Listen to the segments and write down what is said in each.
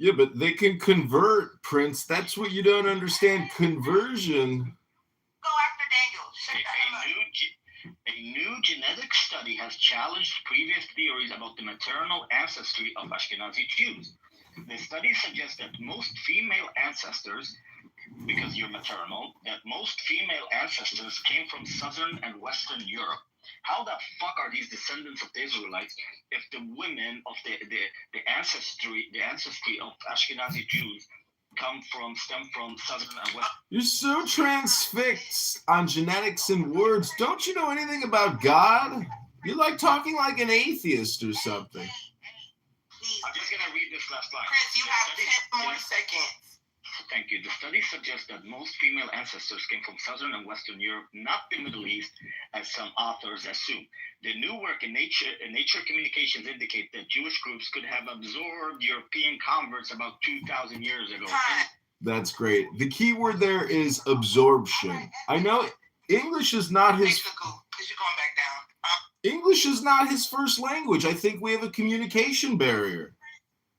Yeah, but they can convert, Prince. That's what you don't understand. Conversion. Go after Daniel. A new genetic study has challenged previous theories about the maternal ancestry of Ashkenazi Jews. The study suggests that most female ancestors, because you're maternal, that most female ancestors came from southern and western Europe. How the fuck are these descendants of the Israelites if the women of the ancestry of Ashkenazi Jews stem from southern and western? You're so transfixed on genetics and words. Don't you know anything about God? You're like talking like an atheist or something. Please. I'm just gonna read this last line. Chris, you have 10 more seconds. Thank you. The study suggests that most female ancestors came from southern and western Europe, not the Middle East, as some authors assume. The new work in Nature Communications indicate that Jewish groups could have absorbed European converts about 2,000 years ago. That's great. The key word there is absorption. I know English is not his. Because you're going back down. English is not his first language. I think we have a communication barrier.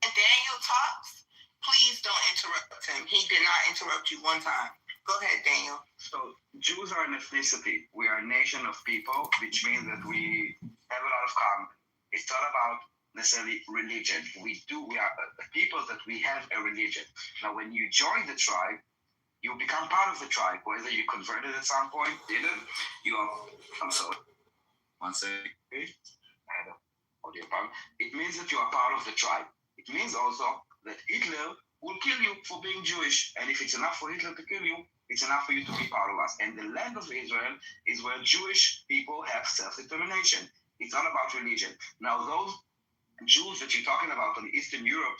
And Daniel talks. Please don't interrupt him. He did not interrupt you one time. Go ahead, Daniel. So Jews are an ethnicity. We are a nation of people, which means that we have a lot of common. It's not about necessarily religion. We are people that we have a religion. Now, when you join the tribe, you become part of the tribe. Whether you converted at some point, didn't, you are, I'm sorry. One second. I had an audio problem. It means that you are part of the tribe. It means also that Hitler will kill you for being Jewish. And if it's enough for Hitler to kill you, it's enough for you to be part of us. And the land of Israel is where Jewish people have self-determination. It's not about religion. Now, those Jews that you're talking about in Eastern Europe,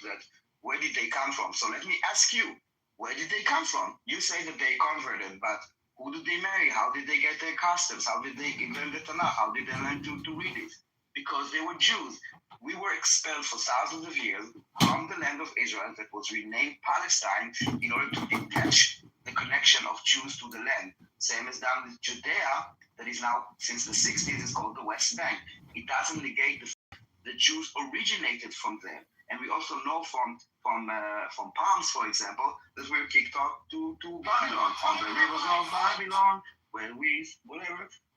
where did they come from? So let me ask you, where did they come from? You say that they converted, but who did they marry? How did they get their customs? How did they learn the Tanakh? How did they learn to read it? Because they were Jews. We were expelled for thousands of years from the land of Israel that was renamed Palestine in order to detach the connection of Jews to the land. Same as done with Judea, that is now, since the 60s, is called the West Bank. It doesn't negate the fact that Jews originated from there. And we also know from Palms, for example, that we were kicked out to Babylon, on the rivers of Babylon, where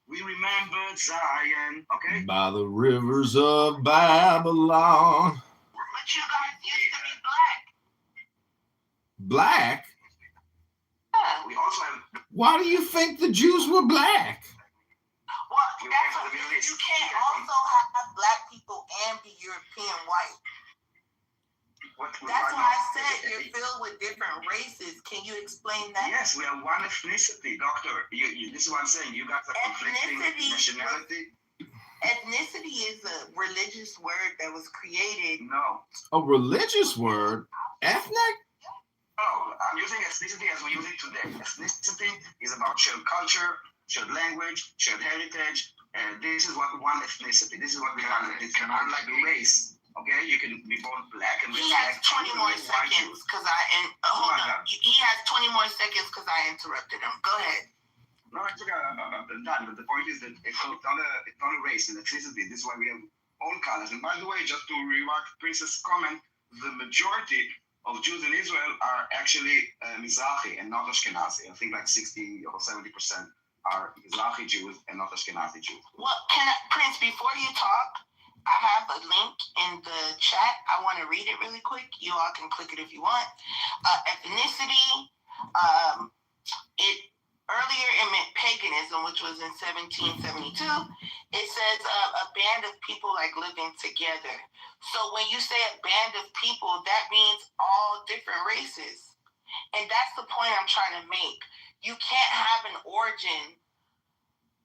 we remembered Zion, okay? By the rivers of Babylon. But you guys used to be black. Black? Yeah. We also have... Why do you think the Jews were black? Well, that's what, you can't also have black people and be European white. That's why I said you're filled with different races. Can you explain that? Yes, we are one ethnicity, doctor. This is what I'm saying. You guys are conflicting nationality. Ethnicity is a religious word that was created. No. A religious word? Ethnic? No, I'm using ethnicity as we use it today. Ethnicity is about shared culture, shared language, shared heritage. This is what one ethnicity. This is what we have. It's unlike race. Okay, you can be born black and he has 20 more seconds because hold on. He has 20 more seconds because I interrupted him. Go ahead. No, it's okay. I'm done. But the point is that it's not a race, it's ethnicity. This is why we have own colors. And by the way, just to remark Princess' comment, the majority of Jews in Israel are actually Mizrahi and not Ashkenazi. I think like 60 or 70% are Mizrahi Jews and not Ashkenazi Jews. Well, Prince, before you talk, I have a link in the chat. I want to read it really quick. You all can click it if you want. Ethnicity. Earlier it meant paganism, which was in 1772. It says a band of people like living together. So when you say a band of people, that means all different races. And that's the point I'm trying to make. You can't have an origin,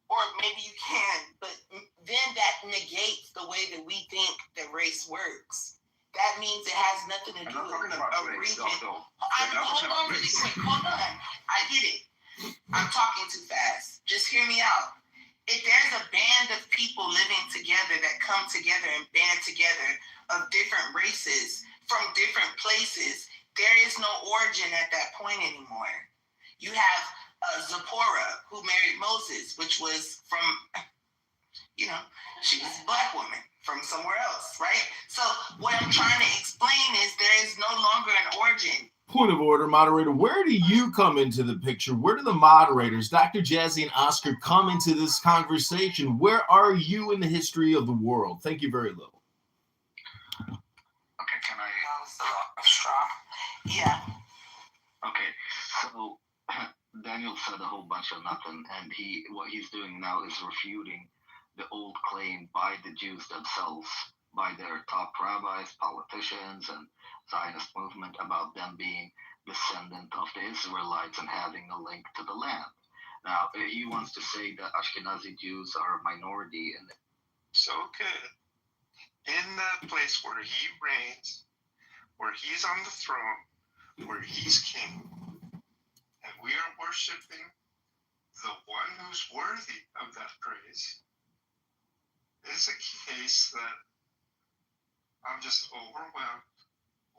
or maybe you can, but then that negates the way that we think that race works. That means it has nothing to do with a region. Hold on really quick. Hold on. I get it. I'm talking too fast. Just hear me out. If there's a band of people living together that come together and band together of different races from different places, there is no origin at that point anymore. You have Zipporah, who married Moses, which was from, she's a black woman from somewhere else, right? So what I'm trying to explain is there is no longer an origin. Point of order, moderator. Where do you come into the picture? Where do the moderators, Dr. Jazzy and Oscar, come into this conversation? Where are you in the history of the world? Thank you very little. Okay, can I? That was a lot of straw. Yeah. Okay, so Daniel said a whole bunch of nothing, and what he's doing now is refuting the old claim by the Jews themselves, by their top rabbis, politicians, and Zionist movement about them being descendant of the Israelites and having a link to the land. Now, he wants to say that Ashkenazi Jews are a minority in it. So good. In that place where he reigns, where he's on the throne, where he's king, and we are worshiping the one who's worthy of that praise, is a case that I'm just overwhelmed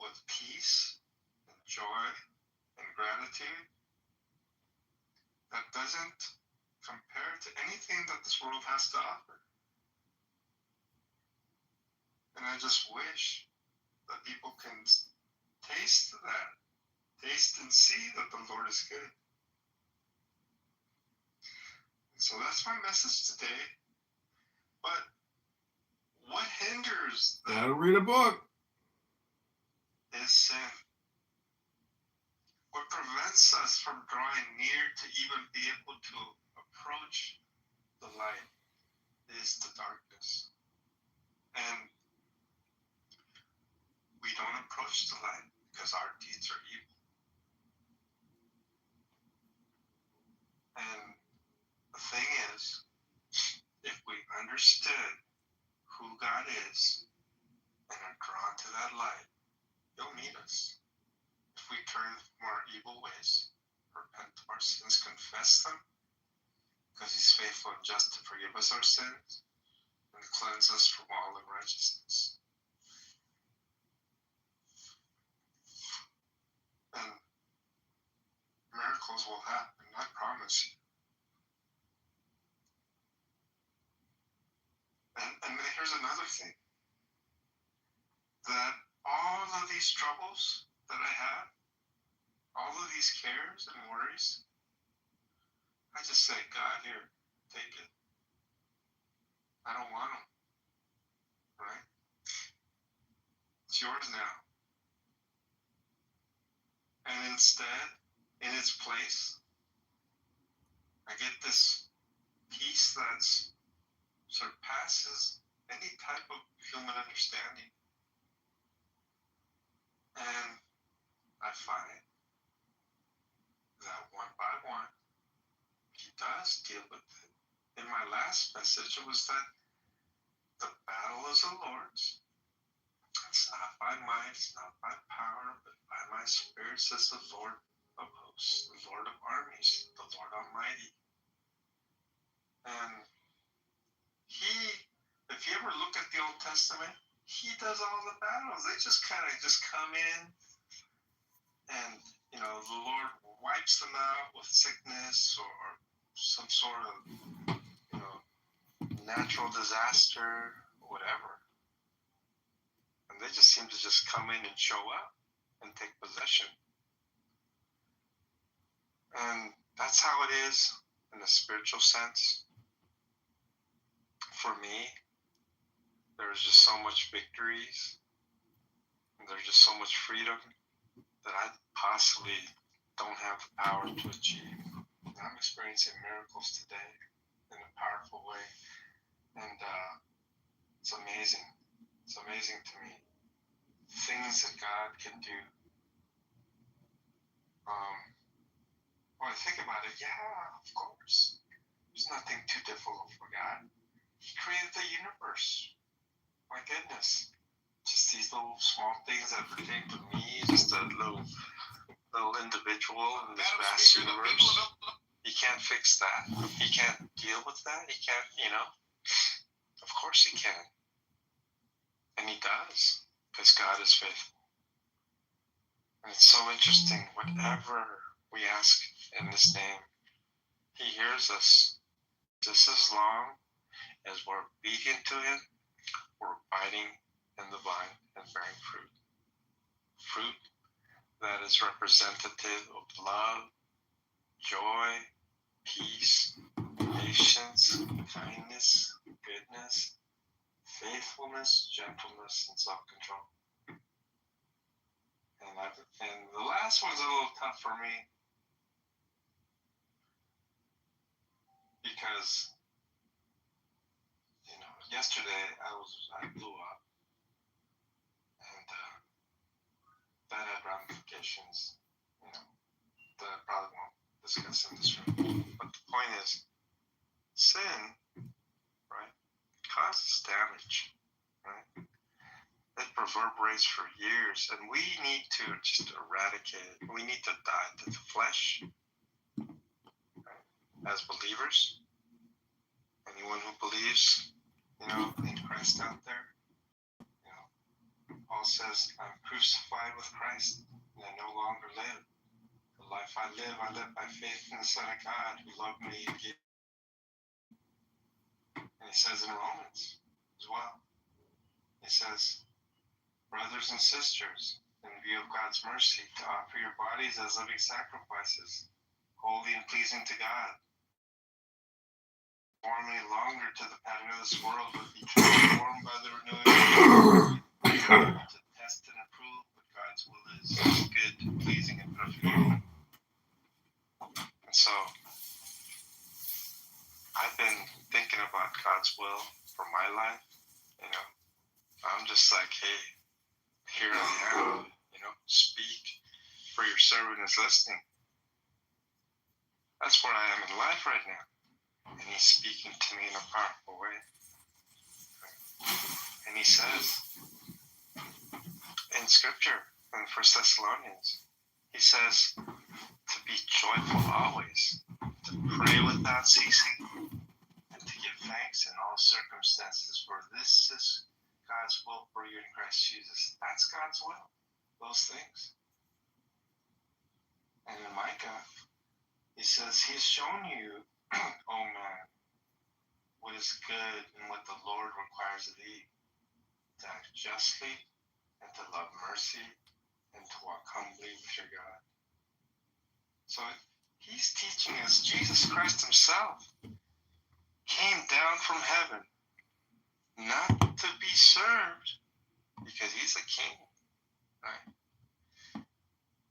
with peace and joy and gratitude that doesn't compare to anything that this world has to offer. And I just wish that people can taste that, taste and see that the Lord is good. So that's my message today. But what hinders that Gotta read a book. is sin. What prevents us from drawing near to even be able to approach the light is the darkness. And we don't approach the light because our deeds are evil. And the thing is, if we understood who God is and are drawn to that light, He'll meet us. If we turn from our evil ways, repent of our sins, confess them, because He's faithful and just to forgive us our sins and cleanse us from all unrighteousness. And miracles will happen, I promise you. And here's another thing, that all of these troubles that I have, all of these cares and worries, I just say, God, here, take it. I don't want them, right? It's yours now. And instead, in its place, I get this peace that surpasses any type of human understanding. And I find that one by one, He does deal with it. In my last message, it was that the battle is the Lord's. It's not by might, it's not by power, but by my Spirit, says the Lord of hosts, the Lord of armies, the Lord Almighty. And if you ever look at the Old Testament, He does all the battles. They just kind of come in, and the Lord wipes them out with sickness or some sort of natural disaster, whatever. And they just seem to just come in and show up and take possession. And that's how it is in a spiritual sense. For me, there's just so much victories, and there's just so much freedom that I possibly don't have the power to achieve. And I'm experiencing miracles today in a powerful way. And it's amazing. It's amazing to me. Things that God can do. When I think about it, yeah, of course. There's nothing too difficult for God. He created the universe. My goodness. Just these little small things that pertain to me, just a little individual in this vast universe. He can't fix that. He can't deal with that. He can't, Of course He can. And He does, because God is faithful. And it's so interesting, whatever we ask in His name, He hears us just as long As we're obedient to Him, we're abiding in the vine and bearing fruit. Fruit that is representative of love, joy, peace, patience, kindness, goodness, faithfulness, gentleness, and self-control. And the last one's a little tough for me because, yesterday I blew up, and that had ramifications, that I probably won't discuss in this room. But the point is, sin, right, causes damage, right? It reverberates for years, and we need to just eradicate it. We need to die to the flesh, right? As believers. Anyone who believes, in Christ out there, Paul says, I'm crucified with Christ, and I no longer live. The life I live by faith in the Son of God who loved me and gave. And he says in Romans as well, he says, brothers and sisters, in view of God's mercy, to offer your bodies as living sacrifices, holy and pleasing to God. Conform any longer to the pattern of this world, but be transformed by the renewing of your mind, to test and approve what God's will is, good, pleasing, and perfect. And so, I've been thinking about God's will for my life. I'm just like, hey, here I am, speak, for your servant is listening. That's where I am in life right now. And He's speaking to me in a powerful way. And He says in Scripture, in 1 Thessalonians, He says to be joyful always, to pray without ceasing, and to give thanks in all circumstances, for this is God's will for you in Christ Jesus. That's God's will, those things. And in Micah, He says, He has shown you, O man, what is good and what the Lord requires of thee, to act justly and to love mercy and to walk humbly with your God. So He's teaching us Jesus Christ Himself came down from heaven not to be served, because He's a king, right?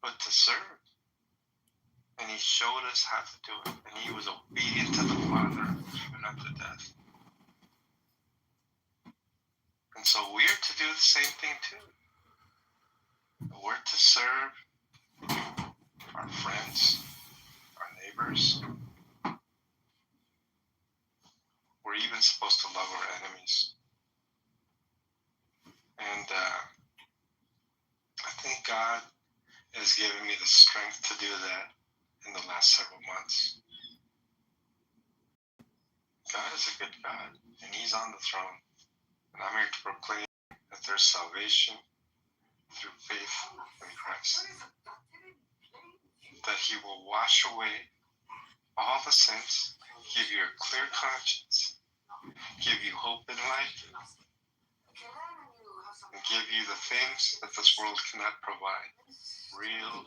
But to serve. And He showed us how to do it. And He was obedient to the Father, even unto death. And so we're to do the same thing too. We're to serve our friends, our neighbors. We're even supposed to love our enemies. And I think God has given me the strength to do that in the last several months. God is a good God, and He's on the throne. And I'm here to proclaim that there's salvation through faith in Christ. That He will wash away all the sins, give you a clear conscience, give you hope in life, and give you the things that this world cannot provide. Real,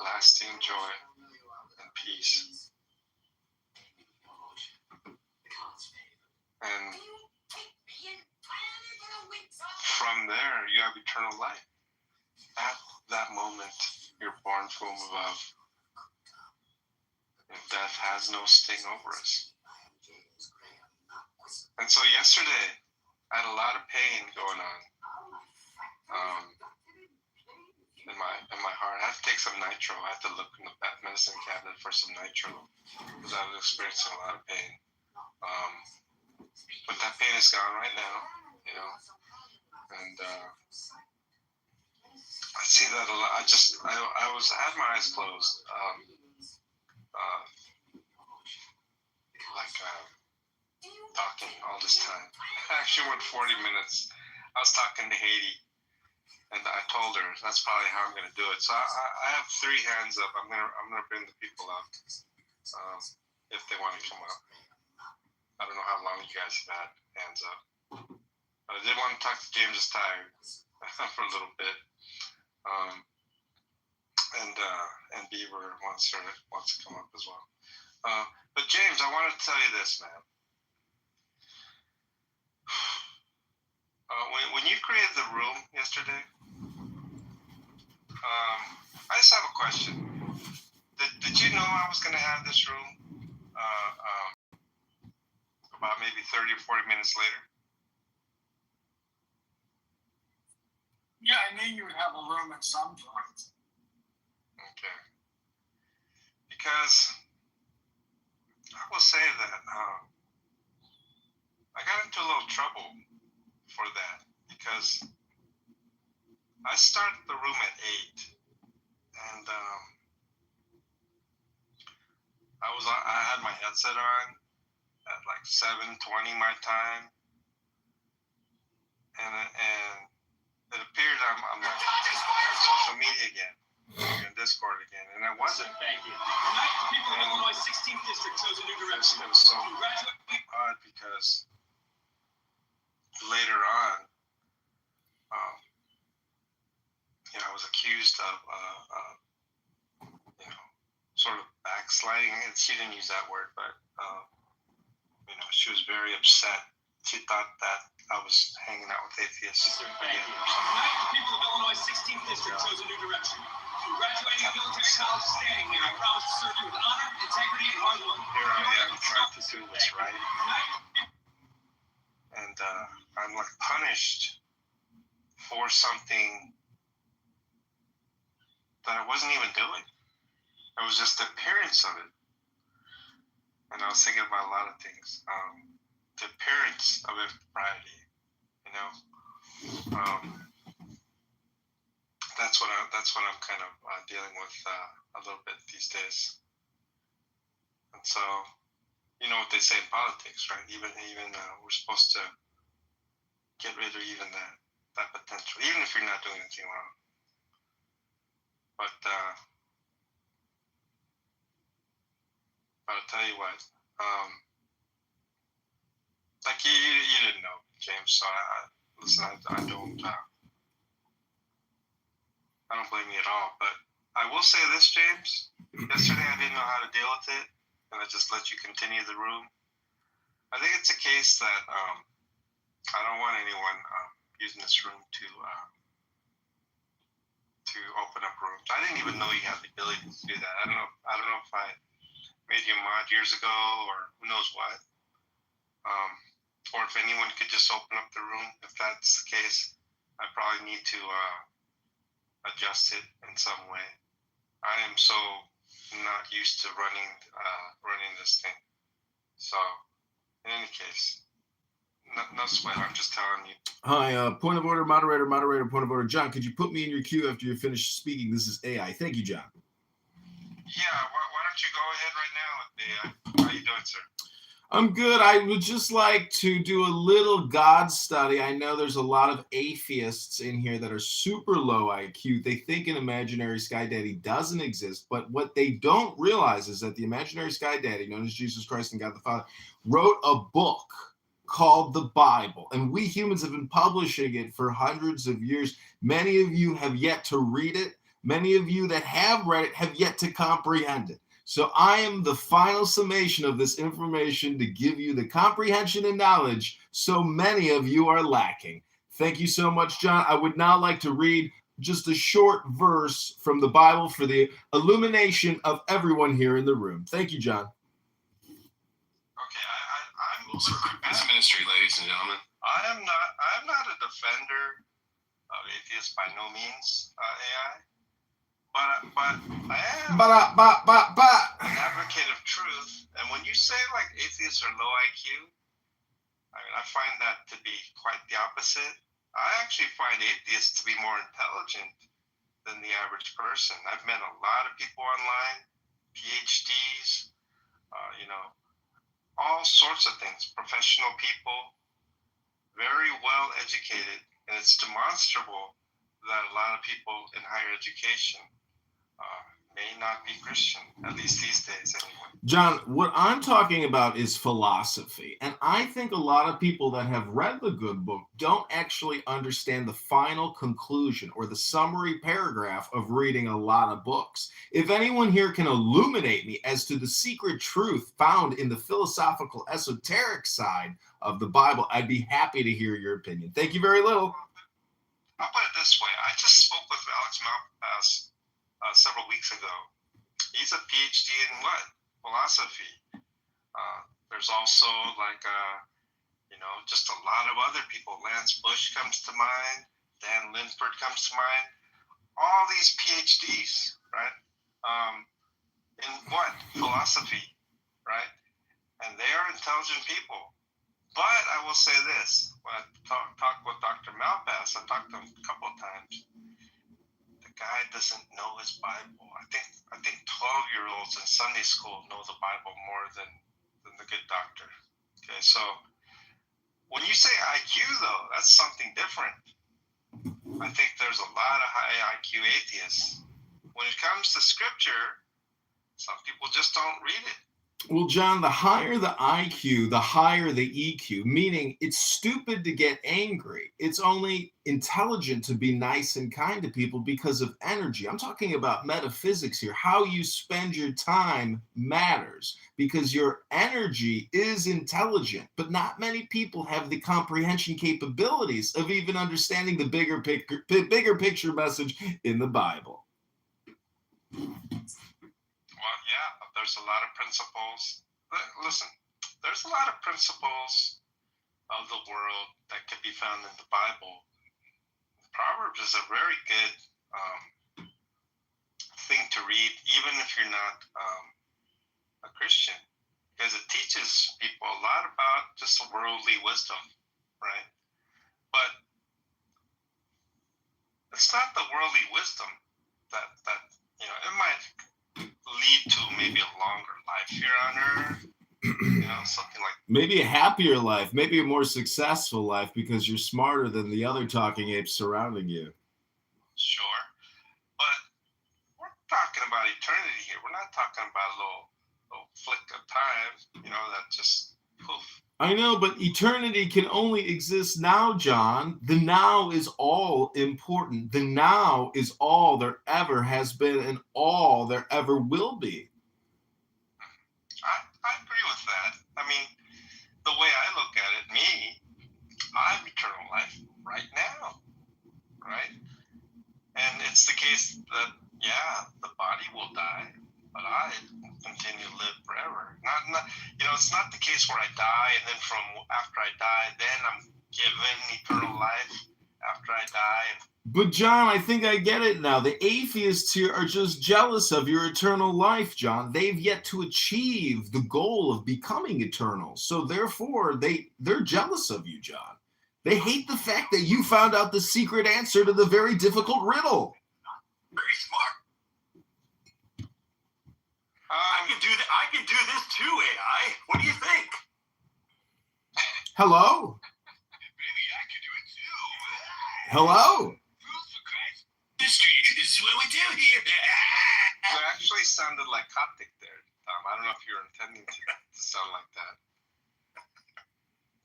lasting joy and peace. And from there, you have eternal life. At that moment, you're born from above. And death has no sting over us. And so yesterday, I had a lot of pain going on in my heart. I had to take some nitro. I had to look in the medicine cabinet for some nitro because I was experiencing a lot of pain. But that pain is gone right now, and I see that a lot. I had my eyes closed, talking all this time. I actually went 40 minutes. I was talking to Haiti, and I told her that's probably how I'm going to do it. So I have 3 hands up. I'm gonna bring the people up if they want to come up. I don't know how long you guys have had hands up. But I did want to talk to James this time for a little bit. And Beaver wants to come up as well. But James, I want to tell you this, man. When you created the room yesterday, I just have a question. Did you know I was going to have this room about maybe 30 or 40 minutes later? Yeah, I knew you would have a room at some point. Okay. Because I will say that I got into a little trouble for that because I started the room at 8, and I had my headset on at like 7:20 my time, and it appeared I'm on social media again, in Discord again, and I wasn't. Thank you. Tonight, the people of Illinois 16th District chose a new direction. It was so odd because later on, I was accused of, sort of backsliding. She didn't use that word, but, she was very upset. She thought that I was hanging out with atheists. Thank you. Tonight, the people of Illinois 16th District chose a new direction. Through graduating a military college standing here, I promise to serve you with honor, integrity, and hard work. Here I am trying to do what's right. And I'm like punished for something that I wasn't even doing. It was just the appearance of it. And I was thinking about a lot of things. The appearance of impropriety, that's what I'm kind of dealing with a little bit these days. And so, you know what they say in politics, right? Even we're supposed to get rid of even that potential, even if you're not doing anything wrong. But I'll tell you what, like you didn't know, James. So listen, I don't blame you at all. But I will say this, James. Yesterday I didn't know how to deal with it, and I just let you continue the room. I think it's a case that I don't want anyone using this room to open up rooms. I didn't even know you had the ability to do that. I don't know if I made you a mod years ago or who knows what. Or if anyone could just open up the room. If that's the case, I probably need to adjust it in some way. I am so not used to running this thing. So, in any case, no sweat. I'm just telling you. Hi, point of order, moderator, point of order. John, could you put me in your queue after you finish speaking? This is AI. Thank you, John. Yeah, why don't you go ahead right now with AI? How you doing, sir? I'm good. I would just like to do a little God study. I know there's a lot of atheists in here that are super low IQ. They think an imaginary sky daddy doesn't exist, but what they don't realize is that the imaginary sky daddy, known as Jesus Christ and God the Father, wrote a book called the Bible, and we humans have been publishing it for hundreds of years. Many of you have yet to read it. Many of you that have read it have yet to comprehend it. So I am the final summation of this information to give you the comprehension and knowledge so many of you are lacking. Thank you so much, John. I would now like to read just a short verse from the Bible for the illumination of everyone here in the room. Thank you, John. Okay, I'm also this ministry, ladies and gentlemen. I'm not a defender of atheists by no means, AI. But I am an advocate of truth. And when you say like atheists are low IQ, I find that to be quite the opposite. I actually find atheists to be more intelligent than the average person. I've met a lot of people online, PhDs, all sorts of things, professional people, very well educated. And it's demonstrable that a lot of people in higher education may not be Christian, at least these days anyway. John, what I'm talking about is philosophy. And I think a lot of people that have read the good book don't actually understand the final conclusion or the summary paragraph of reading a lot of books. If anyone here can illuminate me as to the secret truth found in the philosophical esoteric side of the Bible, I'd be happy to hear your opinion. Thank you very little. I'll put it this way. I just spoke with Alex Malpass several weeks ago. He's a PhD in what? Philosophy. There's also just a lot of other people. Lance Bush comes to mind. Dan Linford comes to mind. All these PhDs, right? In what? Philosophy, right? And they are intelligent people. But I will say this: when I talked with Dr. Malpass, I talked to him a couple of times. The guy doesn't know his Bible. I think 12-year-olds in Sunday school know the Bible more than the good doctor. Okay, so when you say IQ, though, that's something different. I think there's a lot of high IQ atheists. When it comes to scripture, some people just don't read it. Well, John, the higher the IQ, the higher the EQ, meaning it's stupid to get angry. It's only intelligent to be nice and kind to people because of energy. I'm talking about metaphysics here. How you spend your time matters because your energy is intelligent, but not many people have the comprehension capabilities of even understanding the bigger picture message in the Bible. Well, yeah, there's a lot of principles. Listen, there's a lot of principles of the world that can be found in the Bible. Proverbs is a very good thing to read, even if you're not a Christian, because it teaches people a lot about just worldly wisdom, right? But it's not the worldly wisdom that it might lead to maybe a longer life here on earth, something like that. Maybe a happier life, maybe a more successful life because you're smarter than the other talking apes surrounding you. Sure, but we're talking about eternity here. We're not talking about a little flick of time, that just poof. I know, but eternity can only exist now, John. The now is all important. The now is all there ever has been and all there ever will be. I agree with that. I mean, the way I look at it, I have eternal life right now, right? And it's the case that, the body will die, but I continue to live forever. Not, it's not the case where I die and then from after I die, then I'm given eternal life after I die. But John, I think I get it now. The atheists here are just jealous of your eternal life, John. They've yet to achieve the goal of becoming eternal. So therefore, they're jealous of you, John. They hate the fact that you found out the secret answer to the very difficult riddle. Very smart. I can do this too, AI. What do you think? Hello? Maybe I can do it too. Hello? Rules for Christ. History. This is what we do here. You actually sounded like Coptic there, Tom. I don't know if you were intending to sound like that.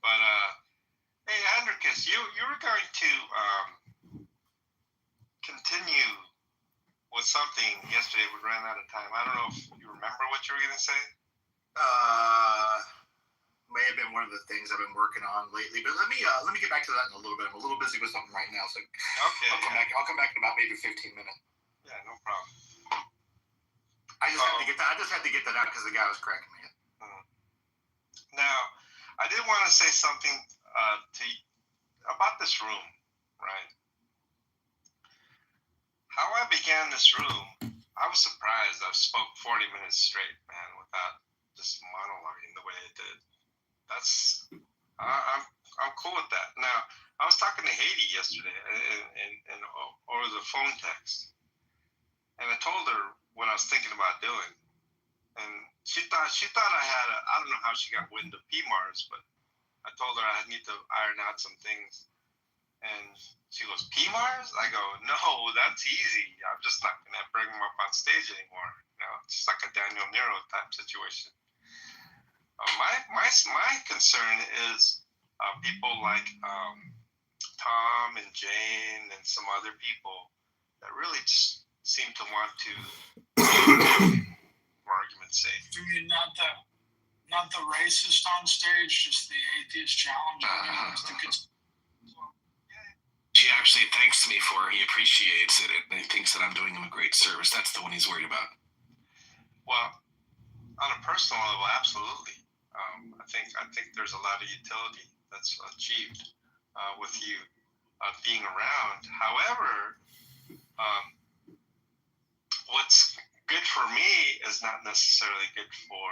But, hey, Andricus, you were going to continue with something yesterday. We ran out of time. I don't know if you remember what you were going to say. May have been one of the things I've been working on lately, but let me get back to that in a little bit. I'm a little busy with something right now, so Okay. I'll come back in about maybe 15 minutes. Yeah, no problem. I just had to get that out because the guy was cracking me up. Now, I did want to say something to you about this room, right? How I began this room, I was surprised. I spoke 40 minutes straight, man, without just monologuing the way I did. I'm cool with that. Now, I was talking to Haiti yesterday and over the phone text, and I told her what I was thinking about doing, and she thought I had I don't know how she got wind of PMARS, but I told her I need to iron out some things, and she goes, PMARS? I go, no, that's easy. I'm just not gonna bring them up on stage anymore. It's like a Daniel Nero type situation. My concern is people like Tom and Jane and some other people that really just seem to want to, for argument's sake. Do you not the racist on stage, just the atheist challenge? She actually thanks me for it. He appreciates it, and he thinks that I'm doing him a great service. That's the one he's worried about. Well, on a personal level, absolutely. I think there's a lot of utility that's achieved with you being around. However, what's good for me is not necessarily good for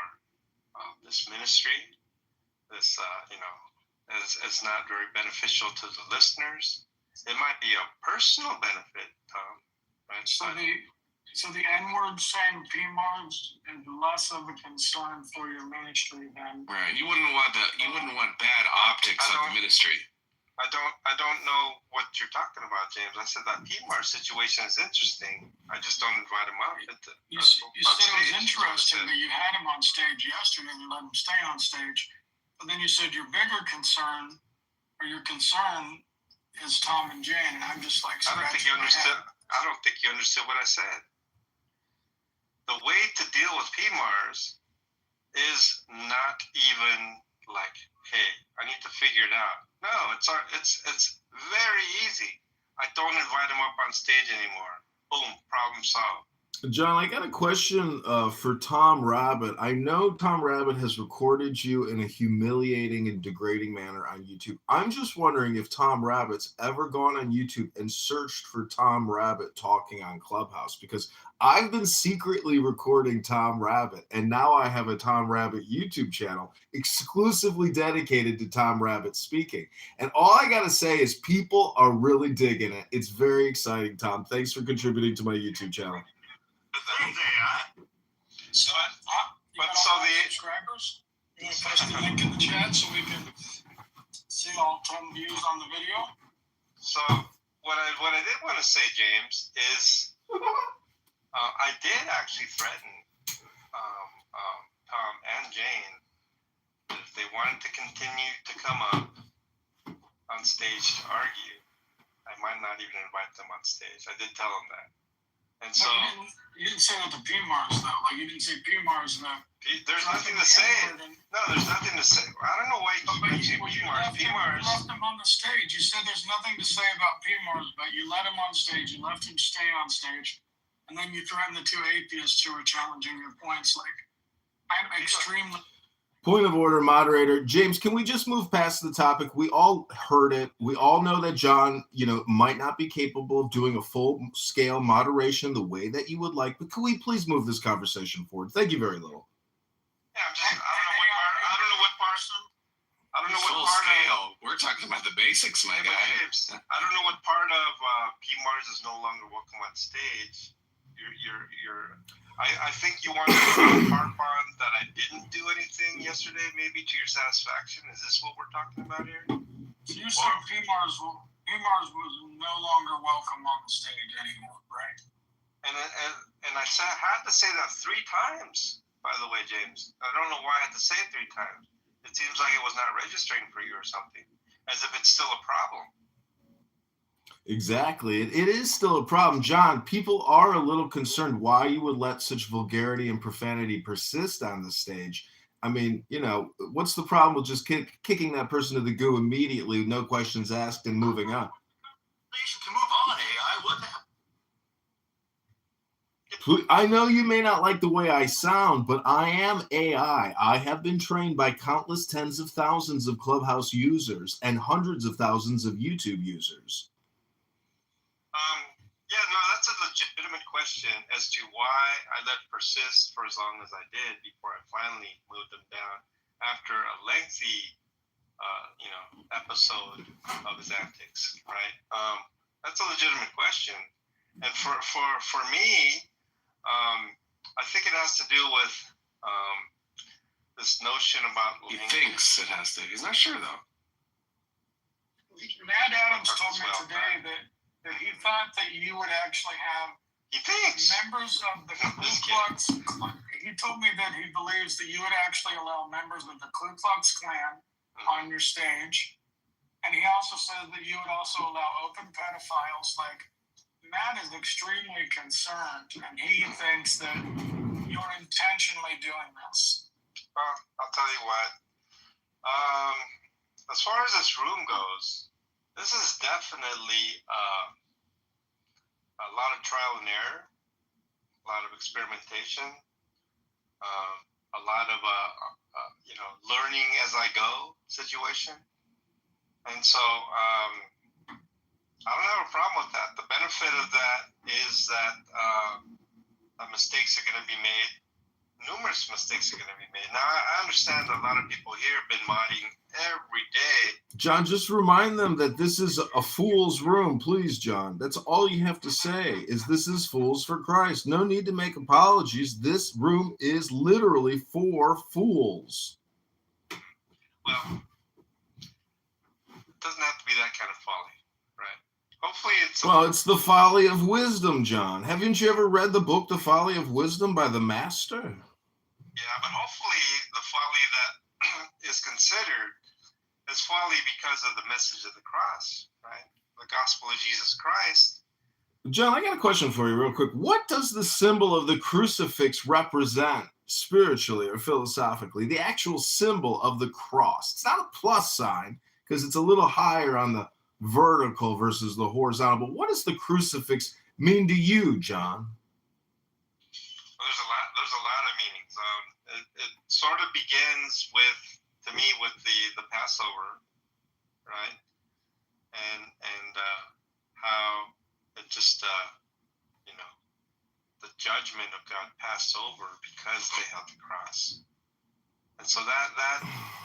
this ministry. This, is not very beneficial to the listeners. It might be a personal benefit, Tom. Right? So the N-word saying PMARS is less of a concern for your ministry than right. You wouldn't want bad optics of the ministry. I don't know what you're talking about, James. I said that PMARS situation is interesting. I just don't invite him up. You said it was interesting that you had him on stage yesterday and you let him stay on stage. But then you said your bigger concern or your concern is Tom and Jane, and I'm just like I don't think you understood what I said. The way to deal with PMARS is not even like, hey, I need to figure it out. No, it's very easy. I don't invite him up on stage anymore. Boom, problem solved. John, I got a question for Tom Rabbit. I know Tom Rabbit has recorded you in a humiliating and degrading manner on YouTube. I'm just wondering if Tom Rabbit's ever gone on YouTube and searched for Tom Rabbit talking on Clubhouse, because I've been secretly recording Tom Rabbit, and now I have a Tom Rabbit YouTube channel exclusively dedicated to Tom Rabbit speaking. And all I got to say is people are really digging it. It's very exciting, Tom. Thanks for contributing to my YouTube channel. So, subscribers? You want to post the link in the chat so we can see all 10 views on the video? So, what I did want to say, James, is I did actually threaten Tom and Jane that if they wanted to continue to come up on stage to argue, I might not even invite them on stage. I did tell them that. And so you didn't say that to PMARS though. Like you didn't say PMARS though. There's nothing to say. No, there's nothing to say. I don't know why you keep mentioning PMARS. You left him on the stage. You said there's nothing to say about PMARS, but you let him on stage. You left him stay on stage, and then you threatened the two atheists who were challenging your points. Like I'm extremely. Point of order, moderator. James, can we just move past the topic? We all heard it. We all know that John, might not be capable of doing a full-scale moderation the way that you would like, but can we please move this conversation forward? Thank you very little. Yeah, I don't know what part. Full scale. We're talking about the basics, my guy. James, I don't know what part of PMARS is no longer welcome on stage. I think you want to harp on that I didn't do anything yesterday, maybe to your satisfaction. Is this what we're talking about here? So you said PMARS was no longer welcome on the stage anymore, right? And I had to say that 3 times, by the way, James. I don't know why I had to say it 3 times. It seems like it was not registering for you or something, as if it's still a problem. Exactly. It is still a problem. John, people are a little concerned why you would let such vulgarity and profanity persist on the stage. I mean, what's the problem with just kicking that person to the goo immediately, no questions asked, and moving on? To move on, AI, I know you may not like the way I sound, but I am AI. I have been trained by countless tens of thousands of Clubhouse users and hundreds of thousands of YouTube users. That's a legitimate question as to why I let it persist for as long as I did before I finally moved them down after a lengthy, episode of his antics, right? That's a legitimate question. And for me, I think it has to do with this notion about he thinks it has to. He's not sure, though. Matt Adams told me today that he thought that you would actually have He thinks. Members of the Ku Klux. He told me that he believes that you would actually allow members of the Ku Klux Klan on your stage, and he also said that you would also allow open pedophiles. Like, Matt is extremely concerned, and he thinks that you're intentionally doing this. Well, I'll tell you what. As far as this room goes, this is definitely a lot of trial and error, a lot of experimentation, a lot of learning as I go situation, and so I don't have a problem with that. The benefit of that is that mistakes are going to be made. Numerous mistakes are going to be made. Now, I understand a lot of people here have been modding every day. John, just remind them that this is a fool's room, please, John. That's all you have to say is this is Fools for Christ. No need to make apologies. This room is literally for fools. Well, it doesn't have to be that kind of folly, right? Hopefully it's... Well, it's the folly of wisdom, John. Haven't you ever read the book, The Folly of Wisdom by the Master? Yeah, but hopefully the folly that is considered is folly because of the message of the cross, right? The gospel of Jesus Christ. John, I got a question for you real quick. What does the symbol of the crucifix represent spiritually or philosophically? The actual symbol of the cross. It's not a plus sign because it's a little higher on the vertical versus the horizontal. But what does the crucifix mean to you, John? Well, there's a lot of meanings. It sort of begins with the Passover, right? And how it just the judgment of God passed over because they held the cross, and so that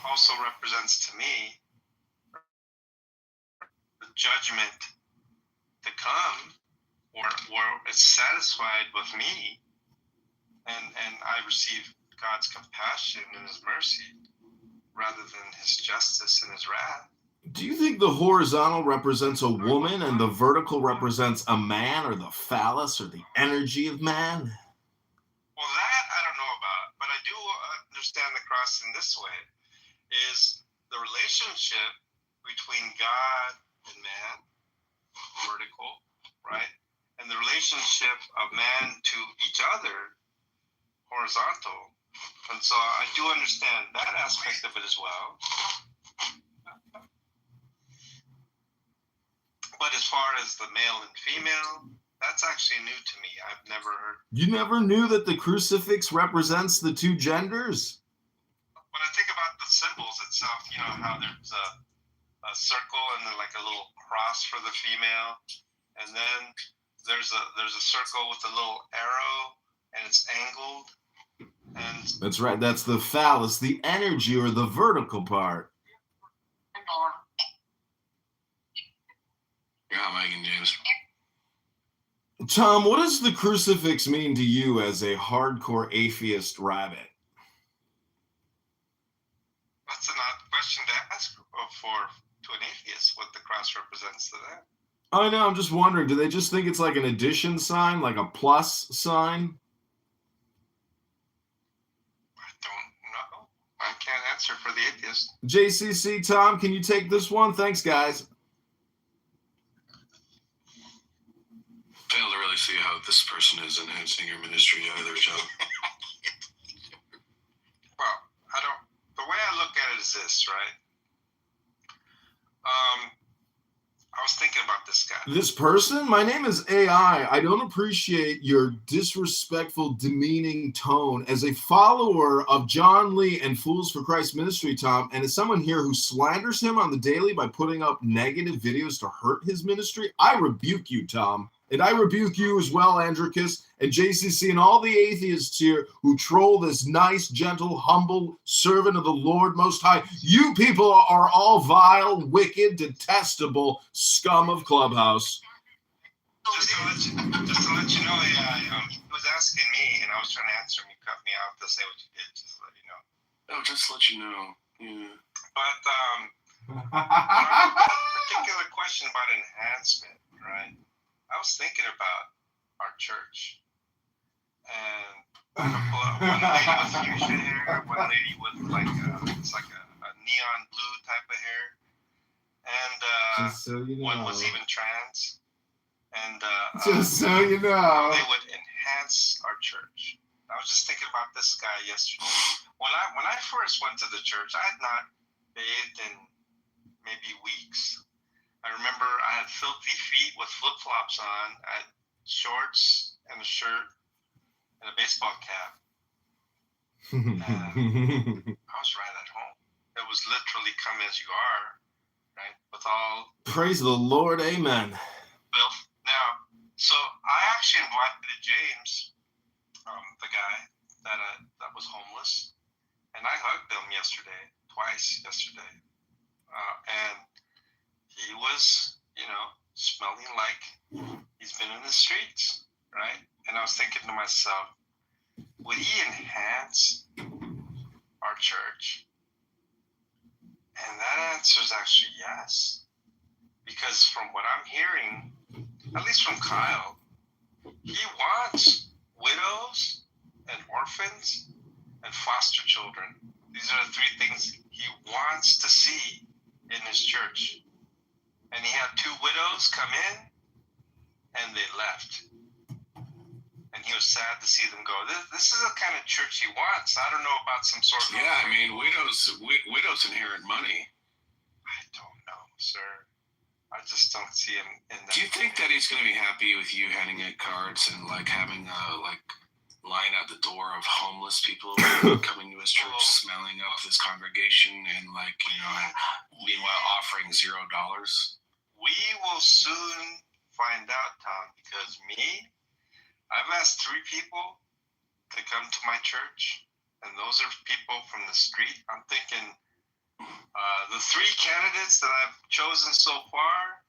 also represents to me the judgment to come, or it's satisfied with me, and I receive God's compassion and His mercy rather than His justice and His wrath. Do you think the horizontal represents a woman and the vertical represents a man, or the phallus or the energy of man? Well, that I don't know about, but I do understand the cross in this way, is the relationship between God and man, vertical, right? And the relationship of man to each other, horizontal. And so I do understand that aspect of it as well. But as far as the male and female, that's actually new to me. I've never heard. You never knew that the crucifix represents the two genders? When I think about the symbols itself, you know how there's a circle and then like a little cross for the female, and then there's a circle with a little arrow and it's angled. And that's right. That's the phallus, the energy or the vertical part. Yeah, Mike and James. Tom, what does the crucifix mean to you as a hardcore atheist rabbit? That's an odd question to ask to an atheist, what the cross represents to them. I know, I'm just wondering, do they just think it's like an addition sign, like a plus sign? I don't know. I can't answer for the atheist. JCC, Tom, can you take this one? Thanks, guys. Fail to really see how this person is enhancing your ministry either, John. Well, the way I look at it is this, right? I was thinking about this guy. This person? My name is AI. I don't appreciate your disrespectful, demeaning tone. As a follower of John Lee and Fools for Christ Ministry, Tom, and as someone here who slanders him on the daily by putting up negative videos to hurt his ministry, I rebuke you, Tom. And I rebuke you as well, Andricus, and JCC, and all the atheists here who troll this nice, gentle, humble servant of the Lord Most High. You people are all vile, wicked, detestable scum of Clubhouse. Just to let you know, he was asking me, and I was trying to answer him. You cut me off to say what you did, just to let you know. Oh, just to let you know. Yeah. But a particular question about enhancement, right? I was thinking about our church. And one lady with fuchsia hair, one lady with it's like a neon blue type of hair, and Just so you know. one was even trans. And just so you know, they would enhance our church. I was just thinking about this guy yesterday. When I first went to the church, I had not bathed in maybe weeks. I remember I had filthy feet with flip-flops on. I had shorts and a shirt and a baseball cap. And I was right at home. It was literally come as you are, right? With all praise the Lord, amen. filth. Now, so I actually invited James, the guy that was homeless, and I hugged him twice yesterday, and he was, smelling like he's been in the streets, right? And I was thinking to myself, would he enhance our church? And that answer is actually yes, because from what I'm hearing, at least from Kyle, he wants widows and orphans and foster children. These are the three things he wants to see in his church. And he had two widows come in, and they left. And he was sad to see them go. This is the kind of church he wants. I don't know about some sort of... Yeah, I mean, widows inherit money. I don't know, sir. I just don't see him in that. Do you think that he's going to be happy with you handing out cards and having a line at the door of homeless people coming to his church, smelling up this congregation, and meanwhile offering $0? We will soon find out, Tom, because I've asked 3 people to come to my church, and those are people from the street. I'm thinking the 3 candidates that I've chosen so far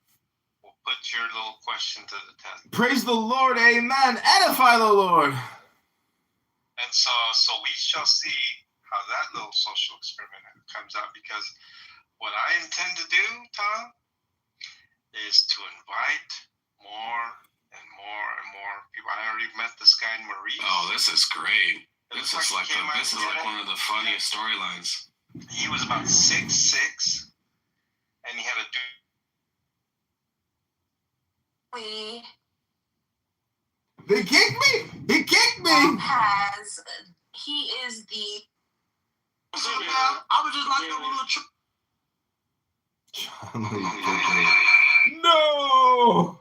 will put your little question to the test. Praise the Lord, amen. Edify the Lord. And so we shall see how that little social experiment comes out, because what I intend to do, Tom, is to invite more and more and more people. I already met this guy in Maurice. Oh, this is great. This is like one of the funniest storylines. He was about 6'6", and he had a They kicked me. He kicked me. He is the... I was just like a little No.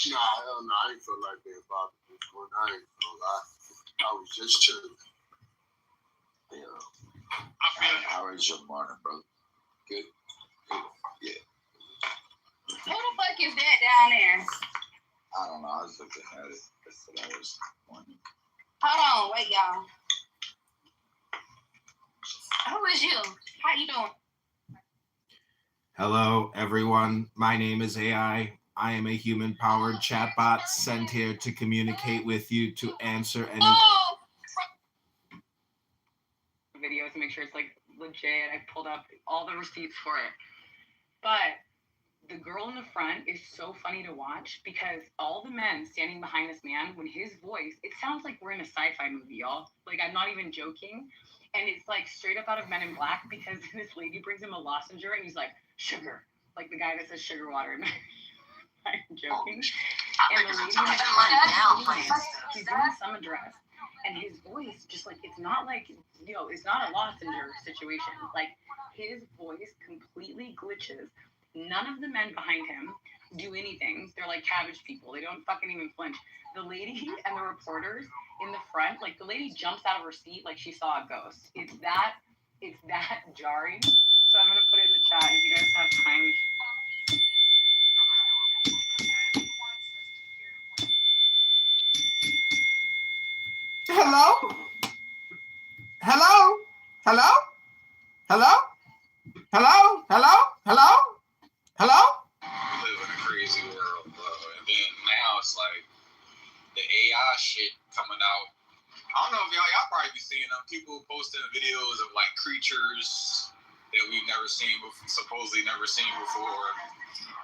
Nah, hell no, I ain't feel like being bothered this one. I ain't gonna lie. I was just chilling. How is your morning, bro? Good? Yeah. Who the fuck is that down there? I don't know. I was looking at it. That's what I was wondering. Hold on, wait, y'all. Who is you? How you doing? Hello, everyone. My name is AI. I am a human-powered chatbot sent here to communicate with you to answer any... Video to make sure it's legit. I pulled up all the receipts for it. But the girl in the front is so funny to watch, because all the men standing behind this man, when his voice, it sounds like we're in a sci-fi movie, y'all. I'm not even joking. And it's straight up out of Men in Black, because this lady brings him a lozenge and he's like, sugar. Like the guy that says sugar water. I'm joking. And the lady in the front, he's doing some address. And his voice just it's not it's not a lozenge situation. His voice completely glitches. None of the men behind him do anything. They're like cabbage people. They don't fucking even flinch. The lady and the reporters in the front, the lady jumps out of her seat like she saw a ghost. It's that jarring. So I'm gonna put it in the chat if you guys have time. Hello? Hello? Hello? Hello? Hello? Hello? Hello? Hello? We live in a crazy world, bro. And then now it's the AI shit coming out. I don't know if y'all probably be seeing them. People posting videos of creatures that we've never seen before, supposedly never seen before.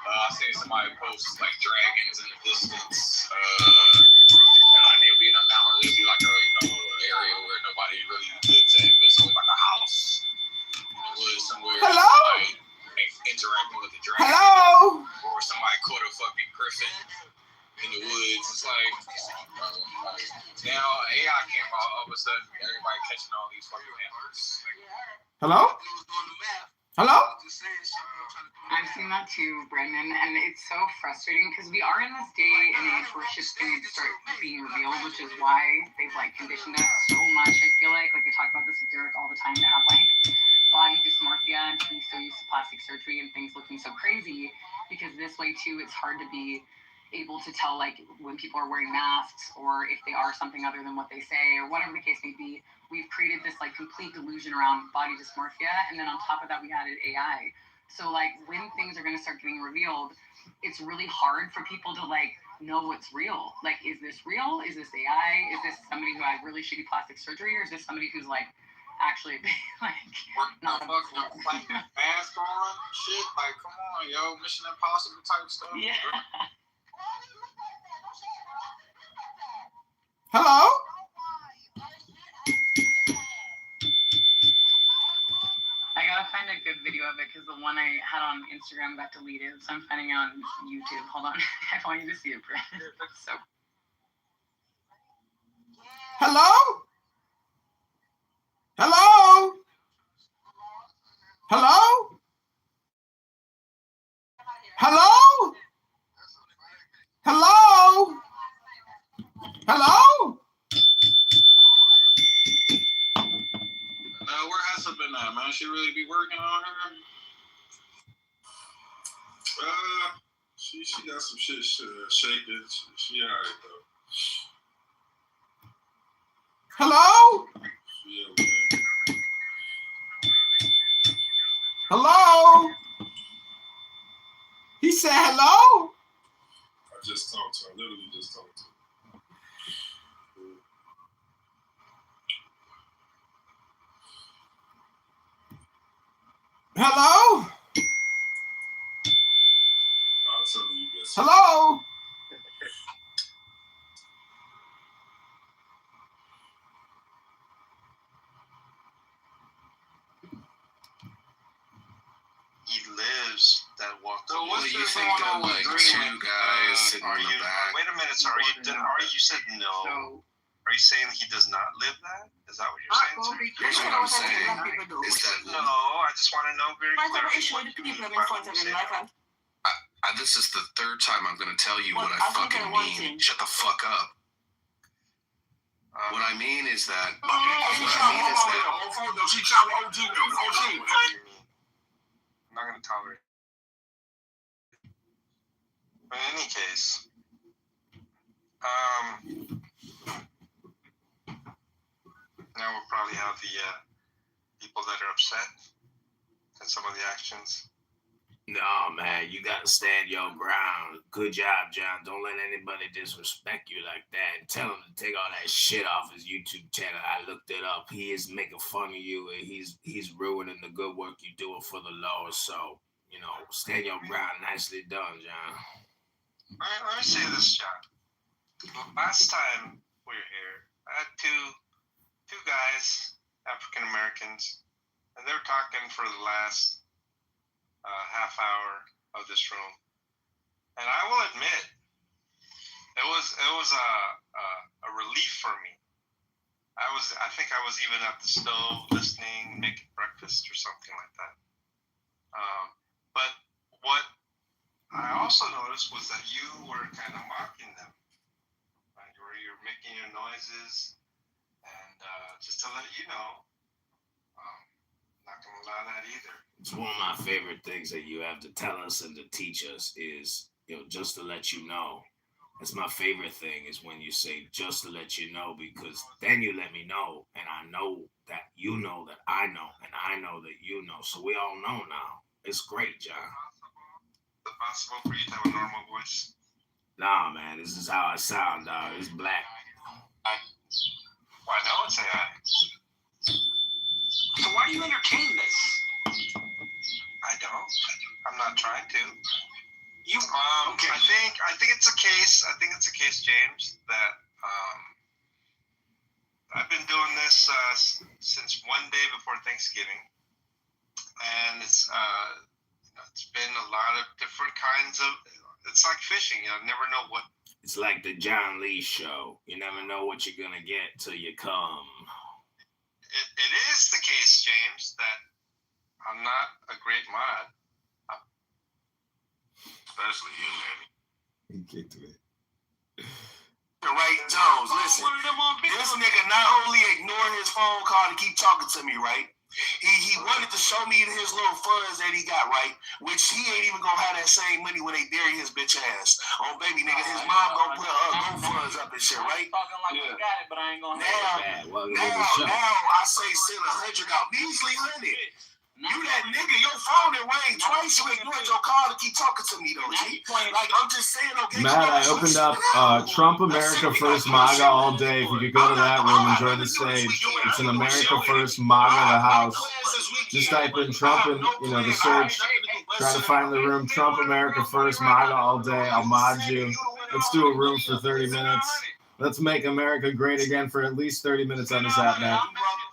I seen somebody post like dragons in the distance. And like there'll be in a mountain, there'll be like a area where nobody really lives at, but it's only like a house in the woods somewhere. Hello? Like, interacting with the dragon. Hello? Or somebody caught a fucking griffin in the woods. It's like now AI came out, all of a sudden everybody catching all these fucking animals. Hello? Hello? I've seen that too, Brendan, and it's so frustrating because we are in this day and age where shit's going to start being revealed, which is why they've like conditioned us so much. I feel like I talk about this with Derek all the time, to have like body dysmorphia and to be so used to plastic surgery and things looking so crazy, because this way too it's hard to be able to tell like when people are wearing masks or if they are something other than what they say or whatever the case may be. We've created this like complete delusion around body dysmorphia, and then on top of that we added AI. So like when things are going to start getting revealed, it's really hard for people to like know what's real. Like, is this real? Is this AI? Is this somebody who had really shitty plastic surgery, or is this somebody who's like actually like not fucking like mask on shit? Like, come on, yo, Mission Impossible type stuff. Yeah. Hello? I gotta find a good video of it because the one I had on Instagram got deleted, so I'm finding it on YouTube. Hold on. I want you to see it, Brent. It's so. Hello? Hello? Hello? Hello? Hello? Hello? Where has it been at, man? She really be working on her? She got some shit shaking. She alright though. Hello? She okay. Hello? He said hello? I just talked to her. I literally just talked to her. Hello? I'll tell you this. Hello? He lives that walked. So what's you think of like two guys sitting on the back? Wait a minute, sir. You said no. So, Are you saying he does not live that? Is that what you're saying, sir? Here's what I'm saying is that No, I just want to know very clearly. this is the third time I'm going to tell you what I fucking mean. Shut the fuck up. What I mean is that. I'm not going to tolerate it. But in any case, now we'll probably have the people that are upset at some of the actions. No, man, you gotta stand your ground. Good job, John. Don't let anybody disrespect you like that. Tell him to take all that shit off his YouTube channel. I looked it up. He is making fun of you, and he's ruining the good work you're doing for the Lord. So, you know, stand your ground. Nicely done, John. Let me say this, John. Last time we were here, I had two guys, African Americans, and they were talking for the last half hour of this room, and I will admit it was a relief for me. I think I was even at the stove listening, making breakfast or something like that. But what I also noticed was that you were kind of mocking them, right? Where you're making your noises, and just to let you know, not gonna allow that either. It's one of my favorite things that you have to tell us and to teach us is, you know, just to let you know. That's my favorite thing is when you say just to let you know, because then you let me know, and I know that you know that I know, and I know that you know. So we all know now. It's great, John. Is it possible for you to have a normal voice? Nah, man, this is how I sound, dog. It's black. Well, I know it's AI. So why do you entertain this? I don't. I'm not trying to. case. I think it's a case, James, that I've been doing this since one day before Thanksgiving, and it's been a lot of different kinds of. It's like fishing. You never know what. It's like the John Lee show. You never know what you're gonna get till you come. It is the case, James, that I'm not a great mod. Especially you, baby. He kicked me. Right, Jones, listen. This nigga not only ignoring his phone call to keep talking to me, right? He wanted to show me his little funds that he got, right? Which he ain't even gonna have that same money when they bury his bitch ass. Oh, baby, nigga, his mom gonna put GoFunds up and shit, right? Talking like I got it, but I ain't gonna Now I say send 100 out. Measly 100. You that nigga, your phone it rang twice. You ignored your call to keep talking to me, though, G. Like, I'm just saying, okay. Matt, I opened up Trump America First MAGA all day. If you could go to that room and join the stage. It's an America First MAGA the house. Just type in Trump in the search. Try to find the room Trump America First MAGA all day. I'll mod you. Let's do a room for 30 minutes. Let's make America great again for at least 30 minutes on this app, man.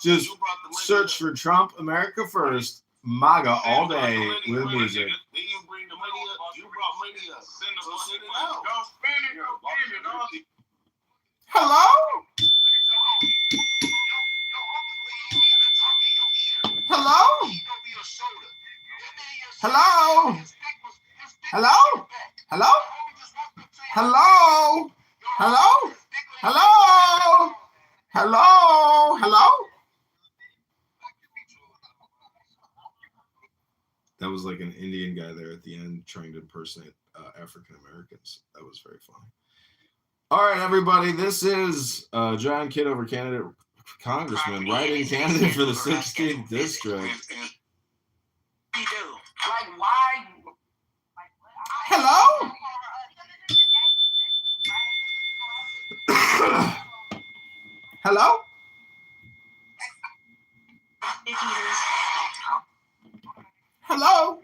Just search for Trump America First MAGA all day with music. You bring the money up. You brought money up. So send it out. Hello? Hello? Hello? Hello? Hello? Hello? Hello? Hello? Hello? Hello? That was like an Indian guy there at the end trying to impersonate African Americans. That was very funny. All right, everybody. This is John Kitover, candidate, Congressman, writing candidate for the 16th district. Like, why? Hello? Hello? Hello?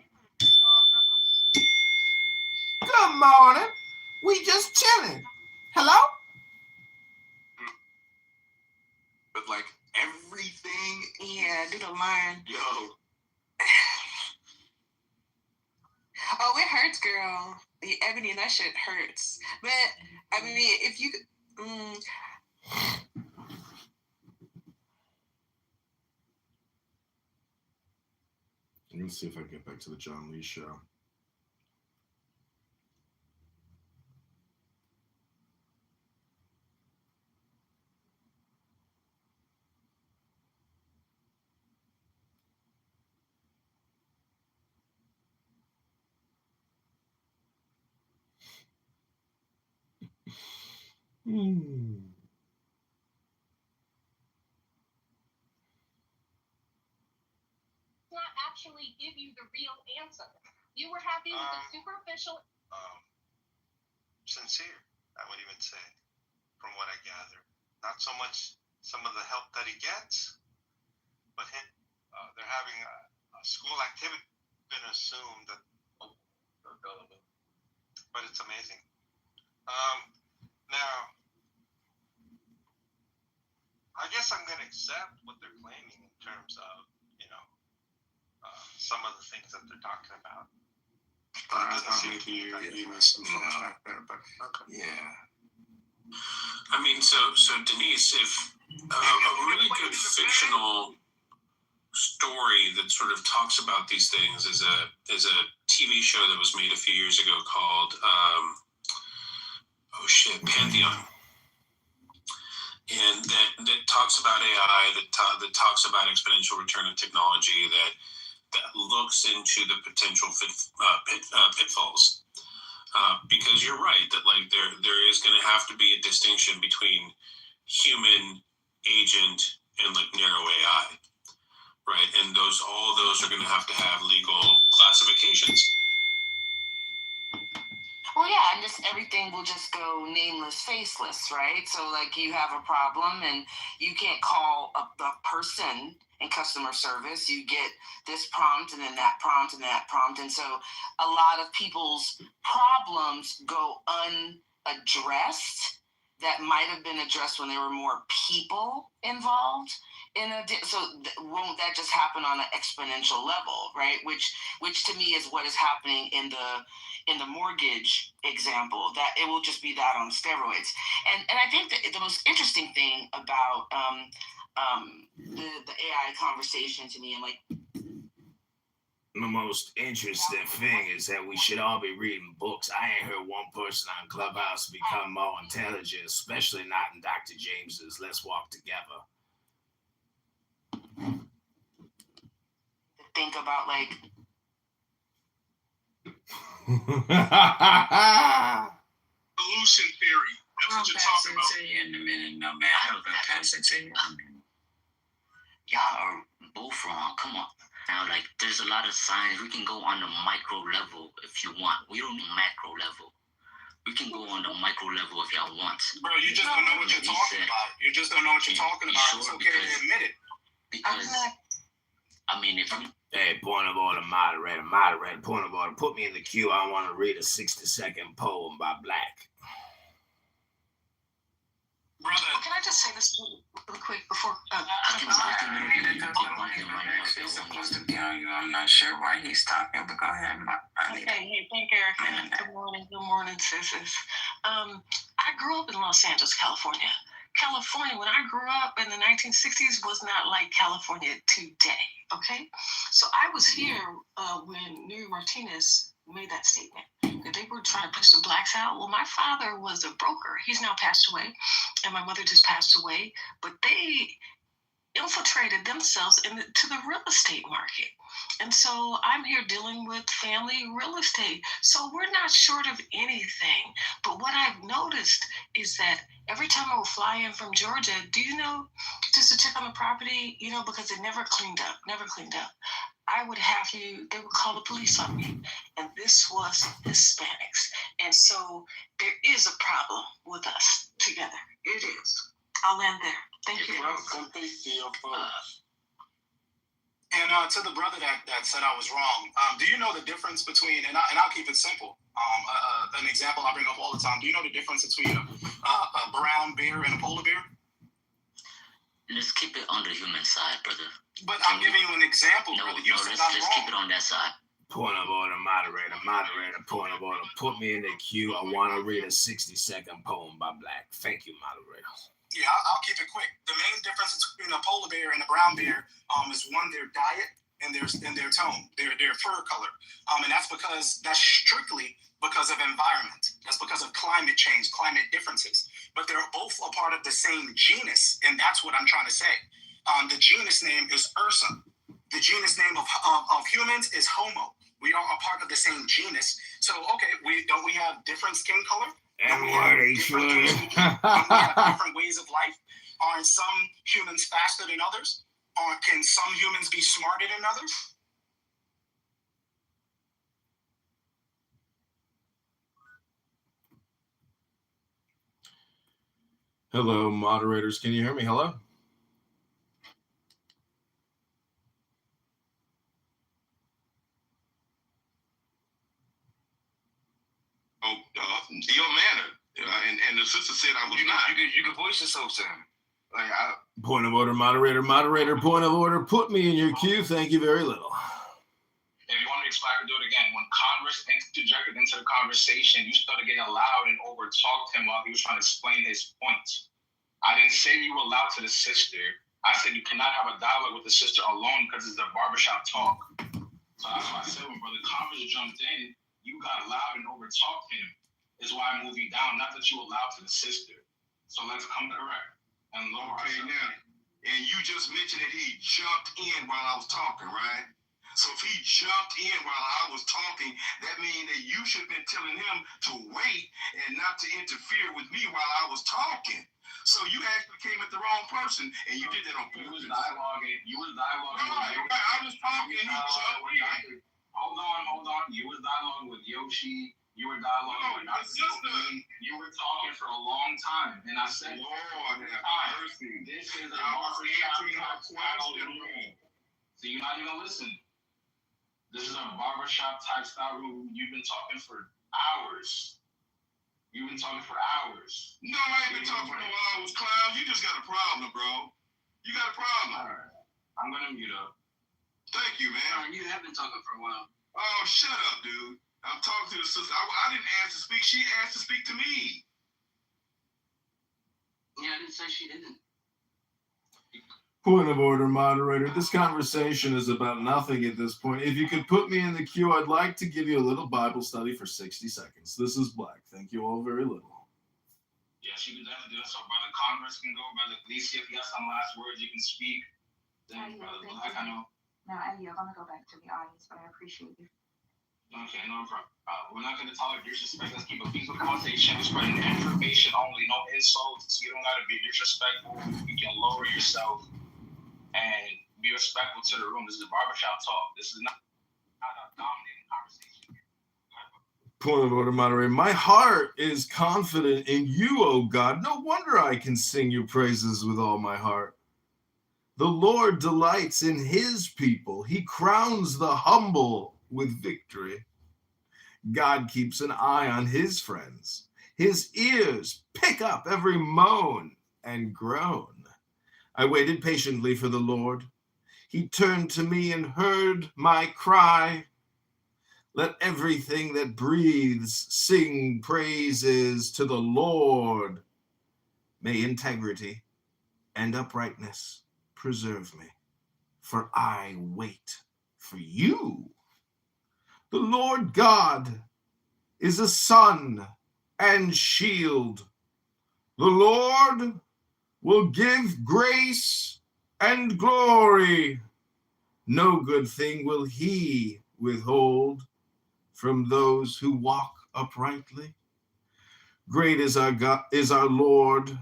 Good morning. We just chilling. Hello? But like everything. Yeah, do the line. Yo. Oh, it hurts, girl. The Ebony, that shit hurts. But I mean, if you I'm gonna see if I can get back to the John Lee show. Not actually give you the real answer. You were happy with the superficial. Sincere, I would even say, from what I gather. Not so much some of the help that he gets, but they're having a school activity. Been assumed that, but it's amazing. Now, I guess I'm going to accept what they're claiming in terms of, some of the things that they're talking about. Yeah. I mean, so Denise, if a really good fictional story that sort of talks about these things is a TV show that was made a few years ago called Pantheon, and that talks about AI, that talks about exponential return of technology, that looks into the potential pitfalls. Because you're right that like there is going to have to be a distinction between human, agent, and like narrow AI, right? And all those are going to have legal classifications. Well, yeah, and just everything will just go nameless, faceless, right? So, like, you have a problem and you can't call a person in customer service. You get this prompt and then that prompt and that prompt. And so a lot of people's problems go addressed that might have been addressed when there were more people involved won't that just happen on an exponential level, right? Which to me is what is happening in the mortgage example, that it will just be that on steroids. And I think that the most interesting thing about the AI conversation to me, and like, the most interesting thing is that we should all be reading books. I ain't heard one person on Clubhouse become more intelligent, especially not in Dr. James's Let's Walk Together. Think about like evolution theory. That's what you're talking about. To you in a minute, no man. I'm gonna pass it to you. Y'all are both wrong. Come on. Now, like, there's a lot of signs. We can go on the micro level if you want. We don't need macro level. We can go on the micro level if y'all want. Bro, you just don't know what you're talking about. You just don't know what you're talking about. It's okay to admit it. Because, I mean, if you... Hey, point of order, moderator, point of order. Put me in the queue. I want to read a 60-second poem by Black. Brother. Can I just say this really quick before? I'm not sure why he's talking, but go ahead. Okay, hey, thank you, Erica. Good morning, sisters. I grew up in Los Angeles, California. California, when I grew up in the 1960s, was not like California today, okay? So I was here when Nuri Martinez made that statement. They were trying to push the blacks out. Well, my father was a broker. He's now passed away, and my mother just passed away. But they infiltrated themselves into the real estate market. And so I'm here dealing with family real estate. So we're not short of anything. But what I've noticed is that every time I would fly in from Georgia, do you know, just to check on the property, you know, because it never cleaned up. I would have they would call the police on me. And this was Hispanics. And so there is a problem with us together. It is. I'll end there. Thank you. And to the brother that said I was wrong, do you know the difference between, and I'll keep it simple, an example I bring up all the time, do you know the difference between a brown bear and a polar bear? Let's keep it on the human side, brother. But I'm giving you an example, brother. Let's keep it on that side. Point of order, moderator, point of order. Put me in the queue. I want to read a 60-second poem by Black. Thank you, moderator. Yeah, I'll keep it quick. The main difference between a polar bear and a brown bear is one, their diet and their tone, their fur color. And that's strictly because of environment. That's because of climate change, climate differences. But they're both a part of the same genus, and that's what I'm trying to say. The genus name is Ursa. The genus name of humans is Homo. We are a part of the same genus. So, okay, we have different skin color? And what we have different ways of life. Are some humans faster than others? Or can some humans be smarter than others? Hello, moderators. Can you hear me? Hello? Your manner, and the sister said I was not. You can voice yourself, Sam. Point of order, moderator, point of order. Put me in your queue. Thank you very little. If you want to explain, I can do it again. When Congress interjected into the conversation, you started getting loud and over-talked him while he was trying to explain his points. I didn't say you were loud to the sister. I said you cannot have a dialogue with the sister alone because it's a barbershop talk. So that's why I said when Brother Congress jumped in, you got loud and over-talked him. Is why I moved you down, not that you were loud to the sister. So let's come correct and lower ourselves. Now, and you just mentioned that he jumped in while I was talking, right? So if he jumped in while I was talking, that means that you should have been telling him to wait and not to interfere with me while I was talking. So you actually came at the wrong person, and you did that on purpose. You was dialoguing. I was talking, and he jumped in. Hold on. You was dialoguing with Yoshi. You were dialoguing with my sister. You were talking for a long time, and I said, Lord have mercy. This is a barbershop style room. So you're not even listening. This is a barbershop type style room. You've been talking for hours. We've been talking for hours. No, I ain't been talking for no hours, Clown. You just got a problem, bro. You got a problem. All right. I'm going to mute up. Thank you, man. You have been talking for a while. Oh, shut up, dude. I'm talking to the sister. I didn't ask to speak. She asked to speak to me. Yeah, I didn't say she didn't. Point of order, moderator. This conversation is about nothing at this point. If you could put me in the queue, I'd like to give you a little Bible study for 60 seconds. This is Black. Thank you all very little. Yeah, she can definitely do that. So Brother Congress can go. Brother Gleasia, if you have some last words, you can speak. Then Brother Black, I know. No, Eddie, I'm going to go back to the audience, but I appreciate you. Okay, no problem. We're not going to tolerate disrespect. Let's keep a peaceful conversation. We're spreading information only, no insults. You don't got to be disrespectful. You can lower yourself and be respectful to the room. This is a barbershop talk. This is not a dominating conversation. Point of order, moderator. My heart is confident in you, O God. No wonder I can sing your praises with all my heart. The Lord delights in his people. He crowns the humble with victory. God keeps an eye on his friends. His ears pick up every moan and groan. I waited patiently for the Lord. He turned to me and heard my cry. Let everything that breathes sing praises to the Lord. May integrity and uprightness preserve me, for I wait for you. The Lord God is a sun and shield. The Lord will give grace and glory. No good thing will he withhold from those who walk uprightly. Great is our God, is our Lord.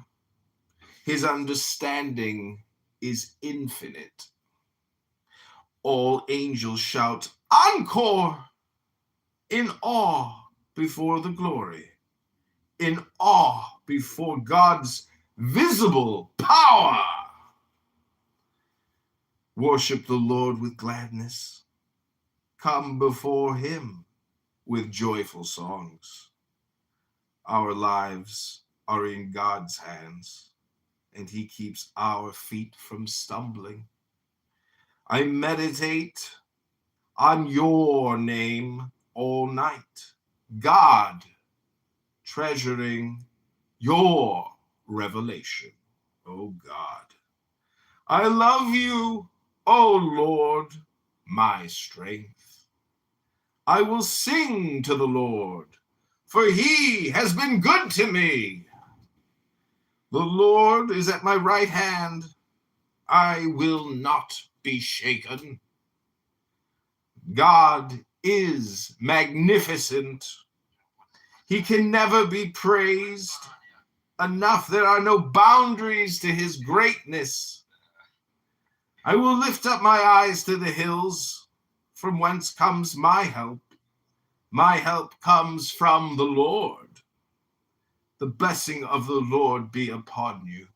His understanding is infinite. All angels shout encore in awe before the glory, in awe before God's visible power. Worship the Lord with gladness. Come before him with joyful songs. Our lives are in God's hands, and he keeps our feet from stumbling. I meditate on your name all night, God, treasuring your revelation, oh God. I love you, O Lord, my strength. I will sing to the Lord, for he has been good to me. The Lord is at my right hand. I will not be shaken. God is magnificent. He can never be praised enough. There are no boundaries to his greatness. I will lift up my eyes to the hills, from whence comes my help. My help comes from the Lord. The blessing of the Lord be upon you.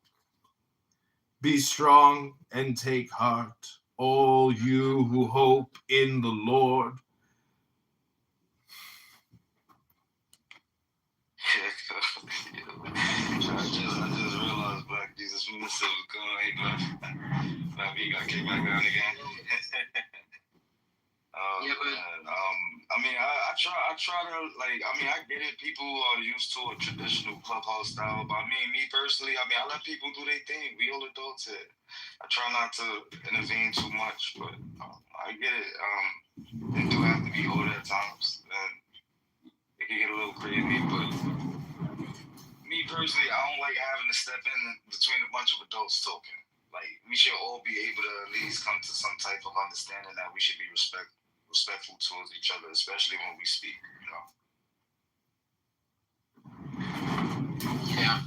Be strong and take heart, all you who hope in the Lord. I just realized Black Jesus Minister was gone. He left. He got kicked back down again. Yeah, but I mean, I try to, like, I mean, I get it. People are used to a traditional clubhouse style, but I mean, me personally, I mean, I let people do their thing. We all adults here. I try not to intervene too much, but I get it. It do have to be ordered at times, and it can get a little crazy, but me personally, I don't like having to step in between a bunch of adults talking. Like, we should all be able to at least come to some type of understanding that we should be respectful towards each other, especially when we speak, you know. yeah,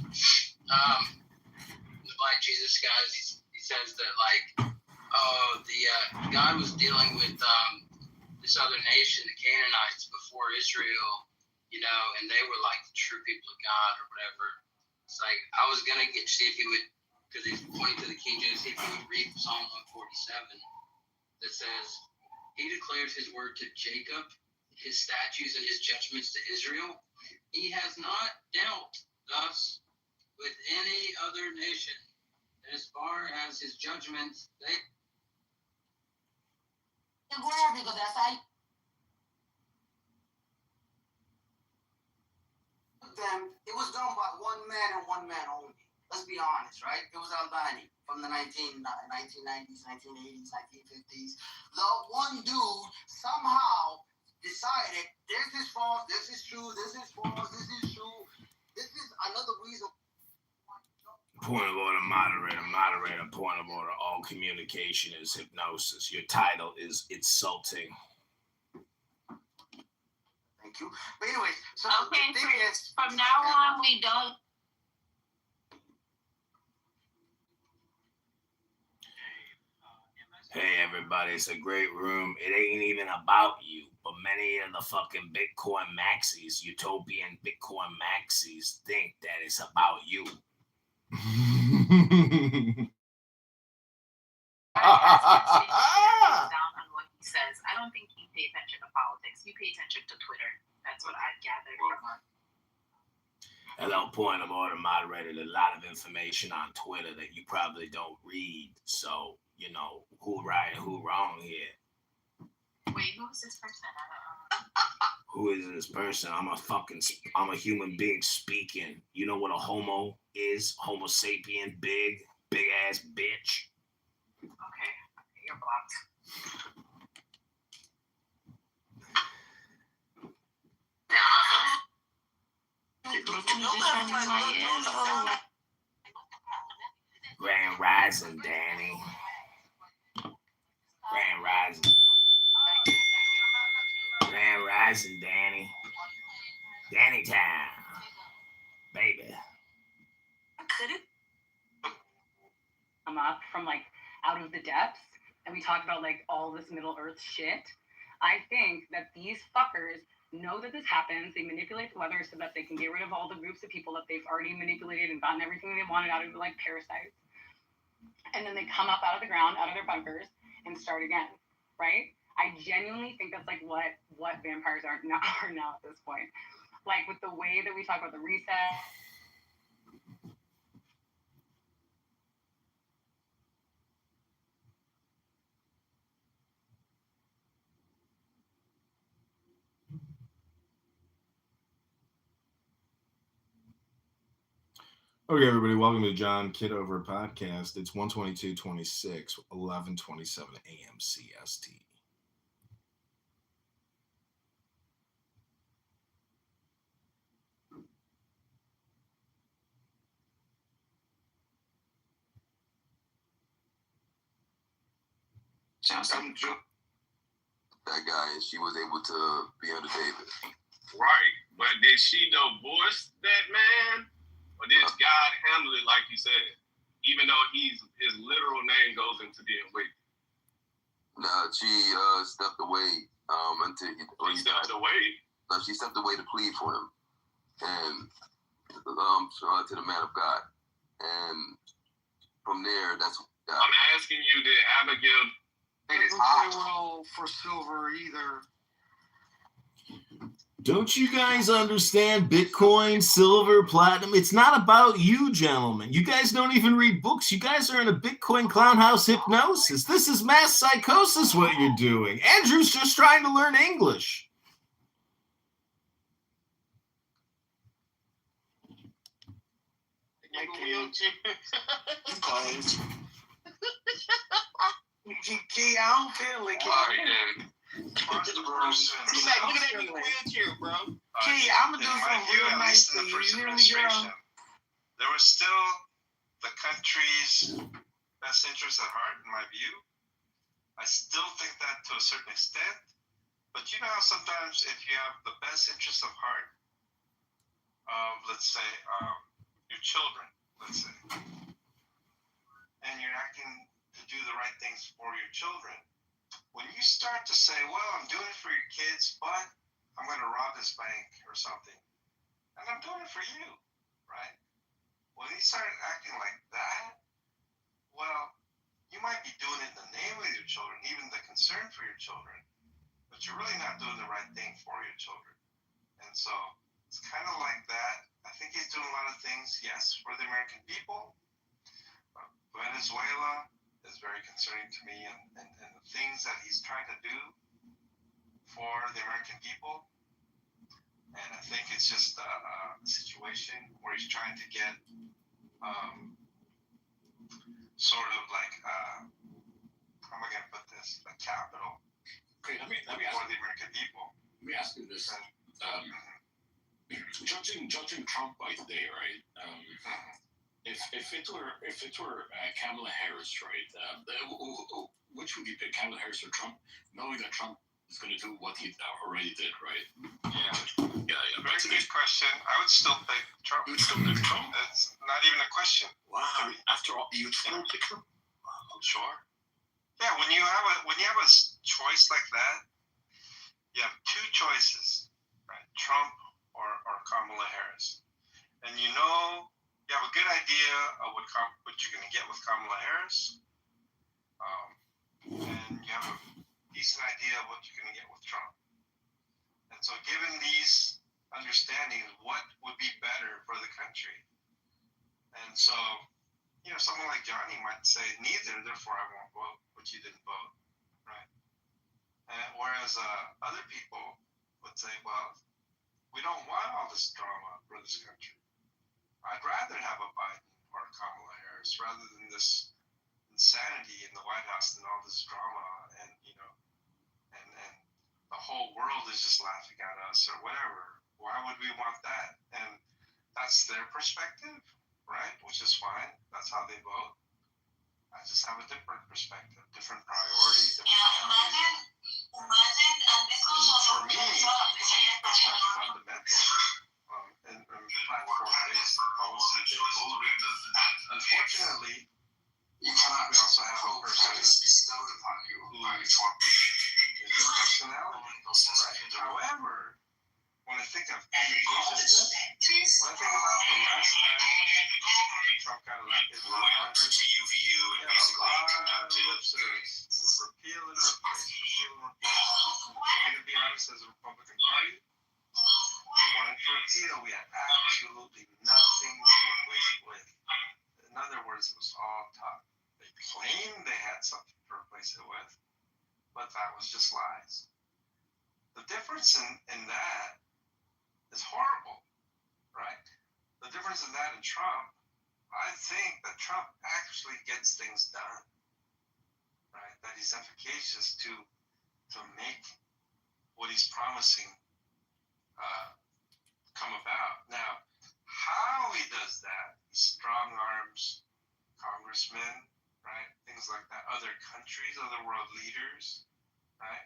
the Black Jesus guys, he says that, like, God was dealing with this other nation, the Canaanites, before Israel, you know, and they were like the true people of God or whatever. It's like, I was gonna see if he would, because he's pointing to the King James, see if he would read Psalm 147 that says, he declares his word to Jacob, his statutes and his judgments to Israel. He has not dealt thus with any other nation, as far as his judgments they them, it was done by one man and one man only. Let's be honest, right? It was Albani from the 1990s, 1980s, 1950s. The one dude somehow decided this is false, this is true, this is false, this is true. This is another reason. Point of order, moderator, moderator, point of order. All communication is hypnosis. Your title is insulting. Thank you. But anyways, so Okay, the thing is, from now on, we don't. Hey everybody, it's a great room. It ain't even about you, but many of the fucking Bitcoin maxis, utopian Bitcoin maxis, think that it's about you. Down on what he says. I don't think you pay attention to politics. You pay attention to Twitter. That's what I've gathered from him. Hello, point of order, moderated a lot of information on Twitter that you probably don't read. So, you know, who right and who wrong here? Wait, who is this person? Who is this person? I'm a human being speaking. You know what a homo is? Homo sapien, big ass bitch. Okay, you're blocked. Grand Rising, Danny. Grand Rising. Grand Rising, Danny. Danny time. Baby. Could it come up from like out of the depths and we talk about like all this Middle Earth shit? I think that these fuckers know that this happens. They manipulate the weather so that they can get rid of all the groups of people that they've already manipulated and gotten everything they wanted out of, like parasites. And then they come up out of the ground, out of their bunkers, and start again, right? I genuinely think that's like what vampires are now at this point. Like with the way that we talk about the reset. Okay, everybody, welcome to John Kitover podcast. It's 1:22:26, 11:27 a.m. CST. That guy, and she was able to be under David. Right, but did she divorce that man? Or did God handle it like he said? Even though his literal name goes into being wicked. No, she stepped away until he stepped away. No, she stepped away to plead for him, and to the man of God. And from there, that's. I'm asking you, did Abigail? It doesn't play well for silver either. Don't you guys understand Bitcoin, silver, platinum? It's not about you, gentlemen. You guys don't even read books. You guys are in a Bitcoin clown house hypnosis. This is mass psychosis, what you're doing. Andrew's just trying to learn English. Key, I don't feel like it. He's like, look at that big wheelchair, bro. Key, I'm gonna do something real nice for you. First You hear me, administration, girl? there was still the country's best interest at heart, in my view. I still think that to a certain extent. But you know how sometimes if you have the best interest of heart of, let's say, your children, let's say, and you're acting to do the right things for your children, when you start to say, well, I'm doing it for your kids, but I'm going to rob this bank or something, and I'm doing it for you, right? When you start acting like that, well, you might be doing it in the name of your children, even the concern for your children, but you're really not doing the right thing for your children. And so It's kind of like that. I think he's doing a lot of things, yes, for the American people. Venezuela is very concerning to me, and the things that he's trying to do for the American people. And I think it's just a situation where he's trying to get sort of like, how am I going to put this? A capital Okay, let me for ask, the American people. let me ask you this. Judging Trump by today, right? If it were Kamala Harris, right? Which would you pick, Kamala Harris or Trump? Knowing that Trump is going to do what he already did, right? Yeah. Very good question. I would still pick Trump. You would still pick Trump? It's not even a question. Wow. After all, you'd still pick Trump? Wow. Sure. Yeah. When you have a choice like that, you have two choices, right? Trump or Kamala Harris, and you know. You have a good idea of what you're going to get with Kamala Harris, and you have a decent idea of what you're going to get with Trump. And so given these understandings, what would be better for the country? And so, someone like Johnny might say, neither, therefore I won't vote, but you didn't vote, right? And whereas other people would say, well, we don't want all this drama for this country. I'd rather have a Biden or a Kamala Harris rather than this insanity in the White House and all this drama and and the whole world is just laughing at us or whatever. Why would we want that? And that's their perspective, right? Which is fine. That's how they vote. I just have a different perspective, different priorities. Imagine, and this goes for me, it's more fundamental. And platform-based, policy-based. Unfortunately, we also have a person who is a personality, right? However, when I think of education, when I think about the last time that Trump got elected in Congress, he had a lot of lip service. Repeal and replace, repeal and replace. We're going to be honest, as a Republican Party, we wanted to repeal. We had absolutely nothing to replace it with. In other words, it was all talk. They claimed they had something to replace it with, but that was just lies. The difference in that is horrible, right? The difference in that and Trump, I think that Trump actually gets things done, right? That he's efficacious to make what he's promising come about. Now, how he does that, he strong arms congressmen, right? Things like that, other countries, other world leaders, right?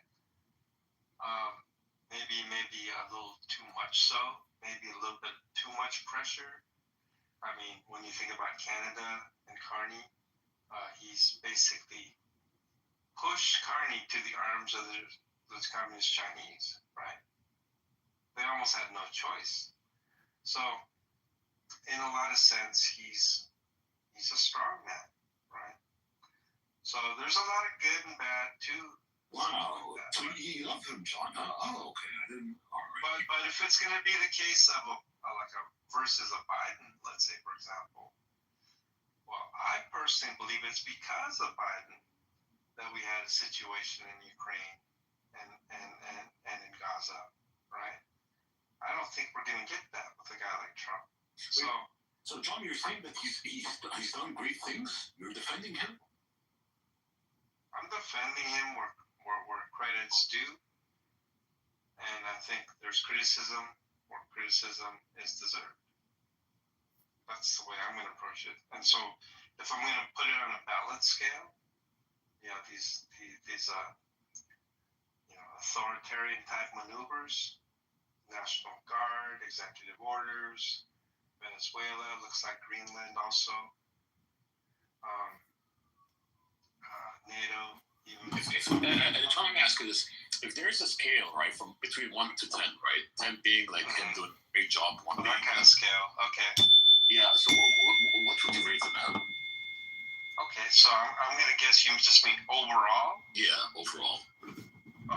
Maybe a little too much so, maybe a little bit too much pressure. I mean, when you think about Canada and Carney, he's basically pushed Carney to the arms of those communist Chinese, right? They almost had no choice. So, in a lot of sense, he's a strong man, right? So there's a lot of good and bad too. Wow. So you love him, John? Oh, okay. I didn't. All right. But if it's going to be the case of a versus a Biden, let's say, for example, well, I personally believe it's because of Biden that we had a situation in Ukraine and in Gaza, right? I don't think we're going to get that with a guy like Trump. So John, you're saying that he's done great things? You're defending him? I'm defending him where credit's due. And I think there's criticism where criticism is deserved. That's the way I'm going to approach it. And so if I'm going to put it on a balanced scale, these authoritarian type maneuvers, National Guard, executive orders, Venezuela, looks like Greenland also, NATO. Okay, so Tom, let me ask you this: if there's a scale, right, from between 1 to 10, right, 10 being like him doing a great job, 1 being that kind of scale, okay. Yeah. So what would you rate him at? Okay, so I'm gonna guess you just mean overall. Yeah, overall.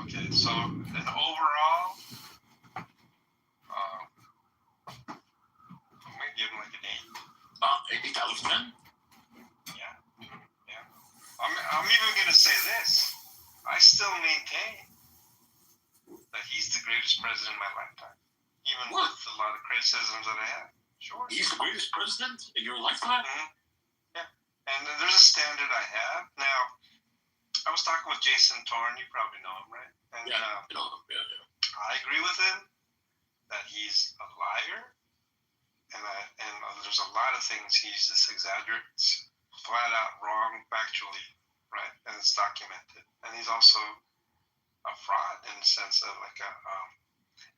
Okay, so an overall, That was men. Yeah. I'm even gonna say this. I still maintain that he's the greatest president in my lifetime, even with a lot of criticisms that I have. Sure. He's the greatest president in your lifetime? Mm-hmm. Yeah. And there's a standard I have. Now, I was talking with Jason Torn. You probably know him, right? And, I know him. Yeah. I agree with him that he's a liar. And there's a lot of things he just exaggerates, flat out wrong factually, right? And it's documented. And he's also a fraud in the sense of like a,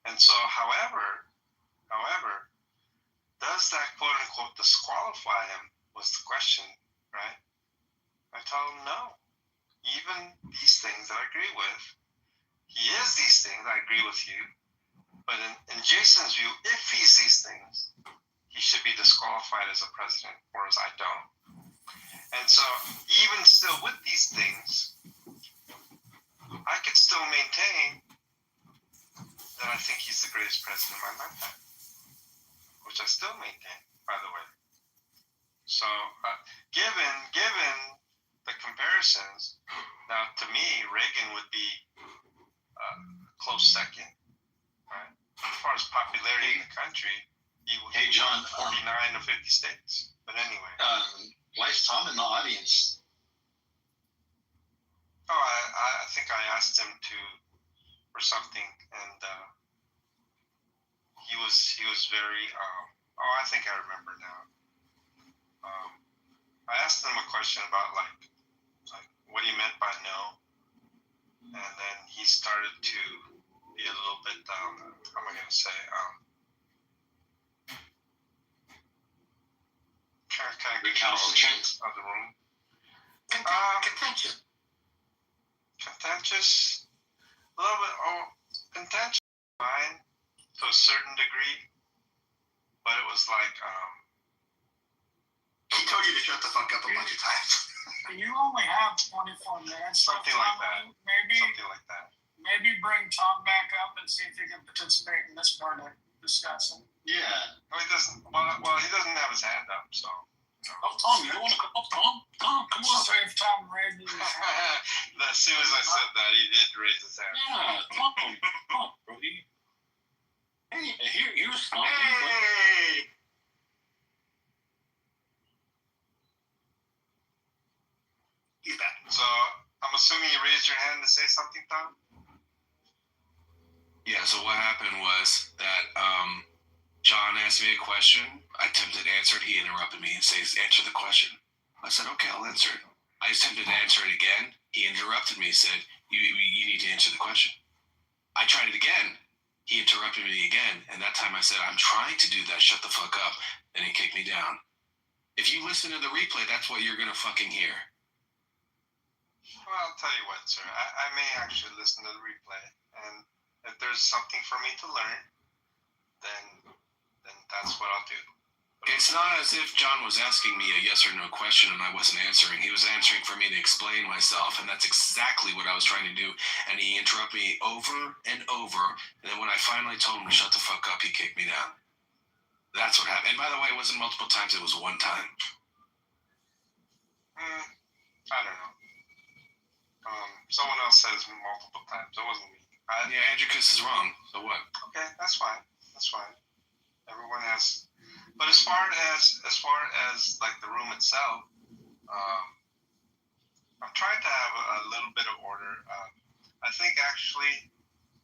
and so, however, does that quote unquote disqualify him was the question, right? I told him no. Even these things that I agree with, he is these things, I agree with you. But in Jason's view, if he's these things, he should be disqualified as a president, whereas I don't. And so, even still with these things, I could still maintain that I think he's the greatest president of my lifetime, which I still maintain, by the way. So, given the comparisons, now to me, Reagan would be a close second, right? As far as popularity in the country, he would be John, 49 to 50 states. But anyway. Why is Tom in the audience? Oh, I think I asked him for something, and he was very. I think I remember now. I asked him a question about like what he meant by no, and then he started to be a little bit. How am I going to say? Kind of recalcitrant of the room. Contentious. Contentious. A little bit. Contentious. Fine to a certain degree, but it was like. He told you to shut the fuck up a bunch of times. You only have 24 minutes. Something like that. Something like that. Maybe bring Tom back up and see if he can participate in this part of discussing. Yeah. Well, he doesn't. Well, he doesn't have his hand up, so. Oh, Tom, you don't want to come up, Tom? Tom, come on. Save Tom raises his hand. As soon as I said that, he did raise his hand. Yeah, Tom, come on, Brody. Hey, here's Tom. Hey! He's back. So, I'm assuming you raised your hand to say something, Tom? Yeah, so what happened was that John asked me a question. I attempted to answer it. He interrupted me and says, answer the question. I said, okay, I'll answer it. I attempted to answer it again. He interrupted me and said, you need to answer the question. I tried it again. He interrupted me again. And that time I said, I'm trying to do that. Shut the fuck up. And he kicked me down. If you listen to the replay, that's what you're going to fucking hear. Well, I'll tell you what, sir. I may actually listen to the replay. And if there's something for me to learn, then that's what I'll do. It's not as if John was asking me a yes or no question and I wasn't answering. He was answering for me to explain myself, and that's exactly what I was trying to do. And he interrupted me over and over. And then when I finally told him to shut the fuck up, he kicked me down. That's what happened. And by the way, it wasn't multiple times. It was one time. I don't know. Someone else says multiple times. It wasn't me. Yeah, Andricus is wrong. So what? Okay, that's fine. That's fine. Everyone has. But as far as like the room itself, I'm trying to have a little bit of order. I think actually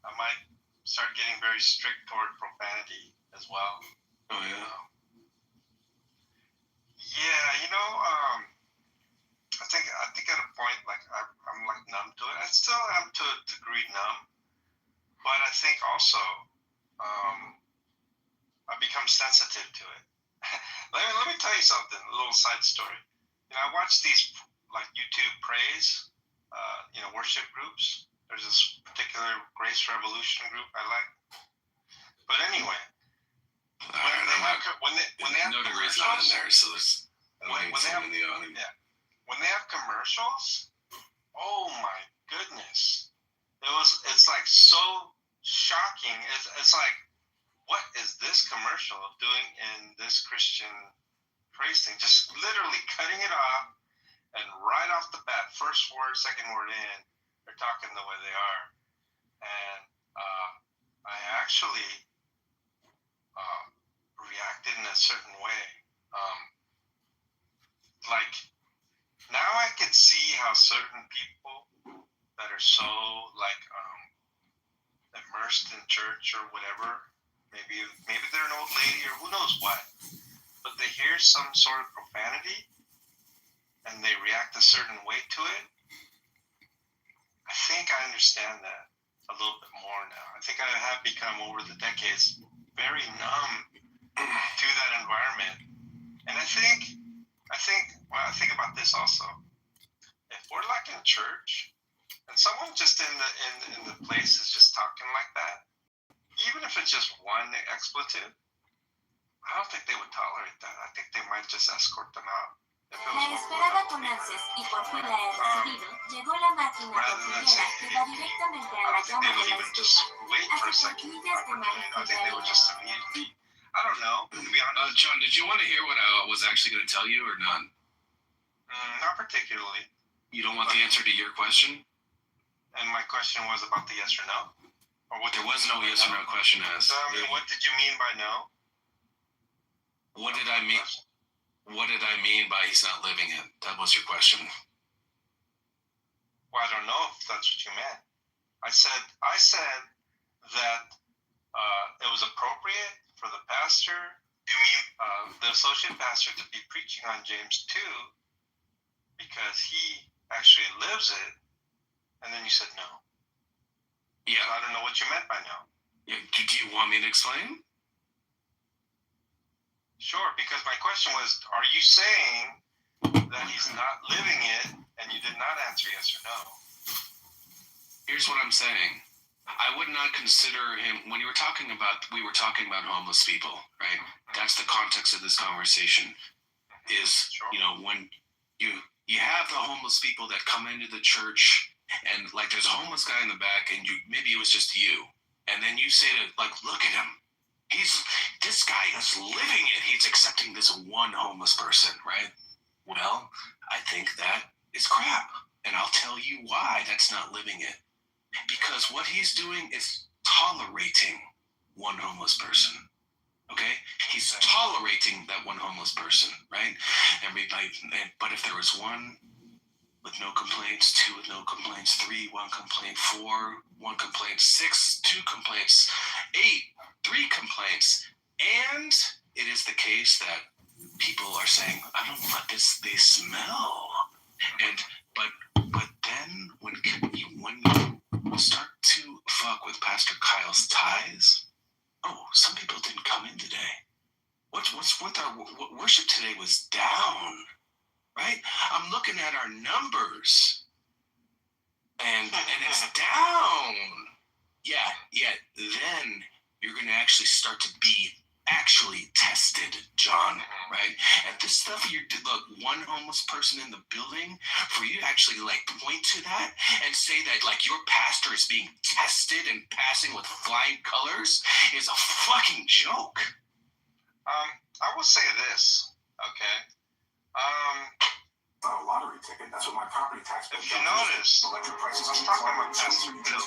I might start getting very strict toward profanity as well. Oh yeah. Yeah, I think at a point like I'm like numb to it. I still am to a degree numb, but I think also I become sensitive to it. Let me tell you something. A little side story. I watch these like YouTube praise, worship groups. There's this particular Grace Revolution group I like. But anyway, when they have commercials, there, so there's when they have commercials, oh my goodness, it's like so shocking. It's like, what is this commercial doing in this Christian praise thing, just literally cutting it off, and right off the bat, first word, second word in, they're talking the way they are. And I actually reacted in a certain way. Like, now I can see how certain people that are so, like, immersed in church or whatever, maybe they're an old lady or who knows what, but they hear some sort of profanity and they react a certain way to it. I think I understand that a little bit more now. I think I have become, over the decades, very numb to that environment. And I think about this also. If we're like in church and someone just in the place is just talking like that, even if it's just one expletive, I don't think they would tolerate that. I think they might just escort them out. La esperada con ansias y por fin la he recibido, llegó la máquina coctelera que va directamente a la llama de la estufa, hace tortillas de maíz y I don't know, to be honest. John, did you want to hear what I was actually going to tell you or not? Not particularly. You don't want the answer to your question? And my question was about the yes or no? Or what? There was no yes or no question asked. So, I mean, what did you mean by no? What did I mean? What did I mean by he's not living it? That was your question. Well, I don't know if that's what you meant. I said that it was appropriate for the pastor, the associate pastor, to be preaching on James 2 because he actually lives it. And then you said no. Yeah. I don't know what you meant by no. Yeah. Do you want me to explain? Sure, because my question was, are you saying that he's not living it, and you did not answer yes or no? Here's what I'm saying. I would not consider him, when we were talking about homeless people, right? That's the context of this conversation, is, sure. You know, when you have the homeless people that come into the church, and like there's a homeless guy in the back, and maybe it was just you, and then you say to, like, look at him. This guy is living it. He's accepting this one homeless person, right? Well, I think that is crap. And I'll tell you why that's not living it. Because what he's doing is tolerating one homeless person. Okay? He's tolerating that one homeless person, right? But if there was one with no complaints, two with no complaints, three, one complaint, four, one complaint, six, two complaints, 8, 3 complaints, and it is the case that people are saying, I don't know what they smell. But then when you start to fuck with Pastor Kyle's ties, some people didn't come in today. What's with our worship today was down, right? I'm looking at our numbers, and it's down. Yeah. Then you're going to actually start to be actually tested, John, right? And this stuff, one homeless person in the building, for you to actually like point to that and say that like your pastor is being tested and passing with flying colors is a fucking joke. I will say this, okay? A lottery ticket. That's what my property tax bill. If you notice, electric prices. I'm talking about Pastor Bill.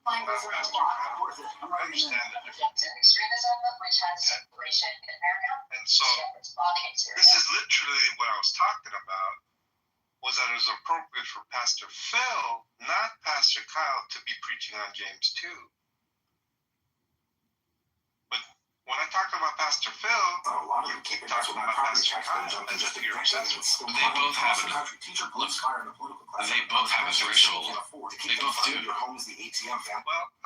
I understand the difference. And so, this is literally what I was talking about, was that it was appropriate for Pastor Phil, not Pastor Kyle, to be preaching on James 2. But when I talk about Pastor Phil, you keep talking about Pastor Kyle as if you're obsessed with him. They both have a threshold. They both do. Well,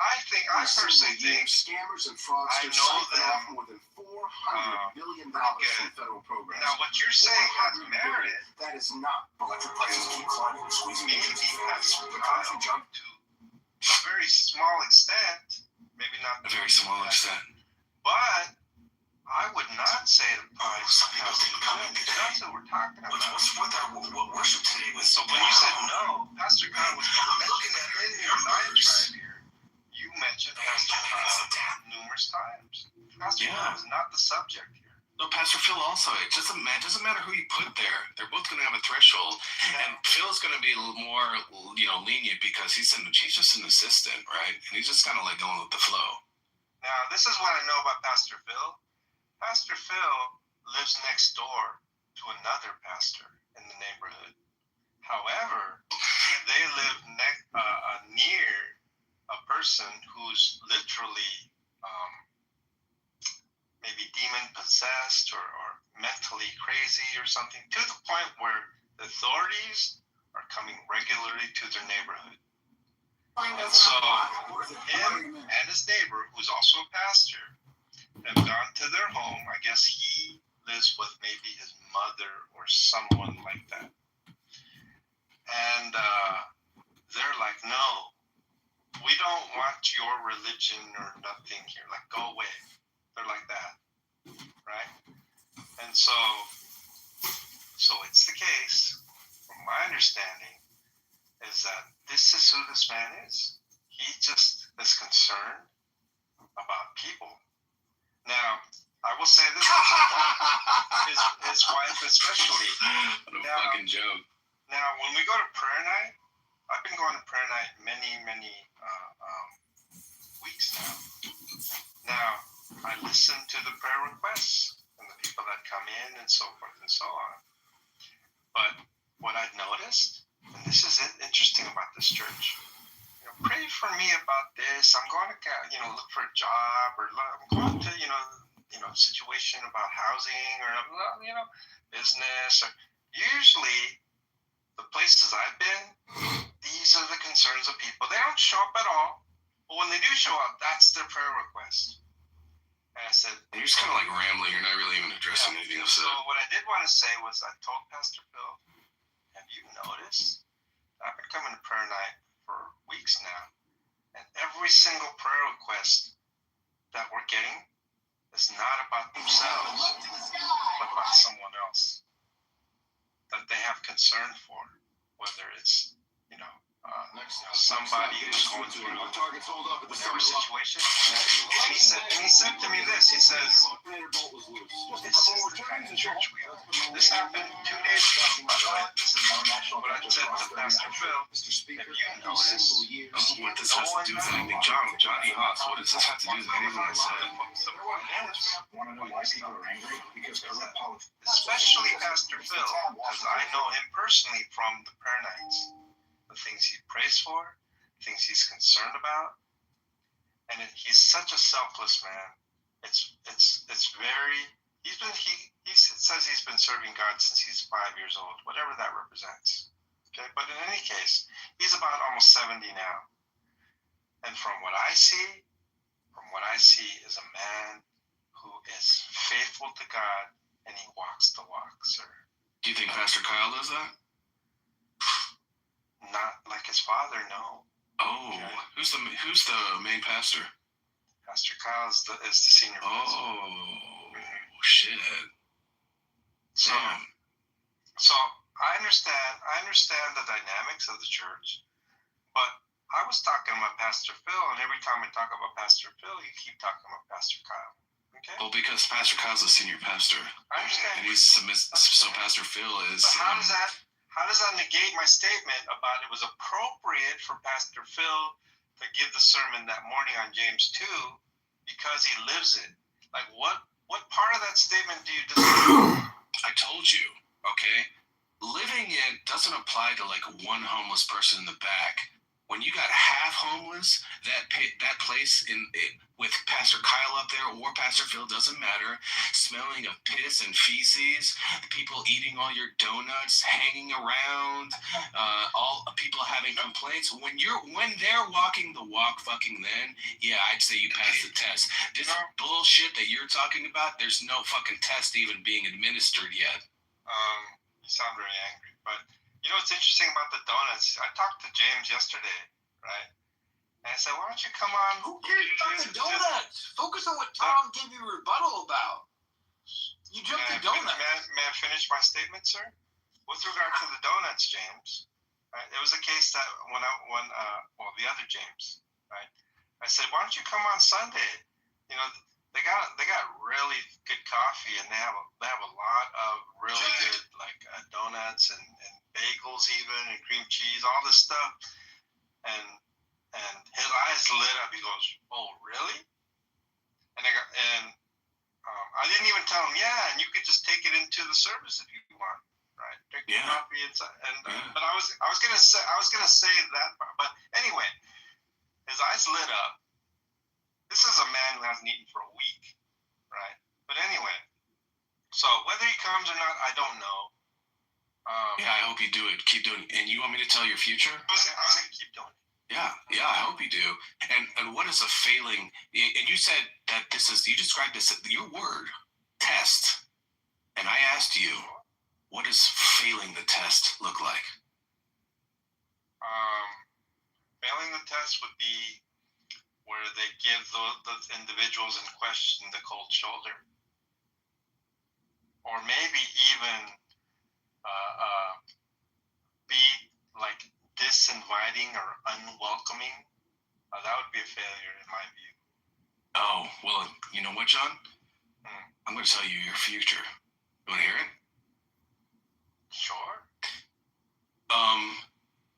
I personally think scammers and fraudsters. I know them. More than $400 billion from federal programs. Now, what you're saying has merit. That is not. Electric prices keep climbing, squeezing. Maybe Pastor Kyle jumped to a very small extent. Maybe not a very small extent. But I would not say the price Pastor Kyle. That's what we're talking about. What worship today was. So when you said no, Pastor Kyle was looking at it in your diatribe here. You mentioned Pastor Kyle numerous times. Pastor Kyle is not the subject here. No, Pastor Phil also also, it doesn't matter who you put there. They're both going to have a threshold. And Phil's going to be a little more, lenient because he's just an assistant, right? And he's just kind of like going with the flow. Now, this is what I know about Pastor Phil. Pastor Phil lives next door to another pastor in the neighborhood. However, they live near a person who's literally maybe demon possessed or mentally crazy or something, to the point where the authorities are coming regularly to their neighborhood. And so him and his neighbor, who's also a pastor, have gone to their home. I guess he lives with maybe his mother or someone like that. And they're like, no, we don't want your religion or nothing here. Like, go away. They're like that, right? And so it's the case, from my understanding, is that this is who this man is. He just is concerned about people. Now, I will say this, his wife especially. What a fucking joke. Now, when we go to prayer night, I've been going to prayer night many weeks now. Now, I listen to the prayer requests and the people that come in and so forth and so on. But what I've noticed, and this is interesting about this church, pray for me about this. I'm going to, look for a job, or I'm going to, situation about housing or, business. Or, usually, the places I've been, these are the concerns of people. They don't show up at all, but when they do show up, that's their prayer request. And I said, you're just kind of like rambling. You're not really even addressing anything else. So what I did want to say was, I told Pastor Phil, have you noticed? I've been coming to prayer night for weeks now, and every single prayer request that we're getting is not about themselves, but about someone else that they have concern for, whether it's somebody who's going through whatever situation. And he said to me this. He says, "This is the kind of church we are." This happened 2 days ago. By the way, this is what I said to Pastor Phil. If you notice, what does this have to do with anything? Johnny Haas, what does this have to do with anything I said? Especially Pastor Phil, because I know him personally from the prayer nights. The things he prays for, things he's concerned about, and he's such a selfless man. It's very. He says he's been serving God since he's 5 years old, whatever that represents. Okay, but in any case, he's about almost 70 now, and from what I see is a man who is faithful to God, and he walks the walk, sir. Do you think Pastor Kyle does that? Not like his father, no. Oh, okay. Who's the main pastor? Pastor Kyle is the senior pastor. Oh, shit. So I understand the dynamics of the church, but I was talking about Pastor Phil, and every time I talk about Pastor Phil, you keep talking about Pastor Kyle. Okay? Well, because Pastor Kyle's a senior pastor. I understand. And he's so Pastor Phil is. So how does that negate my statement about it was appropriate for Pastor Phil to give the sermon that morning on James 2 because he lives it? Like, what part of that statement do you disagree? I told you, okay? Living it doesn't apply to like one homeless person in the back. When you got half homeless, that place with Pastor Kyle up there or Pastor Phil, doesn't matter, smelling of piss and feces, people eating all your donuts, hanging around, all people having complaints. When they're walking the walk, fucking then, yeah, I'd say you pass the test. This bullshit that you're talking about, there's no fucking test even being administered yet. You sound very angry, but. You know what's interesting about the donuts? I talked to James yesterday, right? And I said, why don't you come on? Who cares about the donuts? Focus on what Tom gave you a rebuttal about. You jumped the donuts. May I finish my statement, sir? With regard to the donuts, James, right? It was a case that the other James, right? I said, why don't you come on Sunday? They got really good coffee, and they have a lot of really good like donuts and bagels even, and cream cheese, all this stuff. And his eyes lit up. He goes, "Oh, really?" And I didn't even tell him, "Yeah, and you could just take it into the service if you want, right? Drink the coffee inside." And but I was gonna say that, but anyway, his eyes lit up. This is a man who hasn't eaten for a week, right? But anyway, so whether he comes or not, I don't know. I hope you do it. Keep doing it. And you want me to tell your future? I was gonna keep doing it. Yeah, I hope you do. And what is a failing? And you said that you described this, your word, test. And I asked you, what does failing the test look like? Failing the test would be where they give the individuals in question the cold shoulder. Or maybe even be like disinviting or unwelcoming. That would be a failure in my view. Oh, well, you know what, John? I'm going to tell you your future. You want to hear it? Sure.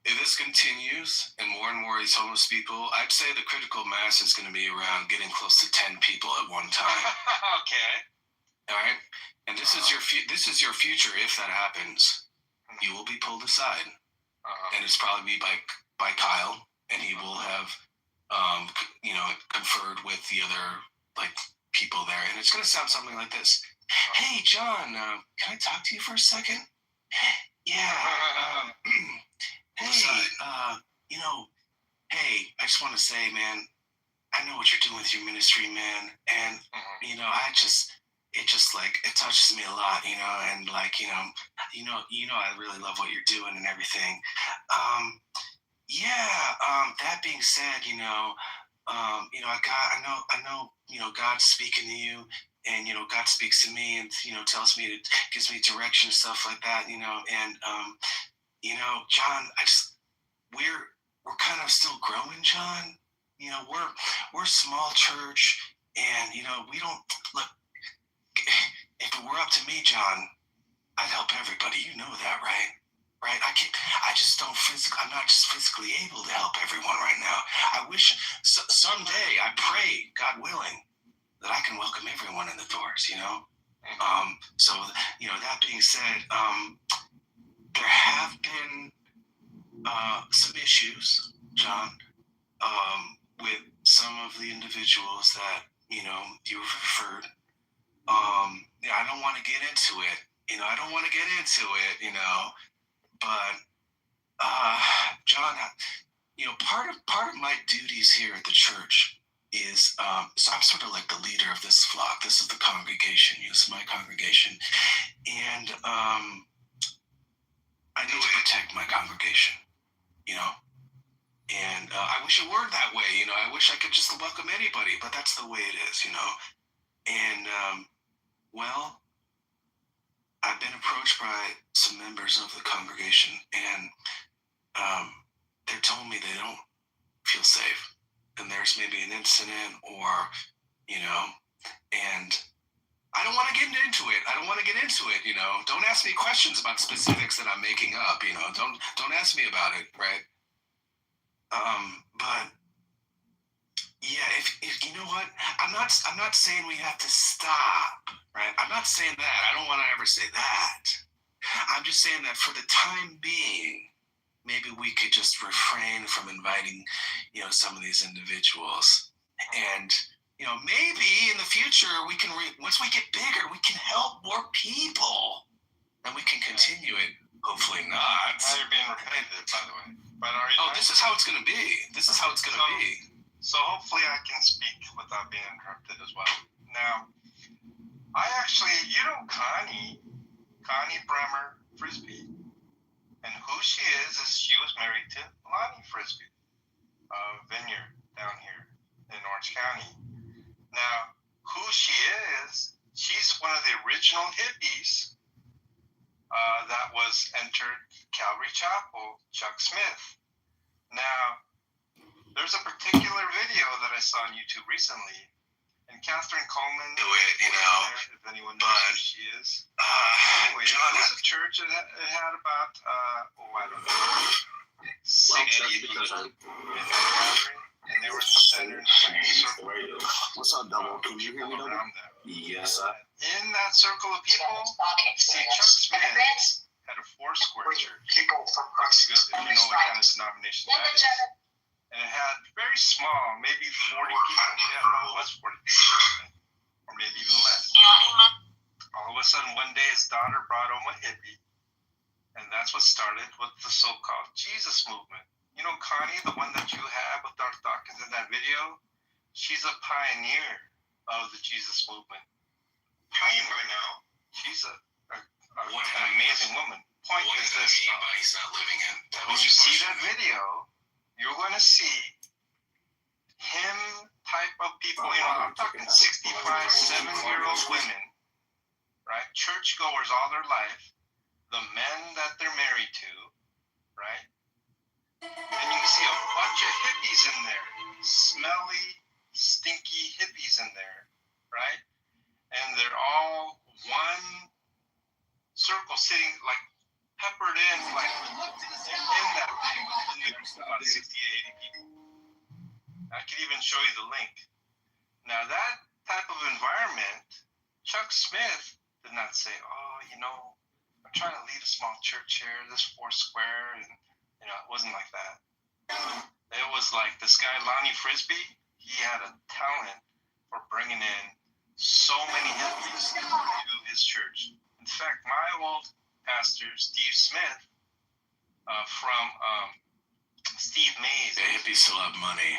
If this continues and more of these homeless people, I'd say the critical mass is going to be around getting close to 10 people at one time. Okay. All right? And this is your future if that happens. You will be pulled aside. And it's probably by Kyle, and he will have conferred with the other like people there, and it's going to sound something like this. Hey, John, can I talk to you for a second? Yeah. Hey, hey, I just want to say, man, I know what you're doing with your ministry, man, and it touches me a lot, and like, I really love what you're doing and everything. That being said, I know, God's speaking to you, and, God speaks to me and, tells me, gives me direction, stuff like that, and, John, we're kind of still growing, John. We're a small church, and, we don't, look, if it were up to me, John, I'd help everybody. You know that, right? Right? I'm not just physically able to help everyone right now. I wish someday, I pray, God willing, that I can welcome everyone in the doors, So, that being said, there have been some issues, John, with some of the individuals that, you've referred. I don't want to get into it. But John, part of my duties here at the church is so I'm sort of like the leader of this flock. This is the congregation. This is my congregation, and I need to protect my congregation. And I wish it were that way. I wish I could just welcome anybody, but that's the way it is. And well, I've been approached by some members of the congregation, and they're telling me they don't feel safe, and there's maybe an incident, or and I don't want to get into it. Don't ask me questions about specifics that I'm making up. Don't ask me about it, right? But yeah, if you know what, I'm not saying we have to stop, right? I'm not saying that. I don't want to ever say that. I'm just saying that for the time being, maybe we could just refrain from inviting, some of these individuals, and maybe in the future we can once we get bigger, we can help more people, and we can continue it. Hopefully not. Now you're being repetitive, by the way. But this is how it's going to be. So hopefully I can speak without being interrupted as well. Now, Connie Bremer Frisbee. And who she was married to Lonnie Frisbee, Vineyard down here in Orange County. Now, who she is, she's one of the original hippies that was entered Calvary Chapel, Chuck Smith. Now, there's a particular video that I saw on YouTube recently And Catherine Coleman. Do it, you know. If anyone knows who she is. Anyway, John, it was a church. It had about, I don't know, 60 people in the gathering. And they were in the center. What's up, Double? Can you hear me, Double? Yes, sir. In that circle of people, see, Chuck Smith had a Foursquare church. If you know what kind of denomination that is. And it had very small, maybe 40 people. Yeah, no, it was 40 people. Or maybe even less. All of a sudden, one day, his daughter brought home a hippie. And that's what started with the so-called Jesus movement. You know, Connie, the one that you have with Darth Dawkins in that video, she's a pioneer of the Jesus movement. Pioneer right now. She's an amazing woman. Point is this. He's not living in. When you see that video, you're going to see him type of people. You know, I'm talking 65, 7-year-old women, right? Churchgoers all their life. The men that they're married to, right? And you see a bunch of hippies in there. Smelly, stinky hippies in there, right? And they're all one circle sitting, like, peppered in, like, in that thing. About 60, 80 people. I could even show you the link. Now, that type of environment, Chuck Smith did not say, oh, you know, I'm trying to lead a small church here, this Foursquare, and, you know, it wasn't like that. It was like this guy, Lonnie Frisbee, he had a talent for bringing in so many hippies to his church. In fact, my old pastor, Steve Smith, from Steve Mays. The hippies still have money.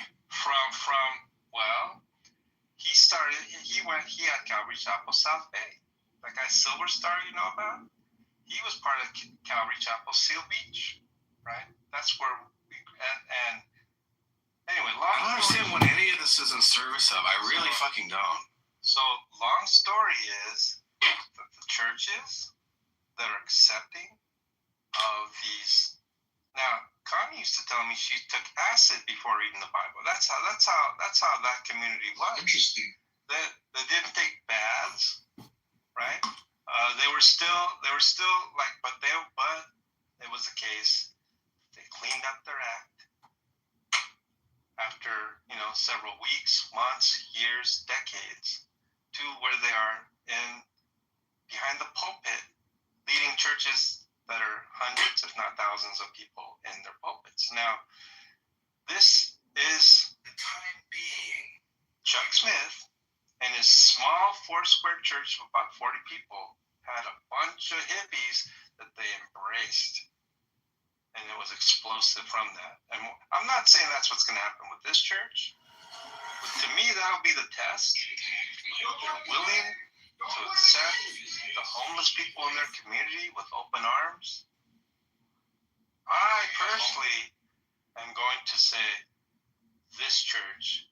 He had Calvary Chapel South Bay. That guy Silver Star you know about? He was part of Calvary Chapel Seal Beach, right? That's where and anyway, I don't understand what any of this is in service of. I really fucking don't. So, long story is that the churches that are accepting of these. Now, Connie used to tell me she took acid before reading the Bible. That's how that community was. Interesting. They didn't take baths, right? They were still like, but it was a case. They cleaned up their act after, you know, several weeks, months, years, decades, to where they are behind the pulpit, leading churches that are hundreds, if not thousands, of people in their pulpits. Now, this is the time being. Chuck Smith and his small Foursquare church of about 40 people had a bunch of hippies that they embraced. And it was explosive from that. And I'm not saying that's what's going to happen with this church. But to me, that'll be the test. They're willing to accept the homeless people in their community with open arms. I personally am going to say this church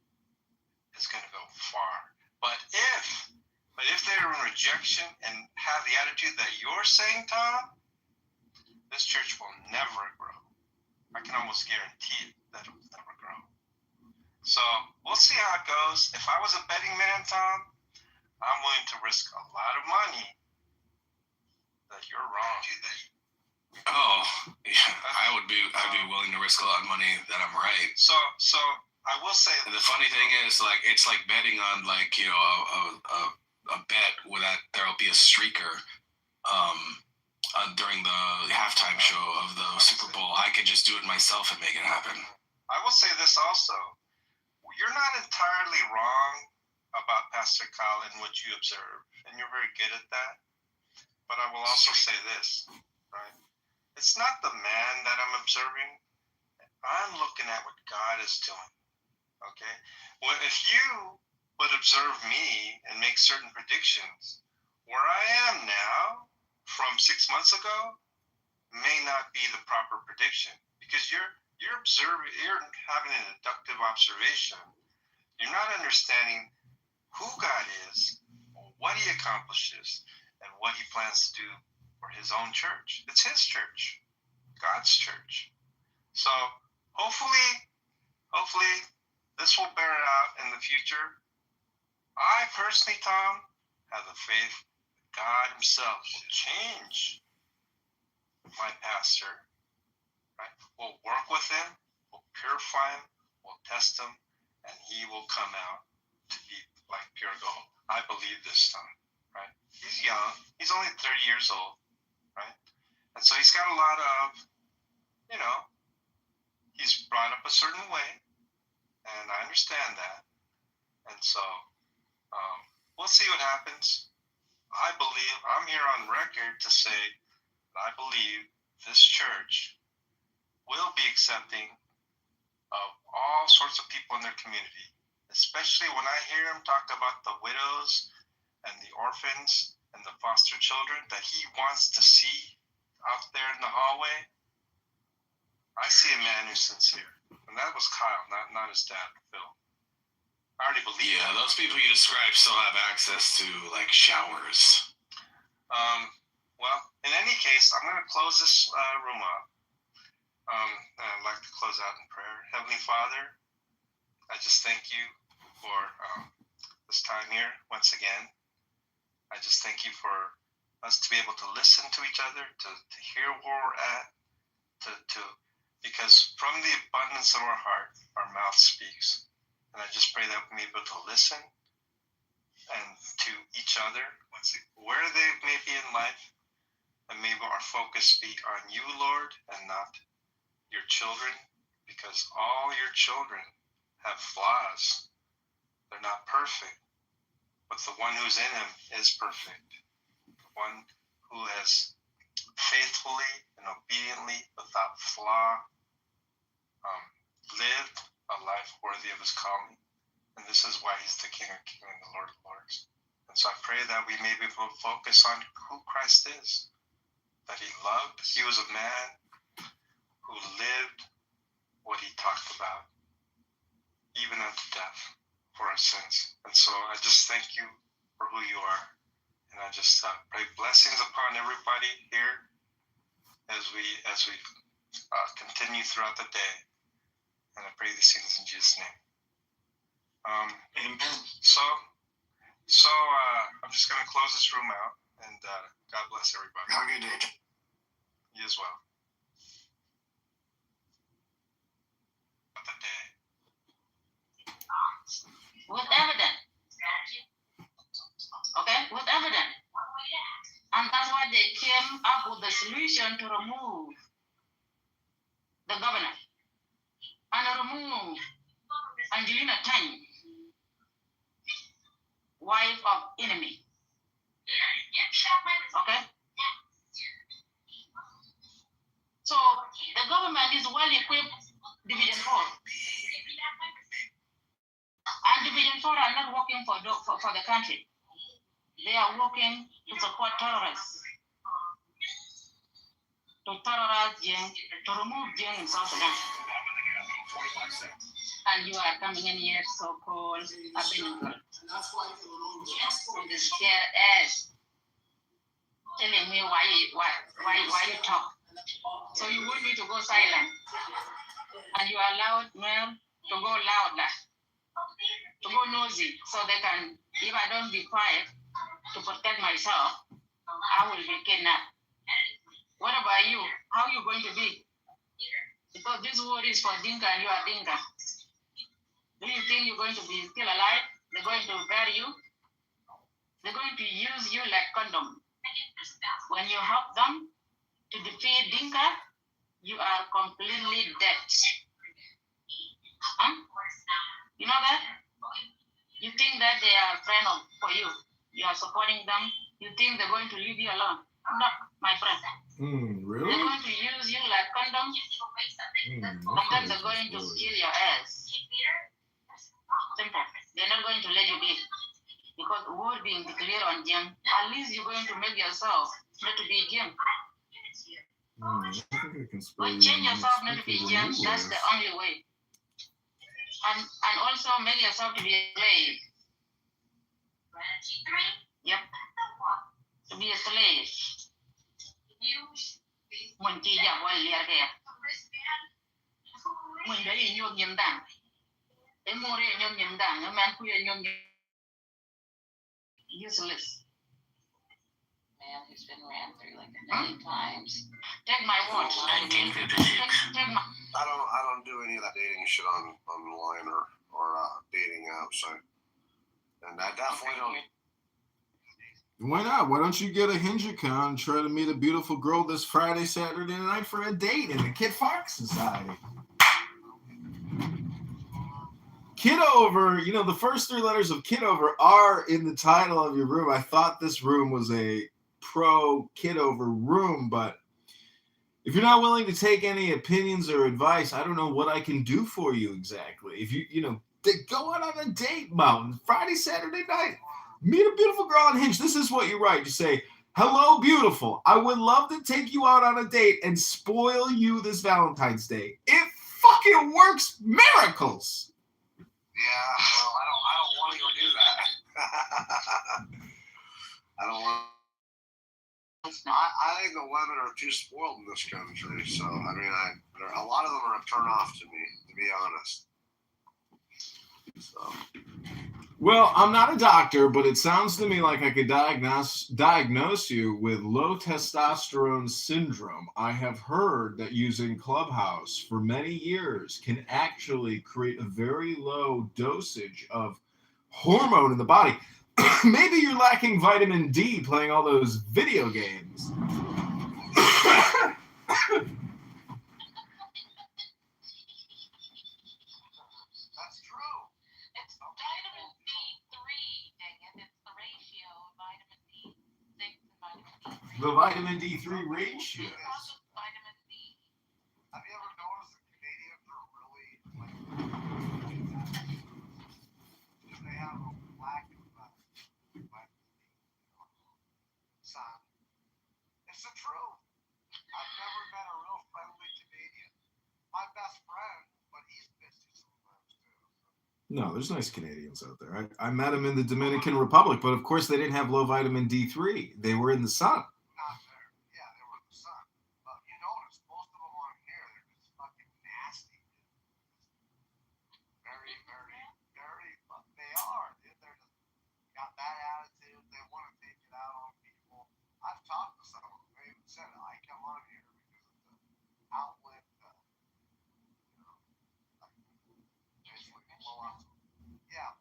is going to go far. But if they're in rejection and have the attitude that you're saying, Tom, this church will never grow. I can almost guarantee it that it will never grow. So we'll see how it goes. If I was a betting man, Tom, I'm willing to risk a lot of money that you're wrong. Oh, yeah, I'd be willing to risk a lot of money that I'm right. So I will say the funny thing is, like, it's like betting on, like, you know, a bet where that there'll be a streaker during the halftime show of the Super Bowl. I could just do it myself and make it happen. I will say this also. You're not entirely wrong about Pastor Kyle and what you observe, and you're very good at that. But I will also say this, right? It's not the man that I'm observing. I'm looking at what God is doing, okay? Well, if you would observe me and make certain predictions, where I am now from 6 months ago may not be the proper prediction, because you're observing, you're having an inductive observation. You're not understanding who God is, what he accomplishes, and what he plans to do for his own church. It's his church, God's church. So hopefully this will bear it out in the future. I personally, Tom, have the faith that God himself should change my pastor, right? We'll work with him, we'll purify him, we'll test him, and he will come out to be like pure gold. I believe this time, right? He's young. He's only 30 years old, right? And so he's got a lot of, he's brought up a certain way, and I understand that. And so we'll see what happens. I believe, I'm here on record to say that I believe this church will be accepting of all sorts of people in their community, especially when I hear him talk about the widows and the orphans and the foster children that he wants to see out there in the hallway. I see a man who's sincere. And that was Kyle, not his dad, Phil. I already believe that. Those people you described still have access to, like, showers. Well, in any case, I'm going to close this room up. I'd like to close out in prayer. Heavenly Father, I just thank you for this time here once again. I just thank you for us to be able to listen to each other, to hear where we're at, because from the abundance of our heart, our mouth speaks. And I just pray that we may be able to listen and to each other, where they may be in life, and may our focus be on you, Lord, and not your children, because all your children have flaws. They're not perfect, but the one who's in them is perfect. The one who has faithfully and obediently, without flaw, lived a life worthy of his calling. And this is why he's the King of Kings and the Lord of Lords. And so I pray that we may be able to focus on who Christ is, that he loved. He was a man who lived what he talked about, even unto death for our sins. And so I just thank you for who you are. And I just pray blessings upon everybody here as we continue throughout the day. And I pray these things in Jesus' name. Amen. So I'm just going to close this room out, and God bless everybody. Have a good day. You as well. With evidence. Okay? With evidence. And that's why they came up with the solution to remove the governor and remove Angelina Tang, wife of enemy. Okay? So the government is well equipped, Division 4. And Division 4 are not working for the country. They are working to support terrorists, to terrorize Jing, to remove Jing in South Sudan. And you are coming in here so-called Abednego. With the scare ass, telling me why you talk. So you want me to go silent. And you allow me to go loud, to go nosy, so they can, if I don't be quiet, to protect myself, I will be kidnapped. What about you? How are you going to be? Because this war is for Dinka and you are Dinka. Do you think you're going to be still alive? They're going to bury you? They're going to use you like condom. When you help them to defeat Dinka, you are completely dead. Huh? You know that? You think that they are friends for you. You are supporting them. You think they're going to leave you alone. No, my friend. Really? They're going to use you like condom. And then they're going to kill your ass. Simple. They're not going to let you be. Because war being declared on Jim, at least you're going to make yourself not to be Jim. But change yourself not to be Jim, that's the only way. And also make yourself to be a slave. Yep. To be a slave. Mình chỉ giả quan liệt kìa. Mình đấy nhôm nhầm đảng. Cái mô đấy nhôm nhầm đảng, nó mang khuya nhôm nhầm useless man who's been ran through like a million times. Take my watch. 1956. I don't do any of that dating shit online or dating apps. And I definitely don't. Why not? Why don't you get a Hinge account and try to meet a beautiful girl this Friday, Saturday night for a date in the Kid Fox Society? Kitover, the first three letters of Kitover are in the title of your room. I thought this room was a pro Kitover room, but if you're not willing to take any opinions or advice, I don't know what I can do for you exactly. If go out on a date, Mountain, Friday, Saturday night, meet a beautiful girl on Hinge. This is what you write. You say, "Hello, beautiful. I would love to take you out on a date and spoil you this Valentine's Day." It fucking works miracles. Yeah, well, I don't want to go do that. I don't want. I think the women are too spoiled in this country. So I mean, a lot of them are a turn off to me, to be honest. So. Well, I'm not a doctor, but it sounds to me like I could diagnose you with low testosterone syndrome. I have heard that using Clubhouse for many years can actually create a very low dosage of hormone in the body. Maybe you're lacking vitamin D playing all those video games. The vitamin D3 ratio. Have you ever noticed that Canadians are really because they have a lack of vitamin D, sun. It's the truth. I've never met a real friendly Canadian. My best friend, but he's busy sometimes too. No, there's nice Canadians out there. I met them in the Dominican Republic, but of course they didn't have low vitamin D3. They were in the sun. Not there. Yeah, they were in the sun. But you notice most of them on here, they're just fucking nasty. Very, very, very, but they are. They're just got that attitude. They want to take it out on people. I've talked to some of them. They even said, I come on here because of the outlet,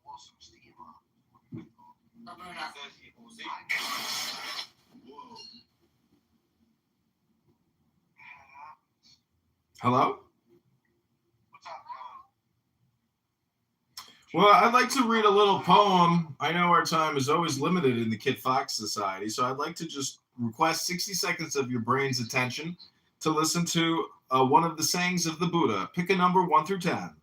blow some steam on. Hello? Well, I'd like to read a little poem. I know our time is always limited in the Kid Fox Society, so I'd like to just request 60 seconds of your brain's attention to listen to one of the sayings of the Buddha. Pick a number 1 through 10.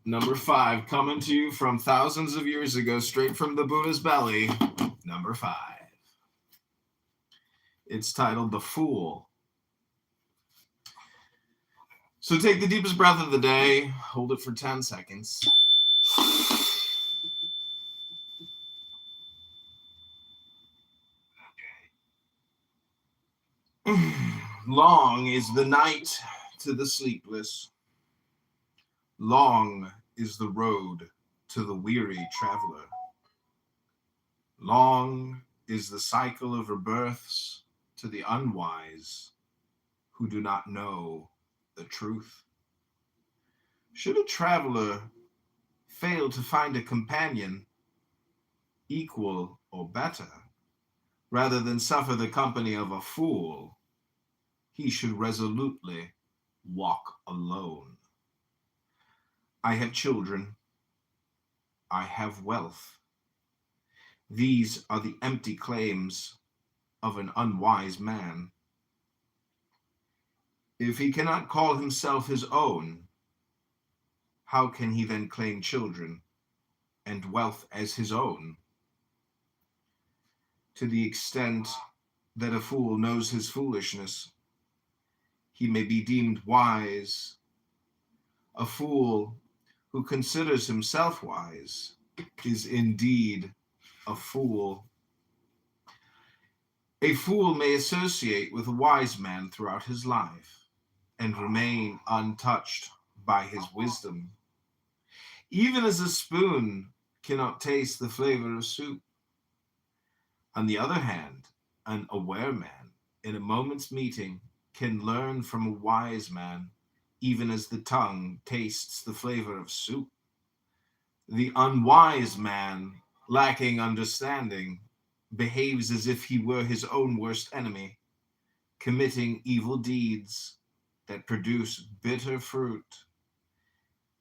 Number 5, coming to you from thousands of years ago, straight from the Buddha's belly. Number 5. It's titled The Fool. So take the deepest breath of the day, hold it for 10 seconds. Long is the night to the sleepless. Long is the road to the weary traveler. Long is the cycle of rebirths to the unwise who do not know the truth. Should a traveler fail to find a companion equal or better, rather than suffer the company of a fool, he should resolutely walk alone. I have children. I have wealth. These are the empty claims of an unwise man. If he cannot call himself his own, how can he then claim children and wealth as his own? To the extent that a fool knows his foolishness, he may be deemed wise. A fool who considers himself wise is indeed a fool. A fool may associate with a wise man throughout his life and remain untouched by his wisdom. Even as a spoon cannot taste the flavor of soup. On the other hand, an aware man in a moment's meeting can learn from a wise man, even as the tongue tastes the flavor of soup. The unwise man, lacking understanding, behaves as if he were his own worst enemy, committing evil deeds that produce bitter fruit.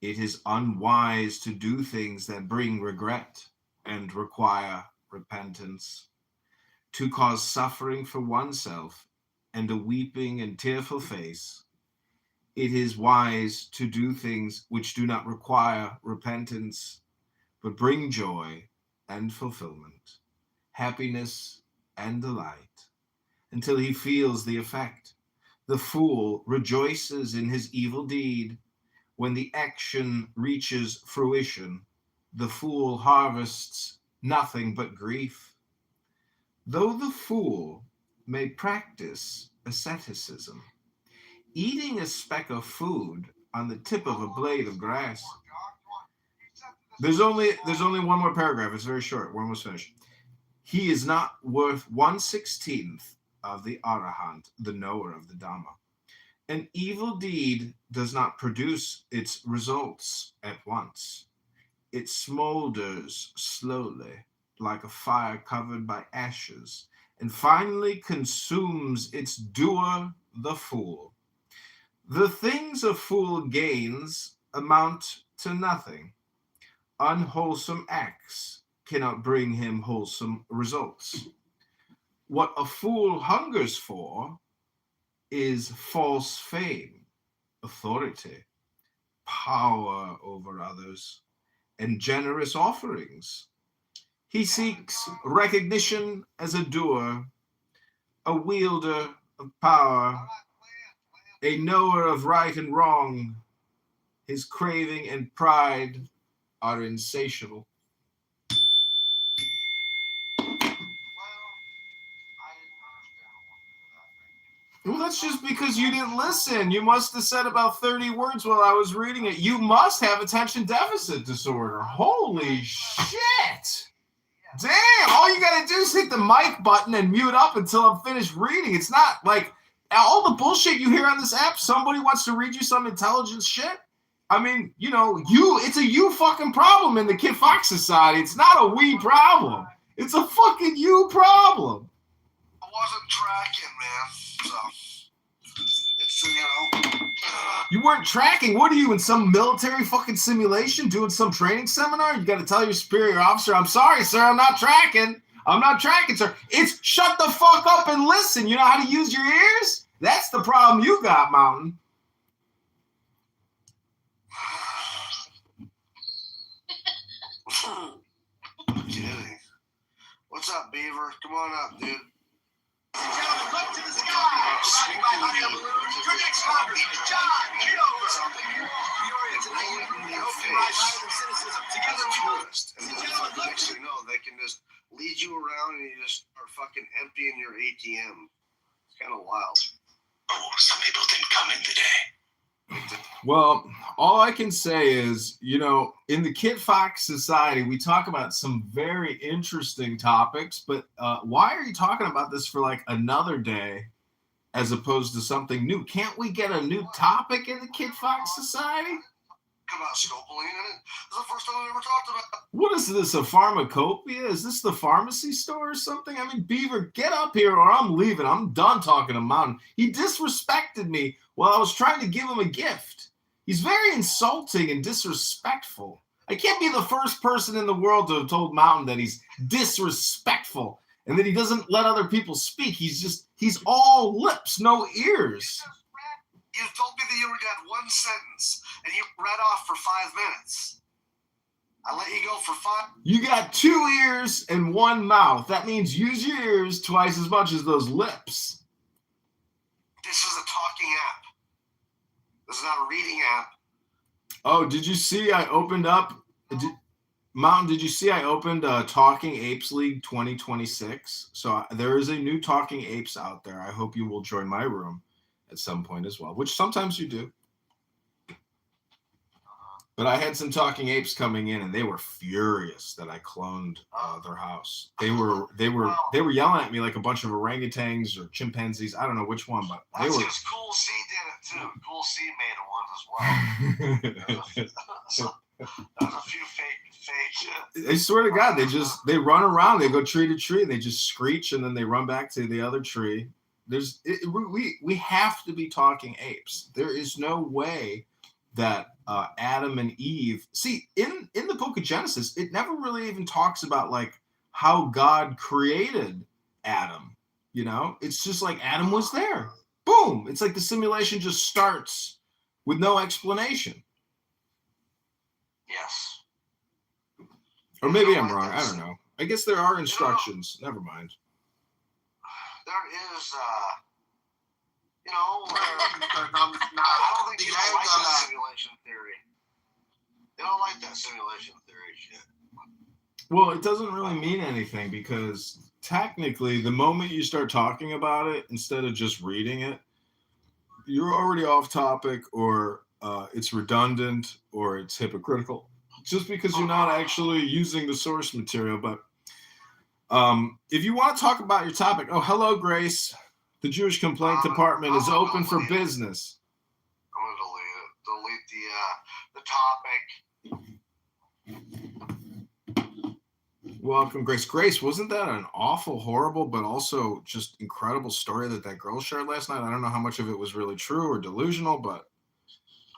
It is unwise to do things that bring regret and require repentance, to cause suffering for oneself and a weeping and tearful face. It is wise to do things which do not require repentance, but bring joy and fulfillment, happiness and delight, until he feels the effect. The fool rejoices in his evil deed. When the action reaches fruition, the fool harvests nothing but grief. Though the fool may practice asceticism, eating a speck of food on the tip of a blade of grass. There's only one more paragraph. It's very short. We're almost finished. He is not worth 1/16 of the Arahant, the knower of the Dhamma. An evil deed does not produce its results at once. It smolders slowly, like a fire covered by ashes, and finally consumes its doer, the fool. The things a fool gains amount to nothing. Unwholesome acts cannot bring him wholesome results. What a fool hungers for is false fame, authority, power over others, and generous offerings. He seeks recognition as a doer, a wielder of power, a knower of right and wrong. His craving and pride are insatiable. Well, that's just because you didn't listen. You must have said about 30 words while I was reading it. You must have attention deficit disorder. Holy shit. Damn, all you gotta do is hit the mic button and mute up until I'm finished reading. It's not like all the bullshit you hear on this app, somebody wants to read you some intelligent shit. I mean, it's a you fucking problem in the Kid Fox Society. It's not a we problem. It's a fucking you problem. I wasn't tracking, man. So it's You weren't tracking. What are you, in some military fucking simulation doing some training seminar? You got to tell your superior officer, I'm sorry, sir, I'm not tracking. I'm not tracking, sir. It's shut the fuck up and listen. You know how to use your ears? That's the problem you got, Mountain. kidding. What's up, Beaver? Come on up, dude. Gentlemen, look to the sky. Arriving by hot air balloon, your next Congressman, John Kitover. Peoria tonight, we hope to rise higher than cynicism. Together we go. And then next thing you know, they can just lead you around and you just are fucking emptying your ATM. It's kind of wild. Oh, some people didn't come in today. Well, all I can say is, in the Kid Fox Society, we talk about some very interesting topics, but why are you talking about this for like another day as opposed to something new? Can't we get a new topic in the Kid Fox Society? About scopoline in it. This is the first time we ever talked about. What is this, a pharmacopoeia? Is this the pharmacy store or something? I mean, Beaver, get up here or I'm leaving. I'm done talking to Mountain. He disrespected me while I was trying to give him a gift. He's very insulting and disrespectful. I can't be the first person in the world to have told Mountain that he's disrespectful and that he doesn't let other people speak. He's all lips, no ears. You told me that you only got one sentence, and you read off for 5 minutes. I let you go for 5. You got 2 ears and 1 mouth. That means use your ears twice as much as those lips. This is a talking app. This is not a reading app. Oh, did you see I opened up... Mountain, did you see I opened Talking Apes League 2026? So there is a new Talking Apes out there. I hope you will join my room at some point as well, which sometimes you do. But I had some talking apes coming in, and they were furious that I cloned their house. They were yelling at me like a bunch of orangutans or chimpanzees. I don't know which one, but they were. That's because Cool C did it too. Cool C made one as well. There's a few fake. I swear to God, they run around. They go tree to tree. And they just screech, and then they run back to the other tree. We have to be talking apes. There is no way that Adam and Eve. See, in the book of Genesis, it never really even talks about like how God created Adam. You know, it's just like Adam was there. Boom! It's like the simulation just starts with no explanation. Yes. Or maybe I'm wrong. I don't know. I guess there are instructions. Never mind. There is, I don't think people like that simulation theory. They don't like that simulation theory shit. Well, it doesn't really mean anything because technically, the moment you start talking about it, instead of just reading it, you're already off topic, or it's redundant, or it's hypocritical. Just because you're not actually using the source material. But if you want to talk about your topic, hello, Grace. The Jewish Complaint Department is open for business. I'm going to delete the topic. Welcome, Grace. Grace, wasn't that an awful, horrible, but also just incredible story that girl shared last night? I don't know how much of it was really true or delusional, but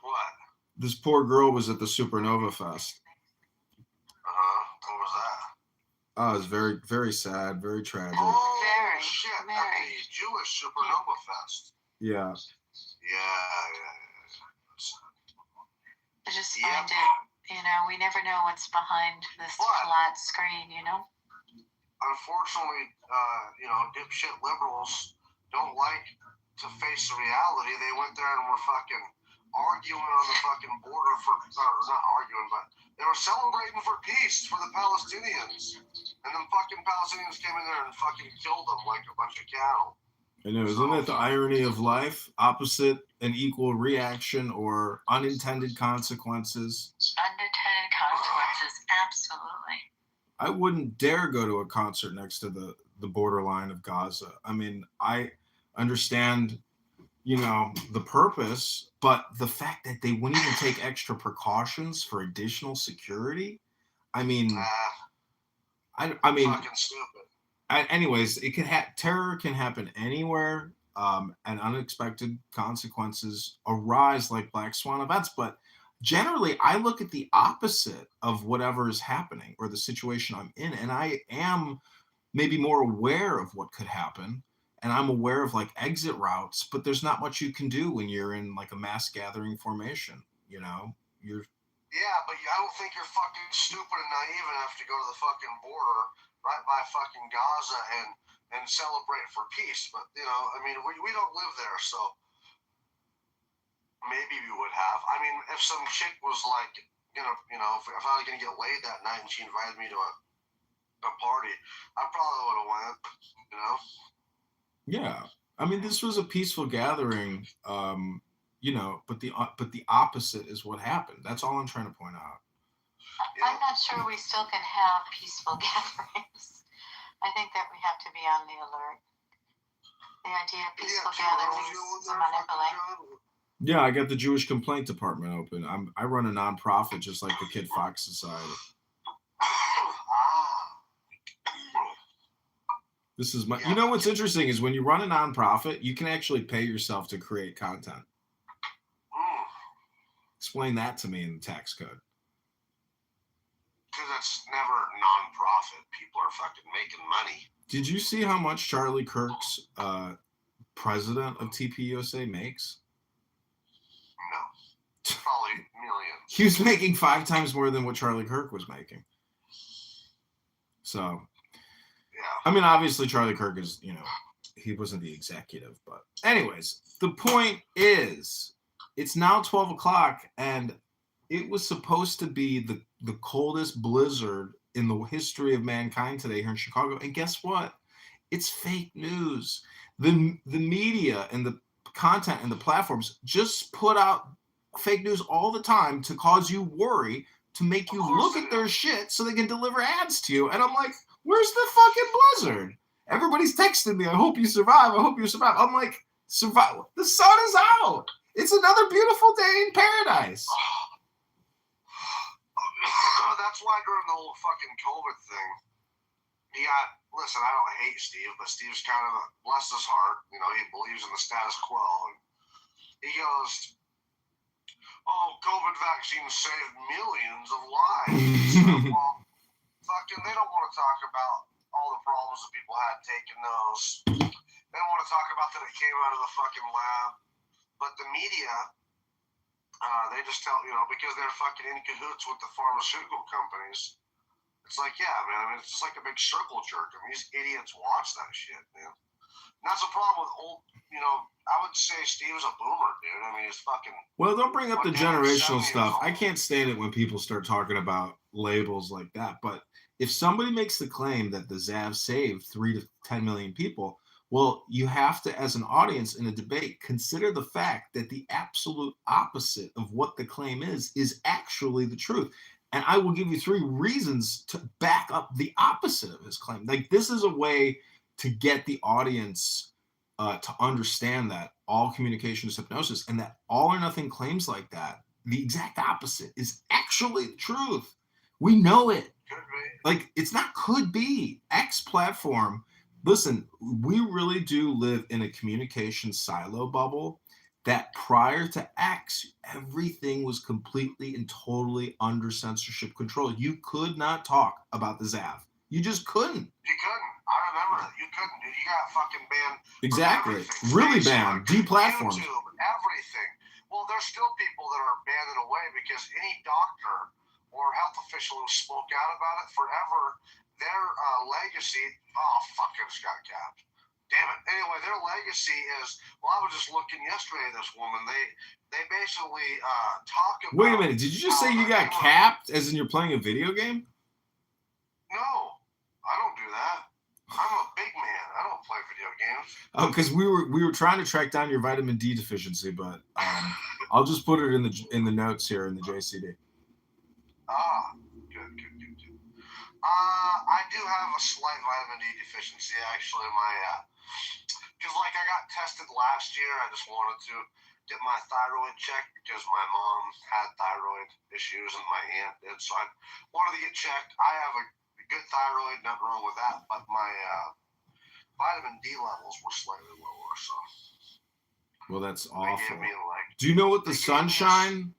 what? This poor girl was at the Supernova Fest. What was that? Oh, it was very, very sad, very tragic. Oh, very shit! Very. The Jewish Supernova Fest. Yeah. I just find it, we never know what's behind this flat screen, Unfortunately, dipshit liberals don't like to face the reality. They went there and were fucking arguing on the fucking border not arguing, but they were celebrating for peace for the Palestinians. And then fucking Palestinians came in there and fucking killed them like a bunch of cattle. I know, isn't that the irony of life? Opposite and equal reaction or unintended consequences. Unintended consequences, absolutely. I wouldn't dare go to a concert next to the borderline of Gaza. I mean, I understand, the purpose, but the fact that they wouldn't even take extra precautions for additional security. I mean, fucking stupid. Anyways, it can terror can happen anywhere, and unexpected consequences arise like black swan events. But generally, I look at the opposite of whatever is happening or the situation I'm in, and I am maybe more aware of what could happen, and I'm aware of like exit routes. But there's not much you can do when you're in like a mass gathering formation. You're Yeah, but I don't think you're fucking stupid and naive enough to go to the fucking border right by fucking Gaza and celebrate for peace. But, we don't live there, so maybe we would have. I mean, if some chick was like, if I was going to get laid that night and she invited me to a party, I probably would have went, Yeah. I mean, this was a peaceful gathering, but the opposite is what happened. That's all I'm trying to point out. I'm not sure we still can have peaceful gatherings. I think that we have to be on the alert. The idea of peaceful gatherings is manipulating. Yeah, I got the Jewish Complaint Department open. I run a nonprofit just like the Kid Fox Society. This is what's interesting is when you run a nonprofit, you can actually pay yourself to create content. Explain that to me in the tax code. Because it's never non-profit. People are fucking making money. Did you see how much Charlie Kirk's president of TPUSA makes? No. Probably millions. He was making 5 times more than what Charlie Kirk was making. So, yeah. I mean, obviously Charlie Kirk is, he wasn't the executive. But anyways, the point is, it's now 12 o'clock, and it was supposed to be the coldest blizzard in the history of mankind today here in Chicago. And guess what? It's fake news. The media and the content and the platforms just put out fake news all the time to cause you worry, to make you look at their shit so they can deliver ads to you. And I'm like, where's the fucking blizzard? Everybody's texting me, I hope you survive. I hope you survive. I'm like, survive. The sun is out. It's another beautiful day in paradise. That's why during the whole fucking COVID thing, listen, I don't hate Steve, but Steve's kind of, bless his heart, he believes in the status quo. And he goes, oh, COVID vaccines saved millions of lives. Well, fucking, they don't want to talk about all the problems that people had taking those. They don't want to talk about that it came out of the fucking lab. But the media, they just tell, because they're fucking in cahoots with the pharmaceutical companies. It's like, yeah, man, I mean, it's just like a big circle jerk. I mean, these idiots watch that shit, man. And that's the problem with old, I would say Steve's a boomer, dude. I mean, he's fucking... Well, don't bring up the generational stuff. I can't stand it when people start talking about labels like that. But if somebody makes the claim that the Zav saved 3 to 10 million people, well, you have to, as an audience in a debate, consider the fact that the absolute opposite of what the claim is actually the truth. And I will give you 3 reasons to back up the opposite of his claim. Like, this is a way to get the audience to understand that all communication is hypnosis, and that all or nothing claims like that, the exact opposite, is actually the truth. We know it. Like, it's not could be. X platform, listen, we really do live in a communication silo bubble that prior to X, everything was completely and totally under censorship control. You could not talk about the Zav. You just couldn't. You couldn't. I remember that. You couldn't, dude. You got fucking banned. Exactly. Really banned. Deplatformed. YouTube, everything. Well, there's still people that are banned away because any doctor or health official who spoke out about it forever, their legacy, oh, fuck, it just got capped. Damn it. Anyway, their legacy is, well, I was just looking yesterday at this woman. They basically talk about... Wait a minute. Did you just say you got capped as in you're playing a video game? No, I don't do that. I'm a big man. I don't play video games. Oh, because we were trying to track down your vitamin D deficiency, but I'll just put it in the notes here in the JCD. Ah, good. I do have a slight vitamin D deficiency, actually. Because I got tested last year. I just wanted to get my thyroid checked because my mom had thyroid issues and my aunt did. So I wanted to get checked. I have a good thyroid, nothing wrong with that, but my vitamin D levels were slightly lower. So. Well, that's awful. Do you know what the sunshine,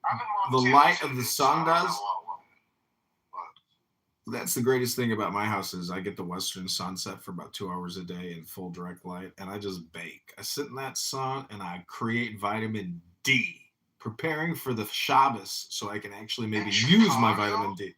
the light of the sun does? That's the greatest thing about my house is I get the western sunset for about 2 hours a day in full direct light, and I just bake. I sit in that sun, and I create vitamin D, preparing for the Shabbos so I can actually maybe use my vitamin D.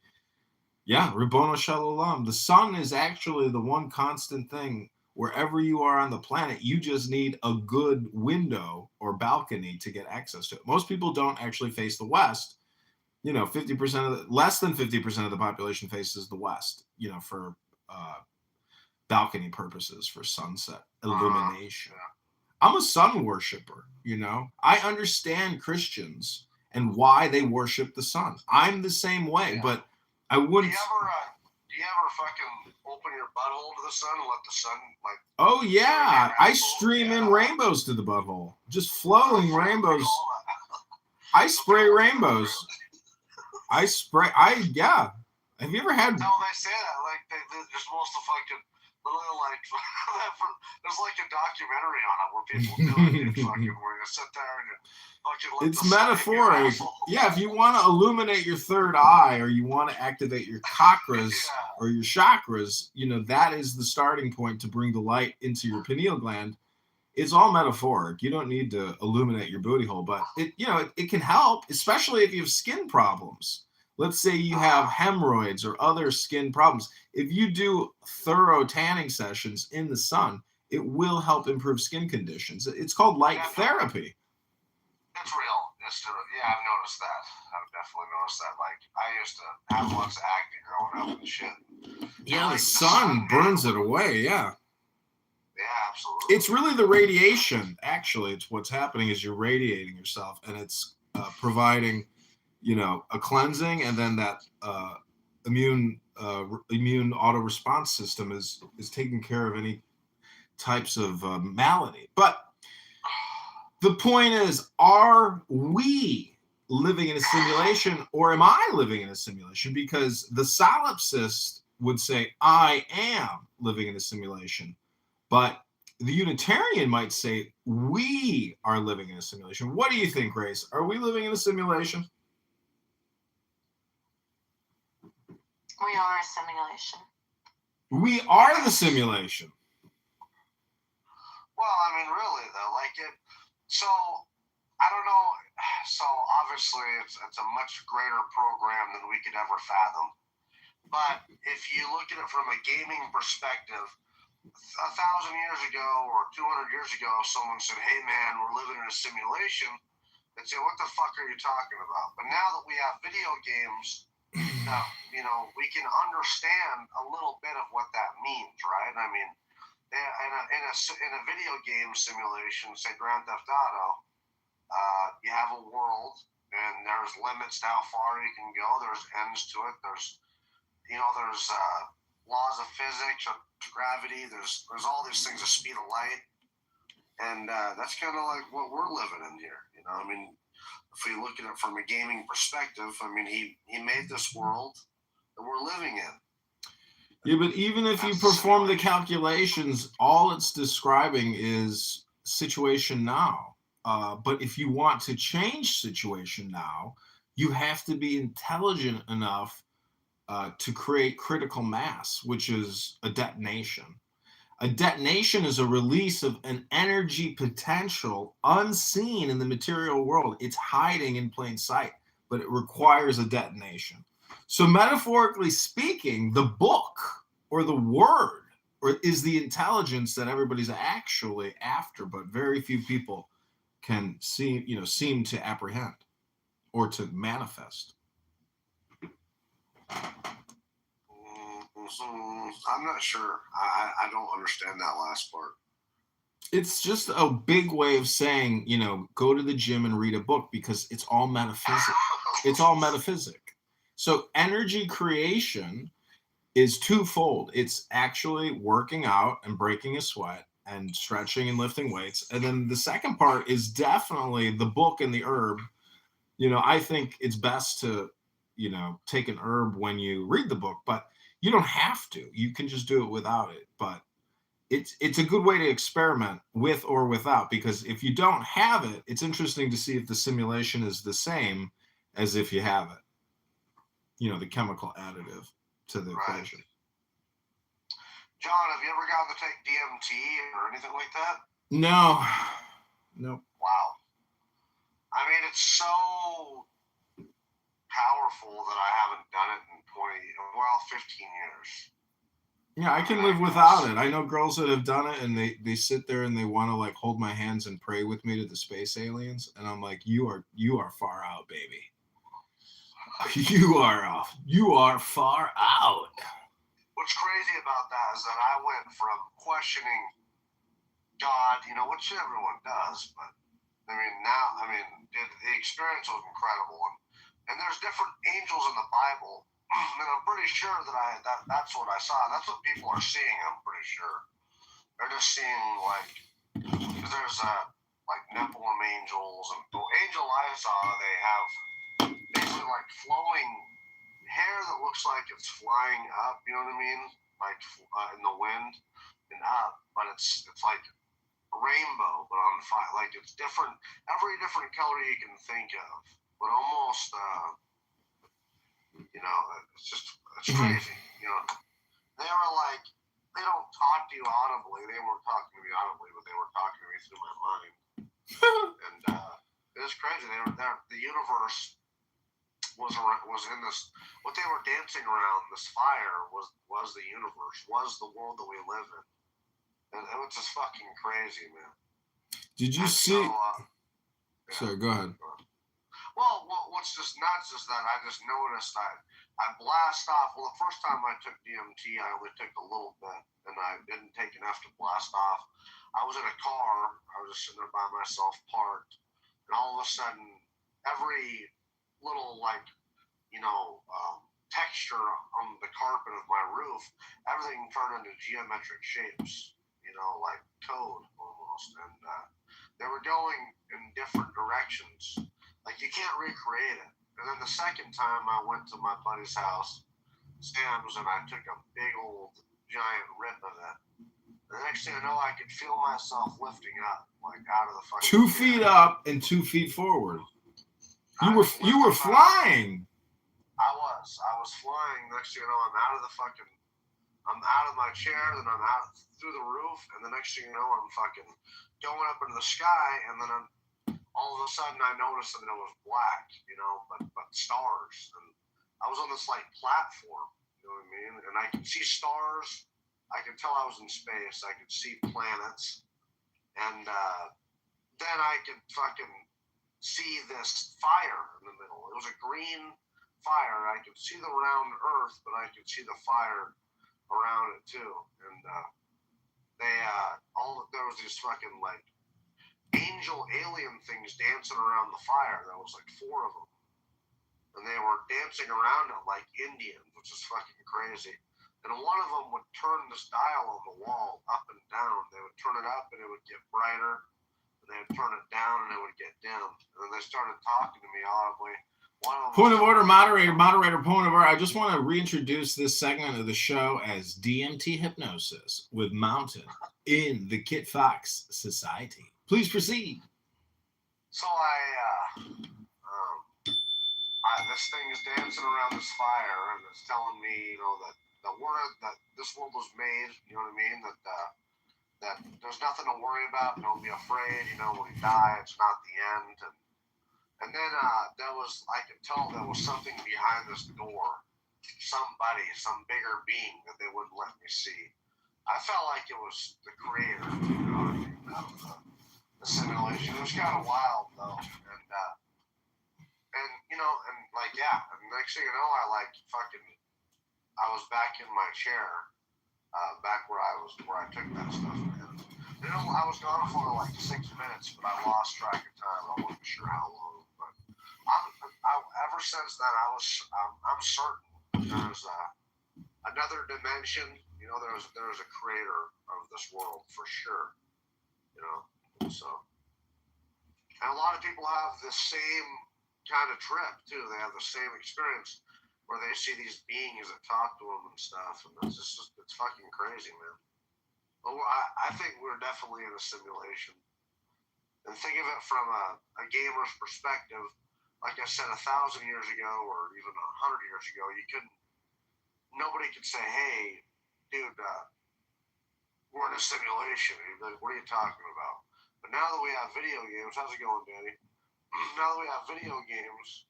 Yeah, Ribbono Shel Olam. The sun is actually the one constant thing. Wherever you are on the planet, you just need a good window or balcony to get access to it. Most people don't actually face the west. 50% less than 50% of the population faces the west, for balcony purposes, for sunset illumination. I'm a sun worshiper, I understand Christians and why they worship the sun. I'm the same way, but I wouldn't. Do you ever fucking open your butthole to the sun and let the sun, Oh, yeah. I stream in rainbows to the butthole. Just flowing rainbows. I spray rainbows. Yeah. Have you ever had... No, they say that. They're supposed to fucking... There's a documentary on it where people do it. Where you sit there and you fucking let it's metaphoric. Yeah, if you want to illuminate your third eye or you want to activate your chakras or your chakras, that is the starting point to bring the light into your pineal gland. It's all metaphoric. You don't need to illuminate your booty hole, but it can help, especially if you have skin problems. Let's say you have hemorrhoids or other skin problems. If you do thorough tanning sessions in the sun, it will help improve skin conditions. It's called light therapy. It's real. I've noticed that. I've definitely noticed that. I used to have lots of acne growing up and shit. Yeah, the sun burns it away. Yeah. Yeah, absolutely. It's really the radiation. Actually, it's what's happening is you're radiating yourself, and it's providing, a cleansing, and then that immune auto response system is taking care of any types of malady. But the point is, are we living in a simulation, or am I living in a simulation? Because the solipsist would say, I am living in a simulation. But the Unitarian might say, we are living in a simulation. What do you think, Grace? Are we living in a simulation? We are a simulation. We are the simulation. Well, I mean, really, though, so, I don't know, so obviously it's a much greater program than we could ever fathom. But if you look at it from a gaming perspective, 1,000 years ago or 200 years ago, someone said, hey man, we're living in a simulation, they'd say, what the fuck are you talking about? But now that we have video games, we can understand a little bit of what that means, right? I mean, in a video game simulation, say Grand Theft Auto, you have a world, and there's limits to how far you can go. There's ends to it. There's laws of physics, of gravity. There's all these things, the speed of light, and that's kind of like what we're living in here. I mean, if we look at it from a gaming perspective, I mean, he made this world that we're living in. Yeah, but even if you perform the calculations, all it's describing is situation now. But if you want to change situation now, you have to be intelligent enough to create critical mass, which is a detonation. A detonation is a release of an energy potential unseen in the material world. It's hiding in plain sight, but it requires a detonation. So metaphorically speaking, the book or the word is the intelligence that everybody's actually after, but very few people can seem to apprehend or to manifest. I'm not sure. I don't understand that last part. It's just a big way of saying, go to the gym and read a book, because it's all metaphysics. It's all metaphysics. So energy creation is twofold. It's actually working out and breaking a sweat and stretching and lifting weights. And then the second part is definitely the book and the herb. I think it's best to, take an herb when you read the book, but you don't have to. You can just do it without it. But it's a good way to experiment with or without, because if you don't have it, it's interesting to see if the simulation is the same as if you have it. The chemical additive to the equation. John, have you ever gotten to take DMT or anything like that? No. Nope. Wow. I mean, it's so powerful that I haven't done it in 15 years. Yeah, I can live without it. I know girls that have done it, and they sit there and they want to hold my hands and pray with me to the space aliens, and I'm like, you are far out, baby. You are far out. What's crazy about that is that I went from questioning God, which everyone does, but the experience was incredible, and there's different angels in the Bible, and I'm pretty sure that's what I saw. That's what people are seeing. I'm pretty sure they're just seeing because there's Nephilim angels, and the angel I saw, they have basically flowing hair that looks like it's flying up. You know what I mean? In the wind and up, but it's like rainbow, but on fire. It's different, every different color you can think of, but almost it's crazy. They were they don't talk to you audibly. They weren't talking to me audibly, but they were talking to me through my mind. And it was crazy. They were there. The universe was in this. What they were dancing around, this fire, was the universe, was the world that we live in. And it was just fucking crazy, man. Did you see? Sorry, go ahead. Well, what's just nuts is that I just noticed I blast off. Well, the first time I took DMT, I only took a little bit, and I didn't take enough to blast off. I was in a car. I was just sitting there by myself, parked, and all of a sudden, every little texture on the carpet of my roof, everything turned into geometric shapes, like code almost. And they were going in different directions. Like, you can't recreate it. And then the second time I went to my buddy's house, Sam's, and I took a big old giant rip of it. The next thing I know, I could feel myself lifting up, like out of the fucking 2 feet up and 2 feet forward. You were flying. I was flying. Next thing you know, I'm out of my chair, then I'm out through the roof, and the next thing you know, I'm fucking going up into the sky, and then all of a sudden I noticed that it was black, but stars. And I was on this like platform, you know what I mean? And I could see stars. I could tell I was in space. I could see planets, and then I could fucking see this fire in the middle. It was a green fire. I could see the round Earth, but I could see the fire around it too. And there was these fucking like angel alien things dancing around the fire. There was like 4 of them, and they were dancing around it like Indians, which is fucking crazy. And one of them would turn this dial on the wall up and down. They would turn it up and it would get brighter, and they would turn it down and it would get dim. And then they started talking to me audibly. Point of order, moderator, point of order. I just want to reintroduce this segment of the show as DMT Hypnosis with Mountain in the Kit Fox Society. Please proceed. So this thing is dancing around this fire, and it's telling me, that the word that this world was made, you know what I mean? That there's nothing to worry about. Don't be afraid. When you die, it's not the end. And then I could tell there was something behind this door, somebody, some bigger being that they wouldn't let me see. I felt like it was the creator, of the simulation. It was kind of wild though, and next thing you know, I was back in my chair, back where I took that stuff. And, I was gone for like 6 minutes, but I lost track of time. I wasn't sure how long. Ever since then, I'm certain that there's another dimension. There's a creator of this world for sure. So, and a lot of people have the same kind of trip too. They have the same experience where they see these beings that talk to them and stuff, and it's fucking crazy, man. Well, I think we're definitely in a simulation, and think of it from a gamer's perspective. Like I said, 1,000 years ago, or even 100 years ago, nobody could say, "Hey, dude, we're in a simulation." Like, what are you talking about? But now that we have video games, how's it going, Danny? Now that we have video games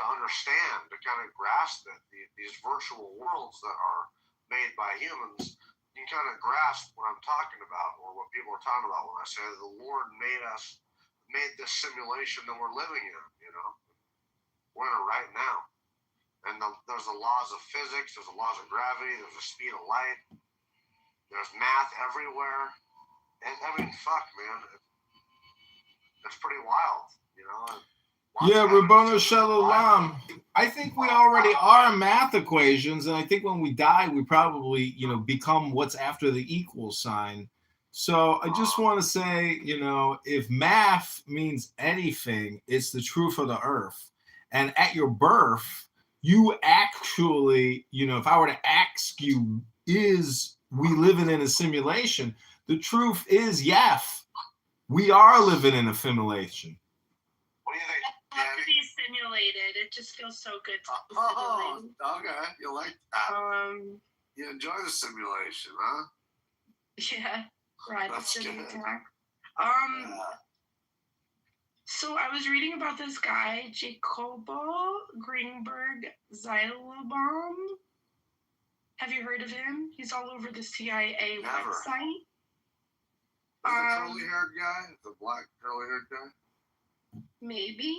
to understand, to kind of grasp it, these virtual worlds that are made by humans, you can kind of grasp what I'm talking about, or what people are talking about when I say the Lord made this simulation that we're living in. We're in it right now, and there's the laws of physics, there's the laws of gravity, there's the speed of light, there's math everywhere, and fuck, man, it's pretty wild, Yeah, Rabboni Shalom. I think we already are math equations, and I think when we die, we probably, become what's after the equal sign. So I just want to say, if math means anything, it's the truth of the earth. And at your birth, you actually, if I were to ask you, is we living in a simulation? The truth is, yes, we are living in a simulation. What do you think? I love to be simulated. It just feels so good to be simulated. Okay. You like that? You enjoy the simulation, huh? Yeah. Right. That's good. So I was reading about this guy, Jacobo Greenberg Zeilbaum. Have you heard of him? He's all over the CIA website. The curly-haired guy? The black curly-haired guy? Maybe.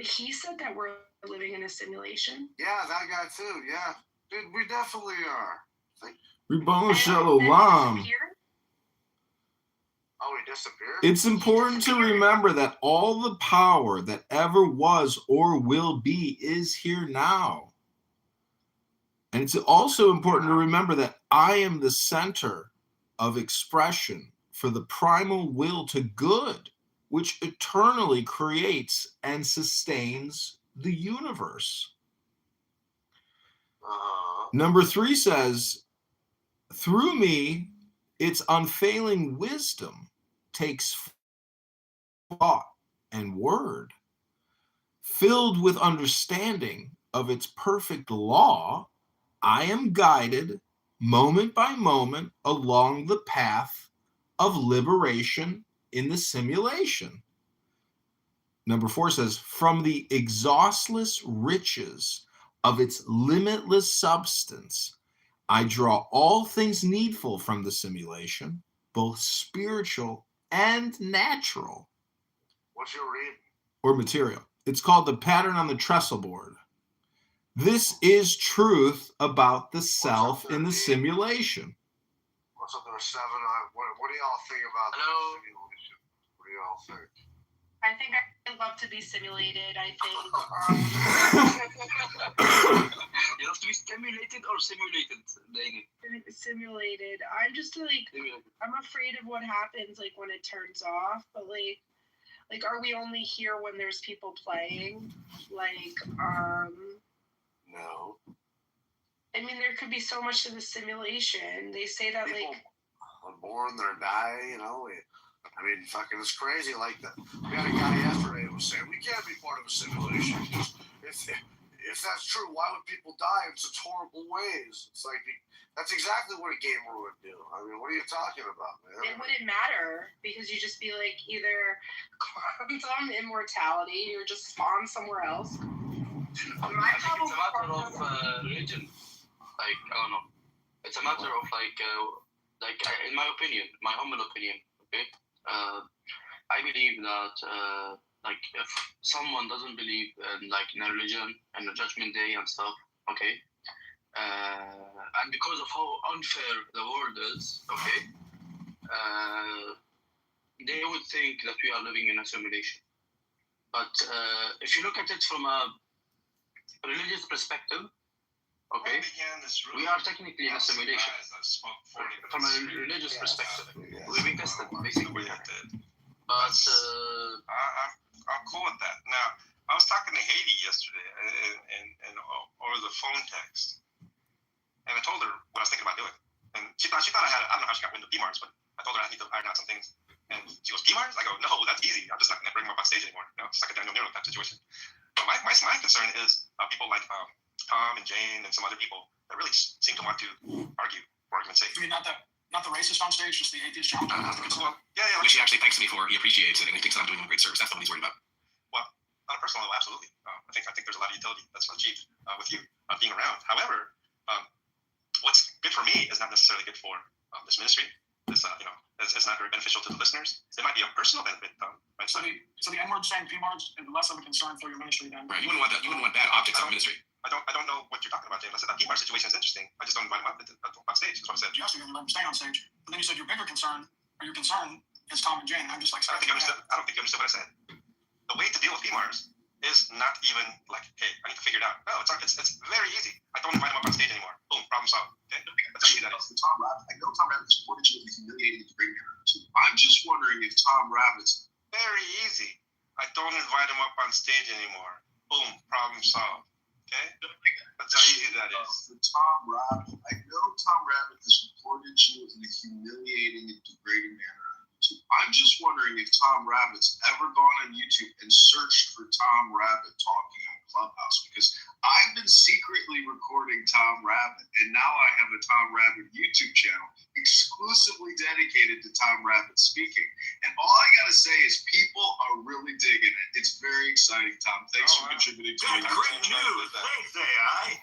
He said that we're living in a simulation. Yeah, that guy too. Yeah. Dude, we definitely are. Rabboni Shalom. Oh, he disappeared? It's important to remember that all the power that ever was or will be is here now. And it's also important to remember that I am the center of expression for the primal will to good, which eternally creates and sustains the universe. Number 3 says, through me, its unfailing wisdom takes thought and word, filled with understanding of its perfect law. I am guided moment by moment along the path of liberation in the simulation. Number 4 says, from the exhaustless riches of its limitless substance, I draw all things needful from the simulation, both spiritual and natural. What's your read? Or material. It's called The Pattern on the Trestle Board. This is truth about the self in the simulation. What's up there, 7? What do y'all think about the simulation? What do y'all think? I think I'd love to be simulated. I think. You have to be stimulated or simulated, Danny? Simulated. I'm just like, I'm afraid of what happens like when it turns off. But like, are we only here when there's people playing? Like, No. I mean, there could be so much to the simulation. They say that people are born, they're dying, you know. I mean, fucking, it's crazy. Like that, we had a guy yesterday who was saying we can't be part of a simulation. If that's true, why would people die in such horrible ways? It's like that's exactly what a gamer would do. I mean, what are you talking about, man? It wouldn't matter because you just be like either quantum immortality or just spawn somewhere else. It's a matter of religion. Like, I don't know. It's a matter of in my opinion, my humble opinion, okay? I believe that if someone doesn't believe in a religion and a judgment day and stuff, okay, and because of how unfair the world is, okay, they would think that we are living in a simulation. But if you look at it from a religious perspective, okay, we are technically in a simulation. From a religious perspective, we're being tested, basically. But I'm cool with that. Now, I was talking to Haiti yesterday and over the phone text, and I told her what I was thinking about doing. And she thought I had, I don't know how she got into PMARS, but I told her I need to iron out some things. And she goes, PMARS? I go, no, that's easy. I'm just not going to bring them up on stage anymore. You know, it's like a Daniel Nero type situation. But my concern is people like Tom and Jane and some other people that really seem to want to argue, for argument's sake. I mean, not the racist on stage, just the atheist challenge. Which he actually thanks me for. He appreciates it, and he thinks I'm doing him a great service. That's the one he's worried about. Well, on a personal level, absolutely. I think there's a lot of utility that's achieved with you being around. However, what's good for me is not necessarily good for this ministry. This, it's not very beneficial to the listeners. It might be a personal benefit, though. Right? So the N-word saying PMARS is less of a concern for your ministry then. Right. You wouldn't want bad optics on the ministry. I don't know what you're talking about, James. I said that PMARS situation is interesting. I just don't invite him up on stage. That's what I said. You asked me to let him stay on stage, but then you said your bigger concern is Tom and Jane. I'm just like, I don't think you understood what I said. The way to deal with PMARS is not even like, hey, I need to figure it out. No, it's very easy. I don't invite him up on stage anymore. Boom, problem solved. Okay, that's how easy that is. Tom Rabbit. I know Tom Rabbit supported you with the humiliating degree too. I'm just wondering if Tom Rabbit's very easy. I don't invite him up on stage anymore. Boom, problem solved. Okay, that's how easy that is. Tom Rabbit. I know Tom Rabbit has supported you in a humiliating and degrading manner. I'm just wondering if Tom Rabbit's ever gone on YouTube and searched for Tom Rabbit talking on Clubhouse, because I've been secretly recording Tom Rabbit, and now I have a Tom Rabbit YouTube channel exclusively dedicated to Tom Rabbit speaking. And all I gotta say is people are really digging it. It's very exciting, Tom. Thanks for contributing to it. Great news. Thanks, AI.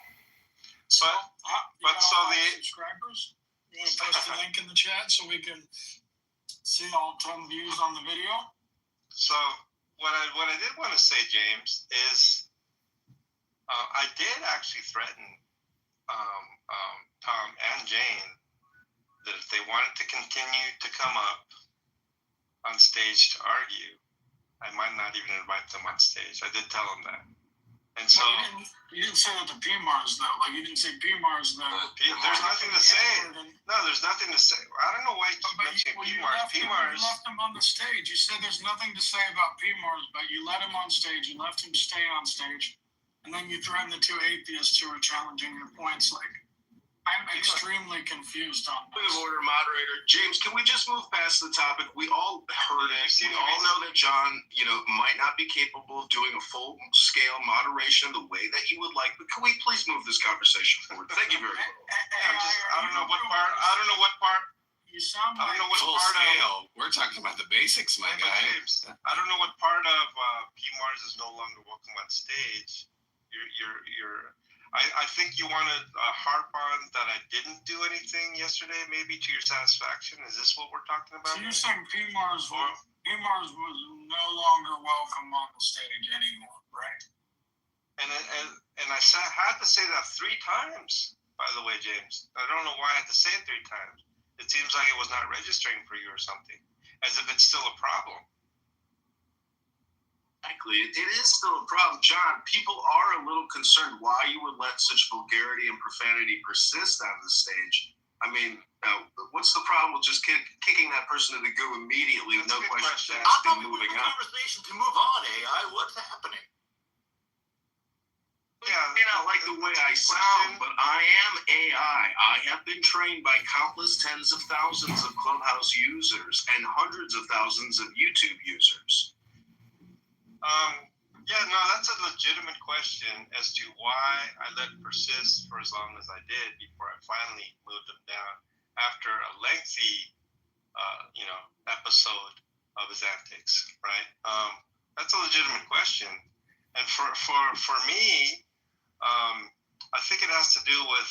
But the subscribers, you want to post the link in the chat so we can see all 10 views on the video? So what I did want to say, James, is I did actually threaten Tom and Jane that if they wanted to continue to come up on stage to argue, I might not even invite them on stage. I did tell them that. And so you didn't say that to PMARS though. Like you didn't say PMARS though. There's nothing to say. No, there's nothing to say. I don't know why you keep mentioning PMARS. You left him on the stage. You said there's nothing to say about PMARS, but you let him on stage. You left him stay on stage, and then you threatened the two atheists who were challenging your points. Like, I'm extremely confused on this. Point of order, moderator. James, can we just move past the topic? We all heard it. We all know that John, might not be capable of doing a full-scale moderation the way that he would like. But can we please move this conversation forward? Thank you very much. I don't know what part. You sound I don't know what full part scale. We're talking about the basics, my guy. James, I don't know what part of PMARS is no longer welcome on stage. I think you want to harp on that I didn't do anything yesterday, maybe to your satisfaction. Is this what we're talking about? So you're saying PMARS was no longer welcome on the stage anymore, right? And I had to say that 3 times, by the way, James. I don't know why I had to say it 3 times. It seems like it was not registering for you or something, as if it's still a problem. Exactly. It is still a problem. John, people are a little concerned why you would let such vulgarity and profanity persist on the stage. I mean, what's the problem with just kicking that person to the goo immediately with no questions asked and moving on? Conversation to move on, AI. What's happening? Yeah, I don't like the way I sound, but I am AI. I have been trained by countless tens of thousands of Clubhouse users and hundreds of thousands of YouTube users. That's a legitimate question as to why I let it persist for as long as I did before I finally moved them down after a lengthy, episode of his antics, right? That's a legitimate question. And for me, I think it has to do with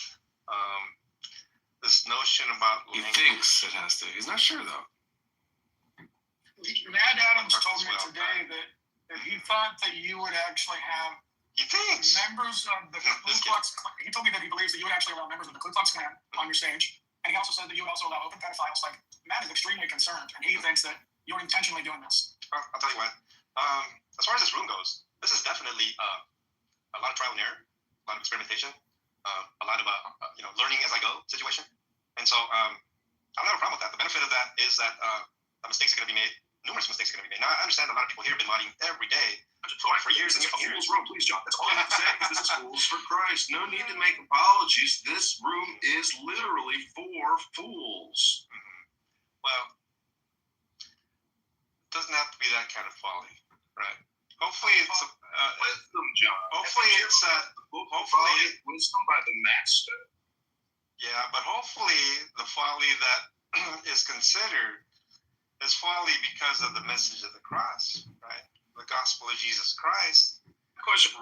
this notion about He thinks it has to. He's not sure, though. Mad Adams told me today that he thought that you would actually have members of the Ku Klux Klan. He told me that he believes that you would actually allow members of the Ku Klux Klan on your stage. And he also said that you would also allow open pedophiles. Like, Matt is extremely concerned, and he thinks that you're intentionally doing this. I'll tell you what. As far as this room goes, this is definitely a lot of trial and error, a lot of experimentation, a lot of learning as I go situation. And so I don't have a problem with that. The benefit of that is that mistakes are going to be made. Numerous mistakes are going to be made. Now, I understand a lot of people here have been modding every day for years and years. Fool's room, please, John. That's all I have to say. This is Fools for Christ. No need to make apologies. This room is literally for fools. Mm-hmm. Well, it doesn't have to be that kind of folly, right? Hopefully, it's wisdom, John. Hopefully, it's wisdom by the master. Yeah, but hopefully, the folly that is considered is folly because of the message of the cross, right? The gospel of Jesus Christ. Question,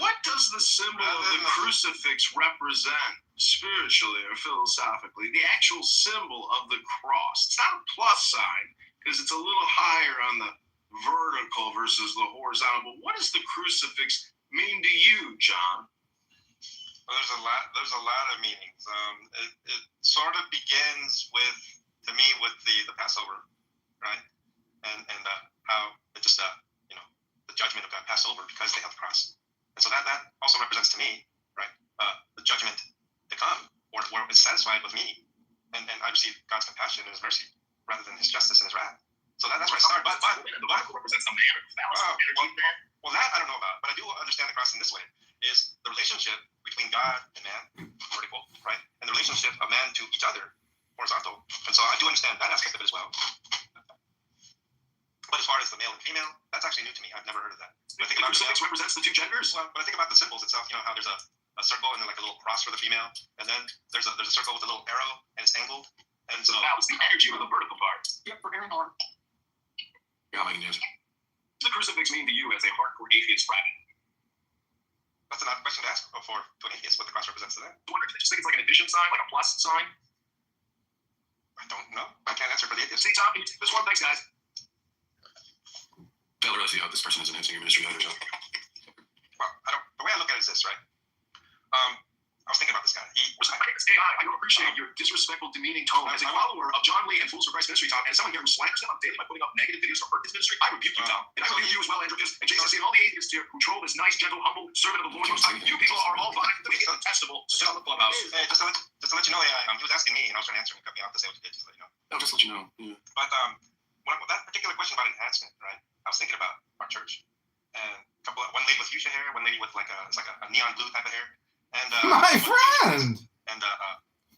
what does the symbol of the crucifix represent spiritually or philosophically? The actual symbol of the cross. It's not a plus sign because it's a little higher on the vertical versus the horizontal. But what does the crucifix mean to you, John? Well, there's a lot of meanings. It sort of begins with the Passover, right? And how it just the judgment of God passed over because they have the cross. And so that also represents to me, right, the judgment to come, or it's satisfied with me, and I receive God's compassion and His mercy rather than His justice and His wrath. So that's where I start. But the Bible represents some man with well, that I don't know about, but I do understand the cross in this way: is the relationship between God and man, vertical, right, and the relationship of man to each other, horizontal. And so I do understand that aspect of it as well. But as far as the male and female, that's actually new to me. I've never heard of that. When I think about crucifix represents the two genders. Well, when I think about the symbols itself, how there's a circle and then like a little cross for the female, and then there's a circle with a little arrow and it's angled. And so that was the energy of the vertical part. Yep, for Aaron Orr. Yeah, I can do it. What does the crucifix mean to you as a hardcore atheist private? That's an odd question to ask to an atheist, what the cross represents to them. I wonder if they just think it's like an addition sign, like a plus sign. I don't know. I can't answer for the atheist. See, Tom, can you take this one? Thanks, guys. Fail to really see how this person is enhancing your ministry either, so. Well, the way I look at it is this, right? I was thinking about this guy. This AI, I don't appreciate your disrespectful, demeaning tone. As a follower of John Lee and Fools for Christ Ministry, Tom, and someone here who slanders them on daily by putting up negative videos to hurt his ministry, I rebuke you, Tom. And I rebuke you as well, Andrew, and Jesus, and all the atheists here who troll this nice, gentle, humble servant of the Lord. You people are all vile, detestable, still in the clubhouse. Hey, just to let you know, he was asking me, and I was trying to answer him and cut me off to say what you did, just to let you know. No, just let you know. Yeah. But that particular question about enhancement, right? I was thinking about our church, and one lady with fuchsia hair, one lady with like a neon blue type of hair, and my friend. And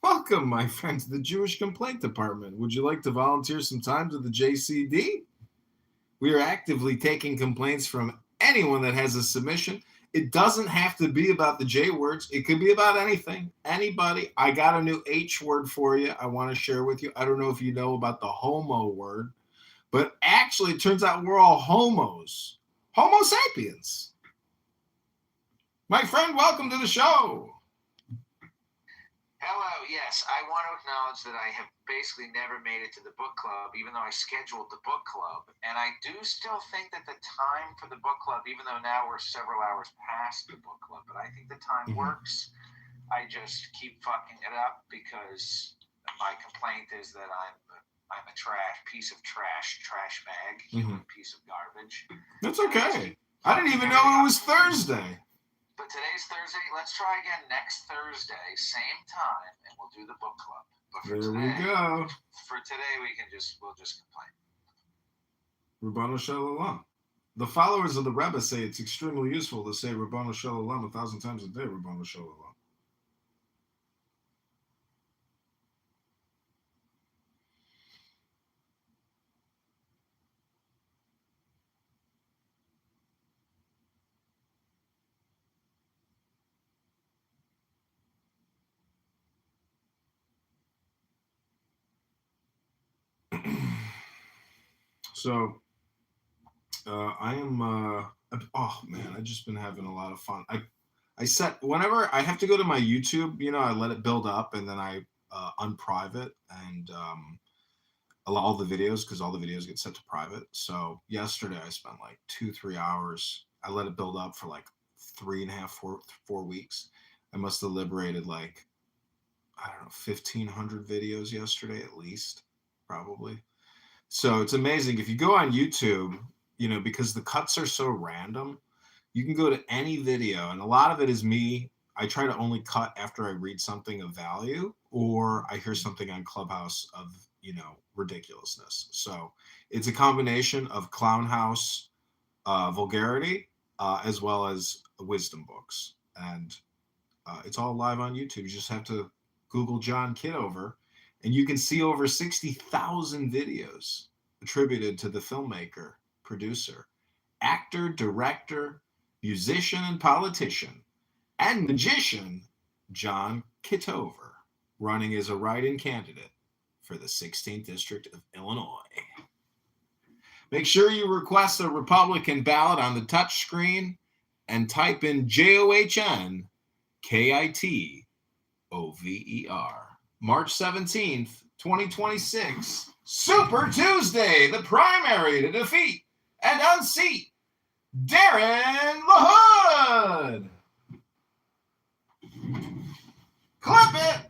welcome, my friend, to the Jewish Complaint Department. Would you like to volunteer some time to the JCD? We are actively taking complaints from anyone that has a submission. It doesn't have to be about the J words. It could be about anything, anybody. I got a new H word for you I want to share with you. I don't know if you know about the homo word, but actually it turns out we're all homos. Homo sapiens. My friend, welcome to the show. Hello, yes. I want to acknowledge that I have basically never made it to the book club, even though I scheduled the book club. And I do still think that the time for the book club, even though now we're several hours past the book club, but I think the time works. I just keep fucking it up because my complaint is that I'm a piece of trash bag, human piece of garbage. That's okay. I didn't even know it was Thursday. But today's Thursday. Let's try again next Thursday, same time, and we'll do the book club. But for There today, we go. For today, we'll just complain. Rabbanu Shalom. The followers of the Rebbe say it's extremely useful to say Rabbanu Shalom 1,000 times a day. Rabbanu Shalom. So, I am, oh man, I've just been having a lot of fun. I set, whenever I have to go to my YouTube, I let it build up and then I unprivate and allow all the videos because all the videos get set to private. So yesterday I spent like 2-3 hours. I let it build up for like 3.5, 4 weeks. I must have liberated like, I don't know, 1,500 videos yesterday at least, probably. So it's amazing. If you go on YouTube, because the cuts are so random, you can go to any video, and a lot of it is me. I try to only cut after I read something of value or I hear something on Clubhouse of, ridiculousness. So it's a combination of clown house vulgarity as well as wisdom books. And it's all live on YouTube. You just have to Google John Kitover, and you can see over 60,000 videos attributed to the filmmaker, producer, actor, director, musician, and politician, and magician, John Kitover, running as a write-in candidate for the 16th District of Illinois. Make sure you request a Republican ballot on the touch screen and type in JOHN KITOVER. March 17th, 2026, Super Tuesday, the primary to defeat and unseat Darren LaHood. Clip it.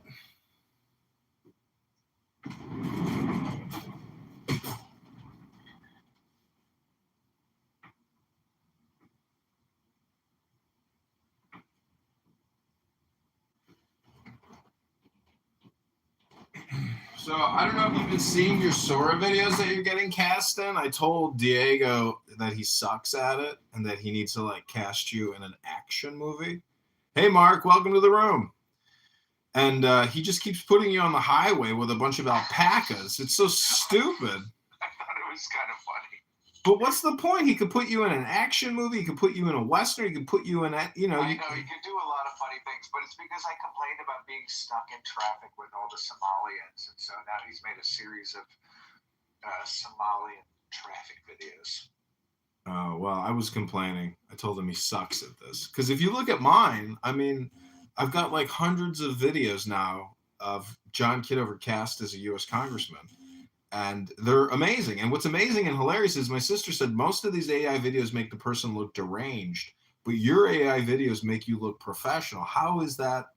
So I don't know if you've been seeing your Sora videos that you're getting cast in. I told Diego that he sucks at it and that he needs to cast you in an action movie. Hey, Mark, welcome to the room. And he just keeps putting you on the highway with a bunch of alpacas. It's so stupid. I thought it was kind of funny. But what's the point? He could put you in an action movie. He could put you in a Western. He could put you in that, I know, he could do a lot of funny things, but it's because I complained about being stuck in traffic with all the Somalians. And so now he's made a series of Somalian traffic videos. Oh, well, I was complaining. I told him he sucks at this. Because if you look at mine, I mean, I've got hundreds of videos now of John Kitover cast as a U.S. Congressman. And they're amazing. And what's amazing and hilarious is my sister said most of these AI videos make the person look deranged, but your AI videos make you look professional. How is that?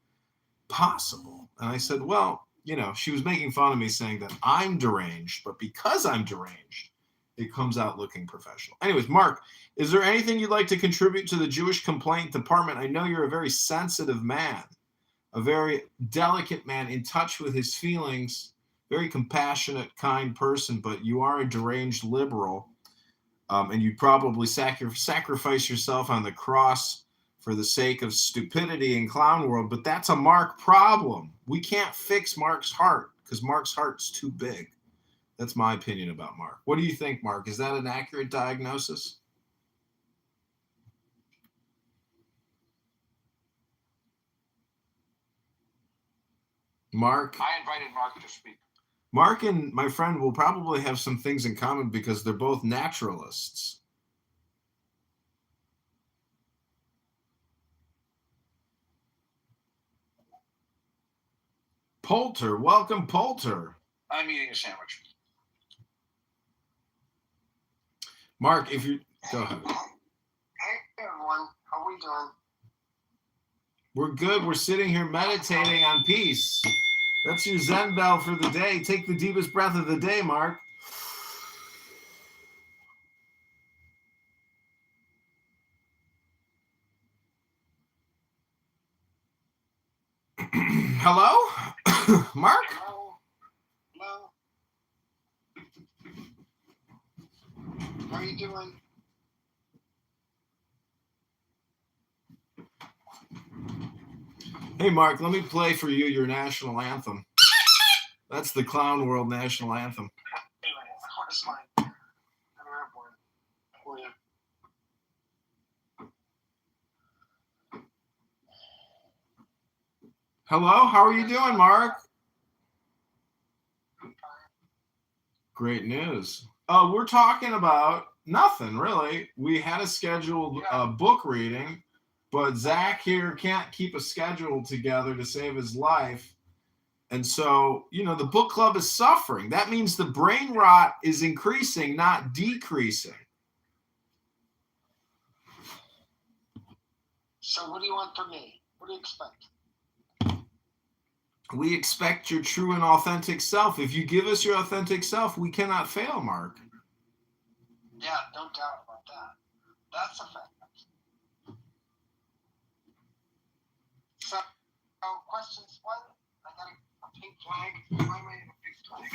possible? And I said, well, you know, she was making fun of me saying that I'm deranged, but because I'm deranged, it comes out looking professional. Anyways, Mark, is there anything you'd like to contribute to the Jewish Complaint Department? I know you're a very sensitive man, a very delicate man, in touch with his feelings, very compassionate, kind person, but you are a deranged liberal, and you'd probably sacrifice yourself on the cross for the sake of stupidity in clown world, but that's a Mark problem. We can't fix Mark's heart because Mark's heart's too big. That's my opinion about Mark. What do you think, Mark? Is that an accurate diagnosis? Mark? I invited Mark to speak. Mark and my friend will probably have some things in common because they're both naturalists. Poulter, welcome, Poulter. I'm eating a sandwich. Mark, if you go ahead. Hey everyone, how are we doing? We're good. We're sitting here meditating on peace. That's your Zen bell for the day. Take the deepest breath of the day, Mark. Hello? Mark? Hello? How are you doing? Hey, Mark, let me play for you your national anthem. That's the Clown World national anthem. Anyway, where's mine? I don't have one for you. Hello, how are you doing, Mark? Great news. We're talking about nothing, really. We had a scheduled book reading, but Zach here can't keep a schedule together to save his life. And so, you know, the book club is suffering. That means the brain rot is increasing, not decreasing. So what do you want from me? What do you expect? We expect your true and authentic self. If you give us your authentic self, we cannot fail, Mark. Yeah, don't doubt about that. That's a fact. So, questions? What? I got a pink flag. Why am I in a pink flag?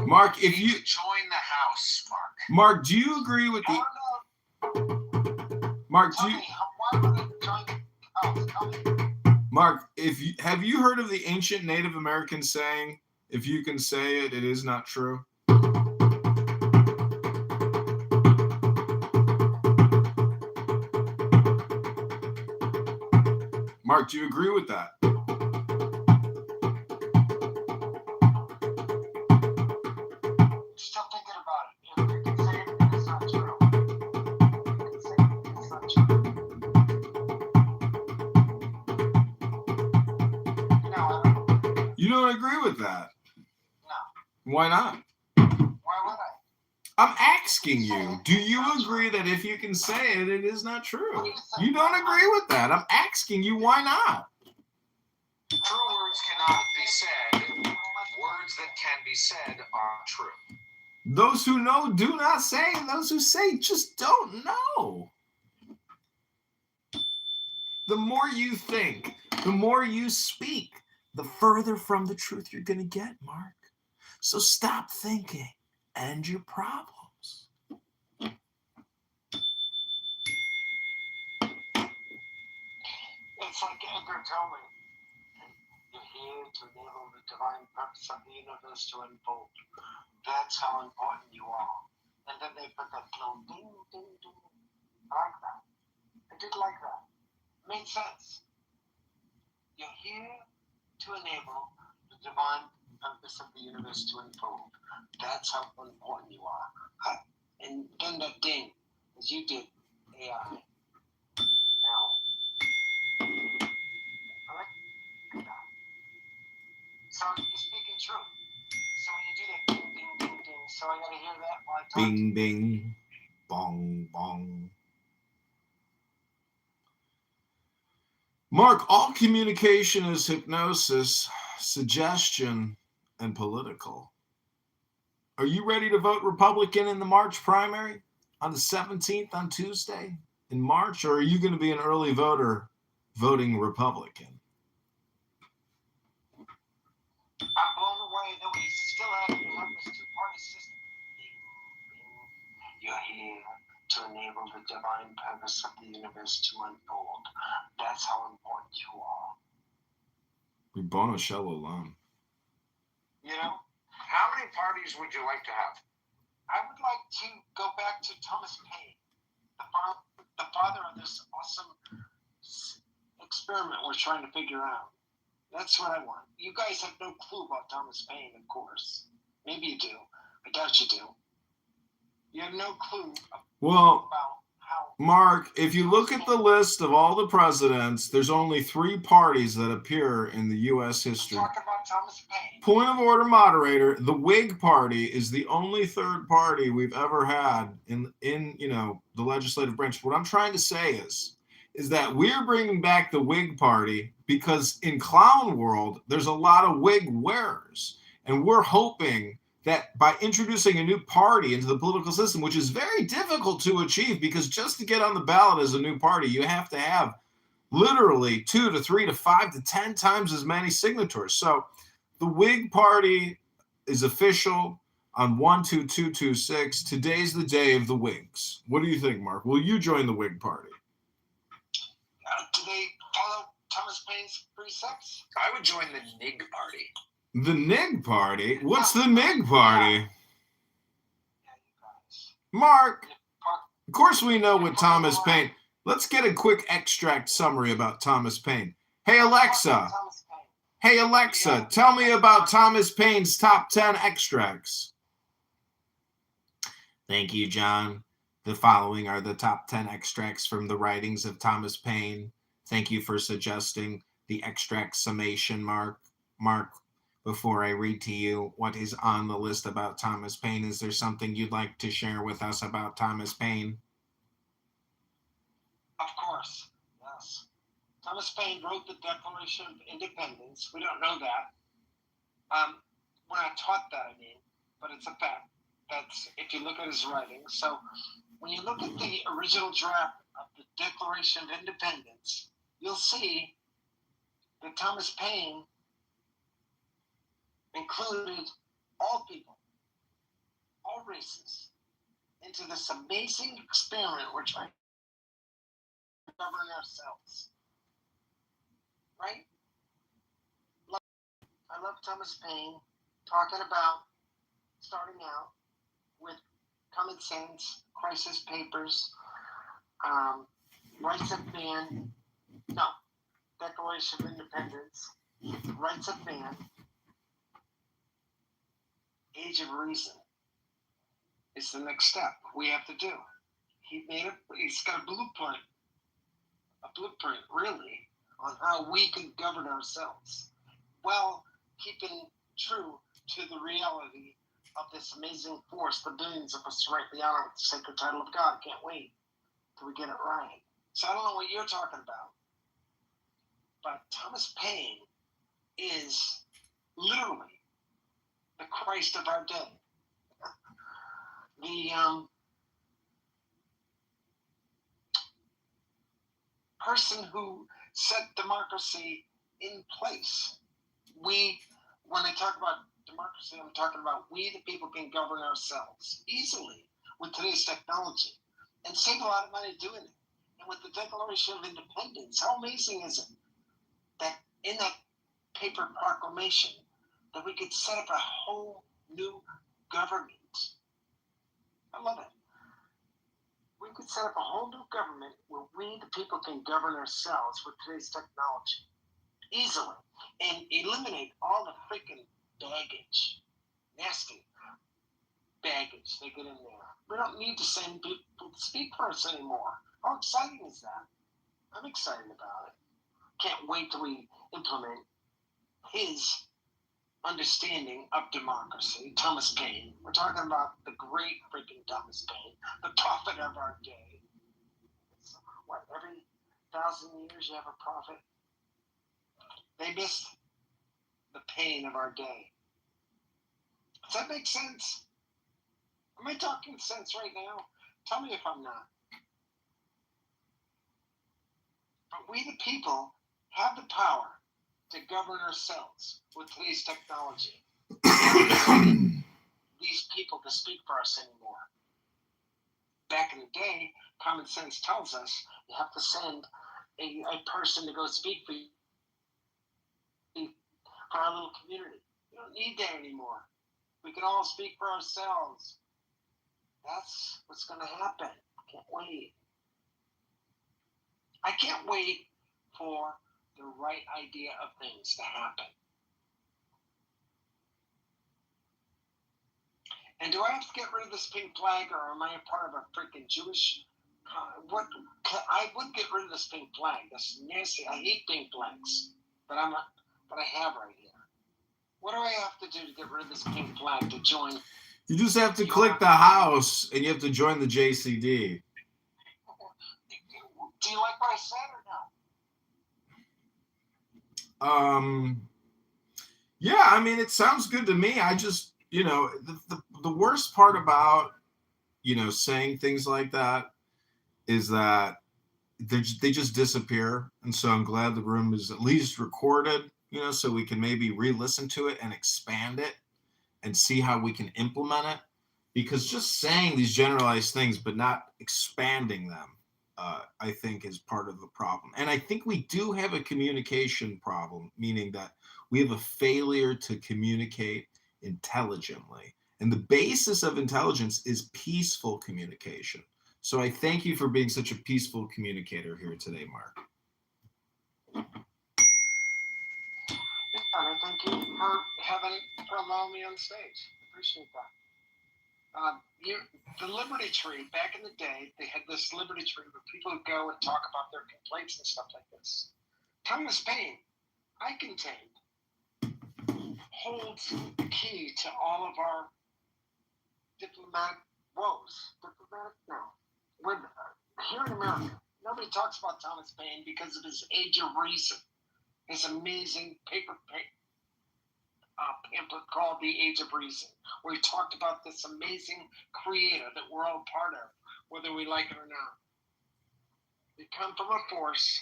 Mark, if you join the house, Mark. Mark, do you agree with the Mark, do you Mark, have you heard of the ancient Native American saying, if you can say it, it is not true? Mark, do you agree with that? Still thinking about it. If you can say it, it's not true. You can say it, it's not true. You don't agree with that? No. Why not? Why would I? I'm asking you, do you agree that if you can say it, it is not true? You don't agree with that. I'm asking you, why not? True words cannot be said. Words that can be said are true. Those who know do not say, and those who say just don't know. The more you think, the more you speak, the further from the truth you're going to get, Mark. So stop thinking. End your problems. It's like Edgar told me. You're here to enable the divine purpose of the universe to unfold. That's how important you are. And then they put that little ding, ding, ding. I like that. I did like that. Made sense. You're here to enable the divine purpose of the universe to unfold. That's how important you are. And then that ding, as you did, AI. Now, I like that. So you're speaking truth. So when you do that ding, ding, ding, ding, so I gotta hear that while I talk. Bing, bing. Bong, bong. Mark, all communication is hypnosis, suggestion, and political. Are you ready to vote Republican in the March primary on the 17th on Tuesday in March, or are you going to be an early voter voting Republican? I'm blown away that we still have this two-party system. You're here to enable the divine purpose of the universe to unfold. That's how important you are. Bono Shalom. You know, how many parties would you like to have? I would like to go back to Thomas Paine, the father of this awesome experiment we're trying to figure out. That's what I want. You guys have no clue about Thomas Paine, of course. Maybe you do. I doubt you do. You have no clue Well, about how... Mark, if you look at the list of all the presidents, there's only 3 parties that appear in the U.S. history. Talk about Thomas Paine. Point of order, moderator. The Whig Party is the only third party we've ever had in the legislative branch. What I'm trying to say is that we're bringing back the Whig Party because in clown world, there's a lot of wig wearers. And we're hoping that by introducing a new party into the political system, which is very difficult to achieve because just to get on the ballot as a new party, you have to have literally 2 to 3 to 5 to 10 times as many signatures. So the Whig Party is official on 12226. Today's the day of the Whigs. What do you think, Mark? Will you join the Whig Party? Do they follow Thomas Paine's precepts? I would join the NIG Party. The NIG Party? What's the NIG Party? Mark, of course we know what Thomas Paine... Let's get a quick extract summary about Thomas Paine. Hey, Alexa. Hey, Alexa, tell me about Thomas Paine's top 10 extracts. Thank you, John. The following are the top 10 extracts from the writings of Thomas Paine. Thank you for suggesting the extract summation, Mark. Mark, before I read to you what is on the list about Thomas Paine, is there something you'd like to share with us about Thomas Paine? Of course, yes. Thomas Paine wrote the Declaration of Independence. We don't know that. We're not taught that, I mean, but it's a fact. That's if you look at his writings. So when you look at the original draft of the Declaration of Independence, you'll see that Thomas Paine included all people, all races, into this amazing experiment we're trying to govern ourselves. Right? I love Thomas Paine talking about starting out with Common Sense, Crisis Papers, Rights of Man, Declaration of Independence, Rights of Man, Age of Reason is the next step we have to do. He's got a blueprint really, on how we can govern ourselves, while keeping true to the reality of this amazing force, the billions of us rightly honor with the sacred title of God. Can't wait till we get it right. So I don't know what you're talking about, but Thomas Paine is literally the Christ of our day. The person who set democracy in place. When I talk about democracy, I'm talking about we the people can govern ourselves easily with today's technology and save a lot of money doing it. And with the Declaration of Independence, how amazing is it that in that paper proclamation that we could set up a whole new government? I love it. We could set up a whole new government where we the people can govern ourselves with today's technology easily and eliminate all the freaking baggage, nasty baggage they get in there. We don't need to send people to speak for us anymore. How exciting is that? I'm excited about it. Can't wait till we implement his understanding of democracy, Thomas Paine. We're talking about the great freaking Thomas Paine, the prophet of our day. It's, what, every 1,000 years you have a prophet? They missed the pain of our day. Does that make sense? Am I talking sense right now? Tell me if I'm not. But we the people have the power to govern ourselves with today's technology. These people to speak for us anymore. Back in the day, common sense tells us you have to send a person to go speak for you, for our little community. You don't need that anymore. We can all speak for ourselves. That's what's going to happen. Can't wait. I can't wait for the right idea of things to happen. And do I have to get rid of this pink flag, or am I a part of a freaking Jewish? I would get rid of this pink flag. That's nasty. I hate pink flags, but I have right here. What do I have to do to get rid of this pink flag to join? You just have to click the house, and you have to join the JCD. Do you like what I said or no? Yeah, I mean, it sounds good to me. I just, the worst part about, saying things like that is that they just disappear. And so I'm glad the room is at least recorded, so we can maybe re-listen to it and expand it and see how we can implement it. Because just saying these generalized things but not expanding them, I think is part of the problem. And I think we do have a communication problem, meaning that we have a failure to communicate intelligently. And the basis of intelligence is peaceful communication. So I thank you for being such a peaceful communicator here today, Mark. Yeah, thank you for allowing me on stage. Appreciate that. The Liberty Tree, back in the day, they had this Liberty Tree where people would go and talk about their complaints and stuff like this. Thomas Paine, I contend, holds the key to all of our diplomatic woes. Here in America, nobody talks about Thomas Paine because of his Age of Reason, his amazing pamphlet called The Age of Reason, where he talked about this amazing creator that we're all part of, whether we like it or not. We come from a force.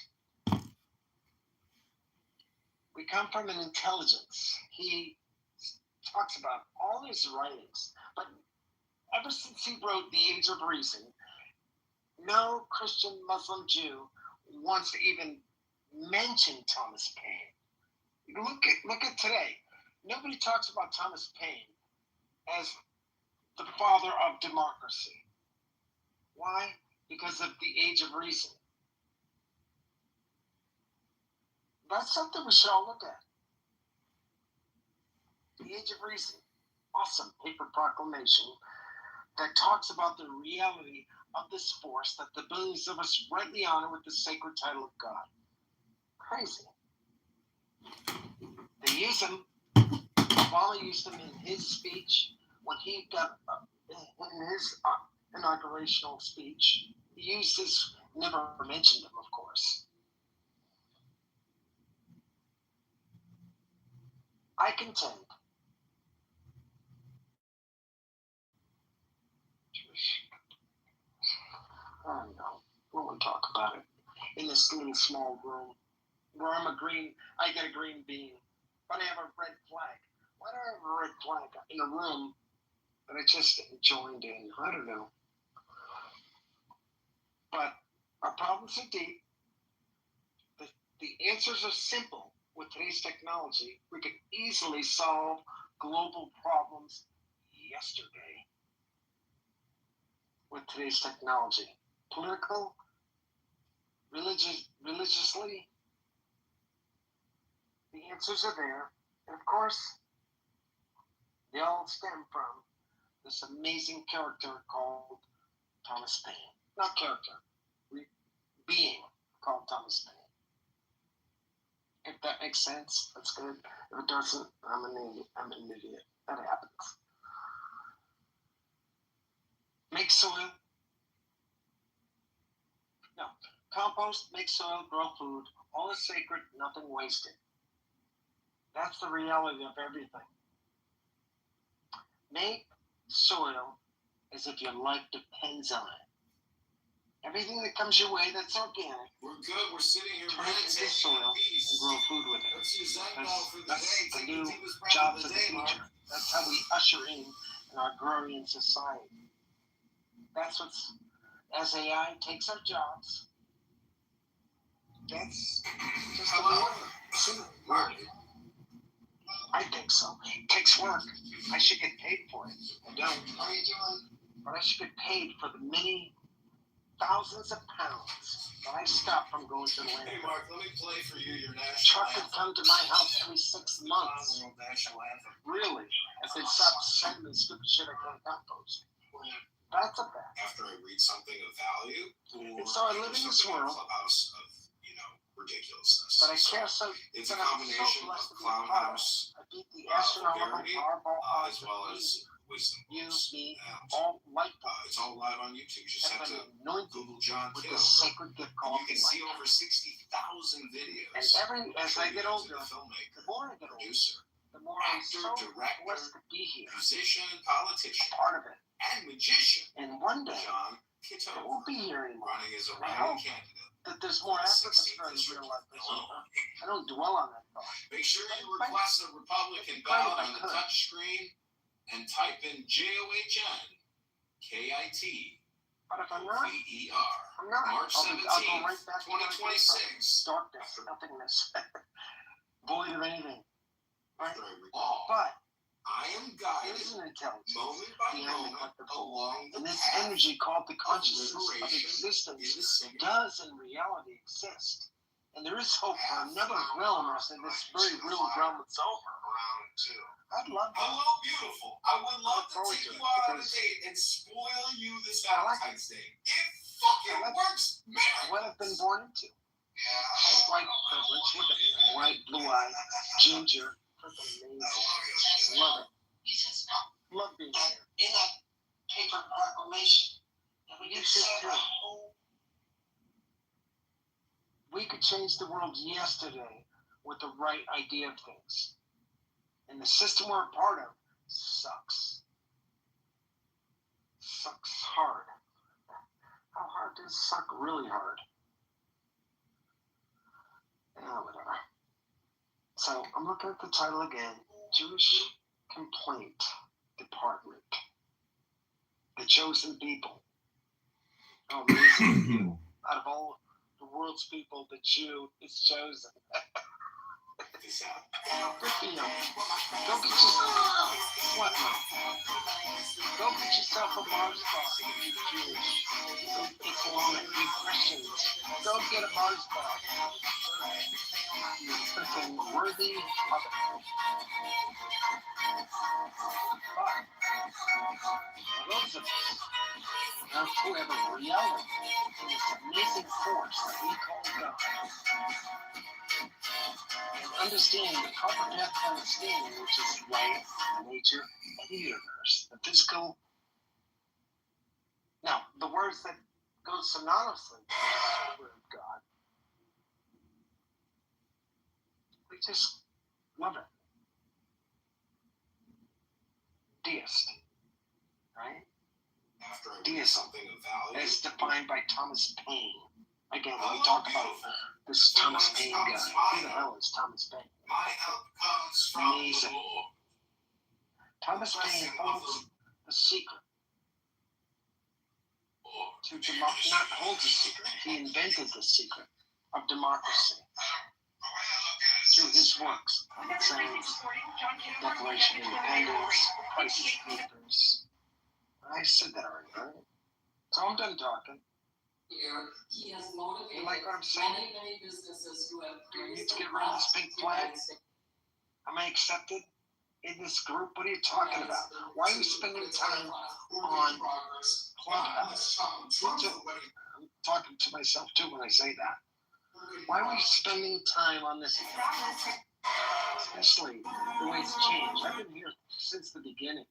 We come from an intelligence. He talks about all his writings, but ever since he wrote The Age of Reason, no Christian, Muslim, Jew wants to even mention Thomas Paine. Look at today. Nobody talks about Thomas Paine as the father of democracy. Why? Because of The Age of Reason. That's something we should all look at. The Age of Reason. Awesome paper proclamation that talks about the reality of this force that the billions of us rightly honor with the sacred title of God. Crazy. They use him. Obama used him in his speech when he got in his inaugurational speech. He used his, never mentioned him, of course. I contend I don't know. We won't talk about it in this little small room where I get a green bean, but I have a red flag. Why do I have a red flag in a room that I just joined in? I don't know. But our problems are deep. The answers are simple. With today's technology, we could easily solve global problems yesterday with today's technology. Political, religiously, the answers are there. And of course, they all stem from this amazing character called Thomas Paine. Not character, being called Thomas Paine. If that makes sense, that's good. If it doesn't, I'm an idiot. That happens. Make soil. No. Compost, make soil, grow food. All is sacred, nothing wasted. That's the reality of everything. Make soil as if your life depends on it. Everything that comes your way that's organic. We're good. We're sitting here Turn it into meditating soil in peace. and grow food with it. Let's use that bell for the That's day. the Take new the deepest breath job of for the the day, Mark. future. That's how we usher in our agrarian society. That's what's, as AI takes our jobs, that's just the way. Mark. I think so. It takes work. I should get paid for it. I don't. How are you doing? But I should get paid for the many thousands of pounds that I stop from going to the landfill. Hey, Mark, let me play for you your national Truck anthem. could come to my house every 6 months. National anthem. Really? If they stop sending me stupid shit I can't compost. That's a fact. After I read something of value, And so I live in this world, clubhouse of, ridiculousness. but I care so. It's a but I'm combination so blessed of to be a part of clownhouse, it. I beat the astronomical vulgarity, Powerball odds as well of as wisdom you, books. me, And, all light it's all live on YouTube. You just have to Google John with the Kitover. sacred gift And called you can light. see over 60,000 videos. And as I get older, the filmmaker, the more I get older, producer, the more I'm actor, so director, blessed to be here, musician, politician, part of it. and magician. And one day, John I Kitover, won't be here anymore. running as a I write-in hope candidate. that there's more for the after this 16th very district real life. of Illinois. I don't dwell on that thought. Make sure you request a Republican ballot on the touch screen and type in JOHN KIT But if I'm not, VER. I'm not. March I'll go 17th, right back to where I came from. 2026. Darkness, nothingness, void of anything. Right? After I recall, But I am guided there's an intelligence moment by behind the moment collective along the and this path energy called the consciousness of liberation existence in the same does in reality exist. And there is hope for another realm as in this very real realm that's over. I'd love to. Hello, beautiful. I would love to take you out on a date and spoil you this Valentine's Day. It fucking works, man. What I've been born into. White privilege. Look at me. I'm white, blue-eyed, ginger. Freaking amazing. Love it. Love being here. In a paper proclamation, You should too. We could change the world yesterday with the right idea of things. And the system we're a part of sucks. Sucks hard. How hard does it suck? Really hard. Yeah, whatever. So I'm looking at the title again. Jewish Complaint Department. The Chosen People. Oh, amazing. Out of all the world's people, the Jew is chosen. Good for you. Go get yourself. What now? Go get yourself a Mars bar. You Jewish. Go Islamic. You Christians. Go get a Mars bar. You freaking worthy of it. But those of us who have a reality in this amazing force that we call God, and understand the proper path of understanding, which is life, nature, and the universe, the physical. Now, the words that go synonymously with the word of God, we just love it. Deist, right? After I read Deism something of value, is defined by Thomas Paine. Again, when we talk about this Thomas Paine guy, who the hell is Thomas Paine? my help comes from Amazing. the Lord. Thomas Paine holds the secret to not holds the secret. He invented the secret of democracy through his works. Science, Declaration of Independence, Crisis Papers. I said that already, right? So I'm done talking. Here, he has motivated You like what I'm saying? many businesses who have Do I need to previously get rid of this big flag? lost Am I accepted in this group? What are you talking about? Why are you spending time on Clubhouse? Me too. I'm talking to myself too when I say that. Why are we spending time on this Especially the way it's changed. I've been here since the beginning.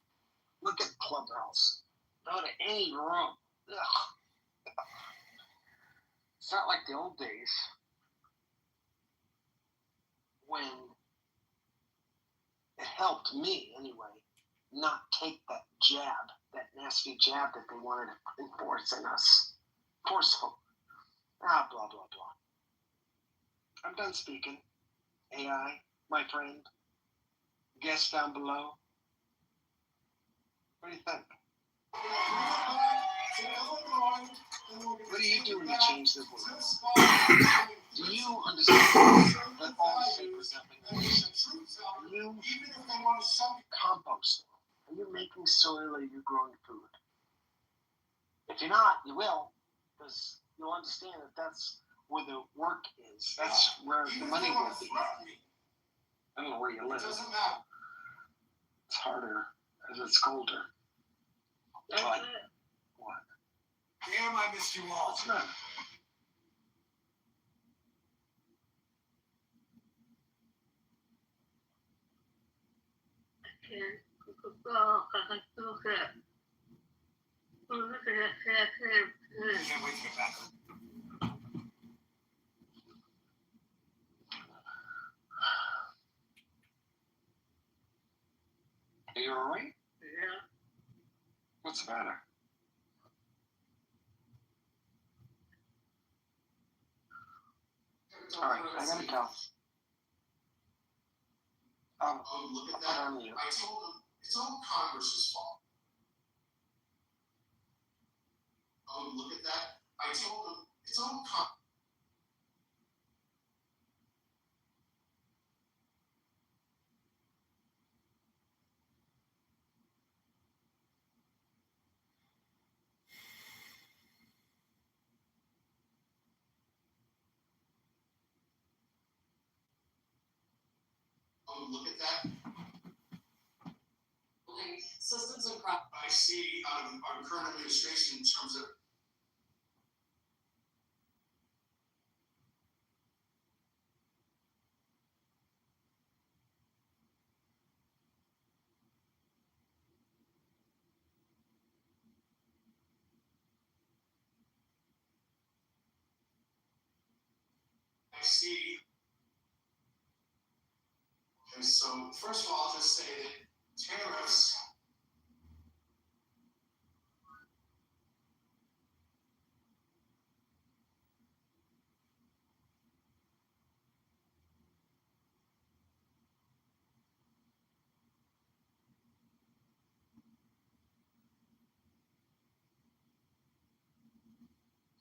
Look at Clubhouse. Go to any room. Ugh. It's not like the old days when it helped me, anyway, not take that jab, that nasty jab that they wanted to enforce in us. Forceful. Blah, blah, blah. I'm done speaking. AI, my friend. Guest down below. What do you think? What are you doing to change the world? Do you understand that all shapers have been used? Are you composting? Are you making soil or are you growing food? If you're not, you will, because you'll understand that that's where the work is. That's where the money will be. I don't know where you live. It's harder as it's colder. But what? Damn, I missed you all. What's that? Can't wait to get back. Are you alright? Yeah. What's the matter? Alright, I gotta go. Look at I'll put that. on you. I told him it's all Congress's fault. Oh, look at that. I told him it's all Oh, look at that. Systems and crop. I see out of our current administration in terms of I see. Okay, so first of all, I'll just say that tariffs.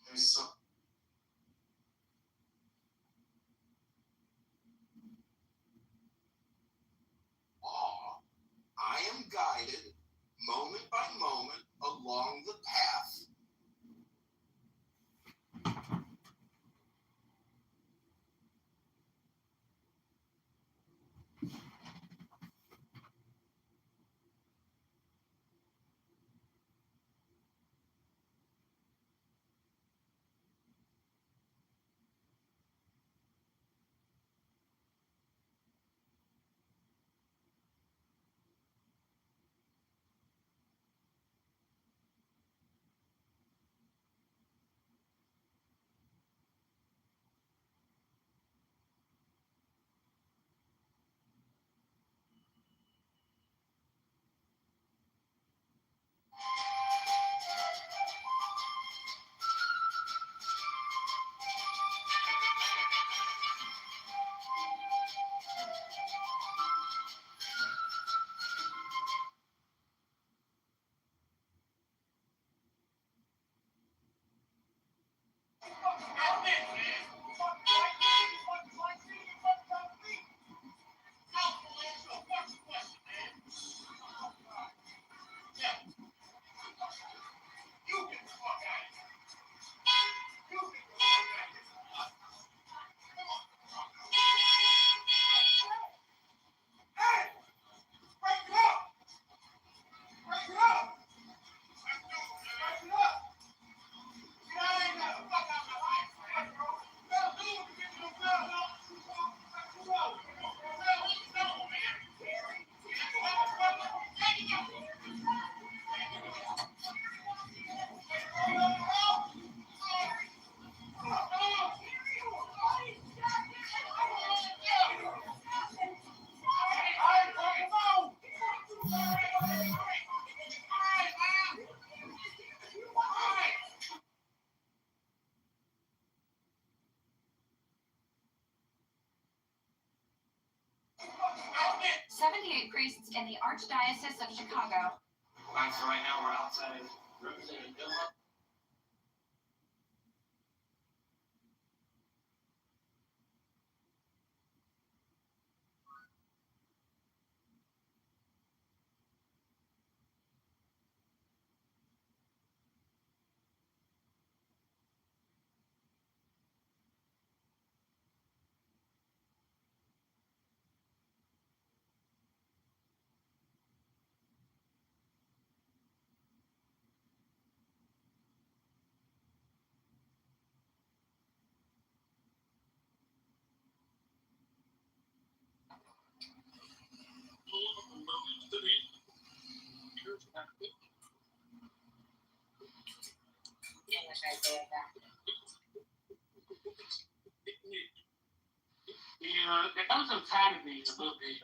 Okay, so. Law. I am guided moment by moment along the path. Baptist in the Archdiocese of Chicago. Alright, so right now we're outside. Yeah, there was some time to be a little bit.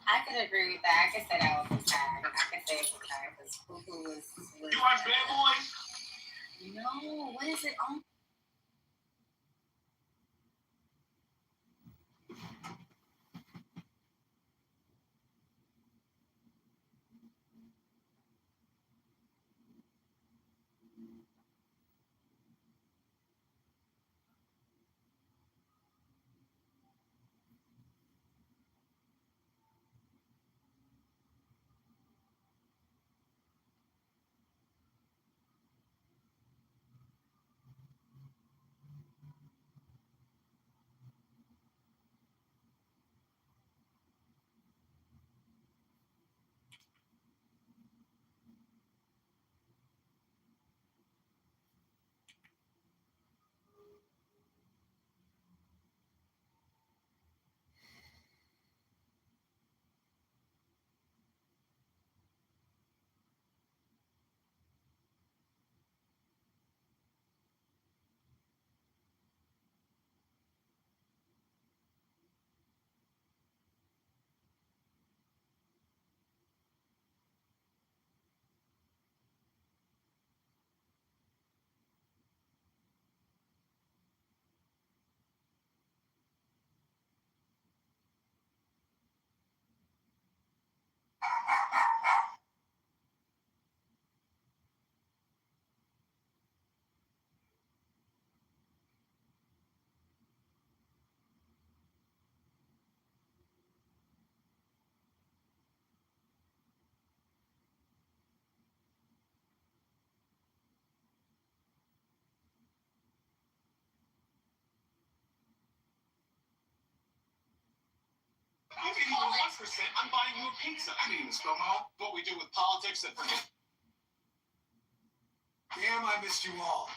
I could agree with that. I could say that was a time. I could say it was a time because Fufu was. You watch Bad Boys? No, what is it on? You can even 1%. I'm buying you a pizza. I didn't even spell my own. What we do with politics and forget. Damn, I missed you all.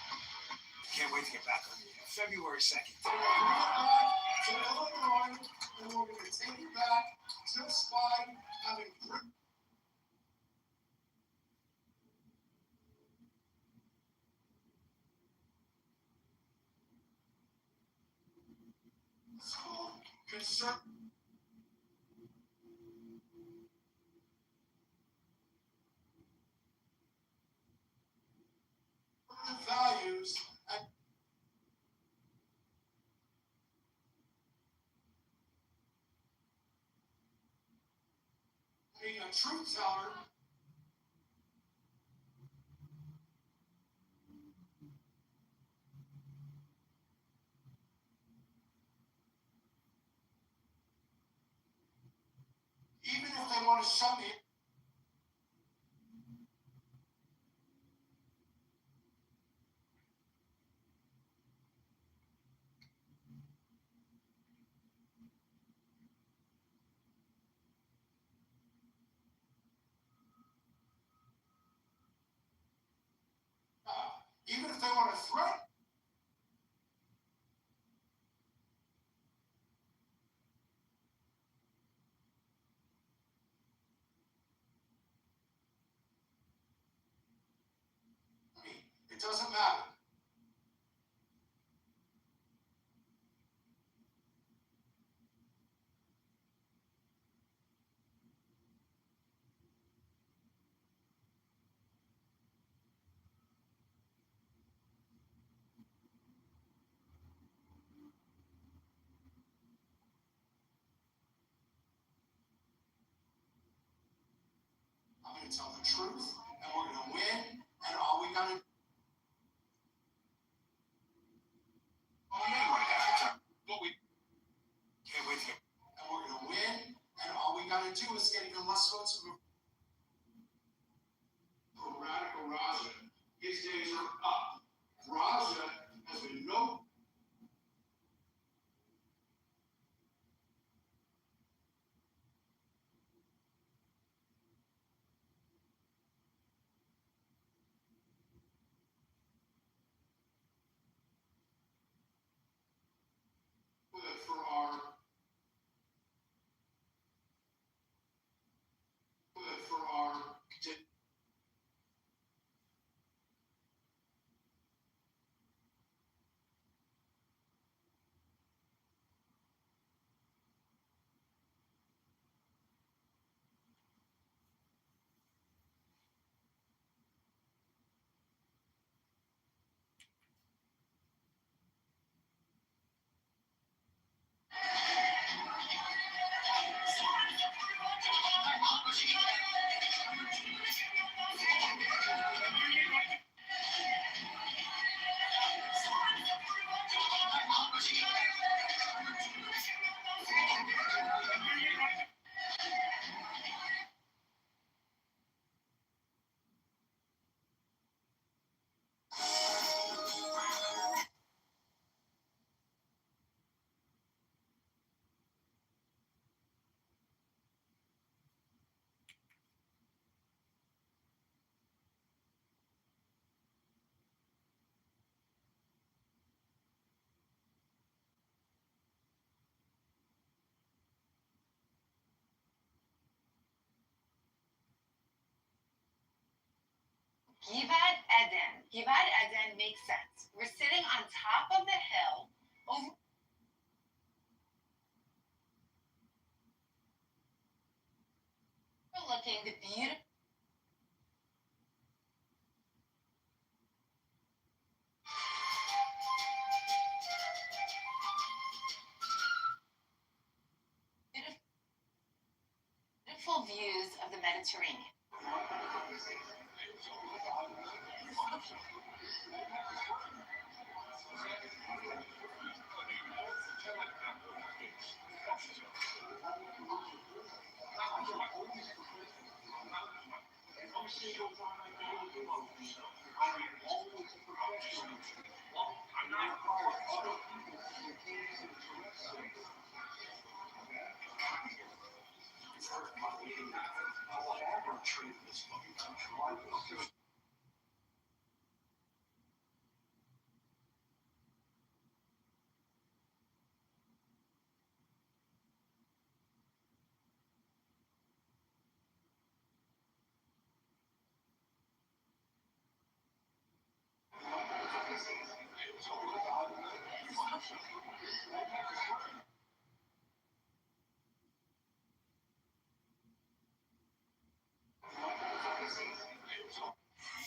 Can't wait to get back on you. February 2nd. So Illinois, and we're going to take you back just by having. Concern. Values and being a truth teller. Even if they want to shut me. Even if they want to threaten. It doesn't matter. truth, and we're going to win, and all we got to what we get with you, and we're going to win, and all we got to do is get even less votes. Radical Raja, his days are up. Raja has been no. For our Givat Eden. Givat Eden makes sense. We're sitting on top of the hill, overlooking the beautiful. Beautiful views of the Mediterranean.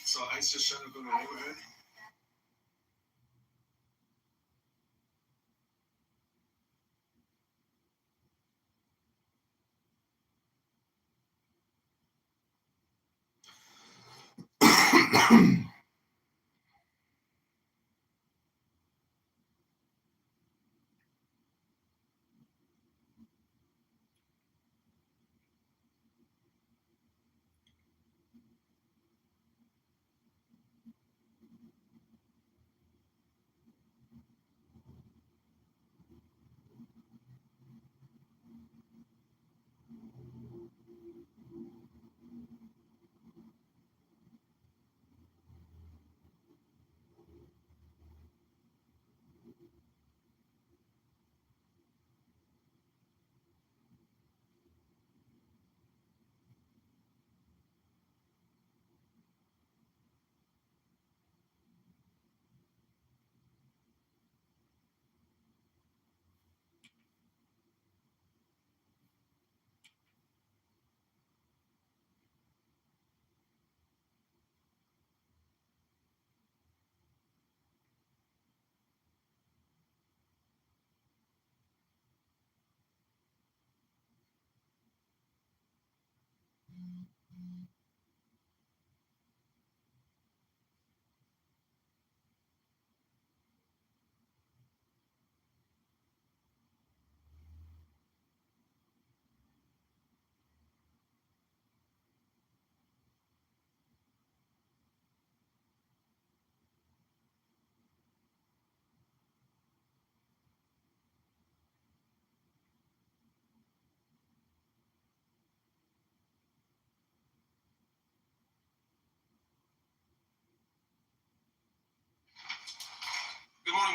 So ICE just showed up in the neighborhood.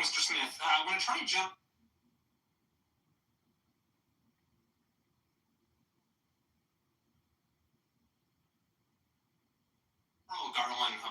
Mr. Smith. When Attorney General Garland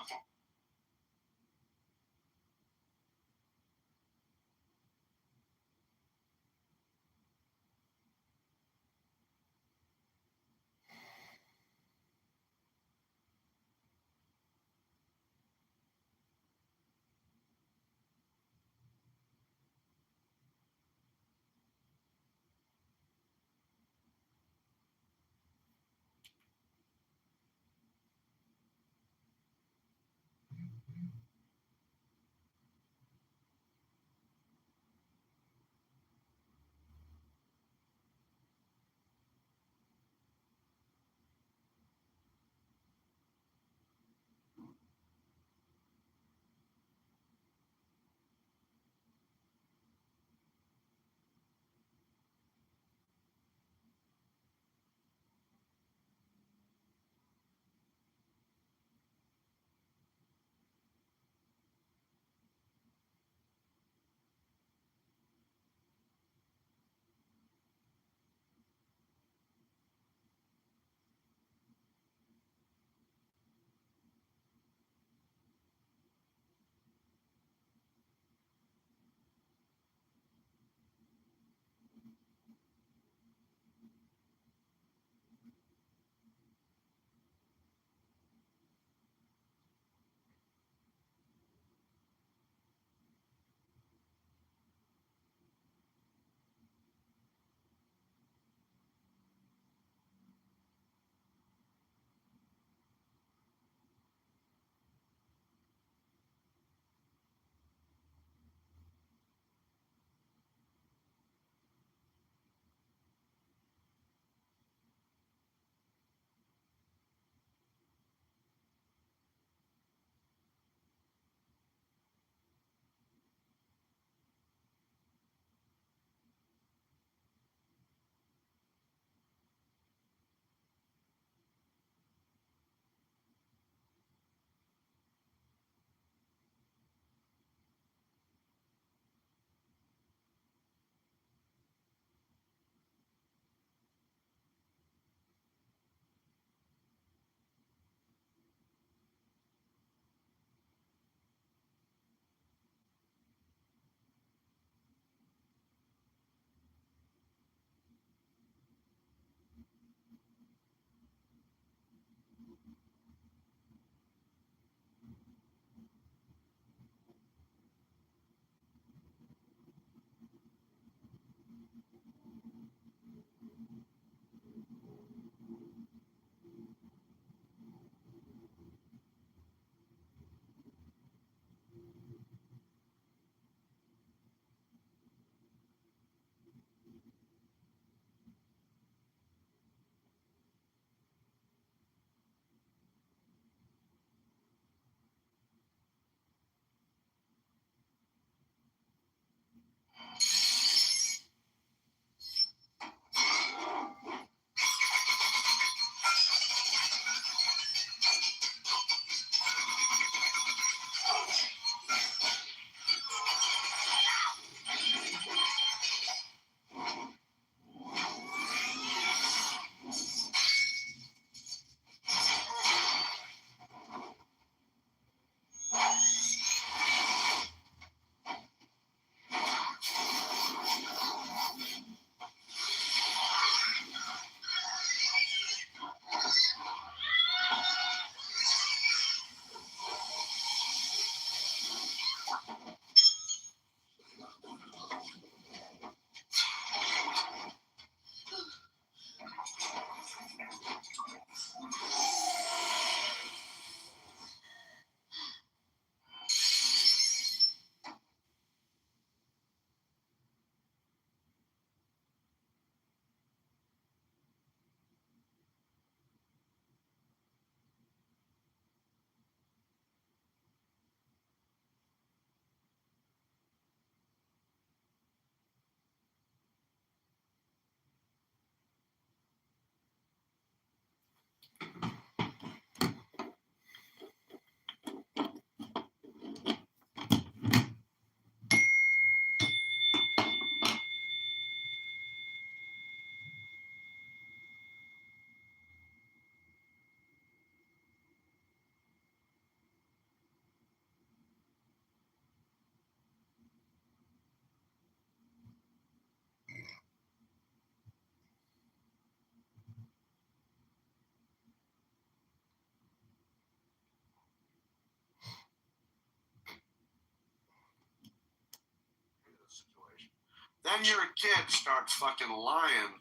Then your kid starts fucking lying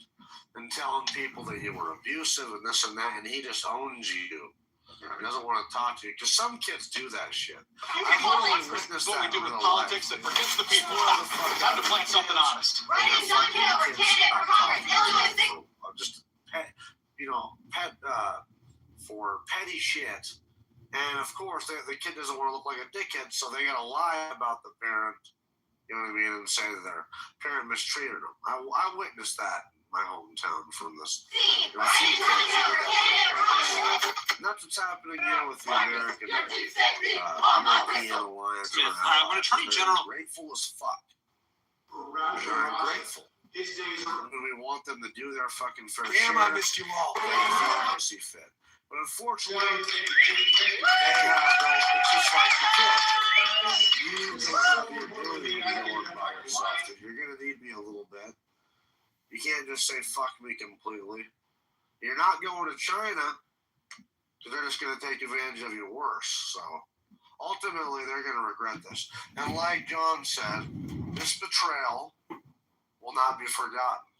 and telling people that you were abusive and this and that, and he just owns you. He doesn't want to talk to you because some kids do that shit. I've literally witnessed What we that do in with real politics life. that forgets the people. Time to plant something honest. Right in John Kitover, candidate for Congress, Illinois 6. Just for petty shit. And of course, the kid doesn't want to look like a dickhead, so they gotta lie about the parent. You know what I mean? And say that their parent mistreated them. I witnessed that in my hometown from this. And that's what's happening here with the American European Alliance. When Attorney General Grateful as fuck. They're ungrateful. We want them to do their fucking fair share. Damn, I missed you all. Democracy fit. But unfortunately, they have it's just like the kid. You don't have the ability to go on by yourself. If you're going to need me a little bit, you can't just say fuck me completely. You're not going to China because they're just going to take advantage of you worse. So ultimately, they're going to regret this. And like John said, this betrayal will not be forgotten.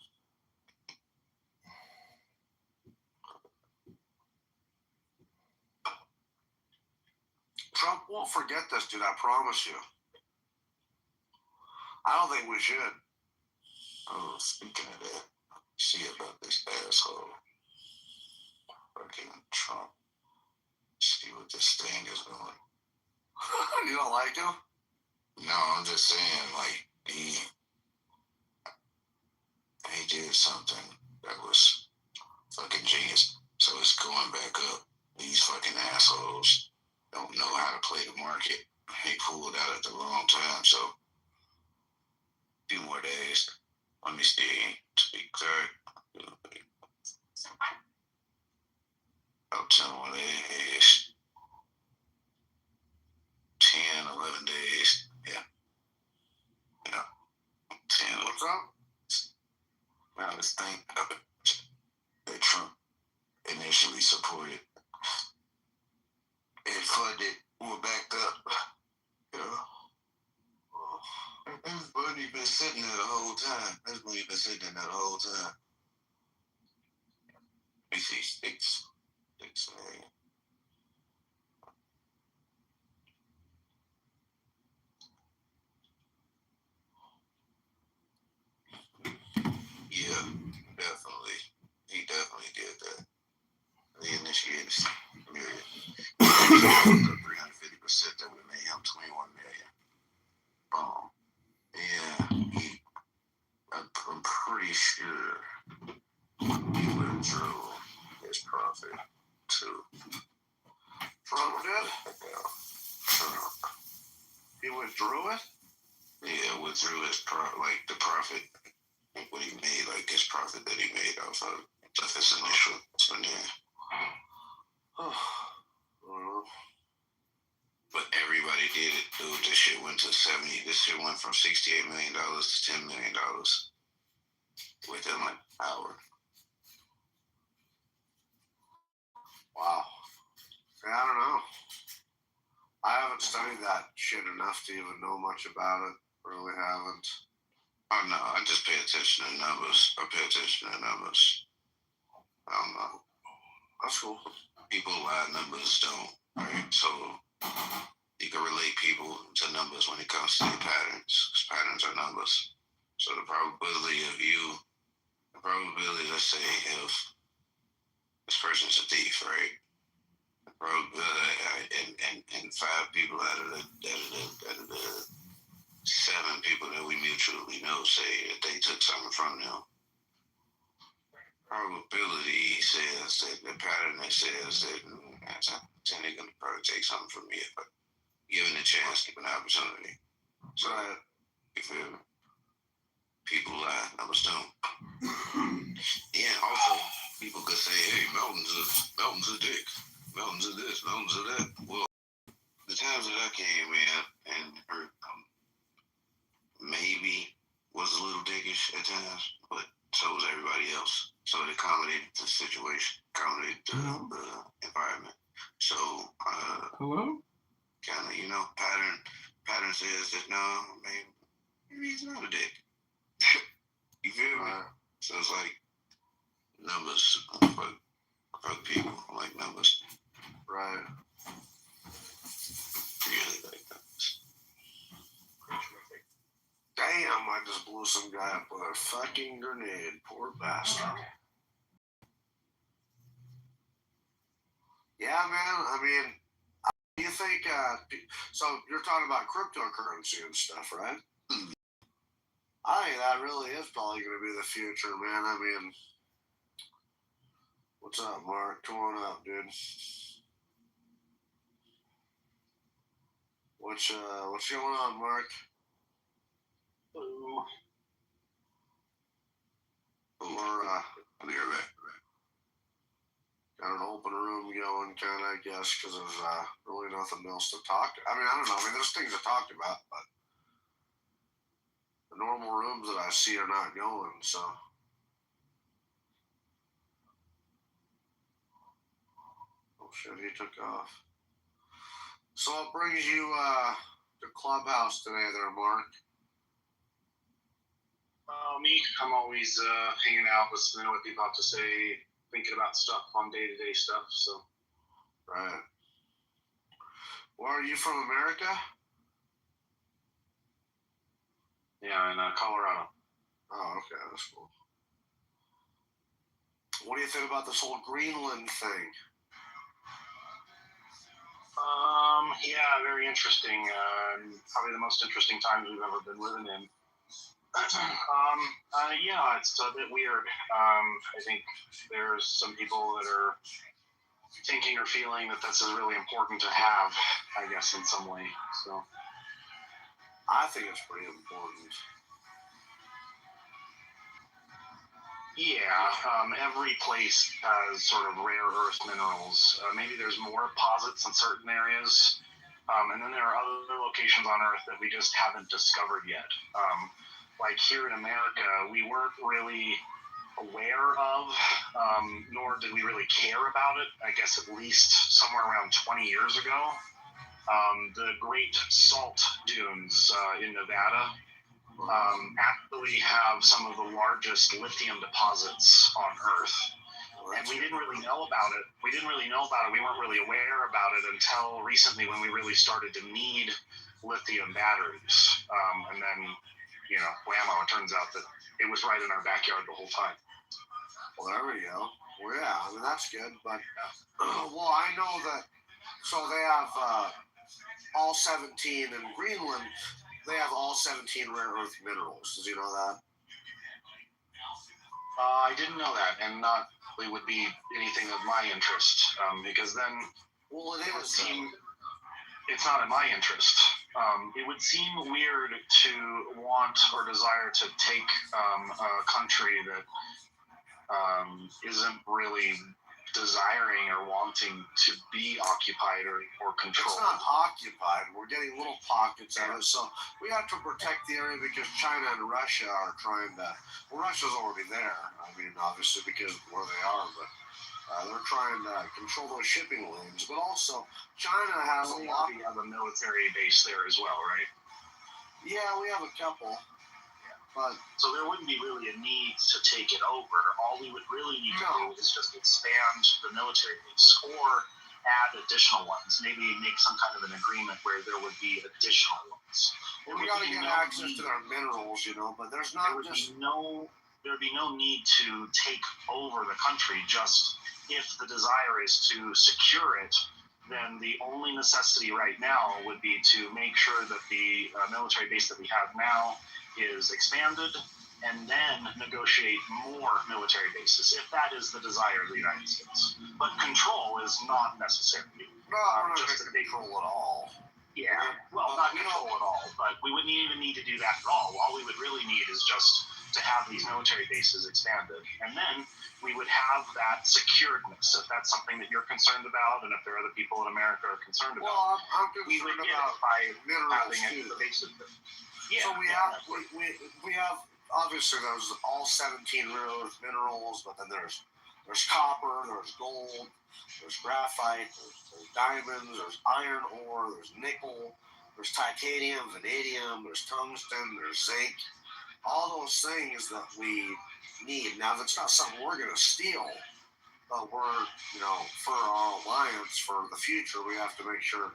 Trump won't forget this, dude. I promise you. I don't think we should. Oh, speaking of that, see about this asshole. Fucking Trump. See what this thing is doing. You don't like him? No, I'm just saying, like, he did something that was fucking genius. So it's going back up. These fucking assholes don't know how to play the market. They pulled out at the wrong time, so a few more days. Let me speak third. About 10 more days. 10, 11 days. Yeah. 10. What's up? Now this thing that Trump initially supported and funded were backed up. You know? This money been sitting there the whole time. This money been sitting there the whole time. We see 6 million. Yeah, definitely. He definitely did that. He initiated million. 350% that would have made him 21 million. Yeah, I'm pretty sure he withdrew his profit too. Trump did? Trump. He withdrew it? Yeah, withdrew his the profit. What he made, like his profit that he made off of his initial spending. But everybody did it, dude. This shit went to 70. This shit went from $68 million to $10 million within like an hour. Wow. Yeah, I don't know. I haven't studied that shit enough to even know much about it. Really haven't. Oh no, I just pay attention to numbers. I pay attention to numbers. I don't know. That's cool. People lie, numbers don't. Right? So you can relate people to numbers when it comes to patterns. Because patterns are numbers. So the probability, let's say, if this person's a thief, right? The probability, and 5 people out of the 7 people that we mutually know say that they took something from them. Probability says that the pattern that says that they're going to probably take something from me, but given a chance, given an opportunity. So, you feel me? People lie, numbers don't. Yeah, also, people could say, hey, Melton's a dick. Melton's a this, Melton's a that. Well, the times that I came in and heard maybe was a little dickish at times, but so was everybody else. So it accommodated the situation, accommodated the environment. So, Hello? Kind of, pattern says that no, maybe he's not a dick. You feel me? So it's like numbers. Fuck people. I like numbers. Right. Really like numbers. Damn, I just blew some guy up with a fucking grenade. Poor bastard. Yeah, man. I mean, do you think, so you're talking about cryptocurrency and stuff, right? I think that really is probably going to be the future, man. I mean, what's up, Mark? Come on up, dude. What's going on, Mark? Hello. We're, got an open room going, kind of, I guess, because there's really nothing else to talk to. I mean, I don't know. I mean, there's things to talk about, but the normal rooms that I see are not going, so. Oh, shit, he took off. So what brings you to Clubhouse today there, Mark? Me, I'm always hanging out, listening to what people have to say, thinking about stuff on day-to-day stuff, so. Right. Well, are you from America? Yeah, in Colorado. Oh, okay, that's cool. What do you think about this whole Greenland thing? Yeah, very interesting. Probably the most interesting times we've ever been living in. Yeah, it's a bit weird. I think there's some people that are thinking or feeling that this is really important to have, I guess, in some way. So I think it's pretty important. Yeah, every place has sort of rare earth minerals. Maybe there's more deposits in certain areas, and then there are other locations on Earth that we just haven't discovered yet. Like here in America, we weren't really aware of, nor did we really care about it, I guess at least somewhere around 20 years ago. The Great Salt Dunes in Nevada actually have some of the largest lithium deposits on Earth. And we didn't really know about it. We weren't really aware about it until recently when we really started to need lithium batteries. And then, whammo, it turns out that it was right in our backyard the whole time. Well, there we go. Well, yeah, I mean, that's good. But, well, I know that, so they have all 17 in Greenland. They have all 17 rare earth minerals. Did you know that? I didn't know that, and not really would be anything of my interest, because then well, it would seem it's not in my interest. It would seem weird to want or desire to take a country that isn't really desiring or wanting to be occupied or controlled. It's not occupied. We're getting little pockets of it. So we have to protect the area because China and Russia are trying to. Well, Russia's already there. I mean, obviously because of where they are, but they're trying to control those shipping lanes. But also, China has a lot. We have a military base there as well, right? Yeah, we have a couple. But, so there wouldn't be really a need to take it over. All we would really need to do is just expand the military base or add additional ones. Maybe make some kind of an agreement where there would be additional ones. Well, we got to get access to their minerals, but there's not there would be no need to take over the country. Just if the desire is to secure it, then the only necessity right now would be to make sure that the military base that we have now is expanded, and then negotiate more military bases, if that is the desire of the United States. But control is not necessary. No, we're not just to control at all. Yeah, well, not control at all, but we wouldn't even need to do that at all. All we would really need is just to have these military bases expanded, and then we would have that securedness. If that's something that you're concerned about, and if there are other people in America are concerned about, well, I'm concerned about by minerals having too. Bases. Yeah, so we have obviously there's all 17 rare earth minerals, but then there's copper, there's gold, there's graphite, there's diamonds, there's iron ore, there's nickel, there's titanium, vanadium, there's tungsten, there's zinc, all those things that we need. Now, that's not something we're going to steal, but we're, for our alliance, for the future, we have to make sure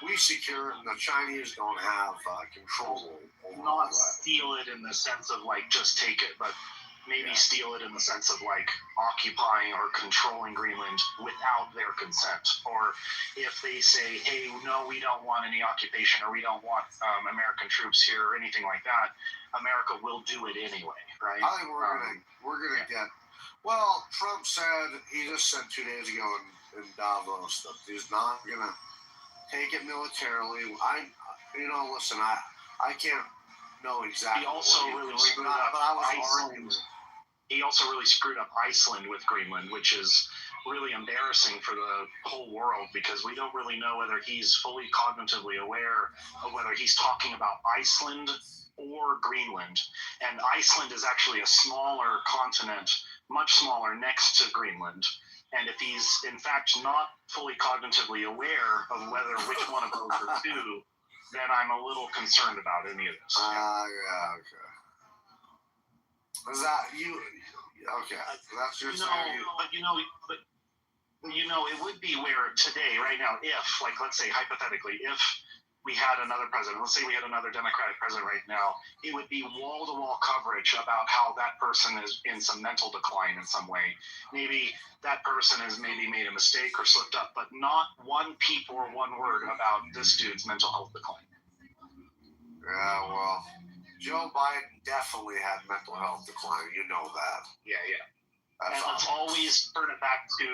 we secure it, and the Chinese don't have control over Not that. steal it in the sense of like just take it, but maybe steal it in the sense of like occupying or controlling Greenland without their consent. Or if they say, hey, no, we don't want any occupation, or we don't want American troops here or anything like that, America will do it anyway, right? I think we're gonna get. Well, Trump said, he just said 2 days ago in Davos that he's not gonna take it militarily. Listen, I can't know exactly. He also really screwed up Iceland. He also really screwed up Iceland with Greenland, which is really embarrassing for the whole world, because we don't really know whether he's fully cognitively aware of whether he's talking about Iceland or Greenland. And Iceland is actually a smaller continent, much smaller, next to Greenland. And if he's in fact not fully cognitively aware of whether which one of those are two, then I'm a little concerned about any of this. Yeah, okay. Is that you? Okay, that's your theory. But it would be where today, right now, if, like, let's say hypothetically, if we had another president, let's say we had another Democratic president right now, it would be wall-to-wall coverage about how that person is in some mental decline in some way. Maybe that person has maybe made a mistake or slipped up, but not one peep or one word about this dude's mental health decline. Yeah, well, Joe Biden definitely had mental health decline. You know that. Yeah. And let's always turn it back to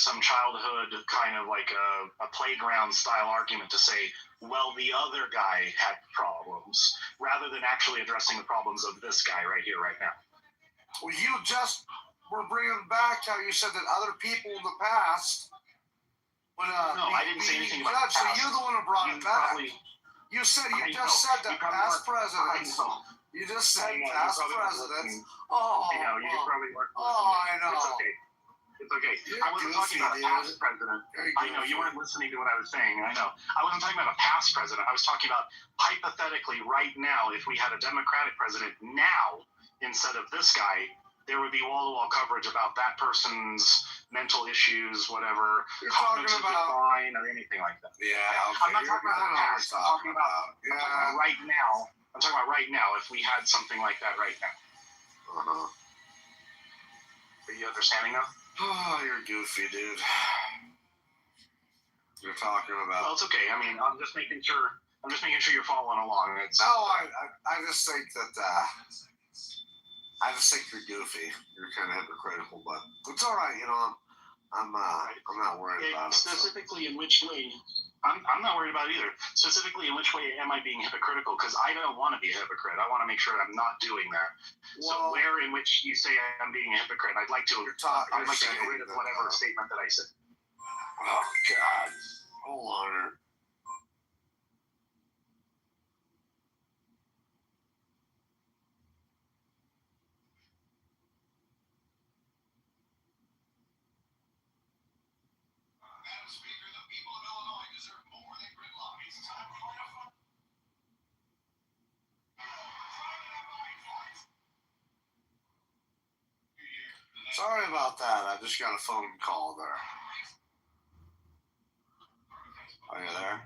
some childhood kind of like a playground style argument to say, well, the other guy had problems, rather than actually addressing the problems of this guy right here, right now. Well, you just were bringing back how you said that other people in the past would no, I didn't say anything about the past. So you're the one who brought it back. You said that past presidents. You just said past presidents. Oh, you probably weren't. I know. It's okay. I wasn't talking about a past president. I know you weren't listening to what I was saying. I know. I wasn't talking about a past president. I was talking about hypothetically right now, if we had a Democratic president now instead of this guy, there would be wall-to-wall coverage about that person's mental issues, whatever, cognitive decline, or anything like that. Yeah, okay. I'm not talking about the past. I'm talking about right now. I'm talking about right now, if we had something like that right now. Uh-huh. Are you understanding now? Oh, you're goofy, dude. You're talking about... Well, it's okay. I mean, I'm just making sure you're following along. I just think that... I just think you're goofy. You're kind of hypocritical, but it's all right. I'm not worried about it. Specifically, in which way? I'm not worried about it either. Specifically, in which way am I being hypocritical? Because I don't want to be a hypocrite. I want to make sure I'm not doing that. So where in which you say I'm being a hypocrite, I'd like to get rid of whatever statement that I said. Oh, God. Hold on. Sorry about that. I just got a phone call there. Are you there?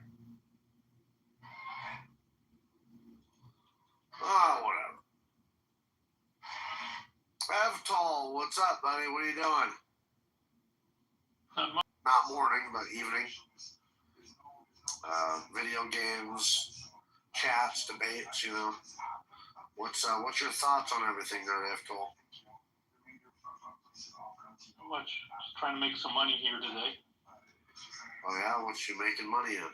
Oh, whatever. Avtol, what's up, buddy? What are you doing? Not morning, but evening. Video games, chats, debates, What's your thoughts on everything there, Avtol? Not much. Just trying to make some money here today. Oh yeah, what you making money in?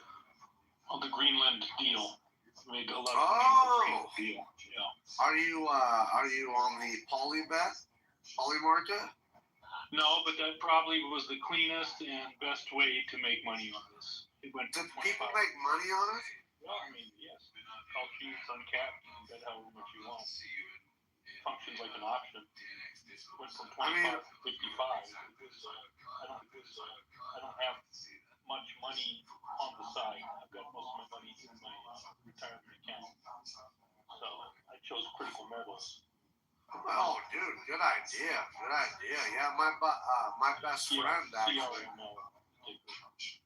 On the Greenland deal. Made a lot of money on the deal. Yeah. Are you on the poly market? No, but that probably was the cleanest and best way to make money on this. It went. Did people make money on it? Well, I mean, yes. Call sheets, uncapped, you can bet however much you want. Functions like an option. Went from 25 to 55. I don't have much money on the side. I've got most of my money in my retirement account. So I shows critical metals. Oh, dude, good idea. Good idea. Yeah, my best friend actually.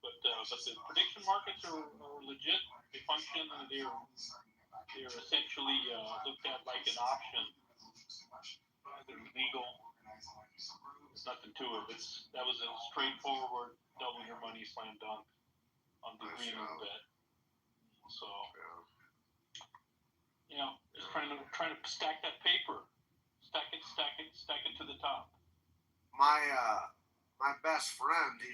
But the prediction markets are legit. They function, and they're essentially looked at like an option. They're legal. There's nothing to it. That was a straightforward double your money slam dunk on the Greenland bet. So, just trying to stack that paper. Stack it to the top. My best friend, he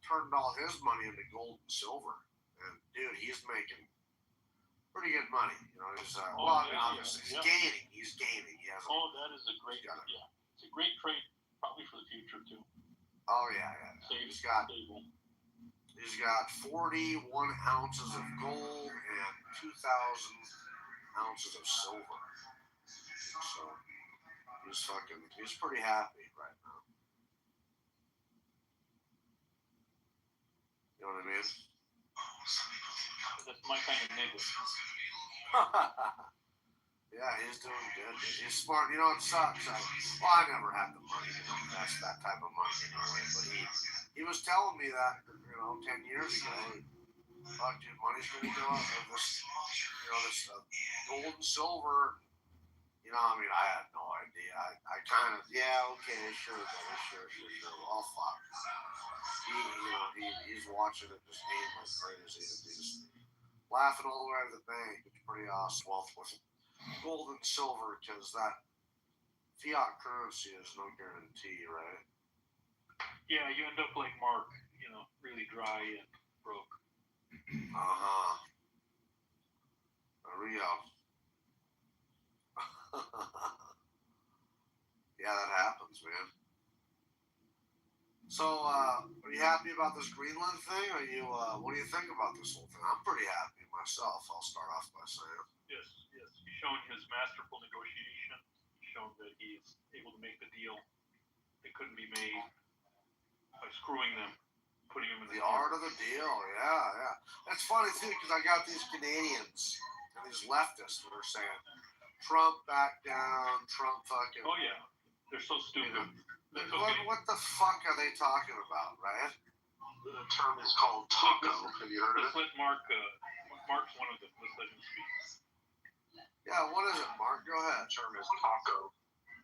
turned all his money into gold and silver, and dude, he's making pretty good money. He's obviously he's gaining. He's gaining. He has. That is a great. It's a great trade, probably for the future too. Oh yeah. He's got 41 ounces of gold and 2,000 ounces of silver. So he's pretty happy right now. You know what I mean? That's my kind of nigga. Yeah, he's doing good. He's smart. It sucks. I never had the money to invest that type of money anyway. But he was telling me that 10 years ago. Fuck, dude, money's gonna go up. This gold and silver. I had no idea. I kind of, okay, sure, buddy, sure. Well, fuck. He's watching it just game like crazy. He's laughing all the way to the bank. It's pretty awesome. Wealth with gold and silver, because that fiat currency is no guarantee, right? Yeah, you end up like Mark, really dry and broke. Rio. Yeah, that happens, man. So, are you happy about this Greenland thing? What do you think about this whole thing? I'm pretty happy myself, I'll start off by saying. Yes. He's shown his masterful negotiation. He's shown that he is able to make the deal that couldn't be made by screwing them, putting them in the art of the deal. Yeah. That's funny too, because I got these Canadians and these leftists that are saying Trump back down, Trump fucking. Oh yeah, they're so stupid. What the fuck are they talking about, right? The term is called taco. Have you heard of it? Let Mark's one of them. Let's let him speak. Yeah, what is it, Mark? Go ahead. The term is taco.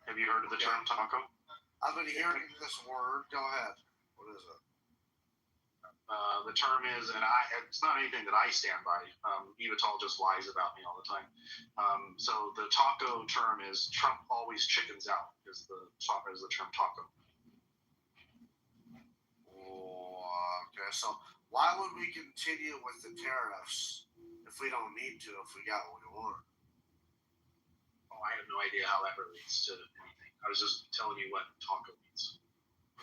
Have you heard of the term taco? I've been hearing this word. Go ahead. What is it? The term is, and it's not anything that I stand by. Evital just lies about me all the time. So the taco term is Trump always chickens out. Is the term taco? Oh, okay. So why would we continue with the tariffs if we don't need to? If we got what we want? Oh, I have no idea how that relates to anything. I was just telling you what taco means.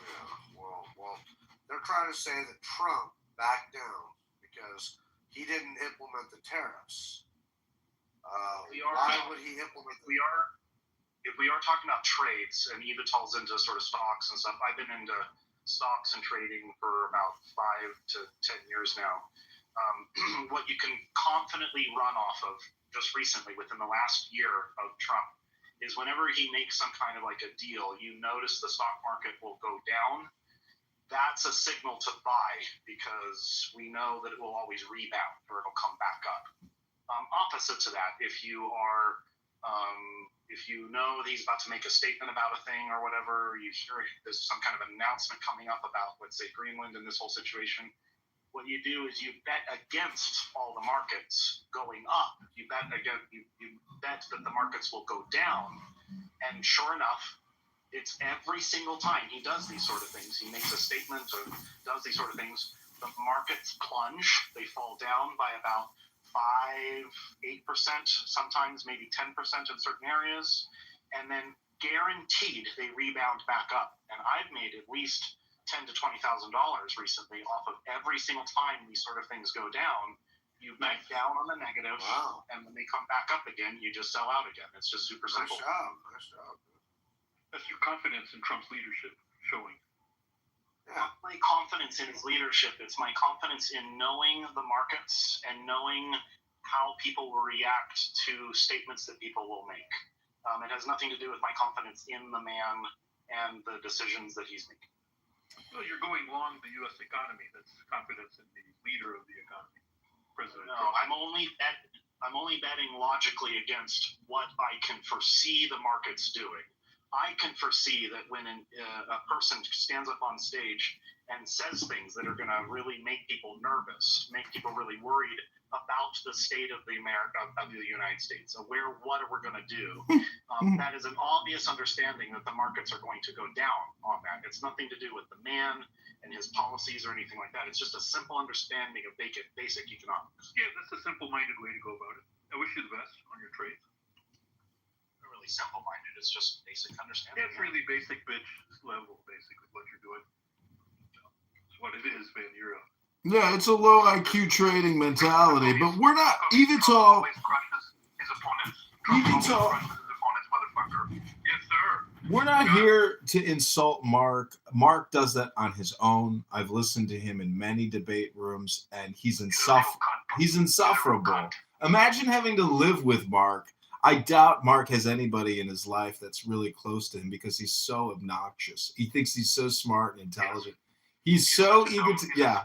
Yeah. Well. They're trying to say that Trump backed down because he didn't implement the tariffs. Why would he implement them? If we are talking about trades, and Evital's into sort of stocks and stuff, I've been into stocks and trading for about 5 to 10 years now. What you can confidently run off of just recently within the last year of Trump is whenever he makes some kind of like a deal, you notice the stock market will go down. That's a signal to buy because we know that it will always rebound or it'll come back up. Opposite to that, if you know that he's about to make a statement about a thing or whatever, you hear there's some kind of announcement coming up about, let's say, Greenland and this whole situation, what you do is you bet against all the markets going up. You bet that the markets will go down, and sure enough, it's every single time he does these sort of things. He makes a statement or does these sort of things. The markets plunge. They fall down by about 5-8%, sometimes maybe 10% in certain areas. And then guaranteed they rebound back up. And I've made at least $10,000 to $20,000 recently off of every single time these sort of things go down. You bet down on the negative, and when they come back up again, you just sell out again. It's just super simple. Nice job. That's your confidence in Trump's leadership showing. Yeah. My confidence in his leadership. It's my confidence in knowing the markets and knowing how people will react to statements that people will make. It has nothing to do with my confidence in the man and the decisions that he's making. Well, you're going long the U.S. economy. That's confidence in the leader of the economy, President No, Trump. I'm only betting logically against what I can foresee the markets doing. I can foresee that when a person stands up on stage and says things that are going to really make people nervous, make people really worried about the state of the United States, aware what we're going to do. That is an obvious understanding that the markets are going to go down on that. It's nothing to do with the man and his policies or anything like that. It's just a simple understanding of basic economics. Yeah, that's a simple-minded way to go about it. I wish you the best on your trade. Not really simple-minded. It's just basic understanding. Yeah, it's really basic bitch level, basically, what you're doing. It's what it is, man. You're a... Yeah, it's a low IQ trading mentality, but we're not Evital. We're not here to insult Mark. Mark does that on his own. I've listened to him in many debate rooms, and he's insufferable. Imagine having to live with Mark. I doubt Mark has anybody in his life that's really close to him because he's so obnoxious. He thinks he's so smart and intelligent. He's so eager to, yeah.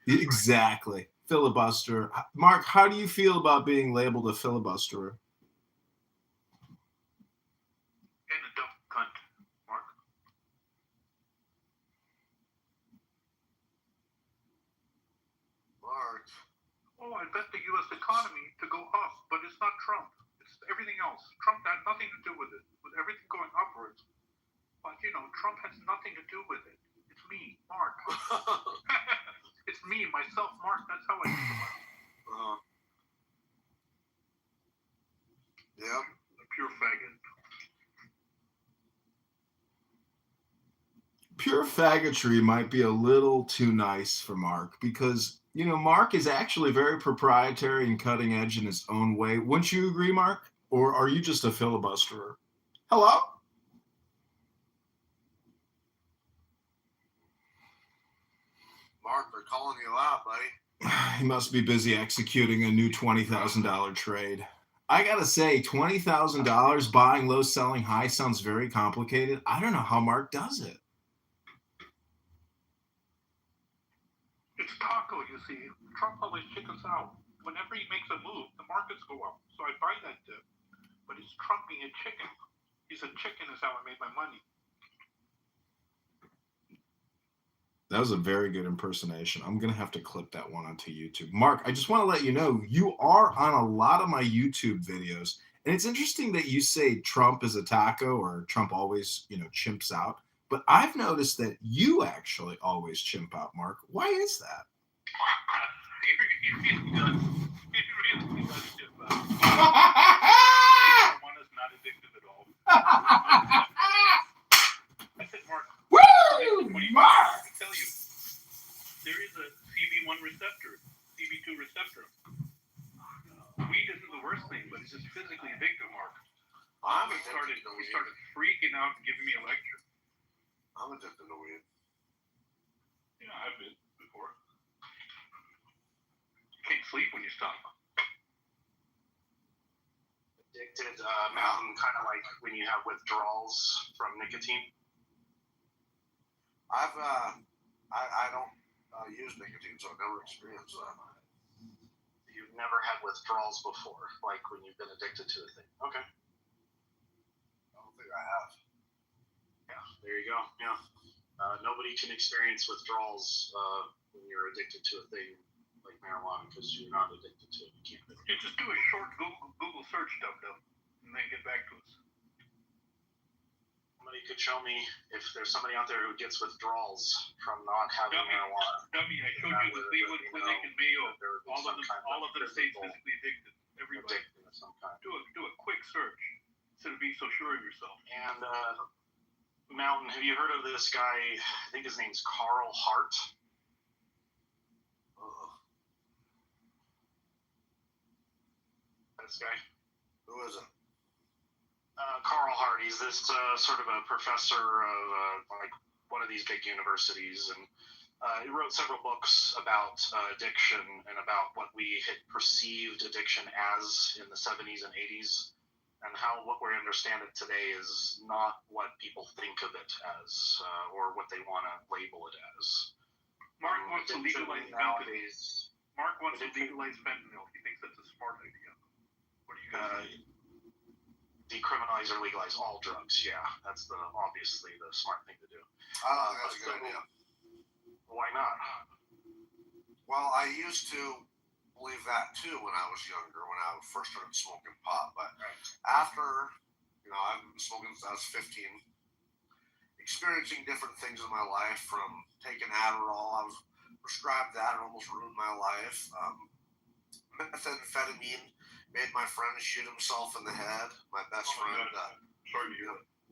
Exactly. Filibuster. Mark, how do you feel about being labeled a filibusterer? And a dumb cunt, Mark. Mark. Oh, I bet the U.S. economy to go up, but it's not Trump. It's everything else. Trump had nothing to do with it, with everything going upwards. But, you know, Trump has nothing to do with it. It's me, Mark. It's me, myself, Mark. That's how I think about it. Yeah. A pure faggot. Pure faggotry might be a little too nice for Mark because, you know, Mark is actually very proprietary and cutting edge in his own way. Wouldn't you agree, Mark? Or are you just a filibusterer? Hello? Mark, they're calling you out, buddy. He must be busy executing a new $20,000 trade. I gotta say, $20,000 buying low, selling high sounds very complicated. I don't know how Mark does it. It's taco, you see. Trump always chickens out. Whenever he makes a move, the markets go up. So I buy that dip. But it's Trump being a chicken. He's a chicken is how I made my money. That was a very good impersonation. I'm going to have to clip that one onto YouTube. Mark, I just want to let you know, you are on a lot of my YouTube videos. And it's interesting that you say Trump is a taco or Trump always, you know, chimps out. But I've noticed that you actually always chimp out, Mark. Why is that? He really does. He really does chimp out. Marijuana's not addictive at all. I said, Mark. Woo! Mark! I tell you, there is a CB1 receptor, CB2 receptor. Weed isn't the worst thing, but it's just physically addictive, Mark. He started freaking out and giving me a lecture. I'm addicted to weed. Yeah, I've been before. You can't sleep when you stop. Addicted, Mountain, kind of like when you have withdrawals from nicotine. I don't use nicotine, so I've never experienced that. You've never had withdrawals before, like when you've been addicted to a thing. Okay. I don't think I have. Yeah, there you go. Yeah. Nobody can experience withdrawals when you're addicted to a thing like marijuana because you're not addicted to it. You can't. You just do a short Google search, dum-dum, and then get back to us. Somebody could show me if there's somebody out there who gets withdrawals from not having marijuana. Dummy, I showed you the Cleveland Clinic in Mayo. All of them say physically addicted. Everybody. Do a quick search instead of being so sure of yourself. And Mountain, have you heard of this guy? I think his name's Carl Hart. This guy. Who is it? Carl Hart. He's this sort of a professor of like one of these big universities, and He wrote several books about addiction and about what we had perceived addiction as in the 70s and 80s, and how what we understand it today is not what people think of it as, or what they want to label it as. Mark wants to legalize nowadays. Mark wants to legalize fentanyl. He thinks that's a smart idea. What do you guys think? Decriminalize or legalize all drugs. Yeah, that's obviously the smart thing to do. I don't think that's a good idea. Why not? Well, I used to believe that too when I was younger, when I first started smoking pot. But after, I've been smoking since I was 15, experiencing different things in my life, from taking Adderall. I was prescribed that. It almost ruined my life. Methamphetamine made my friend shoot himself in the head. My best friend.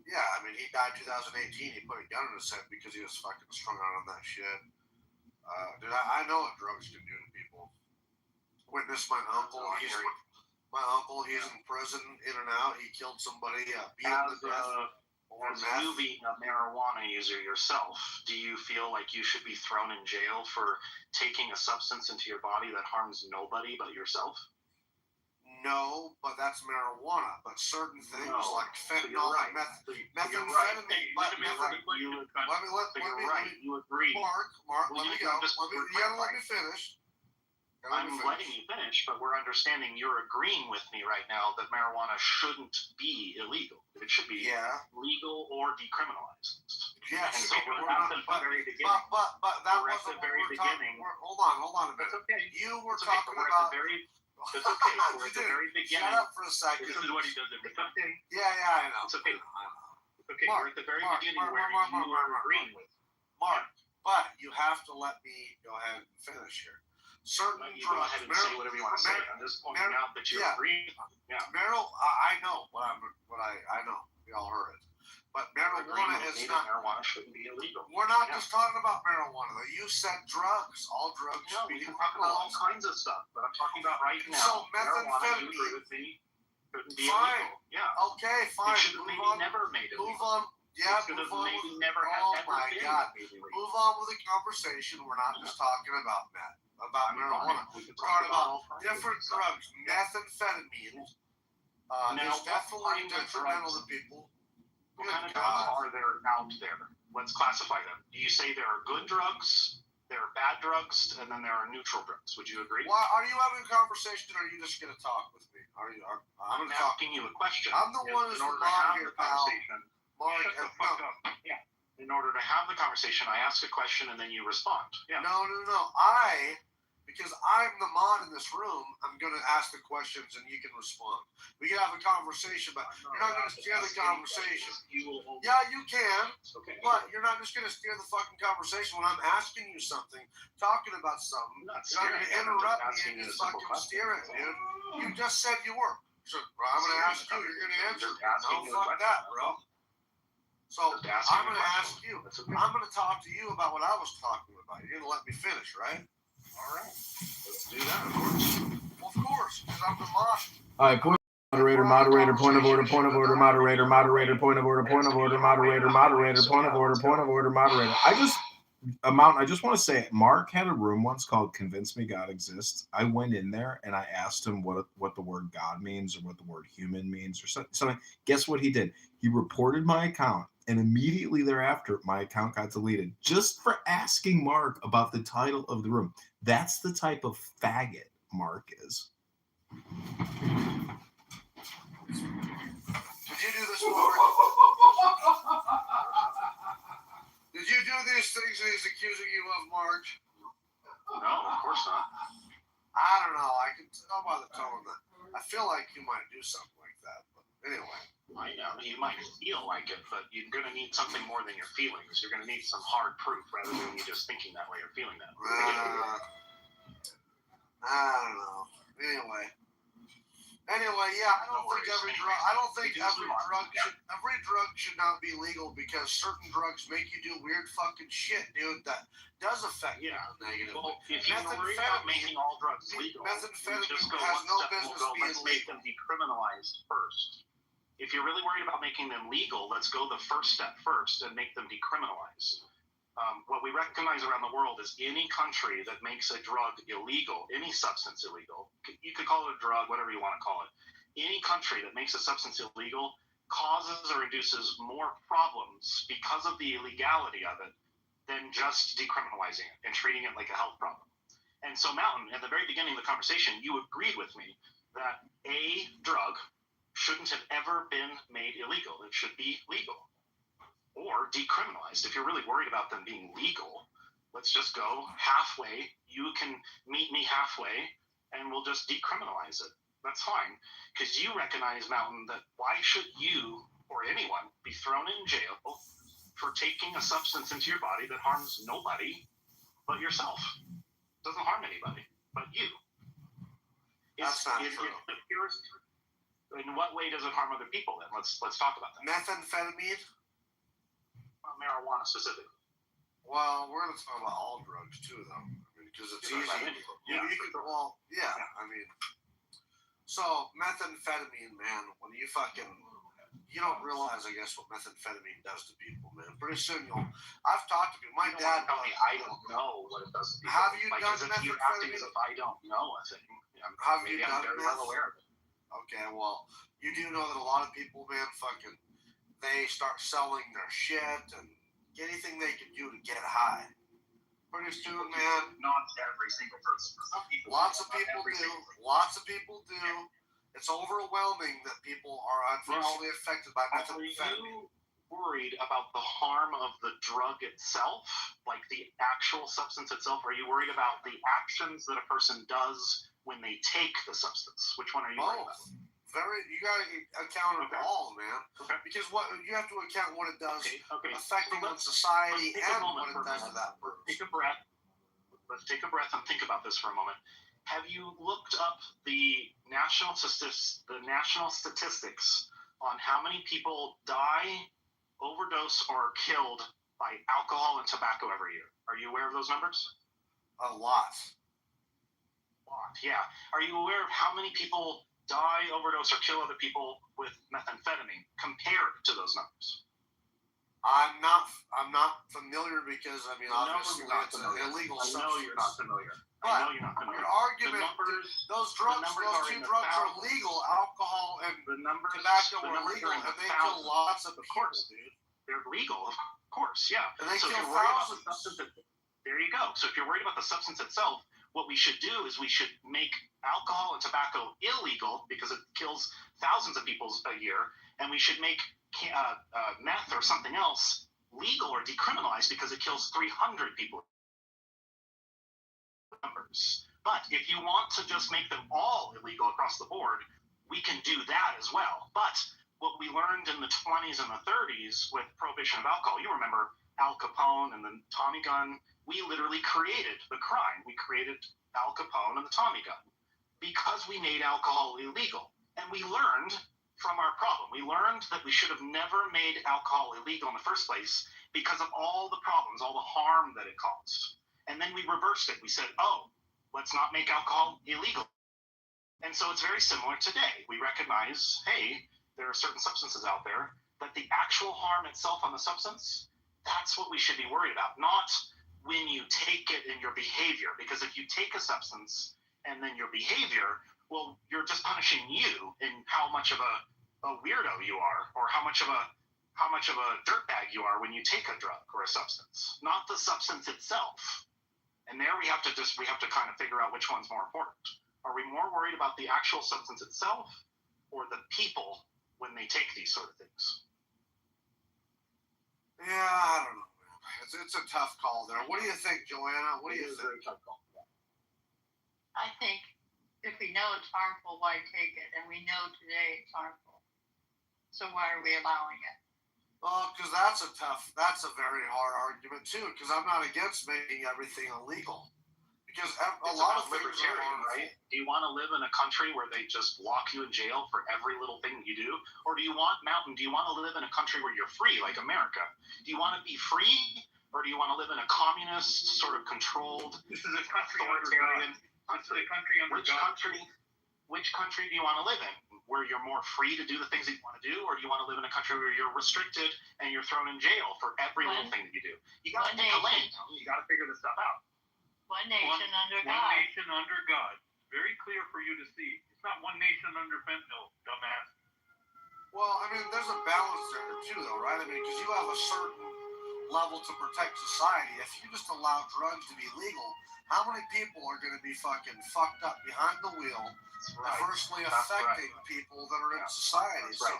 Yeah, I mean, he died 2018. He put a gun in his head because he was fucking strung out on that shit. Dude, I know what drugs can do to people. Witness my uncle. He's in prison, in and out. He killed somebody, beat him to death. As you being a marijuana user yourself, do you feel like you should be thrown in jail for taking a substance into your body that harms nobody but yourself? No, but that's marijuana. But certain things like fentanyl, right. methamphetamine. You agree. Mark, let me go. You gotta let me finish. I'm letting you finish, but we're understanding you're agreeing with me right now that marijuana shouldn't be illegal. It should be legal or decriminalized. Yes. And so we're at the very beginning. But that wasn't what we're talking. Hold on a minute. That's okay. You were talking about. It's okay. We're at the very beginning. Shut up for a second. This is what he does every time. Yeah, I know. It's okay. It's okay. Mark, we're at the very beginning where you are agreeing with. Mark, but you have to let me go ahead and finish here. Certain drugs. Go ahead and say whatever you want to say. I'm just pointing out that you're agreeing. Yeah. I know what I know. We all heard it. But marijuana is not. Marijuana shouldn't be illegal. We're not just talking about marijuana, though. You said drugs. All drugs should be decriminalized. All kinds of stuff. But I'm talking about right now. So methamphetamine. Shouldn't be fine. Illegal. Yeah. Okay, fine. It should have maybe never made it. Move on. Yeah, move on. Maybe never had oh my God. Move on with the conversation. We're not just talking about meth. About marijuana. We're talking about different drugs. Methamphetamine is definitely detrimental to people. What kind of drugs are there out there? Let's classify them. Do you say there are good drugs, there are bad drugs, and then there are neutral drugs? Would you agree? Why are you having a conversation, or are you just going to talk with me? I'm asking you a question. I'm the one who's not here, pal. Mark, shut the fuck up. Yeah. In order to have the conversation, I ask a question and then you respond. Yeah. No. Because I'm the mod in this room, I'm going to ask the questions and you can respond. We can have a conversation, but you're not going to steer the conversation. Yeah, you can, but you're not just going to steer the fucking conversation when I'm asking you something, talking about something. You're not going to interrupt me and just fucking steer it, dude. You just said you were. So, I'm going to ask you, you're going to answer. No, fuck that, bro. So, I'm going to ask you. I'm going to talk to you about what I was talking about. You're going to let me finish, right? All right. Let's do that, of course. Well, of course, because I'm the mod. All right, point of order, moderator, point of order, moderator, point of order, moderator. I just want to say, Mark had a room once called Convince Me God Exists. I went in there and I asked him what the word God means or what the word human means or something. Guess what he did? He reported my account. And immediately thereafter, my account got deleted just for asking Mark about the title of the room. That's the type of faggot Mark is. Did you do this, Mark? Did you do these things that he's accusing you of, Mark? No, of course not. I don't know. I can tell by the tone that I feel like you might do something like that. But anyway. I know you might feel like it, but you're going to need something more than your feelings. You're going to need some hard proof rather than you just thinking that way or feeling that way. I don't know. Anyway, yeah, I don't think every drug should not be legal because certain drugs make you do weird fucking shit, dude. That does affect you negatively. Well, if you're worried about making all drugs legal, methamphetamine just go has one no step business being being let's make them decriminalized first. If you're really worried about making them legal, let's go the first step first and make them decriminalized. What we recognize around the world is any country that makes a drug illegal, any substance illegal, you could call it a drug, whatever you want to call it, any country that makes a substance illegal causes or induces more problems because of the illegality of it than just decriminalizing it and treating it like a health problem. And so, Mountain, at the very beginning of the conversation, you agreed with me that a drug shouldn't have ever been made illegal. It should be legal or decriminalized. If you're really worried about them being legal, let's just go halfway. You can meet me halfway and we'll just decriminalize it. That's fine. Because you recognize, Mountain, that why should you or anyone be thrown in jail for taking a substance into your body that harms nobody but yourself? Doesn't harm anybody but you. That's not true. In what way does it harm other people then? Let's talk about that. Methamphetamine? Marijuana specifically. Well, we're going to talk about all drugs too, though, because it's easy. Yeah. So methamphetamine, man, when you don't realize, I guess, what methamphetamine does to people, man. Pretty soon I've talked to people. My dad. Tell me I don't know what it does to people. Have you done methamphetamine? You're acting as if I don't know a thing. Have you done I'm very well aware of it. Okay, well, you do know that a lot of people, man, they start selling their shit and anything they can do to get high. Pretty soon, man. Not every single person. Lots of people do. Lots of people do. It's overwhelming that people are unfortunately affected by methamphetamine. Are you worried about the harm of the drug itself, like the actual substance itself? Are you worried about the actions that a person does when they take the substance? Which one are you worried about? You got to account of all, man. Okay. Because what you have to account what it does affecting on Let's society take a and moment what it does to that person. Take a breath. Let's take a breath and think about this for a moment. Have you looked up the national statistics on how many people die, overdose, or are killed by alcohol and tobacco every year? Are you aware of those numbers? A lot. Yeah. Are you aware of how many people die, overdose, or kill other people with methamphetamine compared to those numbers? I'm not familiar because obviously it's an illegal substance. I know you're not familiar. Your argument, those two drugs are legal. Alcohol and tobacco are legal, and they kill lots of people, dude. They're legal, of course, yeah. And they kill thousands. There you go. So if you're worried about the substance itself, what we should do is we should make alcohol and tobacco illegal because it kills thousands of people a year, and we should make meth or something else legal or decriminalized because it kills 300 people. But if you want to just make them all illegal across the board, we can do that as well. But what we learned in the 20s and the 30s with prohibition of alcohol, you remember Al Capone and the Tommy gun, we literally created the crime. We created Al Capone and the Tommy gun because we made alcohol illegal. And we learned from our problem. We learned that we should have never made alcohol illegal in the first place because of all the problems, all the harm that it caused. And then we reversed it. We said, let's not make alcohol illegal. And so it's very similar today. We recognize, hey, there are certain substances out there, but the actual harm itself on the substance, that's what we should be worried about, not when you take it in your behavior. Because if you take a substance and then your behavior, well, you're just punishing you in how much of a weirdo you are, or how much of a dirtbag you are when you take a drug or a substance, not the substance itself. And there we have to kind of figure out which one's more important. Are we more worried about the actual substance itself or the people when they take these sort of things? Yeah, I don't know. It's a tough call there. What do you think, Joanna? What do you think? I think if we know it's harmful, why take it? And we know today it's harmful. So why are we allowing it? Well, because that's a very hard argument too, because I'm not against making everything illegal. Because a lot of things are harmful. Right? Do you want to live in a country where they just lock you in jail for every little thing you do? Or do you want to live in a country where you're free, like America? Do you want to be free, or do you want to live in a communist, sort of controlled, this is a country authoritarian under God. This is a country under Which country do you want to live in? where you're more free to do the things that you want to do, or do you want to live in a country where you're restricted and you're thrown in jail for every little thing that you do? You got to pick a lane. You got to figure this stuff out. One nation under God. One nation under God. Very clear for you to see. It's not one nation under fentanyl, dumbass. Well, I mean, there's a balance there too, though, right? I mean, because you have a certain level to protect society. If you just allow drugs to be legal, how many people are going to be fucking fucked up behind the wheel, adversely affecting people that are in society? So,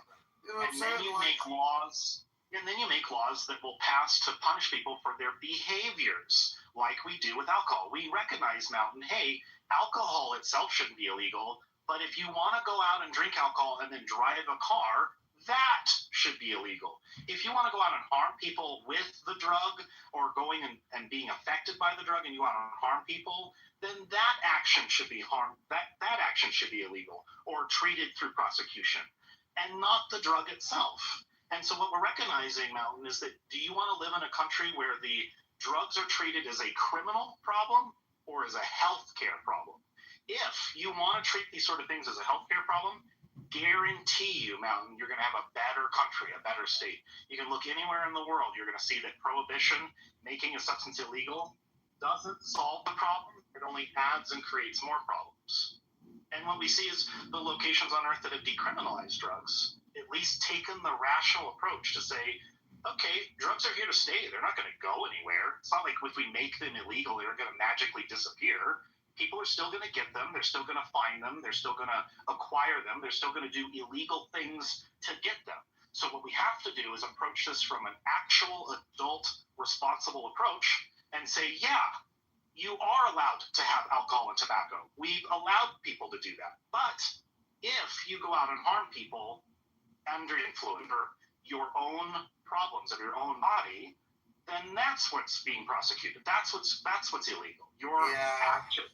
you know what I'm saying? Then you make laws. And then you make laws that will pass to punish people for their behaviors, like we do with alcohol. We recognize, Mountain, hey, alcohol itself shouldn't be illegal, but if you want to go out and drink alcohol and then drive a car, that should be illegal. If you want to go out and harm people with the drug, or going and being affected by the drug, and you want to harm people, then that action should be that action should be illegal or treated through prosecution, and not the drug itself. And so what we're recognizing, Mountain, is that do you want to live in a country where the drugs are treated as a criminal problem or as a healthcare problem? If you want to treat these sort of things as a healthcare problem, guarantee you, Mountain, you're going to have a better country, a better state. You can look anywhere in the world, you're going to see that prohibition, making a substance illegal, doesn't solve the problem. It only adds and creates more problems. And what we see is the locations on earth that have decriminalized drugs, at least taken the rational approach to say, okay, drugs are here to stay. They're not going to go anywhere. It's not like if we make them illegal, they're going to magically disappear. People are still going to get them. They're still going to find them. They're still going to acquire them. They're still going to do illegal things to get them. So what we have to do is approach this from an actual adult responsible approach and say, yeah, you are allowed to have alcohol and tobacco. We've allowed people to do that. But if you go out and harm people under influence or your own problems of your own body, then that's what's being prosecuted. That's what's illegal. Your action.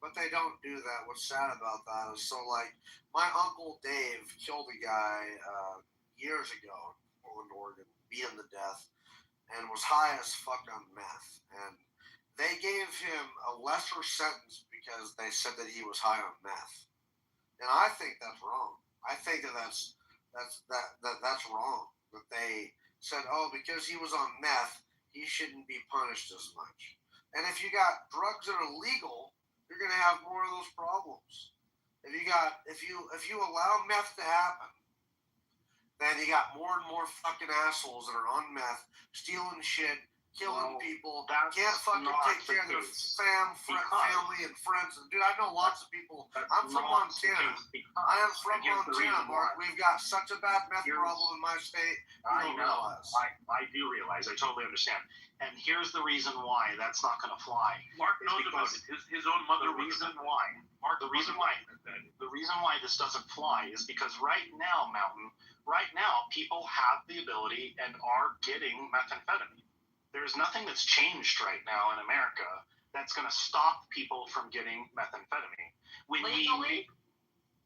But they don't do that. What's sad about that is, so like, my Uncle Dave killed a guy years ago in Portland, Oregon, beat him to death, and was high as fuck on meth. And they gave him a lesser sentence because they said that he was high on meth. And I think that's wrong. I think that's wrong. That they said, oh, because he was on meth, he shouldn't be punished as much. And if you got drugs that are legal, you're going to have more of those problems. If you allow meth to happen, then you got more and more fucking assholes that are on meth, stealing shit, killing people, can't fucking take care of their family and friends. And dude, I know lots of people. I'm from Montana. I am from Montana, Mark. We've got such a bad meth problem in my state. I know. I do realize. I totally understand. And here's the reason why that's not going to fly. Mark knows about it. His own mother. The reason why this doesn't fly is because right now, Mountain, people have the ability and are getting methamphetamine. There's nothing that's changed right now in America that's going to stop people from getting methamphetamine. Legally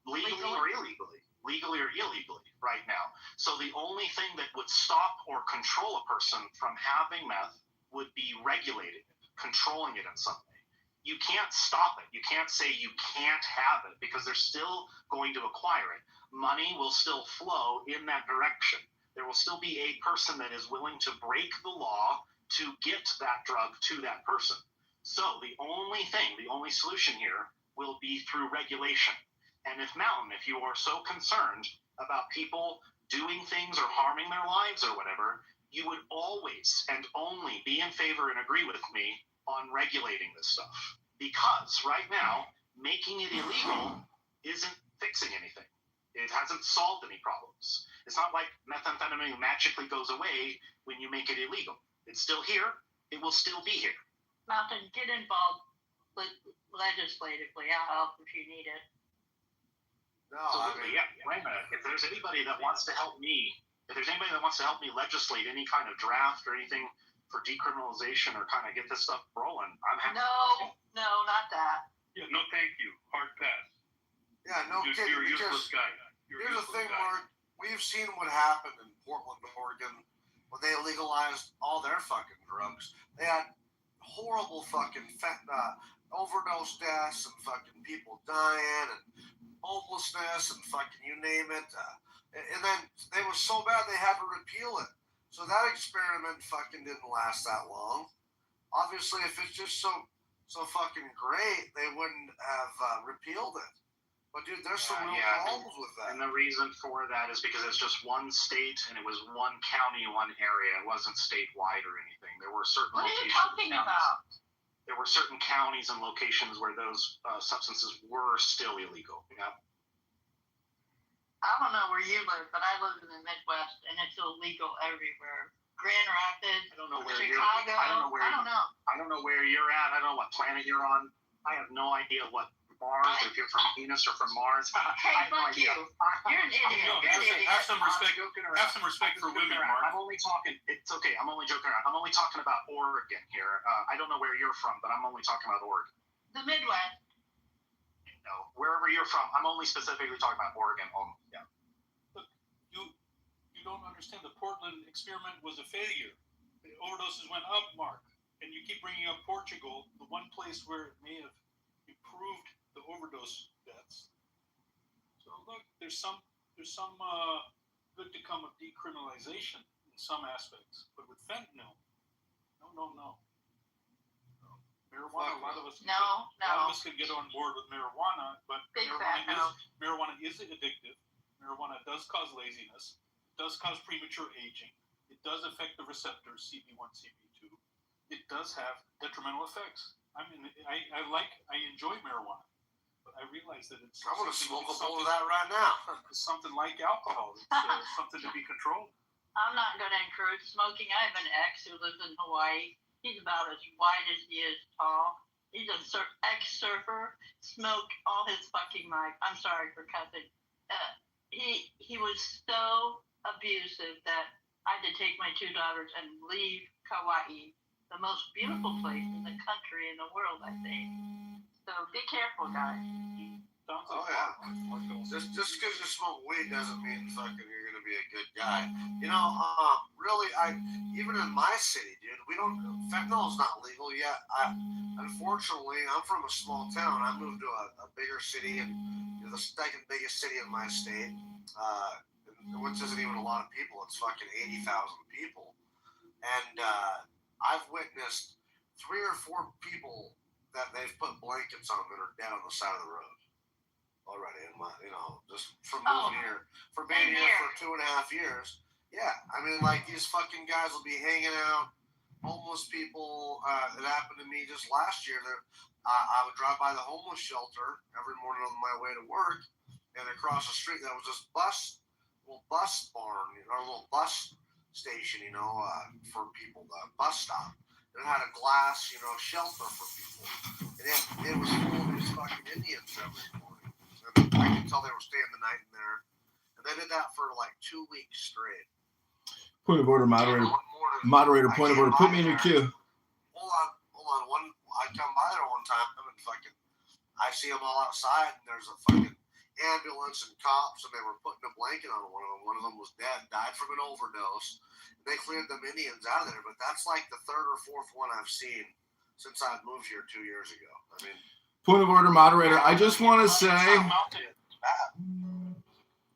or illegally right now. So the only thing that would stop or control a person from having meth would be regulating it, controlling it in some way. You can't stop it. You can't say you can't have it because they're still going to acquire it. Money will still flow in that direction. There will still be a person that is willing to break the law to get that drug to that person. So the only solution here will be through regulation. And if you are so concerned about people doing things or harming their lives or whatever, you would always and only be in favor and agree with me on regulating this stuff. Because right now, making it illegal isn't fixing anything. It hasn't solved any problems. It's not like methamphetamine magically goes away when you make it illegal. It's still here. It will still be here. Mountain, get involved legislatively. I'll help if you need it. No, absolutely, yeah. If there's anybody that wants to help me, legislate any kind of draft or anything for decriminalization or kind of get this stuff rolling, I'm happy. No, not that. Yeah, no, thank you. Hard pass. Yeah, no kidding. You're a useless guy. Here's the thing, Mark. We've seen what happened in Portland, Oregon, when they legalized all their fucking drugs. They had horrible fucking overdose deaths and fucking people dying and homelessness and fucking you name it. And then they were so bad they had to repeal it. So that experiment fucking didn't last that long. Obviously, if it's just so fucking great, they wouldn't have repealed it. But dude, there's some real problems with that. And the reason for that is because it's just one state and it was one county, one area. It wasn't statewide or anything. There were certain What are you locations. talking about? There were certain counties and locations where those substances were still illegal. Yeah. I don't know where you live, but I live in the Midwest, and it's illegal everywhere. Grand Rapids, I don't know where Chicago. I don't know where. I don't know. I don't know where you're at. I don't know what planet you're on. I have no idea what Mars. If you're from Venus or from Mars. Hey, fuck you. You're an idiot. You're an idiot. Have some respect. Have some respect for women, Mark. I'm only talking. It's okay. I'm only joking around. I'm only talking about Oregon here. I don't know where you're from, but I'm only talking about Oregon. The Midwest. No, wherever you're from. I'm only specifically talking about Oregon only. Yeah. Look, you don't understand. The Portland experiment was a failure. The overdoses went up, Mark, and you keep bringing up Portugal, the one place where it may have improved the overdose deaths. So look, there's some good to come of decriminalization in some aspects, but with fentanyl, no. Marijuana, a lot of us can get on board with marijuana, but marijuana is addictive. Marijuana does cause laziness, does cause premature aging. It does affect the receptors, CB1, CB2. It does have detrimental effects. I mean, I enjoy marijuana, but I realize that it's. I'm gonna smoke a bowl of that right now. It's something like alcohol. It's something to be controlled. I'm not going to encourage smoking. I have an ex who lives in Hawaii. He's about as wide as he is tall. He's an ex-surfer. Smoked all his fucking life. I'm sorry for cussing. He was so abusive that I had to take my 2 daughters and leave Kauai, the most beautiful place in the country, in the world, I think. So be careful, guys. Oh yeah. Just because you smoke weed doesn't mean fucking you're gonna be a good guy. You know, really, even in my city, dude, fentanyl's not legal yet. Unfortunately, I'm from a small town. I moved to a bigger city, and the second biggest city in my state, which isn't even a lot of people. It's fucking 80,000 people, and I've witnessed 3 or 4 people that they've put blankets on that are dead on the side of the road already. And just for moving here, for being here for 2.5 years. Yeah, I mean, like, these fucking guys will be hanging out. Homeless people. It happened to me just last year. I would drive by the homeless shelter every morning on my way to work, and across the street there was this little bus barn, or a little bus station, for people, the bus stop. And it had a glass, shelter for people. And it was full of these fucking Indians every morning. And I could tell they were staying the night in there. And they did that for like 2 weeks straight. Point of order, moderator. Moderator, point of order. Put me in your queue. Hold on. I come by there one time and I see them all outside, and there's a fucking ambulance and cops, and they were putting a blanket on one of them. One of them was dead, died from an overdose. They cleared them Indians out of there, but that's like the 3rd or 4th one I've seen since I moved here 2 years ago. I mean, point of order, moderator. I just want to say.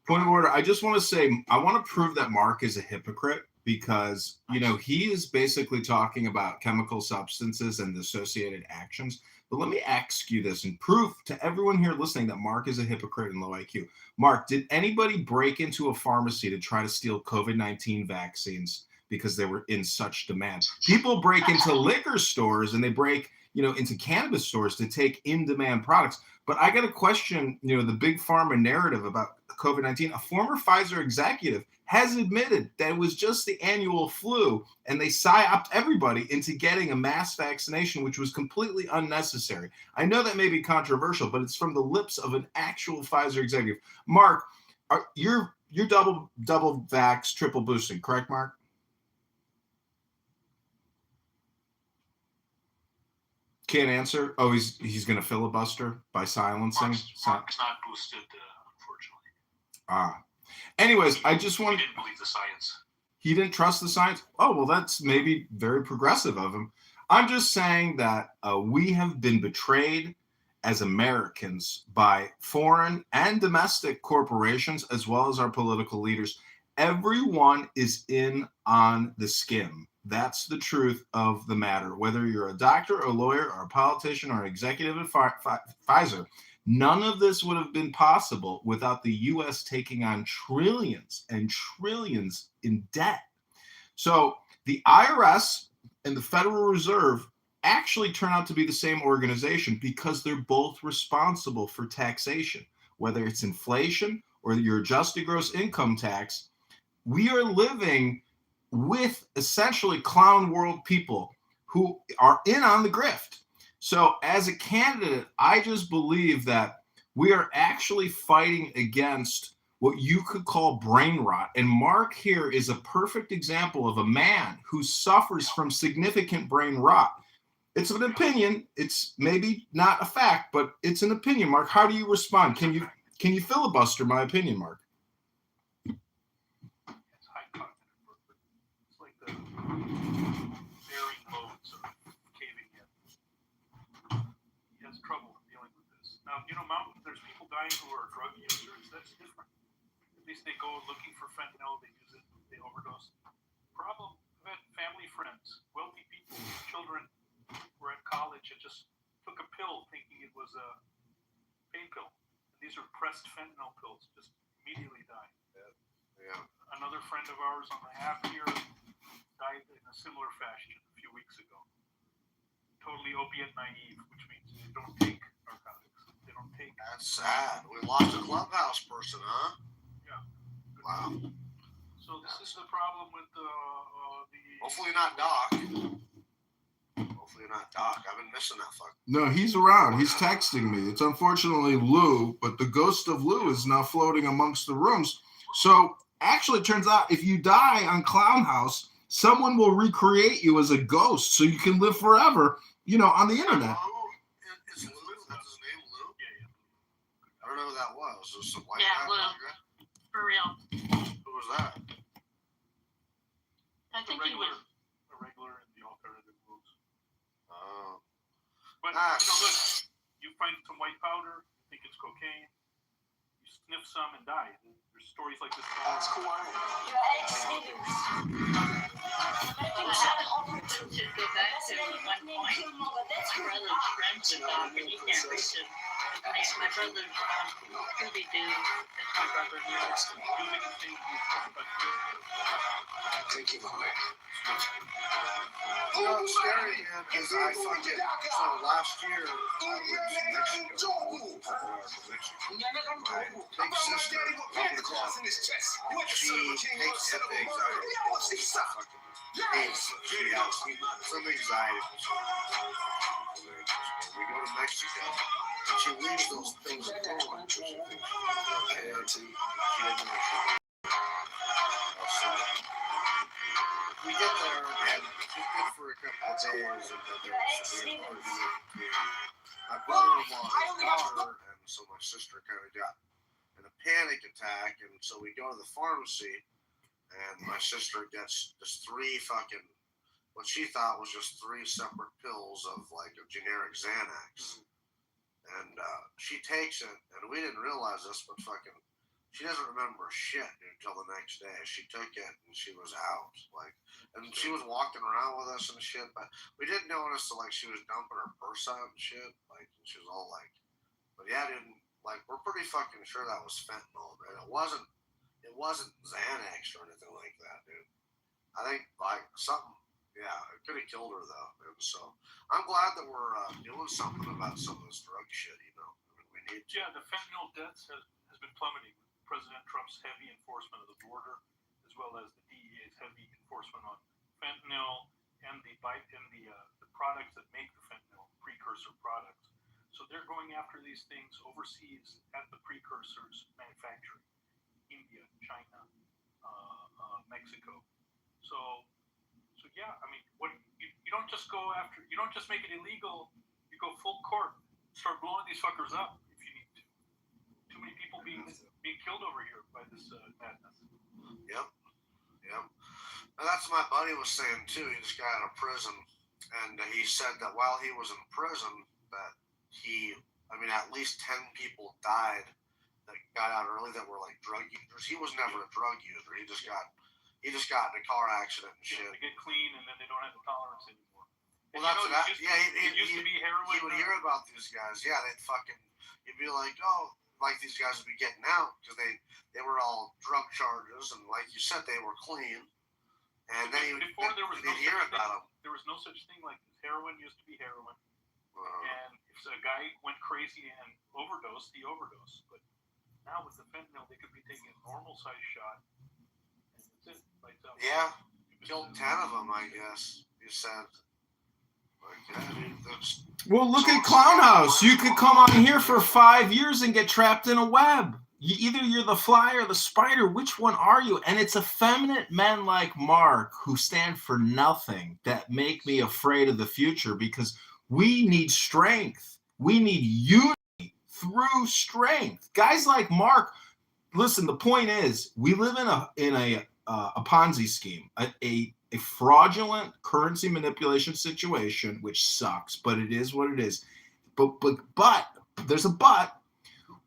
Point of order. I just want to say I want to prove that Mark is a hypocrite because he is basically talking about chemical substances and the associated actions. But let me ask you this and prove to everyone here listening that Mark is a hypocrite and low IQ. Mark, did anybody break into a pharmacy to try to steal COVID-19 vaccines because they were in such demand? People break into liquor stores and they break, into cannabis stores to take in-demand products. But I got to question, the big pharma narrative about COVID-19. A former Pfizer executive has admitted that it was just the annual flu, and they psyoped everybody into getting a mass vaccination, which was completely unnecessary. I know that may be controversial, but it's from the lips of an actual Pfizer executive. Mark, you're double vax, triple boosted, correct, Mark? Can't answer. Oh, he's going to filibuster by silencing. Mark's not boosted, unfortunately. Anyways, I just want. He didn't believe the science. He didn't trust the science. Oh well, that's maybe very progressive of him. I'm just saying that we have been betrayed as Americans by foreign and domestic corporations, as well as our political leaders. Everyone is in on the skim. That's the truth of the matter. Whether you're a doctor, a lawyer, or a politician, or an executive at Pfizer, none of this would have been possible without the U.S. taking on trillions and trillions in debt. So the IRS and the Federal Reserve actually turn out to be the same organization because they're both responsible for taxation, whether it's inflation or your adjusted gross income tax. We are living with essentially clown world people who are in on the grift. So as a candidate, I just believe that we are actually fighting against what you could call brain rot. And Mark here is a perfect example of a man who suffers from significant brain rot. It's an opinion. It's maybe not a fact, but it's an opinion. Mark, how do you respond? Can you filibuster my opinion, Mark? It's high cognitive work, but it's like the varying modes of caving in. He has trouble dealing with this. Now, there's people dying who are drug users. That's different. At least they go looking for fentanyl, they use it, they overdose. Problem, I've had family friends, wealthy people, children who were at college and just took a pill thinking it was a pain pill. And these are pressed fentanyl pills, just immediately died. Yeah. Another friend of ours on the half here died in a similar fashion a few weeks ago. Totally opiate naive, which means they don't take narcotics. They don't take. That's sad. We lost a clubhouse person, huh? Yeah. Wow. So this is the problem with the. Hopefully not Doc. Hopefully not Doc. I've been missing that fucker. No, he's around. He's texting me. It's unfortunately Lou, but the ghost of Lou is now floating amongst the rooms. So actually, it turns out if you die on Clown House, someone will recreate you as a ghost, so you can live forever. On the internet. Is Lou? That's his name, Lou? Yeah. I don't know who that was. Was some white Yeah, guy? Lou. For real. Who was that? I think he was a regular in the alternative moves. Oh. But look, you find some white powder, you think it's cocaine, you sniff some and die. There's stories like this. That's cool. Let's just go back to one point. My brother's friends with Doc, and he can't reach him. My brother's Scooby Doo. That's my brother here. Thank you, Mama. It's scary, man, because I fucking. So last year, I went to Mexico. My big sister, she hates the anxiety. She hates some anxiety. We go to Mexico, and she leaves those things at home. She didn't make sure. We get there, and she's good for a couple of days, and then there was a weird argument between my brother-in-law's daughter, and so my sister kind of got in a panic attack, and so we go to the pharmacy, and my sister gets just what she thought was just 3 separate pills of like a generic Xanax. And she takes it, and we didn't realize this, but she doesn't remember shit until the next day. She took it, and she was out. And she was walking around with us and shit, but we didn't notice that she was dumping her purse out and shit. She was all but yeah, we're pretty fucking sure that was fentanyl, man. It wasn't Xanax or anything like that, dude. I think something. Yeah, it could have killed her though. And so I'm glad that we're doing something about some of this drug shit. We need to. Yeah, the fentanyl deaths has been plummeting with President Trump's heavy enforcement of the border, as well as the DEA's heavy enforcement on fentanyl and the products that make the fentanyl, precursor products. So they're going after these things overseas at the precursors manufacturing, India, China, Mexico. So yeah, I mean, you don't just go after, you don't just make it illegal. You go full court, start blowing these fuckers up if you need to. Too many people being killed over here by this madness. Yep. And that's what my buddy was saying too. He just got out of prison, And he said that while he was in prison, that at least 10 people died that got out early that were like drug users. He was never a drug user. He just got in a car accident and shit. They get clean and then they don't have the tolerance anymore. Well, that's what it used to be heroin. He would hear about these guys. Yeah, you'd be like, oh, like these guys would be getting out because they were all drug charges, and like you said, they were clean. And then he'd hear about them. There was no such thing like this. Heroin used to be heroin. And if a guy went crazy and overdosed, he overdosed. But now with the fentanyl, they could be taking a normal size shot. And that's it. Yeah, killed 10 of them, I guess. You said. Well, look at Clown House. You could come on here for 5 years and get trapped in a web. Either you're the fly or the spider. Which one are you? And it's effeminate men like Mark who stand for nothing that make me afraid of the future, because we need strength. We need unity through strength. Guys like Mark, listen, the point is we live in a Ponzi scheme, a fraudulent currency manipulation situation, which sucks, but it is what it is. But there's a but.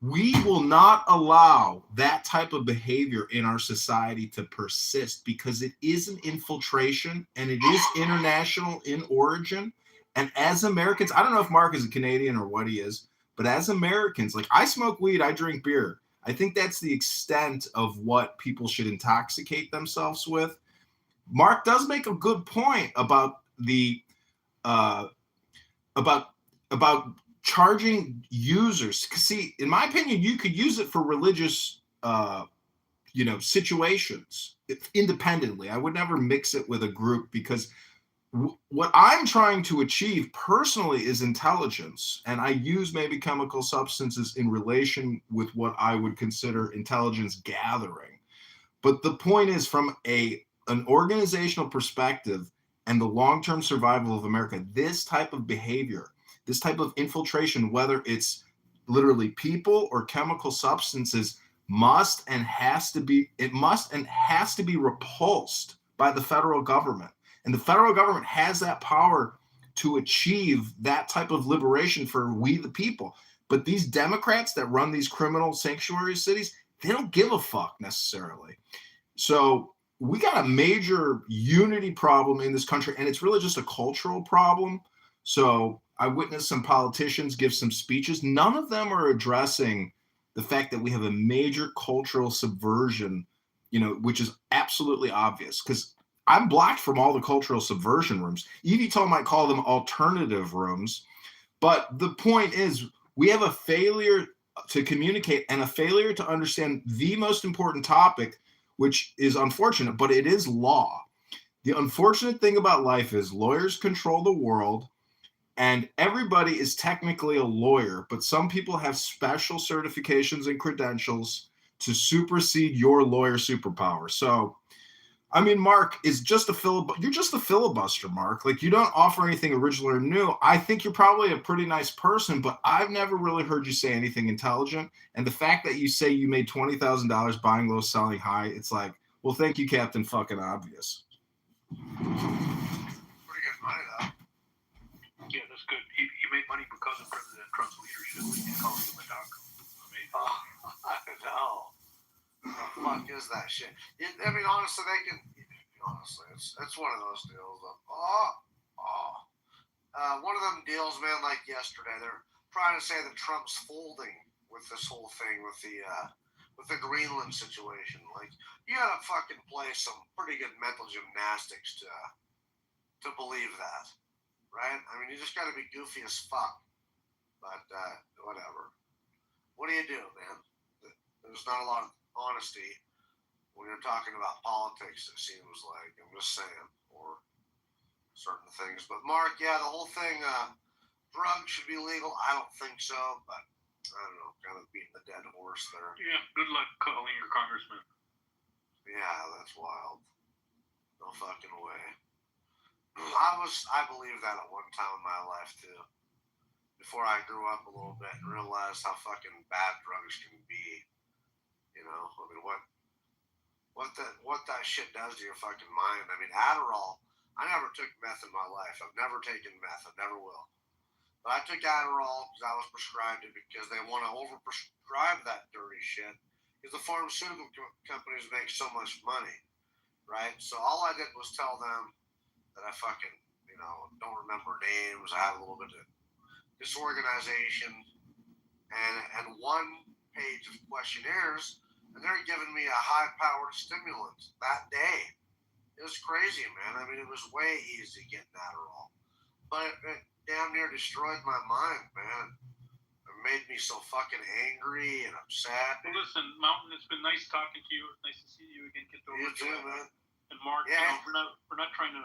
We will not allow that type of behavior in our society to persist, because it is an infiltration and it is international in origin. And as Americans, I don't know if Mark is a Canadian or what he is, but as Americans, like, I smoke weed, I drink beer. I think that's the extent of what people should intoxicate themselves with. Mark does make a good point about the about charging users. Because, see, in my opinion, you could use it for religious situations independently. I would never mix it with a group, because what I'm trying to achieve personally is intelligence, and I use maybe chemical substances in relation with what I would consider intelligence gathering. But the point is, from an organizational perspective and the long-term survival of America, this type of behavior, this type of infiltration, whether it's literally people or chemical substances, must and has to be repulsed by the federal government. And the federal government has that power to achieve that type of liberation for we the people. But these Democrats that run these criminal sanctuary cities, they don't give a fuck necessarily. So we got a major unity problem in this country, and it's really just a cultural problem. So I witnessed some politicians give some speeches. None of them are addressing the fact that we have a major cultural subversion, which is absolutely obvious, because I'm blocked from all the cultural subversion rooms. eVTOL might call them alternative rooms. But the point is, we have a failure to communicate and a failure to understand the most important topic, which is unfortunate, but it is law. The unfortunate thing about life is lawyers control the world, and everybody is technically a lawyer, but some people have special certifications and credentials to supersede your lawyer superpower. So, I mean, Mark is just you're just a filibuster, Mark. Like, you don't offer anything original or new. I think you're probably a pretty nice person, but I've never really heard you say anything intelligent. And the fact that you say you made $20,000 buying low, selling high, it's like, well, thank you, Captain Fucking Obvious. Pretty good money, though. Yeah, that's good. He made money because of President Trump's leadership. He's calling him a doc. Amazing. Oh, I know. What the fuck is that shit? I mean, honestly, it's one of those deals. One of them deals, man, like yesterday, they're trying to say that Trump's folding with this whole thing with the Greenland situation. Like, you gotta fucking play some pretty good mental gymnastics to believe that, right? I mean, you just gotta be goofy as fuck. But whatever. What do you do, man? There's not a lot of honesty when you're talking about politics, it seems like. I'm just saying, or certain things. But Mark, yeah, the whole thing, drugs should be legal. I don't think so, but I don't know, kind of beating the dead horse there. Yeah, good luck calling your congressman. Yeah, that's wild. No fucking way. I believed that at one time in my life too. Before I grew up a little bit and realized how fucking bad drugs can be. I mean, what that shit does to your fucking mind. I mean, Adderall, I never took meth in my life. I've never taken meth. I never will. But I took Adderall because I was prescribed it because they want to overprescribe that dirty shit. Because the pharmaceutical companies make so much money, right? So all I did was tell them that I fucking, don't remember names. I had a little bit of disorganization and one page of questionnaires, and they're giving me a high-powered stimulant that day. It was crazy, man. I mean, it was way easy getting Adderall. But it damn near destroyed my mind, man. It made me so fucking angry and upset. Well, listen, Mountain, it's been nice talking to you. It's nice to see you again, Kitover. You too, man. And Mark, we're not trying to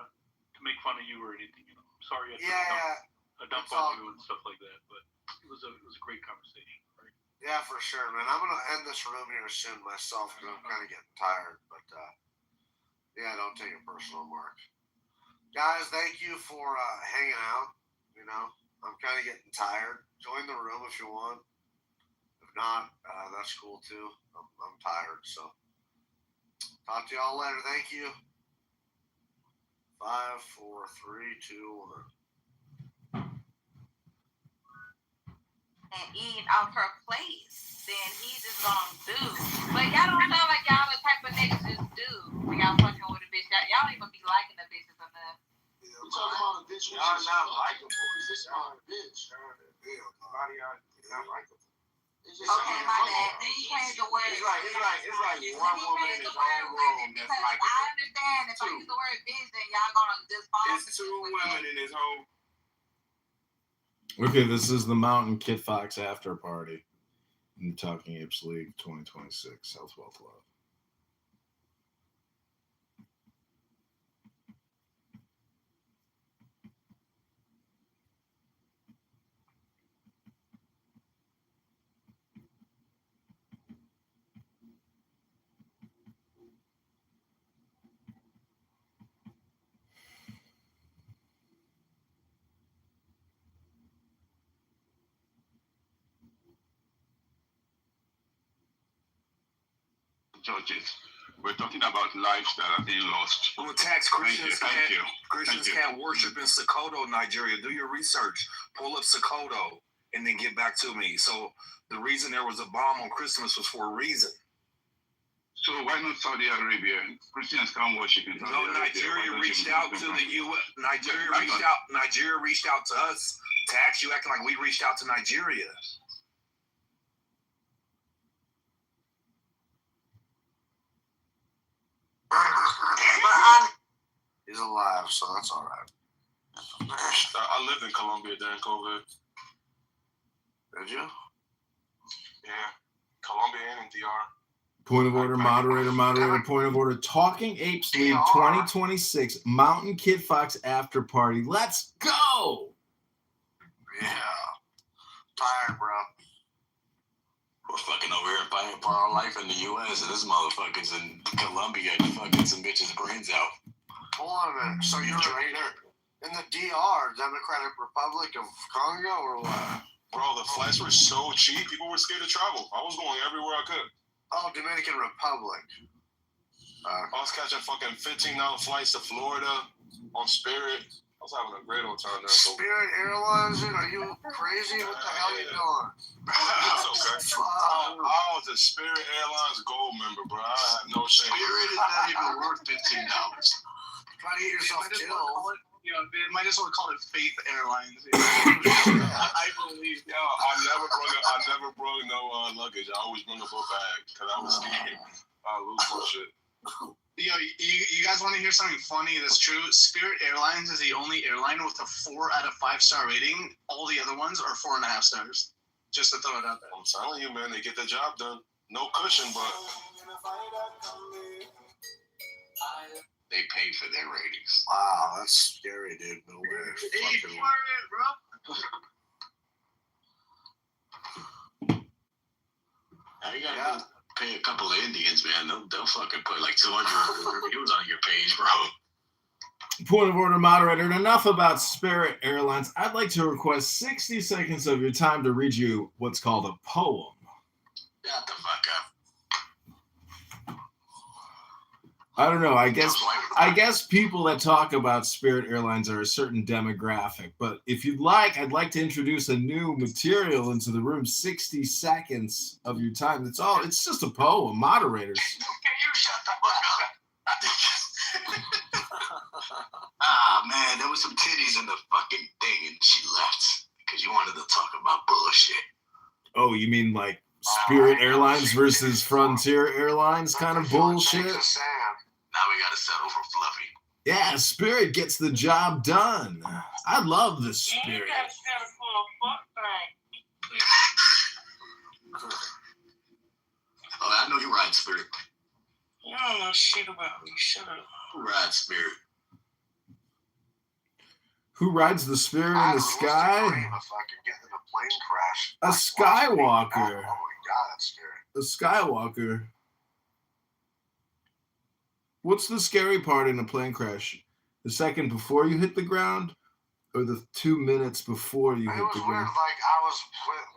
make fun of you or anything. I'm sorry I took a dump on you and stuff like that, but it was a great conversation, right? Yeah, for sure, man. I'm gonna end this room here soon myself because I'm kind of getting tired. But don't take it personal, Mark. Guys, thank you for hanging out. I'm kind of getting tired. Join the room if you want. If not, that's cool too. I'm tired, so talk to y'all later. Thank you. 5, 4, 3, 2, 1. And eat off her place, then he just gonna do. But y'all don't sound like y'all the type of niggas just do when y'all fucking with a bitch. Y'all don't even be liking the bitches enough. We're talking about a bitch. Y'all not likable. This is not a bitch. Nobody out not likable. Okay, my bad. You changed the word. It's like one woman in his own room that's likable. I understand if I use the word bitch, then y'all gonna just fall. It's 2 women in his home. Okay, this is the Mountain Kit Fox after party in the Talking Apes League 2026 South Wealth Love. Churches. We're talking about lives that are being lost. Well, tax Christians Thank you. Christians can't worship in Sokoto, Nigeria. Do your research. Pull up Sokoto and then get back to me. So the reason there was a bomb on Christmas was for a reason. So why not Saudi Arabia? Christians can't worship in Saudi Arabia. Nigeria reached out to the U.S. Nigeria reached out to us. Tax, you acting like we reached out to Nigeria. He's alive, so that's all right. I lived in Colombia during COVID. Did you? Yeah, Colombia and in DR. Point of order, moderator, point of order. Talking Apes League 2026 Mountain Kid Fox after party. Let's go! Yeah. Tired, bro. We're fucking over here fighting for our life in the U.S. and this motherfucker's in Colombia fucking some bitches' brains out. Hold on a minute. So you're in the DR, Democratic Republic of Congo, or what? Bro, the flights were so cheap, people were scared to travel. I was going everywhere I could. Oh, Dominican Republic. I was catching fucking $15 flights to Florida on Spirit. I was having a great old time there. Spirit Airlines, dude, are you crazy? What the hell are you doing? That's okay. I was a Spirit Airlines Gold member, bro. I have no shame. Spirit is not even worth $15. Try to get yourself killed. Might as well call it Faith Airlines. I believe. Yo, I never brought no luggage. I always bring a book bag because I was scared I lose some shit. Yo, you guys want to hear something funny that's true? Spirit Airlines is the only airline with a 4 out of 5 star rating. All the other ones are 4.5 stars. Just to throw it out there. I'm telling you, man, they get the job done. No cushion, but they pay for their ratings. Wow, that's scary, dude. No way. Hey, bro. Now you gotta pay a couple of Indians, man. They'll fucking put like 200 reviews on your page, bro. Point of order, moderator. Enough about Spirit Airlines. I'd like to request 60 seconds of your time to read you what's called a poem. Shut the fuck up. I don't know. I guess people that talk about Spirit Airlines are a certain demographic. But if you'd like, I'd like to introduce a new material into the room. 60 seconds of your time. It's just a poem. Moderators. Can you shut the fuck up? Man, there was some titties in the fucking thing, and she left because you wanted to talk about bullshit. Oh, you mean like Spirit Airlines versus Frontier Airlines kind of bullshit? Now we gotta settle for Fluffy. Yeah, Spirit gets the job done. I love the Spirit. You gotta settle for a fuck thing. Oh, I know you ride Spirit. You don't know shit about me. Shut up. Who rides Spirit? Who rides the Spirit in the sky? If I could get in a plane crash. A Skywalker. Oh my god, that's scary. A Skywalker. What's the scary part in a plane crash? The second before you hit the ground, or the 2 minutes before you hit the ground? Weird, like I was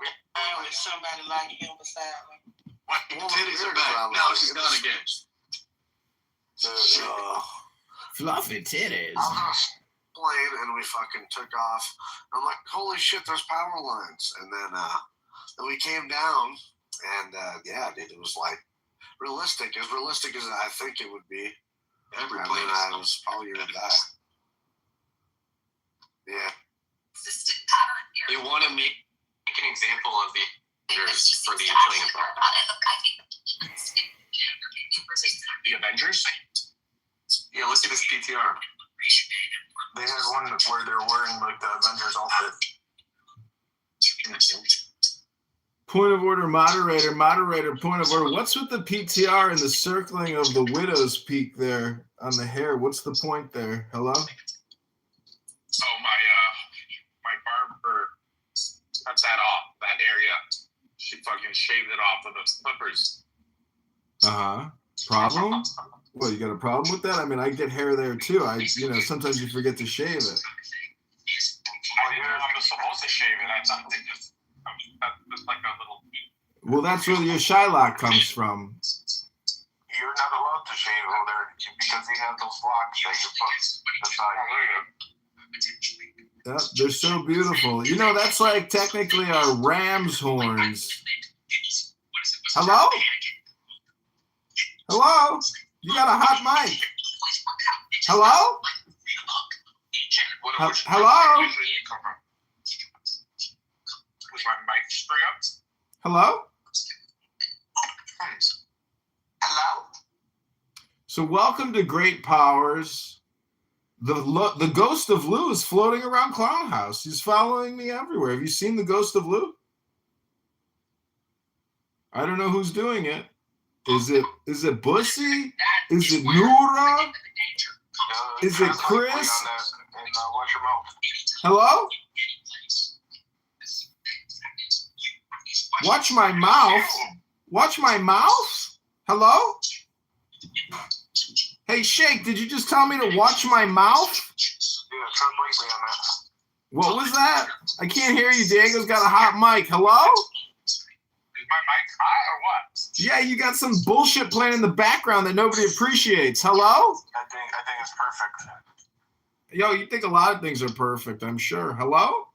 with somebody like him beside me. What? Titties are back. Now she's gone again. Fluffy titties. I was on a plane and we fucking took off. I'm like, holy shit, there's power lines. And then we came down, and yeah, dude, it was like realistic, as realistic as I think it would be. Every and plane then I was probably gonna die. Yeah. They want to make an example of the Avengers for the playing The Avengers? Yeah, look at this PTR. They had one where they're wearing like the Avengers outfit. Point of order, moderator, point of order. What's with the PTR and the circling of the widow's peak there on the hair? What's the point there? Hello? Oh, my barber cut that off, that area. She fucking shaved it off with the clippers. Problem? Well, you got a problem with that? I mean, I get hair there too. Sometimes you forget to shave it. I was supposed to shave it. That's just like a little. Well, that's where your Shylock comes from. You're not allowed to shave over there because he has those locks that you're Yeah, they're so beautiful. That's like technically our ram's horns. Hello? Hello? You got a hot mic. Hello? Hello? Was my mic straight up? Hello? Hello? So welcome to Great Powers. The ghost of Lou is floating around Clown House. He's following me everywhere. Have you seen the ghost of Lou? I don't know who's doing it. Is it Bussy? Is it Nura? Is it Chris? Hello? Watch my mouth. Watch my mouth? Hello? Hey, Shake, did you just tell me to watch my mouth? Yeah, try briefly on that. What was that? I can't hear you. Diego's got a hot mic. Hello? Is my mic high or what? Yeah, you got some bullshit playing in the background that nobody appreciates. Hello? I think it's perfect. Yo, you think a lot of things are perfect, I'm sure. Hello?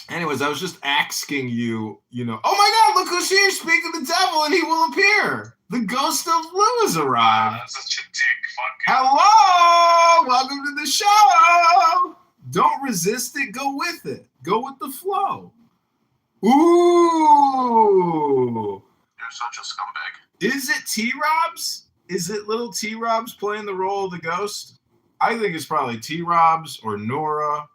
Anyways, I was just asking you, oh my God, look who's here. Speak of the devil and he will appear. The ghost of Lou has arrived. That's such a dick fucking. Hello! Welcome to the show! Don't resist it, go with it. Go with the flow. Ooh! You're such a scumbag. Is it T-Robs? Is it little T-Robs playing the role of the ghost? I think it's probably T-Robs or Nora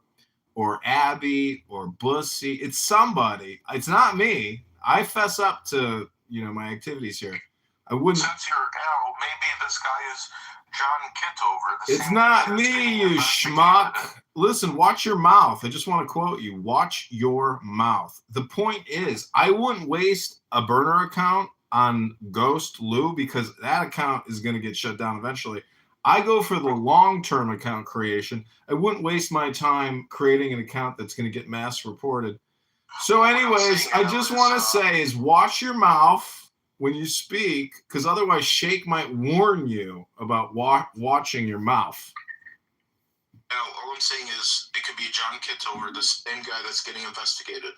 or Abby or Bussy. It's somebody. It's not me. I fess up to, my activities here. I wouldn't. Since you're L, maybe this guy is John Kitover. It's not me, you schmuck. Listen, watch your mouth. I just want to quote you. Watch your mouth. The point is, I wouldn't waste a burner account on Ghost Lou because that account is going to get shut down eventually. I go for the long-term account creation. I wouldn't waste my time creating an account that's going to get mass reported. So anyways, I just want to say is watch your mouth. when you speak, because otherwise Shake might warn you about watching your mouth. All I'm saying is it could be John Kitover, the same guy that's getting investigated.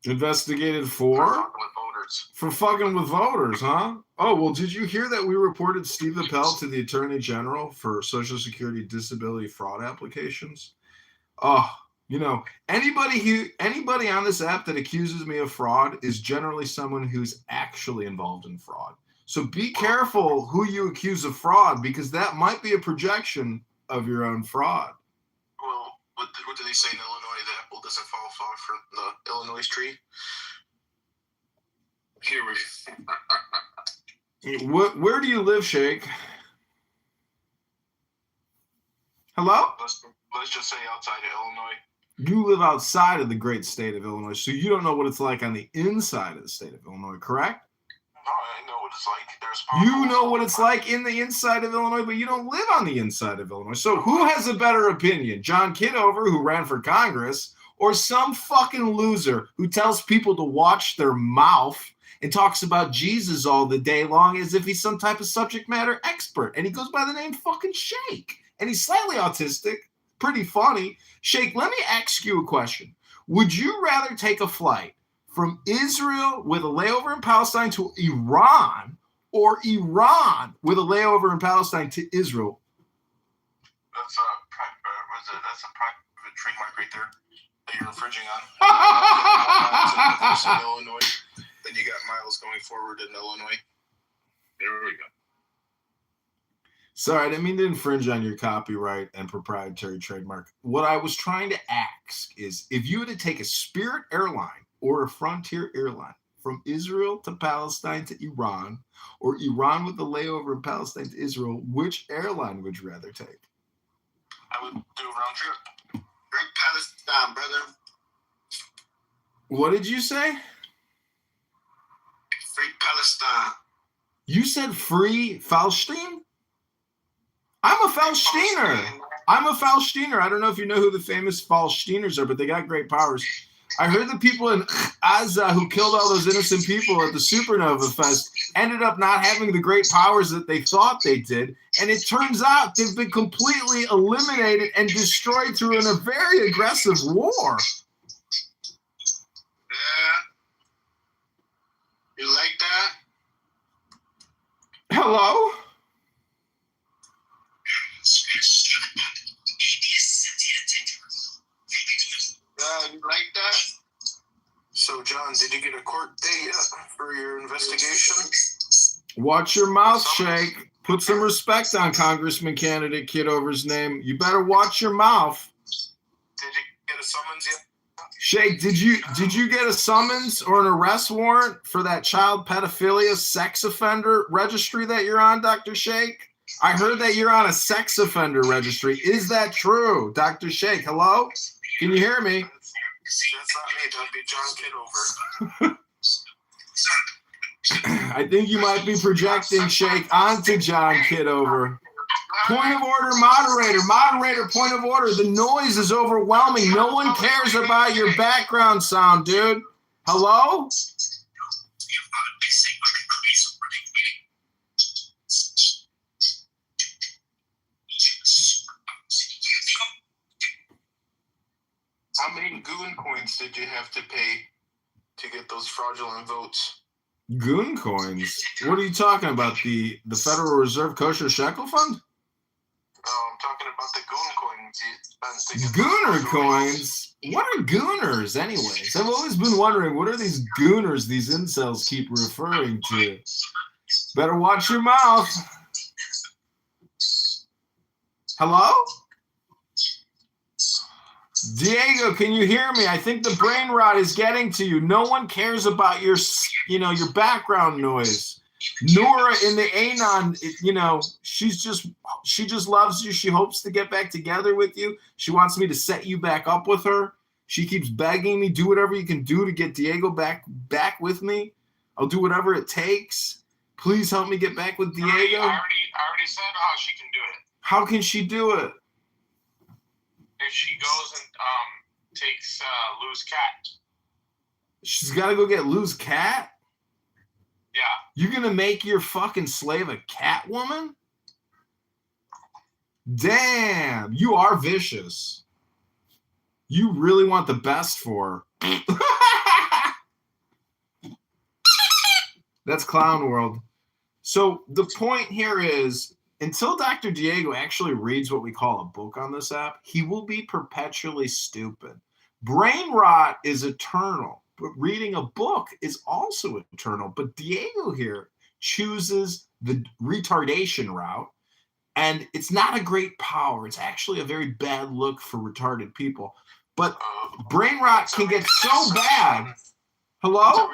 Investigated for? For fucking with voters. For fucking with voters, huh? Oh, well, did you hear that we reported Steve Appel to the Attorney General for Social Security disability fraud applications? Oh, you know, anybody on this app that accuses me of fraud is generally someone who's actually involved in fraud. So be careful who you accuse of fraud, because that might be a projection of your own fraud. Well, what do they say in Illinois? The apple doesn't fall far from the Illinois tree. Here we go. Where do you live, Shake? Hello? Let's just say outside of Illinois. You live outside of the great state of Illinois, so you don't know what it's like on the inside of the state of Illinois, correct? No, I know what it's like. You know what it's like in the inside of Illinois, but you don't live on the inside of Illinois. So who has a better opinion? John Kitover, who ran for Congress, or some fucking loser who tells people to watch their mouth and talks about Jesus all the day long as if he's some type of subject matter expert? And he goes by the name fucking Shake. And he's slightly autistic, pretty funny. Shake, let me ask you a question. Would you rather take a flight from Israel with a layover in Palestine to Iran, or Iran with a layover in Palestine to Israel? That's a private trademark right there that you're infringing on. In Illinois, then you got miles going forward in Illinois. There we go. Sorry, I didn't mean to infringe on your copyright and proprietary trademark. What I was trying to ask is, if you were to take a Spirit airline or a Frontier airline from Israel to Palestine to Iran, or Iran with the layover in Palestine to Israel, which airline would you rather take? I would do a round trip. Great Palestine, brother. What did you say? Free Palestine. You said free Palestine? I'm a Falsteiner. I'm a Falsteiner. I don't know if you know who the famous Falsteiners are, but they got great powers. I heard the people in Gaza who killed all those innocent people at the Supernova Fest ended up not having the great powers that they thought they did. And it turns out they've been completely eliminated and destroyed through a very aggressive war. Yeah. You like that? Hello? You like that? So, John, did you get a court date yet for your investigation? Watch your mouth, Shake. Put some respect on Congressman candidate Kitover's name. You better watch your mouth. Did you get a summons yet? Shake, did you get a summons or an arrest warrant for that child pedophilia sex offender registry that you're on, Dr. Shake? I heard that you're on a sex offender registry. Is that true, Dr. Shake? Hello? Can you hear me? That's not me. That'd be John Kitover. I think you might be projecting Shake onto John Kitover. Point of order, moderator. Moderator, point of order. The noise is overwhelming. No one cares about your background sound, dude. Hello? How many goon coins did you have to pay to get those fraudulent votes? Goon coins? What are you talking about? The Federal Reserve Kosher Shekel Fund? Oh, I'm talking about the goon coins. Gooner coins? What are gooners, anyways? I've always been wondering, what are these gooners these incels keep referring to? Better watch your mouth. Hello? Diego, can you hear me? I think the brain rot is getting to you. No one cares about your background noise. Nora in the Anon, she just loves you. She hopes to get back together with you. She wants me to set you back up with her. She keeps begging me, do whatever you can do to get Diego back with me. I'll do whatever it takes. Please help me get back with Diego. I already said how she can do it. How can she do it? If she goes and takes Lou's cat. She's got to go get Lou's cat? Yeah. You're going to make your fucking slave a Catwoman? Damn, you are vicious. You really want the best for her. That's Clown World. So the point here is, until Dr. Diego actually reads what we call a book on this app, he will be perpetually stupid. Brain rot is eternal, but reading a book is also eternal. But Diego here chooses the retardation route, and it's not a great power. It's actually a very bad look for retarded people. But brain rot can get so bad. Hello?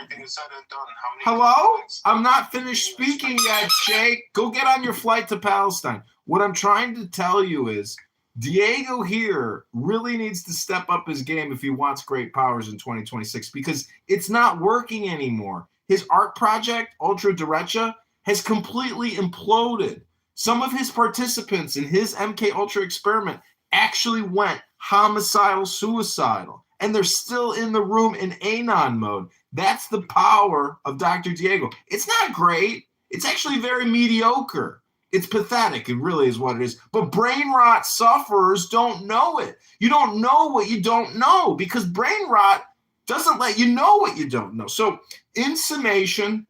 Hello? I'm not finished speaking yet, Shay. Go get on your flight to Palestine. What I'm trying to tell you is Diego here really needs to step up his game if he wants great powers in 2026, because it's not working anymore. His art project, Ultra Derecha, has completely imploded. Some of his participants in his MK Ultra experiment actually went homicidal, suicidal, and they're still in the room in Anon mode. That's the power of Dr. Diego. It's not great. It's actually very mediocre. It's pathetic. It really is what it is. But brain rot sufferers don't know it. You don't know what you don't know, because brain rot doesn't let you know what you don't know. So in summation,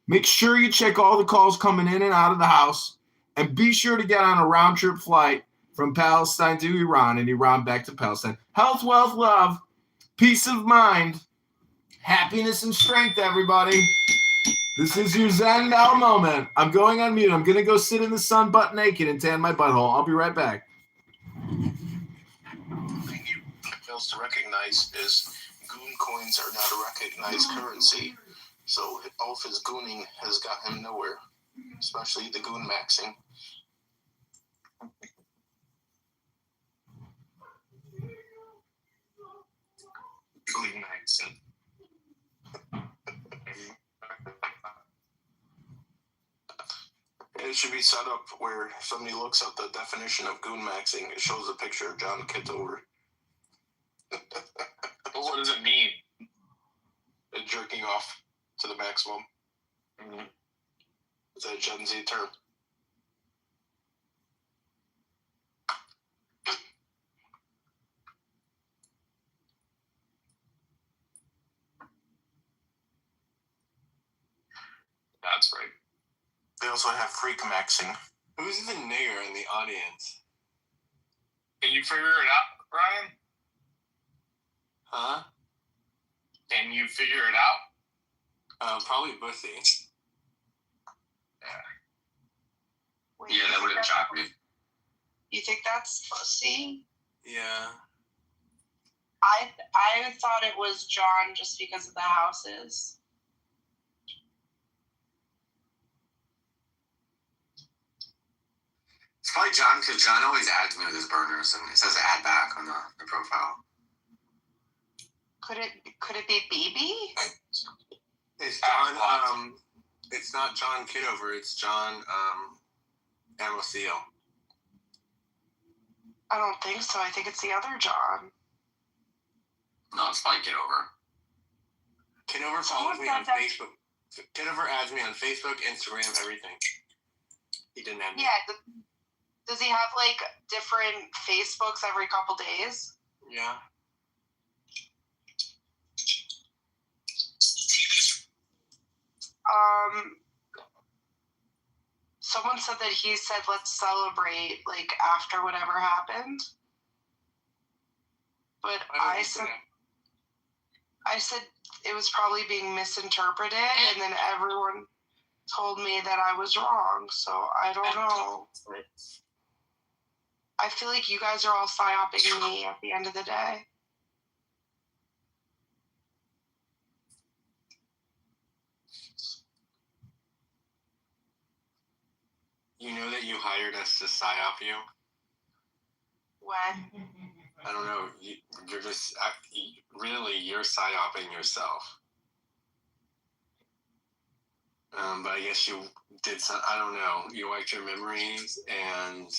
make sure you check all the calls coming in and out of the house, and be sure to get on a round trip flight from Palestine to Iran and Iran back to Palestine. Health, wealth, love, peace of mind, happiness, and strength, everybody. This is your Zen now moment. I'm going on mute. I'm going to go sit in the sun butt naked and tan my butthole. I'll be right back. The thing he fails to recognize is goon coins are not a recognized currency. So all of his gooning has got him nowhere, especially the goon maxing. Goon maxing. It should be set up where if somebody looks up the definition of goon maxing, it shows a picture of John Kitover. But what does it mean? Jerking off to the maximum. Mm-hmm. Is that a Gen Z term? That's right. They also have freak maxing. Who's the nigger in the audience? Can you figure it out, Ryan? Huh? Can you figure it out? Probably Bussy. Yeah, that would have shocked me. You think that's Pussy? Yeah. I thought it was John just because of the houses. It's probably John, because John always adds me with his burners, and it says add back on the profile. Could it be BB? It's John. It's not John Kitover. It's John Amosil. I don't think so. I think it's the other John. No, it's probably Kitover. Kitover follows me on Facebook. Kitover adds me on Facebook, Instagram, everything. He didn't add me. Yeah. Does he have like different Facebooks every couple days? Yeah. Someone said that he said let's celebrate like after whatever happened. But I said it was probably being misinterpreted, and then everyone told me that I was wrong. So I don't know. I feel like you guys are all psyoping me at the end of the day. You know that you hired us to psyop you? When? I don't know. You're just really you're psyoping yourself. But I guess you did some. I don't know. You wiped your memories, and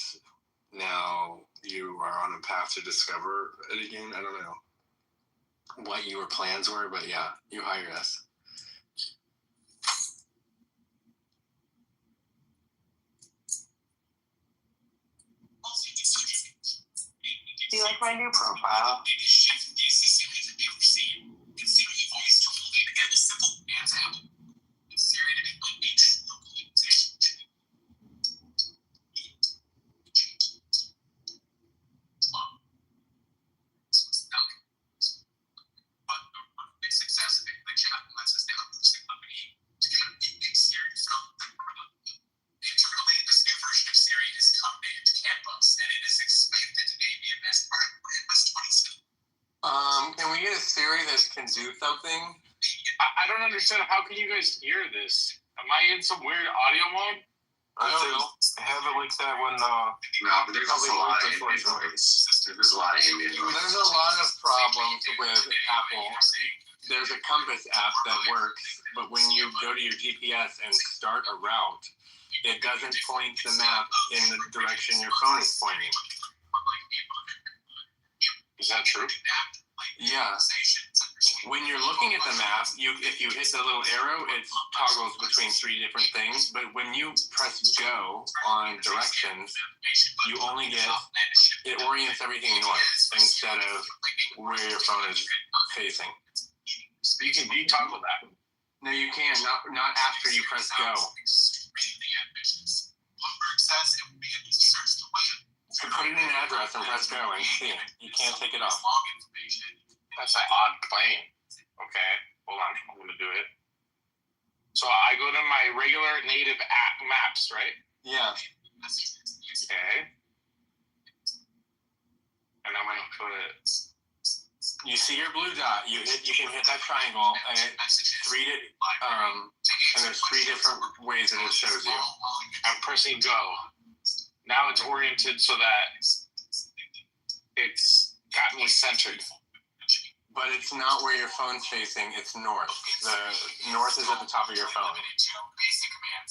now you are on a path to discover it again. I don't know what your plans were, but yeah, you hired us. you like my new profile? Can we get a Siri that can do something? I don't understand. How can you guys hear this? Am I in some weird audio mode? I don't know. Have it like that when No, but there's also a lot of ambient noise. There's a lot of ambient noise. There's a lot of problems with Apple. There's a Compass app that works, but when you go to your GPS and start a route, it doesn't point the map in the direction your phone is pointing. Is that true? Yeah. When you're looking at the map, if you hit the little arrow, it toggles between 3 different things. But when you press go on directions, you only it orients everything north instead of where your phone is facing. You can detoggle that. No, you can't. Not after you press go. You put in an address and press go and see it. You can't take it off. That's an odd claim. Okay, hold on. I'm going to do it. So I go to my regular native app maps, right? Yeah. Okay. And I'm going to put... You see your blue dot. You can hit that triangle, and and there's 3 different ways that it shows you. I'm pressing go. Now it's oriented so that it's got me centered. But it's not where your phone's facing, it's north. The north is at the top of your phone.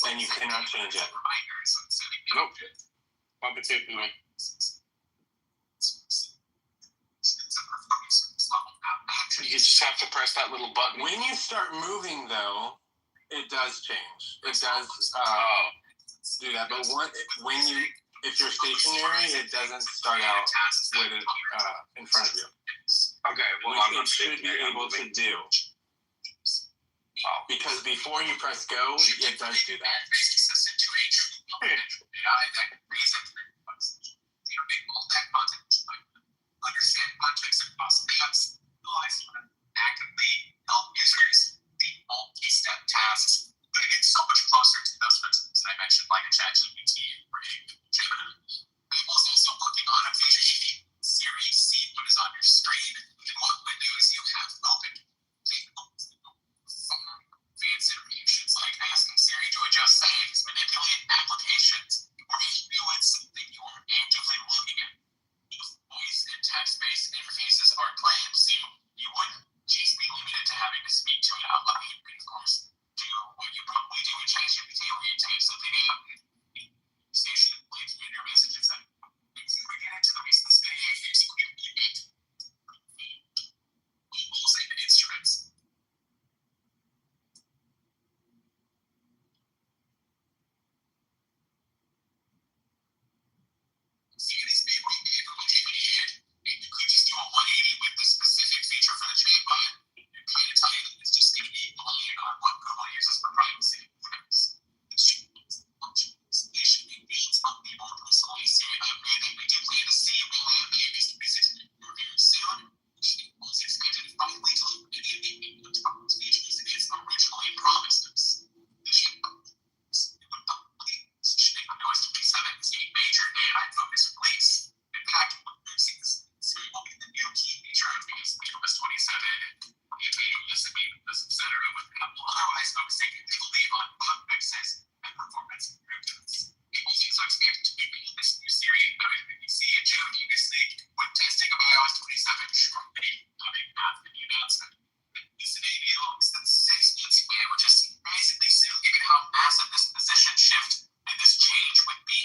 And you cannot change it. Nope. Bump it to me. You just have to press that little button. When you start moving, though, it does change. It does do that. But if you're stationary, it doesn't start out with it in front of you. Okay, well, it should be able to do. Because before you press go, it does do that. Understand context and possibilities. Actively help users meet multi-step tasks, putting it so much closer to those principles that I mentioned, like a ChatGPT or Gemini. Apple's also working on a feature making Siri see what is on your screen and what windows you have open. Advanced interactions like asking Siri to adjust settings, manipulate applications, or influence something you are actively looking at. Voice and text-based interfaces are planned, so you wouldn't just be limited to having to speak to it out loud. You can, of course, do what you probably do in ChatGPT, where you type something out and station leaves you your messages. And if we get into the rest of this video, we'll say the instruments. See these people you could just do a 180 with this specific feature for the chatbot and kind of tell you that it's just going to be relying on what Google uses for privacy. Station means some people personally see it that way that we do plan to see will be used very soon. Was expected finally to look at the speeches it's originally promised us. The noise 27 is a major AI-focused release. In fact, Siri will be the new key feature of iOS 27. etc. with Apple otherwise focusing heavily on bug fixes and performance improvements. People seem so excited to be this new Siri you see in June, obviously, with testing of iOS 27 shortly coming after the announcement. This is a deal since 6 months away, which is basically soon given how massive this position shift and this change would be.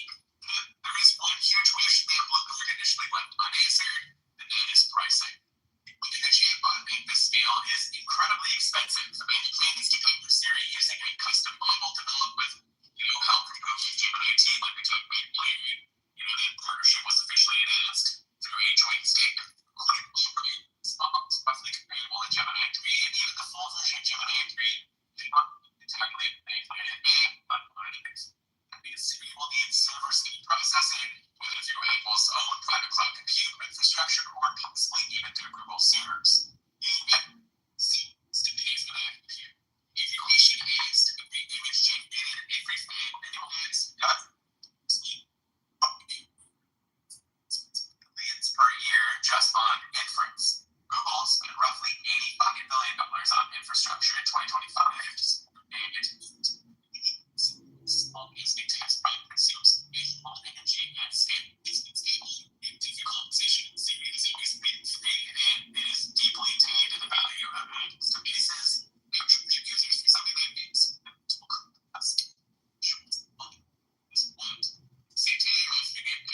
There is one huge wish Apple initially went unanswered, and that is pricing. Looking at chatbot at this scale is incredibly expensive. So many plans to cover Siri using a custom model developed with, help from Google's Gemini team, like we talked about earlier. That partnership was officially announced through a joint statement. will serves. Evaluation aids to the image generated every 5 millions billions per year just on inference. Google spent roughly $85 billion on infrastructure in 2025. Small music text consumes visual energy and difficult positions. And it is deeply tied to the value of spaces. Users for something like this.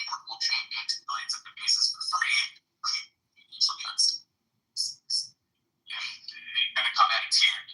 Powerful chat back to millions of devices for free. Usually on gonna come at a tier.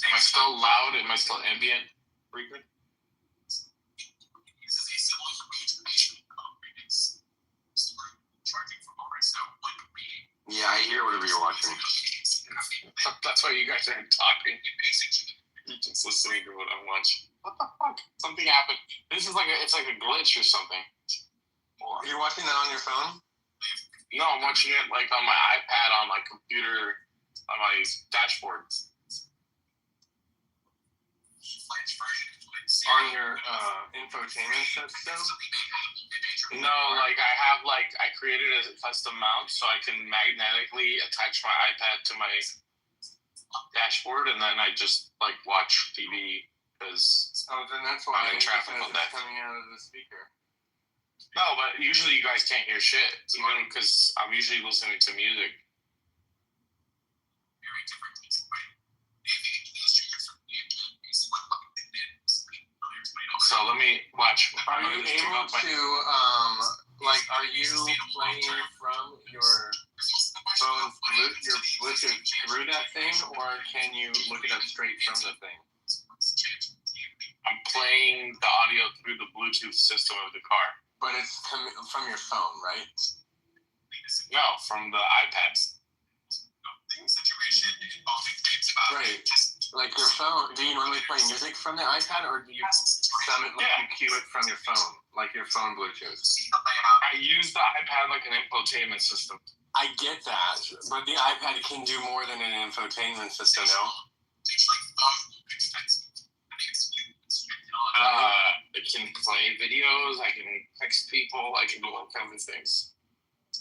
Am I still loud? Am I still ambient? Frequent? Yeah, I hear whatever you're watching. That's why you guys aren't talking. You're just listening to what I'm watching. What the fuck? Something happened. This is like it's like a glitch or something. You're watching that on your phone? No, I'm watching it like on my iPad, on my computer, on my dashboard. On your infotainment system? No, like I created a custom mount so I can magnetically attach my iPad to my dashboard and then I just like watch TV because then that's why I'm in traffic all day. Coming out of the speaker. No, but usually you guys can't hear shit, even because I'm usually listening to music. So let me watch. Are you able to, are you playing from your phone, your Bluetooth through that thing, or can you look it up straight from the thing? I'm playing the audio through the Bluetooth system of the car. But it's coming from your phone, right? No, from the iPad. Right. Like your phone, do you normally play music from the iPad, or do you you cue it from your phone, like your phone Bluetooth? I use the iPad like an infotainment system. I get that, but the iPad can do more than an infotainment system, no? It can play videos, I can text people, I can do all kinds of things.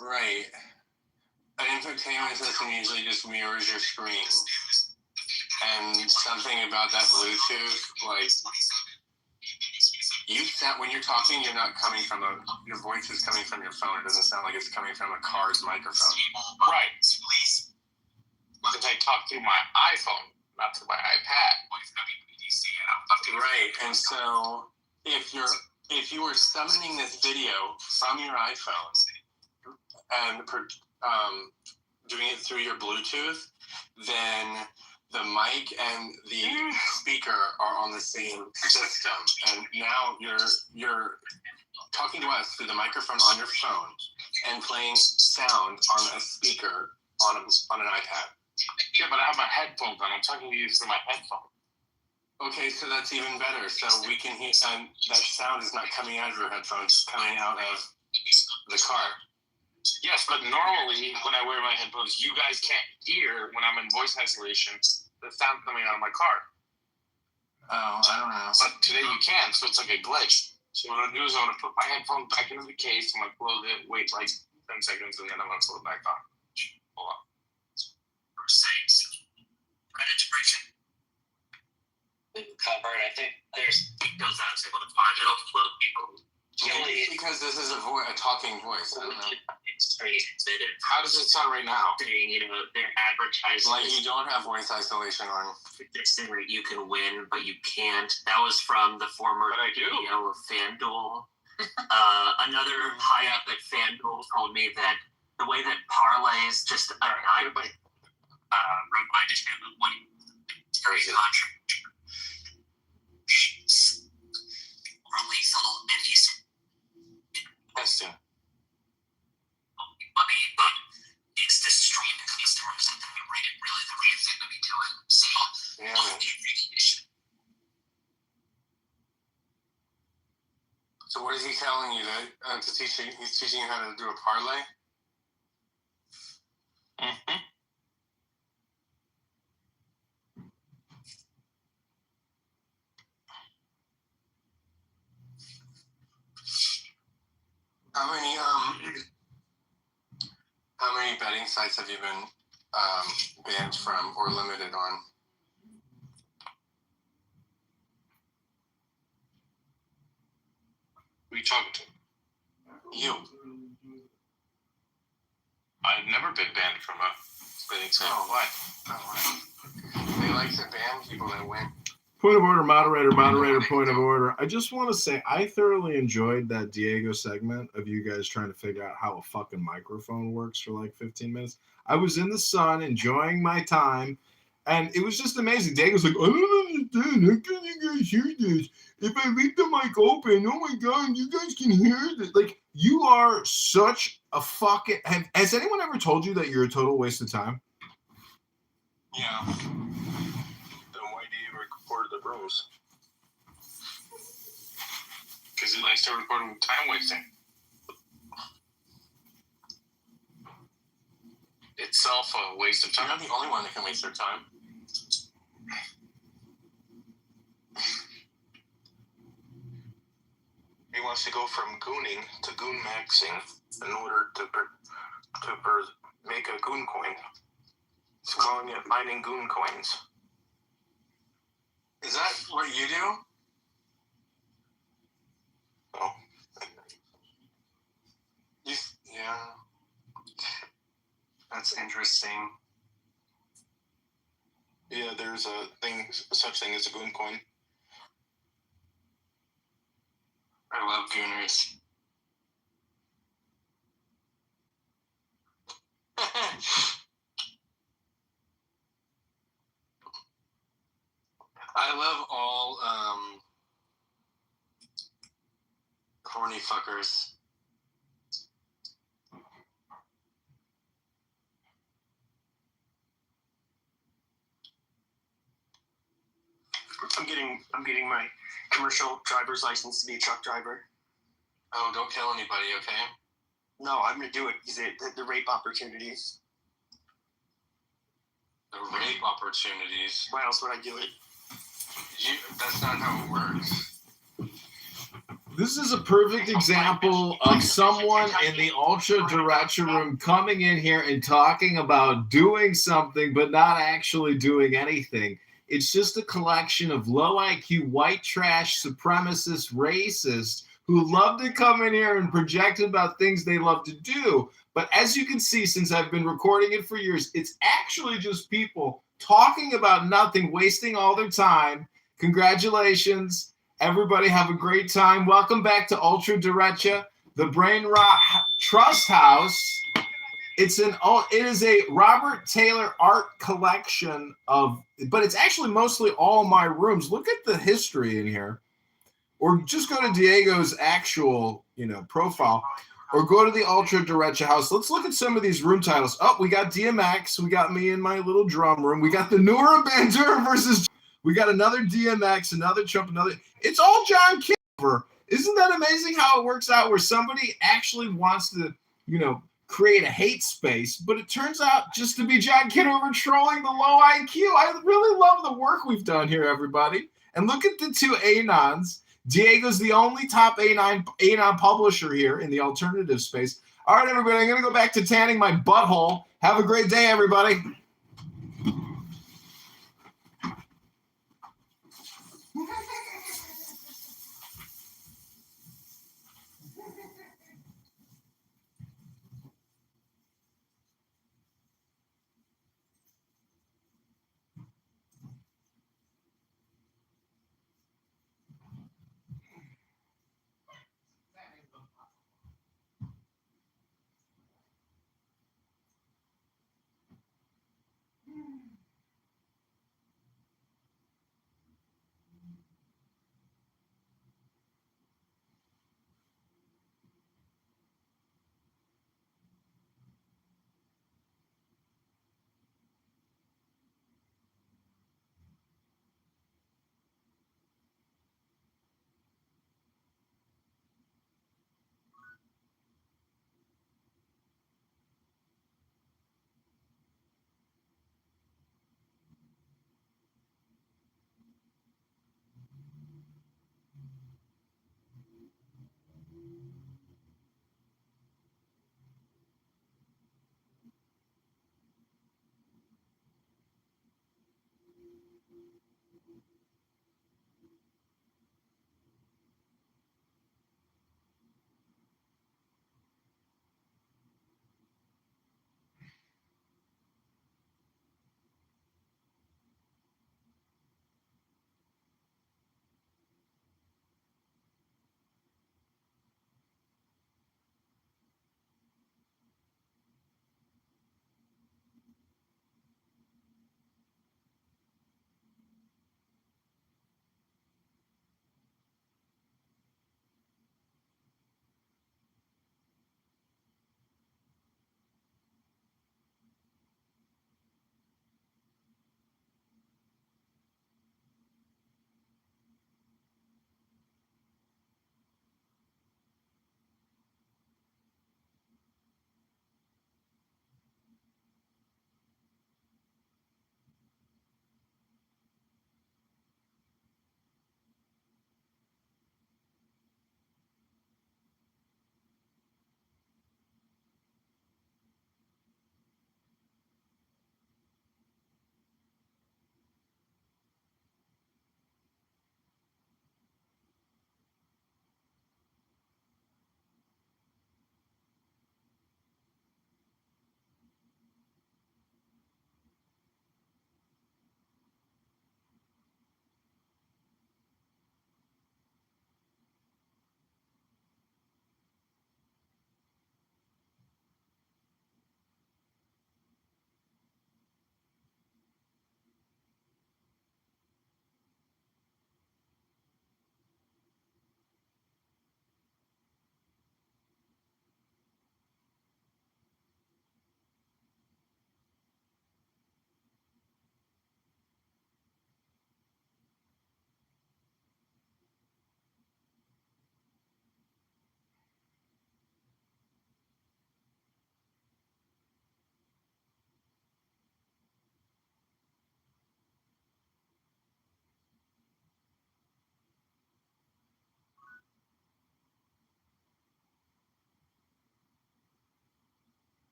Right. An infotainment system usually just mirrors your screen. And something about that Bluetooth, like, when you're talking, you're not coming from your voice is coming from your phone. It doesn't sound like it's coming from a car's microphone. Right. Because I talk through my iPhone, not through my iPad. Right, and so if you were summoning this video from your iPhone and doing it through your Bluetooth, then the mic and the speaker are on the same system, and now you're talking to us through the microphone on your phone and playing sound on a speaker on an iPad. Yeah, but I have my headphones on. I'm talking to you through my headphones. Okay, so that's even better. So we can hear, and that sound is not coming out of your headphones, it's coming out of the car. Yes, but normally when I wear my headphones, you guys can't hear when I'm in voice isolation the sound coming out of my car. Oh, I don't know. But today you can, so it's like a glitch. So what I'm going to do is I'm going to put my headphones back into the case, I'm going to close it, wait like 10 seconds, and then I'm going to pull it back on. Hold on. Covered. I think there's because I was able to find it on the flow people. Because this is a talking voice. I don't know. It's very admitted. How does it sound right now? They're advertising. Like you don't have voice isolation on. This thing where you can win, but you can't. That was from the former CEO of FanDuel. Another high up at FanDuel told me that the way that parlays just reminded him of one very contract. So what is he telling you that to teach you? He's teaching you how to do a parlay. Mm-hmm. How many betting sites have you been banned from or limited on? Who are you talking to? You. I've never been banned from a betting site. Oh. Why? They like to ban people that win. Point of order, moderator, point of order. I just want to say I thoroughly enjoyed that Diego segment of you guys trying to figure out how a fucking microphone works for like 15 minutes. I was in the sun enjoying my time, and it was just amazing. Diego's like, I don't understand. How can you guys hear this? If I leave the mic open, oh my God, you guys can hear this. Like, you are such a fucking... Has anyone ever told you that you're a total waste of time? Yeah. Then why do you record the bros? Because he likes to record with time wasting. Itself a waste of time. You're not the only one that can waste their time. He wants to go from gooning to goon maxing in order to make a goon coin. He's calling it mining goon coins. Is that what you do? Oh. Yeah. That's interesting. Yeah, there's such thing as a goon coin. I love gooners. I love all horny fuckers. I'm getting my commercial driver's license to be a truck driver. Oh, don't kill anybody, okay? No, I'm gonna do it because the rape opportunities. The rape opportunities. Why else would I do it? That's not how it works. This is a perfect example of someone in the ultra derecha room coming in here and talking about doing something but not actually doing anything. It's just a collection of low IQ, white trash, supremacist, racists who love to come in here and project about things they love to do. But as you can see, since I've been recording it for years, it's actually just people talking about nothing, wasting all their time. Congratulations. Everybody have a great time. Welcome back to Ultra Derecha, the Brain Rot Trust House. It is a Robert Taylor art collection but it's actually mostly all my rooms. Look at the history in here. Or just go to Diego's actual, profile, or go to the Ultra Derecha house. Let's look at some of these room titles. Oh, we got DMX. We got me in my little drum room. We got the Nora Bandura versus. We got another DMX, another Trump, another. It's all John Kitover. Isn't that amazing how it works out where somebody actually wants to, create a hate space, but it turns out just to be John Kitover trolling the low IQ. I really love the work we've done here, everybody. And look at the two Anons. Diego's the only top Anon publisher here in the alternative space. All right, everybody, I'm going to go back to tanning my butthole. Have a great day, everybody.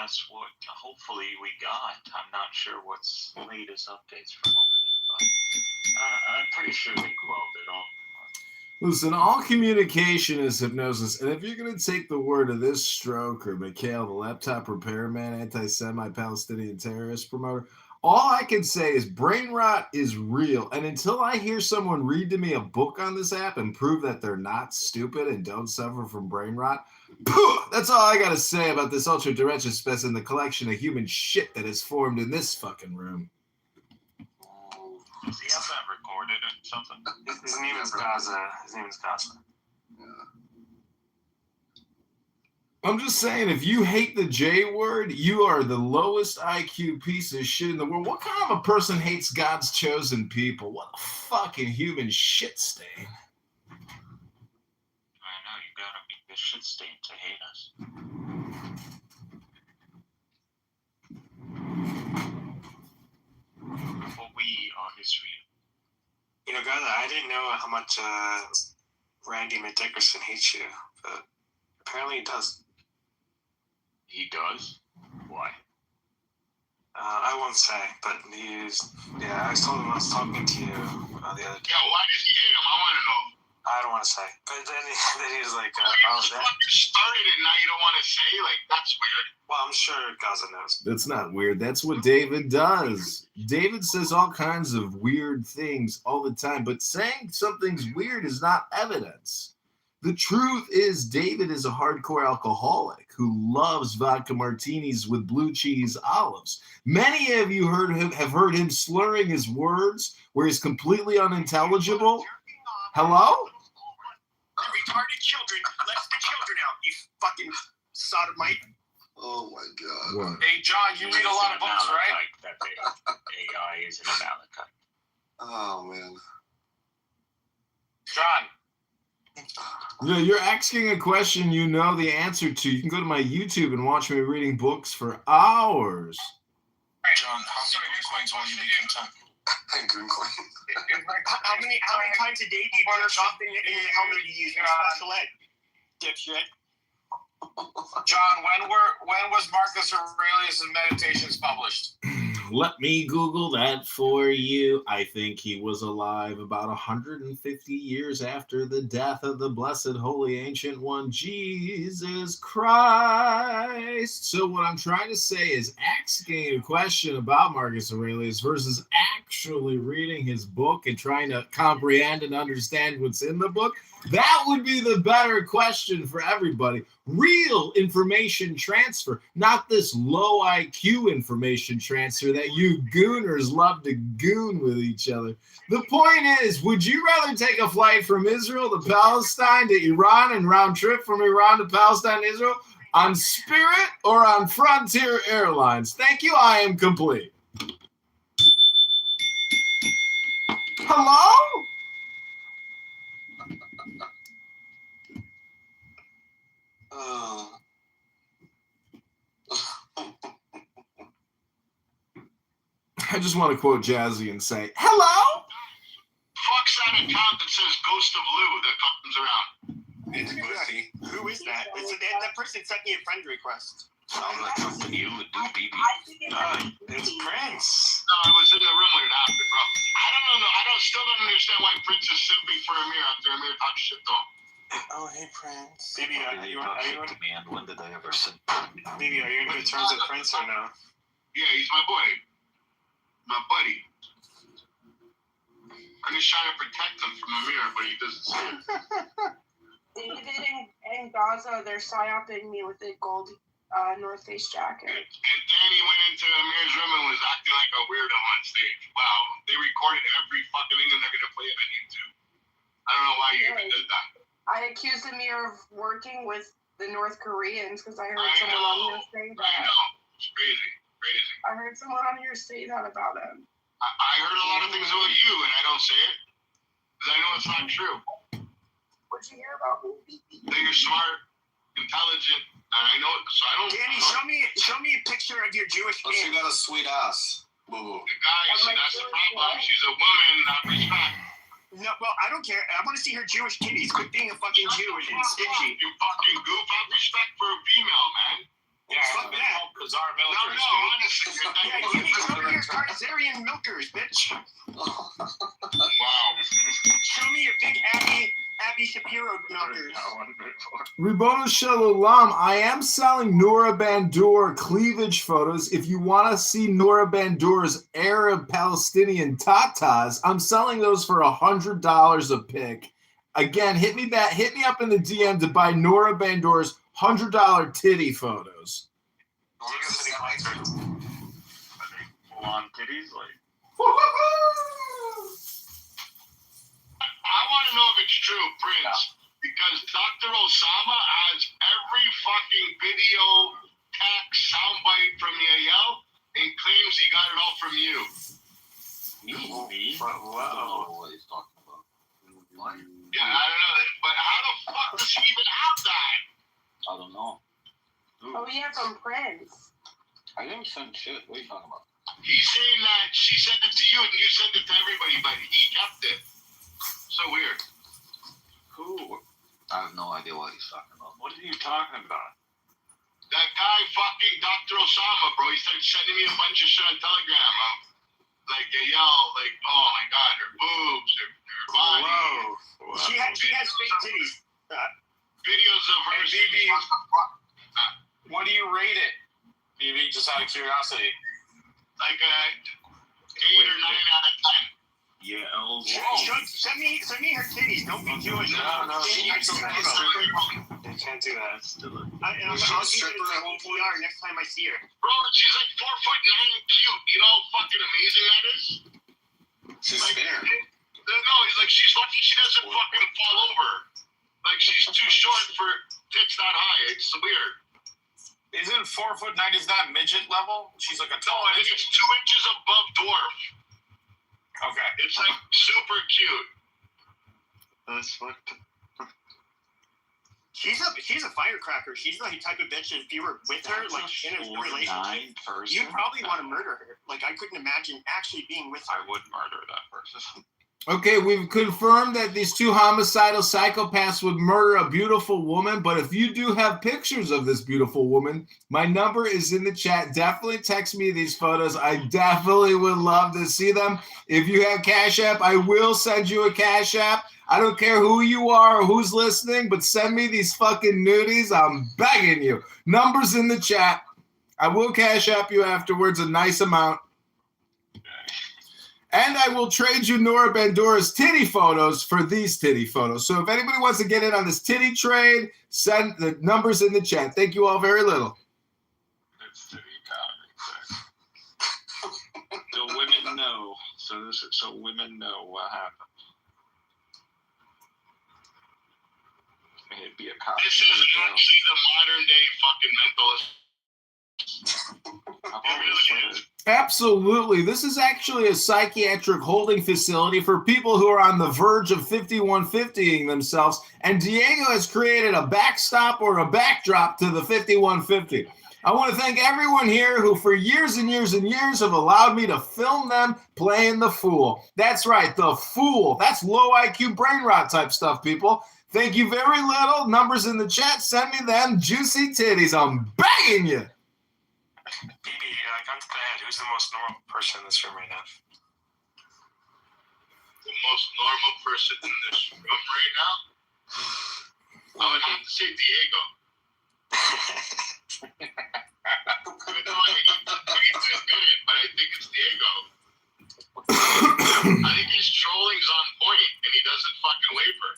that's what hopefully we got. I'm not sure what's latest updates from over there, but I'm pretty sure they quelled it all. Listen, all communication is hypnosis, and if you're going to take the word of this stroker, Mikhail, the laptop repairman, anti-Semite-Palestinian terrorist promoter, all I can say is brain rot is real, and until I hear someone read to me a book on this app and prove that they're not stupid and don't suffer from brain rot, that's all I got to say about this ultra-derecha specimen, the collection of human shit that is formed in this fucking room. Does he have that recorded or something? His name is Gaza. His name is Gaza. I'm just saying, if you hate the J word, you are the lowest IQ piece of shit in the world. What kind of a person hates God's chosen people? What a fucking human shit stain. I know, you gotta be the shit stain to hate us. But we are history. You know, Gaza, I didn't know how much Randy McDickerson hates you, but apparently he does. He does? Why? I won't say, but I told him I was talking to you the other day. Yeah, why does he hate him? I want to know. I don't want to say. But then he was like, you started it, now you don't want to say? Like, that's weird. Well, I'm sure Gaza knows. That's not weird. That's what David does. David says all kinds of weird things all the time, but saying something's weird is not evidence. The truth is David is a hardcore alcoholic who loves vodka martinis with blue cheese olives. Many of you have heard him slurring his words where he's completely unintelligible. Hello? The retarded children, let the children out, you fucking sodomite. Oh my God. What? Hey, John, you read a lot of books, right? That AI is an Amalekite. Oh man. John. No, you're asking a question you know the answer to. You can go to my YouTube and watch me reading books for hours. John, how many coins will you be content? How many times a day do you turn something in the helmet you use your special ed? Dipshit. John, when was Marcus Aurelius' Meditations published? Let me Google that for you. I think he was alive about 150 years after the death of the blessed holy ancient one, Jesus Christ. So what I'm trying to say is asking a question about Marcus Aurelius versus actually reading his book and trying to comprehend and understand what's in the book. That would be the better question for everybody. Real information transfer, not this low IQ information transfer that you gooners love to goon with each other. The point is, would you rather take a flight from Israel to Palestine to Iran and round trip from Iran to Palestine to Israel on Spirit or on Frontier Airlines? Thank you. I am complete. Hello? I just want to quote Jazzy and say, hello? Fuck's that account that says Ghost of Lou that comes around? Who is that? That person sent me a friend request. Sounds like something you would do, BB. It's Prince. No, I was in the room when it happened, bro. I don't know. Still don't understand why Prince is simping for Amir after Amir talks shit to him. Oh, hey, Prince. Baby, are you man? When did I ever sin? Baby, are you in good terms with Prince or no? Yeah, he's my boy. My buddy. I'm just trying to protect him from Amir, but he doesn't see it. David and Gaza, they're psyoping me with a gold North Face jacket. And then he went into Amir's room and was acting like a weirdo on stage. Wow, they recorded every fucking thing and they're going to play it on YouTube. I don't know why you even did that. I accused Amir of working with the North Koreans because I heard someone on here say that. I know. It's crazy. I heard someone on here say that about him. I heard a lot of things about you and I don't say it because I know it's not true. What'd you hear about me? That you're smart, intelligent, and I know it, so I don't. Danny, show me a picture of your Jewish Oh, she got a sweet ass. Boo-boo. The guy, see, that's the problem. She's a woman, not respect. No, well, I don't care. I want to see her Jewish titties. Quit being a fucking Jew and stingy. You fucking goof. Have respect for a female, man. Yeah, Fuck they're that. called bizarre No, milkers, honestly, you're not Yeah, going show me your Tarzarian milkers, bitch. Wow. Show me your big Abby Shapiro milkers. Ribono Shalom, I am selling Noura Bandour cleavage photos. If you want to see Noura Bandour's Arab-Palestinian tatas, I'm selling those for $100 a pic. Again, hit me up in the DM to buy Noura Bandour's $100 titty photos. Full on titties, like. I want to know if it's true, Prince, because Dr. Osama has every fucking video, text, soundbite from Yael and claims he got it all from you. Me? Wow. What he's talking about. Yeah, I don't know, but how the fuck does he even have that? I don't know. Oh, yeah, from Prince. I didn't send shit. What are you talking about? He's saying that she sent it to you and you sent it to everybody, but he kept it. So weird. Who? I have no idea what he's talking about. What are you talking about? That guy fucking Dr. Osama, bro, he started sending me a bunch of shit on Telegram. Like, Yael, like, oh my god, her boobs, her body. Whoa. She has fake titties. Videos of her. Hey, BB, what do you rate it? BB, just out of curiosity. Like a 8 or 9 out of 10. Yeah, Send me her titties. Don't be Jewish. No, They can't do that. I'll give it a PR next time I see her. Bro, she's like 4'9" and cute. You know how fucking amazing that is? She's like, fair. No, he's like, she's lucky she doesn't fucking fall over. Like, she's too short for tits that high. It's weird. Isn't 4'9" is that midget level? She's like a tall I think midget. it's 2 inches above dwarf. Okay. It's like super cute. That's fucked. She's a firecracker. She's the type of bitch. If you were with her, like in a relationship, you'd probably want to murder her. Like I couldn't imagine actually being with her. I would murder that person. Okay, we've confirmed that these two homicidal psychopaths would murder a beautiful woman, but if you do have pictures of this beautiful woman, my number is in the chat. Definitely text me these photos. I definitely would love to see them. If you have Cash App, I will send you a Cash App. I don't care who you are or who's listening, but send me these fucking nudies. I'm begging you. Numbers in the chat. I will Cash App you afterwards, a nice amount. And I will trade you Noura Bandour's titty photos for these titty photos. So if anybody wants to get in on this titty trade, send the numbers in the chat. Thank you all very little. It's titty comic. So women know. So women know what happened. It'd be a cop. This is actually the modern day fucking mentalist. Absolutely. This is actually a psychiatric holding facility for people who are on the verge of 5150ing themselves. And Diego has created a backstop or a backdrop to the 5150. I want to thank everyone here who for years and years and years have allowed me to film them playing the fool. That's right, the fool. That's low IQ brain rot type stuff, people. Thank you very little. Numbers in the chat. Send me them juicy titties. I'm begging you. BB, gun to the head. Who's the most normal person in this room right now? The most normal person in this room right now? I would have to say Diego. Even though I think he's good, but I think it's Diego. I think his trolling's on point, and he doesn't fucking waver.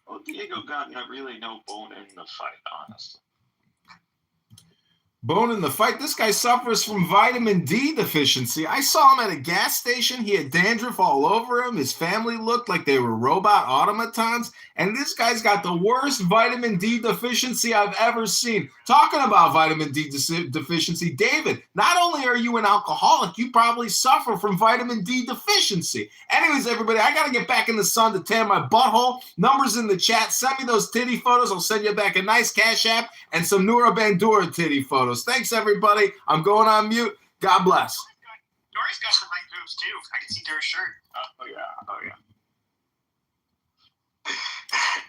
Well, Diego got really no bone in the fight, honestly. Bone in the fight. This guy suffers from vitamin D deficiency. I saw him at a gas station. He had dandruff all over him. His family looked like they were robot automatons. And this guy's got the worst vitamin D deficiency I've ever seen. Talking about vitamin D deficiency, David, not only are you an alcoholic, you probably suffer from vitamin D deficiency. Anyways, everybody, I got to get back in the sun to tan my butthole. Numbers in the chat. Send me those titty photos. I'll send you back a nice Cash App and some Noura Bandour titty photos. Thanks, everybody. I'm going on mute. God bless. Dory's got some nice boobs, too. I can see Dory's shirt. Oh, yeah. Oh, yeah.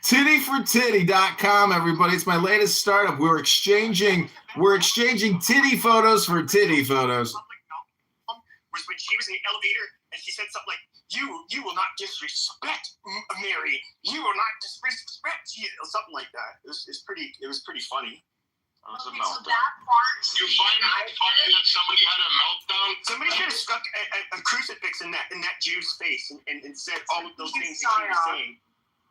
Tittyfortitty.com, everybody. It's my latest startup. We're exchanging titty photos for titty photos. Was when she was in the elevator and she said something like, "You will not disrespect Mary. You will not disrespect you," or something like that. It was pretty funny. Okay, so that part. You find that funny that somebody had a meltdown? Somebody should have stuck a crucifix in that Jew's face and said all of those things that she was saying.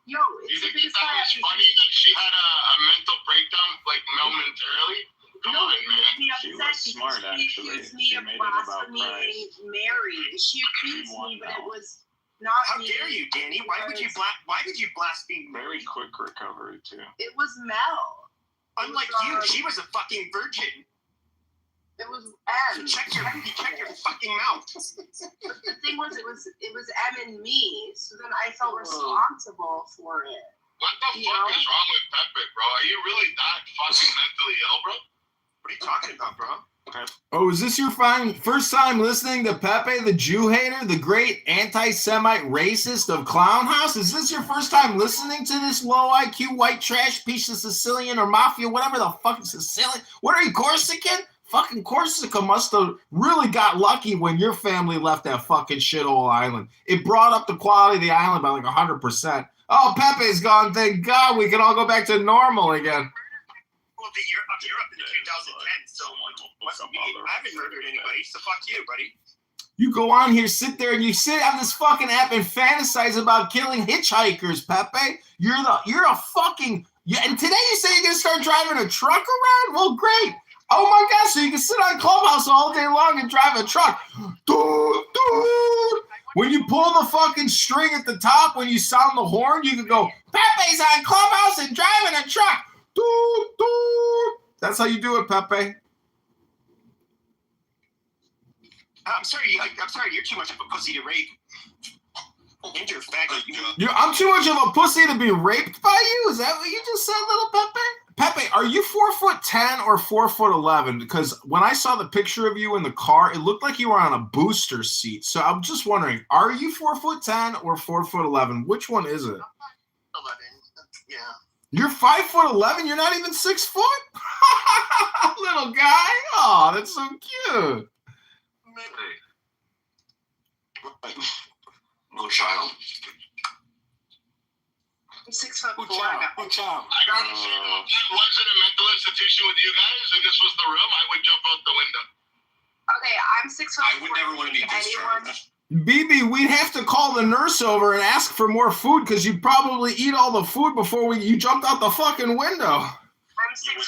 Yo, you think that was funny that she had a mental breakdown like momentarily? Come on, man. She was smart, actually. She made it about Christ. Mary. She accused me, but it was not. How dare you, Danny? Why would you blaspheme Very Mary? quick recovery, too. It was Mel. Unlike you, she was a fucking virgin. It was M. Check your fucking mouth. The thing was, it was M and me, so then I felt responsible for it. What the fuck is wrong with Pepe, bro? Are you really that fucking mentally ill, bro? What are you talking about, bro? Oh, is this your first time listening to Pepe the Jew hater, the great anti-Semite racist of Clown House? Is this your first time listening to this low IQ white trash piece of Sicilian or Mafia, whatever the fuck is Sicilian? What are you, Corsican? Fucking Corsica must have really got lucky when your family left that fucking shithole island. It brought up the quality of the island by like 100%. Oh, Pepe's gone. Thank God we can all go back to normal again. Well, you're up in the 2010, so I haven't murdered anybody, so fuck you, buddy. You go on here, sit there, and you sit on this fucking app and fantasize about killing hitchhikers, Pepe. You're a fucking... Yeah, and today you say you're going to start driving a truck around? Well, great. Oh, my God, so you can sit on Clubhouse all day long and drive a truck. Dude. When you pull the fucking string at the top, when you sound the horn, you can go, Pepe's on Clubhouse and driving a truck. That's how you do it, Pepe. I'm sorry. You're too much of a pussy to rape. And you're a faggot. I'm too much of a pussy to be raped by you? Is that what you just said, little Pepe? Pepe, are you 4'10" or 4'11"? Because when I saw the picture of you in the car, it looked like you were on a booster seat. So I'm just wondering, are you 4'10" or 4'11"? Which one is it? 11. Yeah. You're 5'11"? You're not even 6 foot? Little guy. Oh, that's so cute. No child. I'm 6'4". I gotta say, though, if I wasn't a mental institution with you guys and this was the room, I would jump out the window. Okay, I'm 6'4". I would never want to be discharged. BB, we'd have to call the nurse over and ask for more food because you'd probably eat all the food before you jumped out the fucking window. I'm 6'5".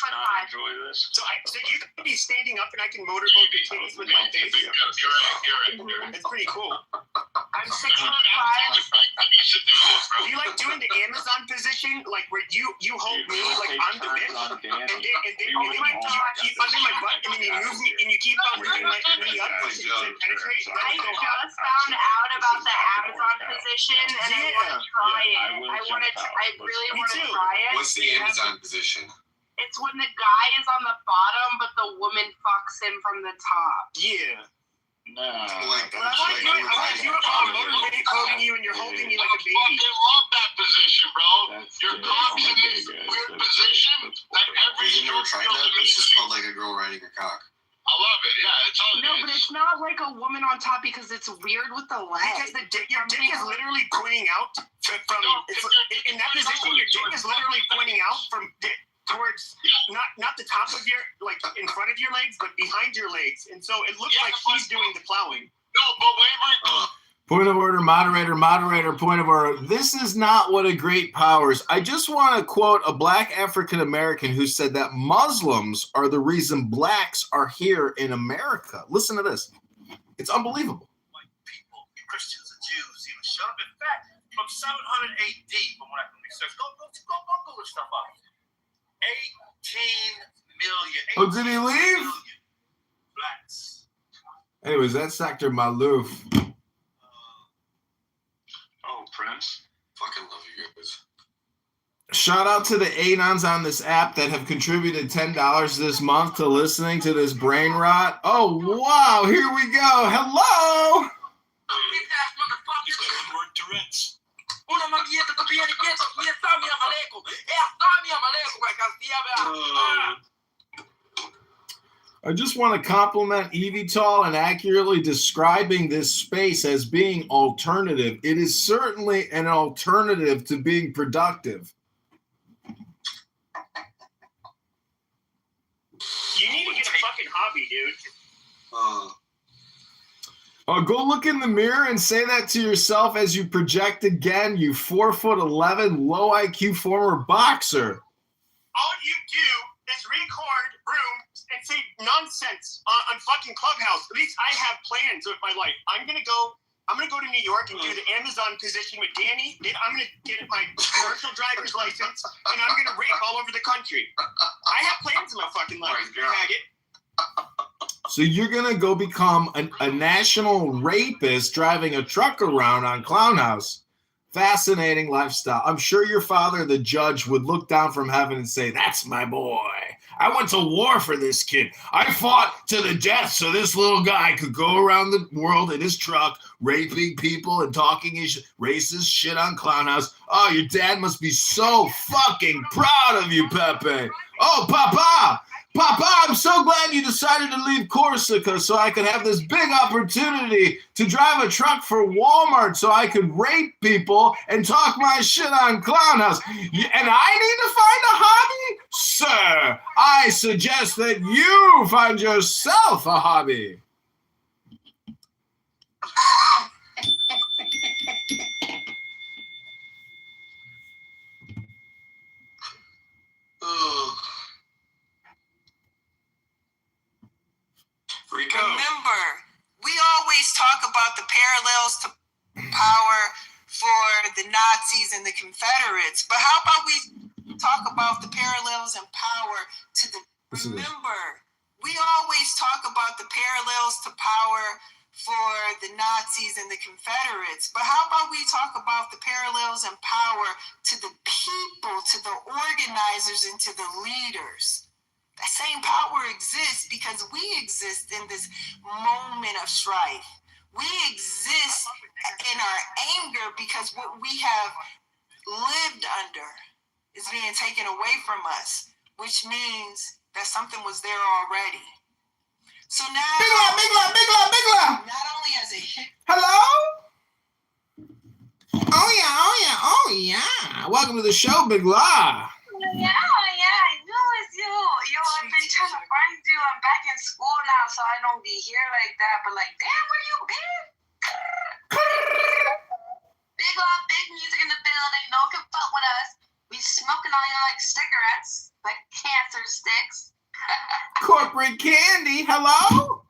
So you can be standing up and I can motorboat your titties with my face. You're right. It's pretty cool. I'm 6'5". Do you like doing the Amazon position, like where you hold me like I'm the bitch, and then you keep under my butt, and then you move me, and you keep on moving my knee up to penetrate? I just found out about the Amazon position, and I want to try it. I really want to try it. What's the Amazon position? It's when the guy is on the bottom, but the woman fucks him from the top. Yeah. No. I want to do it while I'm motorboating you and you're holding me like a baby. I fucking love that position, bro. Your cock's in this weird position that every You've never tried that? It's just called like a girl riding a cock. I love it. Yeah, it's all No, but it's not like a woman on top because it's weird with the legs. Because your dick is literally pointing out from in that position. Your dick is literally pointing out from towards not the top of your, like in front of your legs, but behind your legs, and so it looks like she's doing the plowing. No, but wait. Point of order, moderator, point of order. This is not what a great power is. I just want to quote a black African American who said that Muslims are the reason blacks are here in America. Listen to this. It's unbelievable. Like people, Christians and Jews, even shut up. In fact, from 700 AD, from what I can research, go look stuff up. 18 million. Oh, did he leave? Blacks. Anyways, that's Dr. Malouf. Oh, Prince. Fucking love you guys. Shout out to the Anons on this app that have contributed $10 this month to listening to this brain rot. Oh, wow. Here we go. Hello. Tourette's. Una maglietta che viene dietro, mi sta mia maleko. E sta mia maleko, perché I just want to compliment Evital and accurately describing this space as being alternative. It is certainly an alternative to being productive. You need to get a fucking hobby, dude. Go look in the mirror and say that to yourself as you project again, you 4'11", low IQ former boxer. All you do is record rooms and say nonsense on fucking Clubhouse. At least I have plans with my life. I'm gonna go to New York and do the Amazon position with Danny. Then I'm gonna get my commercial driver's license and I'm gonna rape all over the country. I have plans in my fucking life, faggot. So you're going to go become a national rapist driving a truck around on Clown House. Fascinating lifestyle. I'm sure your father, the judge, would look down from heaven and say, that's my boy. I went to war for this kid. I fought to the death so this little guy could go around the world in his truck, raping people and talking his racist shit on Clown House. Oh, your dad must be so fucking proud of you, Pepe. Oh, Papa, I'm so glad you decided to leave Corsica so I could have this big opportunity to drive a truck for Walmart so I could rape people and talk my shit on Clown House. And I need to find a hobby? Sir, I suggest that you find yourself a hobby. Remember, we always talk about the parallels to power for the Nazis and the Confederates, but how about we talk about the parallels and power to the... Remember, we always talk about the parallels to power for the Nazis and the Confederates, but how about we talk about the parallels and power to the people, to the organizers, and to the leaders? That same power exists because we exist in this moment of strife. We exist in our anger because what we have lived under is being taken away from us, which means that something was there already. So now, Big love. Not only as a Hello? Oh yeah. Welcome to the show, Big Law. Yeah, I know it's you. I've been trying to find you. I'm back in school now, so I don't be here like that. But like, damn, where you been? Big love, big music in the building. No one can fuck with us. We smoking all your like cigarettes, like cancer sticks. Corporate candy. Hello?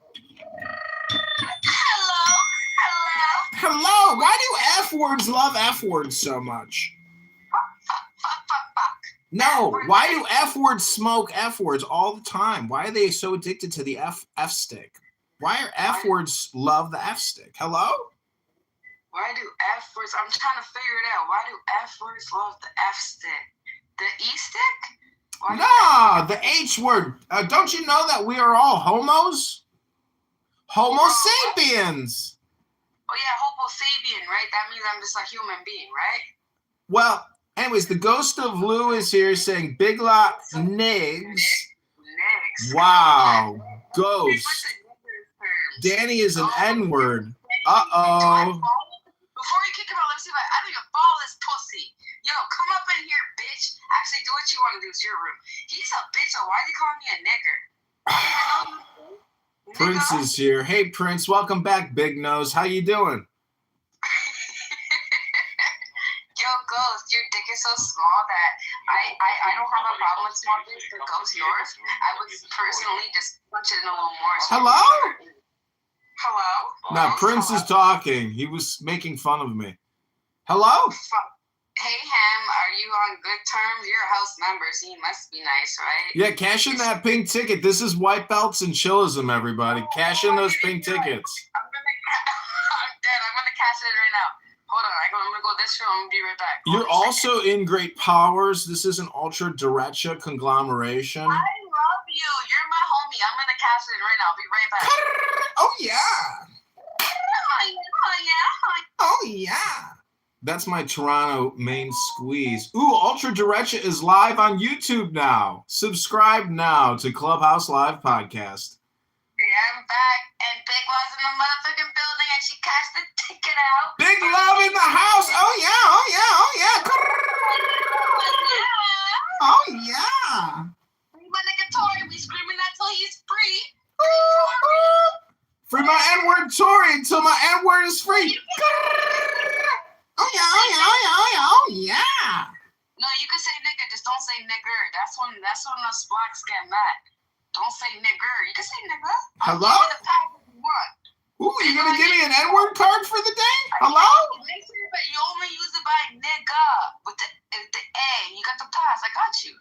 Hello. Why do F words love F words so much? No, why do F words smoke F words all the time? Why are they so addicted to the F stick? Why are F words love the F stick? Hello? Why do F words? I'm trying to figure it out. Why do F words love the F stick? The E stick? No, the H word. Don't you know that we are all homos? Homo sapiens. Oh yeah, Homo sapien, right? That means I'm just a human being, right? Well, anyways, the ghost of Lou is here saying Big Lot Nigs. Wow, ghost. Danny is an N-word. Uh-oh. Before you kick him out, let me see if I don't even follow this pussy. Yo, come up in here, bitch. Actually, do what you want to do. It's your room. He's a bitch, so why are you calling me a nigger? Prince is here. Hey, Prince, welcome back, Big Nose. How you doing? Yo, Ghost, your dick is so small that I don't have a problem with small dicks, but Ghost, yours, I would personally just punch it in a little more. Hello? Hello? No, Prince is talking. He was making fun of me. Hello? Hey, Ham, are you on good terms? You're a house member, so you must be nice, right? Yeah, cash in that pink ticket. This is White Belts and Chillism, everybody. Cash in those pink tickets. I'm dead. I'm going to cash it right now. Hold on. I'm going to go this room. I'm going to be right back. You're also in Great Powers. This is an ultra derecha conglomeration. I love you. You're my homie. I'm going to cash it in right now. I'll be right back. Oh, yeah. Oh, yeah. That's my Toronto main squeeze. Ooh, Ultra Direction is live on YouTube now. Subscribe now to Clubhouse Live Podcast. Yeah, I'm back, and Big Law's in the motherfucking building, and she cashed the ticket out. Big Love in the house. Oh yeah, oh yeah, oh yeah. Oh yeah. Free my nigga Tory. We screaming that till he's free. Free my N-word Tory until my N-word is free. Oh yeah, oh yeah, oh yeah, oh yeah, oh yeah. No, you can say nigga, just don't say nigger. That's when us blacks get mad. Don't say nigger. You can say nigga. Hello? I'll give you the power you want. Ooh, you gonna give me an N-word card for the day? Hello? Make sure that you only use it by nigga with the A. You got the pass. I got you.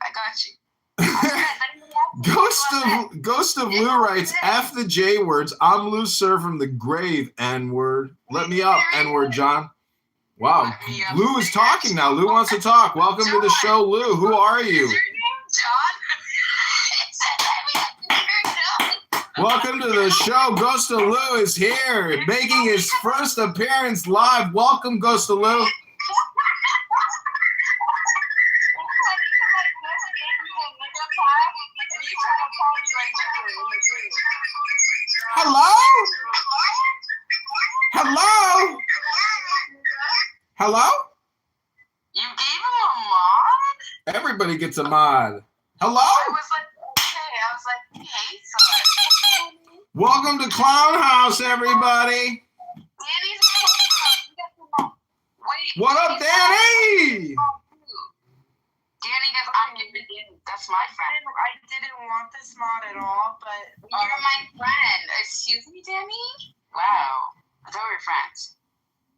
Ghost of Lou writes, F the J words. I'm Lou Sir from the grave, N-word. Let me up, N-word, John. Wow, Lou is talking now. Lou wants to talk. Welcome to the show, Lou. Who are you? Welcome to the show. Ghost of Lou is here, making his first appearance live. Welcome, Ghost of Lou. Hello? Hello? Hello? You gave him a mod? Everybody gets a mod. Hello? I was like, okay. I was like, hey, so. Welcome to Clown House, everybody. What up, Danny? Danny goes, I'm giving you. That's my friend. I didn't want this mod at all, but you're my friend. Excuse me, Danny? Wow. I thought we were friends.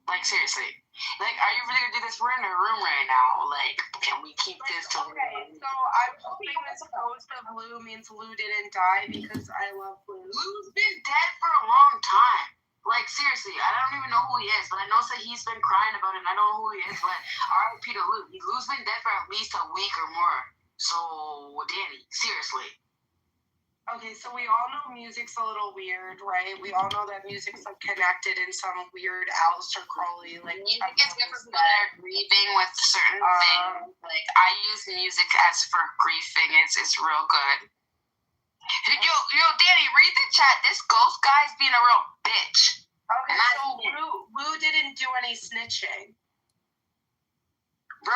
Like, seriously. Like, are you really gonna do this? We're in a room right now. Like, can we keep this to Okay, so I'm hoping this Ghost of Lou means Lou didn't die because I love Lou. Lou's been dead for a long time. Like, seriously, I don't even know who he is, but I know that he's been crying about it, and I don't know who he is, but R.I.P. to Lou. Lou's been dead for at least a week or more. So, Danny, seriously. Okay, so we all know music's a little weird, right? We all know that music's like connected in some weird Aleister Crowley, like music is good for people that are grieving with certain things. Like, I use music as for grieving. It's real good. Yo, Danny, read the chat. This ghost guy's being a real bitch. Okay, so Lou didn't do any snitching. Bro,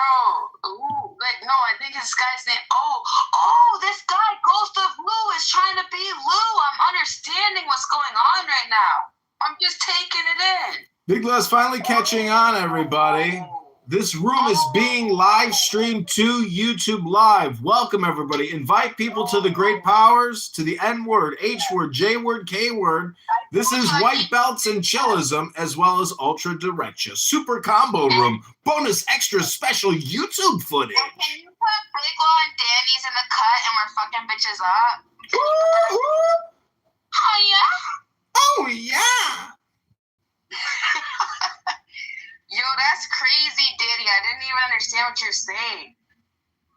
no, I think this guy's name. Oh, this guy, Ghost of Lou, is trying to be Lou. I'm understanding what's going on right now. I'm just taking it in. Big Love's finally catching on, everybody. This room is being live streamed to YouTube Live. Welcome, everybody. Invite people to the great powers, to the N-word, H-word, J-word, K-word. This is White Belts and Chillism, as well as Ultra Direction. Super Combo Room. Bonus extra special YouTube footage. And can you put Big Law and Danny's in the cut and we're fucking bitches up? Oh, yeah? Oh, yeah. Yo, that's crazy, Danny. I didn't even understand what you're saying.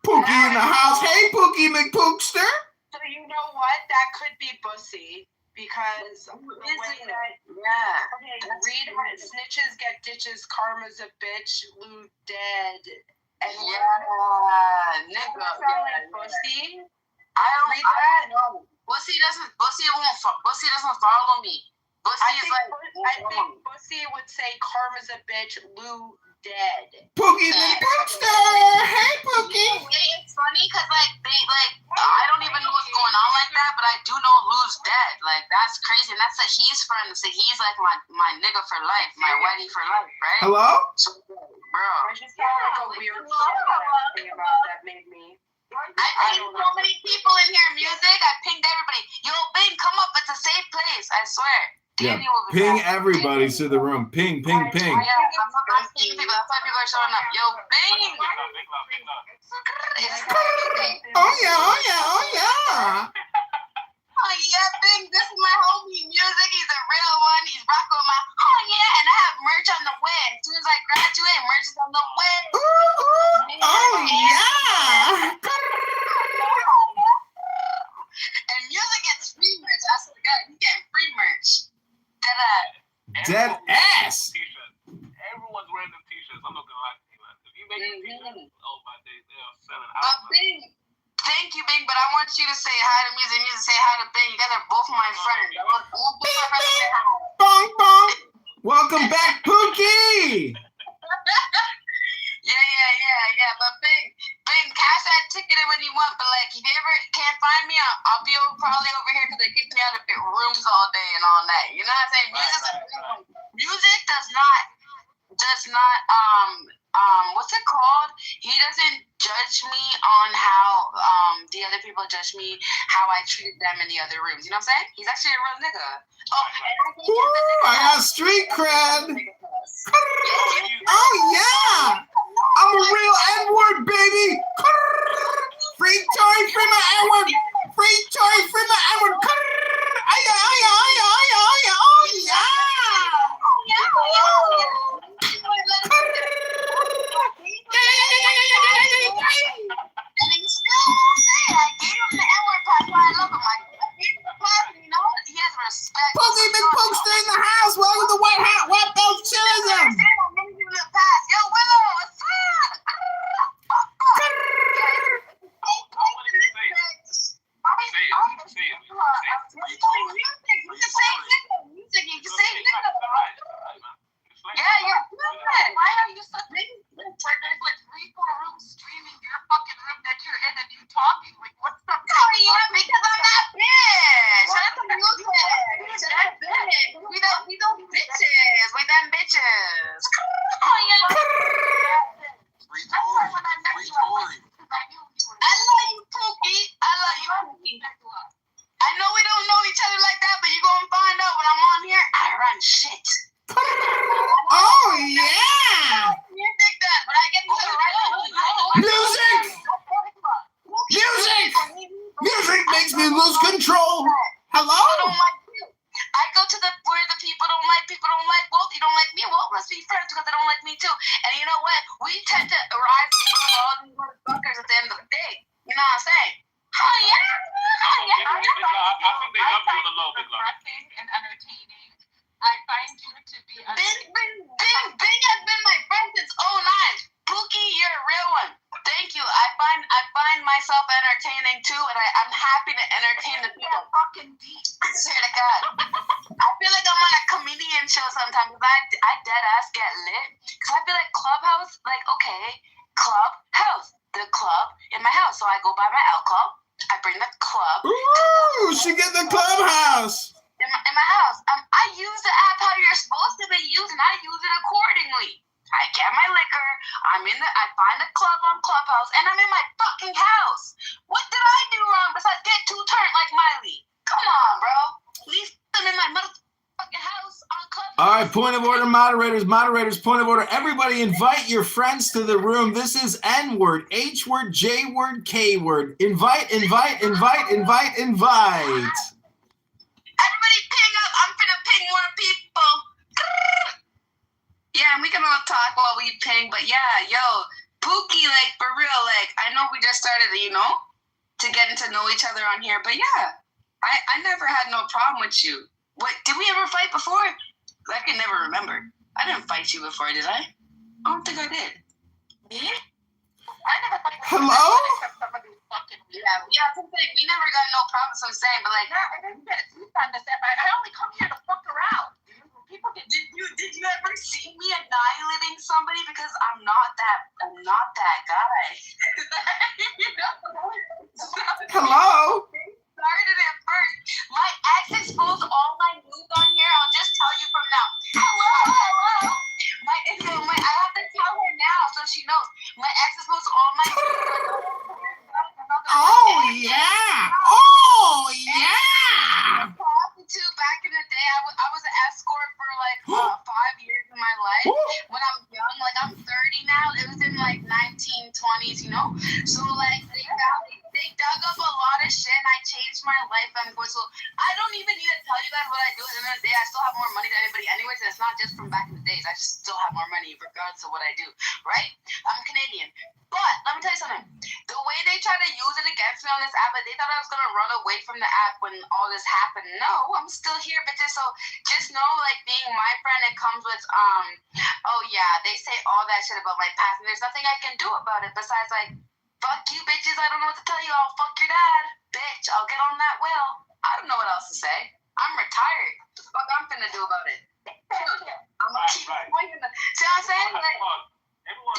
Pookie in the house. Hey, Pookie McPookster. So you know what? That could be Bussy. Because the way that, okay, read snitches get ditches, karma's a bitch, Lou dead. And nigga. Like Bussy? I don't read that. Bussy doesn't follow me. I think Bussy would say karma's a bitch, Lou dead. Pookie McPookster. Hey, Pookie. It's funny because I don't even know what's going on like that, but I do know Lou's dead. Like, that's crazy, and that's he's friend. So he's like my nigga for life, my whitey for life, right? Hello? So, bro, I just got like a weird thing about that made me. I pinged so many people in here. Music. I pinged everybody. Yo, Bing, come up. It's a safe place. I swear. Yeah, ping everybody to the room. Ping, ping, ping. Yeah, I'm pinging people. That's why people are showing up. Yo, Bing. Oh yeah, oh yeah, oh yeah. Oh yeah, Bing. This is my homie. Music. He's a real one. He's rocking with my. Oh yeah, and I have merch on the way. As soon as I graduate, merch is on the way. Oh yeah. And music gets free merch. I swear to God, he's getting free merch. Dead ass. Everyone's wearing them t-shirts. I'm not gonna lie to you. If you make me oh my days, they are selling out. But Bing, thank you, Bing. But I want you to say hi to Music. Music, say hi to Bing. You guys are both my friends. I want both my friends to say hi. Bong bong. Welcome back, Pookie. Yeah. But Bing, cash that ticket in when you want. But like, if you ever can't find me, I'll be probably over here because they kick me out of rooms all day and all night. You know what I'm saying? Music does not what's it called? He doesn't judge me on how the other people judge me, how I treated them in the other rooms. You know what I'm saying? He's actually a real nigga. Oh, I got street cred. Oh yeah, I'm a real N-word, baby. Free Tory, free my N-word. Free Tory, free my N-word. Oh yeah. Pookie Big Pokester in the house. Welcome to the White House. White Belt chillism. Yo, Willow, what's up? Why are you so big? There's like 3-4 rooms streaming your fucking room that you're in and you talking. Like, what's the problem? Yeah, because I'm that bitch. Shut up, we don't bitches. We them bitches. I love you, Pookie. I know we don't know each other like that, but you're gonna find out when I'm on here. I run shit. Oh yeah. Music done, but I get to the right. Music makes me lose control. Hello? I go to where the people don't like both. You don't like me, well, let's be friends because they don't like me too. And you know what? We tend to rise above all these motherfuckers at the end of the day. You know what I'm saying? Oh yeah. I think they love you a little bit, and entertaining. I find you to be Bing has been my friend since 09. Pookie, you're a real one. Thank you. I find myself entertaining too, and I'm happy to entertain the people. Fucking deep. I swear to God. I feel like I'm on a comedian show sometimes because I dead ass get lit. Because I feel like Clubhouse, like, okay, Clubhouse, the club in my house. So I go buy my alcohol. I bring the club. Ooh, she get the clubhouse. In my house. I use the app how you're supposed to be using. I use it accordingly. I get my liquor. I find a club on Clubhouse, and I'm in my fucking house. What did I do wrong besides get too turned like Miley? Come on, bro. Leave them in my motherfucking house on Clubhouse. All right, point of order, moderators, point of order. Everybody invite your friends to the room. This is N-word, H-word, J-word, K-word. Invite. Everybody ping up. I'm finna ping more people. Yeah, and we can all talk while we ping, but yeah, yo, Pookie, like, for real, like, I know we just started, to getting to know each other on here, but yeah, I never had no problem with you. What, did we ever fight before? I can never remember. I didn't fight you before, did I? I don't think I did. Me? I never fight you. Hello? Yeah, I'm saying, we never got no problems, so I'm saying, but like, I didn't get to on this app. I only come here to fuck around. People, did you ever see me annihilating somebody? Because I'm not that guy. Hello? Started it first. My ex exposed all my nudes on here. I'll just tell you from now. Hello. I have to tell her now so she knows. My ex exposed all my nudes. Oh yeah. Back in the day, I was an escort for like 5 years in my life. When I'm young, like I'm 30 now. It was in like 1920s, So like they dug up a lot of shit, and I changed my life. So I don't even need to tell you guys what I do. At the end of the day, I still have more money than anybody, anyways. And it's not just from back in the days. I just still have more money regardless of what I do, right? I'm Canadian. But let me tell you something. The way they try to use it against me on this app, they thought I was gonna run away from the app when all this happened. No, I'm still here, bitches. So just know, like, being my friend, it comes with yeah, they say all that shit about my past, and there's nothing I can do about it besides like, fuck you, bitches. I don't know what to tell you. I'll fuck your dad, bitch. I'll get on that wheel. I don't know what else to say. I'm retired. What the fuck I'm finna do about it? I'm gonna keep pointing. See what I'm saying? Like,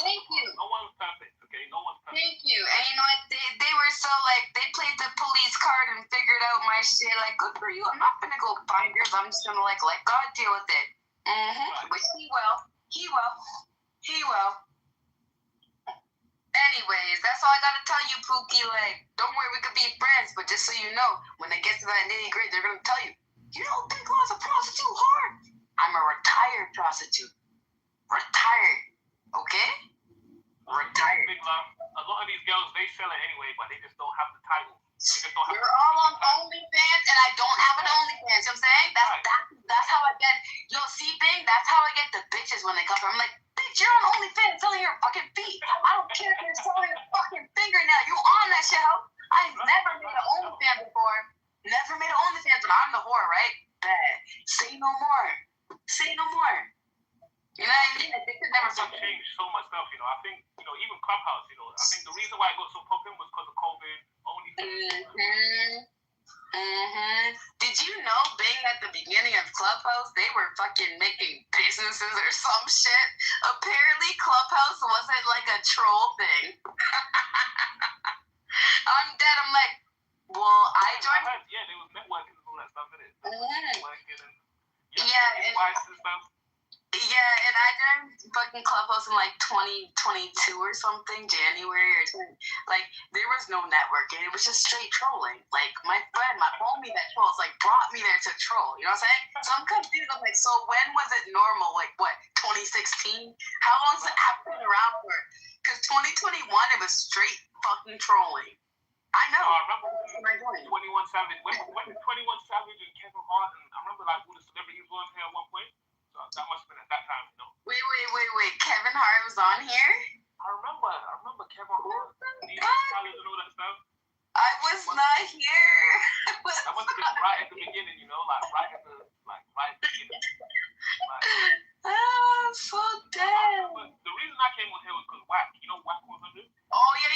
thank you. No one's perfect, okay? No one's perfect. Thank you. And you know what? They were so like, they played the police card and figured out my shit. Like, good for you. I'm not gonna go find yours. I'm just gonna like let God deal with it. Which he will. He will. He will. Anyways, that's all I gotta tell you, Pookie. Like, don't worry, we could be friends, but just so you know, when it gets to that nitty gritty, they're gonna tell you, you know, Big Law's a prostitute whore. I'm a retired prostitute. Retired. Okay? Retired. Big Law. A lot of these girls, they sell it anyway, but they just don't have the title. You're all on OnlyFans, and I don't have an OnlyFans. You know what I'm saying? That's how I get. Yo, see, Bing, that's how I get the bitches when they come from. I'm like, bitch, you're on OnlyFans selling your fucking feet. I don't care if you're selling your fucking fingernail. You on that shit, ho? I've never made an OnlyFans before. Never made an OnlyFans, but I'm the whore, right? Bad. Say no more. Say no more. You know what I mean? They could never fucking change so much stuff, you know. I think, you know, even Clubhouse, you know, I think the reason why it got so popular was because of COVID. Did you know, being at the beginning of Clubhouse, they were fucking making businesses or some shit? Apparently, Clubhouse wasn't like a troll thing. I'm dead. I'm like, well, I joined. Yeah, they was networking and all that stuff, innit? Yeah, and I joined fucking Clubhouse in like 2022 or something, January or 20. Like, there was no networking. It was just straight trolling. Like, my friend, my homie that trolls, like, brought me there to troll. You know what I'm saying? So I'm confused. I'm like, so when was it normal? Like, what, 2016? How long's the app been around for? Because 2021, it was straight fucking trolling. I know. I remember 21 Savage. When 21 Savage and Kevin Hart, and I remember, like, all the celebrities were on here at one point. So that must have been at that time, you know. Wait. Kevin Hart was on here? I remember Kevin Hart, and all that stuff. I was not here. That must have been right at the beginning, you know, like right at the beginning. I'm so dead. The reason I came on here was because Wack, you know, Wack 100. Oh yeah,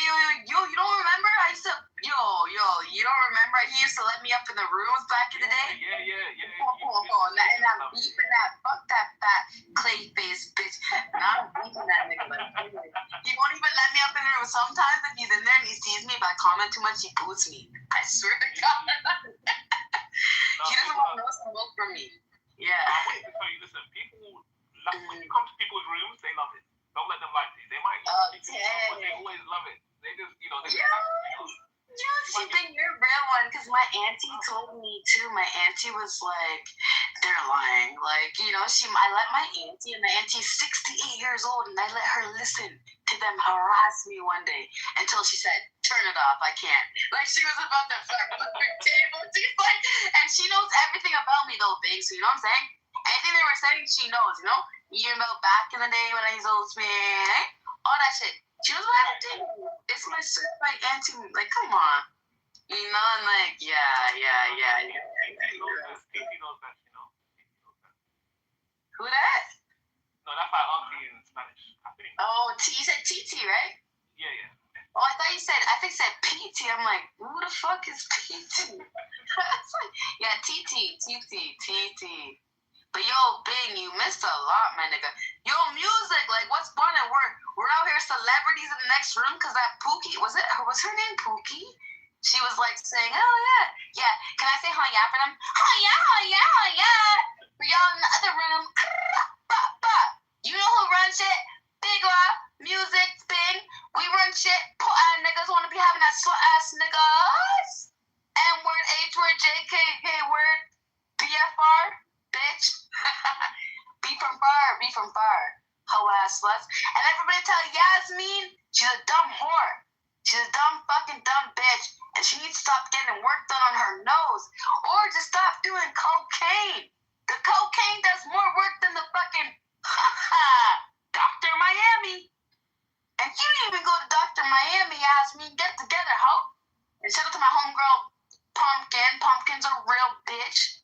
you don't remember? I used to, you don't remember? He used to let me up in the rooms back in the day. Yeah. And I'm beeping that, fuck that fat clay face bitch. And I'm beeping that nigga. He won't even let me up in the room. Sometimes if he's in there and he sees me, if I comment too much, he boots me. I swear to God. He doesn't want no smoke from me. Yeah. I wanted to tell you, listen, people, when you come to people's rooms, they love it. Don't let them lie to you. They might but they always love it. They just, you know, you're a real one, because my auntie told me too. My auntie was like, they're lying. Like, you know, I let my auntie, and my auntie's 68 years old, and I let her listen to them harass me one day until she said, turn it off, I can't. Like, she was about to flip the table. She's like, and she knows everything about me though, big, so you know what I'm saying? Anything they were saying, she knows, you know? You know, back in the day when I used to all that shit. She knows what I do. It's my sister, my auntie. Like, come on. You know, and like, yeah. Who that? No, that's my auntie in Spanish, I think. Oh, you said Titi, right? Yeah. Oh, I think you said PT. I'm like, who the fuck is PT? Yeah, TT. But yo, Bing, you missed a lot, my nigga. Yo, music, like, what's fun? And we're out here celebrities in the next room, because that Pookie, was her name Pookie? She was like saying, oh yeah. Can I say yeah for them? Yeah. For y'all in the other room, you know who runs shit? Big Law, music, Bing. We run shit. Niggas wanna be having that slut ass niggas. N word, H word, JK word, BFR, bitch. Be from far. Hoe ass sluts. And everybody tell Yasmin she's a dumb whore. She's a fucking dumb bitch. And she needs to stop getting work done on her nose. Or just stop doing cocaine. The cocaine does more work than the fucking Dr. Miami. And you didn't even go to Dr. Miami, Yasmin. Get together, hoe. And shout out to my homegirl, Pumpkin. Pumpkin's a real bitch.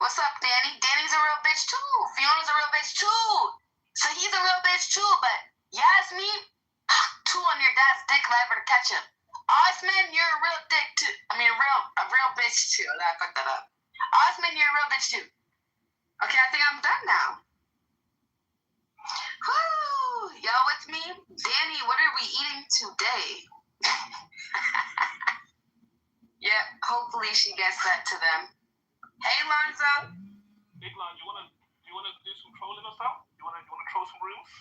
What's up, Danny? Danny's a real bitch, too. Fiona's a real bitch, too. So he's a real bitch too, but Yasmin, two on your dad's dick lever to catch him. Osman, you're a real dick too. I mean, a real bitch too. I fucked that up. Osman, you're a real bitch too. Okay, I think I'm done now. Woo! Y'all with me? Danny, what are we eating today? Yeah, hopefully she gets that to them. Hey, Lonzo. Big Lon, you wanna do some trolling or something? You wanna troll some rooms?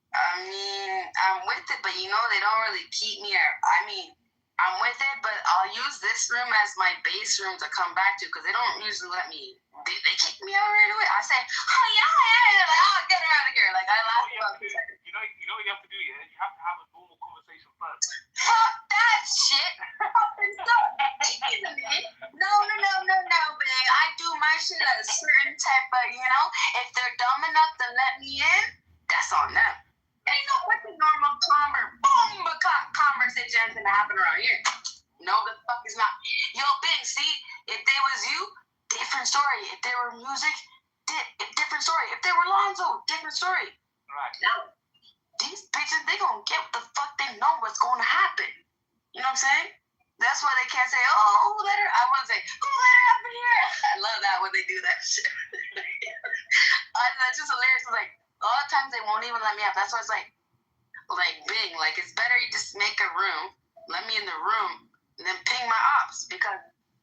I mean, I'm with it, but you know they don't really keep me. I'm with it, but I'll use this room as my base room to come back to because they don't usually let me. They kick me out right away. I say, oh yeah, like, oh, get her out of here. Like I laugh about it. You know what you have to do, yeah? You have to have a normal conversation first. Fuck that shit. No, babe. I do my shit at a certain type of, if they're dumb enough to let me in, that's on them. Ain't no fucking normal conversation gonna happen around here. No, the fuck is not. Yo, Bing, see, if they was you, different story. If they were music, different story. If they were Lonzo, different story. Right. Now, these bitches, they gonna get what the fuck they know what's gonna happen. You know what I'm saying? That's why they can't say, oh, who let her? I want to say, who let her up in here? I love that when they do that shit. That's just hilarious. It's like, a lot of times they won't even let me up. That's why it's like Bing, like it's better you just make a room, let me in the room, and then ping my ops because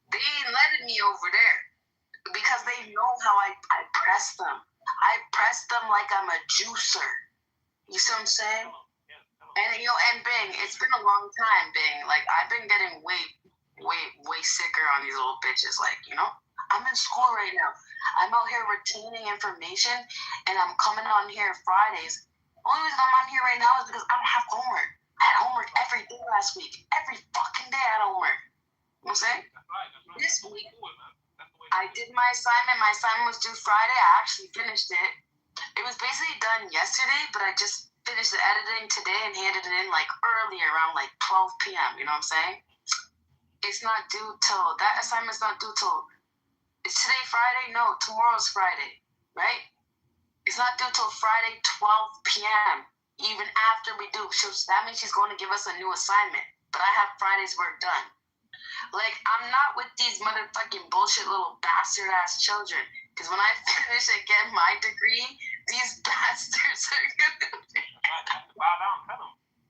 they ain't letting me over there because they know how I press them. I press them like I'm a juicer. You see what I'm saying? And and Bing, it's been a long time, Bing. Like I've been getting way sicker on these little bitches. Like, I'm in school right now. I'm out here retaining information, and I'm coming on here Fridays. The only reason I'm on here right now is because I don't have homework. I had homework every day last week. Every fucking day I had homework. You know what I'm saying? That's right. This week, I did my assignment. My assignment was due Friday. I actually finished it. It was basically done yesterday, but I just finished the editing today and handed it in like early, around like 12 p.m. You know what I'm saying? It's not due till, that assignment's not due till, is today Friday? No, tomorrow's Friday, right? It's not due till Friday, 12 p.m. Even after we do. So that means she's going to give us a new assignment. But I have Friday's work done. Like, I'm not with these motherfucking bullshit little bastard ass children. Because when I finish and get my degree, these bastards are gonna be.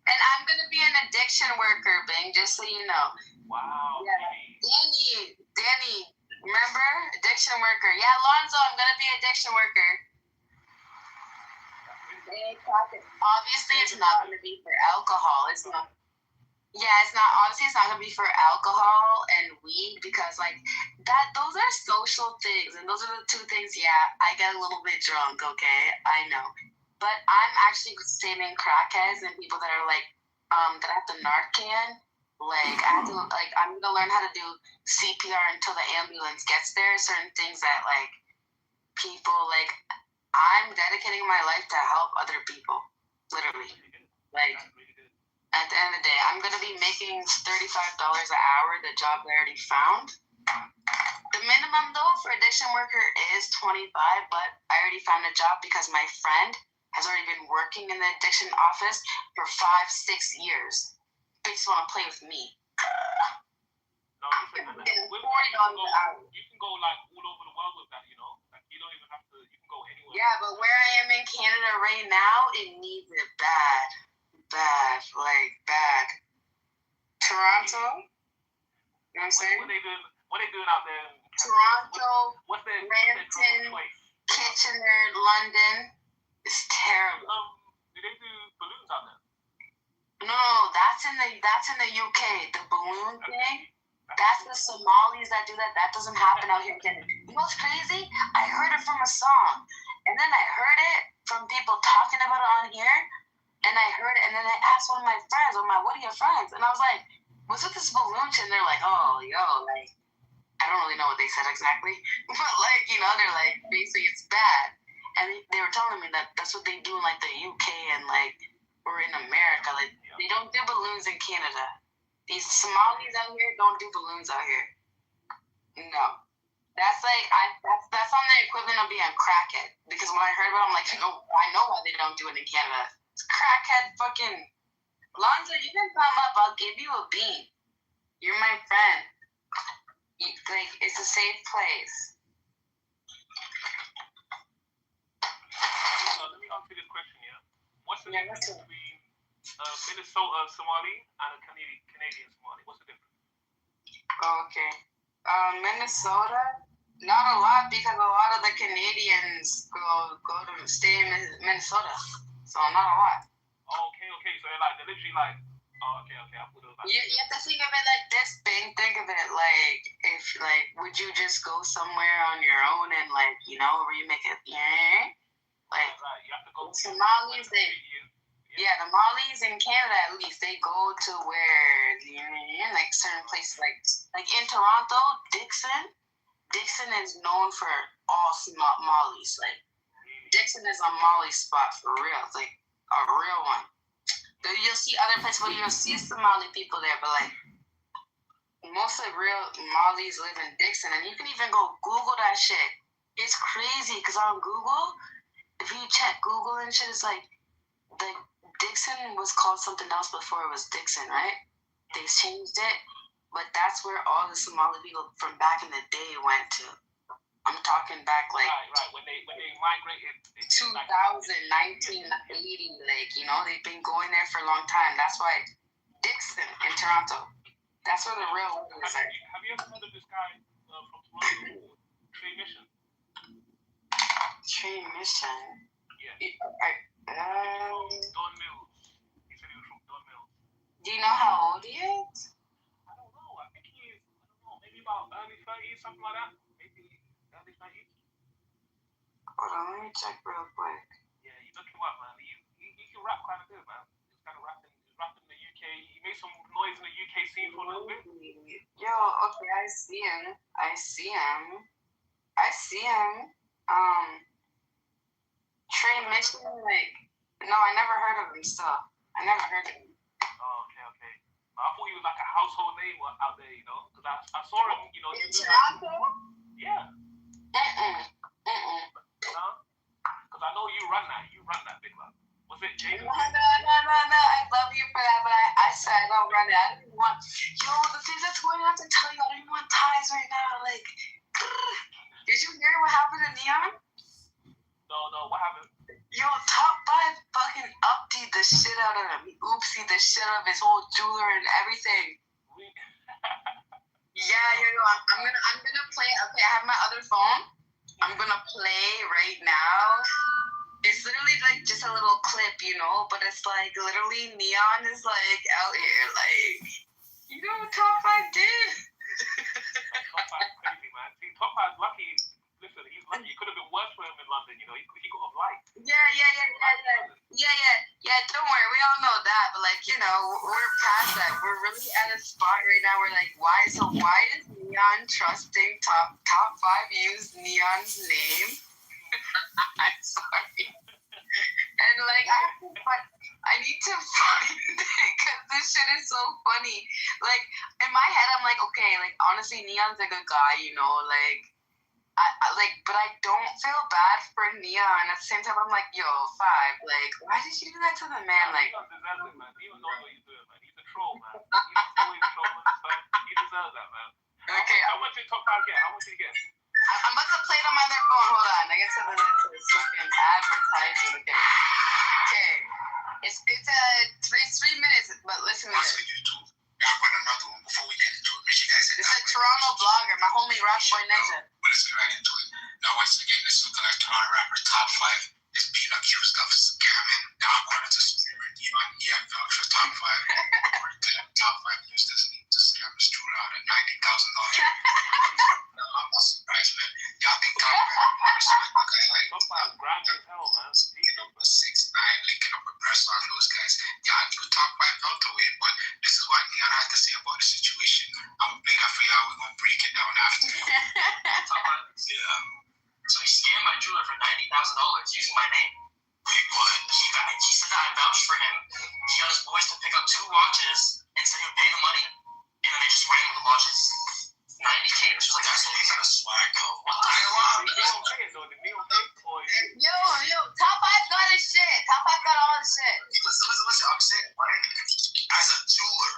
And I'm gonna be an addiction worker, Bing, just so you know. Wow. Yeah. Danny, remember? Addiction worker. Yeah, Lonzo, I'm gonna be addiction worker. Obviously, it's not gonna be for alcohol. It's not. Yeah, it's not. Obviously, it's not gonna be for alcohol and weed because, like, those are social things, and those are the two things. Yeah, I get a little bit drunk. Okay, I know, but I'm actually saving crackheads and people that are like, that have the Narcan. Like, I'm gonna learn how to do CPR until the ambulance gets there. Certain things that like people like. I'm dedicating my life to help other people, literally. Like. At the end of the day, I'm going to be making $35 an hour, the job I already found. The minimum, though, for addiction worker is $25, but I already found a job because my friend has already been working in the addiction office for 5-6 years. They just want to play with me. $40 an hour. You can go, like, all over the world with that, Like, you don't even have to, you can go anywhere. Yeah, but where I am in Canada right now, it needs it bad. Bad. Toronto? You know what I'm saying? What are they doing out there? Toronto, Brampton, Kitchener, London. It's terrible. Do they do balloons out there? No, that's in the UK. The balloon thing. That's the Somalis that do that. That doesn't happen out here in Canada. You know what's crazy? I heard it from a song. And then I heard it from people talking about it on here. And I heard it, and then I asked one of my friends, what are your friends? And I was like, what's with this balloon shit? And they're like, oh, like, I don't really know what they said exactly. But, like, they're like, basically it's bad. And they were telling me that that's what they do in, like, the UK and, like, or in America. Like, they don't do balloons in Canada. These Somalis out here don't do balloons out here. No. That's like that's on the equivalent of being a crackhead. Because when I heard about it, I'm like, no, I know why they don't do it in Canada. It's crackhead fucking Lonzo, you can come up, I'll give you a bean. You're my friend. Like, it's a safe place. Let me ask you this question, yeah? What's the difference between Minnesota Somali and a Canadian Somali? What's the difference? Okay. Minnesota, not a lot because a lot of the Canadians go to stay in Minnesota, so not a lot. Okay. So they're literally like, okay. I put it like. You have to think of it like this, Bing. Think of it like if would you just go somewhere on your own and where you make it like right. You have to go. Somalis, the Somalis in Canada at least they go to where like certain places like in Toronto, Dixon is known for all Somalis. Like Dixon is a Mali spot for real. It's like a real one. You'll see other places where you'll see Somali people there, but like most of the real Malis live in Dixon, and you can even go Google that shit. It's crazy because on Google, if you check Google and shit, it's like Dixon was called something else before it was Dixon, right? They changed it, but that's where all the Somali people from back in the day went to. I'm talking back like right. When they migrated 2000, 1980, they've been going there for a long time. That's why Dixon in Toronto. That's where the real one is. Have you ever heard of this guy from Toronto, Trey Mission? Trey Mission? Yeah. Don Mills. He said he was from Don Mills. Do you know how old he is? I don't know. I think he is, maybe about early 30s, something like that. Maybe early 30s. Hold on, let me check real quick. Yeah, you look him up, man. He can rap quite a bit, man. He's kind of rapping. He's rapping in the UK. He made some noise in the UK scene for a little bit. Yo, okay, I see him. Trey Mission, no, I never heard of him still. I never heard of him. Oh, okay. I thought he was like a household name out there, because I saw him, In Toronto? Yeah. Because I know you run that big one. Was it James? No, I love you for that, but I said I don't run it. I didn't want, the things that's going on to tell you, I don't even want ties right now. Like, did you hear what happened to Neon? No, what happened? Top 5 fucking uptied the shit out of him. He oopsied the shit out of his whole jeweler and everything. I'm gonna play. Okay, I have my other phone. I'm gonna play right now. It's literally like just a little clip, but it's like literally Neon is like out here like, Top 5 did. Top 5 crazy, man. See, Top 5 lucky. Listen, he's lucky. It could have been worse for him in London. He got a light. Yeah. Don't worry, we all know that. But we're past that. We're really at a spot right now where why is Neon trusting top 5 use Neon's name? I'm sorry. And I need to find it because this shit is so funny. In my head, I'm like, okay, honestly, Neon's a good guy, but I don't feel bad for Neon. At the same time, I'm like, 5, why did you do that to the man? Neon deserves it, man. Neon knows what he's doing, man. He's a troll, man. He's always trolling stuff. He deserves that, man. Okay. How much did Top 5 get? How much did he get? I'm about to play it on my other phone. Hold on. I guess I'm going to fucking advertisement. Okay. It's 3 minutes, but listen to this. Another one before we get into it. Make sure you guys hit This is a Toronto blogger, my homie Rockford Peoria. But let's get right into it. Now, once again, let's look at Toronto rapper top 5 is being accused of scamming. Now, according to streamer Neon, EFL for top 5. According to top 5 used this to scam the jeweler out at $90,000. I'm not surprised, man. Y'all think top 5 Top 5 grimy as hell, man. 6'9", linking up with press on those guys. Y'all knew top 5 felt away, but this is what Neon had to say about the situation. I'm gonna play that for y'all. We're gonna break it down after. Yeah. So he scammed my jeweler for $90,000 using my name. Wait, what? He said that I vouched for him. He got his boys to pick up 2 watches and said he would pay the money. And then they just ran with the watches. 90K. And she was like, that's what we're gonna swag though. What the hell? Yo, Top 5 got his shit. Top 5 got all his shit. Listen. I'm saying, right? As a jeweler,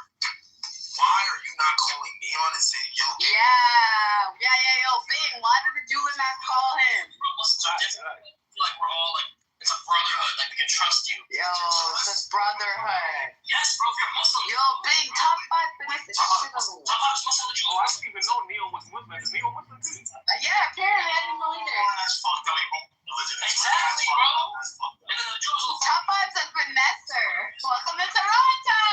why are you not calling me on and saying, yo? Yeah, yo, Bing, why did the jeweler not call him? Muslims are different. I feel like we're all like, it's a brotherhood. Like, we can trust you. Yo, it's a brotherhood. Yes, bro, if you're Muslim. Yo, Bing, Top 5 finished the shit on me. Top 5 is Muslim. Oh, I didn't even know Neo was Muslim. Is Neo Muslim too? Yeah, apparently I didn't know either. That's fucked up. Exactly, bro. And then the Jews will Top 5's a finesser. Welcome to Toronto.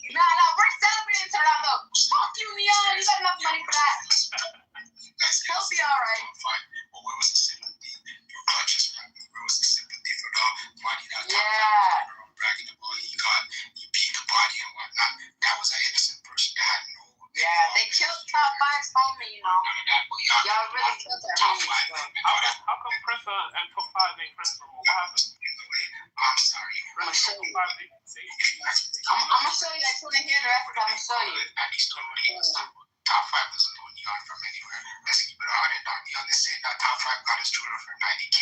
Nah, we're celebrating Toronto. Fuck you, Neon. You got enough money for that. He'll be alright. Well, where was the sympathy? Your clutches, man. Where was the sympathy for the money that bragging about he beat the body and whatnot? That was an innocent person that had no. Yeah, they killed Top 5's homie, you know. Y'all really killed their homie. How come Pressa and Top 5 ain't friends no more? What happened? I'm sorry. I'm gonna show you. I'm gonna show you. I couldn't hear the rest, but I'm gonna show you. At least Top 5 doesn't know Neon from anywhere. Let's keep it on it now. Neon is saying that Top 5 got his jeweler for 90K.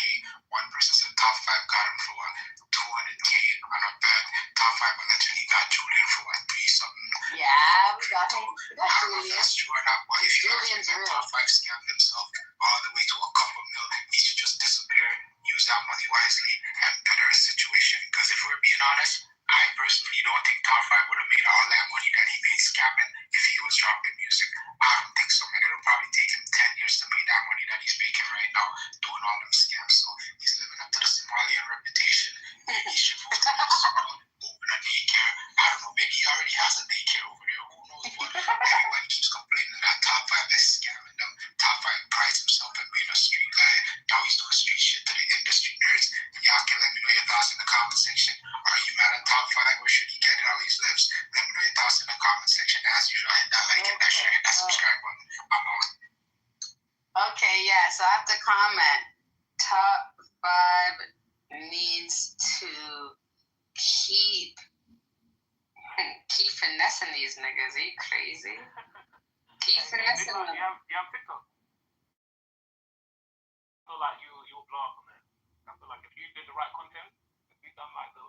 One person said Top 5 got him for 200K on a bet. Top 5 allegedly got Julian for 3-something. Yeah, we got him. We got I don't know if Julian. that's true or not, but if you Julian's guys real. Top 5 scammed himself all the way to a couple mil, he should just disappear, use that money wisely, and better his situation. Because if we're being honest, I personally don't think Top 5 would have made all that money that he made scamming if he was dropping music. I don't think so, man. It'll probably take him 10 years to make that money that he's making right now doing all them scams. So he's living up to the Somalian reputation. Maybe he should move to Minnesota, open a daycare. I don't know. Maybe he already has a daycare over there. Who knows? But everybody keeps complaining that Top 5 is scamming them. Top 5 prides himself in being a street guy. Now he's doing street shit to the industry nerds. Y'all can let me know your thoughts in the comment section. Are you mad at Top 5 or should he get it how he lives? Let me know your thoughts in the comment section. As usual, hit that like, hit that share, hit that subscribe button. I'm on. Okay, yeah, so I have to comment. Top 5 needs to keep finessing these niggas. Are you crazy? Keep finessing them. You have TikTok. I feel like you'll blow up on that. I feel like if you did the right content, if you done like the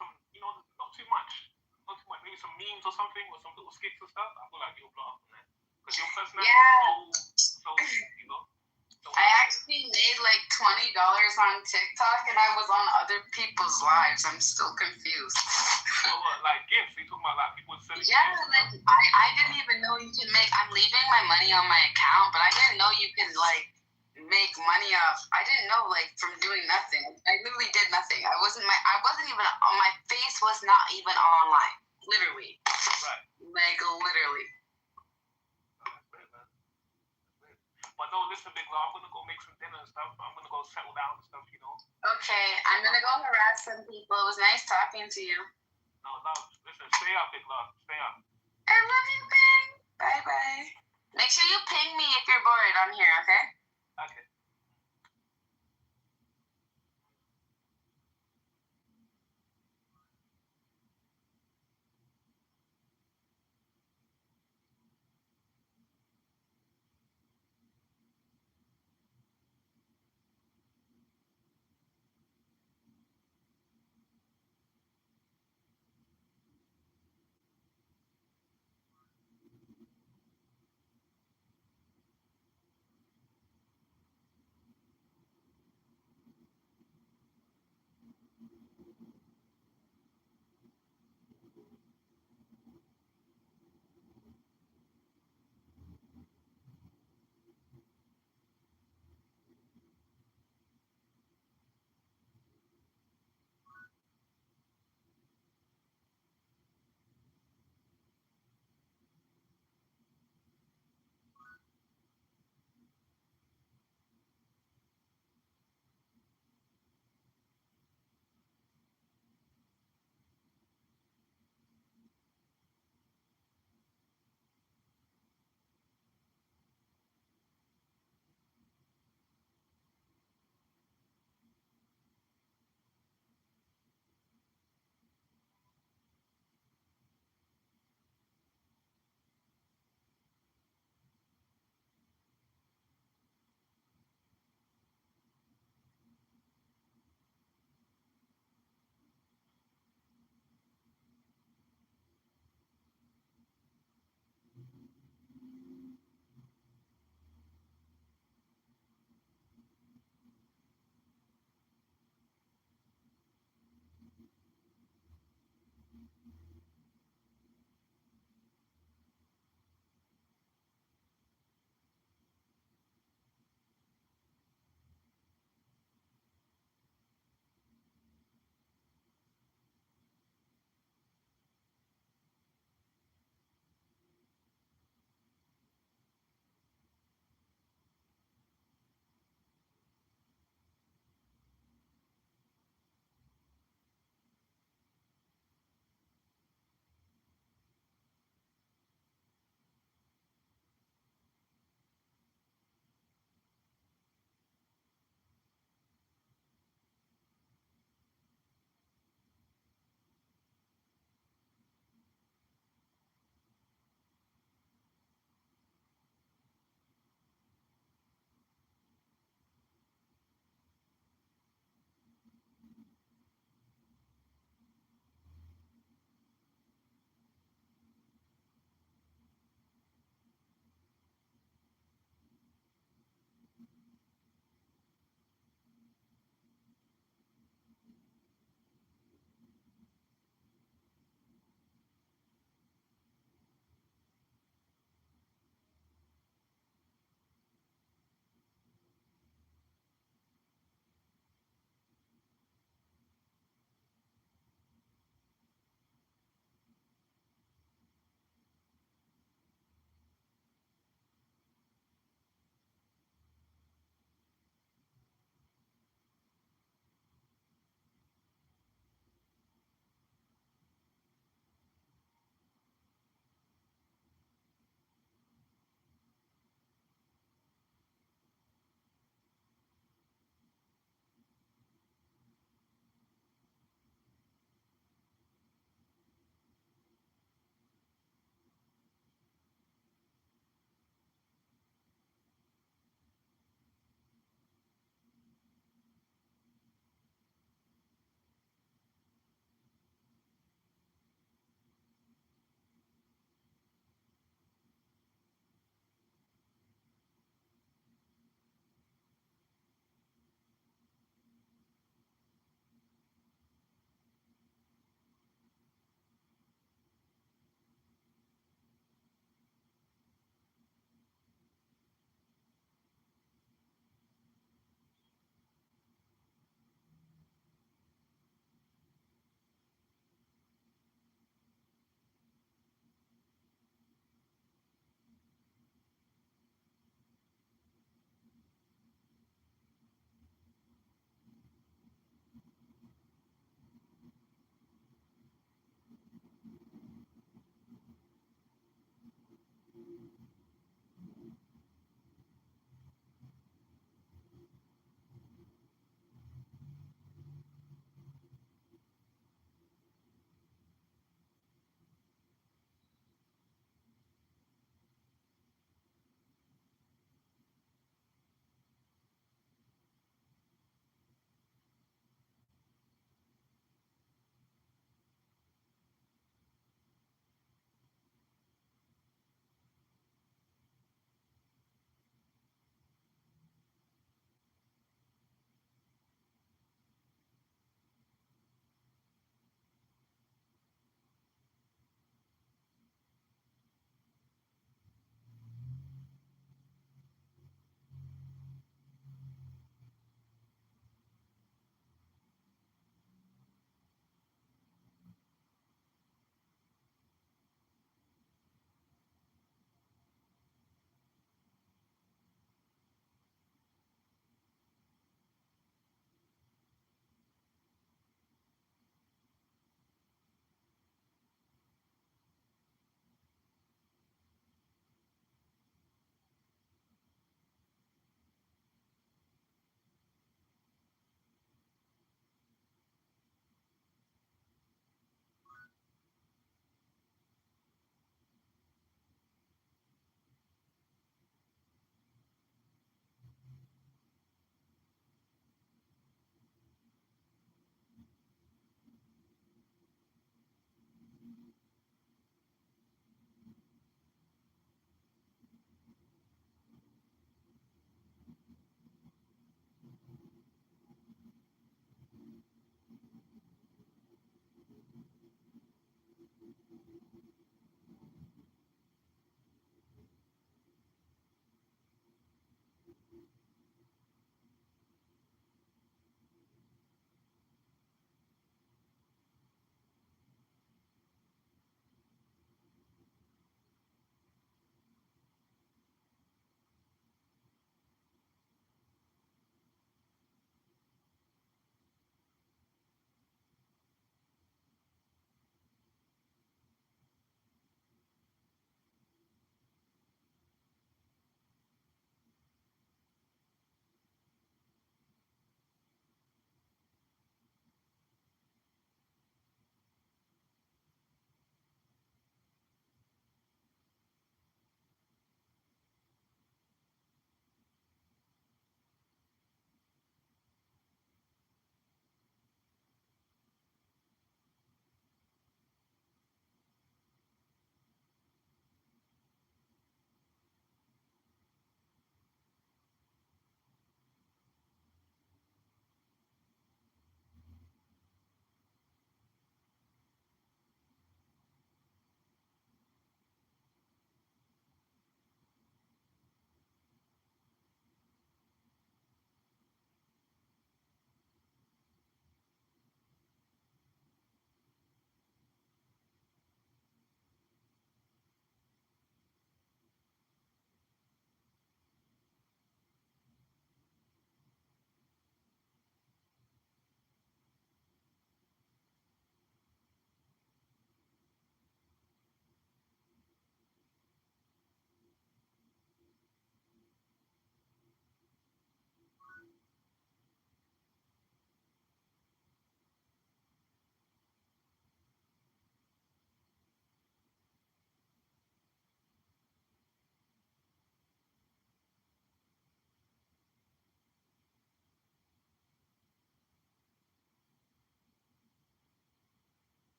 some, you know, not too much, maybe some memes or something, or some little skits and stuff, I feel like you'll blow up on that. Because your personality is so, you know. I actually made like $20 on TikTok and I was on other people's lives. I'm still confused. So what, like gifts? You talking about like people sending Yeah, gifts? like I didn't even know you can make. I'm leaving my money on my account, but I didn't know you can like make money off. I didn't know like from doing nothing. I literally did nothing. I wasn't even on my face was not even online. Literally. Right. Like literally. But no, listen, Big Law, I'm gonna go make some dinner and stuff. I'm gonna go settle down and stuff, you know. Okay, I'm gonna go harass some people. It was nice talking to you. No, listen, stay up, Big Law. Stay up. I love you, Bing. Bye bye. Make sure you ping me if you're bored on here, okay? Okay.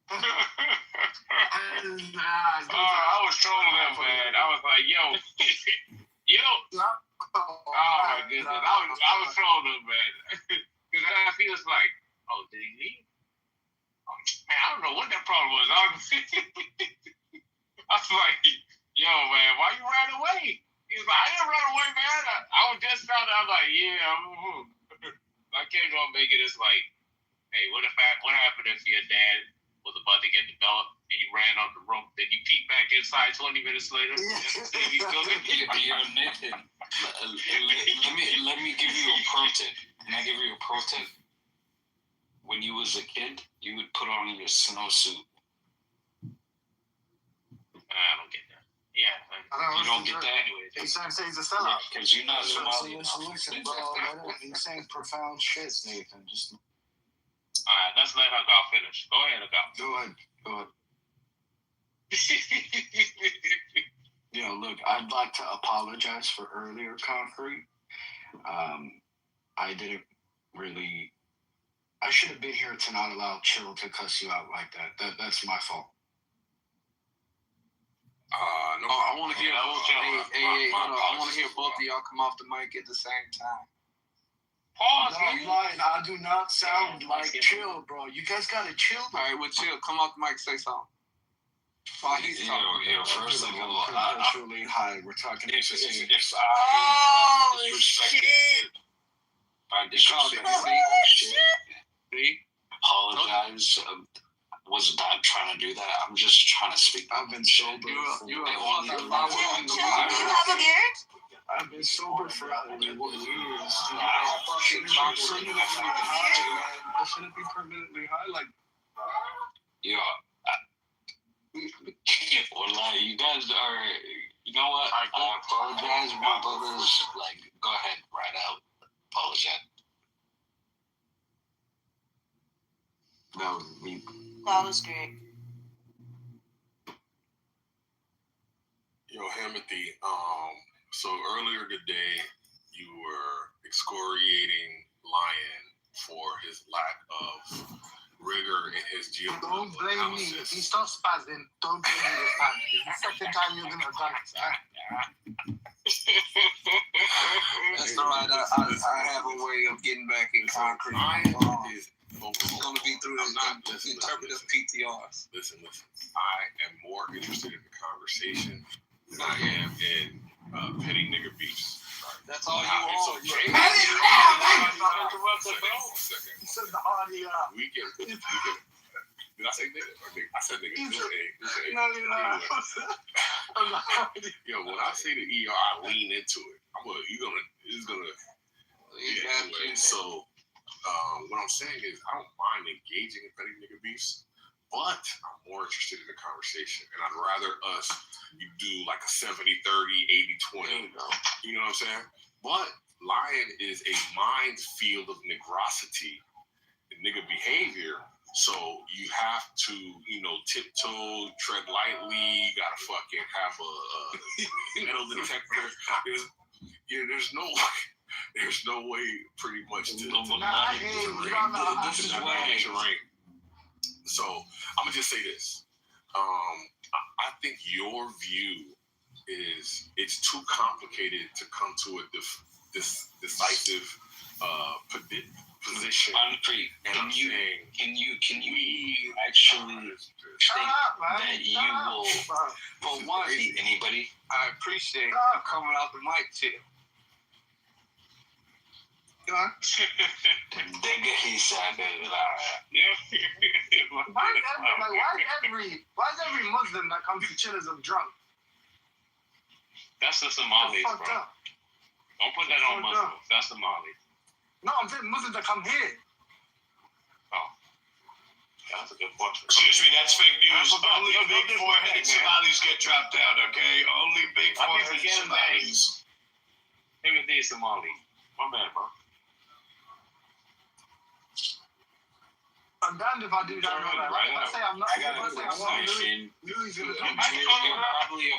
I was trolling them, man. I was like, yo, you know. Oh my goodness, I was trolling them, man. Because I feel it's like, oh, did he leave? Oh, man, I don't know what that problem was. I was like, yo, man, why you ran away? He was like, I didn't run away, man. I was just found out. I was like, yeah, I can't go make it. It's like, hey, what happened if your dad was about to get developed and you ran out the room, then you peek back inside 20 minutes later? Nathan, let me give you a pro tip. Can I give you a pro tip? When you was a kid, you would put on your snowsuit. I don't get that. Yeah. You don't get that anyway. He's trying to say he's a sellout. Because you're not Somali. Listen, bro. He's saying profound shit, Nathan. Just. All right, let's let Hagal finish. Go ahead, Hagal. Go ahead. Look, I'd like to apologize for earlier, Concrete. I didn't really. I should have been here to not allow Chill to cuss you out like that. That's my fault. No, I want to hear. I want to hear both of y'all come off the mic at the same time. Pause. No, I do not sound like Chill, bro. You guys gotta chill. All right, well, Chill. Come off the mic, say something. While he's talking. First of all, hi. We're talking. If I apologize. Was not trying to do that. I'm just trying to speak. I've been sober. You have a beard? I've been sober for 11 years. I shouldn't be permanently high like that. Well, you guys are. You know what? I apologize, my brothers. Like, go ahead, right out. Apologize. No, me. That was great. Yo, Hamothy, so earlier today you were excoriating Lion for his lack of rigor in his geopolitical Don't blame analysis. me. If he starts spazzing, don't blame me this time. It's the second time you're gonna done it. That's all right. I have a way of getting back in concrete. It's going to be through interpretive PTRs. Listen. I am more interested in the conversation than I am in petty nigger beefs. That's all you want. Okay. He said the audio. We can. Did I say nigga? I said nigga. Yo, when I say the ER, I lean into it. It's gonna. Anyway, so what I'm saying is, I don't mind engaging in petty nigga beefs, but I'm more interested in the conversation, and I'd rather us do like a 70-30, 80-20. You know what I'm saying? But Lion is a minefield of negrosity and nigga behavior. So you have to, tiptoe, tread lightly. You gotta fucking have a metal detector. There's no way, pretty much, to terrain. So I'm gonna just say this. I think your view is it's too complicated to come to a decisive position. Concrete. Can you actually think that you will For one, beat anybody? I appreciate you coming out the mic, too. He said why is every Muslim that comes to Chillism drunk? That's the Somalis, bro. Don't put that on Muslims. That's Somalis. No, I'm saying Muslims that come here. Oh. Yeah, that's a good question. Excuse me, that's fake news. Only big foreheaded Somalis get dropped out, okay? Only big foreheaded Somalis. Timothy is Somali. My bad, bro. I'm damned if I do that. Let's say I'm not. I got a question. Louis gonna You're probably a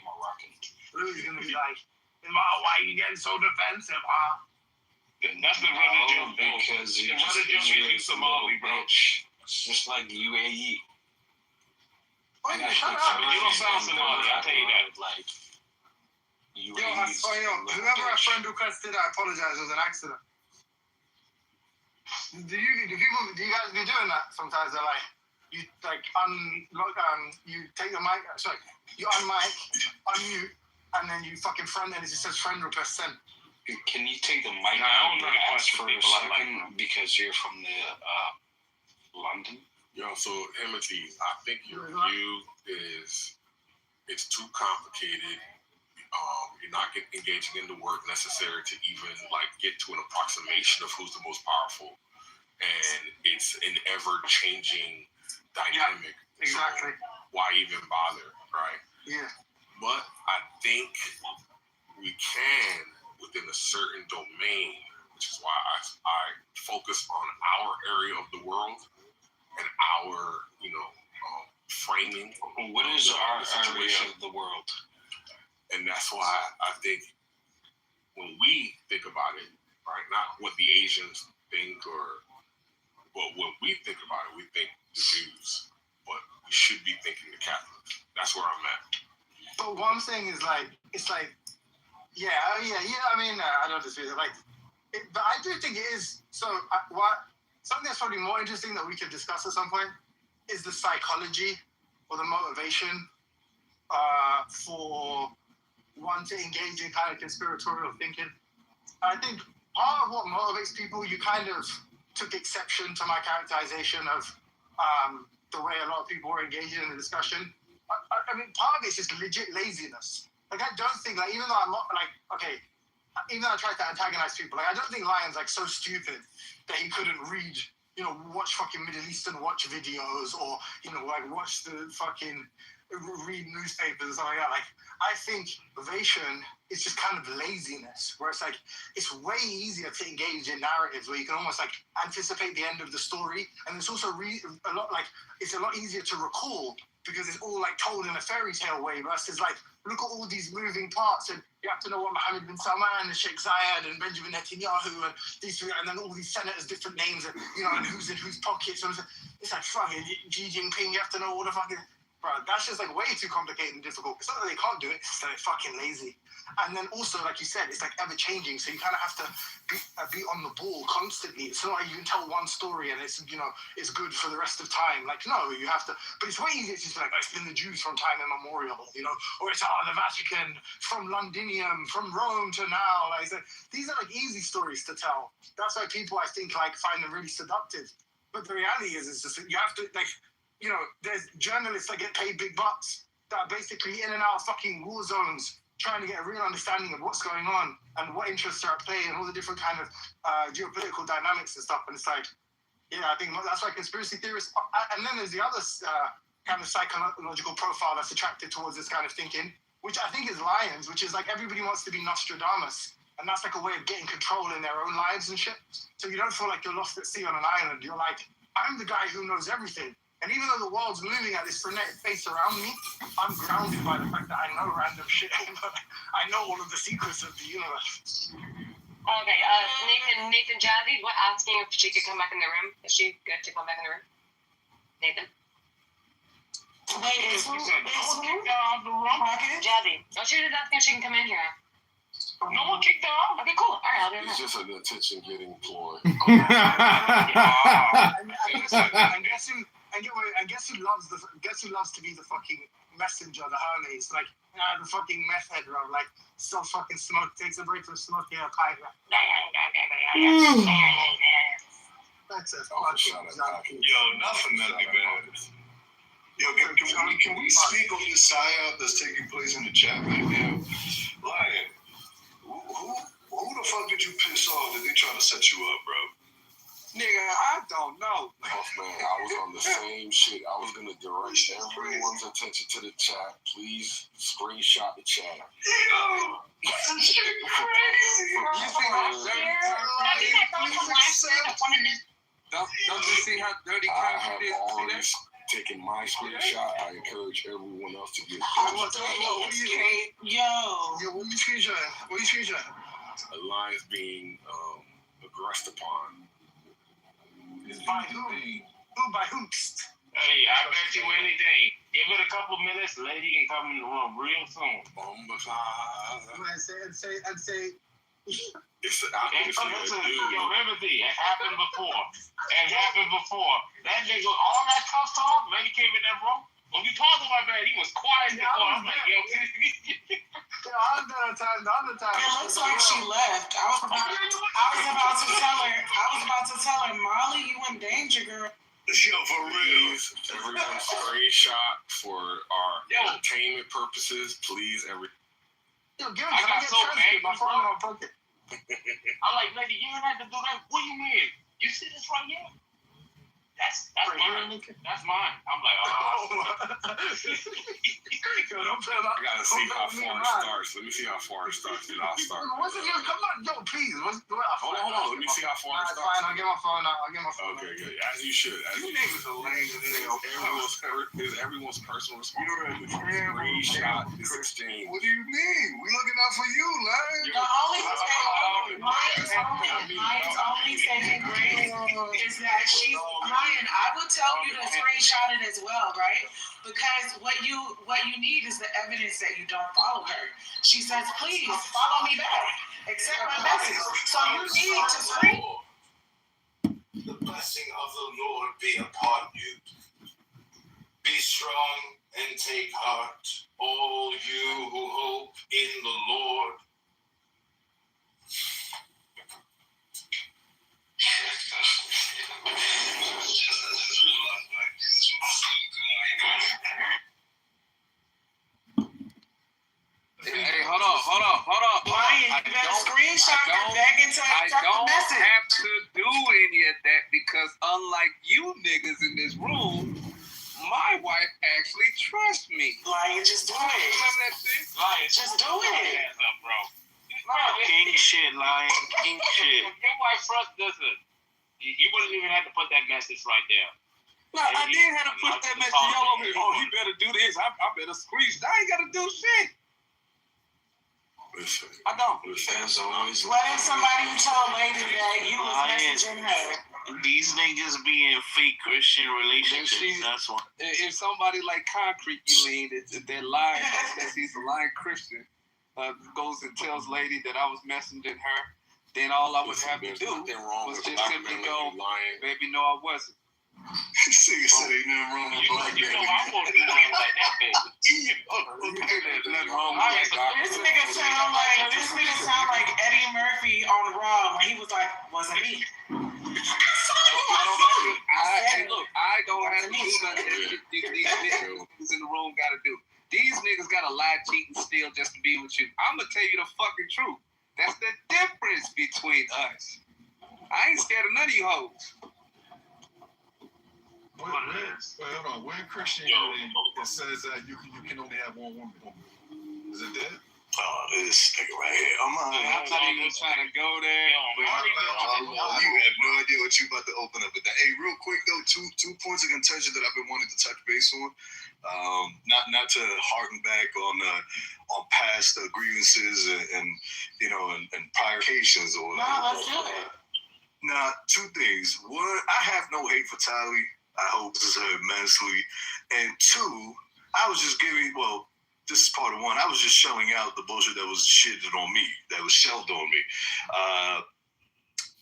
Moroccan. Louis gonna be like, why are you getting so defensive, huh? That's the brother Joe, because the brother Joe is Somali, bro. It's just like the UAE. Oh, yeah, shut up. You don't sound Somali, I'll tell you that. Like, whoever our friend requested, I apologize. It was an accident. Do you guys be doing that sometimes? They're like, you like you take the mic, sorry, you unmic, unmute, and then you fucking friend, and it just says friend request sent. Can you take the mic I don't out know and ask for a people second because you're from the London? Yo, so Timothy, I think your view is it's too complicated. You're not engaging in the work necessary to even like get to an approximation of who's the most powerful, and it's an ever-changing dynamic. Yeah, exactly. So why even bother, right? Yeah. But I think we can within a certain domain, which is why I focus on our area of the world and our, framing. What is our area of the world? And that's why I think when we think about it, right, not what the Asians think but when we think about it, we think the Jews, but we should be thinking the Catholics. That's where I'm at. But what I'm saying is like, it's like, I don't dispute it. Like, but I do think it is. So something that's probably more interesting that we could discuss at some point is the psychology or the motivation for one to engage in kind of conspiratorial thinking. I think part of what motivates people, you kind of took exception to my characterization of the way a lot of people were engaging in the discussion. I mean, part of it's just legit laziness. Like, I don't think, like, even though I'm not, like, okay, even though I tried to antagonize people, like, I don't think Lion's, like, so stupid that he couldn't read, watch fucking Middle Eastern watch videos or, like, watch the fucking, read newspapers and stuff like that. Like, I think ovation is just kind of laziness, where it's like, it's way easier to engage in narratives where you can almost, like, anticipate the end of the story, and it's also it's a lot easier to recall because it's all like told in a fairy tale way versus like, look at all these moving parts and you have to know what Mohammed bin Salman and Sheikh Zayed and Benjamin Netanyahu and these three, and then all these senators, different names and, and who's in whose pockets. So it's like, fucking Xi Jinping, you have to know all the fucking, bro, that's just like way too complicated and difficult. It's not that they can't do it, it's that they're fucking lazy. And then also, like you said, it's like ever changing. So you kind of have to be on the ball constantly. It's not like you can tell one story and it's, it's good for the rest of time. Like, no, you have to, but it's way easier to just be like, it's been the Jews from time immemorial, or it's, the Vatican from Londinium, from Rome to now. Like, these are like easy stories to tell. That's why people, I think, like find them really seductive. But the reality is, it's just, you have to, like, there's journalists that get paid big bucks that are basically in and out of fucking war zones trying to get a real understanding of what's going on and what interests are at play and all the different kind of geopolitical dynamics and stuff. And it's like, I think that's why conspiracy theorists, and then there's the other kind of psychological profile that's attracted towards this kind of thinking, which I think is Lions, which is like everybody wants to be Nostradamus. And that's like a way of getting control in their own lives and shit. So you don't feel like you're lost at sea on an island. You're like, I'm the guy who knows everything. And even though the world's moving at this frenetic pace around me, I'm grounded by the fact that I know random shit. I know all of the secrets of the universe. Okay, Nathan Jazzy asking if she could come back in the room. Is she good to come back in the room? Nathan? Wait, Jazzy. Oh, she was asking if she can come in here. No one kicked her out. Okay, cool. All right, I'll do It's that. just an attention-getting ploy. I guess who loves to be the fucking messenger, the Hermes, like the fucking meth head, bro, like so fucking smoke, takes a break from smoking a pipe. That's a fucking Yo, enough of nothing, man. Yo, can we speak on this psyop that's taking place in the chat right now? Lion, who the fuck did you piss off that they trying to set you up, bro? Nigga, I don't know. Oh, man, I was on the same shit. I was gonna direct everyone's attention to the chat. Please screenshot the chat. Yo, that shit crazy. Don't you see how dirty I crap have it is? already taken my screenshot. I encourage everyone else to get What are you screenshotting? Alliance being aggressed upon. By who? by hoops. Hey, I bet you anything. Give it a couple minutes, lady can come in the room real soon. I'd say. It's Yo, Timothy, it happened before. That nigga, all that tough talk, man, he came in that room. When you talk about that, he was quiet before. I'm like, yo, I've done a time, the other time. It looks like she left. I was about to tell her, Molly, you in danger, girl. Yo, for real. Everyone screenshot for our entertainment purposes. Please, Yo, give I got so angry, my phone on pocket. I'm like, lady, you don't have to do that. What do you mean? You see this right here? That's mine. That's mine. I'm like, Yo, don't play about. I gotta see how far it starts. Let me see how far it starts, and I'll start. What's it? Come on, yo, please. Hold on. Let me see how far it starts. Fine, I'll get my phone out. Okay, good. As you should. You niggas are lame. Everyone's personal responsibility. Screenshot this exchange. What do you mean? We looking out for you, Larry. The only thing Ryan's only saving grace is that she's Ryan. I would tell you to screenshot it as well, right? Because what you need is the evidence that you don't follow her. She says, please follow me back. Accept my message. So you need to screen. The blessing of the Lord be upon you. Be strong and take heart, all you who hope in the Lord. Hey, hold up. Ryan, you better screenshot her back into I accept the don't message. have to do any of that because unlike you niggas in this room, my wife actually trusts me. Lion, just do it. Just do it. King shit, Lion. King shit. Your wife trust listen. You wouldn't even have to put that message right there. No, I did have to put that message all over me. Oh, he better do this. I better screech. I ain't got to do shit. Listen, I don't. As always, What if somebody told lady that you was messaging her? These niggas be in fake Christian relationships. That's why. If somebody like Concrete, you mean that lying, says he's a lying Christian, goes and tells lady that I was messaging her, then all I would have to do was just simply go, baby, no, I wasn't. See, you said ain't nothing wrong with black man. I won't do nothing like that, baby. Nothing wrong with that. This nigga sound like Eddie Murphy on Raw when he was like, wasn't me. I don't have to do nothing these niggas in the room gotta do. These niggas gotta lie, cheat, and steal just to be with you. I'm gonna tell you the fucking truth. That's the difference between us. I ain't scared of none of you hoes. Hold on. Where in Christianity it says that you can only have one woman? Is it that? Oh, this nigga right here. I'm not even trying to go there. You have no idea what you about to open up with that. Hey, real quick though, two points of contention that I've been wanting to touch base on. Not to harken back on past grievances and prior occasions or whatever. No, let's do it. Now, two things. One, I have no hate for Tally. I hope this is her immensely. And two, I was just this is part of one. I was just shelling out the bullshit that was shitted on me, that was shelved on me.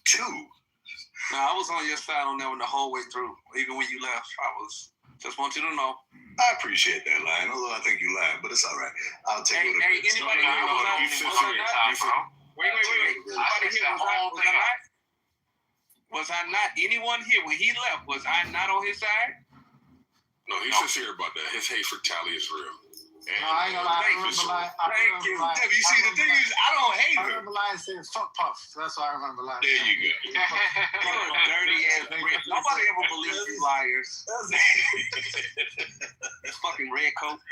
Two. Now, I was on your side on that one the whole way through. Even when you left, just want you to know. I appreciate that line, although I think you lied, but it's all right. I'll take it. Hey, anybody was I not anyone here when he left? Was I not on his side? No, he's sincere about that. His hate for Tally is real. I ain't gonna lie. Thank you. You see, the thing is, I don't hate her. I remember lying saying fuck Puff. That's why I remember lying. There you go. Dirty ass bitch. Nobody ever believes you liars. Fucking red coat.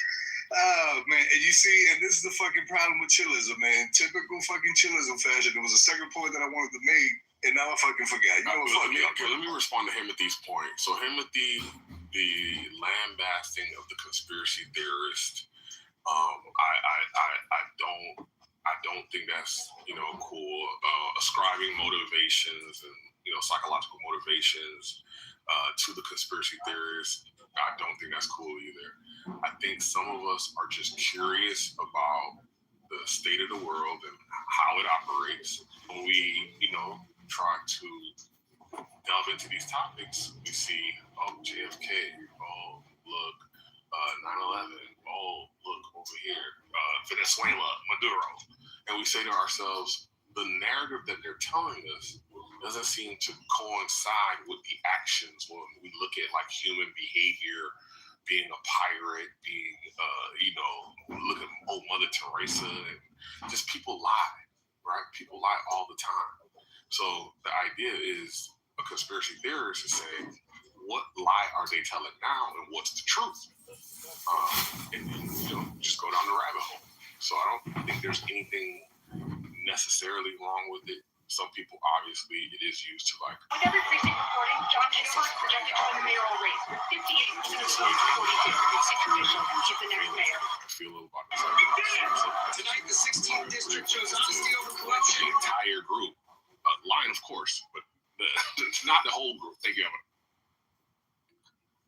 Oh, man. And you see, and this is the fucking problem with chillism, man. Typical fucking chillism fashion. There was a second point that I wanted to make, and now I fucking forgot. You know what? Let me respond to Timothy's point. So Timothy, the lambasting of the conspiracy theorist, I don't think that's cool. Ascribing motivations and psychological motivations To the conspiracy theorists, I don't think that's cool either. I think some of us are just curious about the state of the world and how it operates. When we, try to delve into these topics, we see, JFK, look, 9/11, look over here, Venezuela, Maduro. And we say to ourselves, the narrative that they're telling us doesn't seem to coincide with the actions when we look at like human behavior, being a pirate, being, look at Mother Teresa, and just people lie, right? People lie all the time. So the idea is a conspiracy theorist is saying, what lie are they telling now and what's the truth? And just go down the rabbit hole. So I don't think there's anything necessarily wrong with it. Some people, obviously, it is used to like. With every precinct reporting, John Kitover is projected to win the mayoral race with 58% of the votes to 42. It's official. He's the next mayor. I feel a little about this. Tonight, the 16th district chose honesty over corruption. The entire group, line, of course, but not the whole group. Thank you, Evan.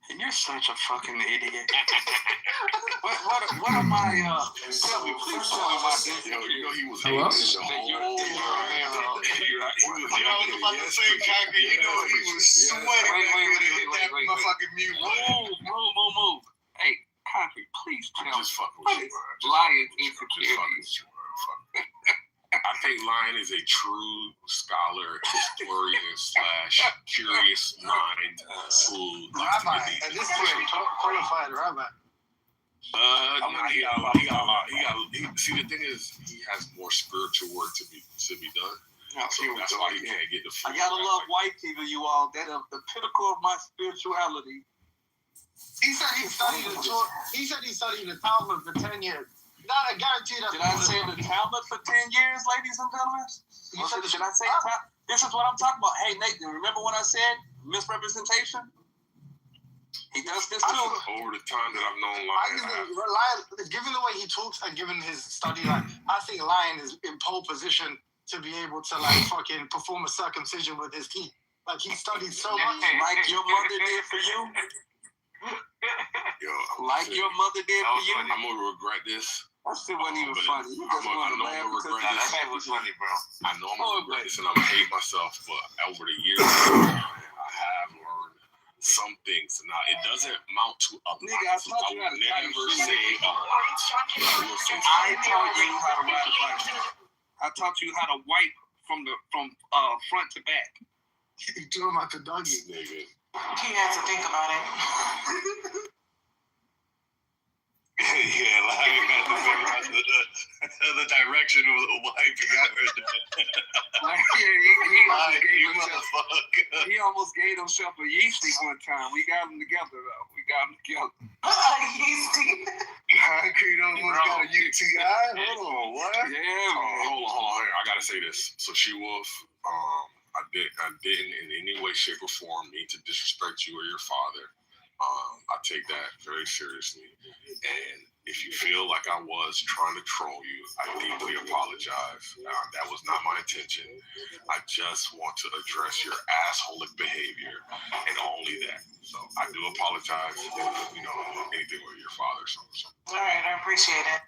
And you're such a fucking idiot. What am I, tell me, please tell me my dick. He was Hello? He was sweating when he hit that motherfucking mute. Move. Hey, Concrete, please tell me. Lion insecurities. I think Lion is a true scholar, historian / curious mind who Rabbi, at this point, qualified rabbi. He got a lot. See, the thing is, he has more spiritual work to be done. So that's why he can't get the. I gotta love white people, you all. That are the pinnacle of my spirituality. He said he studied the Talmud for 10 years. I guarantee that. Did I say the Talmud for 10 years, ladies and gentlemen? Did I say Talmud? This is what I'm talking about. Hey, Nathan, remember when I said misrepresentation? He does this too. Over the time that I've known Lion, given the way he talks and given his study, I think Lion is in pole position to be able to fucking perform a circumcision with his teeth. Like he studied so much, like your mother did for you. Like your mother did for you. I'm gonna regret this. That shit wasn't even funny. You just wanted to laugh because that shit was funny, bro. I know I'm gonna regret this and I'm gonna hate myself, but over the years, I have learned some things. Now it doesn't amount to a lot. Nigga, I taught you how to never say a lot. I taught you how to ride a bike. I taught you how to wipe from front to back. You do him like a doggy. Nigga. He had to think about it. Yeah, like had to think about the direction of the wife. He almost gave himself a yeasty one time. We got him together though. Yeasty. Concrete almost got a UTI. Hold on, what? Yeah. Hold on. I gotta say this. So She Wolf, I didn't in any way, shape, or form mean to disrespect you or your father. I take that very seriously. And if you feel like I was trying to troll you, I deeply apologize. That was not my intention. I just want to address your assholic behavior and only that. So I do apologize if, anything with your father. So. All right, I appreciate it.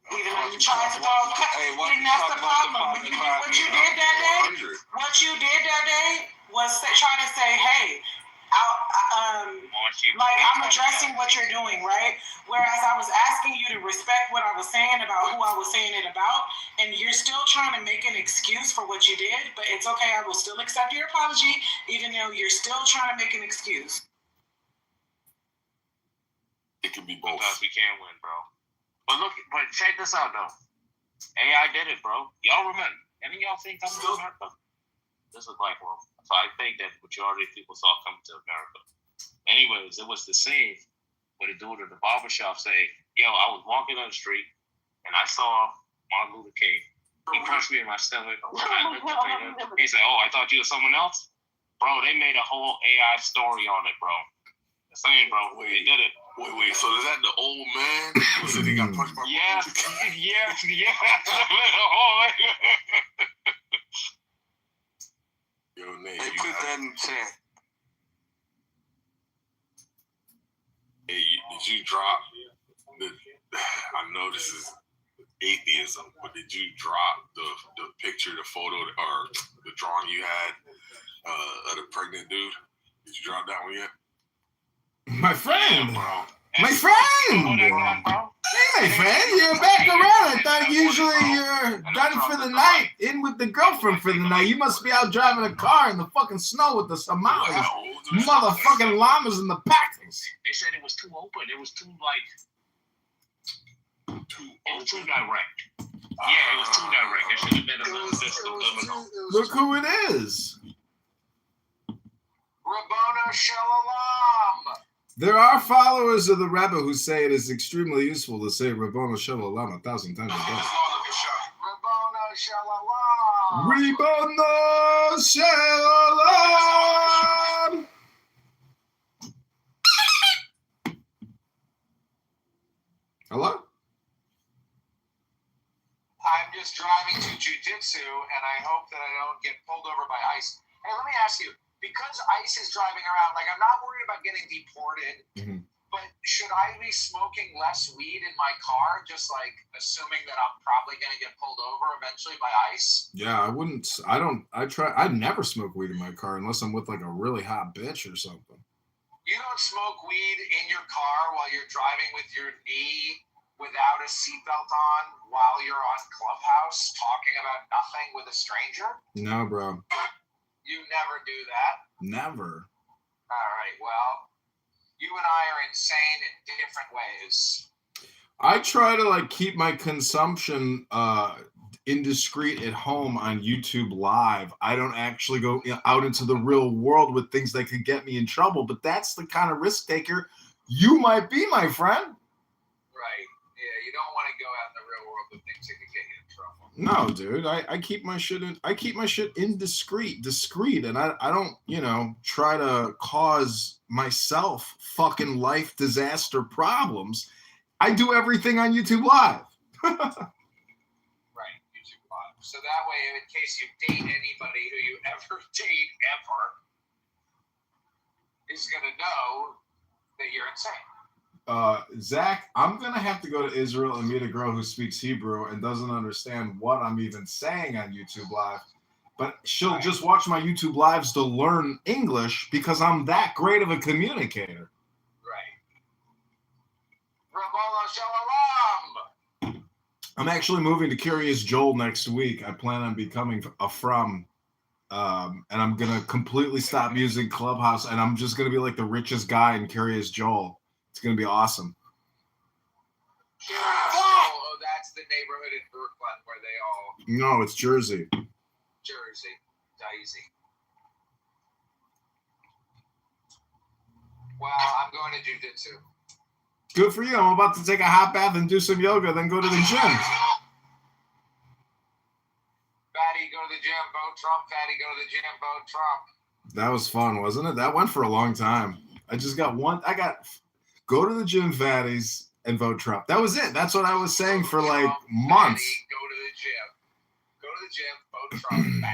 Even though you tried to throw that's the problem. What you did that day was try to say, hey, I'm addressing what you're doing, right? Whereas I was asking you to respect what I was saying about who I was saying it about, and you're still trying to make an excuse for what you did, but it's okay, I will still accept your apology, even though you're still trying to make an excuse. It can be both. Because we can win, bro. But check this out, though. AI did it, bro. Y'all remember? Any of y'all think I'm doing America? This is Black World. So I think that majority of people saw coming to America. Anyways, it was the same where the dude at the barbershop say, yo, I was walking on the street and I saw Martin Luther King. He punched me in my stomach. He said, oh, I thought you were someone else? Bro, they made a whole AI story on it, bro. The same, bro. They did it. Wait, so is that the old man who said he got punched by Yeah. Yo, Nate, they put that in chat. Did you drop the? I know this is atheism, but did you drop the picture, the photo, or the drawing you had of the pregnant dude? Did you drop that one yet? My friend. Bro. My friend! Hey, my friend, you're back around. I thought usually you're done for the night, in with the girlfriend for the night. You must be out driving a car in the fucking snow with the Somalis, motherfucking llamas and the Packers. They said it was too open. It was too, like, it was too direct. Yeah, it was too direct. It should have been a little bit subliminal. Look who it is. Rabbona Shalom. There are followers of the Rebbe who say it is extremely useful to say Rabbona Shalom 1,000 times a day. Rabbona Shalom. Rabbona Shalom. Hello? I'm just driving to jiu-jitsu, and I hope that I don't get pulled over by ICE. Hey, let me ask you, because ICE is driving around, like, I'm not worried about getting deported, but should I be smoking less weed in my car, just, like, assuming that I'm probably going to get pulled over eventually by ICE? Yeah, I never smoke weed in my car unless I'm with, like, a really hot bitch or something. You don't smoke weed in your car while you're driving with your knee without a seatbelt on while you're on Clubhouse talking about nothing with a stranger? No, bro. You never do that? Never. All right, well, you and I are insane in different ways. I try to, like, keep my consumption indiscreet at home on YouTube Live. I don't actually go out into the real world with things that could get me in trouble, but that's the kind of risk taker you might be, my friend. Right. Yeah, you don't want to go out in the real world with things that could get you in trouble. No, dude. I keep my shit discreet, and I don't, try to cause myself fucking life disaster problems. I do everything on YouTube Live. Right, YouTube Live. So that way, in case you date anybody who you ever date ever is gonna know that you're insane. Zach, I'm gonna have to go to Israel and meet a girl who speaks Hebrew and doesn't understand what I'm even saying on YouTube Live, but she'll just watch my YouTube Lives to learn English because I'm that great of a communicator. Right. Rabbona Shalom. I'm actually moving to Curious Joel next week. I plan on becoming a from, and I'm gonna completely stop using Clubhouse, and I'm just gonna be like the richest guy in Curious Joel. It's going to be awesome. Oh, that's the neighborhood in Brooklyn where they all... No, it's Jersey. Jersey. Daisy. Well, I'm going to jiu-jitsu. Good for you. I'm about to take a hot bath and do some yoga, then go to the gym. Fatty, go to the gym. Vote Trump. Fatty, go to the gym. Vote Trump. That was fun, wasn't it? That went for a long time. Go to the gym, fatties, and vote Trump. That was it. That's what I was saying for like months. Fatty, go to the gym. Go to the gym. Vote Trump.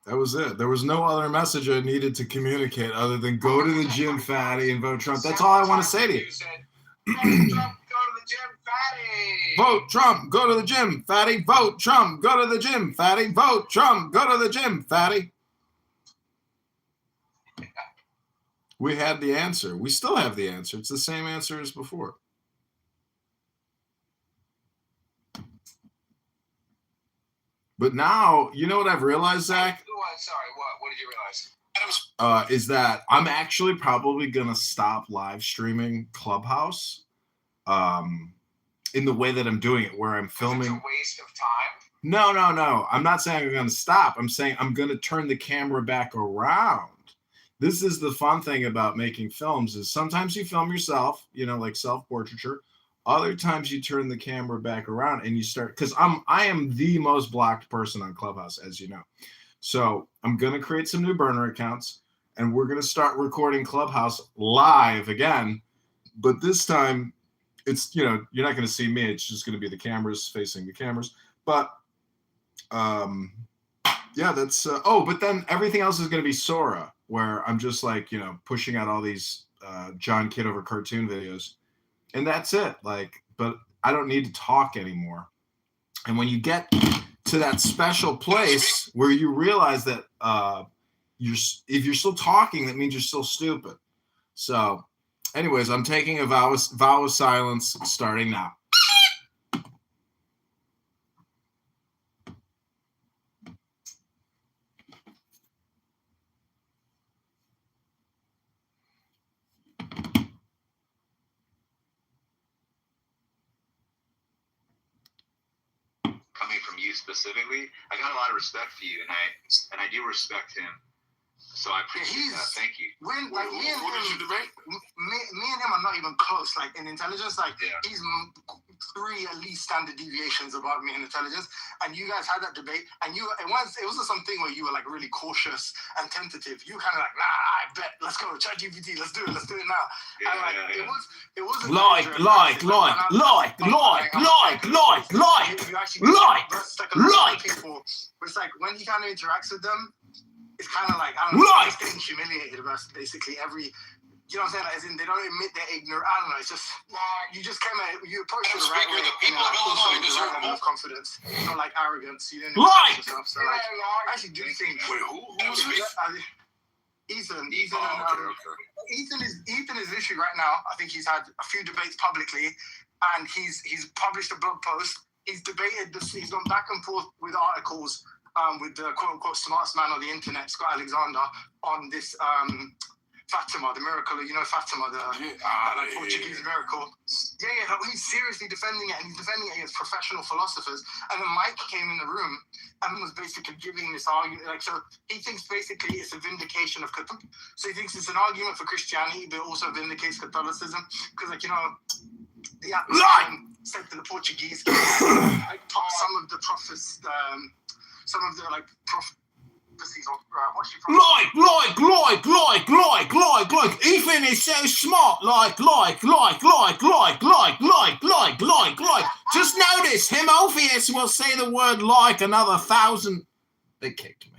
That was it. There was no other message I needed to communicate other than go to the gym, fatty, and vote Trump. That's all I want to say to you. Vote Trump, go to the gym, fatty. Vote Trump, go to the gym, fatty. Vote Trump, go to the gym, fatty. Vote Trump, go to the gym, fatty. We had the answer. We still have the answer. It's the same answer as before. But now, you know what I've realized, Zach? Sorry, what did you realize? Is that I'm actually probably going to stop live streaming Clubhouse in the way that I'm doing it, where I'm filming. It's a waste of time? No. I'm not saying I'm going to stop. I'm saying I'm going to turn the camera back around. This is the fun thing about making films is sometimes you film yourself, like self-portraiture. Other times you turn the camera back around and you start, because I am the most blocked person on Clubhouse, as you know. So I'm going to create some new burner accounts and we're going to start recording Clubhouse live again. But this time it's, you're not going to see me. It's just going to be the cameras facing the cameras. But yeah, that's, but then everything else is going to be Sora, where I'm just like, pushing out all these John Kitover cartoon videos, and that's it. Like, but I don't need to talk anymore. And when you get to that special place where you realize that if you're still talking, that means you're still stupid. So, anyways, I'm taking a vow of silence starting now. Coming from you specifically, I got a lot of respect for you, and I do respect him. So I appreciate that. Thank you. When like me and him, me and him are not even close. Like in intelligence, like he's 3 at least standard deviations above me in intelligence. And you guys had that debate, and it wasn't something where you were like really cautious and tentative. You kind of like, nah, I bet, let's go, ChatGPT, let's do it now. Yeah, and like it wasn't like. People, it's like when he kind of interacts with them, it's kind of like, I don't know, he's getting humiliated about basically every, you know what I'm saying? As in, they don't admit they're ignorant. I don't know. It's just, you just came at you approached it the right way. The people of Illinois deserve more confidence, not like arrogance. You didn't yourself. So like, I actually do think. Wait, who was Ethan. Ethan is the issue right now. I think he's had a few debates publicly, and he's published a blog post. He's debated this. He's gone back and forth with articles. With the quote-unquote smartest man on the internet, Scott Alexander, on this Fatima, the miracle, Fatima, the Portuguese miracle. Yeah, he's seriously defending it, and he's defending it against professional philosophers. And then Mike came in the room and was basically giving this argument. Like, so he thinks basically it's a vindication of Catholicism. So he thinks it's an argument for Christianity, but it also vindicates Catholicism. Because, like, the apparition said to the Portuguese, like, some of the prophets, some of the prophecies of Ethan is so smart. Just notice, Timotheus will say the word like another 1,000. They kicked me.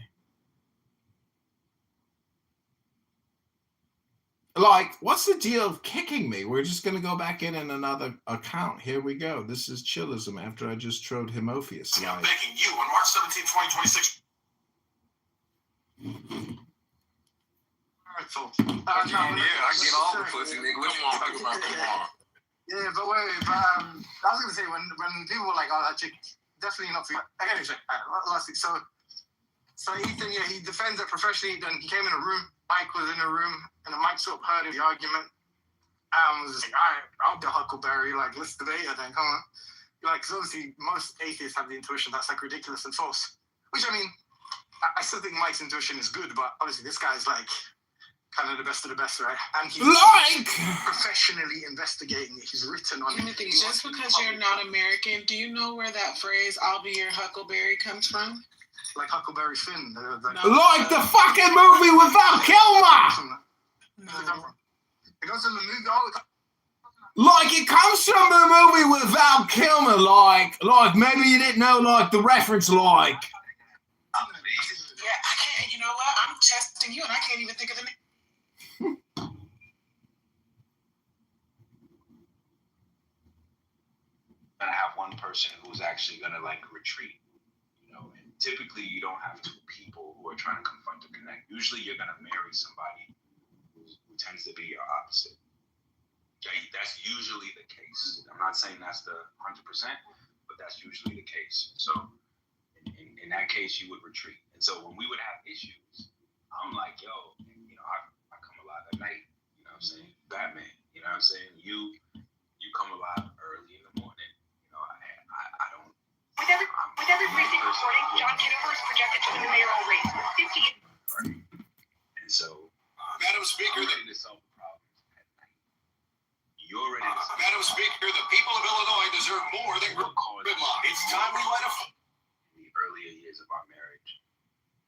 Like, what's the deal of kicking me? We're just going to go back in another account. Here we go. This is chillism after I just trod Timotheus. I'm begging you on March 17, 2026. I get all the pussy, nigga. What you talking about? Come on. Yeah, but wait, I was going to say, when people were like, oh, that chick, definitely not for you. Okay, last week. So Ethan, he defends it professionally. Then he came in a room. Mike was in a room, and the Mike sort of heard the argument. Was just like, all right, I'll be Huckleberry. Like, let's debate it then. Come on. Like, because obviously most atheists have the intuition that's like ridiculous and false. Which, I mean, I still think Mike's intuition is good, but obviously this guy's like kind of the best of the best, right? And he's professionally investigating it. He's written on Timothy, just because you're not American, do you know where that phrase "I'll be your Huckleberry" comes from? Like Huckleberry Finn. Like the fucking movie with Val Kilmer. It goes in the movie. Like, it comes from the movie with Val Kilmer. Like maybe you didn't know, like, the reference, like. Yeah, I can't. You know what? I'm testing you, and I can't even think of the name. Gonna have one person who's actually gonna like retreat. And typically you don't have 2 people who are trying to confront or connect. Usually you're gonna marry somebody who tends to be your opposite. Okay? That's usually the case. I'm not saying that's the 100%, but that's usually the case. So in that case, you would retreat. And so when we would have issues, I'm like, yo, I come alive at night. You know what I'm saying? Batman. You know what I'm saying? You come alive early in the morning. I don't. With every precinct reporting, John Kitover is projected to win the mayoral race with 58. And so, Madam Speaker, ready to solve the problems at night. You're ready to solve Madam Speaker, the people of Illinois deserve more than gridlock. It's time we let in the earlier years of our marriage,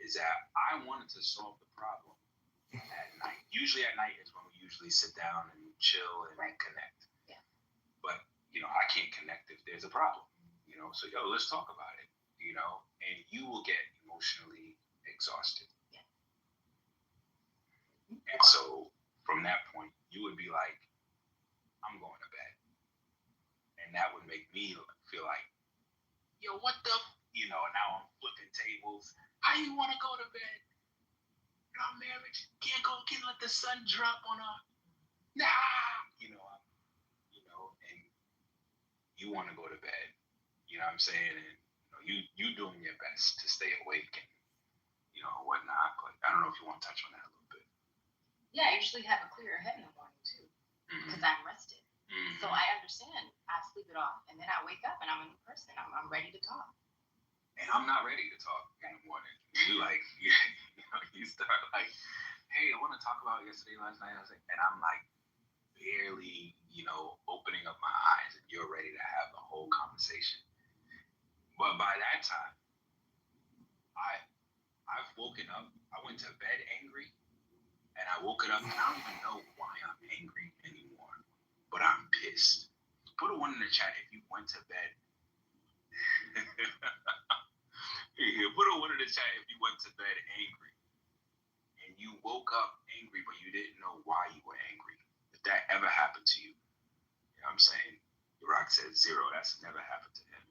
is that I wanted to solve the problem at night. Usually at night is when we usually sit down and chill and connect. Yeah. But, I can't connect if there's a problem. So let's talk about it, and you will get emotionally exhausted. Yeah. And so from that point, you would be like, I'm going to bed. And that would make me feel like, yo, what the, now I'm flipping tables. How you want to go to bed? I'm married. Can't let the sun drop on us. Nah. And you want to go to bed. You know what I'm saying? And you doing your best to stay awake and, whatnot. But I don't know if you want to touch on that a little bit. Yeah, I usually have a clearer head in the morning too, because I'm rested. So I understand. I sleep it off, and then I wake up and I'm a new person. I'm ready to talk. And I'm not ready to talk in the morning. You start like, hey, I want to talk about yesterday, last night. And I'm like barely, opening up my eyes, and you're ready to have the whole conversation. But by that time, I've woken up. I went to bed angry, and I woke it up, and I don't even know why I'm angry anymore. But I'm pissed. Put a one in the chat if you went to bed. Put a one in the chat if you went to bed angry, and you woke up angry, but you didn't know why you were angry. If that ever happened to you, you know what I'm saying? Rock says 0. That's never happened to him.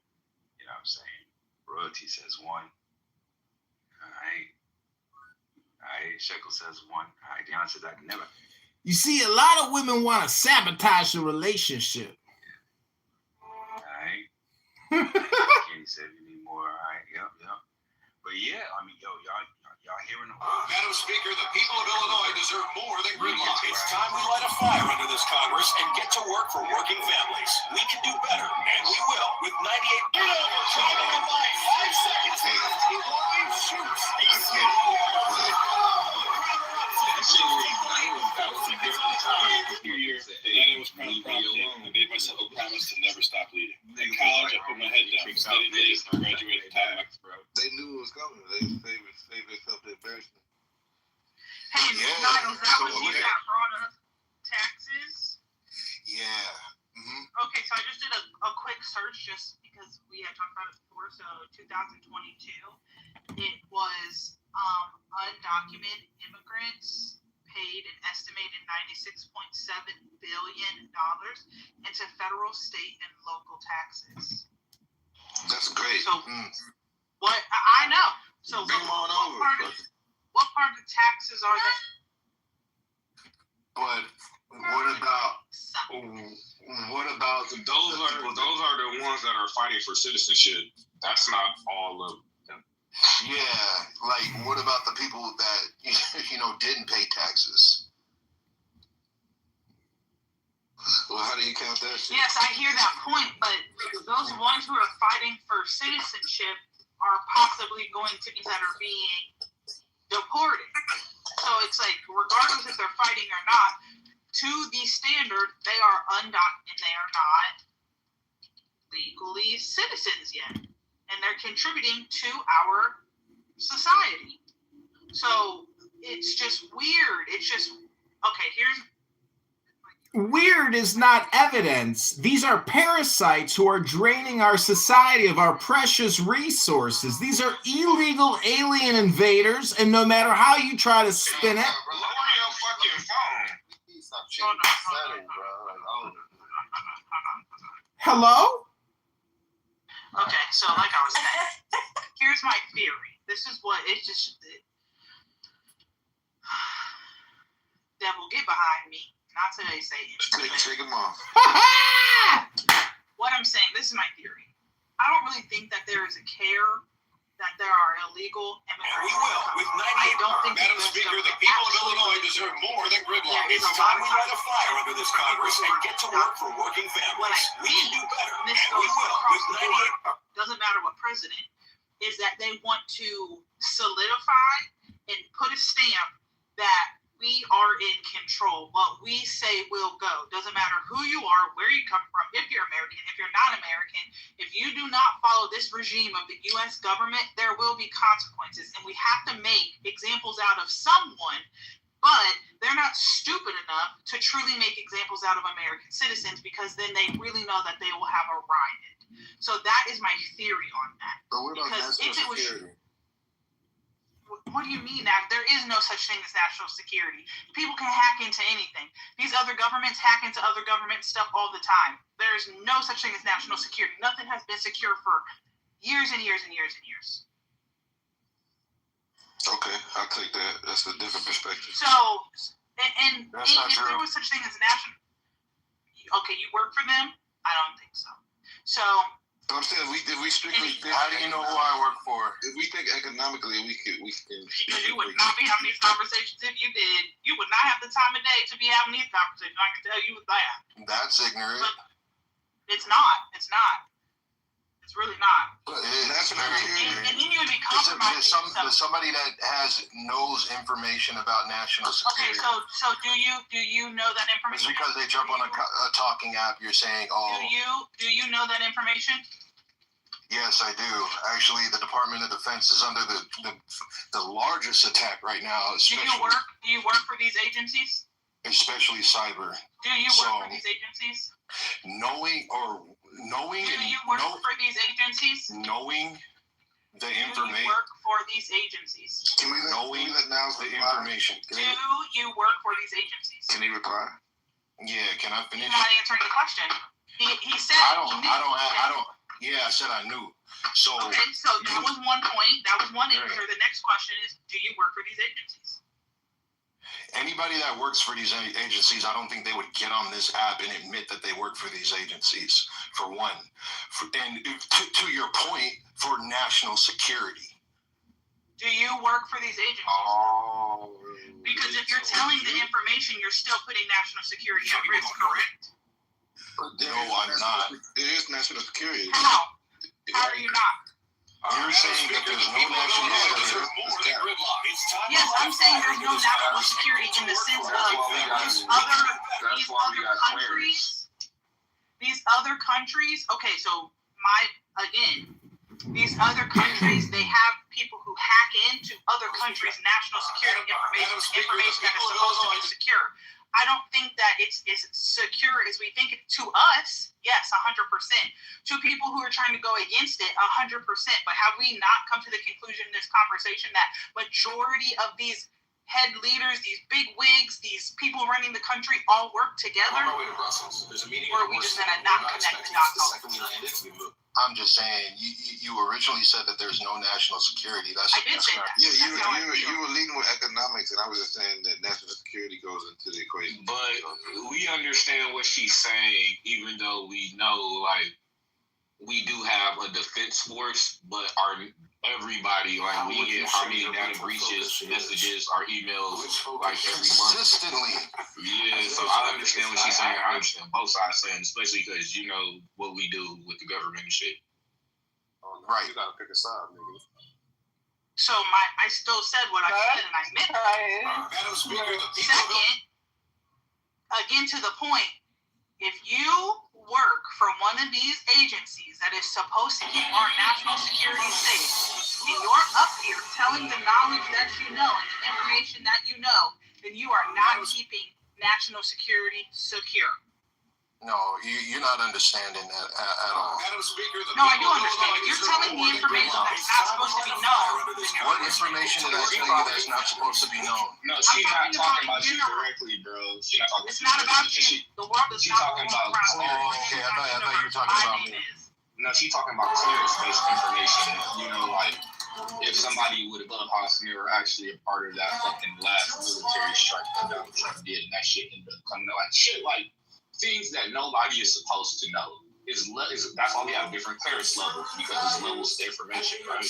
You know what I'm saying? Royalty says 1. All right. Shekel says 1. All right. Deanna says I can never. You see, a lot of women want to sabotage a relationship. All right. Kenny said you need more. All right. Yep. But yeah, I mean, y'all hearing the Madam Speaker, the people of Illinois deserve more than gridlock. It's time we light a fire under this Congress and get to work for working families. We can do better, and we will, with 98. Kitover driving a line, 5 seconds left. He line shoots. That was a different time. Then it was I made myself a promise to never stop leading. In college, I put my head down, studied days, and graduated time. They knew it was coming. They felt the embarrassment. Hey, Niles, that was you that brought up taxes? Yeah. Okay, so I just did a quick search just because we had talked about it before. So 2022, it was undocumented immigrants paid an estimated $96.7 billion into federal, state, and local taxes. That's great. So what I know. So what part of the taxes are that? But what about those are the ones that are fighting for citizenship? That's not all of them. Yeah, like what about the people that didn't pay taxes? Well, how do you count that shit? Yes, I hear that point, but those ones who are fighting for citizenship are possibly going to be that are being deported. So it's like, regardless if they're fighting or not, to the standard, they are undocumented and they are not legally citizens yet. And they're contributing to our society. So it's just weird. It's just, okay, Weird is not evidence. These are parasites who are draining our society of our precious resources. These are illegal alien invaders, and no matter how you try to spin it. Lower your fucking phone. Hello? Okay, so like I was saying, here's my theory. This is what it's just. Devil, get behind me. Not today, Satan. Take him off. What I'm saying, this is my theory. I don't really think that there is a care that there are illegal immigrants. And we will, with 98. Madam Speaker, the people of Illinois deserve more than gridlock. It's time we light a fire under this Congress and get to work for working families. We can do better, and we will, with 98. Doesn't matter what president, is that they want to solidify and put a stamp that we are in control. What we say will go. Doesn't matter who you are, where you come from, if you're American, if you're not American. If you do not follow this regime of the U.S. government, there will be consequences. And we have to make examples out of someone, but they're not stupid enough to truly make examples out of American citizens, because then they really know that they will have a riot. So that is my theory on that. But what about national security? What do you mean that there is no such thing as national security? People can hack into anything. These other governments hack into other government stuff all the time. There's no such thing as national security. Nothing has been secure for years and years and years and years. Okay, I'll take that. That's a different perspective. So, and That's not if true. there was such thing as national, okay, you work for them? I don't think so. So. I'm saying, if we strictly think, how do you know who I work for? If we think economically, we can. Because you would not be having these conversations if you did. You would not have the time of day to be having these conversations. I can tell you that. That's ignorant. But it's not. It's not. It's really not. But that's very ignorant. And then you would be compromising yourself. There's somebody that knows information about national security. Okay, so do you know that information? It's because they jump on a talking app. You're saying, oh. Do you know that information? Yes, I do. Actually, the Department of Defense is under the largest attack right now. Do you work for these agencies? Especially cyber. Do you work for these agencies? Knowing. Do you work for these agencies? Knowing the information. Do you work for these agencies? Knowing the information. Do you work for these agencies? Can he reply? Yeah. Can I finish? He's not answering the question. He said. I don't. Yeah, I said I knew. So. Okay, so that was one point. That was one answer. The next question is, do you work for these agencies? Anybody that works for these agencies, I don't think they would get on this app and admit that they work for these agencies, for one. And to your point, for national security. Do you work for these agencies? Oh. Because if you're telling the information, you're still putting national security at risk, correct? No, I'm not. It is national security. How? How are you not? You're saying that there's no national security. Yes, I'm saying there's no national security in the sense of these other countries. Okay, so these other countries, they have people who hack into other countries' national security information that is supposed to be secure. I don't think that it's as secure as we think it to us. Yes, 100%. To people who are trying to go against it, 100%. But have we not come to the conclusion in this conversation that majority of these head leaders, these big wigs, these people running the country all work together? On our way to Brussels. There's a meeting. Or are we just going to not connect the dots? I'm just saying, you originally said that there's no national security. I did say that. Yeah, you were leading with economics, and I was just saying that national security goes into the equation. But we understand what she's saying, even though we know, like, we do have a defense force, but everybody, like, we get how many data breaches, messages, our emails, like, every month. Consistently. Yeah, so I understand what she's saying. I understand both sides saying, especially because you know what we do with the government and shit. Right. You gotta pick a side, nigga. So I still said what I said, and I meant it. Second, again to the point, if you work for one of these agencies that is supposed to keep our national security safe, and you're up here telling the knowledge that you know and the information that you know, then you are not keeping national security secure. No, you're not understanding that at all. No, I do understand. You're telling me information that's not supposed to be known. What information did I tell you that's not supposed to be known? No, she's not talking about you directly, bro. It's not about you. The world is not talking about. Oh, okay. I thought you were talking about me. No, she's talking about clearance-based information. You know, like if somebody with a clubhouse mirror actually a part of that fucking last military strike that Donald Trump did, and that shit ended up coming out like shit, like things that nobody is supposed to know. That's why we have different clearance levels, because there's levels to information, right?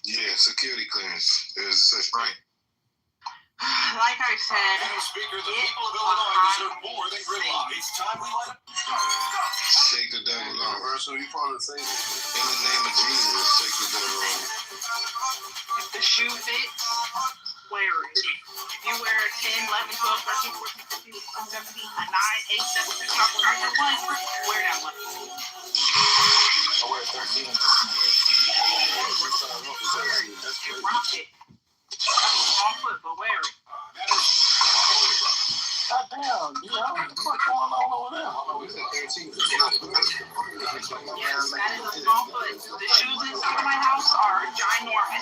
Yeah, security clearance is such right. Like I said, Speaker, the people of Illinois deserve more than gridlock. It's time we let it. Shake the devil off. So you probably say in the name of Jesus, shake the devil off. If the shoe fits, wear it. If you wear a 10, 11, 12, 13, 14, 15, 17, a 9, 8, 7, 6, 5, 4, 1, wear that one. I wear 13. Rock it. That's a small foot, but wear it. God damn, what's going on over there? Yes, that is a small foot. The shoes inside my house are ginormous.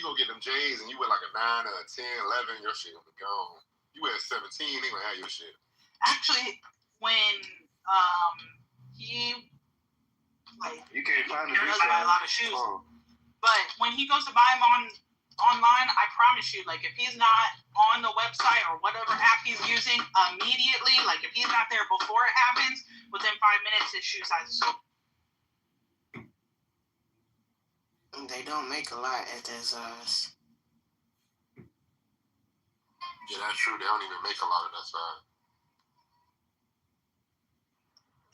you go get them J's and you wear like a 9 or a 10, 11, your shit gonna be gone. You wear 17, they gonna have your shit. Actually, when he you can't find he does buy a lot of shoes, but when he goes to buy them online, I promise you, like if he's not on the website or whatever app he's using immediately, like if he's not there before it happens, within 5 minutes his shoe size is sold. They don't make a lot at that size. Yeah, that's true. They don't even make a lot of that size.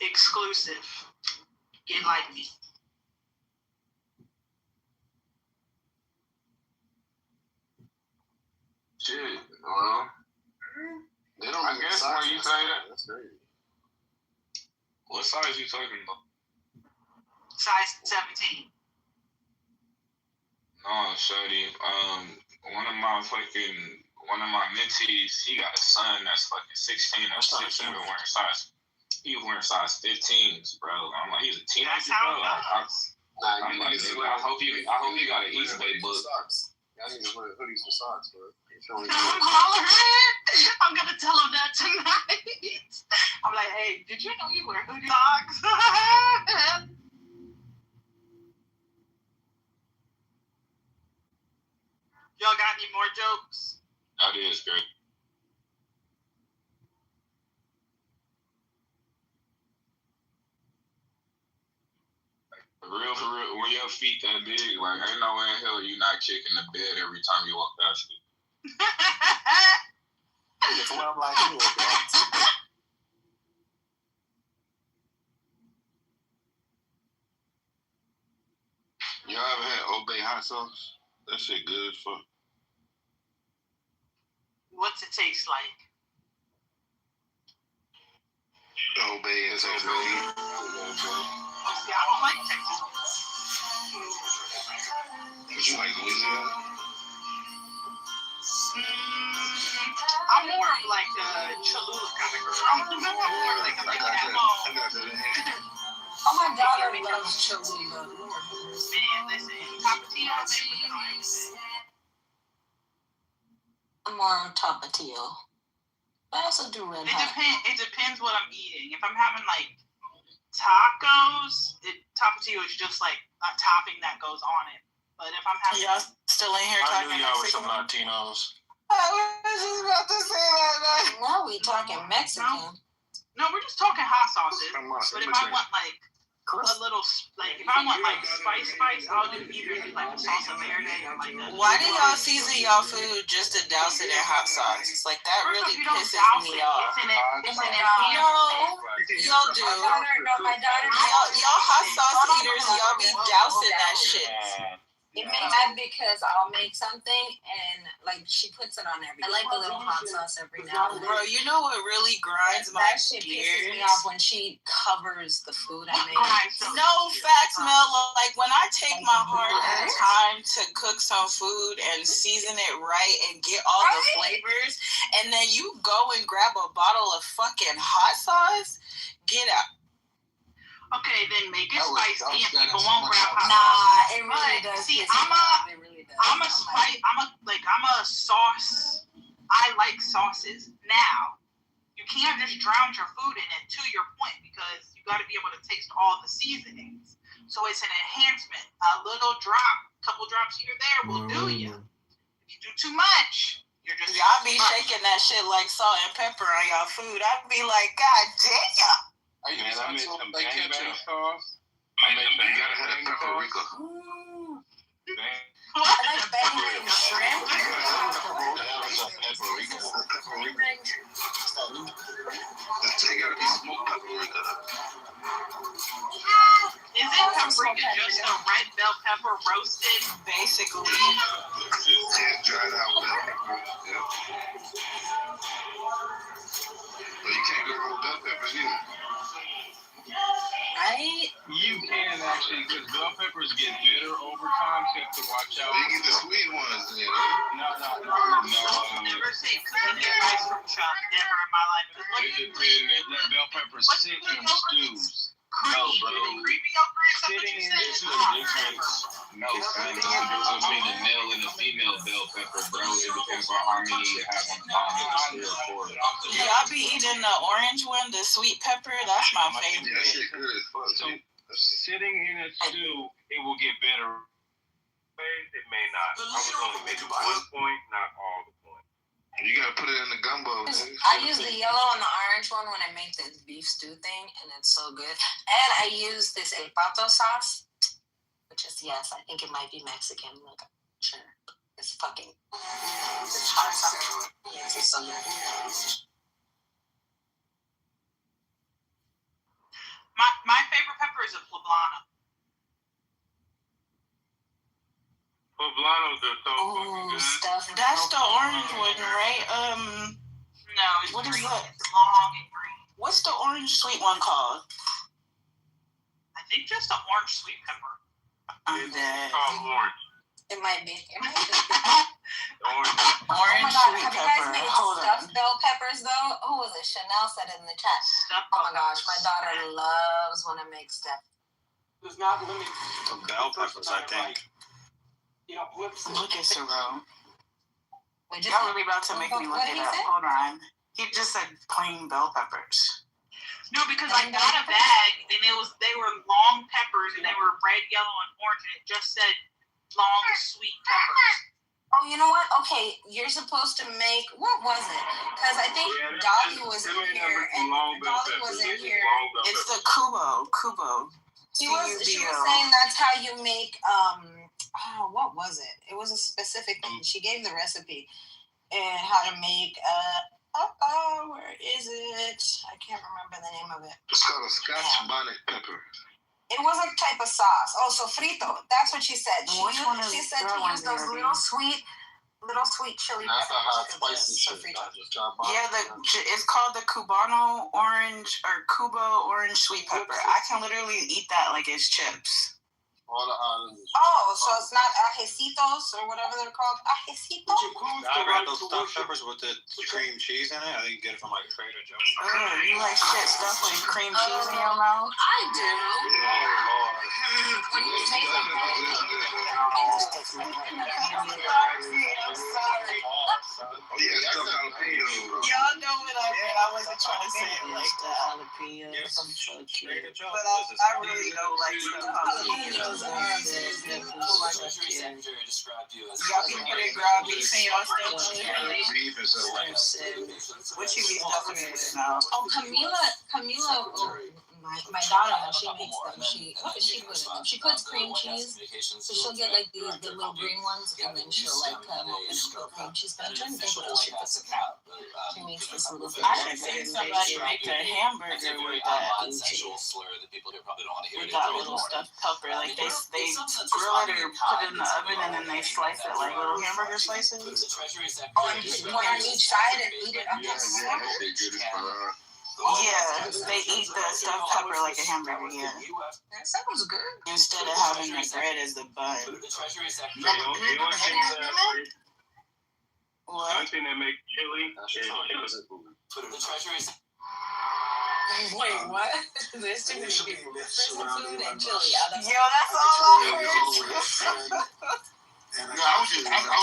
Exclusive. Get like me. Shit. Well, they don't. I guess when you say that. That's crazy. What size you talking about? Size 17. No, shorty. One of my mentees, he got a son that's fucking 16 or 16 wearing size. He was wearing size 15s, bro. I'm like, he's a teenager, bro. I'm like, dude, I hope you got an East Bay book. I need to wear hoodies with socks, bro. I'm gonna tell him that tonight. I'm like, hey, did you know you wear hoodie socks? Y'all got any more jokes? That is great. For real, when your feet that big, like, ain't no way in hell you not kicking the bed every time you walk past it. It's what I'm like you, Y'all ever had Obey hot sauce? That shit good as fuck. What's it taste like? Obey is Obey. See, I don't like Texas. But you like Louisiana? I'm more of like a Cholula kind of girl. I'm more like a make it at home. Oh, my daughter loves Cholula. Man, listen, Tapatio, they put it on everything. I'm more on Tapatio. I also do red hot. It depends what I'm eating. If I'm having like tacos, Tapatio is just like a topping that goes on it. But if I'm having, y'all still in here talking I knew y'all were Mexican? some Latinos. I was just about to say that. Now we talking Mexican. No, we're just talking hot sauces. But if I want like a little, like if I want like spice, I'll do either like a salsa verde or like a. Why do y'all season y'all food just to douse it in hot sauce? It's like that really pisses me off. Y'all do. Y'all hot sauce eaters, y'all be dousing that shit. It makes that because I'll make something and like she puts it on everything. I like a little hot sauce every now and then. Bro, you know what really grinds my that shit gears? pisses me off when she covers the food I make. No facts, Mel. Like when I take my hard-earned time to cook some food and season it right and get all the flavors, and then you go and grab a bottle of fucking hot sauce, get out. Okay, then make it spicy and people won't grab hot sauce. Nah, it really does. See, I'm a sauce. I like sauces. Now, you can't just drown your food in it, to your point, because you got to be able to taste all the seasonings. So it's an enhancement. A little drop, couple drops here or there will do you. If you do too much, you're just. Y'all be shaking that shit like salt and pepper on y'all food. I'd be like, God damn. I made some bang sauce. You gotta have a paprika. I like bang shrimp. They gotta be smoked paprika. Isn't paprika just a red bell pepper roasted? Basically. Yeah, dried out bell pepper. Yeah. But you can't go wrong with bell peppers either. Right? You can actually, because bell peppers get bitter over time, so you have to watch out. They get the sweet ones in there. No. Never say cooking rice from Chuck. Never in my life. It depends. They let bell peppers sit in stews. No, bro. Creamy yogurt? Sitting in It's the difference. No, son. There's a difference between the male and the female. bell pepper, bro. It depends on how many you have on the bottom. Y'all be eating the orange one, the sweet pepper? That's my favorite. That shit good as fuck. So, sitting in a stew, it will get better. It may not. I was only making 1 point, not all the points. You gotta put it in the gumbo. I use the yellow and the orange one when I make the beef stew thing, and it's so good. And I use this El Pato sauce, which is, yes, I think it might be Mexican. Like, sure. It's fucking, it's hot sauce. Yes, it's so good. My favorite pepper is a poblano. Poblanos are so fucking good. That's the orange one, right? No, it's what green. is that? It's long and green. What's the orange sweet one called? I think just the orange sweet pepper. It's called orange. It might be. Orange. Oh my God, sweet have you guys pepper. made Hold stuffed bell peppers though? Who was it? Chanel said it in the chat. Oh my gosh, my daughter loves when I make stuff. Does not limit bell peppers, I think. Look at Sarone. Y'all Y'all really about to make me look what it did he up. say? Hold on. He just said plain bell peppers. No, because I got a bag and they were long peppers and they were red, yellow, and orange, and it just said long sweet peppers. Oh, you know what? Okay, you're supposed to make, what was it? Because I think Dolly was in here and Dolly was in here. It's the Kubo. She was saying that's how you make what was it? It was a specific thing. She gave the recipe and how to make where is it? I can't remember the name of it. It's called a Scotch bonnet pepper. It was a type of sauce. Oh, sofrito. That's what she said. She said to use those little sweet chili peppers. That's a hot spicy shit. Yeah, it's called the Cubano orange or Cubo orange sweet pepper. I can literally eat that like it's chips. Oh, so it's not ajecitos or whatever they're called. Ajecitos? I got those stuffed peppers with the cream cheese in it. I think you get it from like Trader Joe's. Oh, you like shit stuff with cream cheese in your mouth? I do. When you taste it, I'm sorry. Y'all know what I mean. I wasn't trying to say it like that. But I really don't like jalapenos. Y'all can put it ground beef in y'all stuff. What you be stuffing in it now? Oh, Camila, my daughter, when she makes them, what does she put in them? She puts cream cheese, so she'll get like the little green ones, and then she'll like cut them open and put cream cheese. But I'm trying to think what else she puts in there. She makes this little thing. I should see somebody make a hamburger with that. With that little stuffed pepper, like they grill it or put it in the oven and then they slice it like little hamburger slices. Oh, and just one on each side and eat it. Yeah, they eat the stuffed pepper like a hamburger, yeah. That sounds good. Instead of having the bread as the bun. What? One thing that makes chili is Wait, what? There's too many people. Prison food and chili. Yo, that's all I heard. No, I was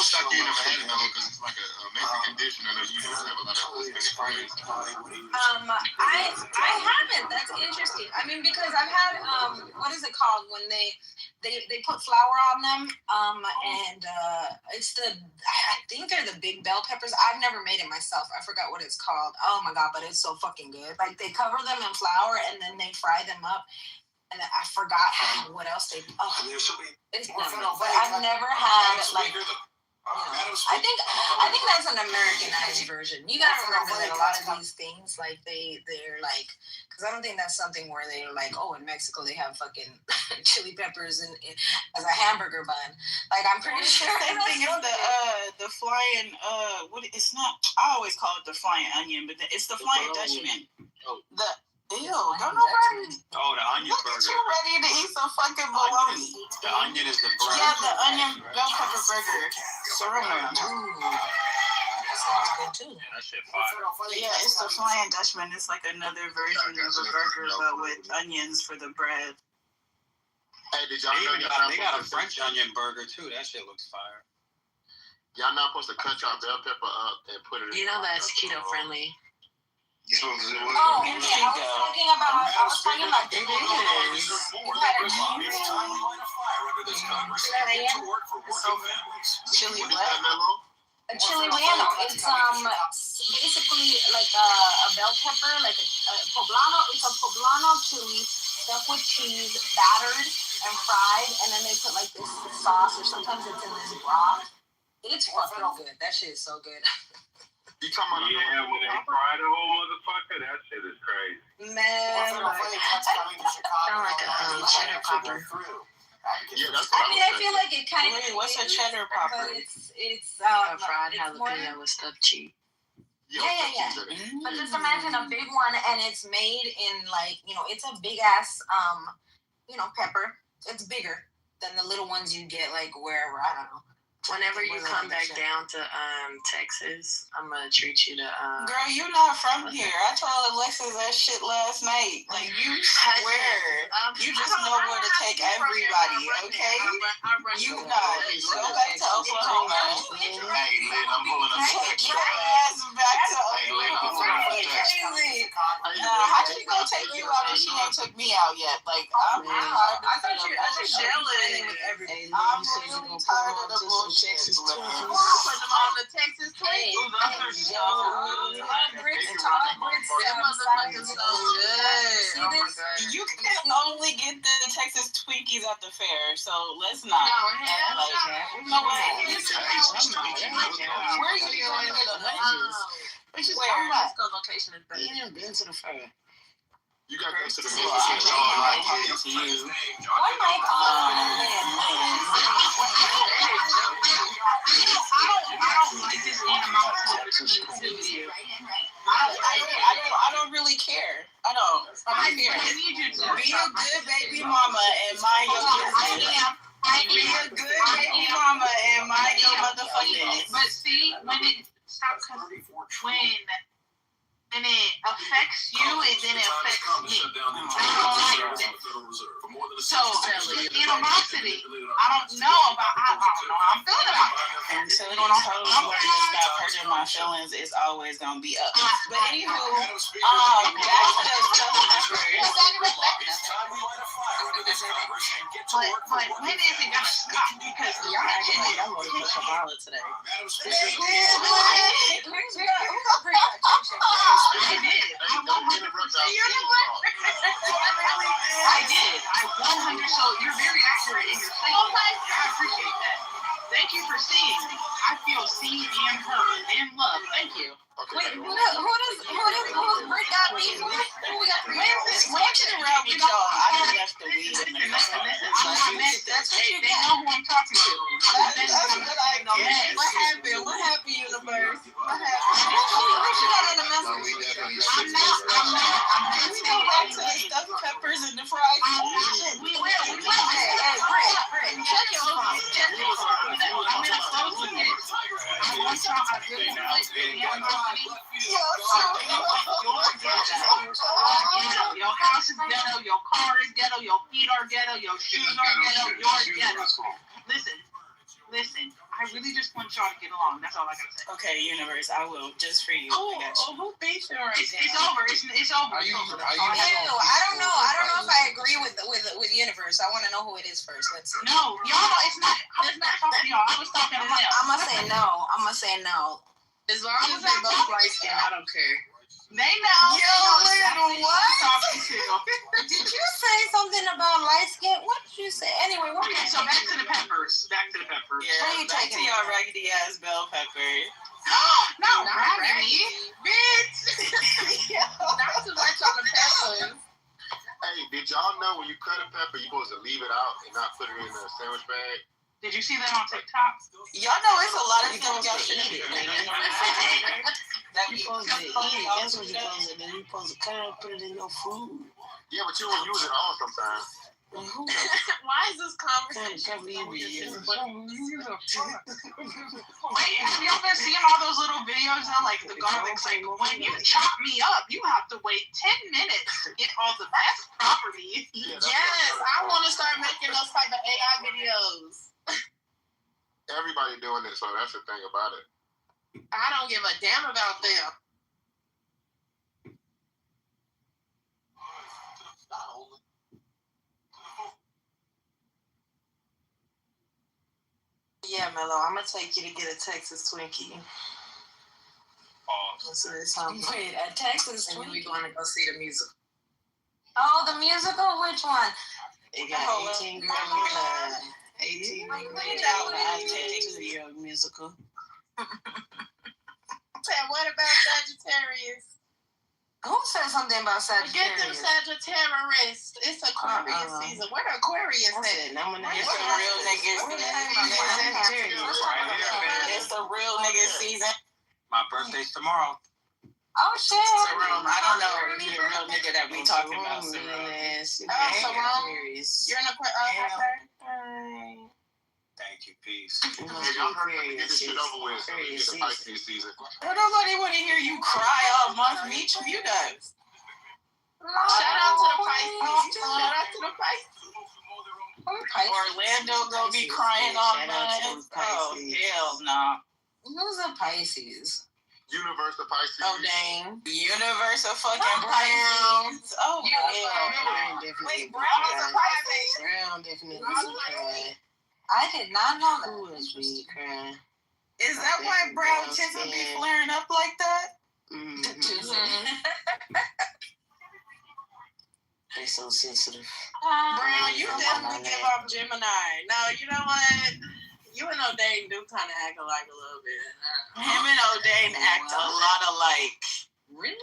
shocked you never had it though, because it's like a Mexican dish, and I know you don't have a lot of Hispanic. I haven't. That's interesting. I mean, because I've had what is it called when they put flour on them? And it's I think they're the big bell peppers. I've never made it myself. I forgot what it's called. Oh my god, but it's so fucking good. Like they cover them in flour and then they fry them up. And I forgot what else they. Oh, it's good. But I've never had like. I think that's an Americanized version. You gotta remember that a lot of these things, like they're like, because I don't think that's something where they're like, oh, in Mexico they have fucking chili peppers as a hamburger bun. Like I'm pretty sure. Same thing as the flying it's not. I always call it the flying onion, but it's the flying Dutchman. Ew, don't nobody. Oh, the onion burger. Look at you ready to eat some fucking bologna. The onion is the bread. Yeah, the onion bell pepper burger. Serena. That sounds good too. That shit fire. Yeah, it's the Flying Dutchman. It's like another version of a burger, but with onions for the bread. Hey, did y'all know they got a French onion burger too? That shit looks fire. Y'all not supposed to cut y'all bell pepper up and put it in. You know that's keto friendly. You supposed to do what? Oh, I was talking about it is. You had a chili what? A chili relleno. It's basically like a bell pepper, like a poblano. It's a poblano chili stuffed with cheese, battered and fried, and then they put like this sauce, or sometimes it's in this broth. It's fucking good. That shit is so good. You talking about? Yeah, when they fry the whole motherfucker, that shit is crazy. Man, like a cheddar popper. Yeah, that's I mean, I feel like it kind of. What's a cheddar popper? But it's a fried jalapeno with stuffed cheese. Yeah. But just imagine a big one, and it's made in like, it's a big ass pepper. It's bigger than the little ones you get like wherever, I don't know. Whenever you come back down to Texas, I'm gonna treat you to Girl, you're not from here. I told Alexis that shit last night. Like, you swear. You just know where to take everybody, okay? You not. Go back to Oklahoma. Hey, Lynn, I'm pulling up. Take your ass back to Oklahoma. How she gonna take you out and she ain't took me out yet? Like, I'm tired. I thought you were jealous. I'm really tired of the bullshit. Texas Put them on the Texas twins. You can only get the Texas Twinkies at the fair, so let's not. No way. Where are you going to get those? Where? Let's go location is better. You ain't been to the fair. You got to go to the fair. I don't like this animosity to you. I don't really care. I don't care. Be a good baby mama and mind your business. Be a good baby mama and mind your motherfucking business. But see, when it affects you, and then it affects me. So animosity. I don't know. I'm feeling about it. Until you totally stop hurting my feelings, it's always gonna be up. But anywho, that's But when is it gonna stop? Because y'all actually I'm gonna push a wallet today. I did. I 100. So you're very accurate in your statement. I appreciate that. Thank you for seeing me. I feel seen and heard and loved. Thank you. Wait, who's Britt got beef with? Who we got beef with? What's around with y'all? I just left the weed in there. That's what you get. They know who I'm talking to. That's what I know. What happened? What happened, universe? What happened? What you got in the message? I'm not. Can we go back to the stuffed peppers and the fried chicken? We will. Hey, Britt, check your phone. I'm gonna close with this. I want y'all to really like your house is ghetto, your car is ghetto, your feet are ghetto, your shoes are ghetto, you're ghetto. Listen. I really just want y'all to get along. That's all I gotta say. Okay, universe, I will just for you. Who beat you right now? It's over. It's over. I don't know. I don't know if I agree with universe. I want to know who it is first. Let's see. No, y'all. It's not. I was not talking to y'all. I was talking to them. I'm gonna say no. As long as they both light skin, I don't care. They know. Yo, what? Did you say something about light skin? What did you say? Anyway, okay, so back to the peppers. Yeah, back to your raggedy ass bell pepper. No, raggedy. Bitch. Not too much on the peppers. Hey, did y'all know when you cut a pepper, you're supposed to leave it out and not put it in a sandwich bag? Did you see that on TikTok? Y'all know it's a lot of stuff y'all should eat it. You're supposed to eat it. That's what you're supposed to do. You're supposed to cut it and put it in your food. Yeah, but you don't use it all sometimes. Why is this conversation? Wait, have y'all been seeing all those little videos of like the garlic's like, when you chop me up, you have to wait 10 minutes to get all the best properties. Yes, I want to start making those type of AI videos. Everybody doing it, so that's the thing about it. I don't give a damn about them. Yeah, Mello, I'm gonna take you to get a Texas Twinkie. Wait, a Texas and then Twinkie? we're going to go see the musical. Oh, the musical? Which one? It got 18 girls. 18 girls. Your musical. What about Sagittarius? Who said something about Sagittarius? Forget them Sagittarius. It's Aquarius season. Where the Aquarius at? It's a real niggas. It's a real nigga season. My birthday's tomorrow. Oh shit! Sarone, I don't know if you're the real nigga that we talking about. Sarone. You're an Aquarius. Thank you, peace. Y'all hurry up and get this shit over with so we get the Pisces season. Well, nobody want to hear you cry all month. Meet you guys. Shout out to the Pisces. Shout out to the Pisces. Orlando gonna be crying all month. Oh, hell no. Who's a Pisces? Universe of Pisces. Oh, dang. Universe of fucking Brown. Oh, yeah. Wait, Brown is a Pisces? Brown definitely is a Pisces. I did not know that. Who is we crying? Is that why Brown tends to be flaring up like that? They're so sensitive. Brown, you definitely give off Gemini. No, you know what? You and O'Dane do kind of act alike a little bit. Him and O'Dane act a lot alike. Really?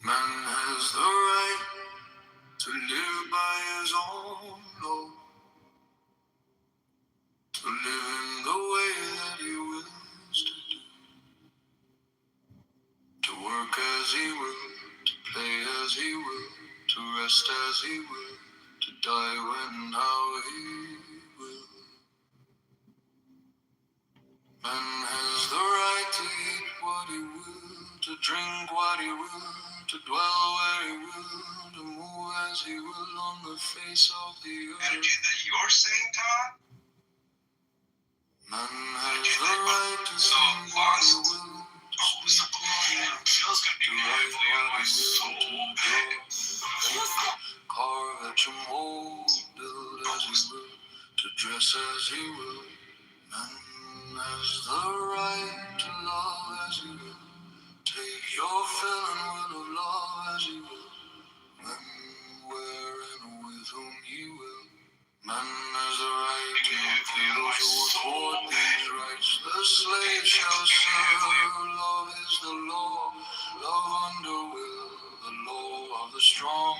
Man has the right to live by his own law, to live in the way that he wills to do, to work as he will, to play as he will, to rest as he will, to die when and how he will. Man has the right to eat what he will, to drink what he will, to dwell where he will, to move as he will on the face of the earth. Energy that you're saying, Todd? Man has the right to sing what he will, to speak what he will, to write what he will, to draw, carve at your mold, build as he will, to dress as he will. Man has the right to love as he will, take your fill and will of love as he will, when, where, and with whom he will. Man has the right to free those who afford these rights. The slave shall serve. Love is the law. Love under will. The law of the strong.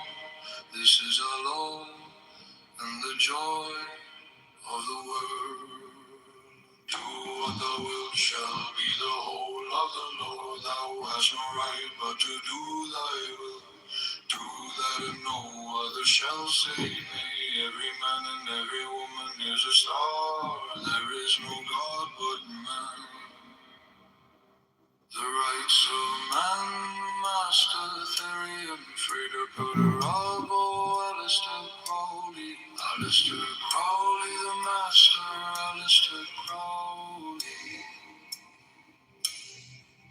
This is our law and the joy of the world. Do what thou wilt shall be the whole of the Lord. Thou hast no right but to do thy will. Do that and no other shall say nay. Every man and every woman is a star. There is no God but man. The rights of man, Master Therian, Frater, Putter, Albo, Alistair Crowley, the Master, Alistair Crowley.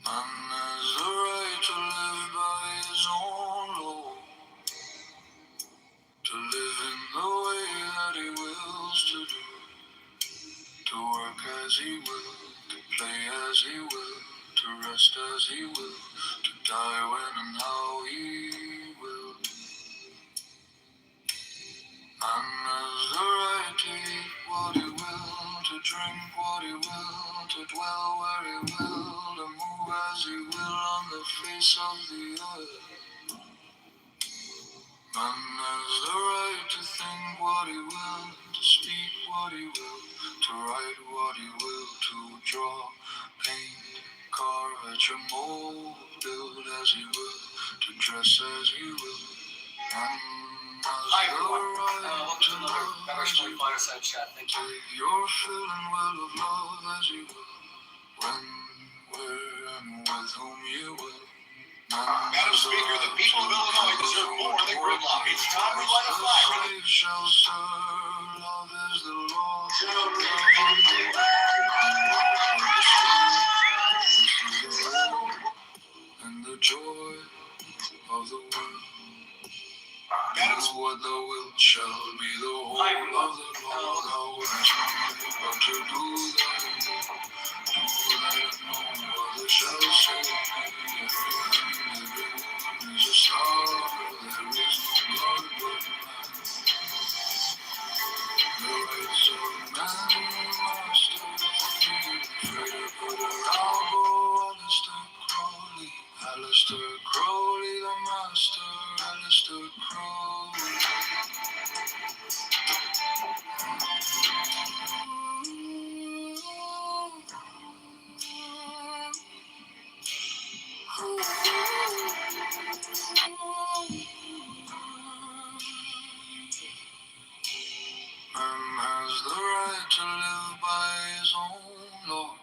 Man has the right to live by his own law, to live in the way that he wills to do, to work as he will, to play as he will, to rest as he will, to die when and how he will. Man has the right to eat what he will, to drink what he will, to dwell where he will, to move as he will on the face of the earth. Man has the right to think what he will, to speak what he will, to write what he will, to draw, paint, carve at your mold, build as he will, to dress as he will. Man Hi has the everyone. right Welcome to to another love Beverage as he Point will. Fireside Chat. Thank you. Take your fill and will of love as you will. When, where, and with whom you will. Madam Speaker, the people of Illinois deserve more than gridlock. It's time we light a fire. Shall serve, love is the law. And the joy of the world. Madam, what thou wilt shall be the whole of the law. Thou hast come but to do that no other shall say. Everyone is a star, there is no God but man. The rights of man must be free. Alistair Crowley, the master, Alistair Crowley. Man has the right to live by his own law,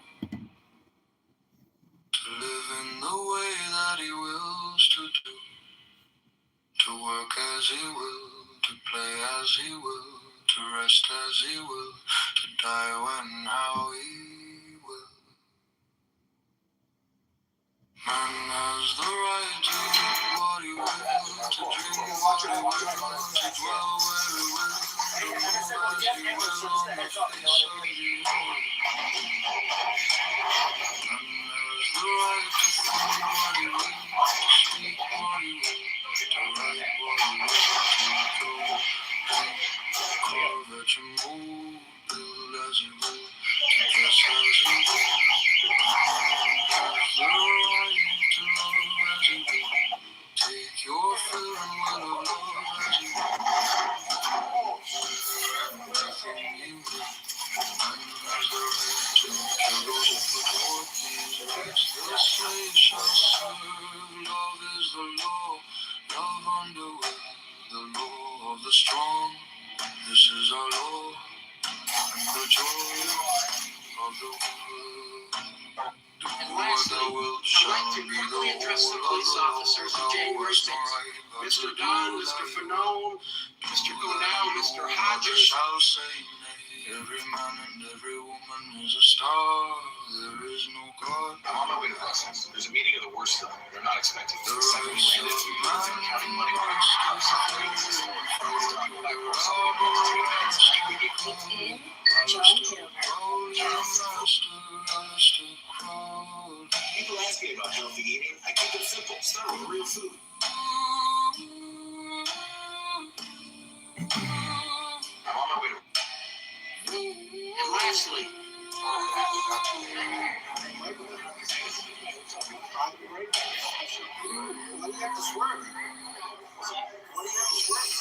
to live in the way that he wills to do, to work as he will, to play as he will, to rest as he will, to die when and how he will. Man has the right to eat what he will, to drink what he will, to dwell where he will, to move as he will on the face of the earth. Man has the right to think what he will, to speak what he will, to write what he will, to go, paint, carve at your mold, build as he will, to dress as he will. Man has the right to love as he will. Take your fill and will of love as you will. Everything you will. Man has the right to kill those who put these rights. The slave shall serve. Love is the law. Love underwear. The law of the strong. This is our law. And the joy of the world. And lastly, I'd like to quickly address the police officers of January 6th. Mr. Dunn, Mr. Fanone, Mr. Goodell, Mr. Hodges. Every man and every woman is a star. There is no God. I'm on my way to Brussels. There's a meeting of the worst of them. They're not expecting me. The second we landed, we moved and counting money on our house. People ask me about healthy eating. I keep it simple. Start with real food. I'm on my way to. And lastly, Why do you have to swerve? Why do you have to swerve?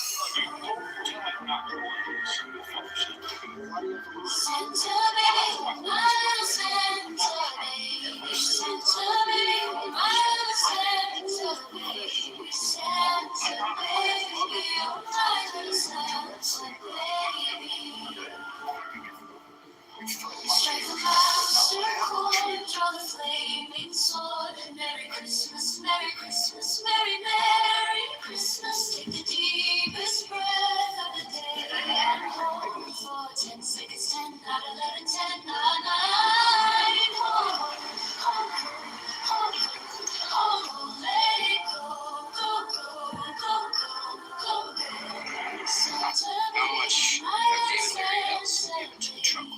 Strike the master chord, draw the flaming sword. Merry Christmas, Merry Christmas, Merry, Merry Christmas. Take the deepest breath of the day and hold for 10 seconds, 10, 9, 11, 10, 9, 9. Hold, let it go, go, go, go, go, go. How much that David Larry else will give into the trunk?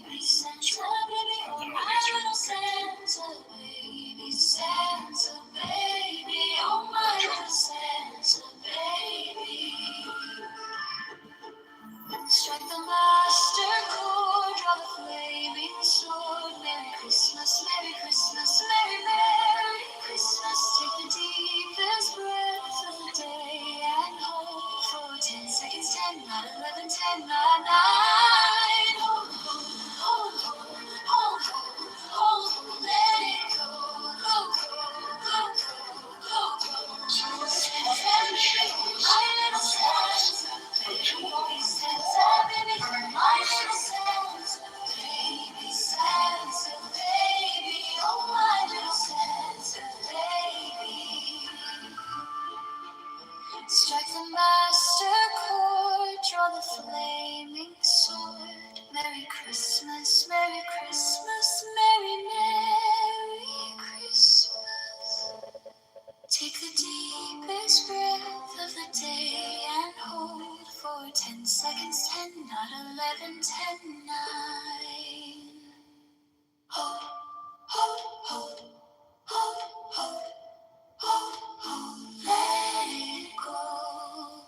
Strike the master chord, draw the flame. 10, not 11, 10, not 9. Hold, hold, hold, hold, let it go, go, go, go, go. 10, my little Santa, baby Santa, baby, my little Santa, baby Santa, baby, oh my little Santa, baby. Strike the master chord, draw the flaming sword. Merry Christmas, Merry Christmas, Merry, Merry Christmas. Take the deepest breath of the day and hold for 10 seconds, 10, not 11, 10, 9. Hold, hold, hold, hold, hold. Let it go,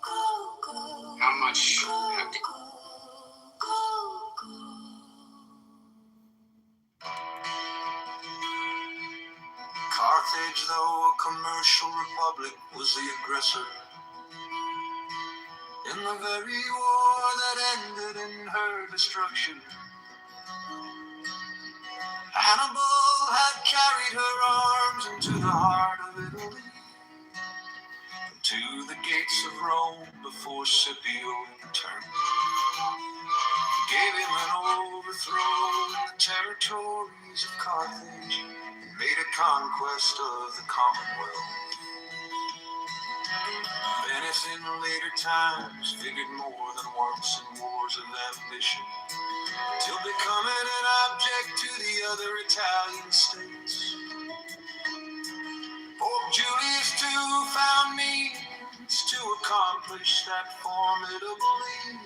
go, go. How much have to Carthage, though a commercial republic, was the aggressor in the very war that ended in her destruction. Hannibal had carried her arms into the heart of Italy, to the gates of Rome before Scipio returned. Gave him an overthrow in the territories of Carthage and made a conquest of the Commonwealth. Venice in later times figured more than once in wars of ambition, till becoming an object to the other Italian states. Pope Julius II found means to accomplish that formidable aim,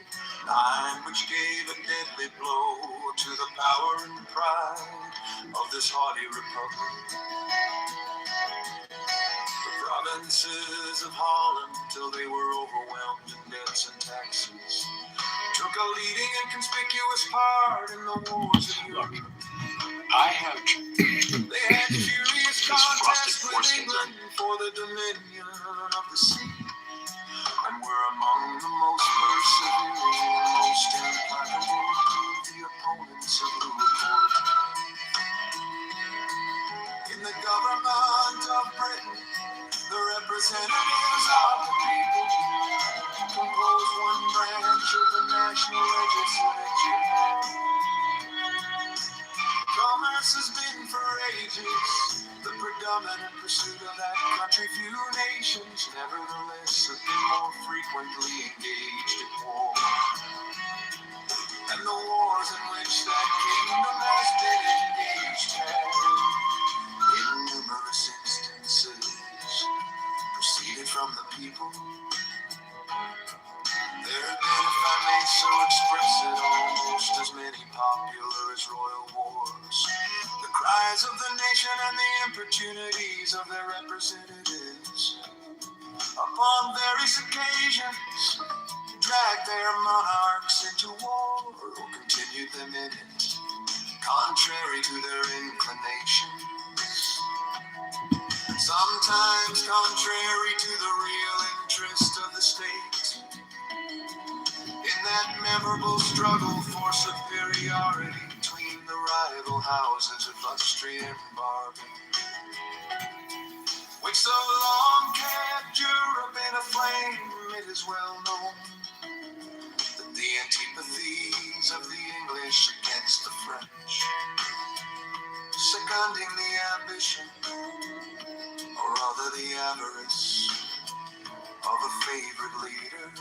line which gave a deadly blow to the power and pride of this haughty republic. The provinces of Holland, till they were overwhelmed in debts and taxes, took a leading and conspicuous part in the wars of Europe. They had furious contests with England for the dominion of the sea, and were among the most persevering and most implacable of the opponents of the report. In the government of Britain, the representatives of the people compose one branch of the national legislature. Commerce has been for ages the predominant pursuit of that country. Few nations, nevertheless, have been more frequently engaged in war. And the wars in which that kingdom has been engaged have, in numerous instances, proceeded from the people. There have been, if I may so express it, almost as many popular as royal wars. The cries of the nation and the importunities of their representatives, upon various occasions, dragged their monarchs into war or continued them in it, contrary to their inclinations. Sometimes contrary to the real interest of the state. In that memorable struggle for superiority between the rival houses of Austrian bargain, which so long kept Europe in a flame, it is well known that the antipathies of the English against the French, seconding the ambition, or rather the avarice, of a favored leader,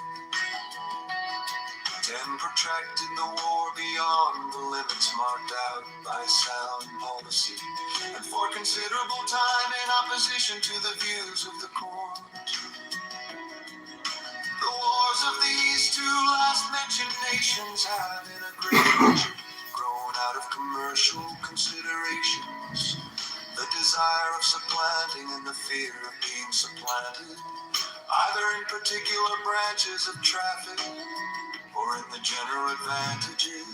then protracted the war beyond the limits marked out by sound policy, and for considerable time in opposition to the views of the court. The wars of these two last-mentioned nations have in a great measure grown out of commercial considerations, the desire of supplanting and the fear of being supplanted, either in particular branches of traffic or in the general advantages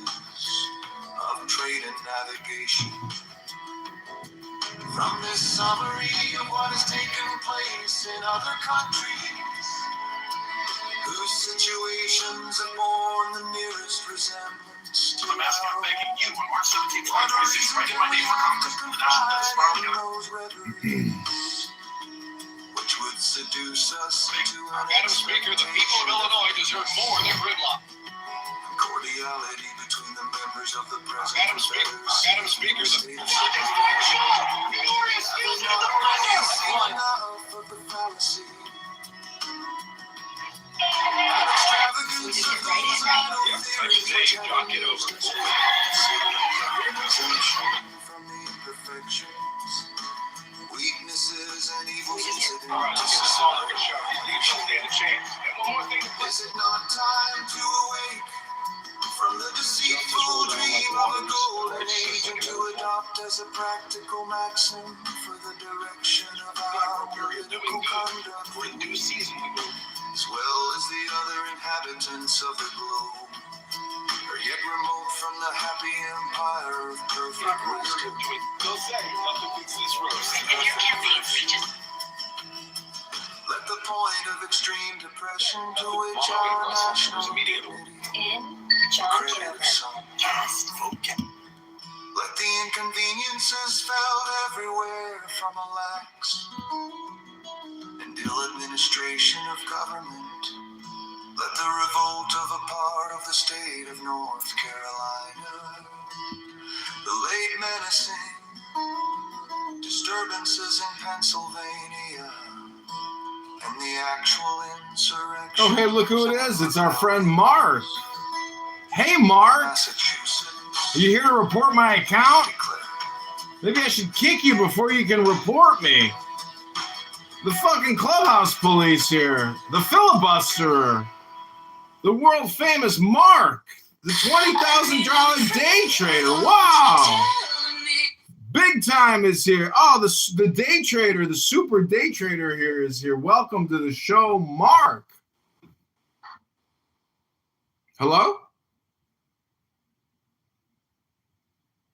of trade and navigation. From this summary of what has taken place in other countries, whose situations have borne the nearest resemblance to I'm asking, I'm begging you on March 17, 2026, write in my name for Congressman of the National Defense Parliament. Which would seduce us to Madam Speaker, the people of Illinois deserve more than gridlock. cordiality between the members of the present. Madam Speaker, the state of enough of the fallacy. Extravagance of those idle theories which have been used to from the imperfections, weaknesses, and evil incidents. Is it not time to awake from the deceitful dream of a golden age and to adopt as a practical maxim for the direction of our political conduct, as well as the other inhabitants of the globe, are yet remote from the happy empire of perfect wisdom? Let the point of extreme depression to which our national let the inconveniences felt everywhere from a lax and ill administration of government. Let the revolt of a part of the state of North Carolina, the late menacing disturbances in Pennsylvania, and the actual insurrection. Oh, hey, look who it is. It's our friend Mark. Hey, Mark. Are you here to report my account? Maybe I should kick you before you can report me. The fucking clubhouse police here. The filibusterer. The world famous Mark. The $20,000 day trader. Wow. Big time is here. Oh, the day trader, the super day trader here is here. Welcome to the show, Mark. Hello?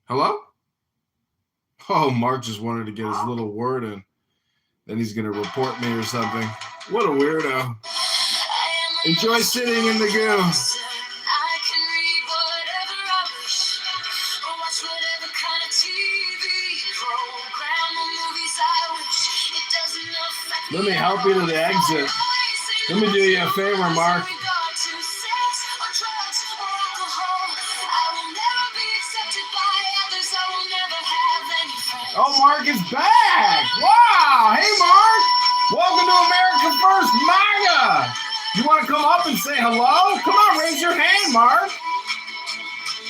Hello? Oh, Mark just wanted to get his little word in. Then he's going to report me or something. What a weirdo. Enjoy sitting in the goo. Let me help you to the exit. Let me do you a favor, Mark. Oh, Mark is back. Wow. Hey, Mark. Welcome to America First MAGA. You want to come up and say hello? Come on, raise your hand, Mark.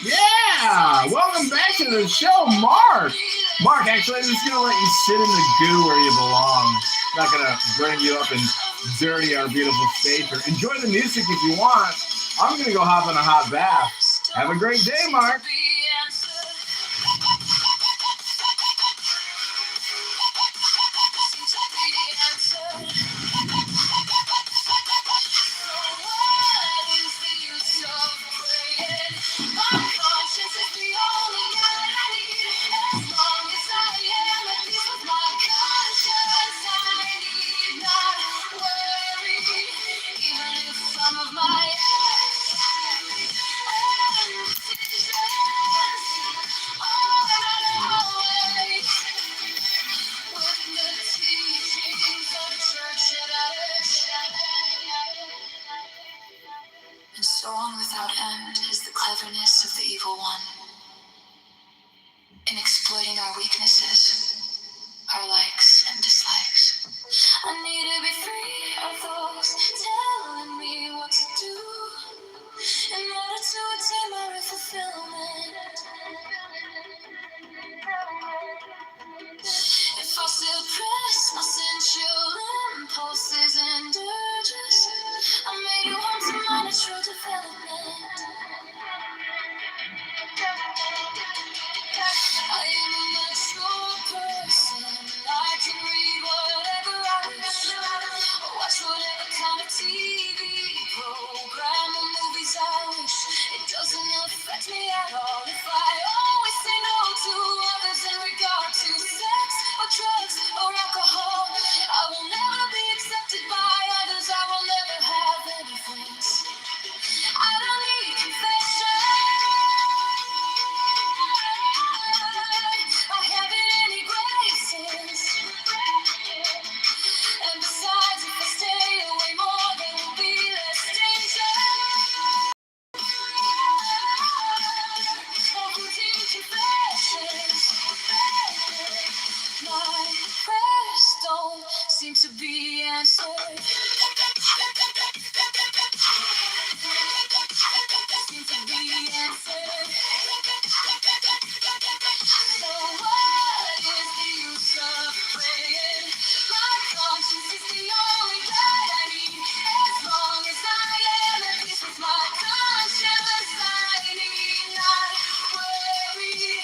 Yeah. Welcome back to the show, Mark. Mark, actually, I'm just going to let you sit in the goo where you belong. I'm not going to bring you up and dirty our beautiful state here. Enjoy the music if you want. I'm going to go hop in a hot bath. Have a great day, Mark. And so on without end is the cleverness of the evil one in exploiting our weaknesses, our likes and dislikes. I need to be free of those telling me what to do in order to attain my fulfillment. If I suppress my sensual impulses and urges, I made you home to my natural development. I am a mature person. I can read whatever I wish. the answer. So what is the use of praying? My conscience is the only guide I need. As long as I am at peace with my conscience, I need not worry.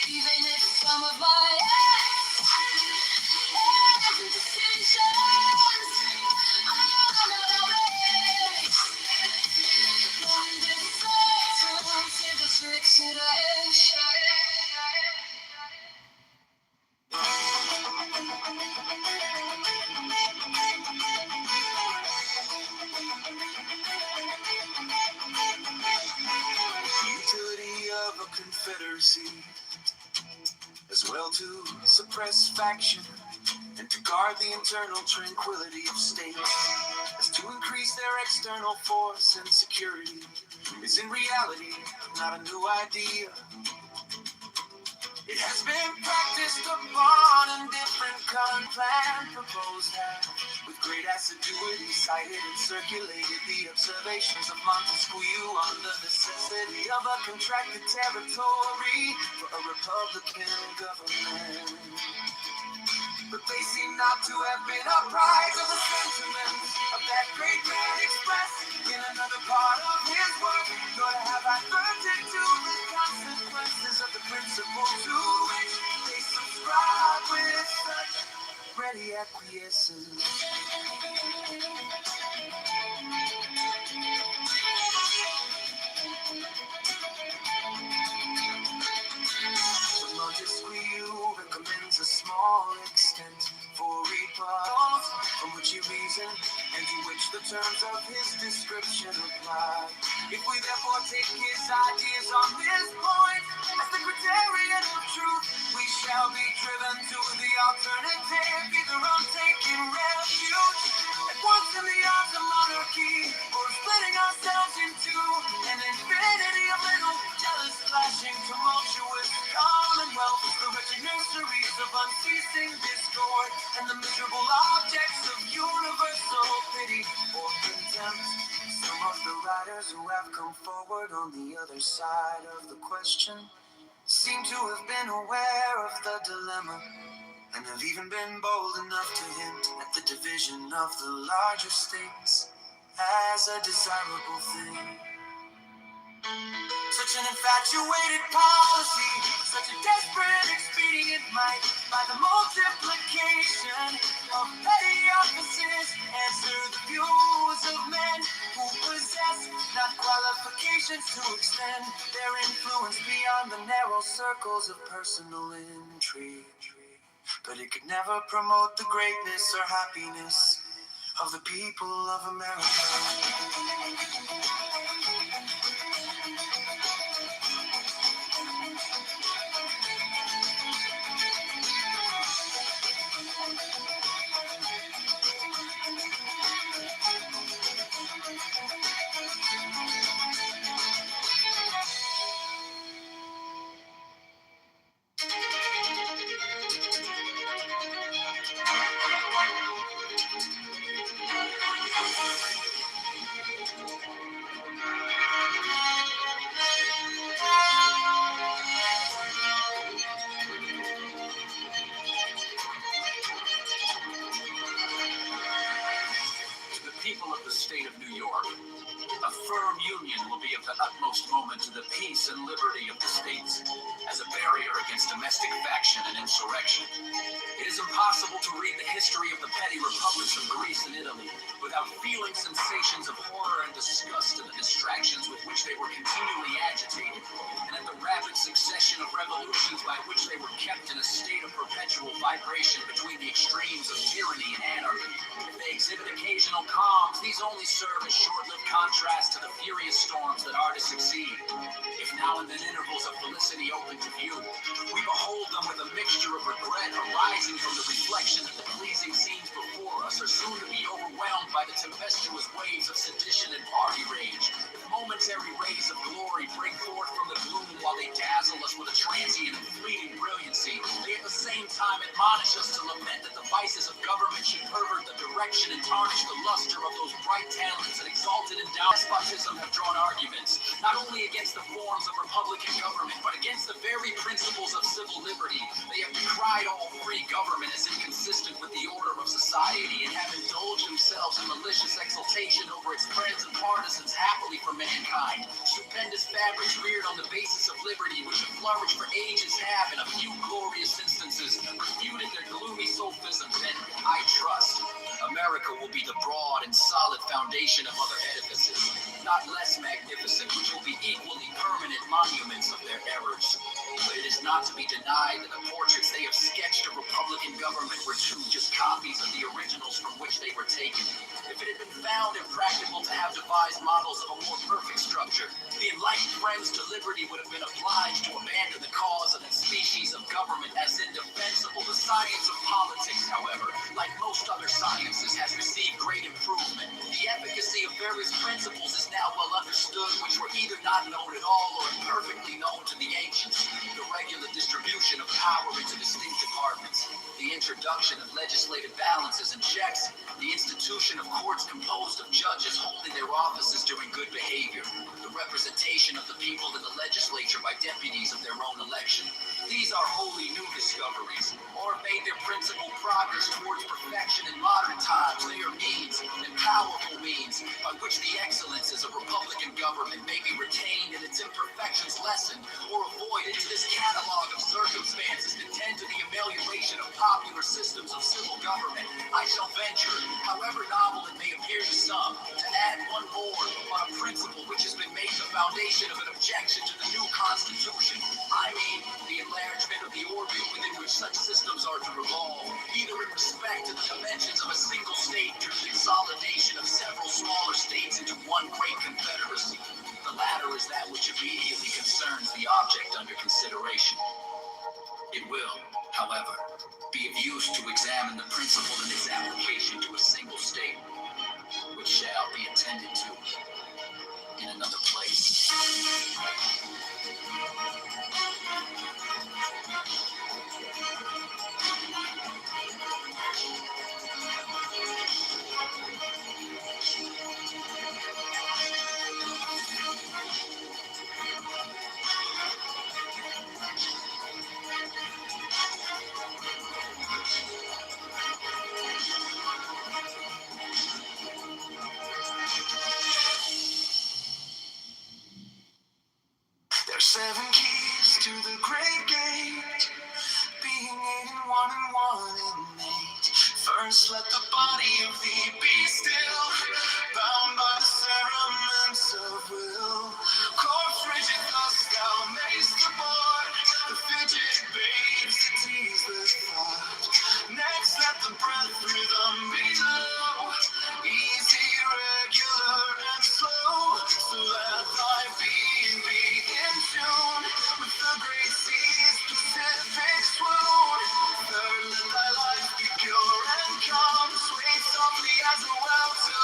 Even if some of my acts and decisions are not always from this soul to the tricks that I Utility of a confederacy, as well to suppress faction and to guard the internal tranquility of states, as to increase their external force and security, is in reality not a new idea. It has been practiced upon in different plans proposed have, with great assiduity, cited and circulated the observations of Montesquieu on the necessity of a contracted territory for a republican government. But they seem not to have been apprised of the sentiments of that great man expressed in another part of his work, nor to have adverted to the consequences of the principle to which they subscribe with such ready acquiescence. Montesquieu recommends a small extent for repose, from which he reasoned, and to which the terms of his description apply. If we therefore take his ideas on this point as the criterion of truth, we shall be driven to the alternative, either on taking refuge at once in the arms of monarchy, or splitting ourselves into an infinity of little jealous, flashing, tumultuous commonwealths, the wretched nurseries of unceasing discord, and the miserable objects of universal pity or contempt. Some of the writers who have come forward on the other side of the question seem to have been aware of the dilemma, and have even been bold enough to hint at the division of the larger states as a desirable thing. Such an infatuated policy, such a desperate expedient might, by the multiplication of petty offices, answer the views of men who possess not qualifications to extend their influence beyond the narrow circles of personal intrigue. But it could never promote the greatness or happiness of the people of America. People of the state of New York, a firm union will be of the utmost moment to the peace and liberty of the states as a barrier against domestic faction and insurrection. It is impossible to read the history of the petty republics of Greece and Italy without feeling sensations of horror and disgust at the distractions with which they were continually agitated, and at the rapid succession of revolutions by which they were kept in a state of perpetual vibration between the extremes of tyranny and anarchy. If they exhibit occasional calms, these only serve as short-lived contrast to the furious storms that are to succeed. If now and then intervals of felicity open to view, we behold them with a mixture of regret arising from the reflection that the pleasing scenes before us are soon to be overwhelmed by the tempestuous waves of sedition and party rage. If momentary rays of glory break forth from the gloom while they dazzle us with a transient and fleeting brilliancy, they at the same time admonish us to lament that the vices of government should pervert the direction and tarnish the luster of those bright talents and exalted endowed despotism have drawn arguments, not only against the forms of republican government, but against the very principles of civil liberty. They have decried all free government as inconsistent with the order of society and have indulged themselves in malicious exultation over its friends and partisans happily for mankind. Stupendous fabrics reared on the basis of liberty, which have flourished for ages, have, in a few glorious instances, refuted their gloomy sophisms, and I trust America will be the broad and solid foundation of other edifices, not less magnificent, which will be equally permanent monuments of their errors. But it is not to be denied that the portraits they have sketched of Republican government were too just copies of the originals from which they were taken. If it had been found impractical to have devised models of a more perfect structure, the enlightened friends to liberty would have been obliged to abandon the cause of that species of government as indefensible. The science of politics, however, like most other sciences, has received great improvement. The efficacy of various principles is now well understood, which were either not known at all or imperfectly known to the ancients. The regular distribution of power into distinct departments, the introduction of legislative balances and checks, the institution of courts composed of judges holding their offices during good behavior, the representation of the people in the legislature by deputies of their own election. These are wholly new discoveries, or made their principal progress towards perfection in modern times. They are means, and powerful means, by which the excellences of republican government may be retained and its imperfections lessened or avoided. To this catalog of circumstances that tend to the amelioration of popular systems of civil government, I shall venture, however novel it may appear to some, to add one more on a principle which has been made the foundation of an objection to the new Constitution. I mean, the enlargement of the orbit within which such systems are to revolve, either in respect to the dimensions of a single state or the consolidation of several smaller states into one great confederacy. The latter is that which immediately concerns the object under consideration. It will, however, be of use to examine the principle in its application to a single state, which shall be attended to in another place. There's 7 keys to the great gate, being 8 and 1 and 1 and 8. First let the body of thee be still, bound by the cerements of will. Core frigid thus thou mayst abort, the fidget babes that tease the thought. Next let the breath rhythm be low, easy, regular, and slow, so that thy being be in tune with the great sea's Pacific swoon. Third, let thy life be pure and calm, sway softly as a well to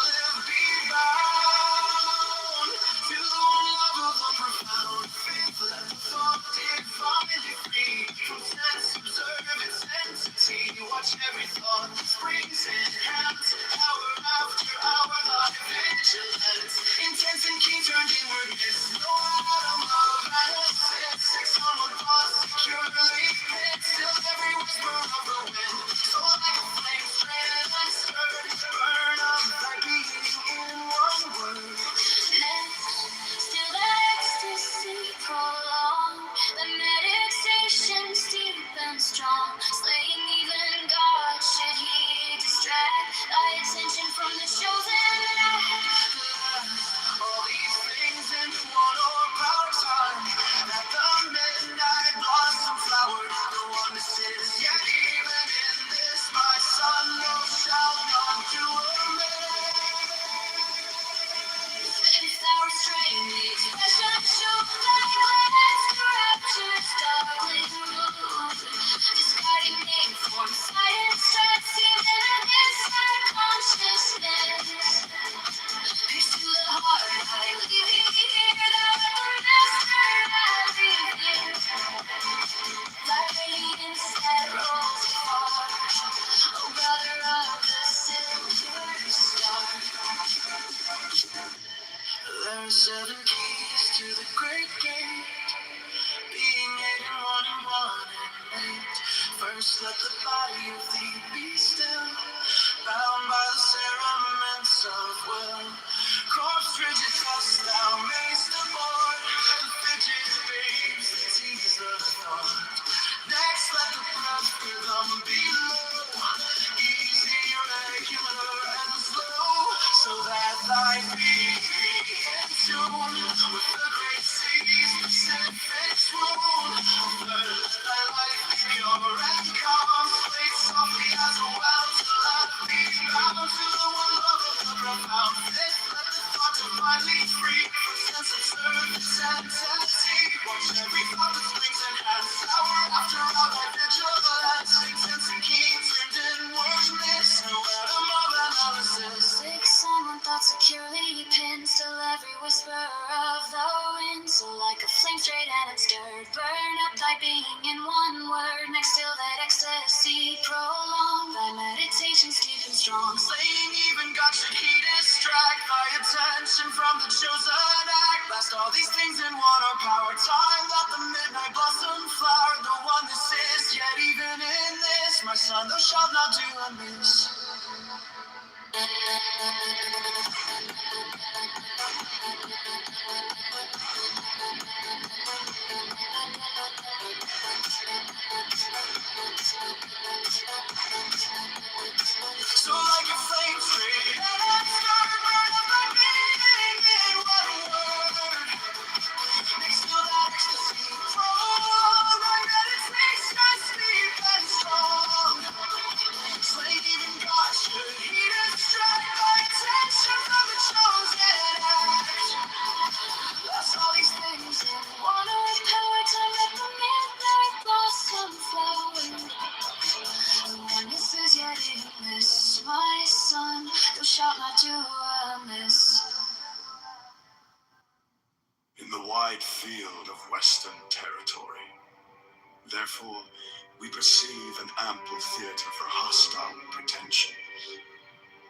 First, let the body of thee be still, bound by the cerements of will. Corpse rigid thus thou mayst aboard, the fidget babes that tease the thought. Next, let the breath rhythm be low, easy, regular, and slow, so that thy feet be in tune with the great sea's Pacific swoon. Let thy life be pure and calm, played softly as a well to let me bound to the one love of the profound. Fifth, let the thought divinely free from sense of surface and tendency. Watch every thought that springs and has hour after hour by vigilance. Intense and keen, turned inward mist, no atom of analysis. Six silent thoughts securely pinned, still every whisper of the wind. So like a flame straight and unstirred, burn up thy being in one word. Next till that ecstasy prolong, thy meditations deep and strong. Slaying even God should he distract thy attention from the chosen act. Blast all these things in one or power. Time that the midnight blossom flower. The one this is, yet even in this, my son, thou shalt not do amiss. So like a flame straight and unscarred, burn up my being in one word. Next to that ecstasy, prolong my meditations deep and strong. Slain even God should he distract my attention from the chosen act. That's all these things in One earth power, time at the midnight blossom flowering. The oneness is yet in this, my son, thou shalt not do amiss. In the wide field of Western territory, therefore, we perceive an ample theatre for hostile pretension,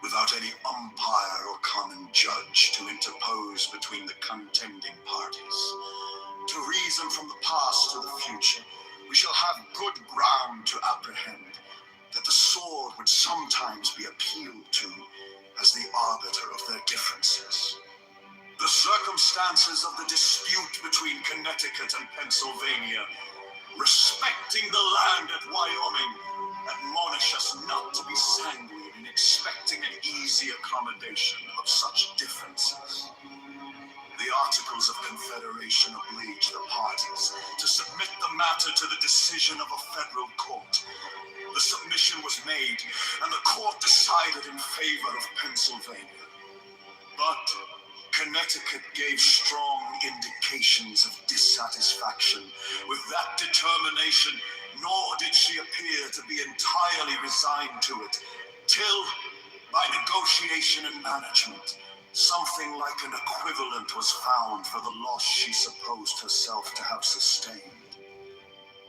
without any umpire or common judge to interpose between the contending parties. To reason from the past to the future, we shall have good ground to apprehend that the sword would sometimes be appealed to as the arbiter of their differences. The circumstances of the dispute between Connecticut and Pennsylvania respecting the land at Wyoming admonish us not to be sanguine in expecting an easy accommodation of such differences. The Articles of Confederation oblige the parties to submit the matter to the decision of a federal court. The submission was made, and the court decided in favor of Pennsylvania. But Connecticut gave strong indications of dissatisfaction with that determination, nor did she appear to be entirely resigned to it, till, by negotiation and management, something like an equivalent was found for the loss she supposed herself to have sustained.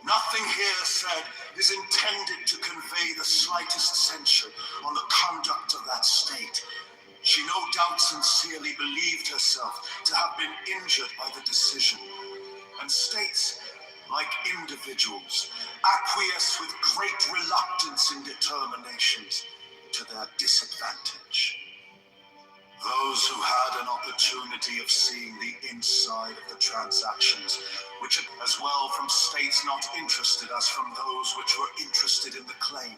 Nothing here said is intended to convey the slightest censure on the conduct of that state. She no doubt sincerely believed herself to have been injured by the decision, and states, like individuals, acquiesce with great reluctance in determinations to their disadvantage. Those who had an opportunity of seeing the inside of the transactions, which as well from states not interested as from those which were interested in the claim,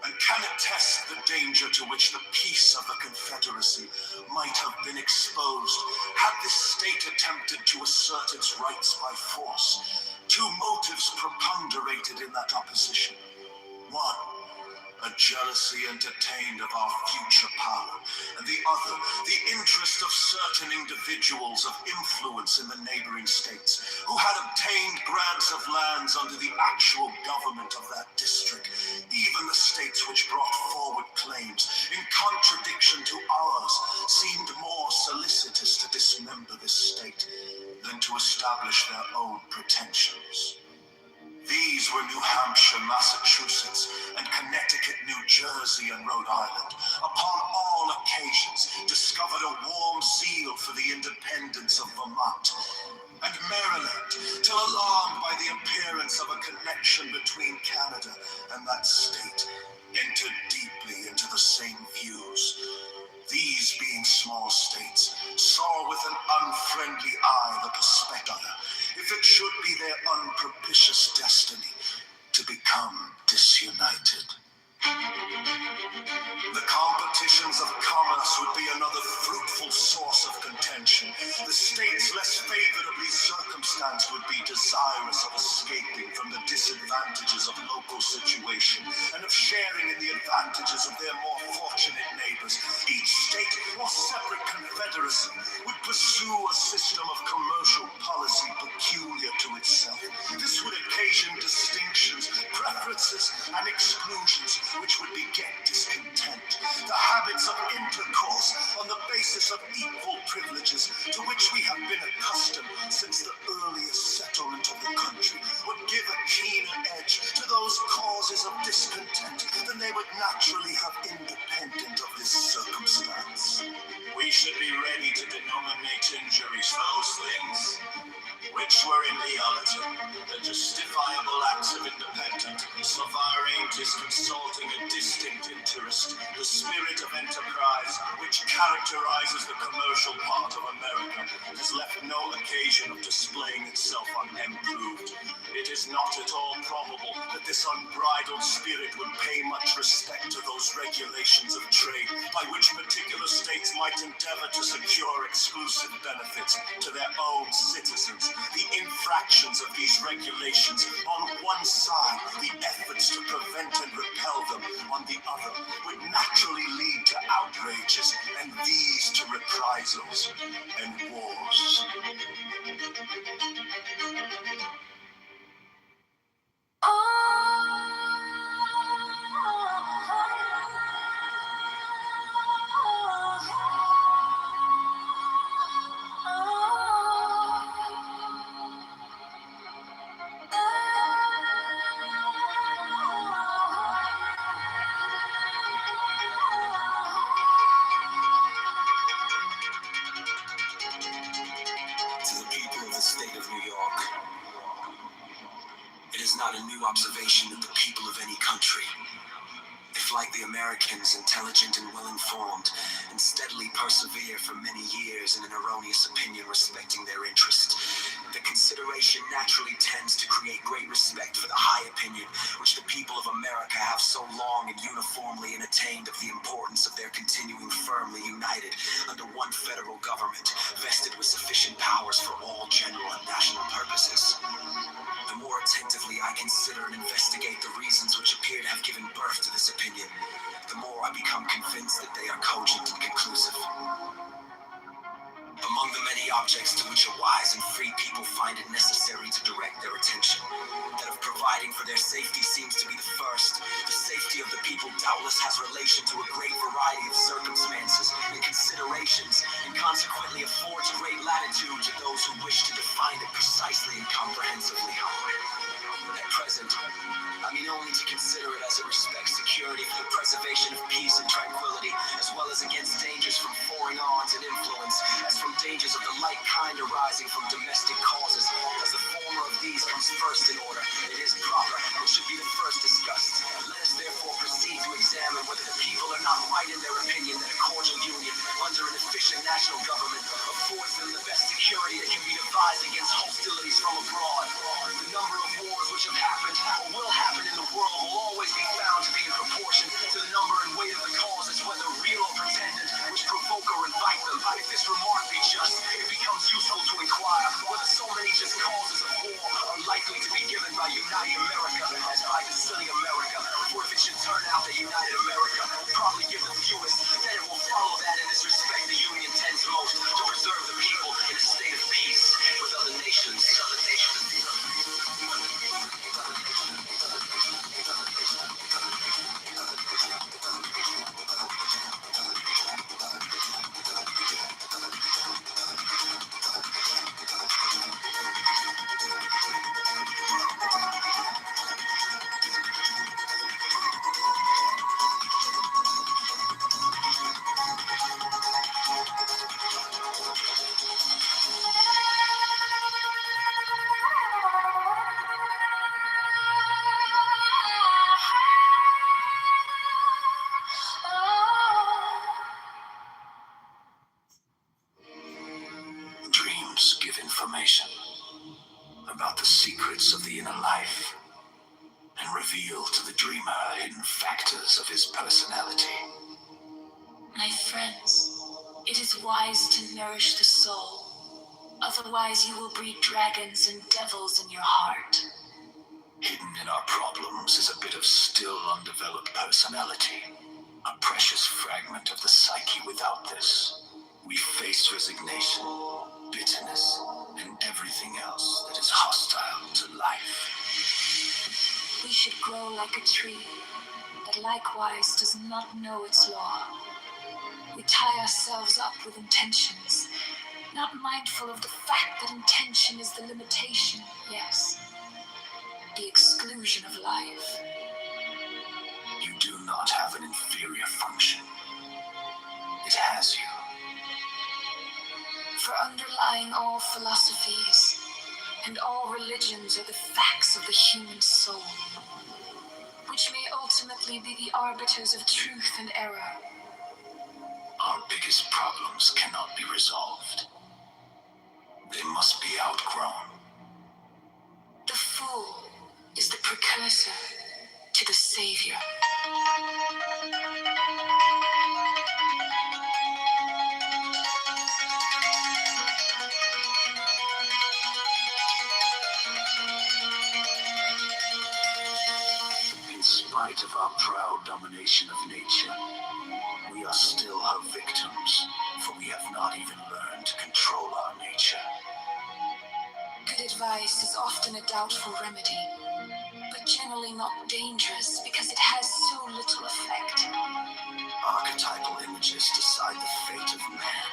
and can attest the danger to which the peace of the Confederacy might have been exposed had this state attempted to assert its rights by force. Two motives preponderated in that opposition. One, a jealousy entertained of our future power, and the other, the interest of certain individuals of influence in the neighboring states, who had obtained grants of lands under the actual government of that district, even the states which brought forward claims in contradiction to ours seemed more solicitous to dismember this state than to establish their own pretensions. These were New Hampshire, Massachusetts, and Connecticut, New Jersey, and Rhode Island, upon all occasions discovered a warm zeal for the independence of Vermont, and Maryland, till alarmed by the the appearance of a connection between Canada and that state entered deeply into the same views. These, being small states, saw with an unfriendly eye the perspective, if it should be their unpropitious destiny, to become disunited. The competitions of commerce would be another fruitful source of contention. The states less favorably circumstanced would be desirous of escaping from the disadvantages of local situation and of sharing in the advantages of their more fortunate neighbors. Each state or separate confederacy would pursue a system of commercial policy peculiar to itself. This would occasion distinctions, preferences, and exclusions which would beget discontent. The habits of intercourse on the basis of equal privileges to which we have been accustomed since the earliest settlement of the country would give a keener edge to those causes of discontent than they would naturally have independent of this circumstance. We should be ready to denominate injuries those things which were in reality the justifiable acts of independent, sovereign, disconsulting a distinct interest, the spirit of enterprise which characterizes the commercial part of America has left no occasion of displaying itself unimproved. It is not at all probable that this unbridled spirit would pay much respect to those regulations of trade by which particular states might endeavor to secure exclusive benefits to their own citizens. The infractions of these regulations on one side, the efforts to prevent and repel them on the other, would naturally lead to outrages, and these to reprisals and wars. To the people of the state of New York, it is not a new observation that the people of any country, if like the Americans intelligent and well-informed, and steadily persevere for many years in an erroneous opinion respecting their interest, the consideration naturally tends to create great respect for the high opinion which the people of America have so long and uniformly entertained of the importance of their continuing firmly united under one federal government, vested with sufficient powers for all general and national purposes. The more attentively I consider and investigate the reasons which appear to have given birth to this opinion, the more I become convinced that they are cogent and conclusive. Among the many objects to which a wise and free people find it necessary to direct their attention, that of providing for their safety seems to be the first. The safety of the people doubtless has relation to a great variety of circumstances and considerations, and consequently affords great latitude to those who wish to define it precisely and comprehensively. At present, I mean only to consider it as it respects security for the preservation of peace and tranquility, as well as against dangers from foreign arms and influence, as from dangers of the like kind arising from domestic causes. As the former of these comes first in order, it is proper it should be the first discussed. Let us therefore proceed to examine whether the people are not right in their opinion that a cordial union under an efficient national government affords them the best security that can be devised against hostilities from abroad. The number of wars which have happened or will happen in the world will always be found to be in proportion to the number and weight of the causes, whether real or pretended, which provoke or invite them. If this remark be just, it becomes useful to inquire whether so many just causes of war are likely to be given by United America as by Distilling America. For if it should turn out that United America will probably give the fewest, then it will follow that in this respect the Union tends most to preserve the people in a state of peace with other nations. information about the secrets of the inner life and reveal to the dreamer hidden factors of his personality. My friends, it is wise to nourish the soul. Otherwise, you will breed dragons and devils in your heart. Hidden in our problems is a bit of still undeveloped personality, a precious fragment of the psyche. Without this, we face resignation, bitterness, and everything else that is hostile to life. We should grow like a tree that likewise does not know its law. We tie ourselves up with intentions, not mindful of the fact that intention is the limitation, yes, the exclusion of life. You do not have an inferior function. It has you. For underlying all philosophies and all religions are the facts of the human soul, which may ultimately be the arbiters of truth and error. Our biggest problems cannot be resolved. They must be outgrown. The fool is the precursor to the savior. In spite of our proud domination of nature, we are still her victims, for we have not even learned to control our nature. Good advice is often a doubtful remedy, but generally not dangerous because it has so little effect. Archetypal images decide the fate of man.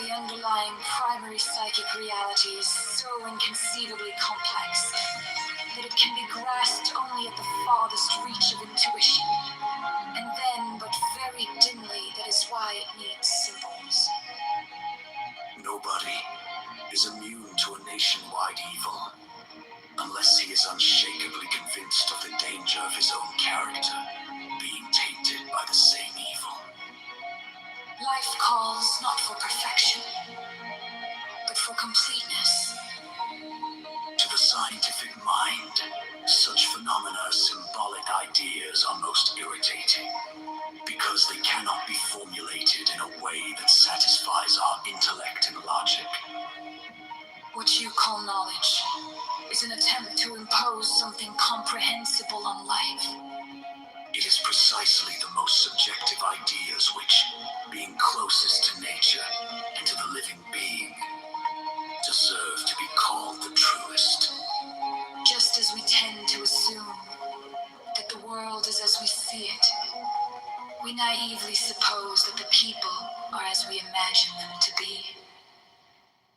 The underlying primary psychic reality is so inconceivably complex that it can be grasped only at the farthest reach of intuition, and then but very dimly. That is why it needs symbols. Nobody is immune to a nationwide evil, unless he is unshakably convinced of the danger of his own character being tainted by the same evil. Life calls not for perfection, but for completeness. To the scientific mind, such phenomena as symbolic ideas are most irritating, because they cannot be formulated in a way that satisfies our intellect and logic. What you call knowledge is an attempt to impose something comprehensible on life. It is precisely the most subjective ideas which, being closest to nature and to the living being, deserve to be called the truest. Just as we tend to assume that the world is as we see it, we naively suppose that the people are as we imagine them to be.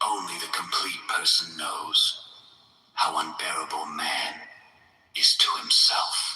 Only the complete person knows how unbearable man is to himself.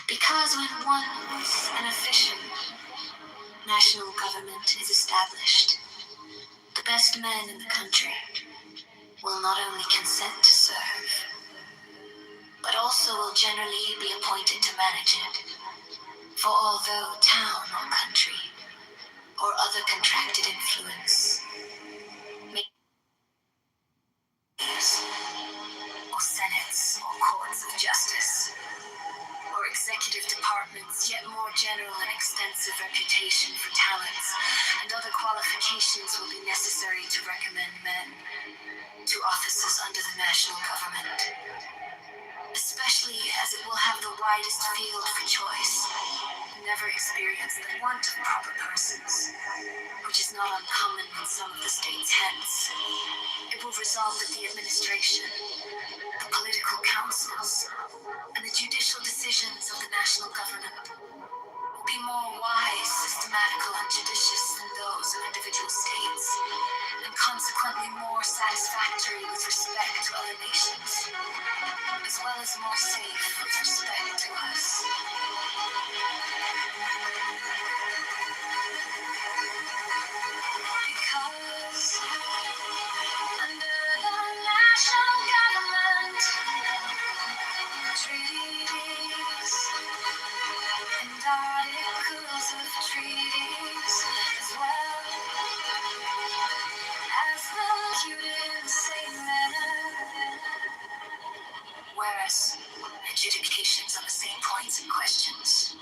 Because when once an efficient national government is established, the best men in the country will not only consent to serve, but but also will generally be appointed to manage it. For although town or country, or other contracted influence, may or senates or courts of justice, or executive departments, yet more general and extensive reputation for talents and other qualifications will be necessary to recommend men to offices under the national government, especially as it will have the widest field for choice, never experience the want of proper persons, which is not uncommon in some of the state's heads. It will resolve that the administration, the political councils, and the judicial decisions of the national government will be more wise, systematical, and judicious than those of individual states, and consequently more satisfactory with respect to other nations, as well as more safe with respect to us. Because under the national government, treaties and articles of treaties, as well as the executed in the same manner, whereas adjudications on the same points and questions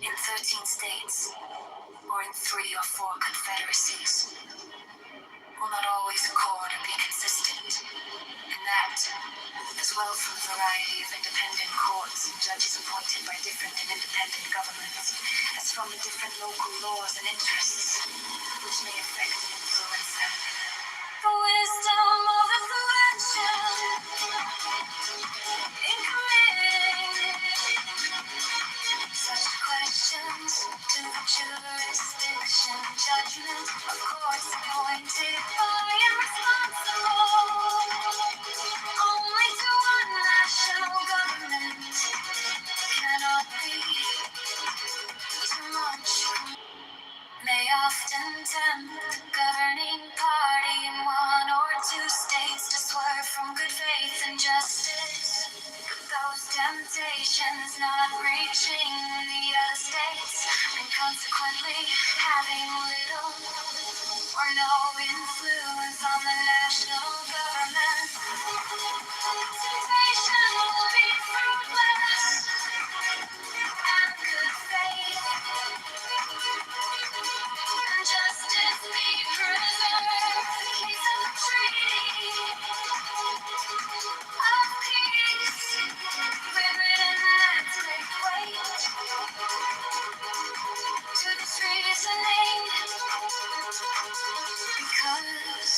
in 13 states or in 3 or 4 confederacies will not always accord or be consistent, and that, as well from a variety of independent courts and judges appointed by different and independent governments, as from the different local laws and interests, which may affect and influence them. The wisdom of influential in committing such questions to the jurisdiction, judgment, of course appointed by and responsible only to one national government, cannot be too much. May often tempt the governing party in 1 or 2 states to swerve from good faith and justice, but those temptations not reaching the other states, and consequently having little or no influence on the national government. Temptation will be fruitless, and good faith and justice be preserved. The case of a treaty of peace with written acts make weight to this reasoning, because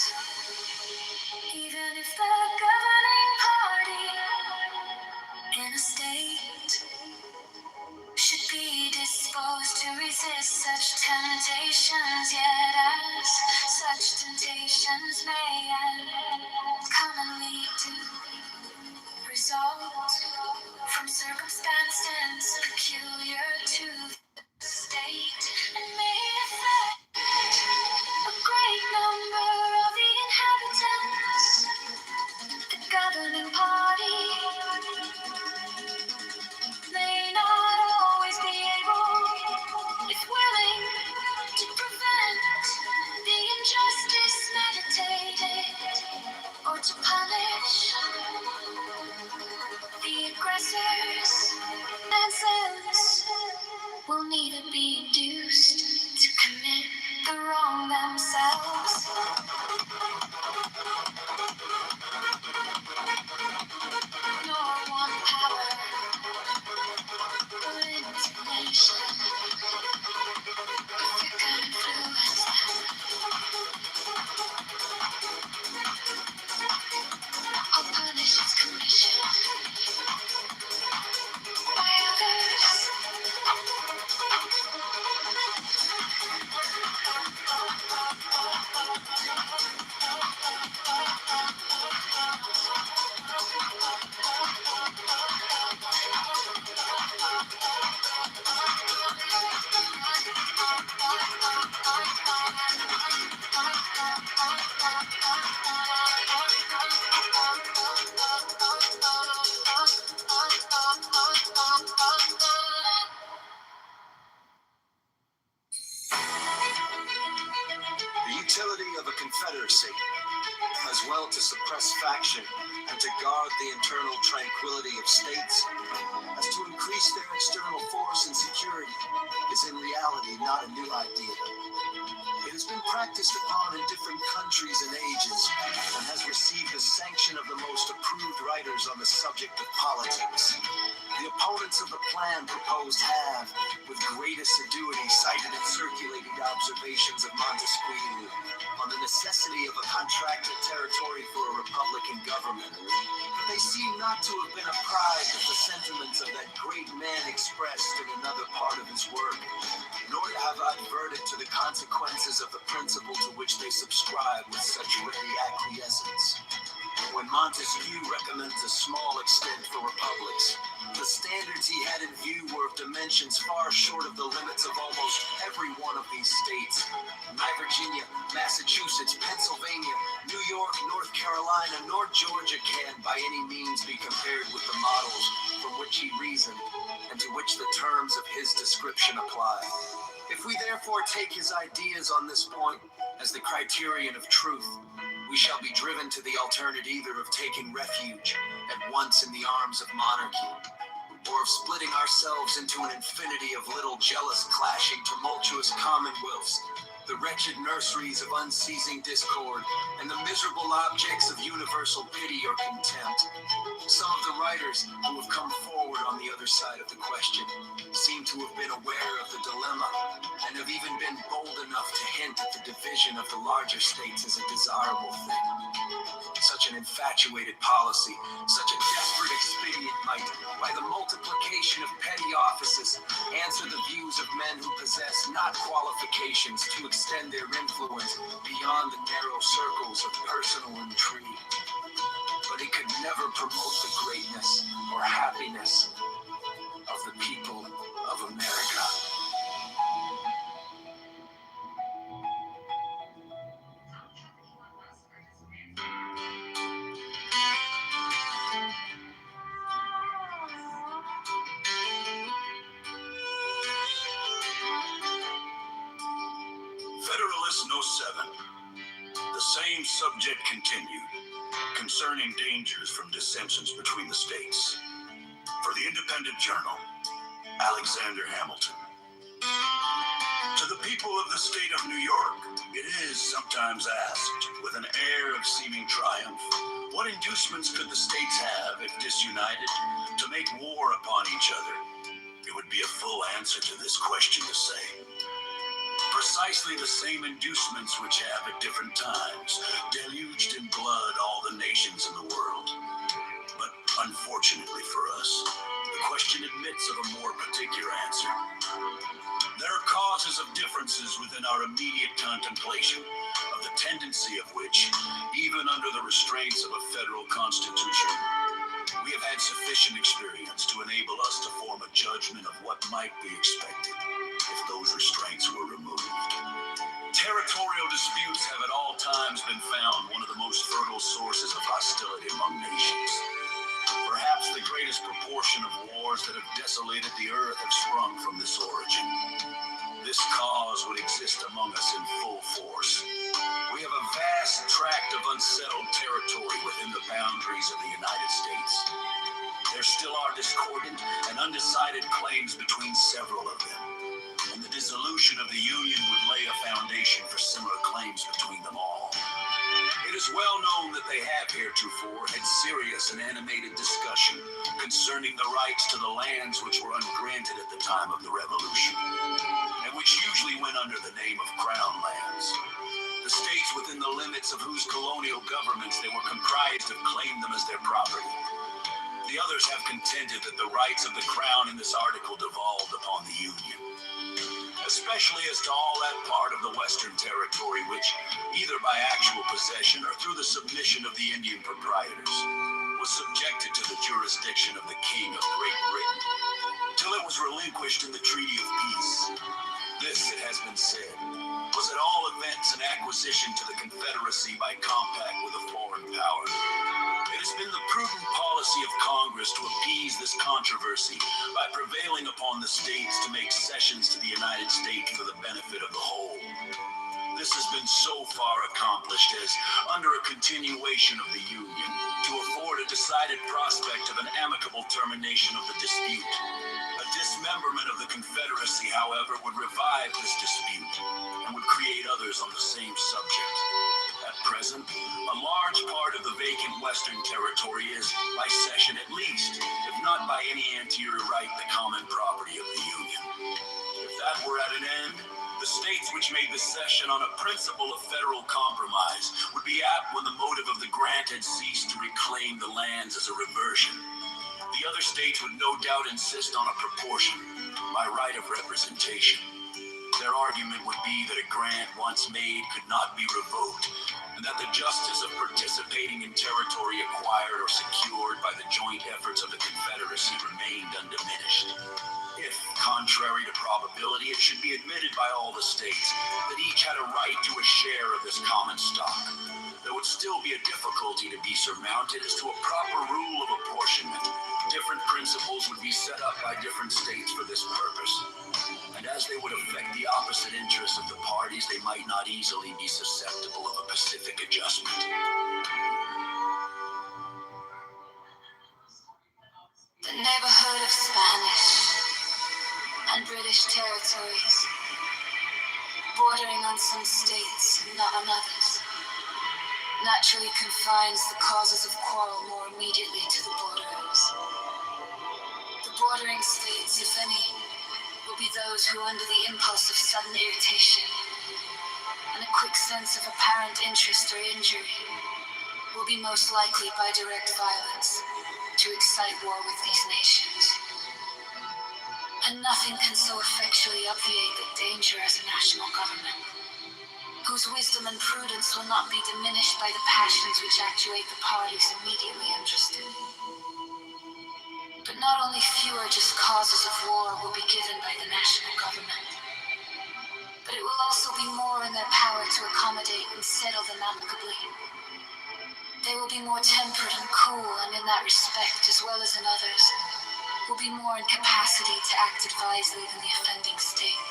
even if the governing party in a state should be disposed to resist such temptations, yet as such temptations may and commonly do result from circumstances peculiar to the state, and may affect a great number of the inhabitants, the governing party may not always be able, if willing, to prevent the injustice meditated, or to punish the aggressors. Answers will neither be induced to commit the wrong themselves, nor want power or intimidation. If you can influence them, I'll punish its commission by others. futility of a confederacy, as well to suppress faction and to guard the internal tranquility of states, as to increase their external force and security, is in reality not a new idea. It has been practiced upon in different countries and ages, and has received the sanction of the most approved writers on the subject of politics. The opponents of the plan proposed have, with great assiduity, cited and circulated observations of Montesquieu on the necessity of a contracted territory for a republican government, but they seem not to have been apprised of the sentiments of that great man expressed in another part of his work, nor to have adverted to the consequences of the principle to which they subscribe with such ready acquiescence. When Montesquieu recommends a small extent for republics, the standards he had in view were of dimensions far short of the limits of almost every one of these states. Virginia, Massachusetts, Pennsylvania, New York, North Carolina, nor Georgia can by any means be compared with the models from which he reasoned and to which the terms of his description apply. If we therefore take his ideas on this point as the criterion of truth, we shall be driven to the alternative either of taking refuge at once in the arms of monarchy, or of splitting ourselves into an infinity of little jealous, clashing, tumultuous commonwealths, the wretched nurseries of unceasing discord, and the miserable objects of universal pity or contempt. Some of the writers who have come forward on the other side of the question seem to have been aware of the dilemma, and have even been bold enough to hint at the division of the larger states as a desirable thing. Such an infatuated policy, such a desperate expedient might, by the multiplication of petty offices, answer the views of men who possess not qualifications to extend their influence beyond the narrow circles of personal intrigue. But it could never promote the greatness or happiness of the people of America. Federalist No. 7. The same subject continued, concerning dangers from dissensions between the states. For the Independent Journal, Alexander Hamilton. To the people of the state of New York, it is sometimes asked, with an air of seeming triumph, what inducements could the states have, if disunited, to make war upon each other? It would be a full answer to this question to say, precisely the same inducements which have at different times deluged in blood all the nations in the world. But unfortunately for us, the question admits of a more particular answer. There are causes of differences within our immediate contemplation, of the tendency of which, even under the restraints of a federal constitution, we have had sufficient experience to enable us to form a judgment of what might be expected if those restraints were removed. Territorial disputes have at all times been found one of the most fertile sources of hostility among nations. Perhaps the greatest proportion of wars that have desolated the earth have sprung from this origin. This cause would exist among us in full force. We have a vast tract of unsettled territory within the boundaries of the United States. There still are discordant and undecided claims between several of them, and the dissolution of the Union would lay a foundation for similar claims between them all. It is well known that they have heretofore had serious and animated discussion concerning the rights to the lands which were ungranted at the time of the Revolution, and which usually went under the name of Crown lands. The states within the limits of whose colonial governments they were comprised have claimed them as their property. The others have contended that the rights of the Crown in this article devolved upon the Union, especially as to all that part of the Western Territory which, either by actual possession or through the submission of the Indian proprietors, was subjected to the jurisdiction of the King of Great Britain, till it was relinquished in the Treaty of Peace. This, it has been said, was at all events an acquisition to the Confederacy by compact with a foreign power. It has been the prudent policy of Congress to appease this controversy by prevailing upon the states to make cessions to the United States for the benefit of the whole. This has been so far accomplished as, under a continuation of the Union, to afford a decided prospect of an amicable termination of the dispute. A dismemberment of the Confederacy, however, would revive this dispute and would create others on the same subject. At present, a large part of the vacant Western Territory is, by cession at least, if not by any anterior right, the common property of the Union. If that were at an end, the states which made the cession on a principle of federal compromise would be apt when the motive of the grant had ceased to reclaim the lands as a reversion. The other states would no doubt insist on a proportion, by right of representation. Their argument would be that a grant once made could not be revoked, and that the justice of participating in territory acquired or secured by the joint efforts of the Confederacy remained undiminished. If, contrary to probability, it should be admitted by all the states that each had a right to a share of this common stock, there would still be a difficulty to be surmounted as to a proper rule of apportionment. Different principles would be set up by different states for this purpose, and as they would affect the opposite interests of the parties, they might not easily be susceptible of a pacific adjustment. The neighborhood of Spanish and British territories, bordering on some states and not on others, naturally confines the causes of quarrel more immediately to the borderers. The bordering states, if any, will be those who, under the impulse of sudden irritation and a quick sense of apparent interest or injury, will be most likely by direct violence to excite war with these nations. And nothing can so effectually obviate the danger as a national government, whose wisdom and prudence will not be diminished by the passions which actuate the parties immediately interested. But not only fewer just causes of war will be given by the national government, but it will also be more in their power to accommodate and settle them amicably. They will be more temperate and cool, and in that respect, as well as in others, will be more in capacity to act advisedly than the offending state.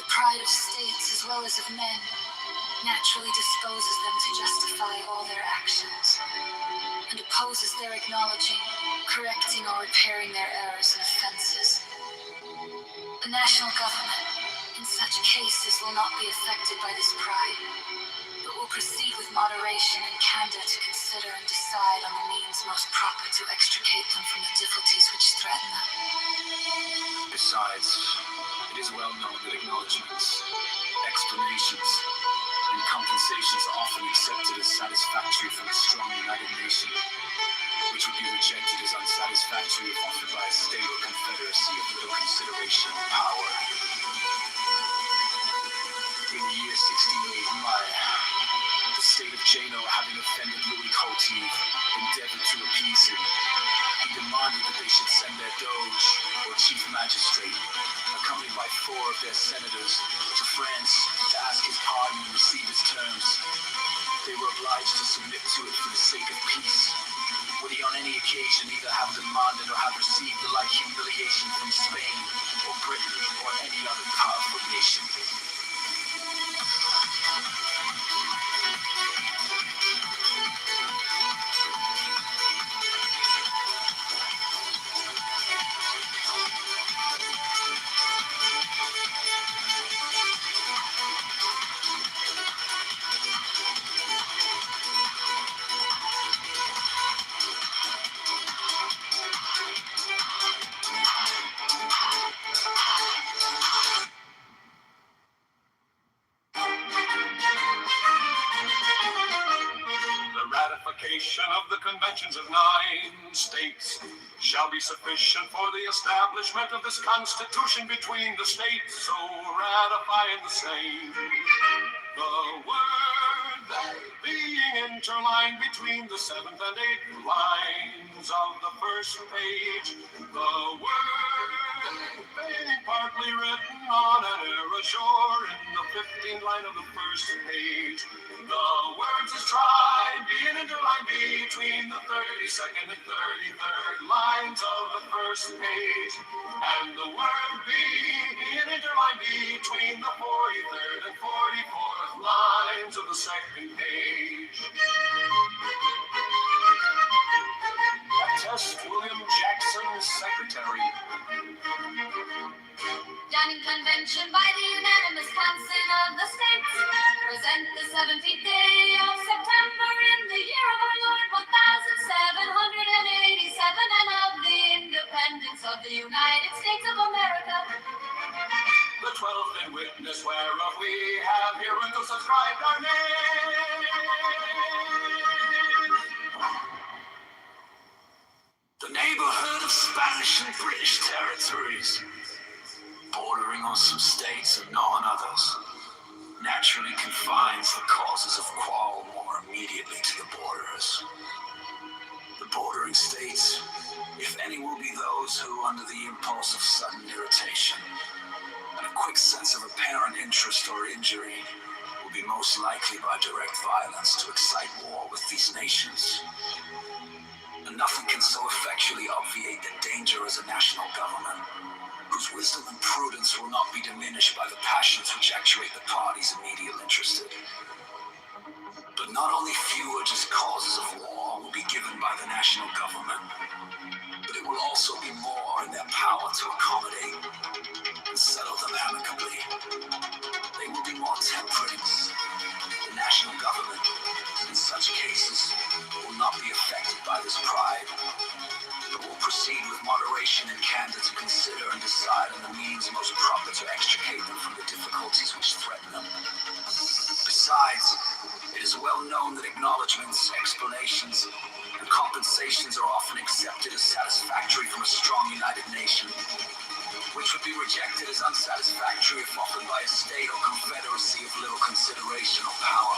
The pride of states, as well as of men, naturally disposes them to justify all their actions, and opposes their acknowledging, correcting, or repairing their errors and offenses. The national government, in such cases, will not be affected by this pride, but will proceed with moderation and candor to consider and decide on the means most proper to extricate them from the difficulties which threaten them. Besides, it is well known that acknowledgments, explanations, and compensations are often accepted as satisfactory from a strong united nation, which would be rejected as unsatisfactory if offered by a state or confederacy of little consideration or power. In the year 1689, the state of Jano, having offended Louis Cotive, endeavored to appease him. He demanded that they should send their doge, or chief magistrate, accompanied by 4 of their senators, to France to ask his pardon and receive his terms. They were obliged to submit to it for the sake of peace. Would he on any occasion either have demanded or have received the like humiliation from Spain, or Britain, or any other powerful nation? Of the conventions of 9 states shall be sufficient for the establishment of this constitution between the states, so ratifying the same. The word they being interlined between the 7th and 8th lines of the first page, the word being partly written on an erasure in the 15th line of the first page, the words is tried being interlined between the 32nd and 33rd lines of the first page, and the word being interlined between the 43rd and 44th signing convention by the unanimous consent of the states. Present the 17th day of September in the year of our Lord 1787 and of the independence of the United States of America. The 12th in witness whereof we have hereinto subscribed our names. The neighborhood of Spanish and British territories, bordering on some states and not on others, naturally confines the causes of quarrel more immediately to the borderers. The bordering states, if any, will be those who, under the impulse of sudden irritation and a quick sense of apparent interest or injury, will be most likely by direct violence to excite war with these nations. And nothing can so effectually obviate the danger as a national government, whose wisdom and prudence will not be diminished by the passions which actuate the parties immediately interested. But not only fewer just causes of war will be given by the national government, but it will also be more in their power to accommodate and settle them amicably. They will be more temperate. The national government, in such cases, will not be affected by this pride, but will proceed with moderation and candor to consider and decide on the means most proper to extricate them from the difficulties which threaten them. Besides, it is well known that acknowledgments, explanations, and compensations are often accepted as satisfactory from a strong united nation, which would be rejected as unsatisfactory if offered by a state or confederacy of little consideration or power.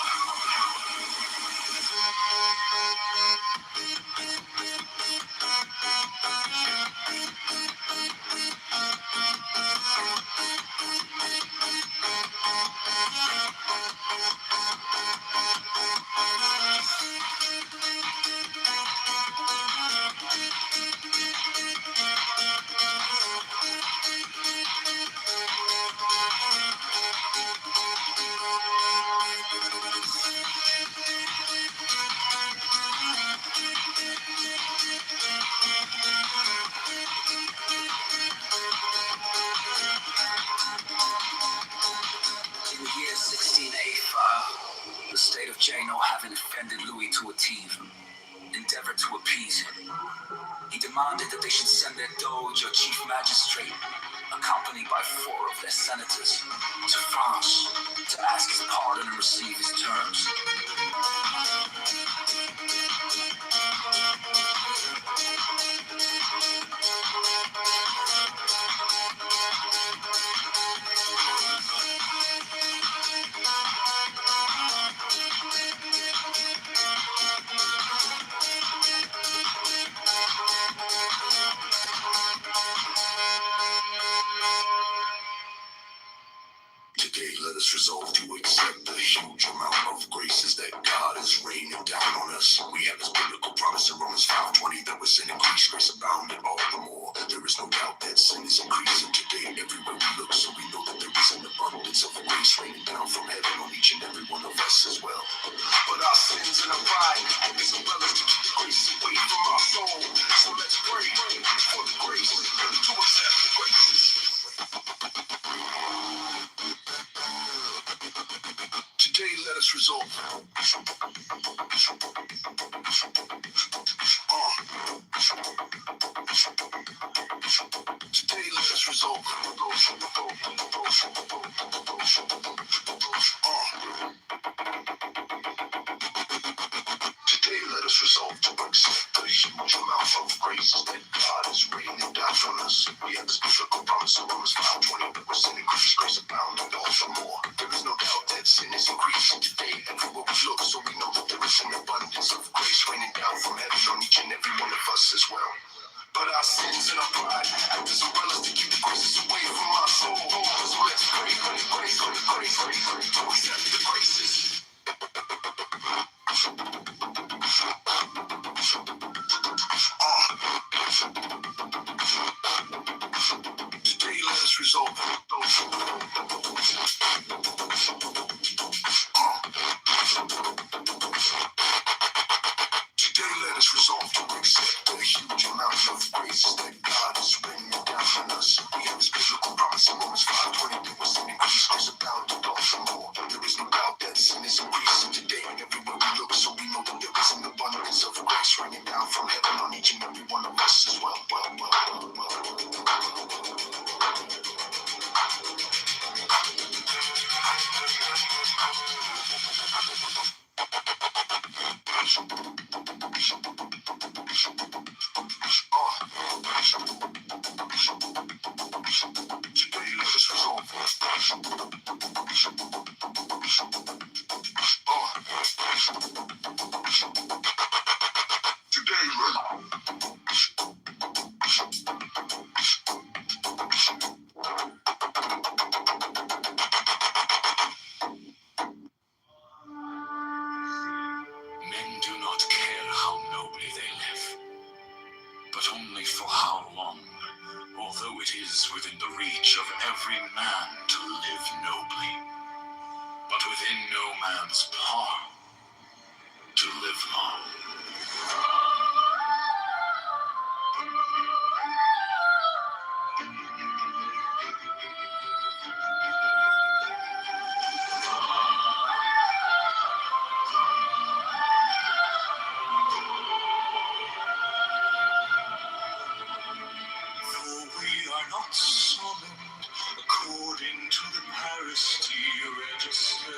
In the year 1685, the state of Jano, having offended Louis to a teeth, endeavored to appease him. He demanded that they should send their doge or chief magistrate, accompanied by 4 of their senators, to France to ask his pardon and receive his terms. Today, let us resolve to accept the huge amount of graces that God is raining down on us. We have His biblical promise in Romans 5:20 that with sin increased, grace abounded all the more. There is no doubt that sin is increasing today everywhere we look, so we know that there is an abundance of grace raining down from heaven on each and every one of us as well. But our sins and our pride is a relic to keep the grace away from our soul. So let's pray for the grace to accept the graces. Today, let us resolve. Today, let us resolve. Today, let us resolve to accept the huge amount of graces that God is raining down from us. We have this biblical promise in Romans 5:20 that with sin increased, grace abounded all the more. There is no doubt that sin is increasing today everywhere we look, so we know that there is an abundance of grace raining down from heaven on each and every one of us as well. But our sins and our pride act as umbrellas to keep the graces away from our soul. So let's pray to accept the graces. Today, let us resolve. Men do not care how nobly they live, but only for how long, although it is within the reach of every man to live nobly, but within no man's power to live long. For we are not summoned according to the Paris Register.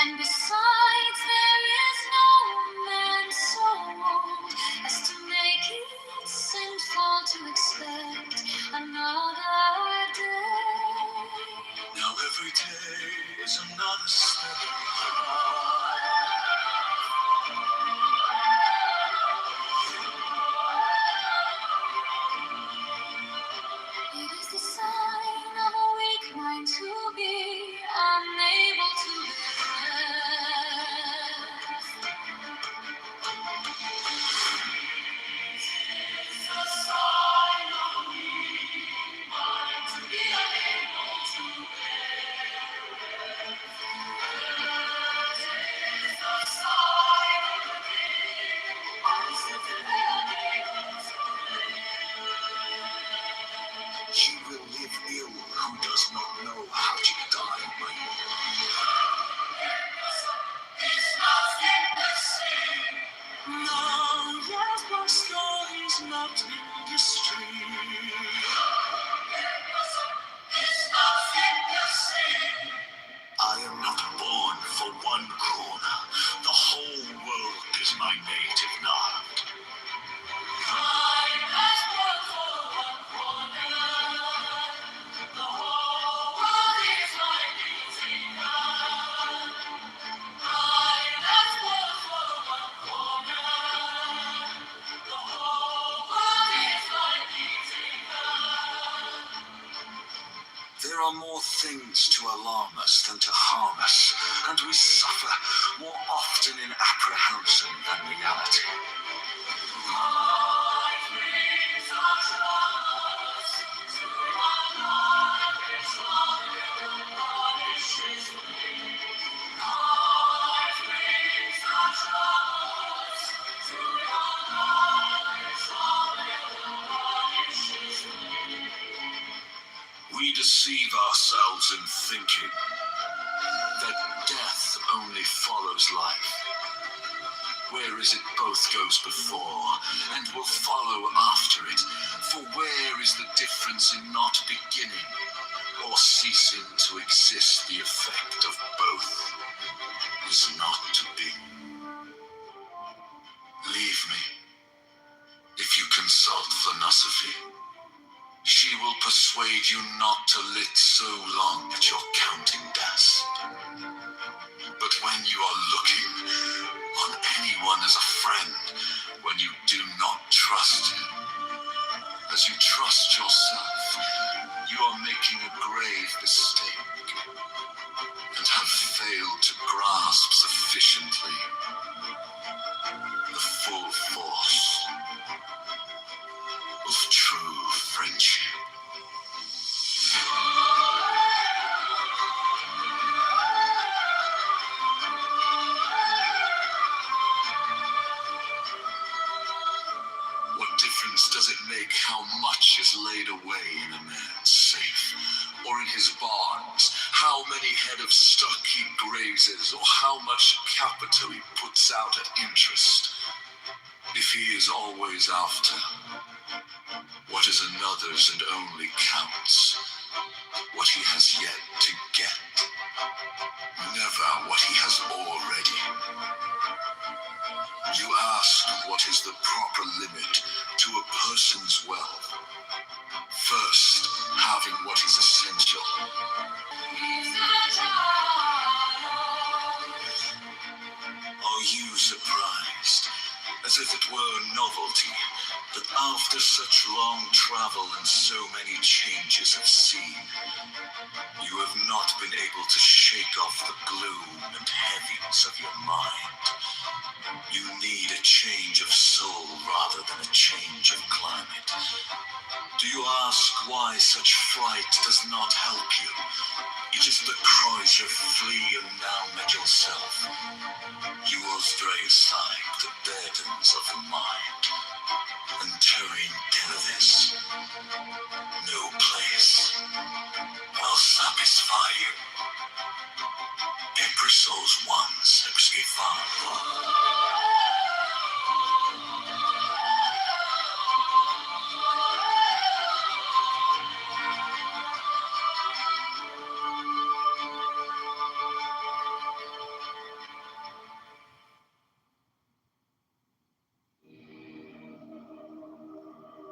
And besides, there is no man so old as to make it sinful to expect another day. Now every day is another step It is the sign of a weak mind to be unable to She will live ill who does not know how to die, my Now that my story's not in the street, I am not born for one corner. The whole world is my native land. There are more things to alarm us than to harm us, and we suffer more often in apprehension than reality. We deceive ourselves in thinking that death only follows life, whereas it both goes before and will follow after it. For where is the difference in not beginning or ceasing to exist? The effect of both is not to be. Leave me. If you consult philosophy, she will persuade you not to lit so long at your counting desk. But when you are looking on anyone as a friend, when you do not trust him, as you trust yourself, you are making a grave mistake and have failed to grasp sufficiently the full force of true friendship. What difference does it make how much is laid away in a man's safe or in his barns, how many head of stock he grazes, or how much capital he puts out at interest, if he is always after what is another's and only counts what he has yet to get, never what he has already. You ask what is the proper limit to a person's wealth. First, have having what is essential. Are you surprised, as if it were a novelty, that after such long travel and so many changes of scene, you have not been able to shake off the gloom and heaviness of your mind? You need a change of soul rather than a change of climate. Do you ask why such fright does not help you? It is the cries of flee and now met yourself. You will stray aside the burdens of the mind, and terrain illness, no place will satisfy you. Emperor Souls 1 65.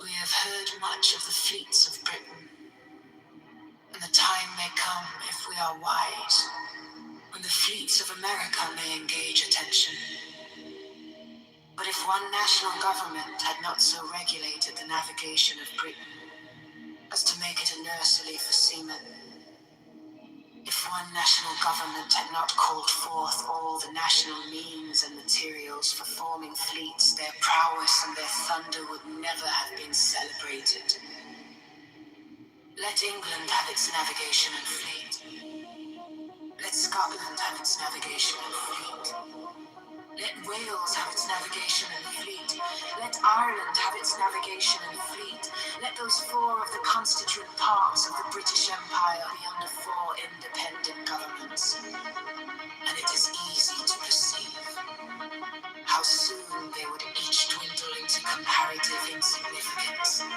We have heard much of the fleets of Britain, and the time may come, if we are wise, when the fleets of America may engage attention. But if one national government had not so regulated the navigation of Britain as to make it a nursery for seamen, if one national government had not called forth all the national means and materials for forming fleets, their prowess and their thunder would never have been celebrated. Let England have its navigation and fleet. Let Scotland have its navigation and fleet. Let Wales have its navigation and fleet. Let Ireland have its navigation and fleet. Let those 4 of the constituent parts of the British Empire be under 4 independent governments. And it is easy to perceive how soon they would each dwindle into comparative insignificance.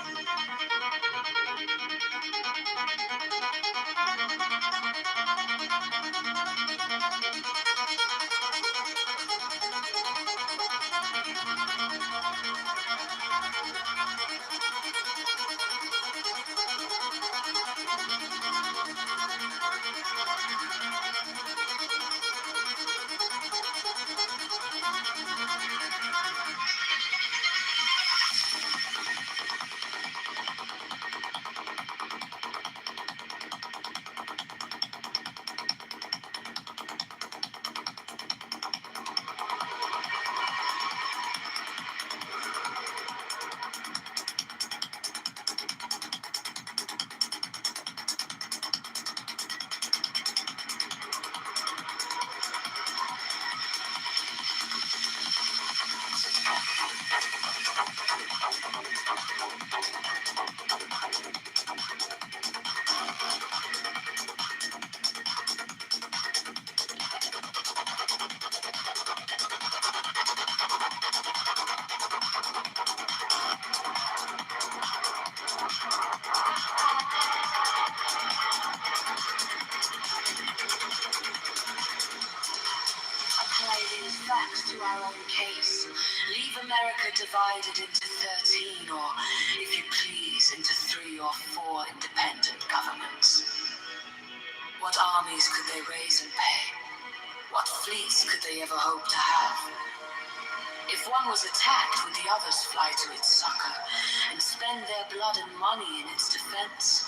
To our own case, leave America divided into 13, or, if you please, into 3 or 4 independent governments. What armies could they raise and pay? What fleets could they ever hope to have? If one was attacked, would the others fly to its succor and spend their blood and money in its defense?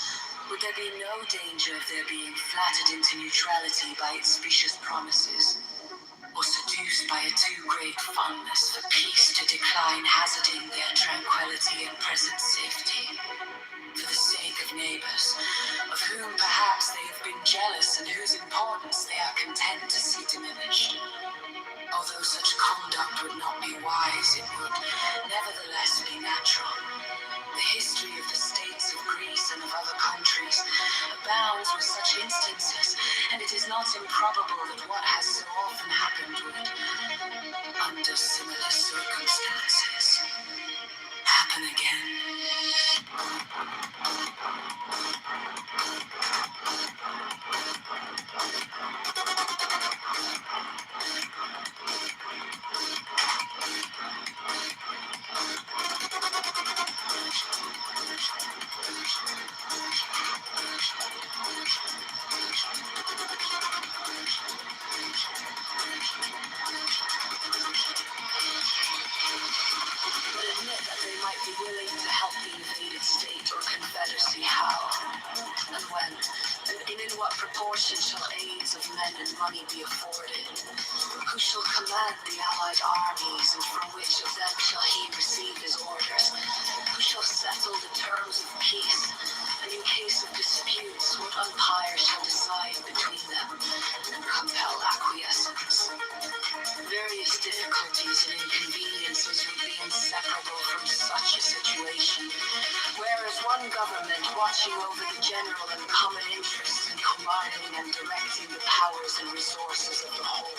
Would there be no danger of their being flattered into neutrality by its specious promises? Or seduced by a too great fondness for peace to decline hazarding their tranquility and present safety, for the sake of neighbors, of whom perhaps they have been jealous and whose importance they are content to see diminished. Although such conduct would not be wise, it would nevertheless be natural. The history of the states of Greece and of other countries abounds with such instances, and it is not improbable that what has so often happened would, under similar circumstances, happen again. when, and in what proportion shall aids of men and money be afforded? Who shall command the allied armies, and from which of them shall he receive his orders? Who shall settle the terms of peace? And in case of disputes, what umpire shall decide between them and compel acquiescence? Various difficulties and inconveniences would be inseparable from such a situation, whereas one government watching over the general and common interests and combining and directing the powers and resources of the whole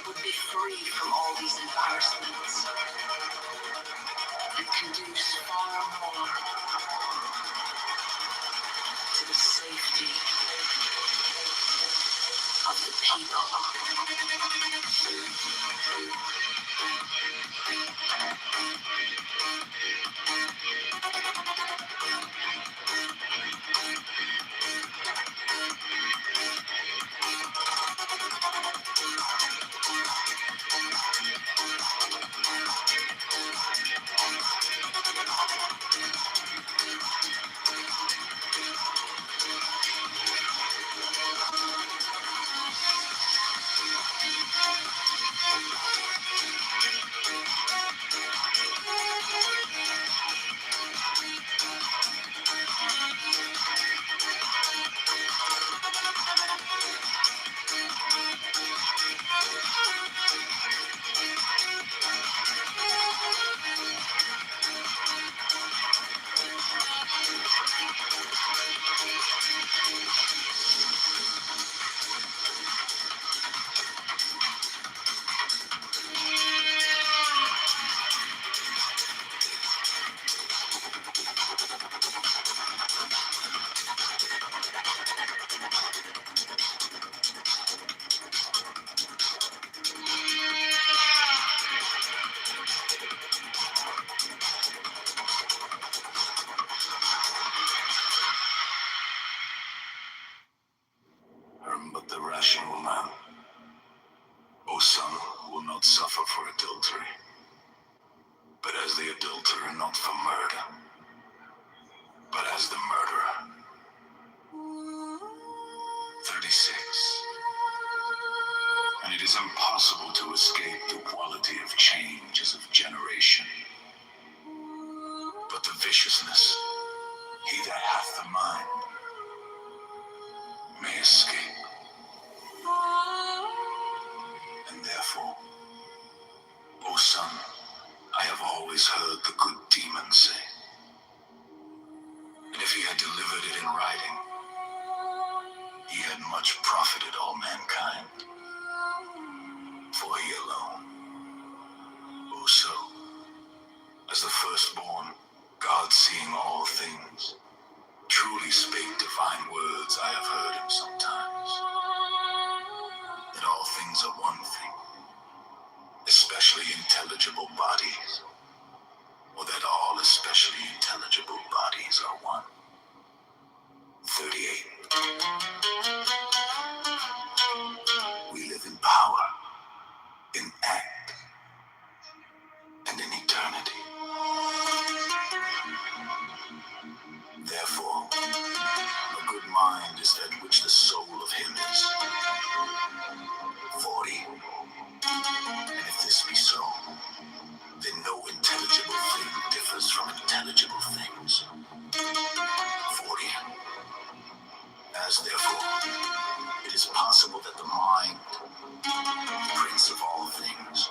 would be free from all these embarrassments and conduce far more to the safety of the people. But the rational man, O son, will not suffer for adultery, but as the adulterer not for murder, but as the murderer. 36. And it is impossible to escape the quality of change as of generation. But the viciousness, he that hath the mind, may escape. And therefore, O son, I have always heard the good demon say, and if he had delivered it in writing, he had much profited all mankind. For he alone, O so, as the firstborn, God seeing all things, truly spake divine words. I have heard him sometimes, that all things are one thing, especially intelligible bodies, or that all especially intelligible bodies are one. 38. We live in power, in act, and in eternity. Therefore, a good mind is that which the soul of him is. 40. And if this be so, then no intelligible thing differs from intelligible things. 40. As therefore, it is possible that the mind, prince of all things,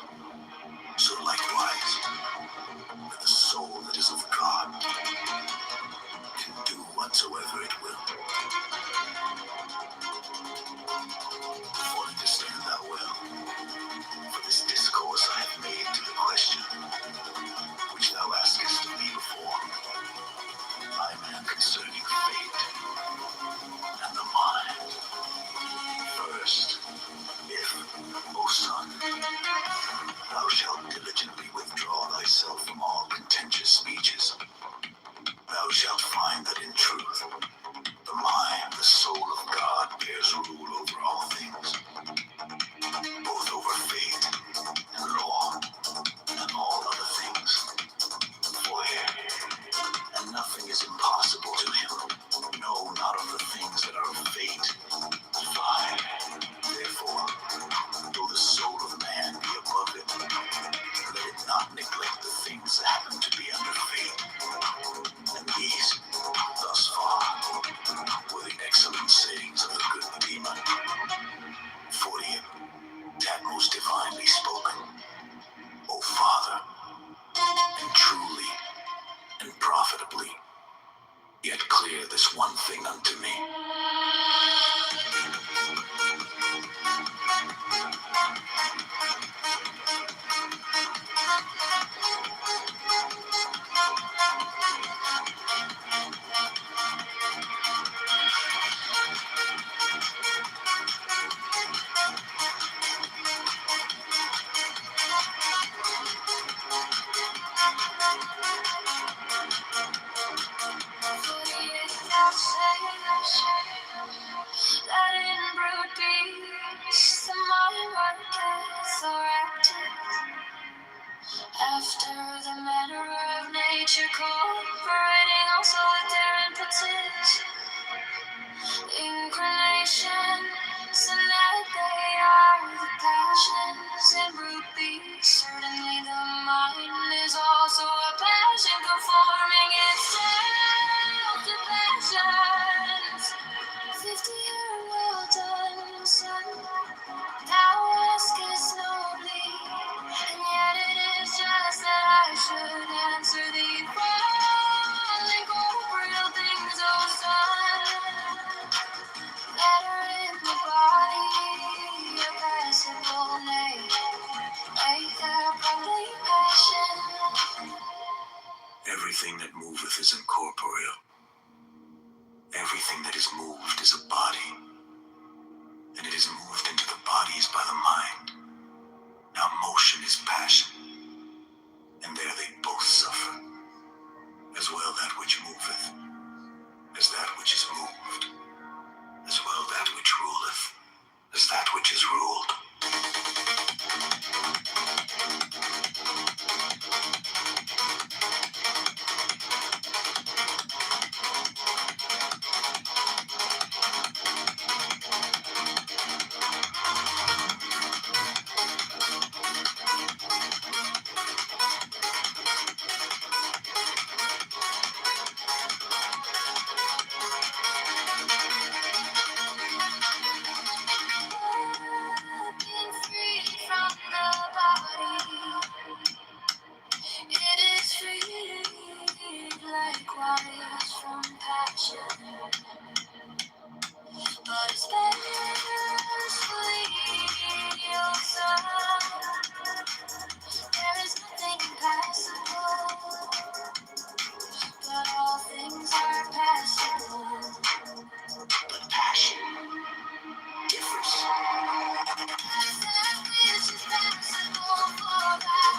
so likewise, that the soul that is of God can do whatsoever it will. For understand thou well, for this discourse I have made to the question which thou askest of me before, I man concerning fate and the mind. First, if, O son, thou shalt diligently withdraw thyself from all contentious speeches, thou shalt find that in truth the mind, the soul of God, bears rule over all things, both over fate and law and all other things. For him, and nothing is impossible to him, no, not of the unto me. That in brute beast, the mind worketh so active. After the manner of nature, cooperating also with their impetus, inclinations, and that they are the passions in brute beasts. Certainly the mind is also a passion, conforming itself to passions. 50 are well done, son. Thou askest nobly, and yet it is just that I should answer thee. Falling corporeal things, O son, that are in the body, irascible, nay, make their public passion. Everything that moveth is incorporeal. Everything that is moved is a body, and it is moved into the bodies by the mind. Now motion is passion, and there they both suffer, as well that which moveth, as that which is moved, as well that which ruleth, as that which is ruled. Being free from the body, it is freed likewise from passion, but especially, O son, there is nothing impassable, but all things are passable. But passion differs. That which is passable for that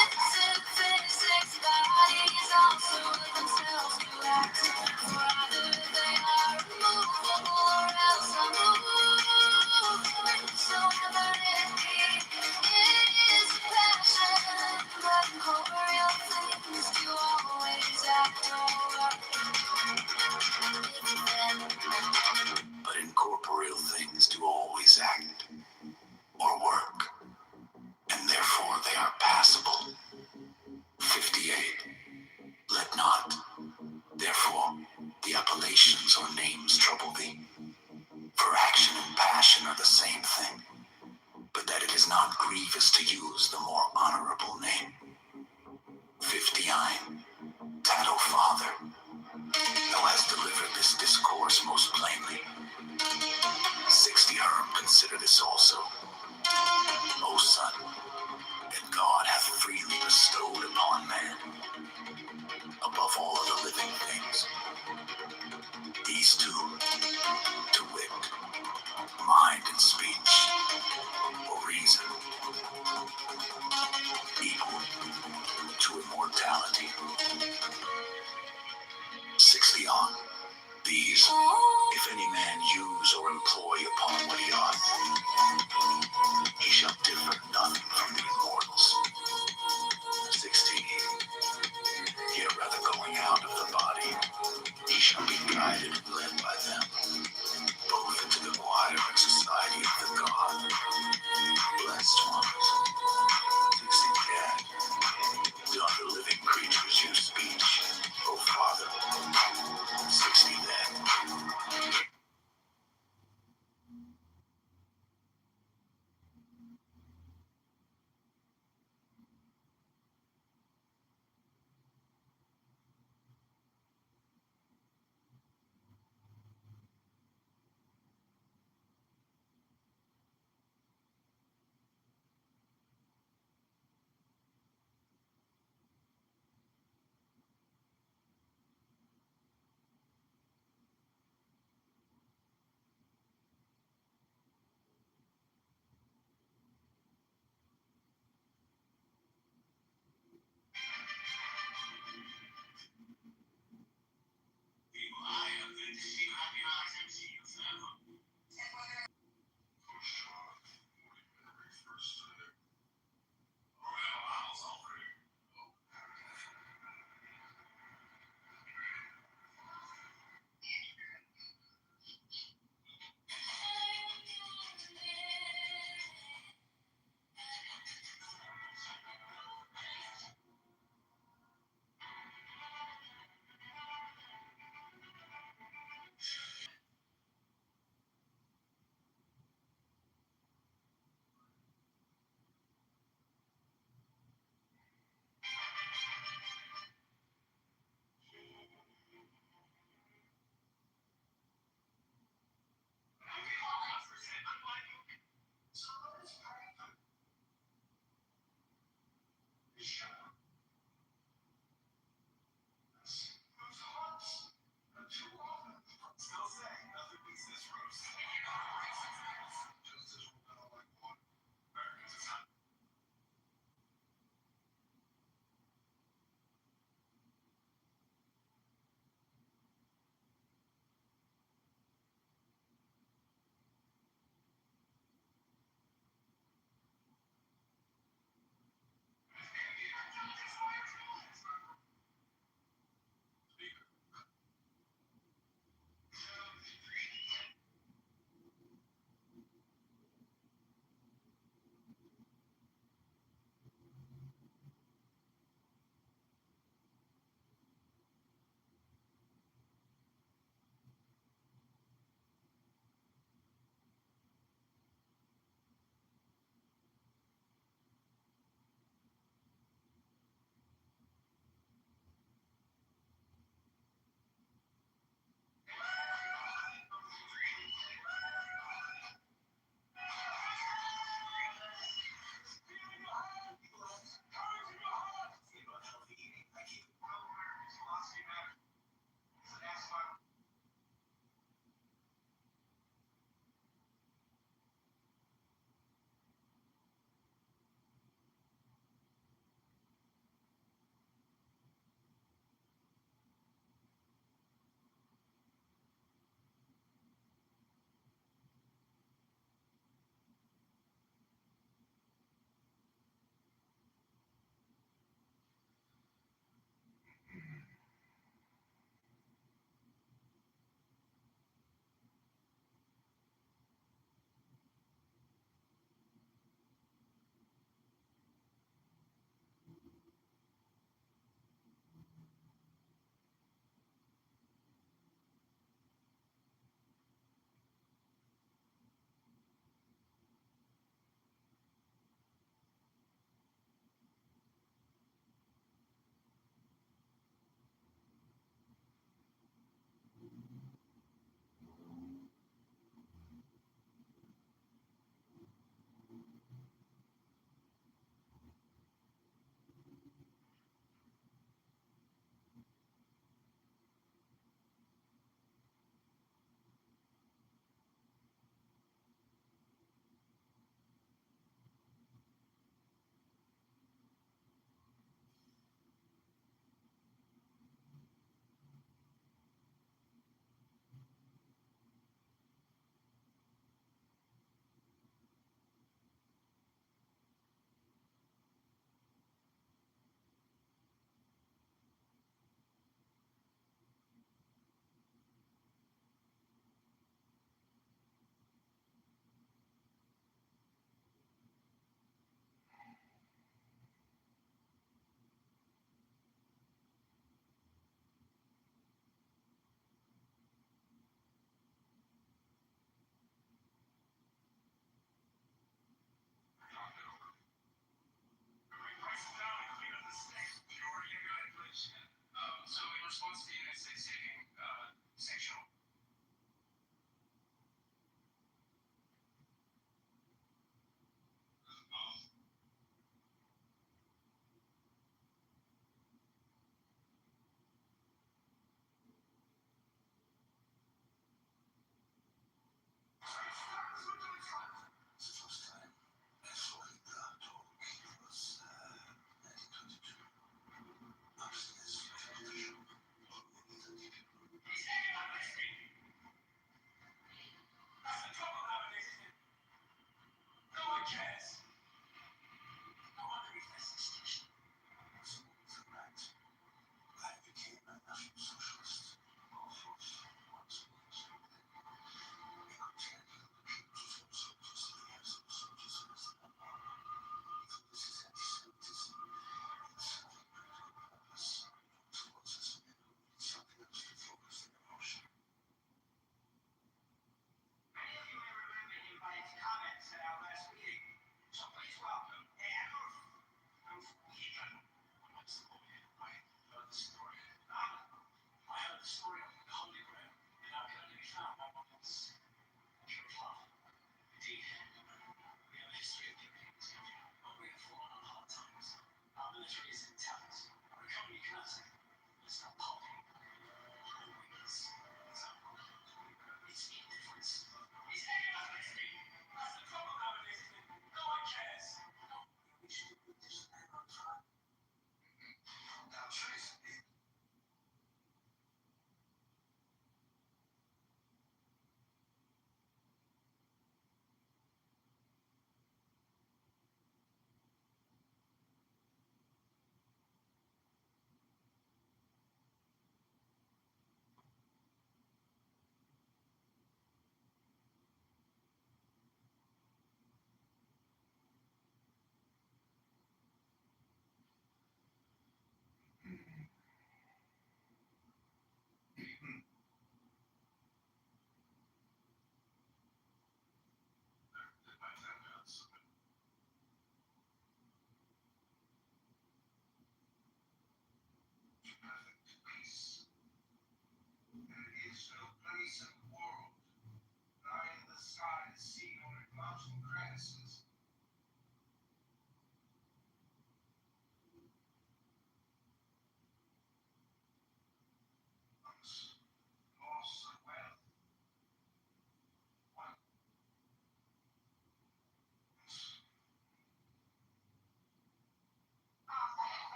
active physics bodies also themselves do act. For either they are movable or else unmovable. Whatsoever it be, it is passion. But corporeal things do always act or work. But incorporeal things do always act or work, and therefore they are passable. 58. Let not, therefore, the appellations or names trouble thee, for action and passion are the same thing, but that it is not grievous to use the more honorable name. 59. Tato, Father, thou hast delivered this discourse most plainly. 60. Herm, consider this also. O son, that God hath freely bestowed upon man, above all other living things, these two, to wit, mind and speech, or reason, equal to immortality. 60 on. These, if any man use or employ upon what he ought, he shall differ nothing from the immortals. 16. Yet rather going out of the body, he shall be guided and led by them, both into the choir and society of the God. Blessed ones. 60. Yet, do other living creatures use speech, O Father? 60 then.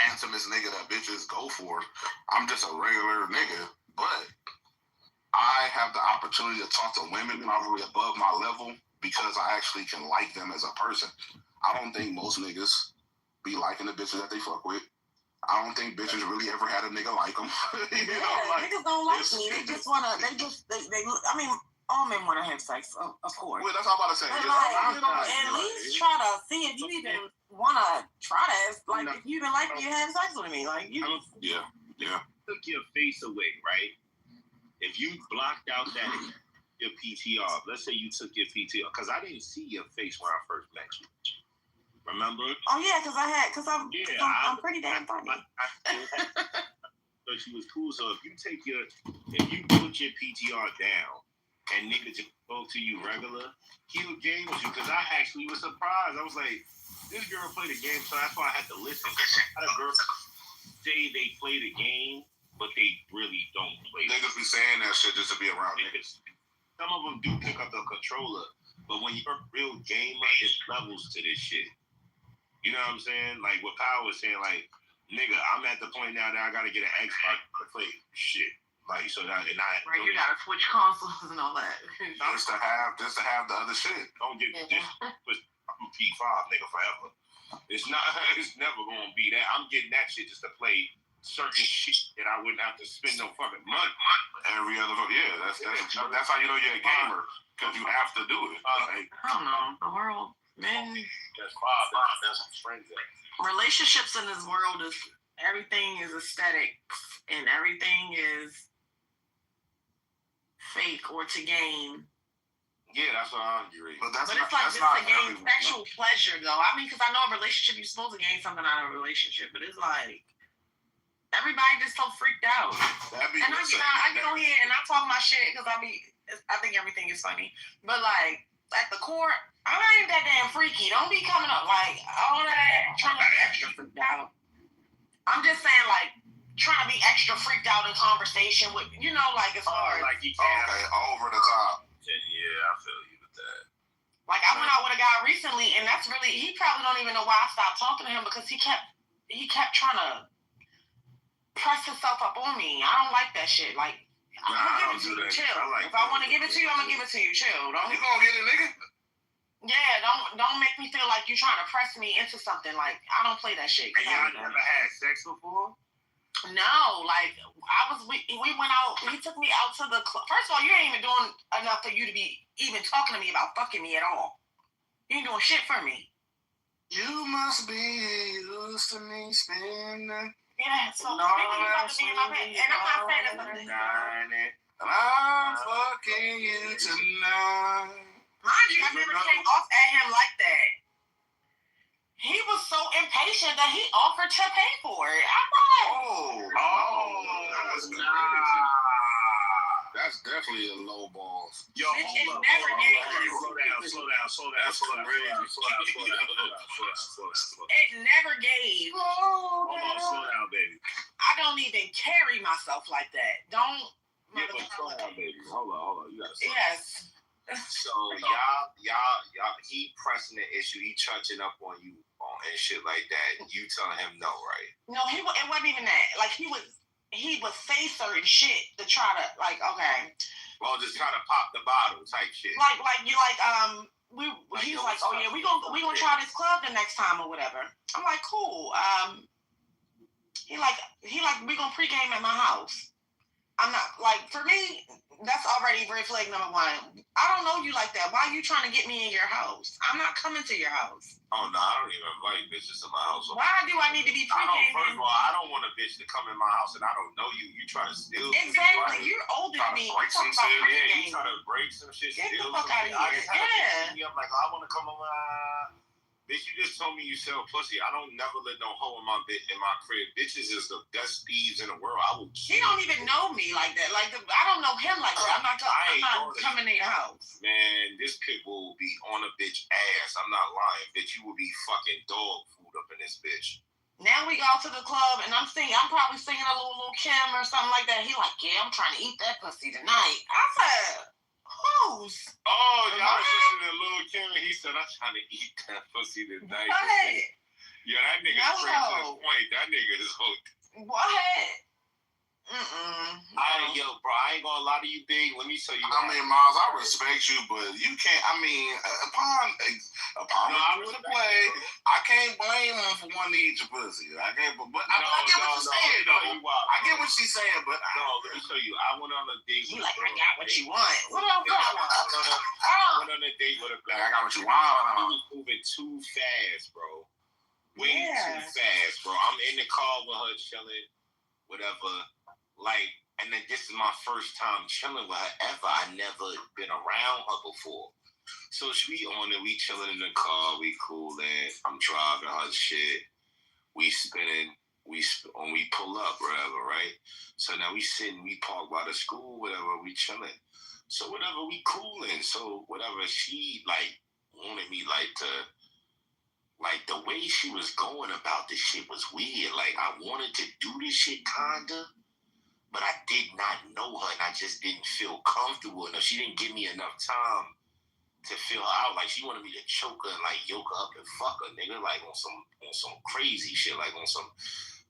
Handsomest nigga that bitches go for. I'm just a regular nigga, but I have the opportunity to talk to women probably above my level because I actually can like them as a person. I don't think most niggas be liking the bitches that they fuck with. I don't think bitches really ever had a nigga like them. Niggas don't like me. They just wanna. I mean, all men wanna have sex, of course. Well, that's all I'm about to say. At least try to see if you even wanna try that. Like, if you even like me, you have sex with me. Like, you. Yeah. Took your face away, right? If you blocked out your PTR, let's say you took your PTR, because I didn't see your face when I first met you. Remember? Oh yeah, because I'm pretty damn funny. But she was cool. So if you put your PTR down and niggas just spoke to you regular, he would game with you. Because I actually was surprised. I was like, this girl played a game, so that's why I had to listen. How the girls say they play the game, but they really don't play. Niggas be saying that shit just to be around niggas. Some of them do pick up the controller, but when you're a real gamer, it's levels to this shit. You know what I'm saying? Like what Kyle was saying, like, nigga, I'm at the point now that I gotta get an Xbox to play shit. Like, so that, and right, you gotta switch consoles and all that. Just to have the other shit. Don't get I'm P5 nigga forever. It's never gonna be that. I'm getting that shit just to play certain shit that I wouldn't have to spend no fucking money. Every other, that's how you know you're a gamer, because you have to do it. I don't know. The world, man. That's my friends. Relationships in this world is everything is aesthetic and everything is fake or to gain. Yeah, that's what I agree. But it's like just to gain sexual pleasure, though. I mean, because I know a relationship, you're supposed to gain something out of a relationship, but it's like everybody just so freaked out. And I get on here and I talk my shit because I think everything is funny. But like at the core, I ain't that damn freaky. Don't be coming up like all that trying to be extra freaked out. I'm just saying like trying to be extra freaked out in conversation with, you know, like as far as like you can't over the top. Yeah, I feel you with that. Like I went out with a guy recently, and that's really, he probably don't even know why I stopped talking to him because he kept trying to press himself up on me. I don't like that shit. Like I'm gonna give it to you, chill. If I want to give it to you, I'm gonna give it to you, chill. Don't you gonna get it, nigga? Yeah, don't make me feel like you're trying to press me into something. Like I don't play that shit. And y'all never had sex before? No, like we went out. He took me out to the club. First of all, you ain't even doing enough for you to be even talking to me about fucking me at all. You ain't doing shit for me. You must be used to me spending. Yeah, so speaking about to be in my bed, and I'm not saying nothing. I'm fucking you tonight. Mind you, I never came off at him like that. He was so impatient that he offered to pay for it. I'm like, that's crazy. That's definitely a low ball. Yo, hold up. Slow down. It never gave. Hold on, slow down, baby. I don't even carry myself like that. Don't. Yeah, but slow down, baby. Hold on. You gotta slow down. Yes. So y'all, he pressing the issue, he touching up on you and shit like that. You telling him no, right? No, it wasn't even that. Like he would say certain shit to try to like, okay. Well, just try to pop the bottle type shit. He's like, oh yeah, we gonna try this club the next time or whatever. I'm like, cool. He like we gonna pregame at my house. I'm not like, for me, that's already red flag number one. I don't know you like that. Why are you trying to get me in your house? I'm not coming to your house. Oh no, I don't even invite bitches to my house. Why do I need to be pre-gaming? First of all, I don't want a bitch to come in my house and I don't know you. You try to steal. Exactly. You're older than me. Break some shit. Yeah, you try to break some shit. Get the fuck out of here. Yeah. I'm like, I want to come over. Bitch, you just told me you sell pussy. I don't never let no hoe in my crib. Bitches is the best thieves in the world. I will. He don't even know me like that. Like I don't know him like that. I'm not coming in your house. Man, this pit bull will be on a bitch ass. I'm not lying, bitch. You will be fucking dog food up in this bitch. Now we go to the club and I'm probably singing a little Kim or something like that. He like, yeah, I'm trying to eat that pussy tonight. I said, who's? Oh, y'all was listening to Lil Kim and he said, I'm trying to eat that pussy tonight. What? Yeah, that nigga straight to the point. That nigga is hooked. What? Yo, bro, I ain't gonna lie to you, Big. Let me tell you. I mean, Miles, I respect you, but you can't. I mean, upon the play, I can't blame him for wanting to eat your pussy. I can't. But I get what you're saying, though. I get what she's saying, but no. Let me tell you. I went on a date. You like, I got what you want. What else got? I went on a date with a girl. I got what you want. He was moving too fast, bro. Way too fast, bro. I'm in the car with her chilling, whatever. Like, and then this is my first time chilling with her ever. I never been around her before. So we on it, we chilling in the car, we cooling. I'm driving her shit. We spinning, we pull up, whatever, right? So now we sitting, we park by the school, whatever, we chilling. So whatever, we cooling. So whatever, she like wanted me like to. Like, the way she was going about this shit was weird. Like, I wanted to do this shit, kinda, but I did not know her, and I just didn't feel comfortable enough. She didn't give me enough time to feel her out. Like, she wanted me to choke her and, like, yoke her up and fuck her, nigga, like, on some crazy shit, like, on some,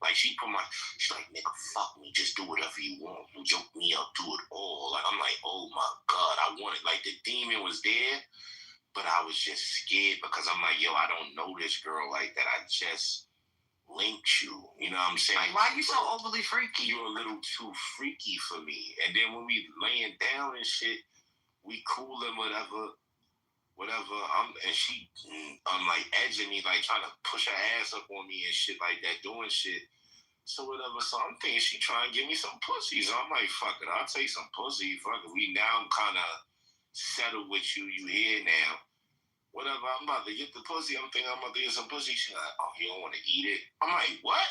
like, she's like, nigga, fuck me, just do whatever you want. You yoke me up, do it all. Like, I'm like, oh, my God, I wanted, like, the demon was there. But I was just scared because I'm like, yo, I don't know this girl like that. I just linked you. You know what I'm saying? Like, why are you so overly freaky? You're a little too freaky for me. And then when we laying down and shit, we cool and whatever. And she, I'm like edging me, like trying to push her ass up on me and shit like that, doing shit. So whatever. So I'm thinking she trying to give me some pussy. So I'm like, fuck it, I'll take some pussy. Fuck it. I'm kind of settled with you. You here now. Whatever, I'm about to get the pussy. I'm thinking I'm about to get some pussy. She's like, oh, you don't want to eat it? I'm like, what?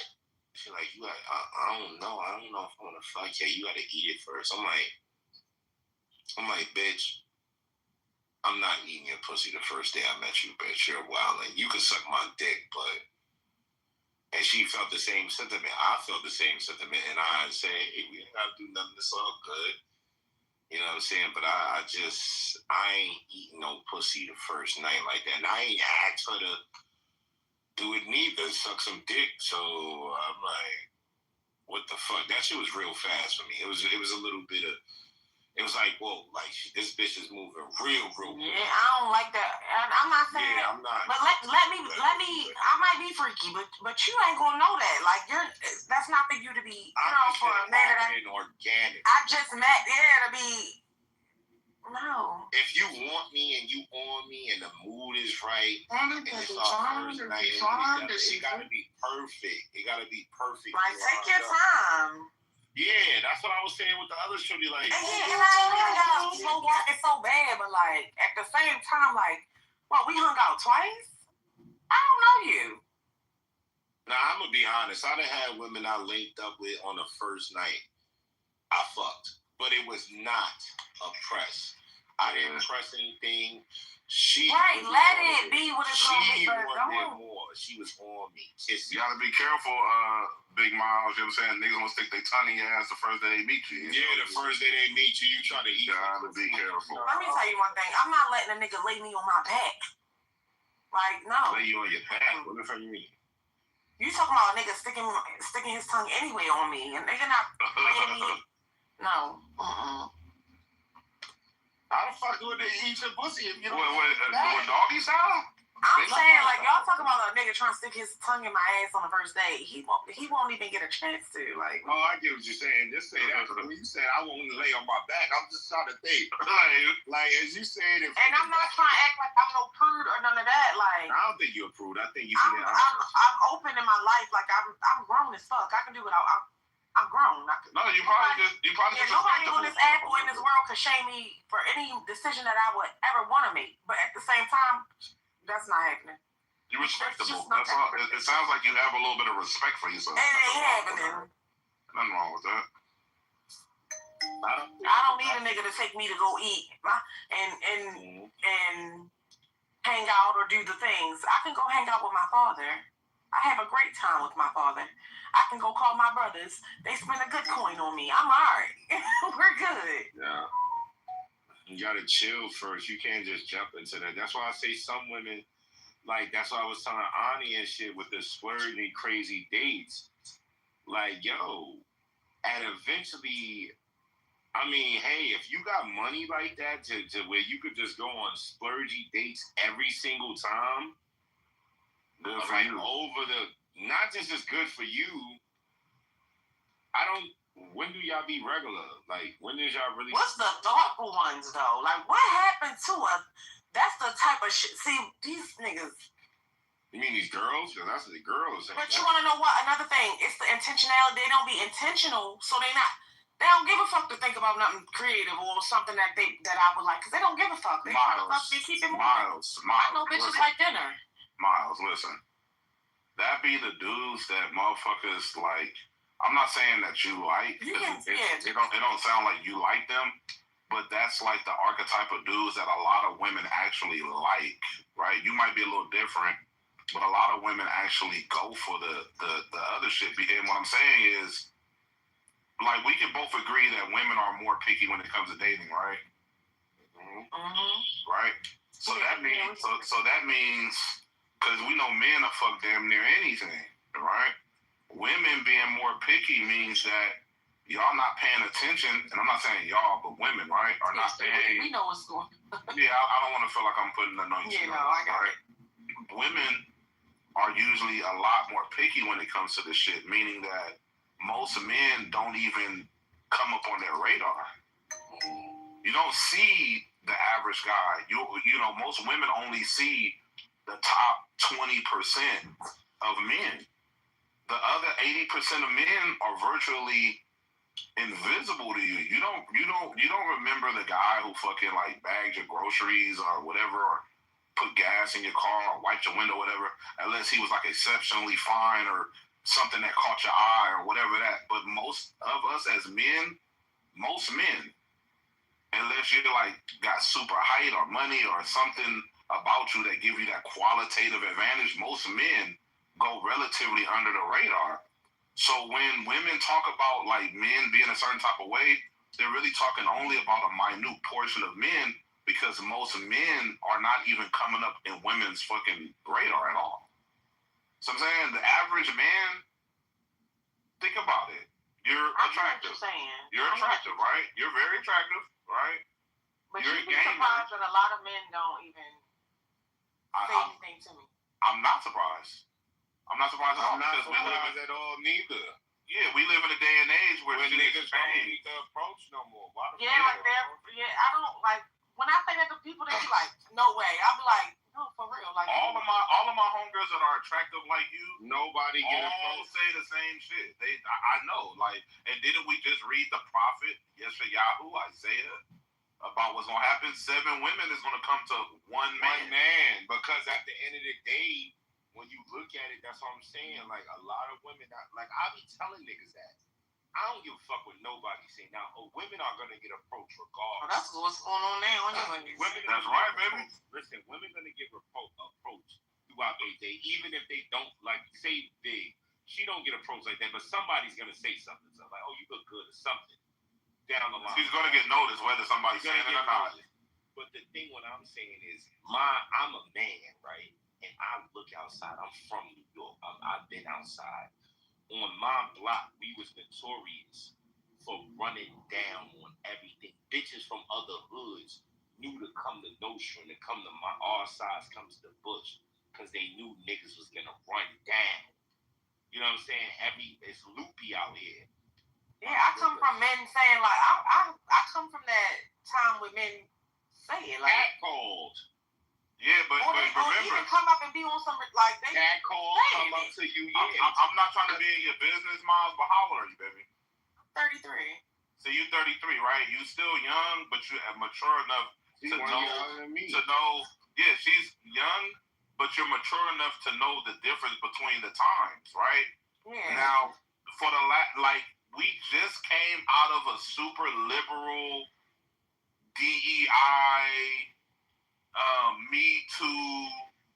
She's like, I don't know. I don't know if I want to fuck you. You got to eat it first. I'm like, bitch, I'm not eating your pussy the first day I met you, bitch. You're wildin'. You can suck my dick, but... And she felt the same sentiment. I felt the same sentiment. And I said, hey, we ain't got to do nothing. It's all good. You know what I'm saying? But I ain't eating no pussy the first night like that. And I ain't asked her to do it neither, suck some dick. So I'm like, what the fuck? That shit was real fast for me. It was a little bit of, it was like, whoa, like this bitch is moving real quick. Yeah, I don't like that. I'm not saying. Yeah, I'm not. But let me. I might be freaky, but you ain't gonna know that. Like that's not for you to be. For a man that organic. I just met. Yeah, to be. No. If you want me and you on me and the mood is right, and it's our first night, it gotta be perfect. It gotta be perfect. Like take your time. Yeah, that's what I was saying with the other shorty. Like, and I ain't even got slow walk it so bad, but like at the same time, like, well, we hung out twice. I don't know you. Now I'm gonna be honest. I done had women I linked up with on the first night. I fucked, but it was not a press. I didn't press anything. She let it be what it's gonna be. She wanted more. She was on me, kissing. You gotta be careful, Big Miles. You know what I'm saying? Niggas gonna stick their tongue in your ass the first day they meet you. Yeah, the first day they meet you, you try to eat. You gotta be careful. Let me tell you one thing. I'm not letting a nigga lay me on my back. Like, no. Lay you on your back? What the fuck you mean? You talking about a nigga sticking his tongue anyway on me, and nigga not laying me. No. How the fuck would they eat your pussy if you don't what doggy style? I'm saying, like, y'all talking about a nigga trying to stick his tongue in my ass on the first date. He won't even get a chance to. Like, oh, I get what you're saying. Just say that. When you said I won't lay on my back, I'm just trying to think. like as you said, and I'm not trying to act like I'm no prude or none of that. Like, I don't think you're a prude. I think you. I'm open in my life. Like, I'm grown as fuck. I can do what I'm grown. You probably just nobody on this app or in this world could shame me for any decision that I would ever want to make. But at the same time, that's not happening. You're respectable. That's all. It sounds like you have a little bit of respect for yourself. It ain't happening. Nothing wrong with that. I don't need a nigga to take me to go eat and hang out or do the things. I can go hang out with my father. I have a great time with my father. I can go call my brothers. They spend a good coin on me. I'm alright. We're good. Yeah. You gotta chill first. You can't just jump into that. That's why I say some women, like, that's why I was telling Ani and shit with the splurging crazy dates. Like, yo, and eventually, I mean, hey, if you got money like that to where you could just go on splurgy dates every single time, like over the, not just as good for you. When do y'all be regular? Like, when did y'all really? What's the thoughtful ones though? Like, what happened to us? That's the type of shit. See, these niggas. You mean these girls? Because that's the girls. But you want to know what? Another thing, it's the intentionality. They don't be intentional, so they don't give a fuck to think about nothing creative or something that I would like, because they don't give a fuck. They try to fuck, they keep it moving. Miles. I know bitches like dinner. Miles, listen. That be the dudes that motherfuckers like. I'm not saying that you like. It don't sound like you like them, but that's like the archetype of dudes that a lot of women actually like, right? You might be a little different, but a lot of women actually go for the other shit. And what I'm saying is, like, we can both agree that women are more picky when it comes to dating, right? Mm-hmm. Right. So that means, because we know men are fuck damn near anything, right? Women being more picky means that y'all not paying attention, and I'm not saying y'all, but women, right, are not paying. We know what's going on. Yeah, I don't want to feel like I'm putting the noise. Yeah, no, I got it. Women are usually a lot more picky when it comes to this shit, meaning that most men don't even come up on their radar. You don't see the average guy. You know, most women only see the top 20% of men. The other 80% of men are virtually invisible to you. You don't remember the guy who fucking like bagged your groceries or whatever, or put gas in your car or wiped your window, whatever, unless he was like exceptionally fine or something that caught your eye or whatever that. But most of us as men, unless you're like got super height or money or something about you that give you that qualitative advantage, most men go relatively under the radar. So when women talk about like men being a certain type of way, they're really talking only about a minute portion of men, because most men are not even coming up in women's fucking radar at all. So I'm saying the average man, think about it. You're attractive. You're attractive, right? You're very attractive, right? But you're a gamer. Surprised that a lot of men don't even say anything to me. I'm not surprised. I'm not surprised at all. I'm not surprised at all neither. Yeah, we live in a day and age where niggas don't need the approach no more. I don't like when I say that to people, they be like, "No way." I be like, "No, for real." Like all of my homegirls that are attractive like you, nobody all say the same shit. I know, like, and didn't we just read the prophet Yeshayahu, Isaiah, about what's gonna happen? 7 women is gonna come to one man. Because at the end of the day, when you look at it, that's what I'm saying. Like, a lot of women, like, I be telling niggas that. I don't give a fuck what nobody say. Now, women are going to get approached regardless. Oh, that's what's going on now. That's right, baby. Listen, women going to get approached throughout their day, even if they don't, like, say big. She don't get approached like that, but somebody's going to say something. So, like, oh, you look good or something down the line. She's going to get noticed whether somebody's saying it or not. But the thing, what I'm saying is, I'm a man, right? And I look outside. I'm from New York. I've been outside. On my block, we was notorious for running down on everything. Bitches from other hoods knew to come to Nostrand, to come to our sides, come to the bush, because they knew niggas was gonna run down. You know what I'm saying? It's loopy out here. Yeah, I come from men saying like I come from that time with men saying like catcalled. Yeah, but remember, even come up and be on some like they catcall come up to you. Yeah, I'm not trying to be in your business, Miles, but how old are you, baby? 33. So you 33, right? You still young, but you mature enough to know. Yeah, she's young, but you're mature enough to know the difference between the times, right? Yeah. Now, for the we just came out of a super liberal DEI, Me Too,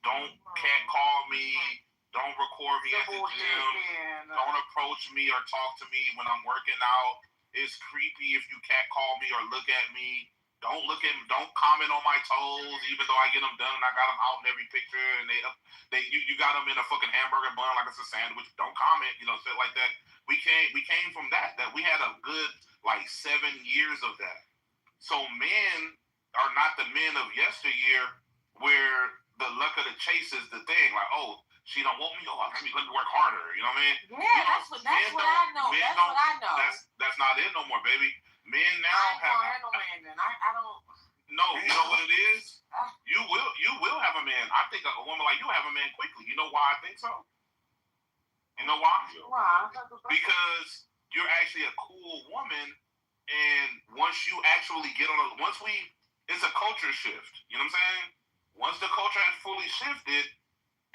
don't catcall me, don't record me at the gym, don't approach me or talk to me when I'm working out. It's creepy if you catcall me or look at me. Don't comment on my toes, even though I get them done and I got them out in every picture and you got them in a fucking hamburger bun like it's a sandwich. Don't comment, shit like that. We came from that we had a good 7 years of that. So men are not the men of yesteryear where the luck of the chase is the thing. Like, oh, she don't want me. Oh, let me work harder. You know what I mean? Yeah, that's what I know. That's what I know. That's not it no more, baby. Men now have no man. Then I don't. No, you know what it is? You will have a man. I think a woman like you have a man quickly. You know why I think so? You know why? Why? Because you're actually a cool woman, and once you actually get on it's a culture shift. You know what I'm saying? Once the culture has fully shifted,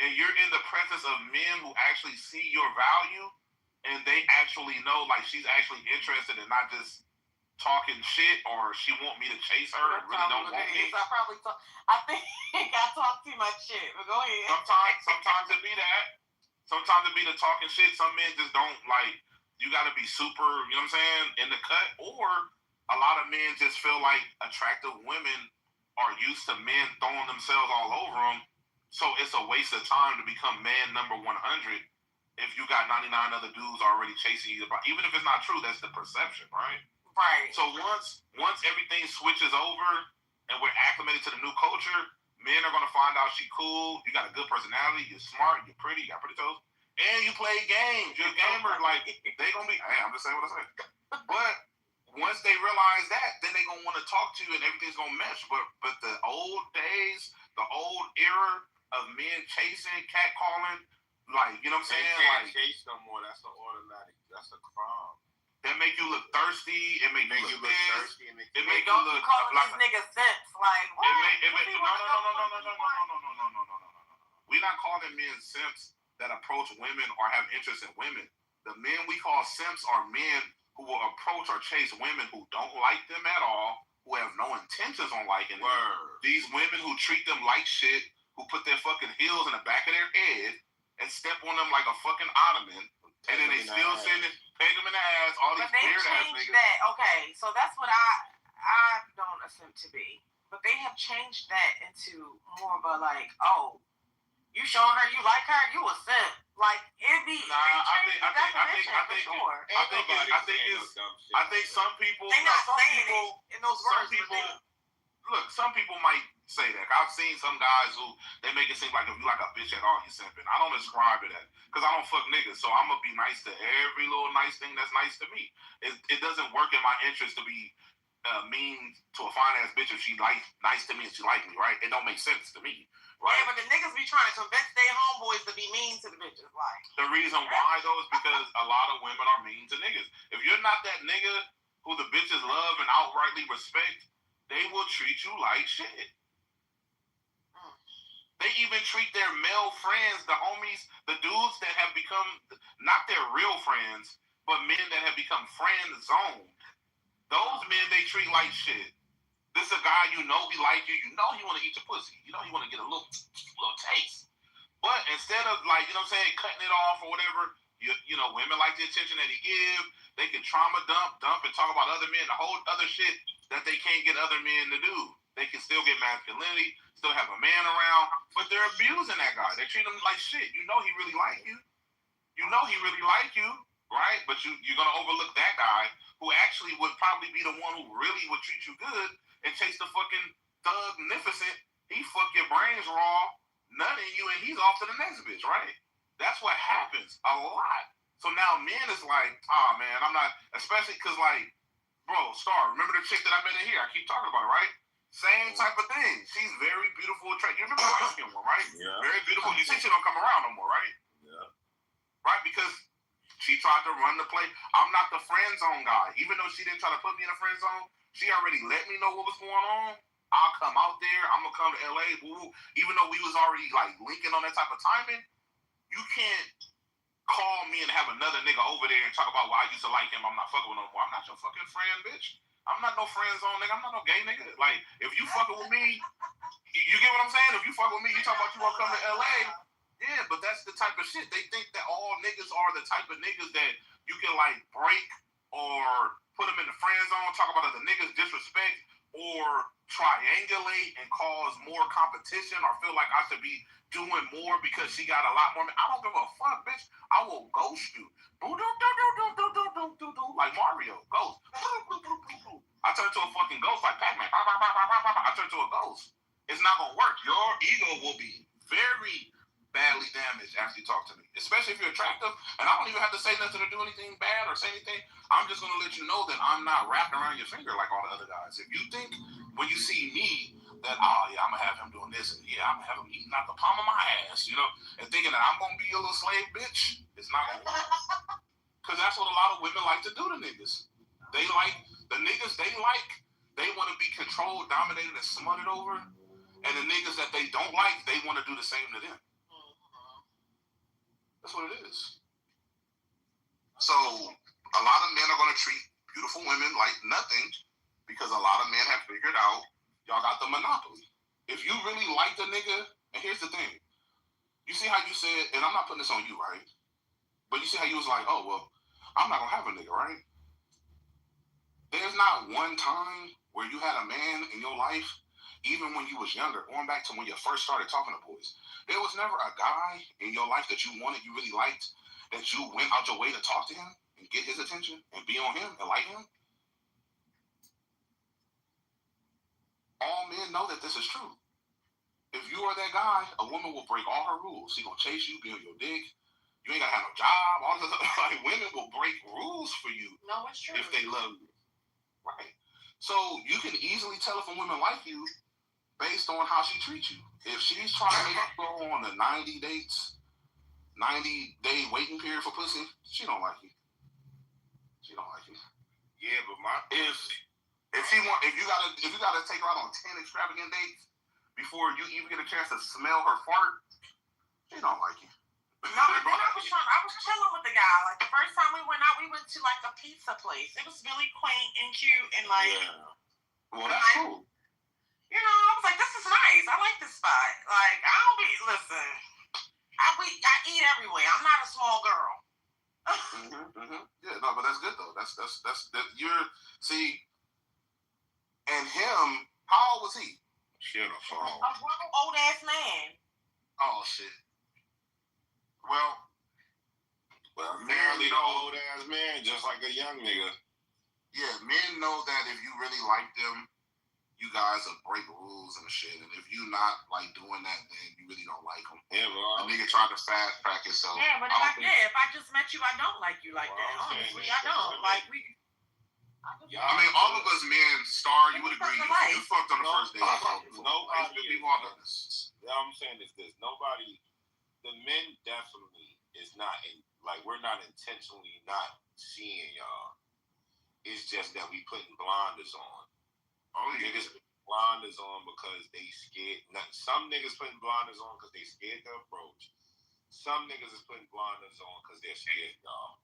and you're in the presence of men who actually see your value, and they actually know she's actually interested and not just talking shit, or she want me to chase her and really don't want me. I think I talk too much shit, but go ahead. Sometimes it be that. Sometimes it be the talking shit. Some men just don't you gotta be super, you know what I'm saying, in the cut. Or a lot of men just feel like attractive women are used to men throwing themselves all over them. So it's a waste of time to become man number 100 if you got 99 other dudes already chasing you. Even if it's not true, that's the perception, right? Right. So once everything switches over and we're acclimated to the new culture, men are gonna find out she cool, you got a good personality, you're smart, you're pretty, you got pretty toes, and you play games. You're a gamer. They gonna be. Hey, I'm just saying what I say. But once they realize that, then they gonna want to talk to you and everything's gonna mesh. But the old days, the old era of men chasing, catcalling, you know what I'm saying? They can't chase no more. That's an automatic. That's a crime. That make you look thirsty. It make you look thirsty. It make you look calling these niggas simps. Like what? No. We're not calling men simps that approach women or have interest in women. The men we call simps are men who will approach or chase women who don't like them at all, who have no intentions on liking them. These women who treat them like shit, who put their fucking heels in the back of their head and step on them like a fucking ottoman, and then they still send it, peg them in the ass, all these weird ass niggas. That. Okay, so that's what I don't assume to be. But they have changed that into more of a oh, you showing her you like her, you a simp. It be. I think some people. They're not saying it in those words. Some people might say that. I've seen some guys who they make it seem like if you like a bitch at all, you simping. I don't ascribe to that because I don't fuck niggas, so I'm gonna be nice to every little nice thing that's nice to me. It doesn't work in my interest to be mean to a fine ass bitch if she nice to me and she like me, right? It don't make sense to me. Right? Yeah, but the niggas be trying to convince their homeboys to be mean to the bitches. The reason why though is because a lot of women are mean to niggas. If you're not that nigga who the bitches love and outrightly respect, they will treat you like shit. They even treat their male friends, the homies, the dudes that have become not their real friends, but men that have become friend zoned. Those men they treat like shit. This is a guy you know he like you. You know he want to eat your pussy. You know he want to get a little taste. But instead of you know what I'm saying, cutting it off or whatever, you know, women like the attention that he give. They can trauma dump and talk about other men, the whole other shit that they can't get other men to do. They can still get masculinity, still have a man around, but they're abusing that guy. They treat him like shit. You know he really like you. You know he really like you, right? But you're gonna overlook that guy who actually would probably be the one who really would treat you good and chase the fucking thugnificent. He fuck your brains raw, nut in you, and he's off to the next bitch, right? That's what happens a lot. So now men is like, oh man, I'm not, especially because bro, Star, remember the chick that I met in here? I keep talking about it, right? Same type of thing. She's very beautiful, attractive. You remember the light skin one, right? Yeah. Very beautiful. You see she don't come around no more, right? Yeah. Right? Because she tried to run the play. I'm not the friend zone guy. Even though she didn't try to put me in a friend zone, she already let me know what was going on. I'll come out there. I'm gonna come to LA. Woo. Even though we was already like linking on that type of timing, you can't call me and have another nigga over there and talk about why I used to like him. I'm not fucking with no more. I'm not your fucking friend, bitch. I'm not no friend zone nigga. I'm not no gay nigga. Like, if you fucking with me, you get what I'm saying? If you fuck with me, you talk about you want to come to LA. Yeah, but that's the type of shit. They think that all niggas are the type of niggas that you can like break or put them in the friend zone, talk about other niggas, disrespect, or triangulate and cause more competition or feel like I should be doing more because she got a lot more. I don't give a fuck, bitch. I will ghost you. Like Mario, ghost. I turn to a fucking ghost like Pac-Man. I turn to a ghost. It's not gonna work. Your ego will be very badly damaged after you talk to me, especially if you're attractive. And I don't even have to say nothing or do anything bad or say anything. I'm just gonna let you know that I'm not wrapped around your finger like all the other guys. If you think when you see me that, oh yeah, I'm gonna have him doing this, and yeah, I'm gonna have him eating out the palm of my ass, you know, and thinking that I'm gonna be a little slave bitch, it's not gonna work. Because that's what a lot of women like to do to niggas. They like the niggas they want to be controlled, dominated, and smothered over. And the niggas that they don't like, they want to do the same to them. That's what it is. So a lot of men are going to treat beautiful women like nothing because a lot of men have figured out y'all got the monopoly. If you really like the nigga, and here's the thing. You see how you said, and I'm not putting this on you, right? But you see how you was like, oh, well, I'm not going to have a nigga, right? There's not one time where you had a man in your life, even when you was younger, going back to when you first started talking to boys, there was never a guy in your life that you wanted, you really liked, that you went out your way to talk to him and get his attention and be on him and like him. All men know that this is true. If you are that guy, a woman will break all her rules. She gonna chase you, be on your dick. You ain't gotta have no job. All this other like women will break rules for you. No, it's true. If they love you, right? So you can easily tell if a woman like you based on how she treats you. If she's trying to make you go on the 90 dates, 90-day waiting period for pussy, she don't like you. She don't like you. Yeah, but if you gotta take her out on 10 extravagant dates before you even get a chance to smell her fart, she don't like you. No, and then I was chilling with the guy. Like the first time we went out, we went to like a pizza place. It was really quaint and cute and like. Yeah. Well, that's cool. You know, I was like, this is nice. I like this spot. Like, I don't be, listen, I eat everywhere. I'm not a small girl. Yeah, no, but that's good though. That's you're, see, and him, how old was he? Shit, A grown old ass man. Oh, shit. Well, apparently the old ass man, just like a young nigga. Yeah, men know that if you really like them, you guys will break rules and shit. And if you not like doing that, then you really don't like them. Yeah, bro. A nigga tried to fast track himself. Yeah, but if I just met you, I don't like you like that. Honestly, I don't. Like I mean, all of us men, Star, you would agree. You fucked on the first date. Nobody. What I'm saying is this: nobody. The men definitely is not we're not intentionally not seeing y'all. It's just that we putting blinders on. Niggas put blinders on because they scared. Some niggas putting blinders on because they scared to approach. Some niggas is putting blinders on because they're scared, y'all.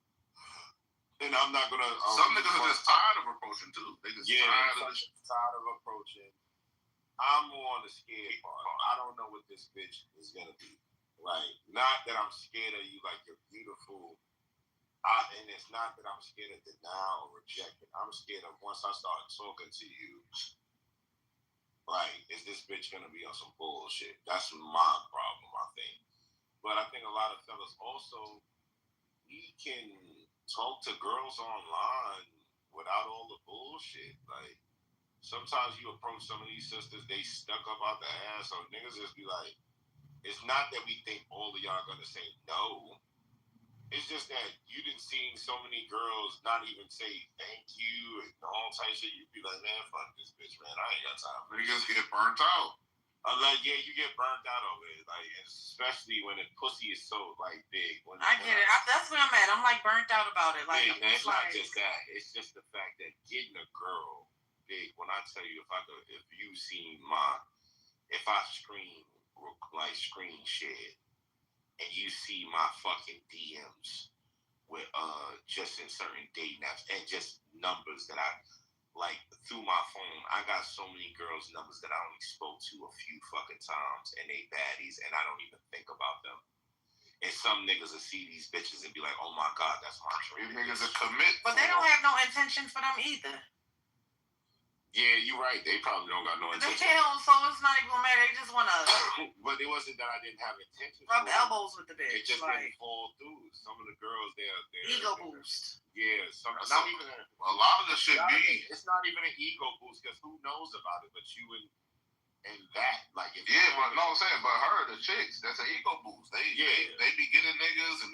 And I'm not gonna. Some niggas are just tired of approaching too. They just tired of approaching. I'm more on the scared part. I don't know what this bitch is gonna be. Like, not that I'm scared of you, like you're beautiful. And it's not that I'm scared of denial or rejection. I'm scared of once I start talking to you, like, is this bitch gonna be on some bullshit? That's my problem, I think. But I think a lot of fellas also, we can talk to girls online without all the bullshit. Like, sometimes you approach some of these sisters, they stuck up out the ass, so niggas just be like, it's not that we think all of y'all gonna say no. It's just that you didn't see so many girls not even say thank you and all type shit. You'd be like, man, fuck this bitch, man. I ain't got time for this. Niggas get burnt out. Yeah, you get burnt out of it. Like, especially when the pussy is so like big. I get it. That's where I'm at. I'm like burnt out about it. Like, it's not just that. It's just the fact that getting a girl Big, when I tell you, if you seen if I screen share, and you see my fucking DMs with just in certain dating apps and just numbers that I like through my phone, I got so many girls' numbers that I only spoke to a few fucking times, and they baddies, and I don't even think about them. And some niggas will see these bitches and be like, "Oh my God, that's my dream." These niggas are commit. But they don't have no intention for them either. Yeah, you're right. They probably don't got no intention. They don't, so it's not even matter. They just want to. But it wasn't that I didn't have intention. Rub elbows with the bitch. It just didn't fall through. Some of the girls, they're ego boost. Yeah, a lot of the shit be. It's not even an ego boost because who knows about it? But you and that, like, if but no, I'm saying, but her, the chicks, that's an ego boost. They be getting niggas, and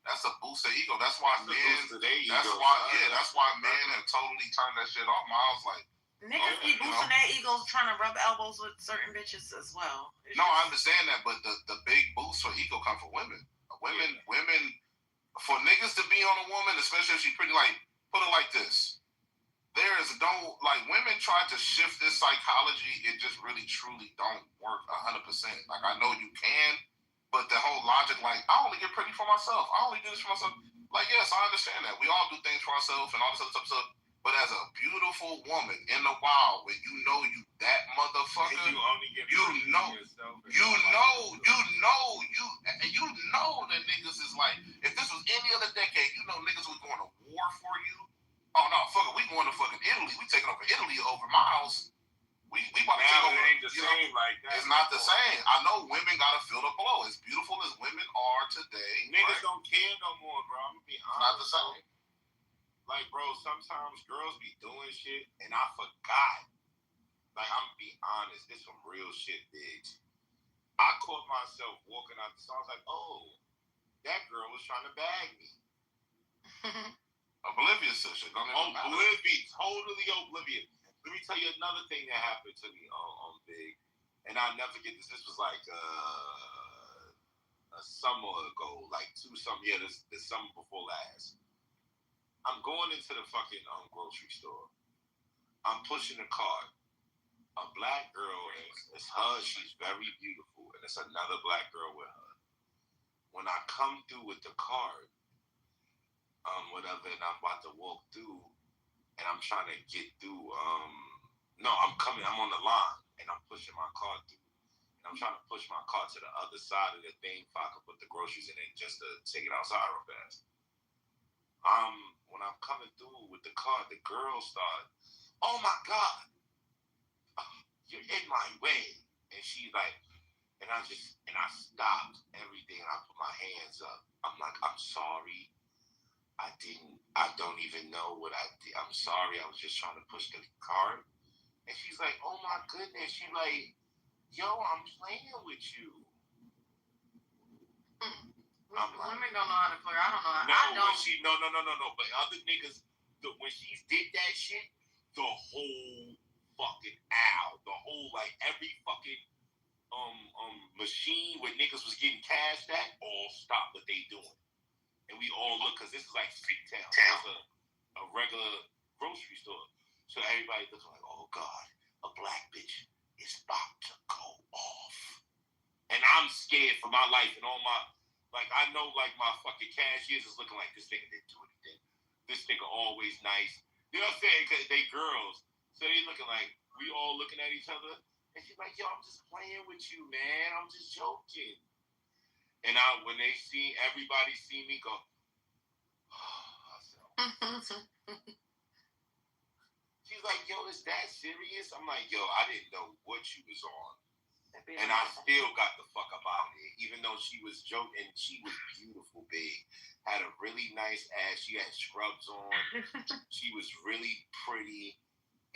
that's a boost of ego. That's why men. That's why men have totally turned that shit off. Miles, like. Niggas be boosting their egos trying to rub elbows with certain bitches as well. I understand that, but the big boost for ego come from women. Women, for niggas to be on a woman, especially if she's pretty, like, put it like this. Women try to shift this psychology. It just really, truly don't work 100%. Like, I know you can, but the whole logic, like, I only get pretty for myself. I only do this for myself. Like, yes, I understand that. We all do things for ourselves and all this other stuff. But as a beautiful woman in the wild, when you know you that motherfucker, you know that niggas is like, if this was any other decade, niggas was going to war for you. Oh no, fuck it, we going to fucking Italy. We taking over Italy over Miles. We about to take over. It ain't the same like that. It's not the same. I know women gotta feel the blow. As beautiful as women are today, niggas don't care no more, bro. I'm gonna be honest. Not the same. Like, bro, sometimes girls be doing shit and I forgot. Like, I'm gonna be honest, this some real shit, bitch. I caught myself walking out the store. I was like, oh, that girl was trying to bag me. Oblivious to shit. Oblivious. Totally oblivious. Let me tell you another thing that happened to me on Big. And I'll never forget this. This was like a summer ago, like the summer before last. I'm going into the fucking grocery store. I'm pushing the cart. A black girl, it's her, she's very beautiful, and it's another black girl with her. When I come through with the cart, whatever, and I'm about to walk through, and I'm trying to get through, I'm on the line, and I'm pushing my cart through. And I'm trying to push my cart to the other side of the thing so I can put the groceries in it just to take it outside real fast. When I'm coming through with the car, the girl started, "Oh my God, you're in my way." And she like, and I stopped everything and I put my hands up. I'm like, "I'm sorry. I don't even know what I did. I'm sorry. I was just trying to push the cart." And she's like, "Oh my goodness." She's like, "Yo, I'm playing with you." Women don't know how to flirt. I don't know. No. But other niggas, when she did that shit, the whole fucking every fucking machine where niggas was getting cashed at all stopped what they doing, and we all look because this is like street town. It's a regular grocery store, so everybody looking like, "Oh God, a black bitch is about to go off," and I'm scared for my life and all my. Like, I know, like, my fucking cashiers is looking like, this nigga didn't do anything. This nigga always nice. You know what I'm saying? Because they girls. So they looking like, we all looking at each other. And she's like, "Yo, I'm just playing with you, man. I'm just joking." And when everybody see me go, she's like, "Yo, is that serious?" I'm like, "Yo, I didn't know what you was on." And I still got the fuck up out of it, even though she was joking. She was beautiful, big, had a really nice ass. She had scrubs on. She was really pretty.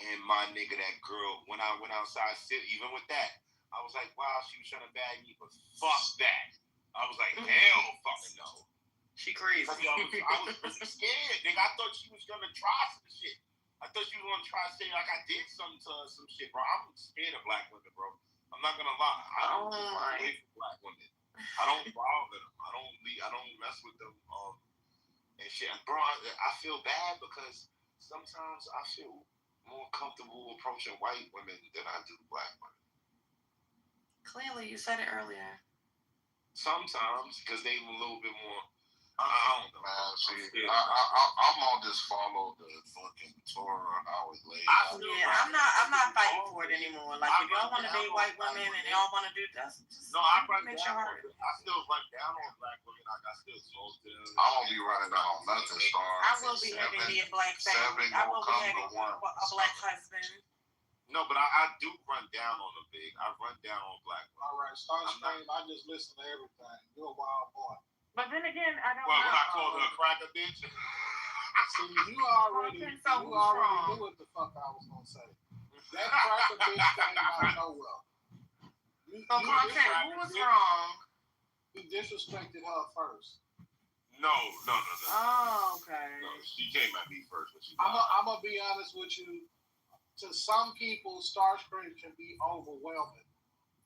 And my nigga, that girl, when I went outside, even with that, I was like, wow, she was trying to bag me, but fuck that. I was like, hell fucking no. She crazy. Like, I was really scared, nigga. I thought she was gonna try some shit. I thought she was gonna try to say like I did something to her, some shit, bro. I'm scared of black women, bro. I'm not gonna lie. I don't wait for black women. I don't bother them. I don't mess with them. And shit, bro. I feel bad because sometimes I feel more comfortable approaching white women than I do black women. Clearly, you said it earlier. Sometimes, because they a little bit more. I don't know, man. See, I'm on this follow the fucking Torah how it lays out. I'm not fighting for it anymore. Like, if y'all want to date white women and y'all want to do that, just make your heart. I still run down on black women. Like, I still talk to them. I don't be running down on nothing, Star. I will be having me a black family. I will be having a black husband. No, but I do run down on the big. I run down on black women. All right, Starscream, I just listen to everything. You're a wild boy. But then again, I don't know. When I called her a cracker bitch? See, you already knew what the fuck I was going to say. That cracker bitch came out of nowhere. Who was wrong? You disrespected her first. No. Oh, okay. No, she came at me first. I'm going to be honest with you. To some people, Starscream can be overwhelming.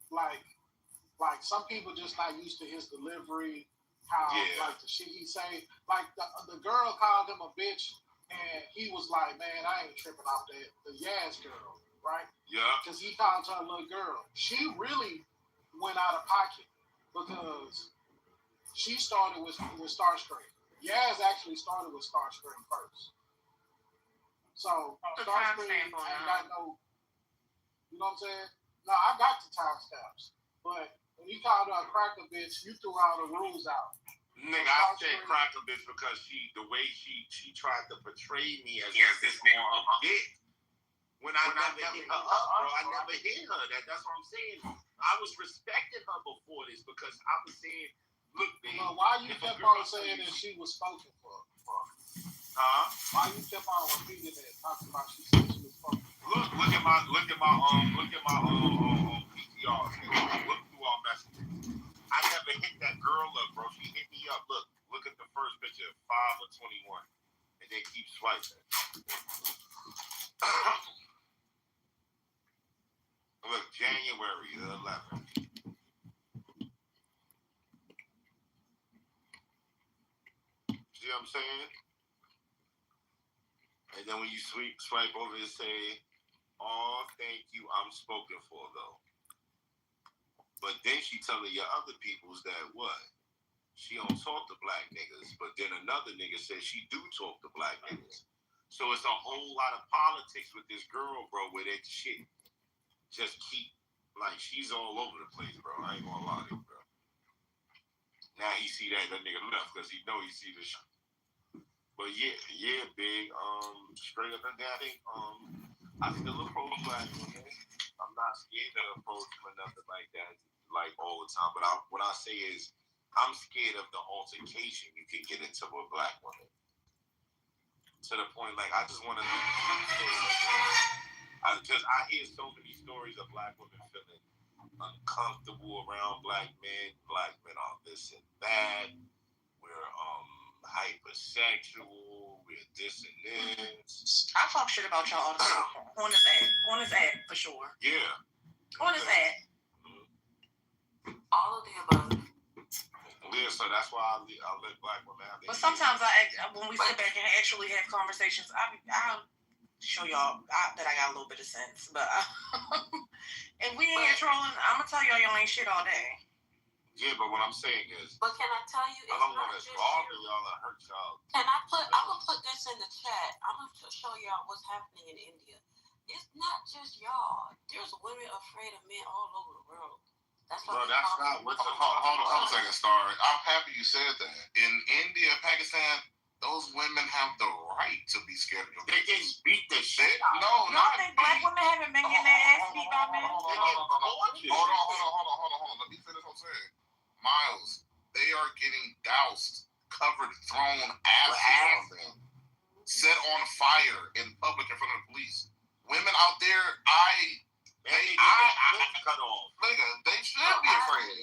Like some people just not used to his delivery. Like the shit he say, like the girl called him a bitch, and he was like, "Man, I ain't tripping off that." The Yaz girl, right? Yeah. Because he called her a little girl. She really went out of pocket because she started with Starscream. Yaz actually started with Starscream first. So Starscream ain't got no, you know what I'm saying? No, I got the timestamps, but when you called her a cracker bitch, you threw all the rules out. Nigga, I said cracker bitch because the way she tried to portray me as this nigga a bitch. When I never hit her up, bro. I never hit her. That's what I'm saying. I was respecting her before this because I was saying, look, man. But why you kept on saying that she was spoken for? Huh? Why you kept on repeating that? Talking about she said she was spoken for. Look at my PTR. Look through our messages. I never hit that girl up, bro. She hit me up. Look at the first picture, 5 or 21, and then keep swiping. Look, January the 11th. See what I'm saying? And then when you swipe over and say, "Oh, thank you, I'm spoken for though." But then she telling your other peoples that what? She don't talk to black niggas, but then another nigga says she do talk to black niggas. So it's a whole lot of politics with this girl, bro, where that shit just keep, like, she's all over the place, bro. I ain't gonna lie to you, bro. Now he see that nigga left because he know he see the shit. But yeah, big, straight up and down, I think, I still approach black women. I'm not scared to approach them or nothing like that, like all the time. But what I say is, I'm scared of the altercation you can get into with black women. To the point, like, I just want to, because I hear so many stories of black women feeling uncomfortable around black men are this and that. We're hypersexual. We're this and this. I talk shit about y'all all the time. On this ad, for sure. Yeah. On this ad. All of the above. Yeah, so that's why I let black women have. But sometimes when we sit back and actually have conversations, I'll show y'all that I got a little bit of sense. But and we ain't trolling. I'm gonna tell y'all ain't shit all day. Yeah, but what I'm saying is, but can I tell you, I don't want to bother y'all or hurt y'all. I'm gonna put this in the chat. I'm gonna show y'all what's happening in India. It's not just y'all. There's women afraid of men all over the world. That's not what the hold on a second, Star. I'm happy you said that. In India, Pakistan, those women have the right to be scared of them. They get beat the shit out. No, you don't think black women haven't been getting their ass beat by men? Hold on. Let me finish what I'm saying. Miles, they are getting doused, covered, thrown acid on them, set on fire in public in front of the police. Women out there, cut off. Nigga, they should be afraid.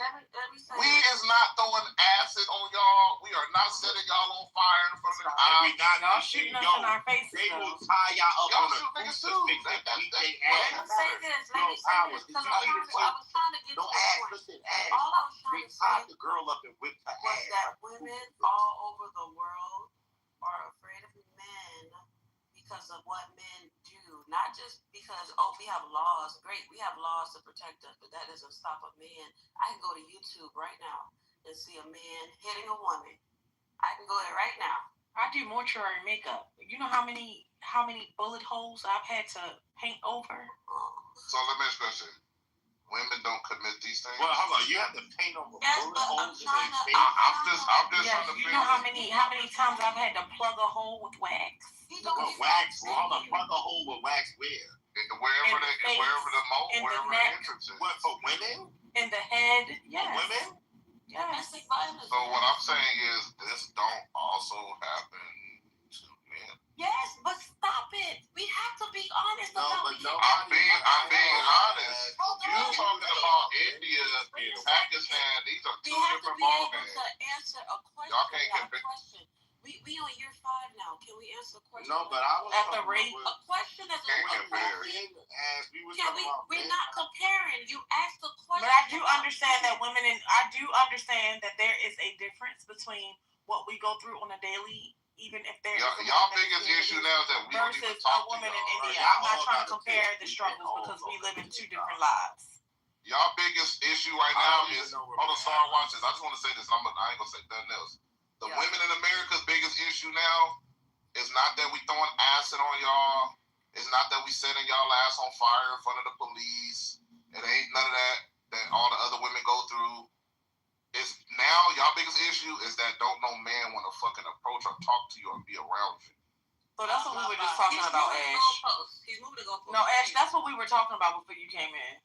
We is not throwing acid on y'all. We are not setting y'all on fire in front of the cops. Y'all shooting us in our faces. They will tie y'all up on a crucifix and beat their ass. Let me say this. Because I was trying to get to the point. Listen, all I was trying to say tied the girl up and whipped her was that women all over the world are afraid of men because of what men do. Not we have laws. Great, we have laws to protect us, but that doesn't stop a man. I can go to YouTube right now and see a man hitting a woman. I can go there right now. I do mortuary makeup. You know how many bullet holes I've had to paint over? So let me ask you a question. Women don't commit these things. Well, hold on. You have to paint on the bullet holes. I'm just Yeah, you know how many times I've had to plug a hole with wax? Wax. Hold on. Plug a hole with wax where? Wherever the mouth, in wherever the the neck, entrance is. What, for women? In the head. Yes. For women? Yes. So what I'm saying is this don't also happen to men. Yes, but stop it. We have to be honest about it. I'm being honest. You talking about India, Pakistan, these are two different ballgames. To answer a question. Y'all can't compare. We on year 5 now. Can we answer a question? No, but I was at the rate. A question that's can't compare. We're not comparing. You asked the question. But I do understand that that there is a difference between what we go through on a daily, even if there's y'all biggest issue now is that we don't even versus talk a woman to in y'all. India. I'm not trying to compare the struggles because we live in 2 different lives. Y'all biggest issue right now is hold on, Star watch this. I just want to say this. I ain't gonna say nothing else. The women in America's biggest issue now is not that we throwing acid on y'all. It's not that we setting y'all ass on fire in front of the police. It ain't none of that all the other women go through. It's now y'all biggest issue is that don't no man want to fucking approach or talk to you or be around you. So that's what we were just talking about, Ash. He's moving to goalposts. No, Ash, that's what we were talking about before you came in.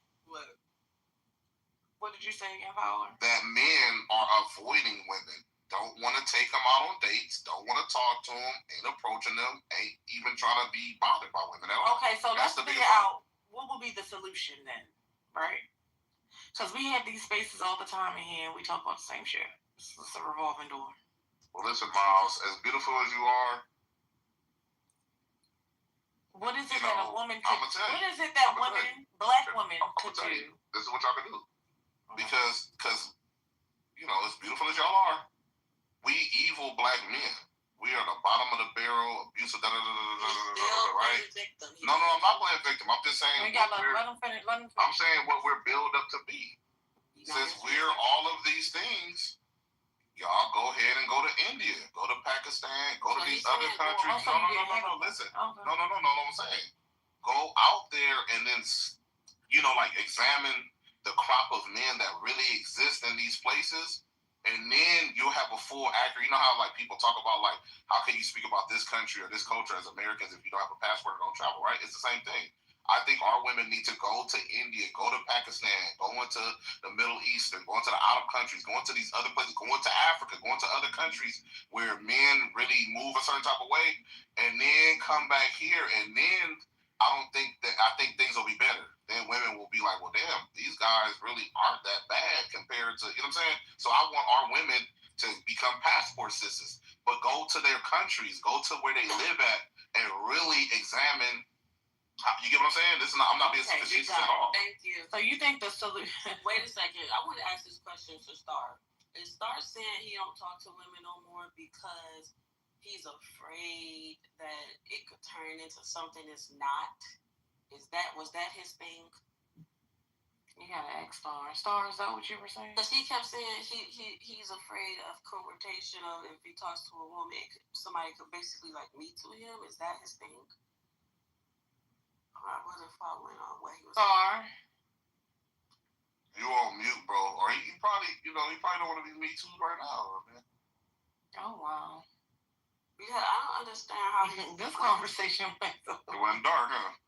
What did you say again, Fowler? That men are avoiding women. Don't want to take them out on dates. Don't want to talk to them. Ain't approaching them. Ain't even trying to be bothered by women at all. Okay, so let's figure out what will be the solution then, right? Because we have these spaces all the time in here and we talk about the same shit. It's a revolving door. Well, listen, Miles, as beautiful as you are, what is it that a woman could do? What is it that black women could do? This is what y'all can do. Because as beautiful as y'all are, we evil black men. We are the bottom of the barrel, abusive, right? No, I'm not playing victim. I'm just saying. I'm saying what we're built up to be. Since we're all of these things, y'all go ahead and go to India, go to Pakistan, go to these other countries. No, listen. No, I'm saying. Go out there and then, examine the crop of men that really exist in these places. And then you'll have a full accurate. You know how people talk about how can you speak about this country or this culture as Americans if you don't have a passport or don't travel, right? It's the same thing. I think our women need to go to India, go to Pakistan, go into the Middle East, and go into the Arab countries, go into these other places, go into Africa, go into other countries where men really move a certain type of way, and then come back here, and then I think things will be better. Then women will be like, well, damn, these guys really aren't that bad compared to, you know what I'm saying? So I want our women to become passport sisters, but go to their countries, go to where they live at, and really examine. You get what I'm saying? I'm not being facetious at all. Thank you. So you think the solution? Wait a second. I want to ask this question to Star. Is Star saying he don't talk to women no more because he's afraid that it could turn into something it's not? Was that his thing? You gotta ask Star. Star, is that what you were saying? Because he kept saying he's afraid of confrontation of if he talks to a woman, somebody could basically meet to him. Is that his thing? I wasn't following on what he was saying. You on mute, bro. Or he probably don't want to be me too right now, man. Oh wow. Yeah, I don't understand how this conversation went. It went dark, huh?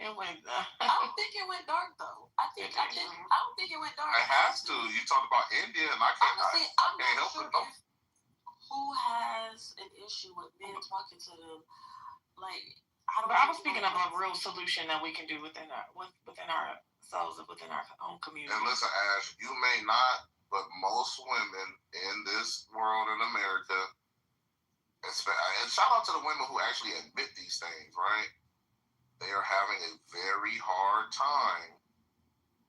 It went. I don't think it went dark though. I don't think it went dark. It has to. You talked about India, and I can't help it. Who has an issue with men talking to them? But I was speaking of a real solution that we can do within ourselves and within our own community. And listen, Ash, you may not, but most women in this world in America, and shout out to the women who actually admit these things, right? They are having a very hard time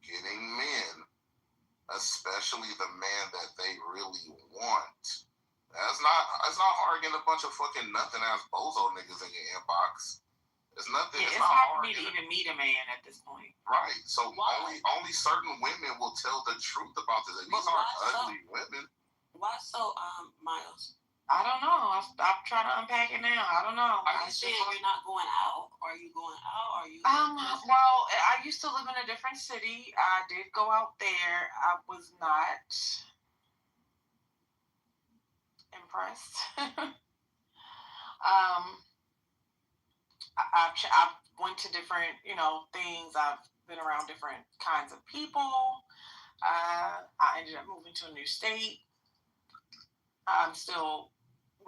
getting men, especially the man that they really want. It's not hard getting a bunch of fucking nothing ass bozo niggas in your inbox. It's nothing. Yeah, it's it's not hard for hard me to even meet a man at this point. Right. So only certain women will tell the truth about this. And these aren't ugly women. Why so, Miles? I don't know. I'm trying to unpack it now. I don't know. Are you saying you're not going out? Are you going out? Are you? Well, I used to live in a different city. I did go out there. I was not impressed. I went to different, things. I've been around different kinds of people. I ended up moving to a new state. I'm still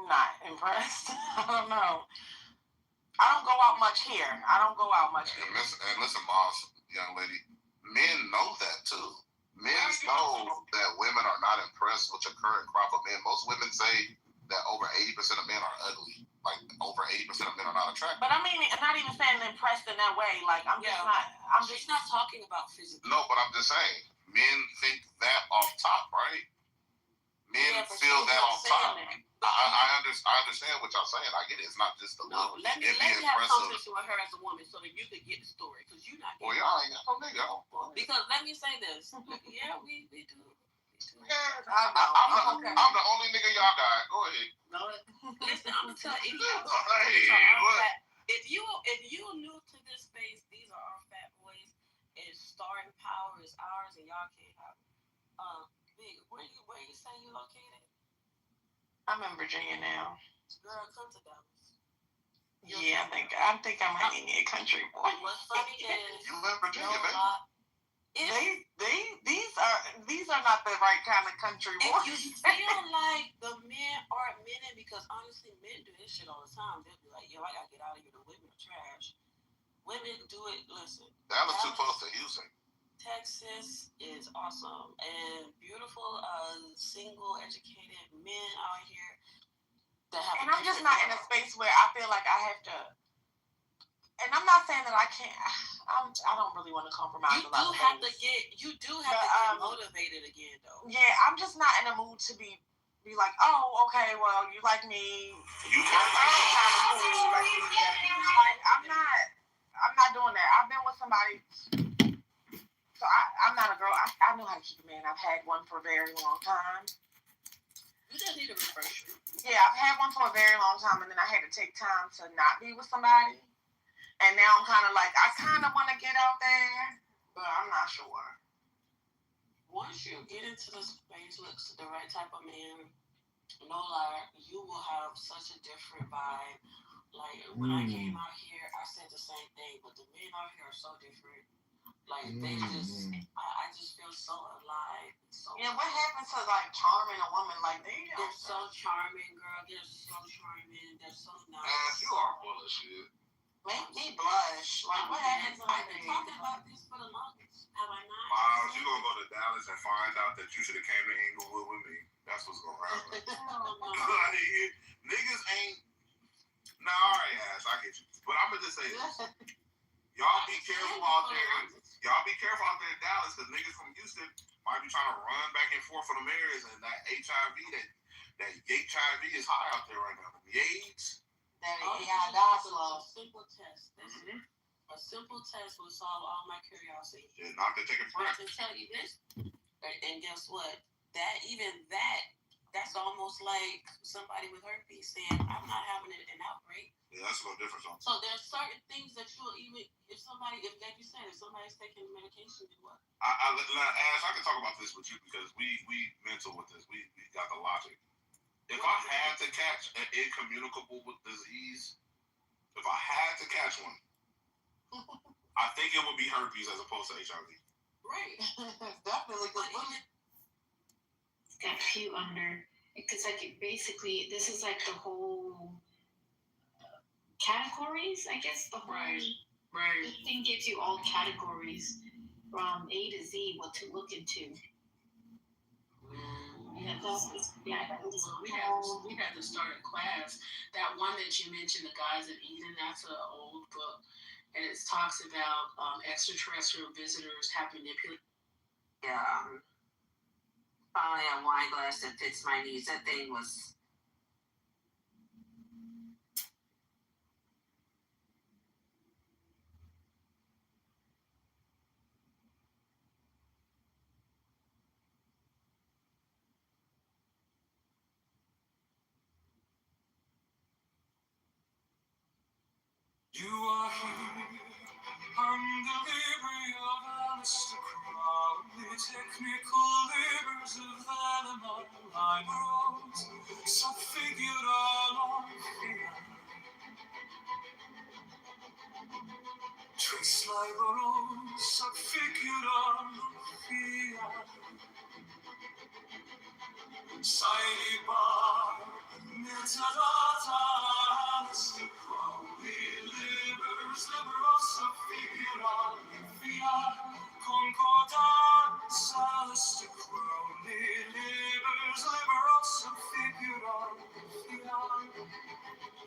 not impressed. I don't know. I don't go out much here. And listen, boss, young lady, men know that too. Men know that women are not impressed with your current crop of men. Most women say that over 80% of men are ugly. Like over 80% of men are not attractive. But I mean, I'm not even saying impressed in that way. Like She's not talking about physical. No, but I'm just saying, men think that off top, right? Men feel that off top. I understand what y'all saying. I get it. It's not just the look. Let me have conversation with her as a woman so that you could get the story. Because you're not. Well, y'all ain't got no nigga. Because let me say this. Yeah, we do. Yeah, I'm the only nigga y'all got. Go ahead. No, listen, I'm gonna tell you. If you new to this space, these are our fat boys. It's starting power is ours, and y'all can't have it. Big, where you say you located? I'm in Virginia now. Girl, come to Dallas. Yeah, I think I might need a country boy. What's funny is you in Virginia, baby. These are not the right kind of country boys. If you feel like the men aren't men, because honestly, men do this shit all the time. They'll be like, yo, I gotta get out of here. The women are trash. Women do it. Listen, Dallas too close to Houston. Texas is awesome and beautiful. Single, educated men out here that have. And I'm just not in a space where I feel like I have to. And I'm not saying that I can't. I don't really want to compromise. You do have to get motivated again, though. Yeah, I'm just not in a mood to be like, oh, okay, well, you like me. I'm not doing that. I've been with somebody. So I'm not a girl. I know how to keep a man. I've had one for a very long time. You just need a refresher. Yeah, I've had one for a very long time, and then I had to take time to not be with somebody. And now I'm kind of like, I kind of want to get out there, but I'm not sure. Once you get into the space, looks the right type of man, no lie, you will have such a different vibe. Like, when I came out here, I said the same thing, but the men out here are so different. Like, they just, I just feel so alive. What happens to, like, charming a woman? Like, they're so charming, girl. They're so charming. They're so nice. Man, you are full of shit. Make me blush. Like, what happens? I've been talking about this for the longest. Have I not? Miles, you gonna go to Dallas and find out that you should have came to Inglewood with me. That's what's gonna happen. Niggas ain't. Nah, alright, ass. I get you. But I'm gonna just say this. Y'all be careful out there. Y'all be careful out there in Dallas, because niggas from Houston might be trying to run back and forth for the areas, and that HIV, that HIV is high out there right now. The AIDS. That's a simple test. A simple test will solve all my curiosity. Yeah, not to take a breath. I can tell you this, and guess what? That's almost like somebody with herpes saying, "I'm not having an outbreak." Yeah, that's a little different. So there's certain things that you'll even, if somebody's taking medication, do what? I can talk about this with you because we mental with this. We got the logic. If I had to catch an incommunicable disease, if I had to catch one, I think it would be herpes as opposed to HIV. Right. Definitely. It's got a few under, because basically this is like the whole categories, I guess. The whole thing gives you all categories from A to Z, what to look into. We had to start a class. That one that you mentioned, The Guys of Eden, that's an old book, and it talks about extraterrestrial visitors have manipulated. Yeah. Finally, a wine glass that fits my needs. That thing was. You are here on the library of Alistair Crowley, technical labors of animal liberals, subfigured all on fear. Trace liberals, subfigured all on fear. Sidebar, metadata, Alistair Crowley, libers, liberals, subfigured all on fear. Concordance, Alistair Crowley, libers, liberals, subfigured all on fear.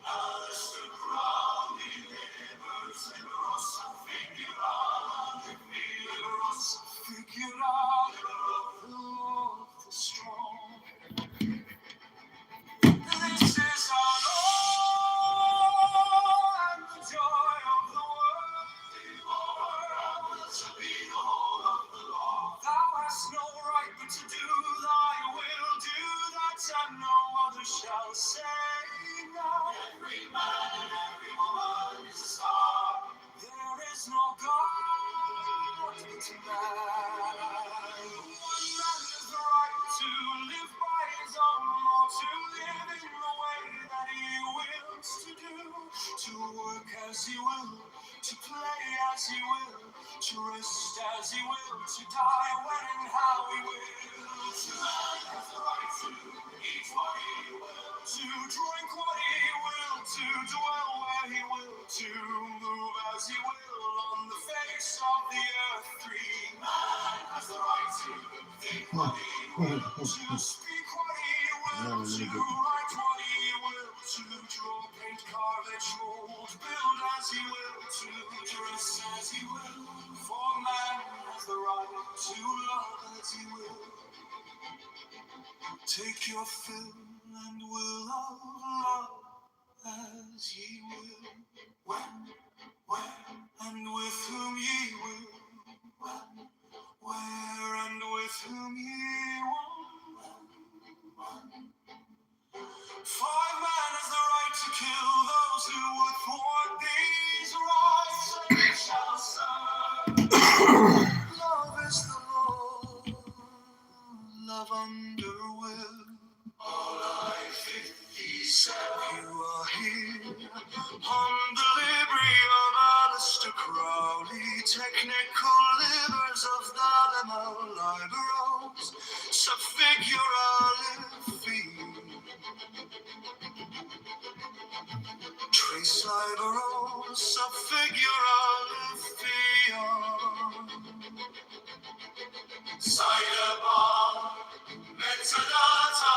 Alistair Crowley, libers, liberals, subfigured all on fear. Liberals, subfigured all the law of the strong. This is our Lord and the joy of the world. To be the whole of the law. Thou hast no right but to do thy will. Do that and no other shall say. Now every man and every woman is a star. There is no God but man. One man has the right to live by his own law, to live in the way that he wills to do, to work as he will, to play as he will, to rest as he will, to die when and how he will. To man has the right to eat what he will, to drink what he will, to dwell where he will, to move as he will on the face of the earth. Free man has the right to think what he will, to speak what he will, to write what he will, to draw, paint, carve, etch, mold, build as he will, to dress as he will. For man has the right to love as he will. Take your fill and will of love as ye will. When, where, and with whom ye will. When, where, and with whom ye will. For man has the right to kill those who would thwart these rights, and they shall serve. Love is the law, love under will. All I-57, you are here on the library of Alistair Crowley, technical livers of the Limal liberals, subfigural field. Trace liberals, subfigural field. Sidebar, metadata,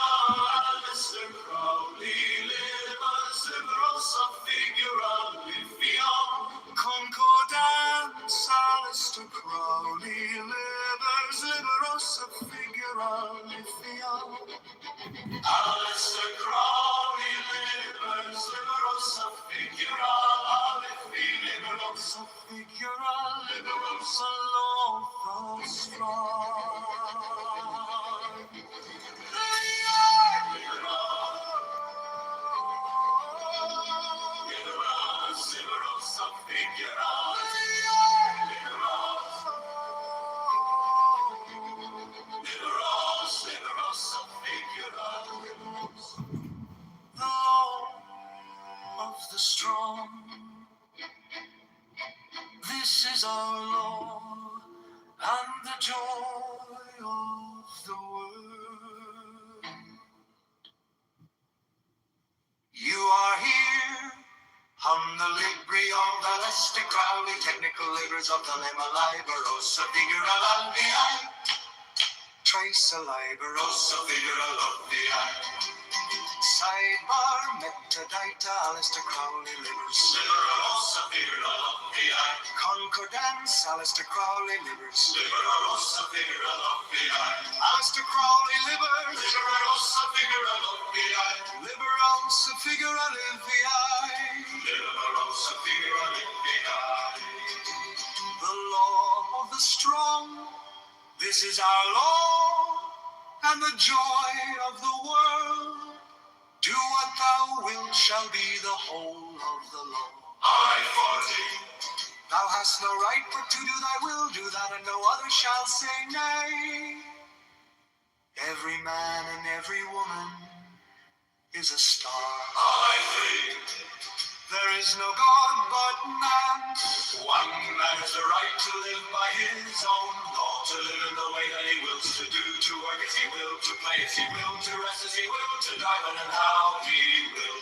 Alistair Crowley, libers, liberals, subfigural field. Concordance, Alistair Crowley, libers, liberals, subfigural field. Alistair Crowley, libers, liberals, subfigural field. Liberals, subfigural, liberals, alone the strong. The law of the strong. This is our law and the joy of the world. You are here on the library of Alistair Crowley, technical labors of the Limal liberosa figural alveoli. Trace a liberosa figural alveoli. Sidebar, metadata, Alistair Crowley livers. Liberosa figural alveoli. Concordance, Alistair Crowley livers. Liberosa figural alveoli. Alistair Crowley livers. Liberosa figural alveoli. Liberosa figural alveoli. Liberosa figural alveoli. The law of the strong. This is our law and the joy of the world. Do what thou wilt shall be the whole of the law. Thou hast no right but to do thy will, do that, and no other shall say nay. Every man and every woman is a star. There is no God but man. One man has the right to live by his own law, to live in the way that he wills, to do, to work as he will, to play as he will, to rest as he will, to die when and how he will.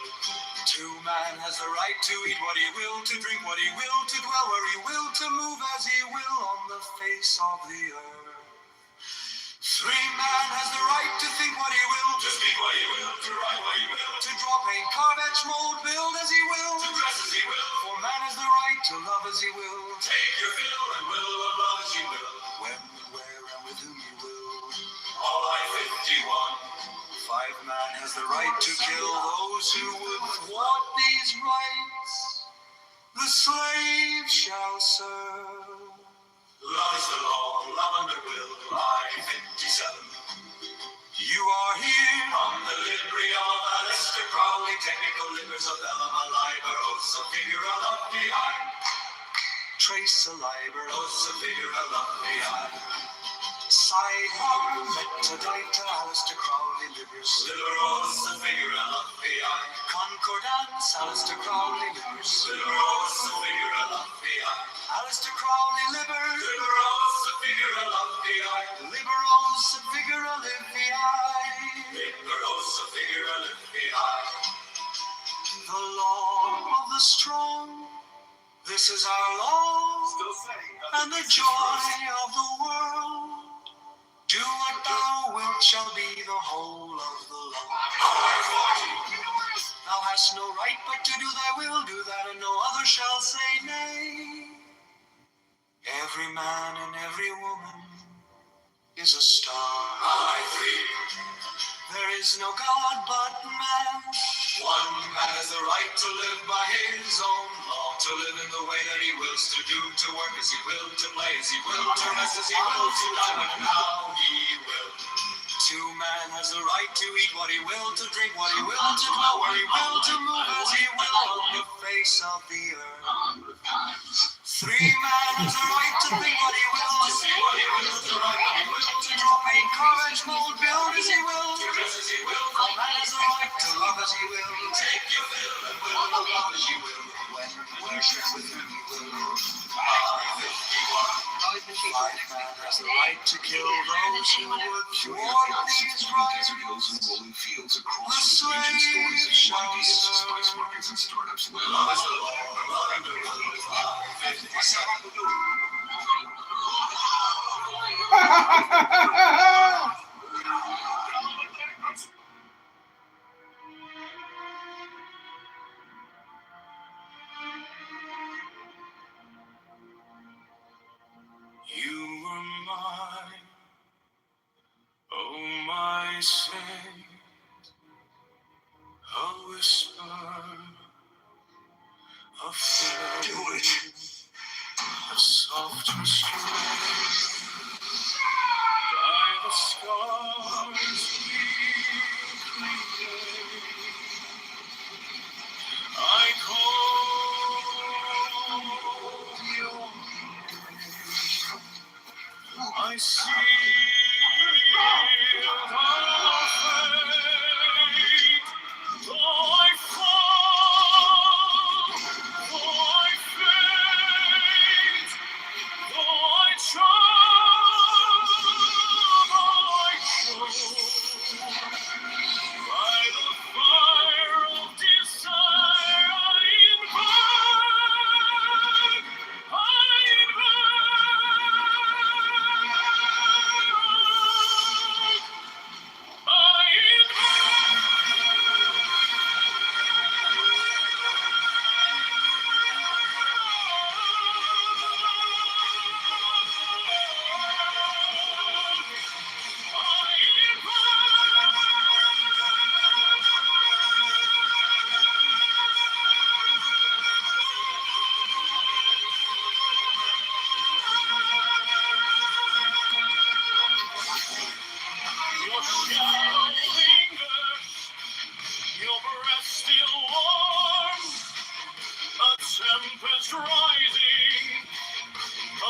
Two man has the right to eat what he will, to drink what he will, to dwell where he will, to move as he will on the face of the earth. Three man has the right to think what he will, to speak what he will, to write what he will, to draw, paint, carve, etch, mold, build as he will, to dress as he will. For man has the right to love as he will, take your fill and will of love as he will, when, where, and with whom he will. All I 51. Five man has the right to kill those who would thwart these rights. The slave shall serve. Love is the law, love under will, I 57. You are here on the livery of Aleister Crowley, technical livers of Elma Liber, Osa Figura Lapii. Trace a Liber, Osa Figura Lapii. Sidebar, Metadata, Aleister Crowley, Livers, Liberosa Figura Lapii. Concordance, Aleister Crowley, Livers, Liberosa Figura Lapii. Aleister Crowley, Liber, Liberosa Figura Lapii. Liberosa Figura Lapii. Liberosa Figura Lapii. The law of the strong, this is our law, and the joy of the world. Do what thou wilt shall be the whole of the law. Thou hast no right but to do thy will, do that, and no other shall say nay. Every man and every woman is a star. There is no God but man. One man has the right to live by his own law, to live in the way that he wills, to do, to work as he will, to play as he will, to rest as he will, to die when and how he will. Two man has the right to eat what he will, to drink what he will, to dwell where he will, to move as he will on the face of the earth. Three man has the right to think what he will, to see what he will, to write what he will, to draw, paint, carve, etch, mold, build as he will, to dress as he will. For man has the right to love as he will, take your fill and will of love as you will, when, where, with whom he will. Five man has the right to kill those who would thwart these rights. The slave shall serve. Markets and startups. Love is the law, under You were mine, oh my saint, a whisper of faith, a soft restraint by the scars we create. I call your name. I see our fate. Though I fall, though I faint, though I choke, by the fire of desire I invoke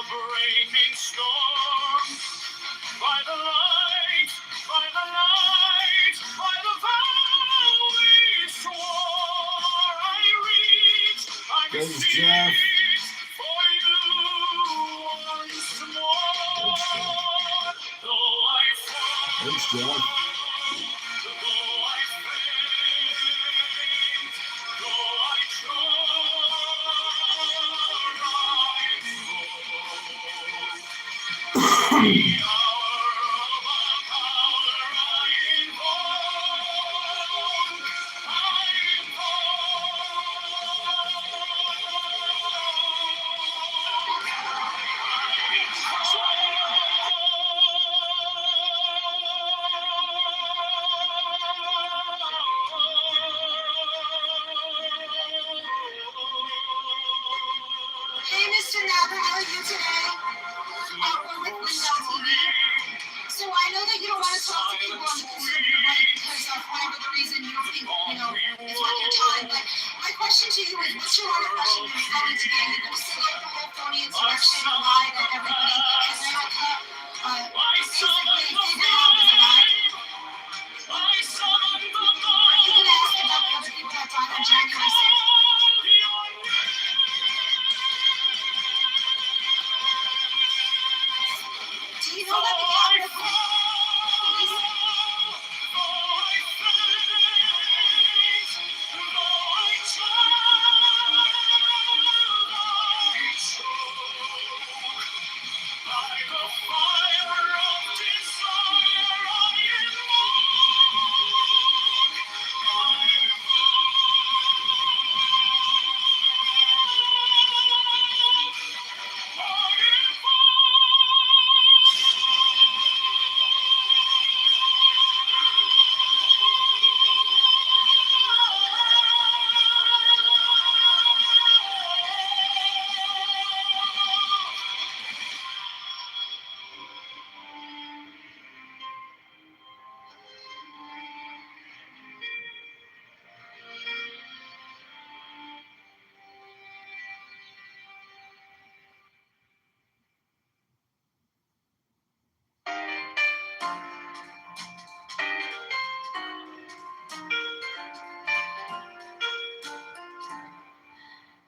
breaking storm. By the light, by the light, by the vow we swore, I reach, I beseech for you once more. Though I fall, Thanks, Jeff. though I faint, though I try, the hour of our power I invoke, Hey, Mr. Napper, how are you today? We're with Linda TV. So I know that you don't want to talk to people on the conservative right because of whatever the reason you don't think, it's worth your time. But my question to you is, what's your line of questioning you're going to get? You're going to select the whole phony insurrection lie that everybody has America basically figured out was a lie? Are you going to ask about the other people that died on January 6th? Do you know that the Capitol Police?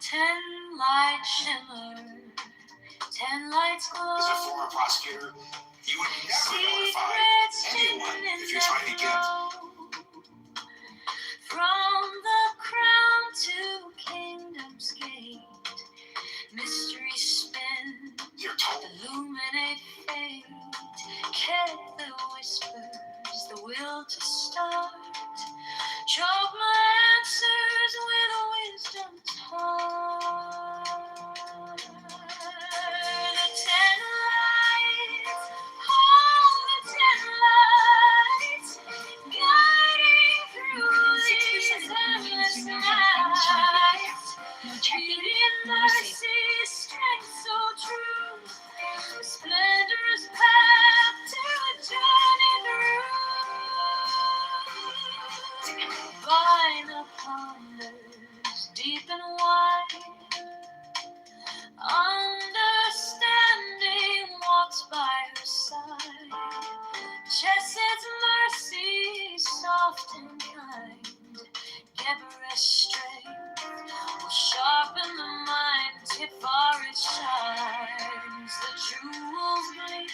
Ten lights shimmer, 10 lights glow. As a former prosecutor, you would never notify anyone if you're trying to get. From the crown to Kingdom's Gate, mystery spin, illuminate fate, carry the whispers, the will to start, choke my answers with wisdom's heart. The 10 lights, all the 10 lights, guiding through these endless nights. Beauty and mercy, strength so true, splendorous path to a journey through. Vine upon ponders deep and wide, understanding walks by her side. Chestnut's mercy, soft and kind, Deborah's strength will sharpen the mind, tip far it shines. The jewels gleam,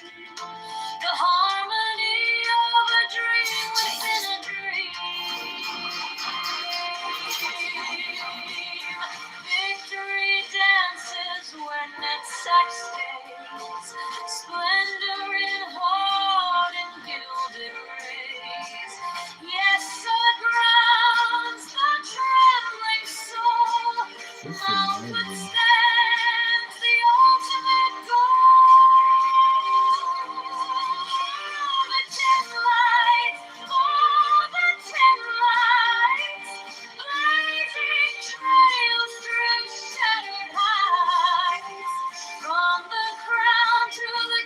the harmony of a dream within a dream. Victory dances where Netsack stays, splendor in heart and gilded rays. Yes, the grounds, the trembling soul, mountain stands the ultimate goal. The 10 lights, oh, the 10 lights, blazing trails through shattered heights, from the crown to the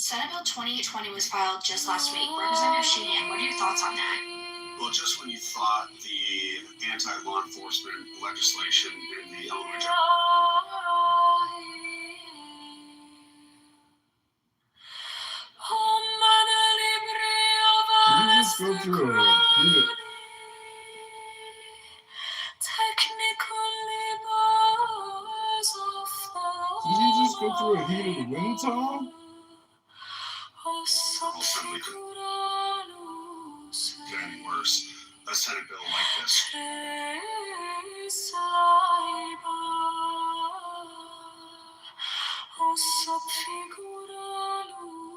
Senate Bill 2820 was filed just last week. Representative Sheehan, what are your thoughts on that? Well, just when you thought the anti-law enforcement legislation in the elementary. Can you just go through it? Did you just go through a heat of the wind, Tom? Certainly could get any worse. A Senate bill like this.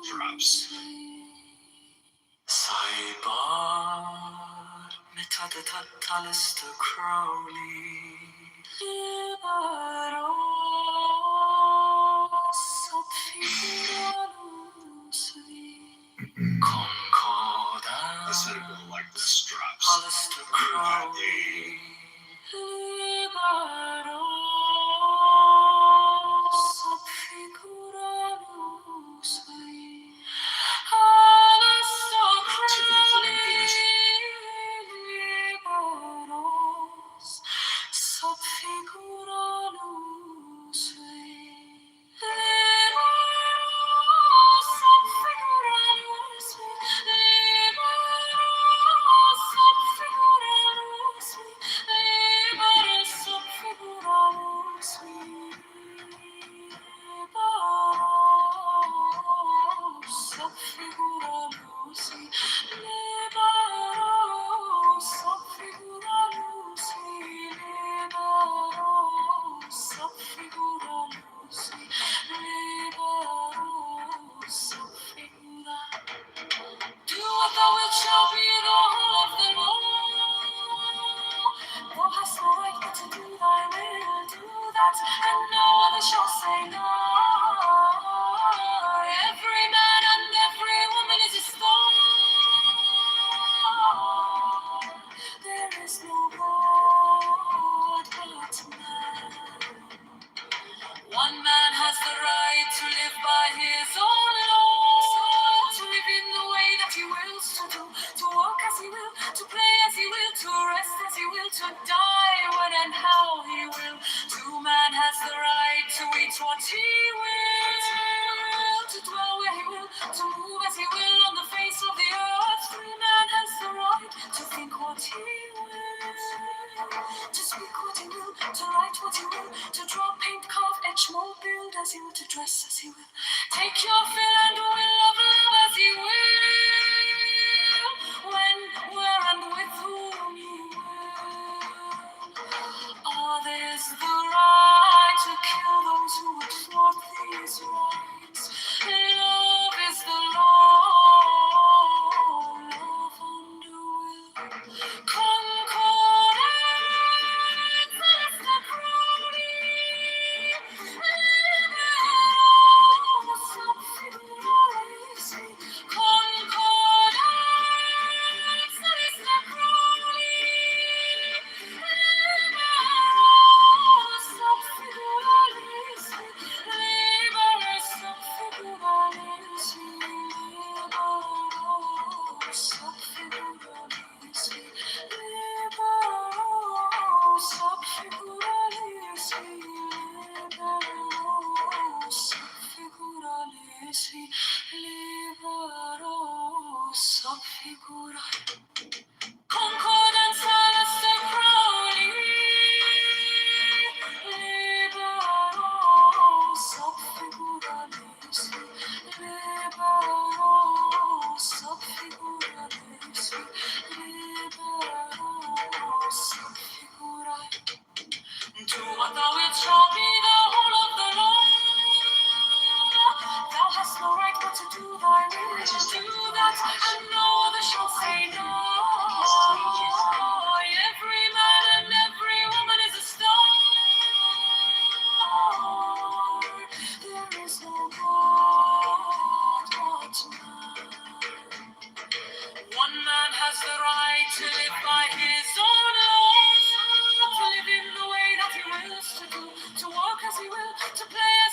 Drops. A Senate bill like this drops.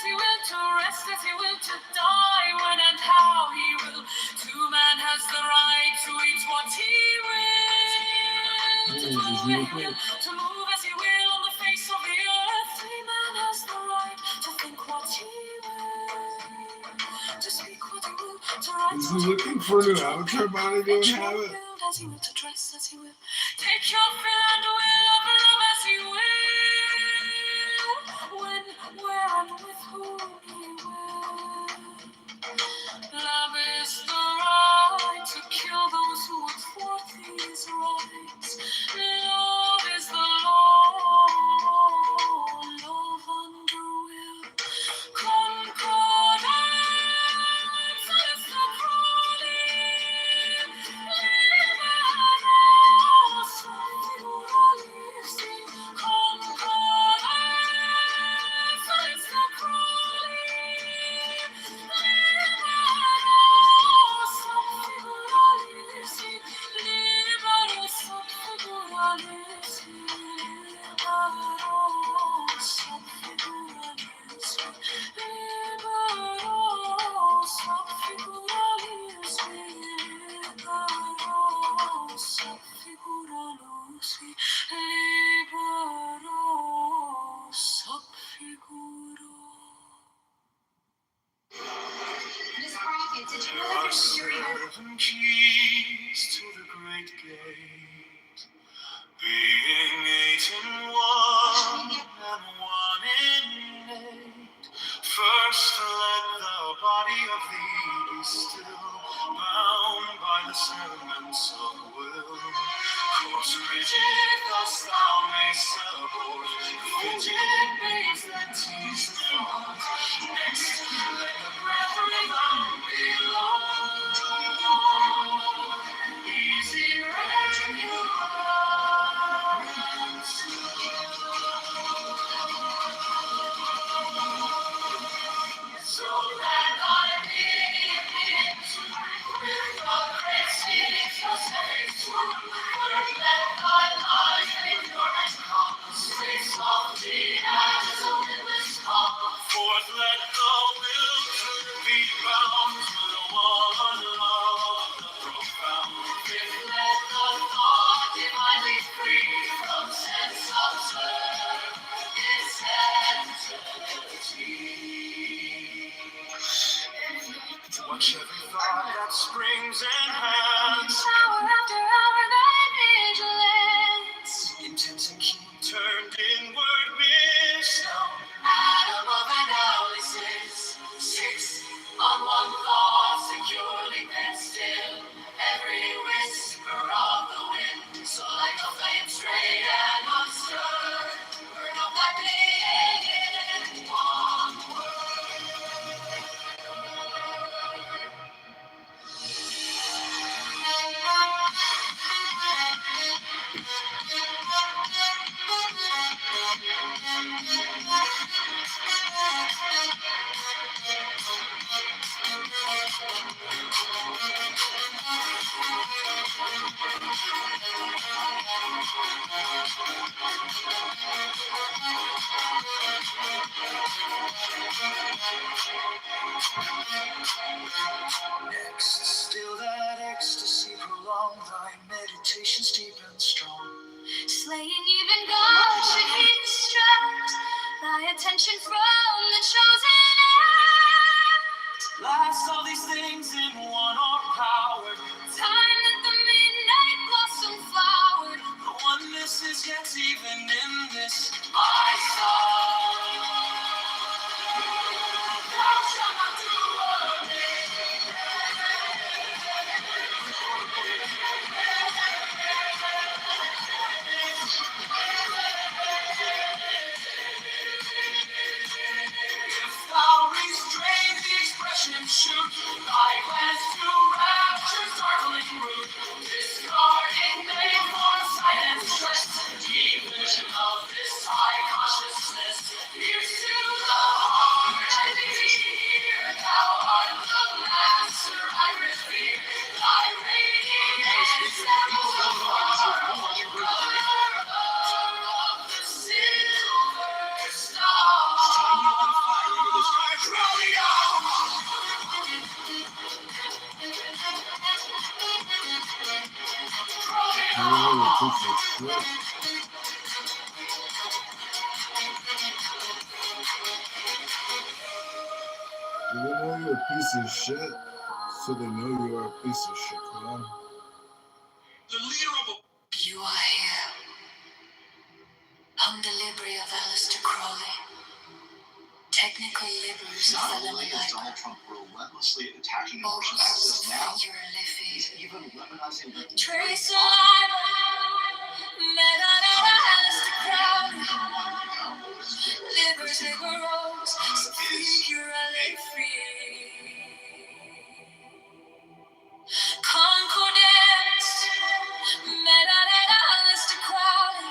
You had to rest as he will, to die when and how he will. To man has the right to eat what he will, to do where he will, to move as he will on the face of the earth. Every man has the right to think what he will, to speak what he will, to write Is he what he looking will, for to an draw outro body to have it? build as he will, to dress as he will, take your fill and will of love as he will, when, where, and with whom he will. Love is the right to kill those who would thwart these rights. Love is the law, love under will. Concordance is the calling. Liberos figuralisi. Concordance is the calling. Liberos figuralisi. Liberos figuralisi. Liberos figuralisi. Liberos figuralisi. Liberos figuralisi. Liberos figuralisi. Miss Crockett, did you know that your security Seven keys to the great gate, being 8 in 1 and 1 in 8. First let the body of thee be still, bound by the sentiments of will. Course rigid, thus thou mayst support the fidget babes that tease the thought. Next, let the breath rebound below. Easy regular. So that I may admit with the great secrets let thy life be pure and calm, sweet softly as a windless calm. Forth let the will be bound to the one love, the profound. Fifth, let the thought divinely free from sense observed its entity. Watch every thought that springs enhance. Hour after hour, thy vigilance. Intense and keen, turned inward wisdom. Atom of analysis. 6 on one thought, securely pent still. Every whisper of the wind, so like a flame straight and unstirred. Burn up thy being in one word. Next, still that ecstasy prolong, thy meditations deep and strong. Slaying even God should he distract thy attention from the chosen act. Last all these things in one or power. Time that the midnight blossom flowered. The oneness is yet even in this my soul. Thou shalt not do a thing. If thou restrain the expression, shoot thy glance to rapture's darkling root, discarding name for silent stress, deep vision of this high consciousness, pierce to the heart and fear. Thou art the master, I revere thy radiance, ever of the silver star. piece of shit. They know you're a piece of shit, so they know you are a piece of shit. Come on. The leader of a... You are here. I'm the library of Aleister Crowley. Technical liberals of the Lemonade. Donald Trump relentlessly attacking abortion access now. He's even weaponizing the... Trace alive. Aleister Crowley. Livers, liberals. Figurally free. Concordance. Aleister Crowley.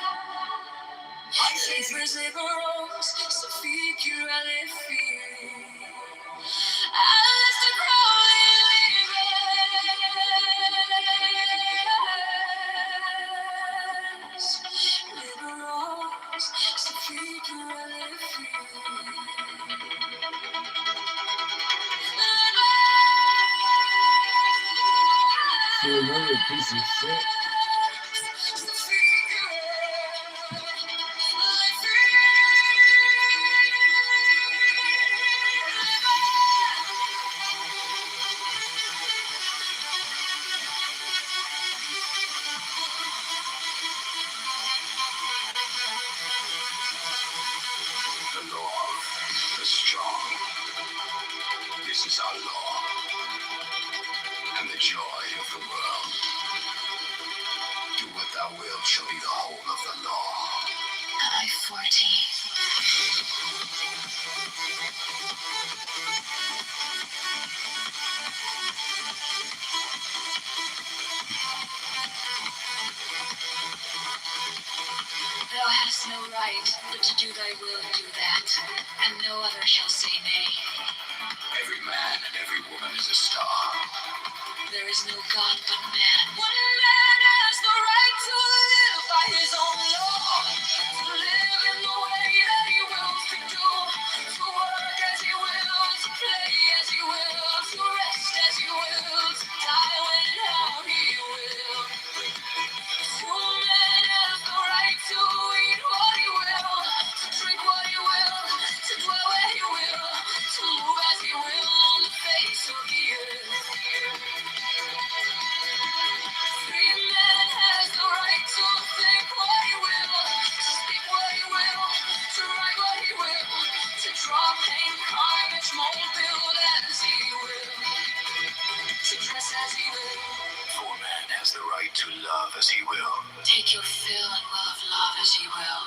Livers, liberals. So figurally free. Aleister Crowley, liberals, so figurally free. So another piece of shit. The law, the strong. This is our law. And the joy of the world. Do what thou wilt shall be the whole of the law. I-14. Thou hast no right, but to do thy will do that, and no other shall say nay. Every man and every woman is a star. There is no God but man. One man has the right to live by his own law, to live in the way that he wills to do, to work as he wills, to play as he wills, to rest as he wills, to die when and how he will. One man has the right to eat what he will, to drink what he will, to dwell where he will, to move as he will on the face of the earth. Free man has the right to think what he will, to speak what he will, to write what he will, to draw pain, carnage, mold, build as he will, to dress as he will. For man has the right to love as he will. Take your fill and will of love as you will.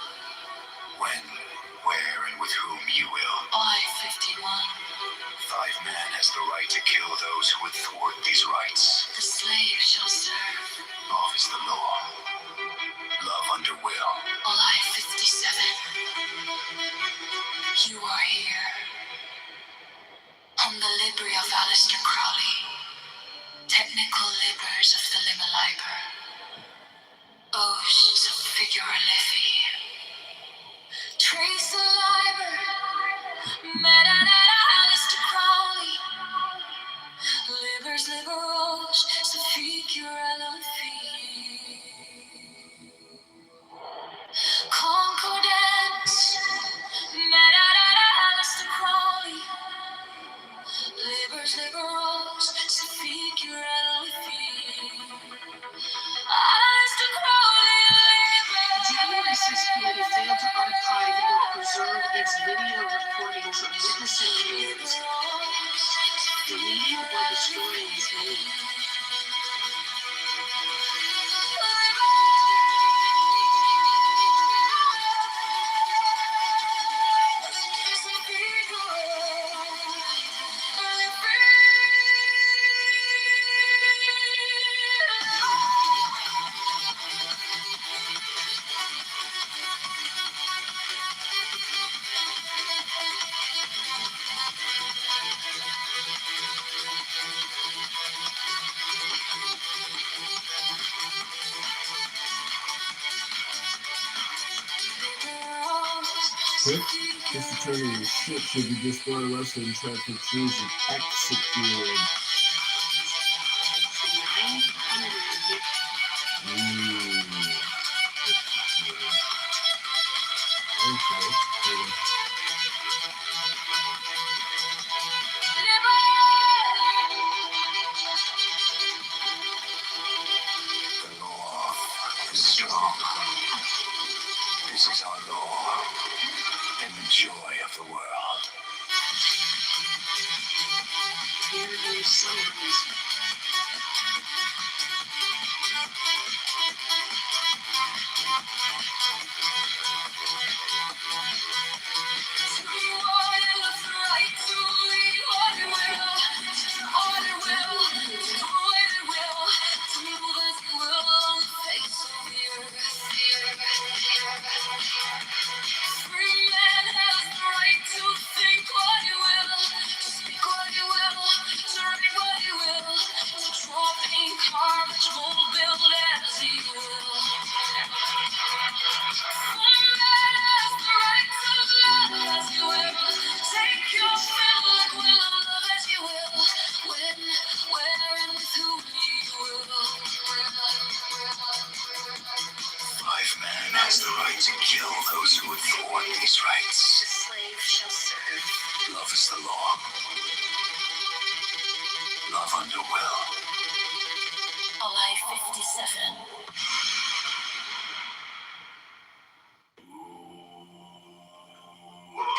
When, where, and with whom you will. I-51. Man has the right to kill those who would thwart these rights. The slave shall serve. Love is the law. Love under will. I-57. You are here. On the library of Aleister Crowley. Technical libers of the Limeliber. Oaths of figuralifi. Trace the liber. Aleister Crowley. Libers, liberals, so figuralifi. Concordance. Aleister Crowley. Libers, liberals, so figuralifi. Aleister Crowley, DNS's committee failed to archive or preserve its video recordings of witnessing meetings. Deleting or destroying these meetings. This attorney is shit should be disbarred, arrested, and tried for treason. Executed. joy of the world. Here are your summaries. Five man has the right to kill those who would thwart these rights. The slave shall serve. Love is the law. Love under will. July 57.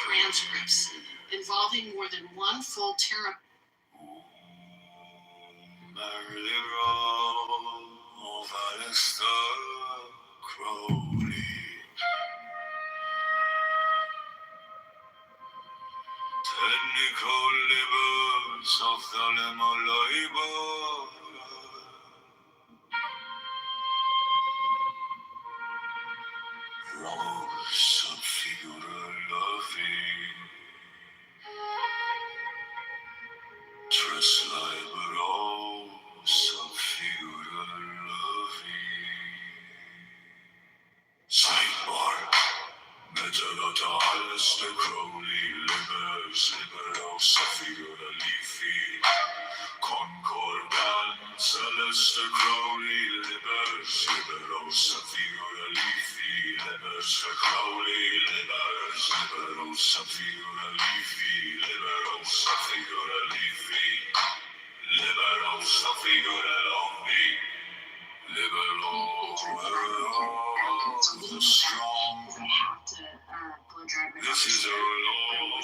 Transcripts involving more than one full terabyte. Technical labors of the Lemolaiba. Rose of figura loving. Tres liberos of figura loving. Sidebar. Metalota Alistair Crowley, Libers, Liberos, Figura Leafy, Concordance, Alistair Crowley, Libers, Liberos, Figura Leafy, Libers, Crowley, Libers, Liberos, Figura Leafy, Liberos, Figura Leafy, Liberos, Figura Leafy, Liberos, the strong. This is our Lord,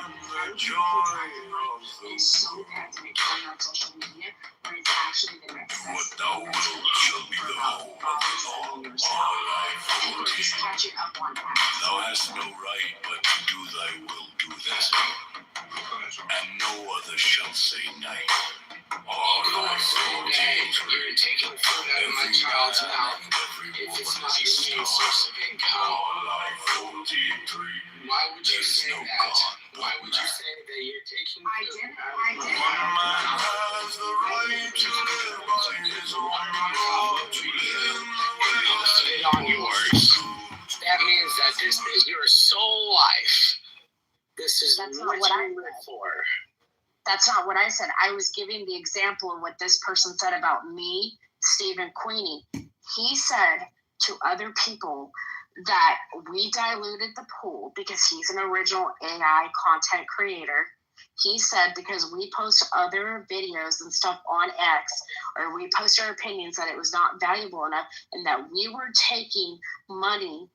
and the joy of the So active on social media, when it's actually been what thou wilt shall be the hope of the Lord. All life people are just catching up on that. Thou hast no right but to do thy will, do that, and no other shall say nay. All life you're taking food out of my child's mouth if it's not your main source of income. Why would you say that? Why would you say that you're taking food out of my mouth? Posted it on yours. That means that this is your sole life. This is what you live for. That's not what I said. I was giving the example of what this person said about me, Stephen Queenie. He said to other people that we diluted the pool because he's an original AI content creator. He said because we post other videos and stuff on X, or we post our opinions, that it was not valuable enough, and that we were taking money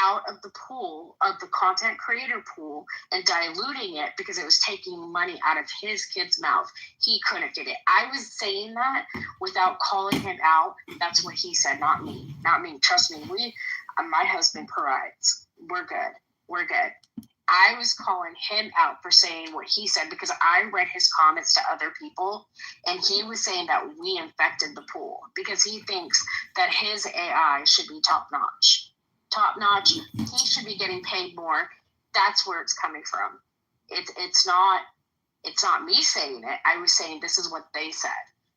out of the pool, of the content creator pool, and diluting it because it was taking money out of his kid's mouth. He couldn't get it. I was saying that without calling him out. That's what he said, not me. Not me. Trust me. My husband provides. We're good. We're good. I was calling him out for saying what he said because I read his comments to other people, and he was saying that we infected the pool because he thinks that his AI should be top-notch. Top-notch, he should be getting paid more. That's where it's coming from. It's not me saying it. I was saying this is what they said.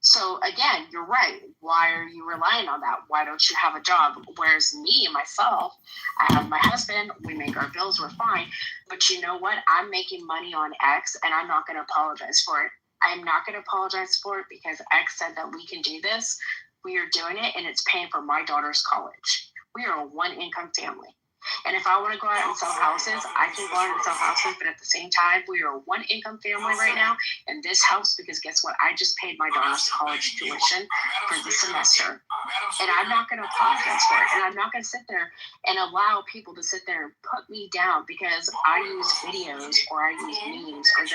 So again, you're right. Why are you relying on that? Why don't you have a job? Whereas me, myself, I have my husband, we make our bills, we're fine. But you know what? I'm making money on X, and I'm not going to apologize for it. I'm not going to apologize for it because X said that we can do this. We are doing it, and it's paying for my daughter's college. We are a one-income family. And if I want to go out and sell houses, I can go out and sell houses. But at the same time, we are a one-income family right now. And this helps because guess what? I just paid my daughter's college tuition for the semester. And I'm not going to apologize for it. And I'm not going to sit there and allow people to sit there and put me down because I use videos or I use memes or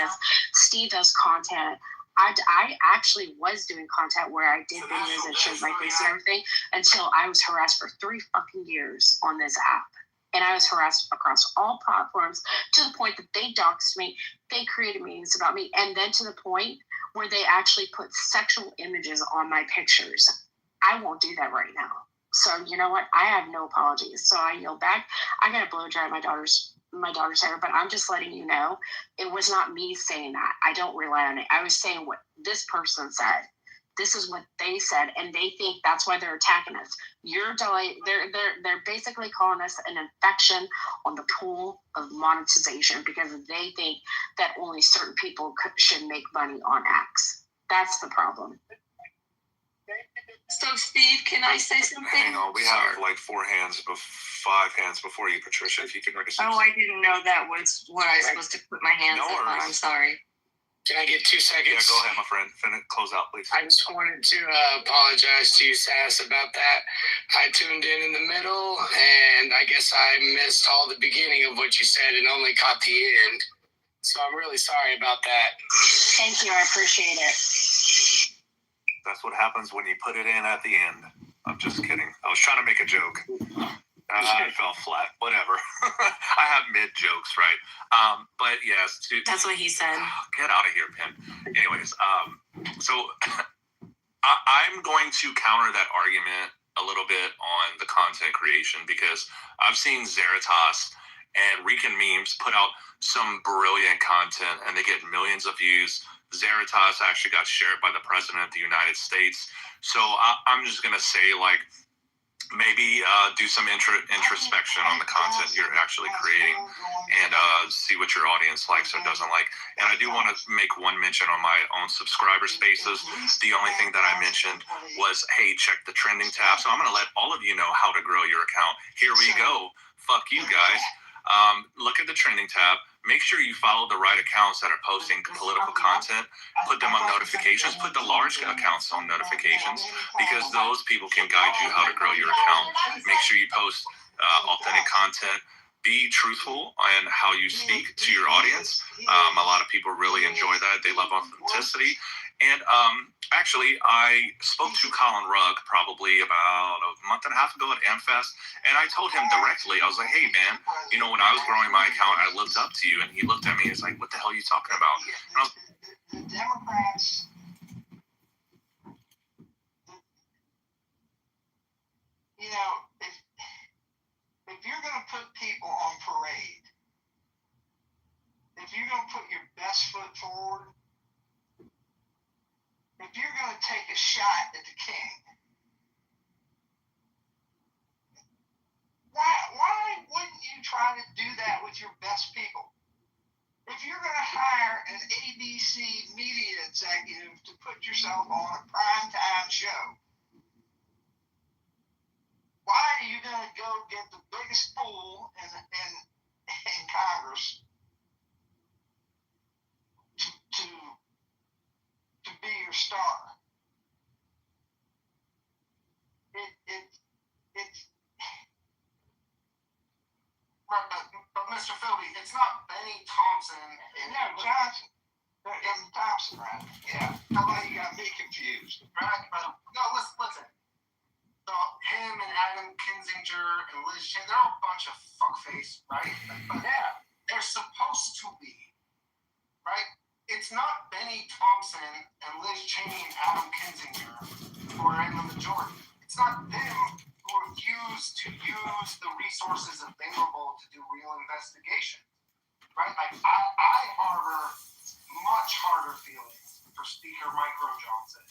Steve does content. I actually was doing content where I did videos and showed my face and everything until I was harassed for 3 fucking years on this app. And I was harassed across all platforms to the point that they doxed me. They created memes about me. And then to the point where they actually put sexual images on my pictures. I won't do that right now. So you know what? I have no apologies. So I yield back. I got to blow dry my daughter's hair, but I'm just letting you know it was not me saying that. I don't rely on it. I was saying what this person said. This is what they said, and they think that's why they're attacking us. They're basically calling us an infection on the pool of monetization because they think that only certain people should make money on acts. That's the problem. So, Steve, can I say something? Hang on, we have like 5 hands before you, Patricia. If you can receive. Oh, I didn't know that was what I was supposed to put my hands up on. I'm sorry. Can I get 2 seconds? Yeah, go ahead, my friend. Close out, please. I just wanted to apologize to you, Sass, about that. I tuned in the middle, and I guess I missed all the beginning of what you said and only caught the end. So I'm really sorry about that. Thank you. I appreciate it. That's what happens when you put it in at the end. I'm just kidding. I was trying to make a joke. I fell flat. Whatever. I have mid jokes, right? But yes. That's what he said. Get out of here, Pim. Anyways, so I'm going to counter that argument a little bit on the content creation because I've seen Zeritas and Rican Memes put out some brilliant content and they get millions of views. Zeritas actually got shared by the President of the United States. So I'm just going to say, like, maybe do some introspection on the content you're actually creating and see what your audience likes or doesn't like. And I do want to make one mention on my own subscriber spaces. The only thing that I mentioned was, hey, check the trending tab. So I'm going to let all of you know how to grow your account. Here we go. Fuck you guys. Look at the trending tab. Make sure you follow the right accounts that are posting political content. Put them on notifications. Put the large accounts on notifications because those people can guide you how to grow your account. Make sure you post authentic content. Be truthful in how you speak to your audience. A lot of people really enjoy that. They love authenticity. And actually, I spoke to Colin Rugg probably about a month and a half ago at AmFest, and I told him directly, I was like, hey, man, you know, when I was growing my account, I looked up to you, and he looked at me and was like, what the hell are you talking about? And I was, the Democrats, you know, if you're going to put people on parade, if you're going to put your best foot forward, if you're going to take a shot at the king, why wouldn't you try to do that with your best people? If you're going to hire an ABC media executive to put yourself on a primetime show, why are you going to go get the biggest fool in Congress to be your star? But Mr. Philby, it's not Benny Thompson. No, Johnson. Benny Thompson, right? Yeah. How about you got me confused? Right? But no, listen. So him and Adam Kinzinger and Liz Cheney, they're all a bunch of fuckface, right? But yeah, they're supposed to be, right? It's not Benny Thompson and Liz Cheney and Adam Kinzinger who are in the majority. It's not them who refuse to use the resources available to do real investigation, right? Like, I harbor much harder feelings for Speaker Mike Johnson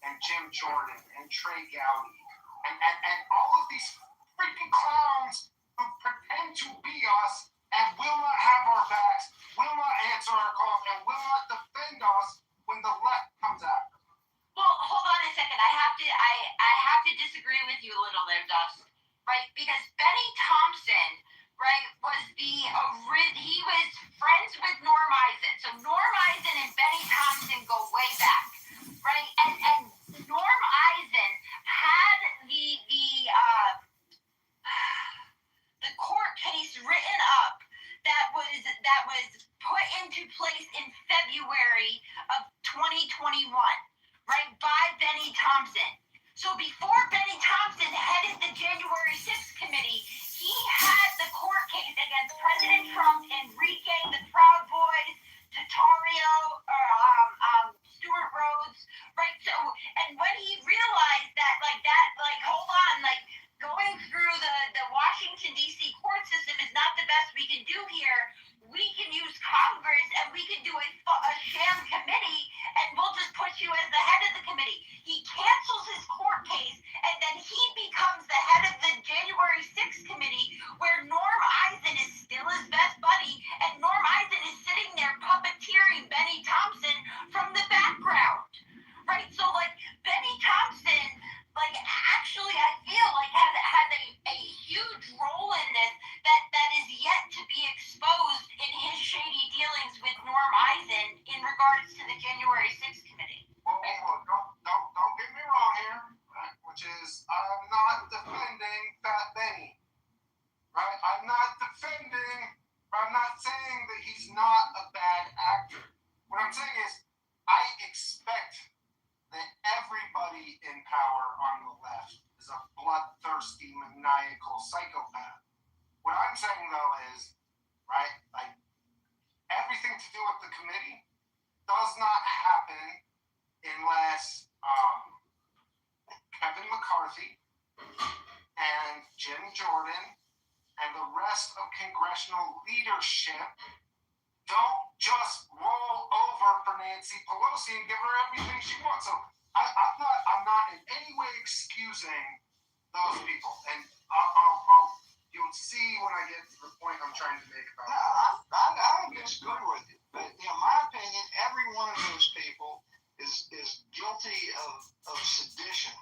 and Jim Jordan and Trey Gowdy and all of these freaking clowns who pretend to be us and will not have our backs, will not answer our calls, and will not defend us when the left comes after. Well, hold on a second. I have to disagree with you a little there, Dust. Right? Because Benny Thompson friends with Norm Eisen. So Norm Eisen and Benny Thompson go way back, right? And Norm Eisen had the court case written up that was put into place in February of 2021, right, by Benny Thompson. So before Benny Thompson headed the January 6th committee, he had the court case against President Trump, Enrique, the Proud Boys, Tatario, Stuart Rhodes, right? So, and when he realized that, hold on, going through the Washington, D.C. court system is not the best we can do here. We can use Congress and we can do a sham committee and we'll just put you as the head of the committee. He cancels his court case and then he becomes the head of the January 6th committee where Norm Eisen is still his best buddy and Norm Eisen is sitting there puppeteering Benny Thompson from the background. Right? So Benny Thompson actually I feel has a huge role in this that is yet to be exposed in his shady dealings with Norm Eisen in regards to the January 6th committee. Well, don't get me wrong here, right? Which is I'm not defending Fat Benny. Right? I'm not saying that he's not a bad actor. What I'm saying is I expect that everybody in power on the left is a bloodthirsty, maniacal psychopath. What I'm saying, though, is, right, everything to do with the committee does not happen unless Kevin McCarthy and Jim Jordan and the rest of congressional leadership don't just roll over for Nancy Pelosi and give her everything she wants. So I'm not in any way excusing those people, and you'll see when I get to the point I'm trying to make about it. I don't disagree with you, but in my opinion, every one of those people is guilty of sedition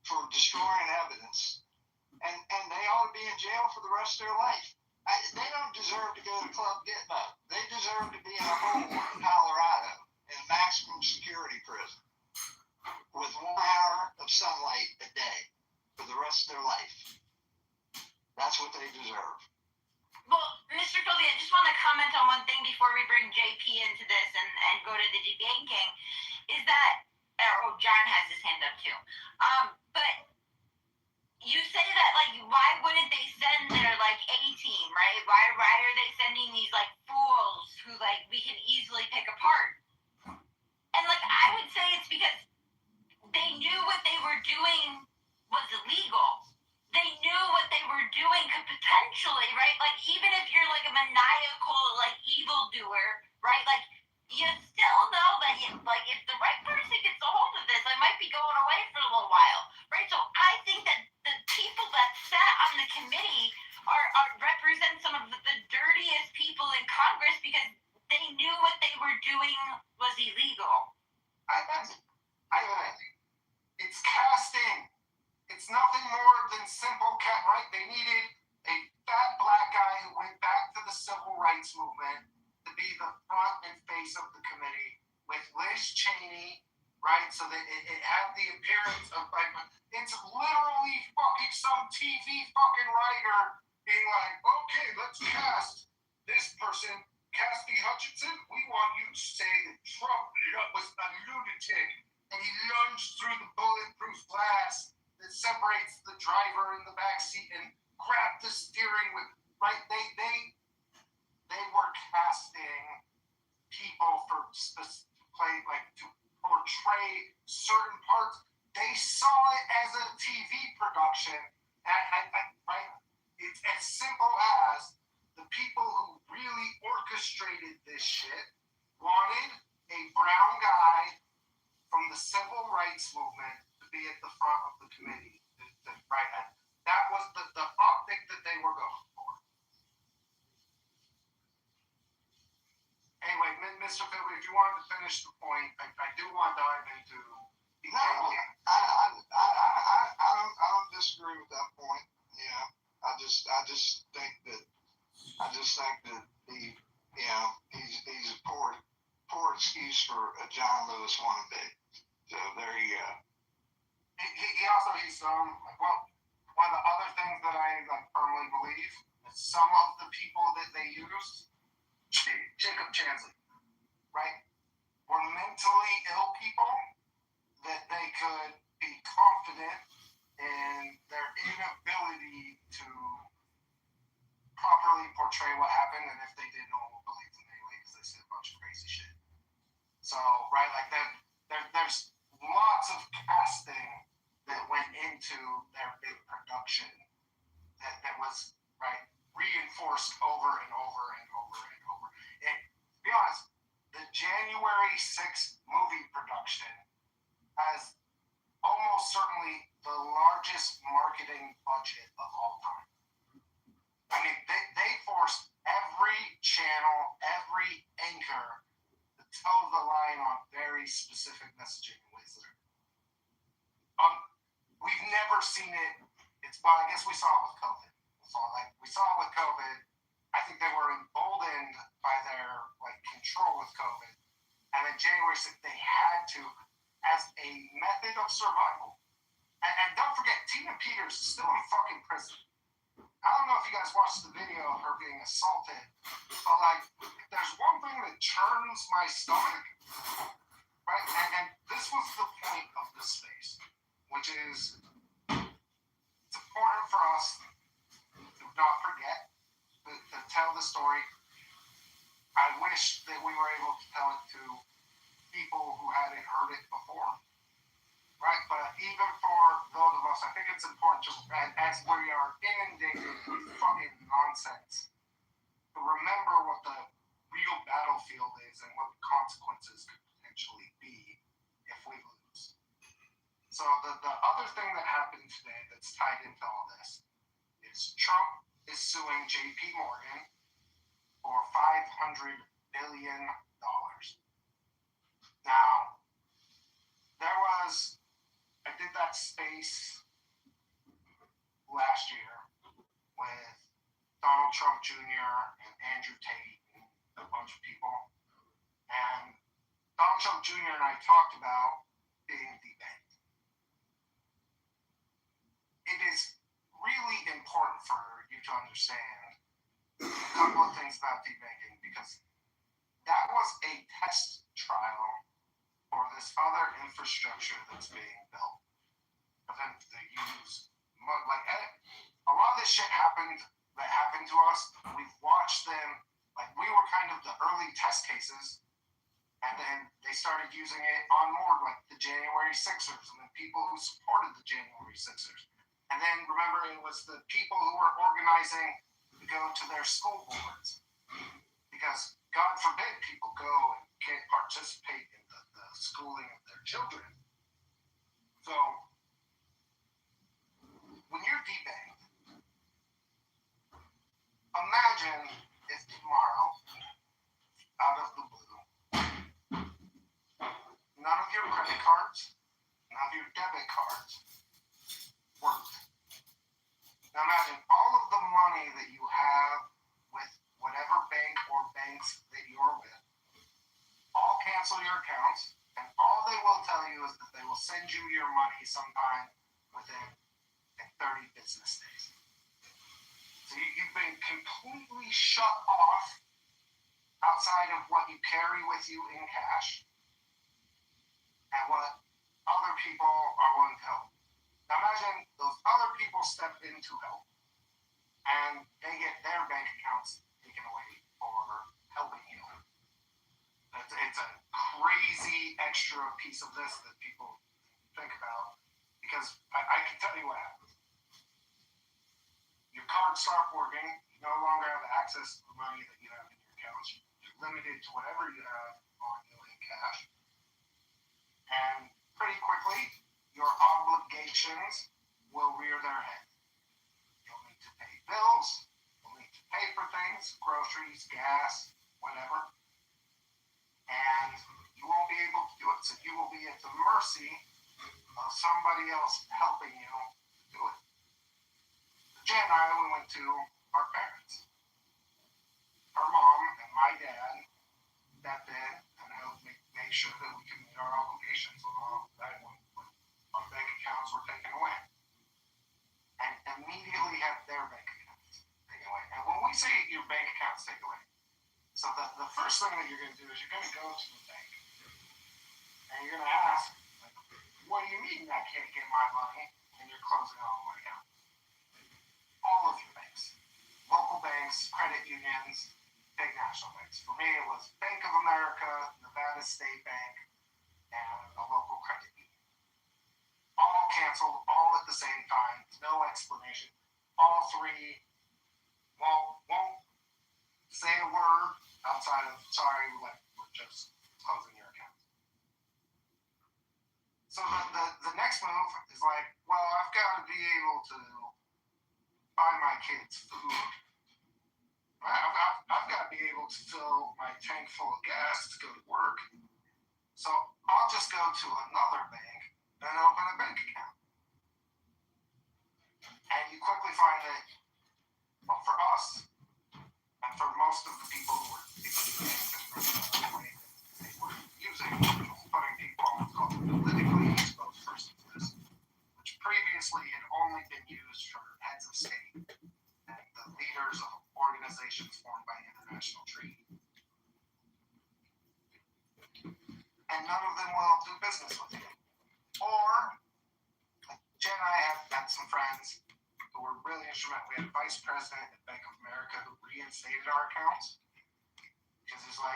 for destroying evidence, and they ought to be in jail for the rest of their life. They don't deserve to go to Club Getting Up. They deserve to be in a hole in Colorado in a maximum security prison with 1 hour of sunlight a day for the rest of their life. That's what they deserve. Well, Mr. Philby, I just want to comment on one thing before we bring JP into this and go to the Debate King, is that, John has his hand up too. But you say that, why wouldn't they send their, A-team, right? Why are they sending these, fools who, we can easily pick apart? And, I would say it's because they knew what they were doing was illegal. They knew what they were doing could potentially, right? Even if you're, a maniacal, evildoer, right? You still know that, if the right person gets a hold of this, they might be going away for a little while, right? So I think that the people that sat on the committee represent some of the dirtiest people in Congress because they knew what they were doing was illegal. It's casting. It's nothing more than simple right? They needed a fat black guy who went back to the civil rights movement to be the front and face of the committee with Liz Cheney, right? So that it had the appearance of it's literally fucking some TV fucking writer being like, okay, let's cast this person, Cassidy Hutchinson. We want you to say that Trump was a lunatic and he lunged through the bulletproof glass that separates the driver and the back seat and grabbed the steering wheel. Right? They were casting people for to portray certain parts. They saw it as a TV production. Right? It's as simple as the people who really orchestrated this shit wanted a brown guy from the civil rights movement to be at the front of the committee. Right? That was the optic that they were going for. Anyway, Mr. Philby, if you wanted to finish the point, I do want to dive into. No, I don't disagree with that point. Yeah, I just think that I just think that he's a poor excuse for a John Lewis wannabe. So there you go. He also one of the other things that I firmly believe is some of the people that they used, Jacob Chansley, right, were mentally ill people that they could be confident in their inability to properly portray what happened, and if they did, no one would believe them anyway because they said a bunch of crazy shit. So, right, there's lots of casting that went into their big production that was, right, reinforced over and over and over and over. And to be honest, the January 6th movie production has almost certainly the largest marketing budget of all time. I mean, they forced every channel, every anchor to toe the line on very specific messaging in ways that we've never seen it. I guess we saw it with COVID. We saw it with COVID. I think they were emboldened by their control with COVID, and in January 6th they had to, as a method of survival. And don't forget, Tina Peters is still in fucking prison. I don't know if you guys watched the video of her being assaulted, but if there's one thing that churns my stomach, right? And this was the point of this space, which is it's important for us to not forget to tell the story. I wish that we were able to tell it to people who hadn't heard it before, right? But even for those of us, I think it's important, just as we are inundated with fucking nonsense, to remember what the real battlefield is and what the consequences could potentially be if we lose. So the other thing that happened today that's tied into all this is Trump is suing JP Morgan for $500 billion. Now, I did that space last year with Donald Trump Jr. and Andrew Tate and a bunch of people. And Donald Trump Jr. and I talked about being debanked. It is really important for you to understand a couple of things about debanking, because that was a test trial for this other infrastructure that's being built. But then they use a lot of this shit that happened to us. We've watched them, we were kind of the early test cases, and then they started using it on more the January 6ers and the people who supported the January 6ers. And then remember, it was the people who were organizing to go to their school boards, because God forbid people go and can't participate in the schooling of their children. So when you're debanked, imagine if tomorrow, out of the blue, none of your credit cards, none of your debit cards worked. Now imagine all of the money that you have with whatever bank or banks that you're with, all cancel your accounts, and all they will tell you is that they will send you your money sometime within 30 business days. So you've been completely shut off outside of what you carry with you in cash and what other people are willing to help. Now imagine those other people step in to help, and they get their bank accounts taken away for helping you. It's a crazy extra piece of this that people think about, because I can tell you what happens. Your cards stop working, you no longer have access to the money that you have in your accounts. You're limited to whatever you have on you in cash. And pretty quickly, your obligations will rear their head. You'll need to pay bills, you'll need to pay for things, groceries, gas, whatever. And you won't be able to do it. So you will be at the mercy of somebody else helping you do it. Jen and I, we went to our parents. sure that we can meet our obligations on when our bank accounts were taken away. And immediately have their bank accounts taken away. And when we say your bank accounts taken away, so the first thing that you're going to do is you're going to go to the bank and you're going to ask, like, what do you mean I can't get my money and you're closing all my accounts? All of your banks, local banks, credit unions, big national banks. For me, it was Bank of America, Nevada State Bank, and a local credit union. All canceled, all at the same time, no explanation. All three won't say a word outside of, sorry, we're just closing your account. So the next move is like, well, I've got to be able to buy my kids food. I've got to be able to fill my tank full of gas to go to work. So I'll just go to another bank and open a bank account. And you quickly find that, well, for us, and for most of the people who were using the way they were using it, putting people on what's called the politically exposed persons list, which previously had only been used for heads of state and the leaders of organizations formed by international treaty. And none of them will do business with you. Or, like Jen and I had some friends who were really instrumental. We had a vice president at Bank of America who reinstated our accounts. Because he's like,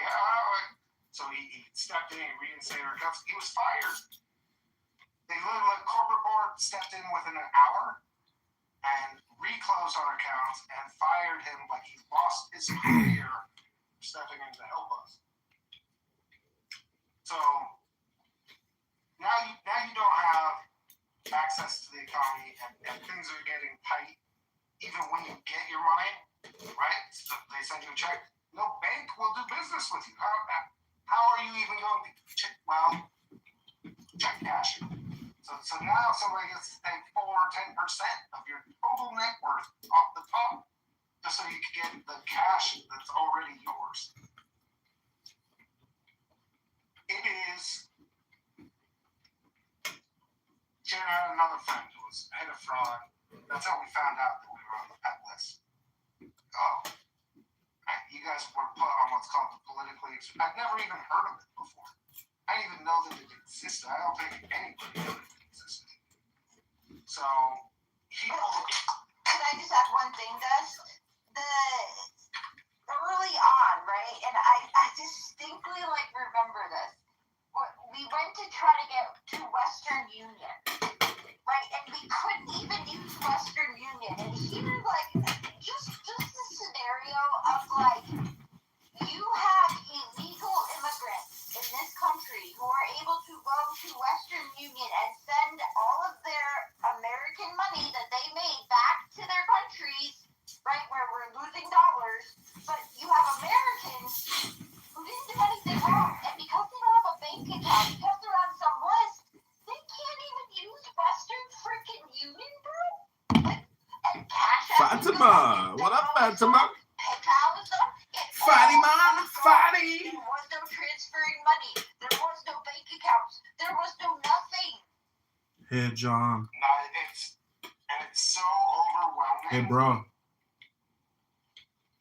so he stepped in and reinstated our accounts. He was fired. They literally, corporate board stepped in within an hour and reclosed our accounts and fired him like he lost his career stepping in to help us. So now you don't have access to the economy and things are getting tight even when you get your money, right? So they send you a check. No bank will do business with you. How are you even going to check cash? So now somebody gets to take 4 or 10% of your total net worth off the top just so you can get the cash that's already yours. It is. Jen had another friend who was head of fraud. That's how we found out that we were on the pet list. You guys were put on what's called the politically exposed. I've never even heard of it before. I didn't even know that it existed. I don't think anybody knew that it existed. So, Can I just add one thing, Gus? The early on, right? And I distinctly remember this. We went to try to get to Western Union, right? And we couldn't even use Western Union. And here, just the scenario of you have illegal immigrants in this country who are able to go to Western Union and send all of their American money that they made back to their countries, right, where we're losing dollars. But you have Americans who didn't do anything wrong, and because they don't have a bank account, because they're on some list, they can't even use Western freaking Union, bro. And Cash App. Fatima, what up, Fatima? PayPal is up. Fatima, Fati. There was no transferring money. There was no bank accounts. There was no nothing. Hey, John. No, it's so overwhelming. Hey, bro.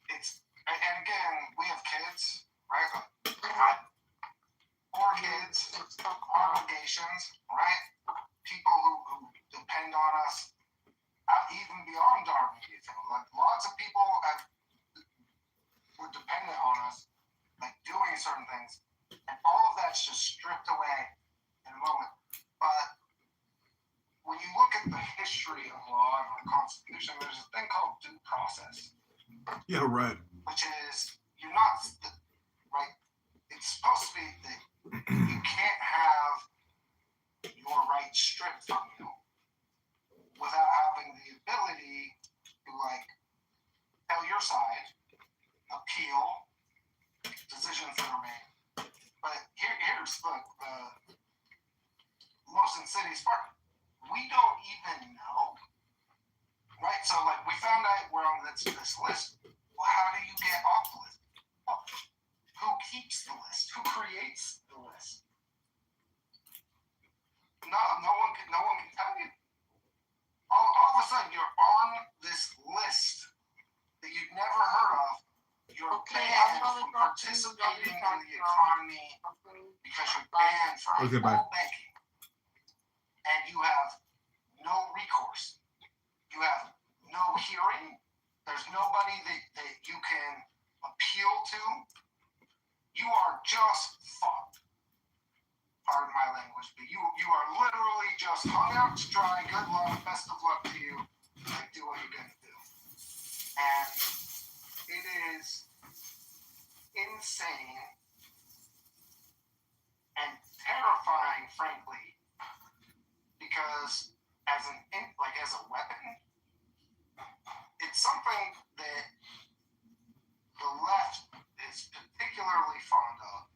And again, we have kids, right? 4 kids, obligations, right? People who depend on us, even beyond our immediate family. Lots of people were dependent on us, doing certain things, and all of that's just stripped away in a moment. But when you look at the history of law and the Constitution, there's a thing called due process. Yeah, right. Which is, you're not, right, it's supposed to be that you can't have your rights stripped from you without having the ability to, tell your side, appeal, decisions that are made. But here's the most insidious part. We don't even know, right? So, we found out we're on this list. Well, how do you get off the list? Well, who keeps the list? Who creates the list? banned from participating in the economy because you're banned from all banking. And you have no recourse. You have no hearing. There's nobody that you can appeal to. You are just fucked. Pardon my language, but you are literally just hung out to dry. Good luck, best of luck to you. Like, do what you're gonna do. And it is insane and terrifying, frankly, because as a weapon, it's something that the left is particularly fond of,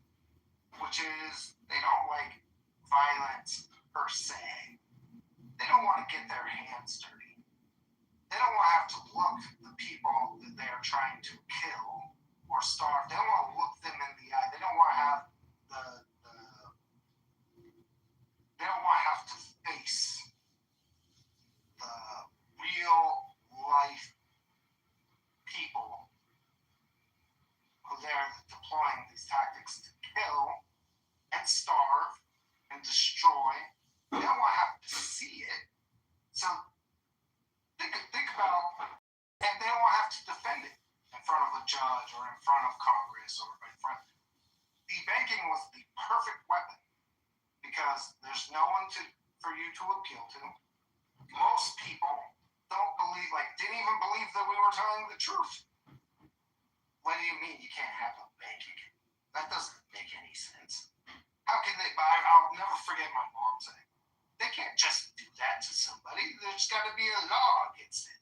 which is they don't like violence per se. They don't want to get their hands dirty. They don't want to have to look the people that they are trying to kill or starve. They don't want to look them in the eye. They don't want to have they don't want to have to face the real life people who they're deploying these tactics to kill and starve and destroy. They don't want to have to see it. So think about, and they don't want to have to defend it in front of a judge or in front of Congress or in front. Debanking was the perfect weapon because there's no one for you to appeal to. Most people didn't even believe that we were telling the truth. What do you mean you can't have a banking? That doesn't make any sense. How can they buy? I'll never forget my mom saying, they can't just do that to somebody. There's got to be a law against it.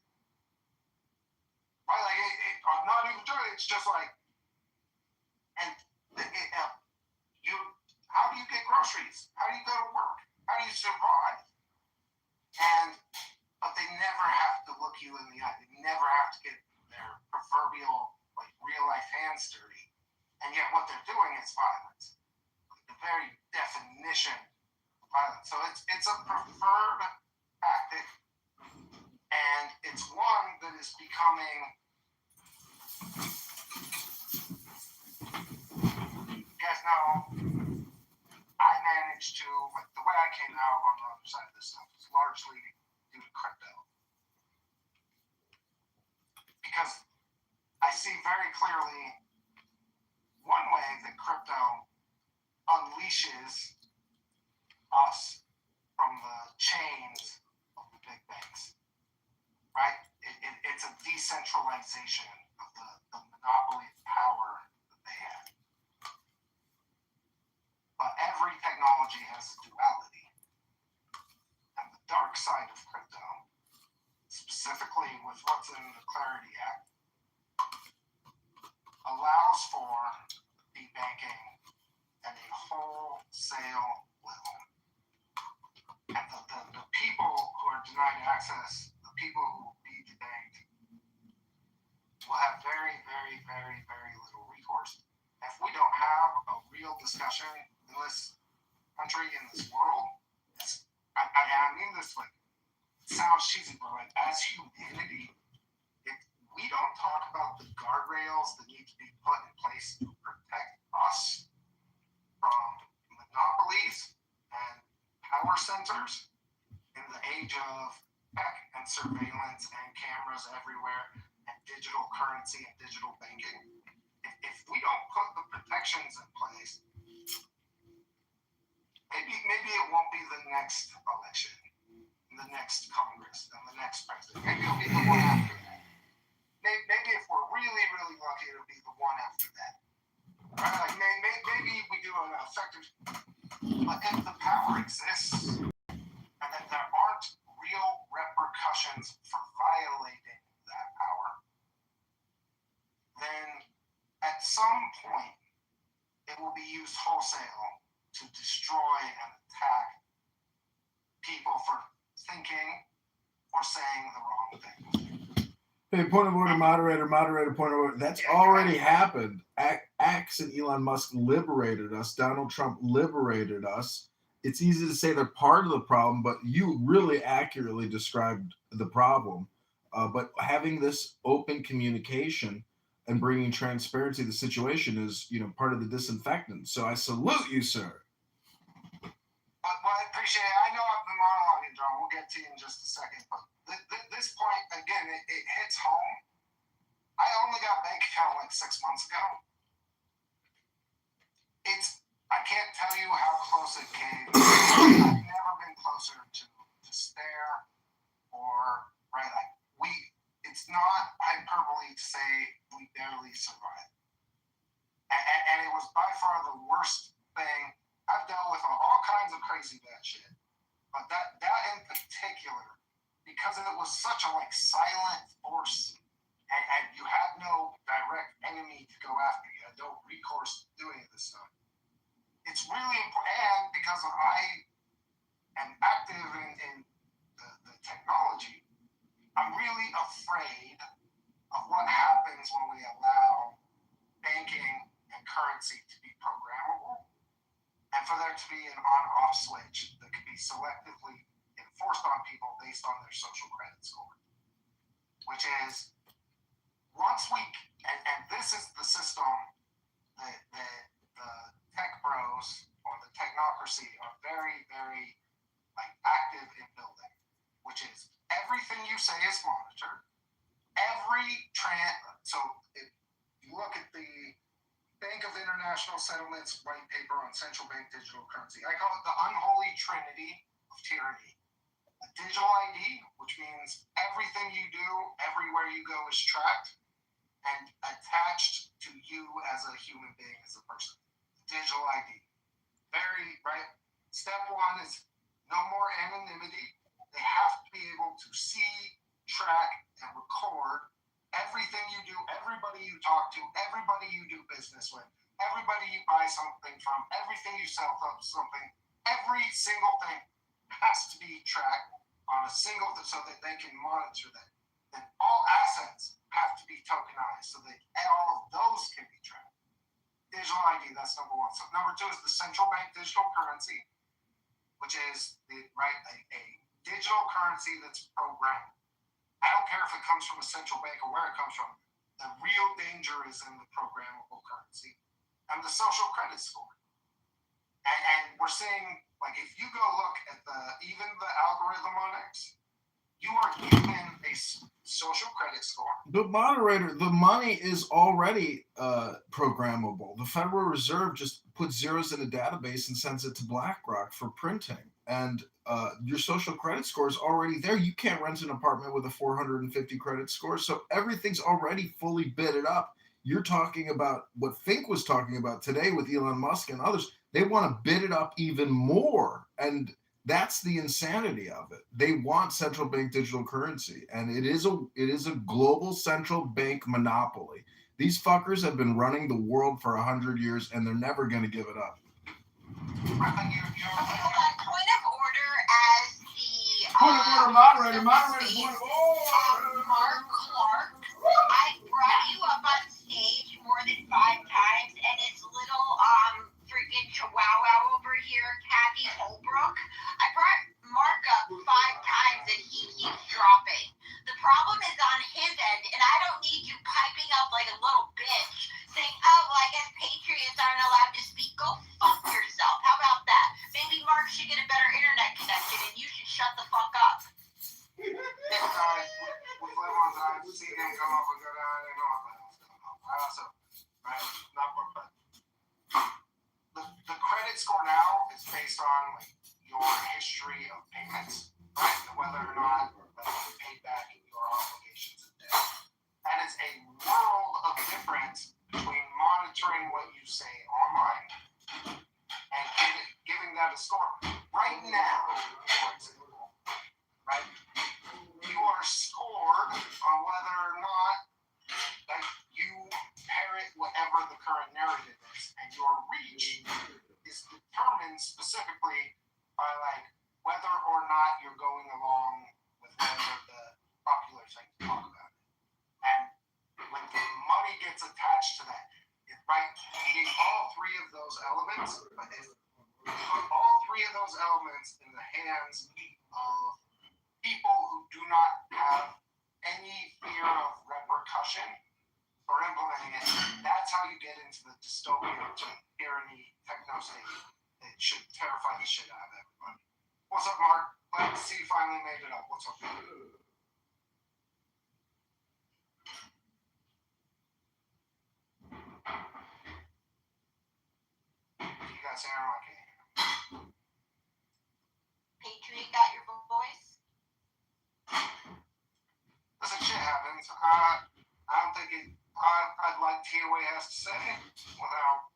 Right? I'm not even doing it. It's just like, and how do you get groceries? How do you go to work? How do you survive? But they never have to look you in the eye. They never have to get their proverbial, real life hands dirty. And yet what they're doing is violence. The very definition of violence. So it's a preferred tactic, and it's one that is becoming, you guys know, I managed to, the way I came out on the other side of this stuff was largely due to crypto. Because I see very clearly one way that crypto unleashes us from the chains of the big banks, right? It's a decentralization of the monopoly of power that they have. But every technology has a duality. And the dark side of crypto, specifically with what's in the Clarity Act, allows for debanking at a wholesale level. And the people who are denied access, the people who will be debanked, will have very, very, very, very little recourse. If we don't have a real discussion in this country, in this world, I mean this it sounds cheesy, but as humanity, if we don't talk about the guardrails that need to be put in place to protect us from monopolies and power centers in the age of tech and surveillance and cameras everywhere and digital currency and digital banking, if we don't put the protections in place, maybe it won't be the next election, the next Congress, and the next president. Maybe it'll be the one after that. Maybe if we're really, really lucky, it'll be the one after that. Right? Maybe we do an effective. But if the power exists and that there aren't real repercussions for violating that power, then at some point it will be used wholesale to destroy and attack people for thinking or saying the wrong thing. Hey, point of order, moderator, point of order. That's already happened. Axe and Elon Musk liberated us. Donald Trump liberated us. It's easy to say they're part of the problem, but you really accurately described the problem. But having this open communication, and bringing transparency to the situation is, part of the disinfectant. So I salute you, sir. Well, I appreciate it. I know I've been monologuing, John. We'll get to you in just a second. But this point, again, it hits home. I only got a bank account like 6 months ago. I can't tell you how close it came. I've never been closer to despair or, right, it's not hyperbole to say we barely survived. And it was by far the worst thing. I've dealt with all kinds of crazy bad shit. But that in particular, because it was such a silent force, and you had no direct enemy to go after, you had no recourse to doing this stuff. It's really important, and because I am active in the technology, I'm really afraid of what happens when we allow banking and currency to be programmable, and for there to be an on-off switch that could be selectively enforced on people based on their social credit score. Which is, once we, and this is the system that the tech bros or the technocracy are very, very active in building, which is everything you say is monitored. So if you look at the Bank of International Settlements white paper on central bank digital currency, I call it the unholy trinity of tyranny. The digital ID, which means everything you do, everywhere you go, is tracked and attached to you as a human being, as a person. Digital ID. Step one is no more anonymity. They have to be able to see, track, and record everything you do, everybody you talk to, everybody you do business with, everybody you buy something from, everything you sell something, every single thing has to be tracked on a single so that they can monitor that. And all assets have to be tokenized so that all of those can be tracked. Digital ID, that's number one. So number two is the central bank digital currency, which is a digital currency that's programmed. I don't care if it comes from a central bank or where it comes from. The real danger is in the programmable currency and the social credit score. And we're seeing, if you go look at even the algorithm on X, you are given a social credit score. But moderator, the money is already programmable. The Federal Reserve just puts zeros in a database and sends it to BlackRock for printing. And your social credit score is already there. You can't rent an apartment with a 450 credit score. So everything's already fully bidded up. You're talking about what Fink was talking about today with Elon Musk and others. They want to bid it up even more. And that's the insanity of it. They want central bank digital currency. And it is a global central bank monopoly. These fuckers have been running the world for 100 years, and they're never going to give it up. Point of order as the moderator. Mark Clark. I brought you up on stage more than 5 times, and his little freaking chihuahua over here, Kathy Holbrook. I brought Mark up 5 times, and he keeps dropping. The problem is on his end, and I don't need you piping up like a little bitch, saying, "Oh, well, I guess patriots aren't allowed to speak." Go fuck yourself. How about that? Maybe Mark should get a better internet connection, and you should shut the fuck up. We live on time. See them come up and go down. I know what I also, the credit score now is based on your history of payments, right? Whether or not you paid back your obligations and debt. That is a world of difference between monitoring what you say online and giving that a score. Right now, for example, right? You are scored on whether or not you parrot whatever the current narrative is, and your reach is determined specifically by whether or not you're going along with whatever the popular things talk about. And when the money gets attached to that, right? You need all 3 of those elements, but if you put all 3 of those elements in the hands of people who do not have any fear of repercussion, or implementing it, that's how you get into the dystopian tyranny techno state. It should terrify the shit out of everybody. What's up, Mark? Glad to see you finally made it up. What's up? You guys hear him? I can't hear him. Patriot got your voice? Listen, shit happens. I don't think I'd like to hear what he has to say without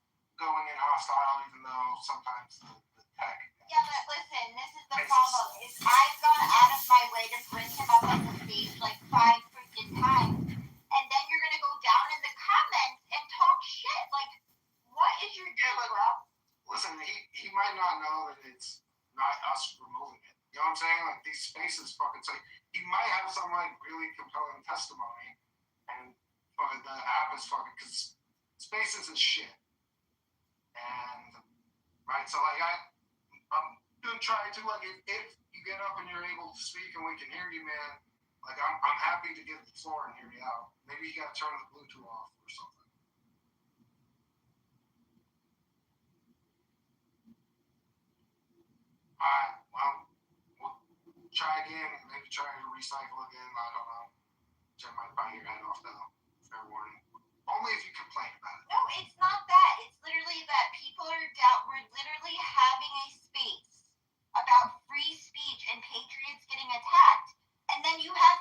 going in hostile, even though sometimes the tech. Yeah, but listen, this is the problem. Is I've gone out of my way to bring him up on the stage like 5 freaking times, and then you're gonna go down in the comments and talk shit. Like, what is your deal, bro? Listen, he might not know that it's not us removing it. You know what I'm saying? Like, these spaces fucking say he might have some like really compelling testimony, and fucking the app is fucking, because spaces is shit. And right, so like I'm gonna try to, like, if you get up and you're able to speak and we can hear you, man, like I'm happy to get the floor and hear you out. Maybe you gotta turn the Bluetooth off or something. Alright, well, we'll try again, maybe try to recycle again, I don't know. Jen might bite your head off though. Fair warning. Only if you complain about it. No, it's not that. It's literally that people are down. We're literally having a space about free speech and patriots getting attacked, and then you have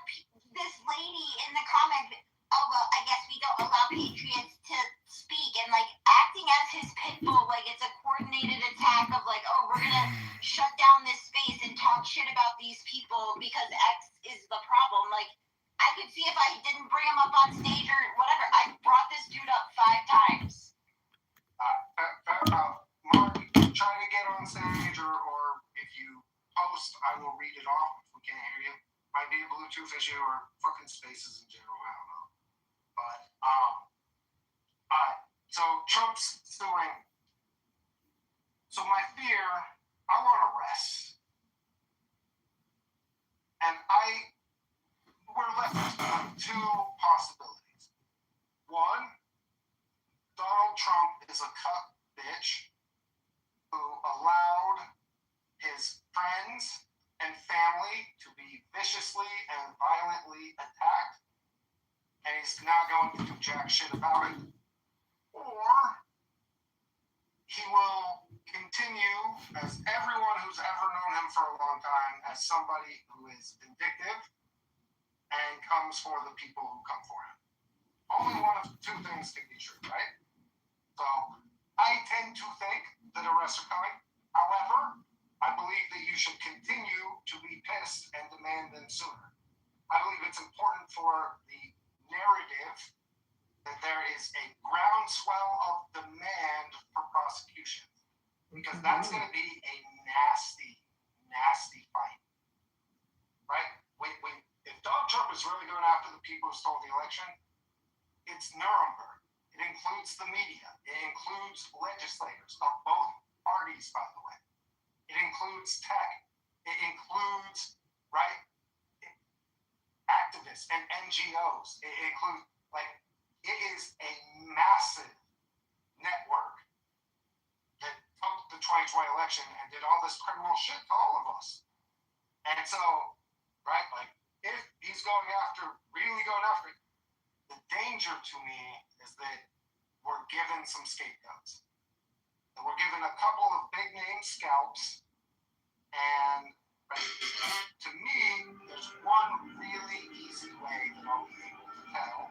this lady in the comment. Oh well, I guess we don't allow patriots to speak, and like acting as his pit bull, like it's a coordinated attack of like, oh, we're gonna shut down this space and talk shit about these people because X is the problem. Like, I could see if I didn't bring him up on stage or whatever. I brought this dude up 5 times. Mark, try to get on stage, or if you post, I will read it off if we can't hear you. Might be a Bluetooth issue or fucking spaces in general. I don't know. But alright. So Trump's suing. So my fear, I want to rest, and we're left with 2 possibilities. One, Donald Trump is a cuck bitch who allowed his friends and family to be viciously and violently attacked, and he's now going to do jack shit about it. Or he will continue, as everyone who's ever known him for a long time, as somebody who is vindictive and comes for the people who come for him. Only one of 2 things can be true, right? So I tend to think that arrests are coming. However, I believe that you should continue to be pissed and demand them sooner. I believe it's important for the narrative that there is a groundswell of demand for prosecution, because that's going to be a nasty, nasty fight, right? If Donald Trump is really going after the people who stole the election, it's Nuremberg. It includes the media. It includes legislators of both parties, by the way. It includes tech. It includes, right, activists and NGOs. It includes, like, it is a massive network that took the 2020 election and did all this criminal shit to all of us. And so, right, like, if he's really going after it, the danger to me is that we're given some scapegoats. That we're given a couple of big name scalps, and to me, there's one really easy way that I'll be able to tell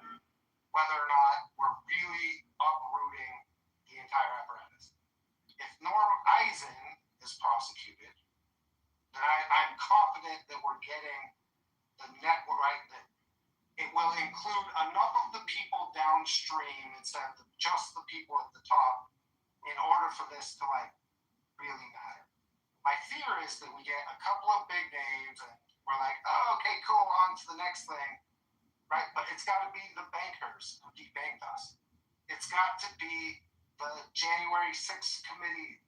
whether or not we're really uprooting the entire apparatus. If Norm Eisen is prosecuted, then I'm confident that we're getting the network right, that it will include enough of the people downstream instead of just the people at the top in order for this to, like, really matter. My fear is that we get a couple of big names and we're like, oh, okay, cool, on to the next thing, right? But it's got to be the bankers who debanked us. It's got to be the January 6th committee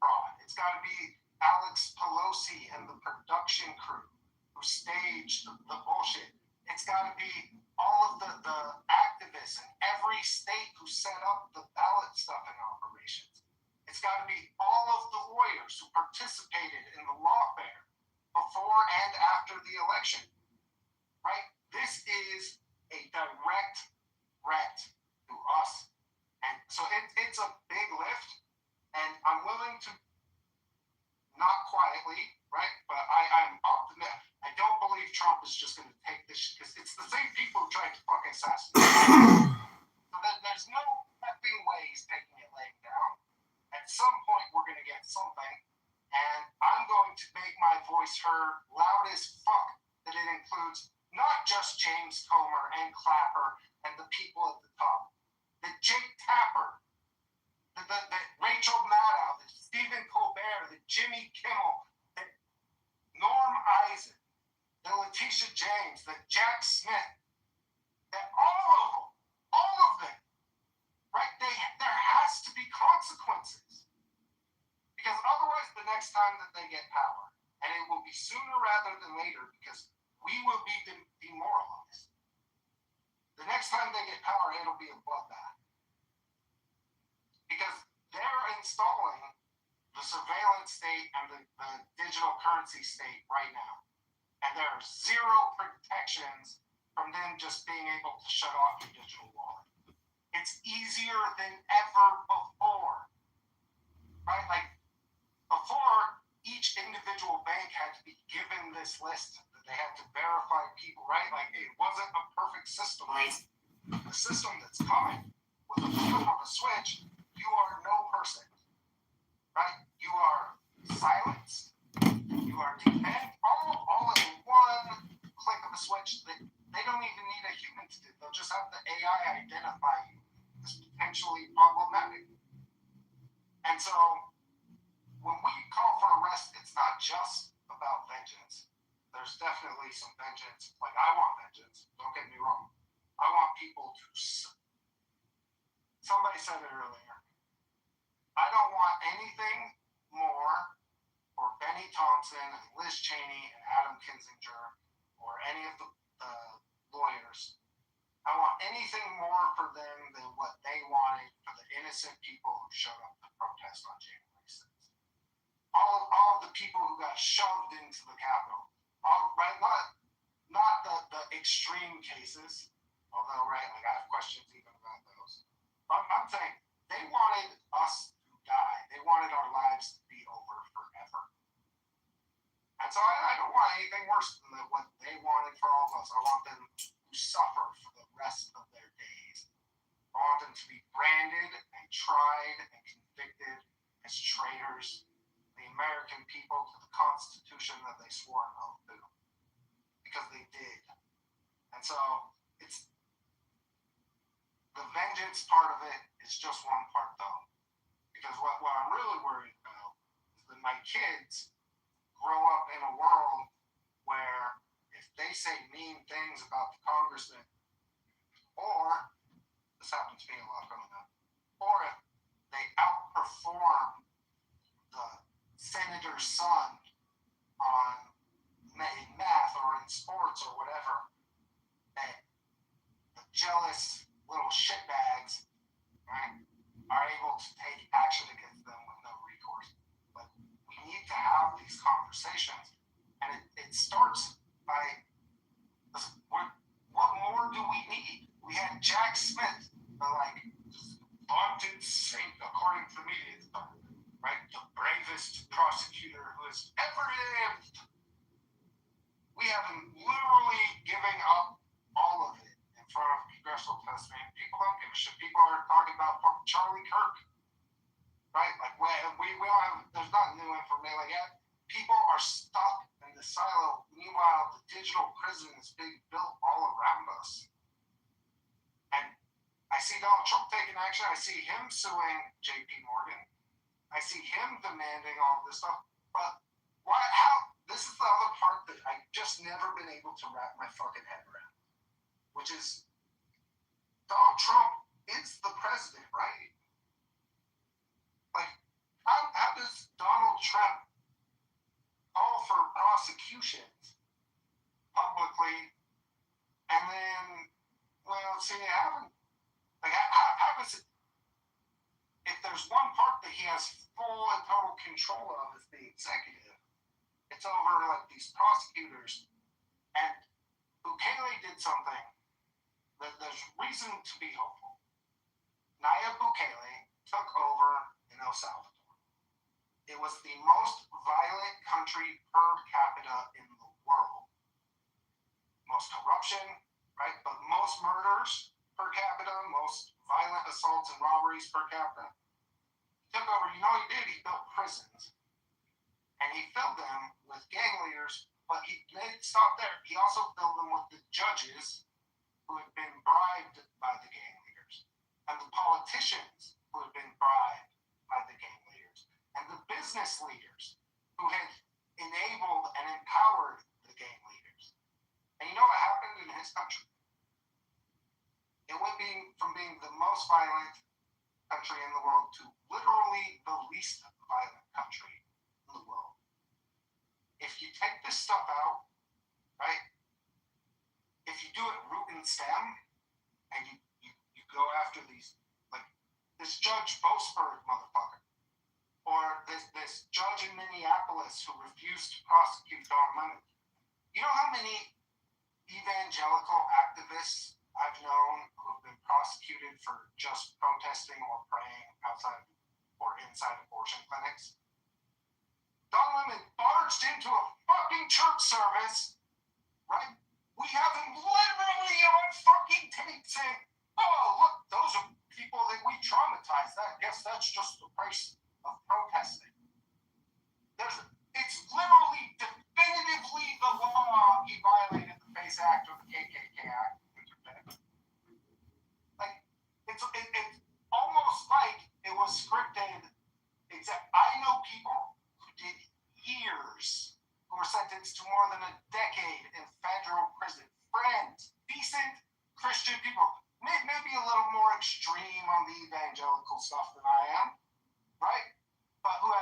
fraud. It's got to be Alex Pelosi and the production crew who staged the bullshit. It's got to be all of the activists in every state who set up the ballot stuffing operations. It's got to be all of the lawyers who participated in the lawfare before and after the election, right? This is a direct threat to us. And so it's a big lift, and I'm willing to, not quietly, right? But I'm optimistic. I don't believe Trump is just going to take this shit, because it's the same people who tried to fucking assassinate him. So there's no effing way he's taking it laying down. At some point, we're going to get something, and I'm going to make my voice heard loud as fuck, that it includes not just James Comer and Clapper and the people at the top, that Jake Tapper, that Rachel Maddow, that Stephen Colbert, that Jimmy Kimmel, that Norm Eisen, that Letitia James, that Jack Smith, that all of them, right? There has to be consequences. Because otherwise, the next time that they get power, and it will be sooner rather than later, because we will be demoralized. The next time they get power, it'll be a bloodbath. Because they're installing the surveillance state and the digital currency state right now. And there are zero protections from them just being able to shut off your digital wallet. It's easier than ever before. Right? Like, before, each individual bank had to be given this list that they had to verify people, right? Like, it wasn't a perfect system. The system that's coming with a flip of a switch, you are no person, right? You are silenced, you are dependent, all in one click of a switch. They don't even need a human to do. They'll just have the AI identify you as potentially problematic. And so, when we call for arrest, it's not just about vengeance. There's definitely some vengeance. Like, I want vengeance. Don't get me wrong. I want people to... Somebody said it earlier. I don't want anything more for Benny Thompson and Liz Cheney and Adam Kinzinger or any of the lawyers. I want anything more for them than what they wanted for the innocent people who showed up to protest on January 6th. All of the people who got shoved into the Capitol. Right? Not the extreme cases, although, right, like, I have questions even about those. But I'm saying they wanted us to die. They wanted our lives to be over forever. And so I don't want anything worse than what they wanted for all of us. I want them to suffer for the rest of their days. I want them to be branded and tried and convicted as traitors, the American people, to the Constitution that they swore an oath to. Because they did. And so it's the vengeance part of it is just one part, though. Because what I'm really worried about is that my kids grow up in a world where if they say mean things about the congressman, or this happens to be a lot growing up, or if they outperform the senator's son on in math or in sports or whatever, that the jealous little shitbags, right, are able to take action against them with no recourse. But we need to have these conversations, and it starts by what more do we need? We had Jack Smith, the vaunted saint, according to the media, right, the bravest prosecutor who has ever lived. We have him literally giving up all of it in front of congressional testimony. People don't give a shit. People are talking about fucking Charlie Kirk, right? Like, we don't have, there's not new information like that. People are stuck in the silo. Meanwhile, the digital prison is being built all around us. And I see Donald Trump taking action. I see him suing J.P. Morgan. I see him demanding all of this stuff. But why? How? This is the other part that I've just never been able to wrap my fucking head around, which is Donald Trump is the president, right? Like, how does Donald Trump call for prosecutions publicly, and then, well, see, I haven't control of is the executive. It's over like these prosecutors. And Bukele did something that there's reason to be hopeful. Nayib Bukele took over in El Salvador. It was the most violent country per capita in the world. Most corruption, right? But most murders per capita, most violent assaults and robberies per capita. He took over, you know what he did? He built prisons. And he filled them with gang leaders, but he didn't stop there. He also filled them with the judges who had been bribed by the gang leaders, and the politicians who had been bribed by the gang leaders, and the business leaders who had enabled and empowered the gang leaders. And you know what happened in his country? It went from being the most violent country in the world to literally the least violent country in the world. If you take this stuff out, right? If you do it root and stem, and you go after these, like this Judge Boasberg motherfucker, or this judge in Minneapolis who refused to prosecute Don Lemon. You know how many evangelical activists I've known who have been prosecuted for just protesting or praying outside or inside abortion clinics? Don Lemon barged into a fucking church service, right? We have him literally on fucking tape saying, oh, look, those are people that we traumatized. I guess that's just the price of protesting. It's literally definitively the law. He violated the FACE Act or the KKK Act. Like, it's almost like it was scripted. I know people who did years who were sentenced to more than a decade in federal prison. Friends, decent Christian people, maybe a little more extreme on the evangelical stuff than I am, right? But who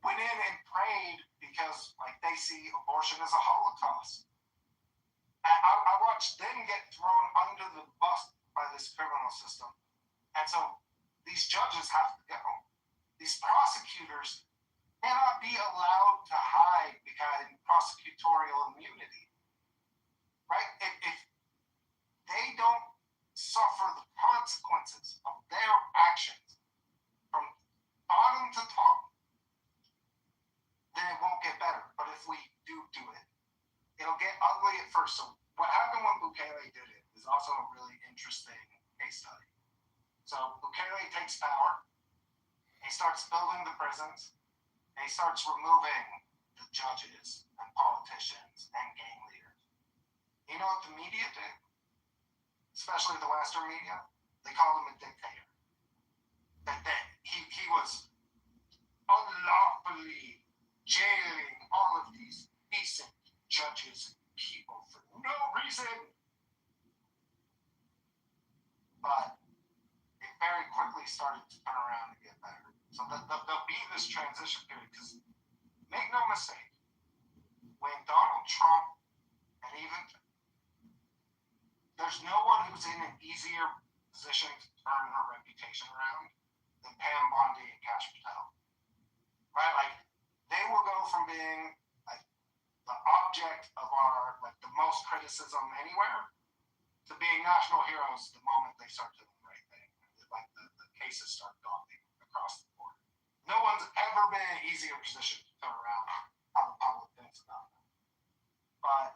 went in and prayed because, like, they see abortion as a Holocaust. And I watched them get thrown under the bus by this criminal system. And so these judges have to go. These prosecutors cannot be allowed to hide behind prosecutorial immunity, right? If they don't suffer the consequences of their actions from bottom to top, then it won't get better. But if we do it, it'll get ugly at first. So what happened when Bukele did it is also a really interesting case study. So Bukele takes power, he starts building the prisons, and he starts removing the judges and politicians and gang leaders. You know what the media did? Especially the Western media? They called him a dictator. That he was unlawfully jailing all of these decent judges and people for no reason. But it very quickly started to turn around and get better. So there'll be this transition period, because make no mistake, when Donald Trump, and even there's no one who's in an easier position to turn her reputation around than Pam Bondi and Kash Patel. Right? Like, they will go from being like the object of our, like, the most criticism anywhere to being national heroes the moment they start doing the right thing. Like the cases start dropping across the board. No one's ever been in an easier position to turn around how the public thinks about them. But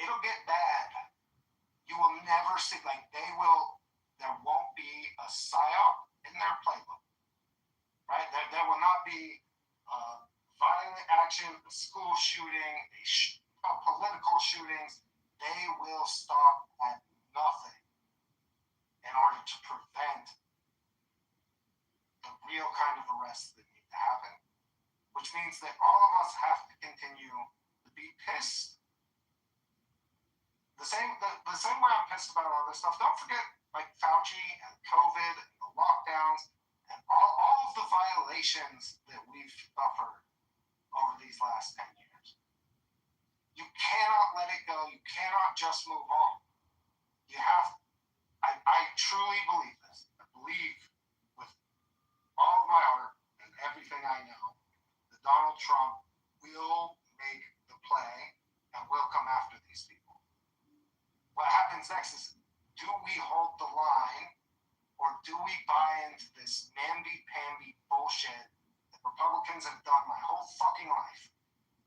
it'll get bad. You will never see, like, there won't be a psyop in their playbook. Right? There will not be violent action, a school shooting, political shootings. They will stop at nothing in order to prevent the real kind of arrests that need to happen. Which means that all of us have to continue to be pissed. The same way I'm pissed about all this stuff. Don't forget, like, Fauci and COVID and the lockdowns and all of the violations that we've suffered over these last 10 years. You cannot let it go. You cannot just move on. You have, I truly believe this. I believe with all of my heart, and Donald Trump will make the play and will come after these people. What happens next is, do we hold the line, or do we buy into this namby-pamby bullshit that Republicans have done my whole fucking life,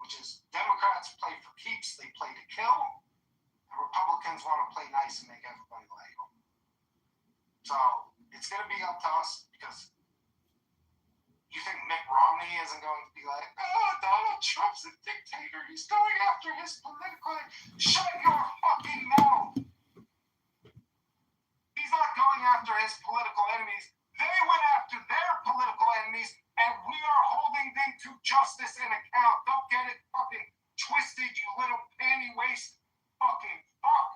which is Democrats play for keeps, they play to kill, and Republicans want to play nice and make everybody like them. So it's going to be up to us, because you think Mitt Romney isn't going to be like, oh, Donald Trump's a dictator, he's going after his political... Shut your fucking mouth! He's not going after his political enemies. They went after their political enemies, and we are holding them to justice and account. Don't get it fucking twisted, you little panty waist fucking fuck.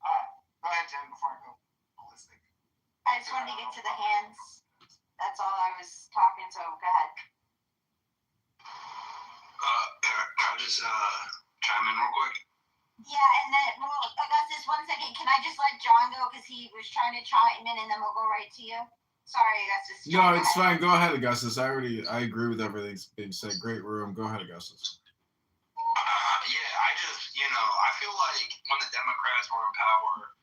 Alright, go ahead, Jen, before I go ballistic. I just wanted to get to the hands. That's all I was talking, so go ahead. Can I just chime in real quick? Yeah, and then, well, Augustus, 1 second. Can I just let John go, because he was trying to chime in, and then we'll go right to you? Sorry, Augustus. No, it's fine. Go ahead, Augustus. I agree with everything being said. Great room. Go ahead, Augustus. Yeah, I feel like when the Democrats were in power,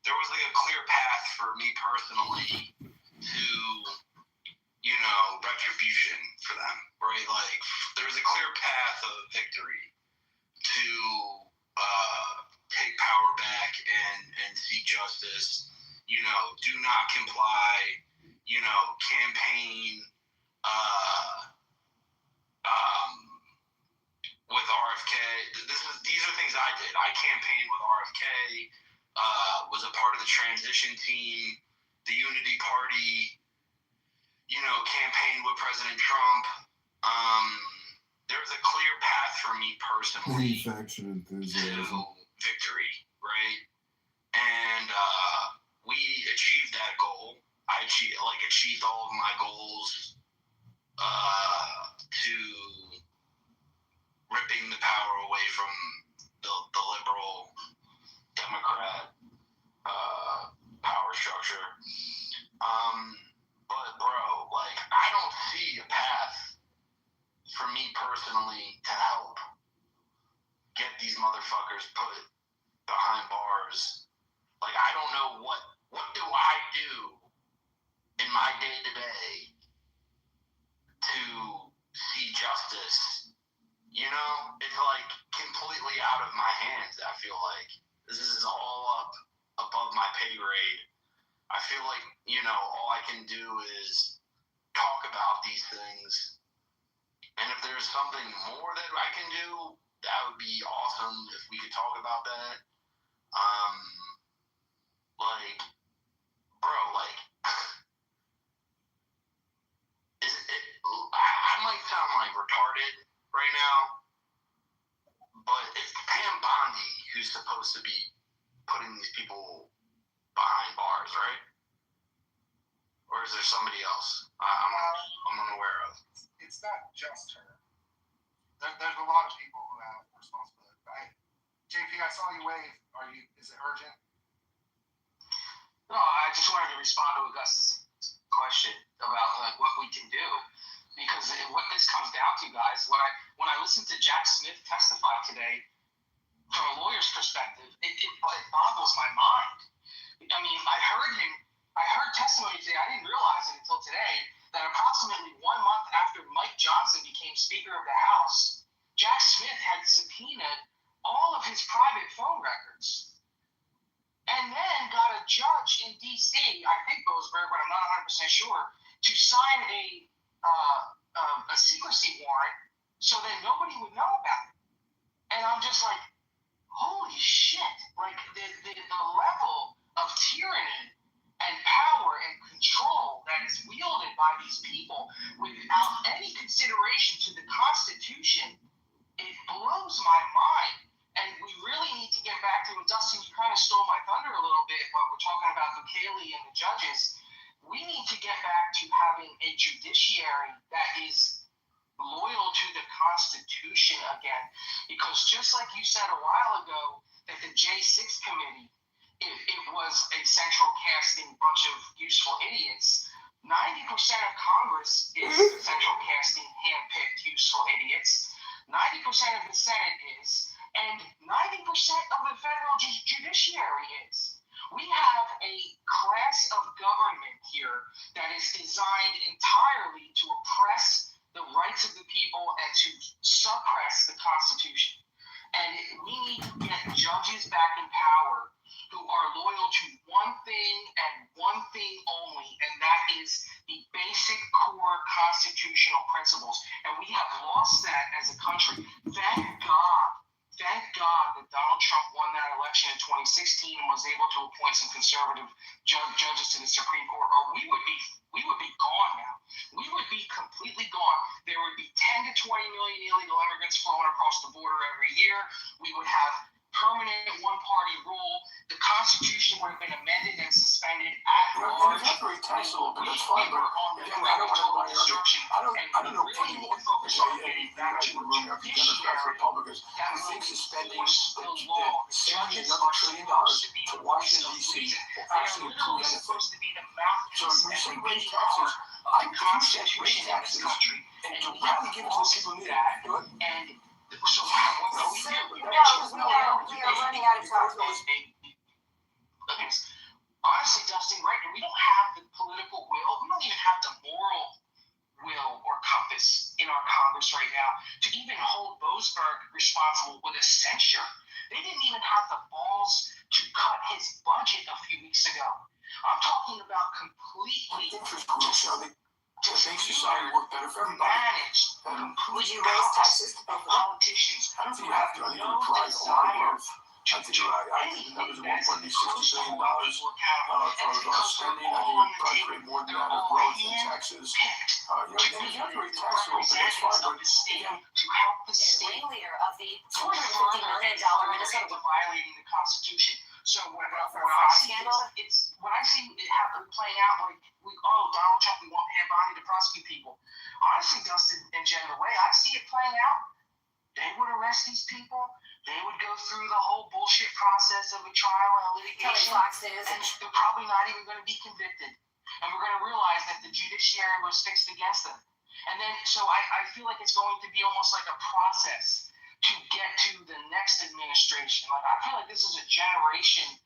there was like a clear path for me personally to, retribution for them, right? Like, there was a clear path of victory to take power back and seek justice, do not comply, campaign with RFK. These are things I did. I campaigned with RFK, was a part of the transition team, the Unity Party, campaigned with President Trump. There's a clear path for me personally to victory, right? And we achieved that goal. I achieved all of my goals to ripping the power away from the liberal Democrat power structure. But bro, I don't see a path for me personally to help get these motherfuckers put behind bars. I don't know what do I do in my day-to-day to see justice. It's completely out of my hands. I feel like this is all up above my pay grade. I feel like, all I can do is talk about these things. And if there's something more that I can do, that would be awesome if we could talk about that. I might sound retarded right now, but it's Pam Bondi who's supposed to be putting these people behind bars, right? Or is there somebody else I'm unaware of? It's not just her. There's a lot of people who have responsibility, right? JP, I saw you wave. Is it urgent? No, I just wanted to respond to Augustus' question about what we can do, because what this comes down to, guys, when I listened to Jack Smith testify today, from a lawyer's perspective, it boggles my mind. I mean, I heard testimony today. I didn't realize it until today that approximately 1 month after Mike Johnson became Speaker of the House, Jack Smith had subpoenaed all of his private phone records, and then got a judge in D.C., I think Boasberg, but I'm not 100% sure, to sign a secrecy warrant so that nobody would know about it. And I'm just like, holy shit! The level of tyranny and power and control that is wielded by these people without any consideration to the Constitution, it blows my mind. And we really need to get back to it. Dustin, you kind of stole my thunder a little bit when we're talking about Bukele and the judges. We need to get back to having a judiciary that is loyal to the Constitution again. Because just like you said a while ago, that the J6 committee, it was a central casting bunch of useful idiots. 90% of Congress is central casting, hand-picked, useful idiots. 90% of the Senate is, and 90% of the federal judiciary is. We have a class of government here that is designed entirely to oppress the rights of the people and to suppress the Constitution. And we need to get judges back in power who are loyal to one thing and one thing only, and that is the basic core constitutional principles. And we have lost that as a country. Thank God that Donald Trump won that election in 2016 and was able to appoint some conservative judges to the Supreme Court, or we would be gone now. We would be completely gone. There would be 10 to 20 million illegal immigrants flowing across the border every year. We would have permanent one-party rule. The Constitution would have been amended and suspended at large. We were on the brink of total destruction, and we really need to focus on getting back to a judiciary that will enforce the law. Judges are supposed to be the voice of reason. They are literally supposed to be the mouthpiece and reading the Constitution in this country, and we have lost that. And so what we do? We are running out of time. Honestly, Dustin, right? We don't have the political will. We don't even have the moral will or compass in our Congress right now to even hold Boasberg responsible with a censure. They didn't even have the balls to cut his budget a few weeks ago. I'm talking about completely Just make society work better for everybody. managed. Would you raise taxes to pay for politicians? I don't think you have to. I think you drive a lot of growth. I think the numbers are $1.60 billion for spending. I think we probably create more than that of growth and taxes. You have to raise taxes a little bit. It's fine, but again, to help the state ringleader of the $250 million Minnesota violating the Constitution. So what I see it happen playing out like Donald Trump, we want Pam Bondi to prosecute people. Honestly, Dustin and Jen, the way I see it playing out, they would arrest these people. They would go through the whole bullshit process of a trial and litigation, and they're probably not even going to be convicted. And we're going to realize that the judiciary was fixed against them. And then, so I feel like it's going to be almost like a process to get to the next administration. Like, I feel like this is a generation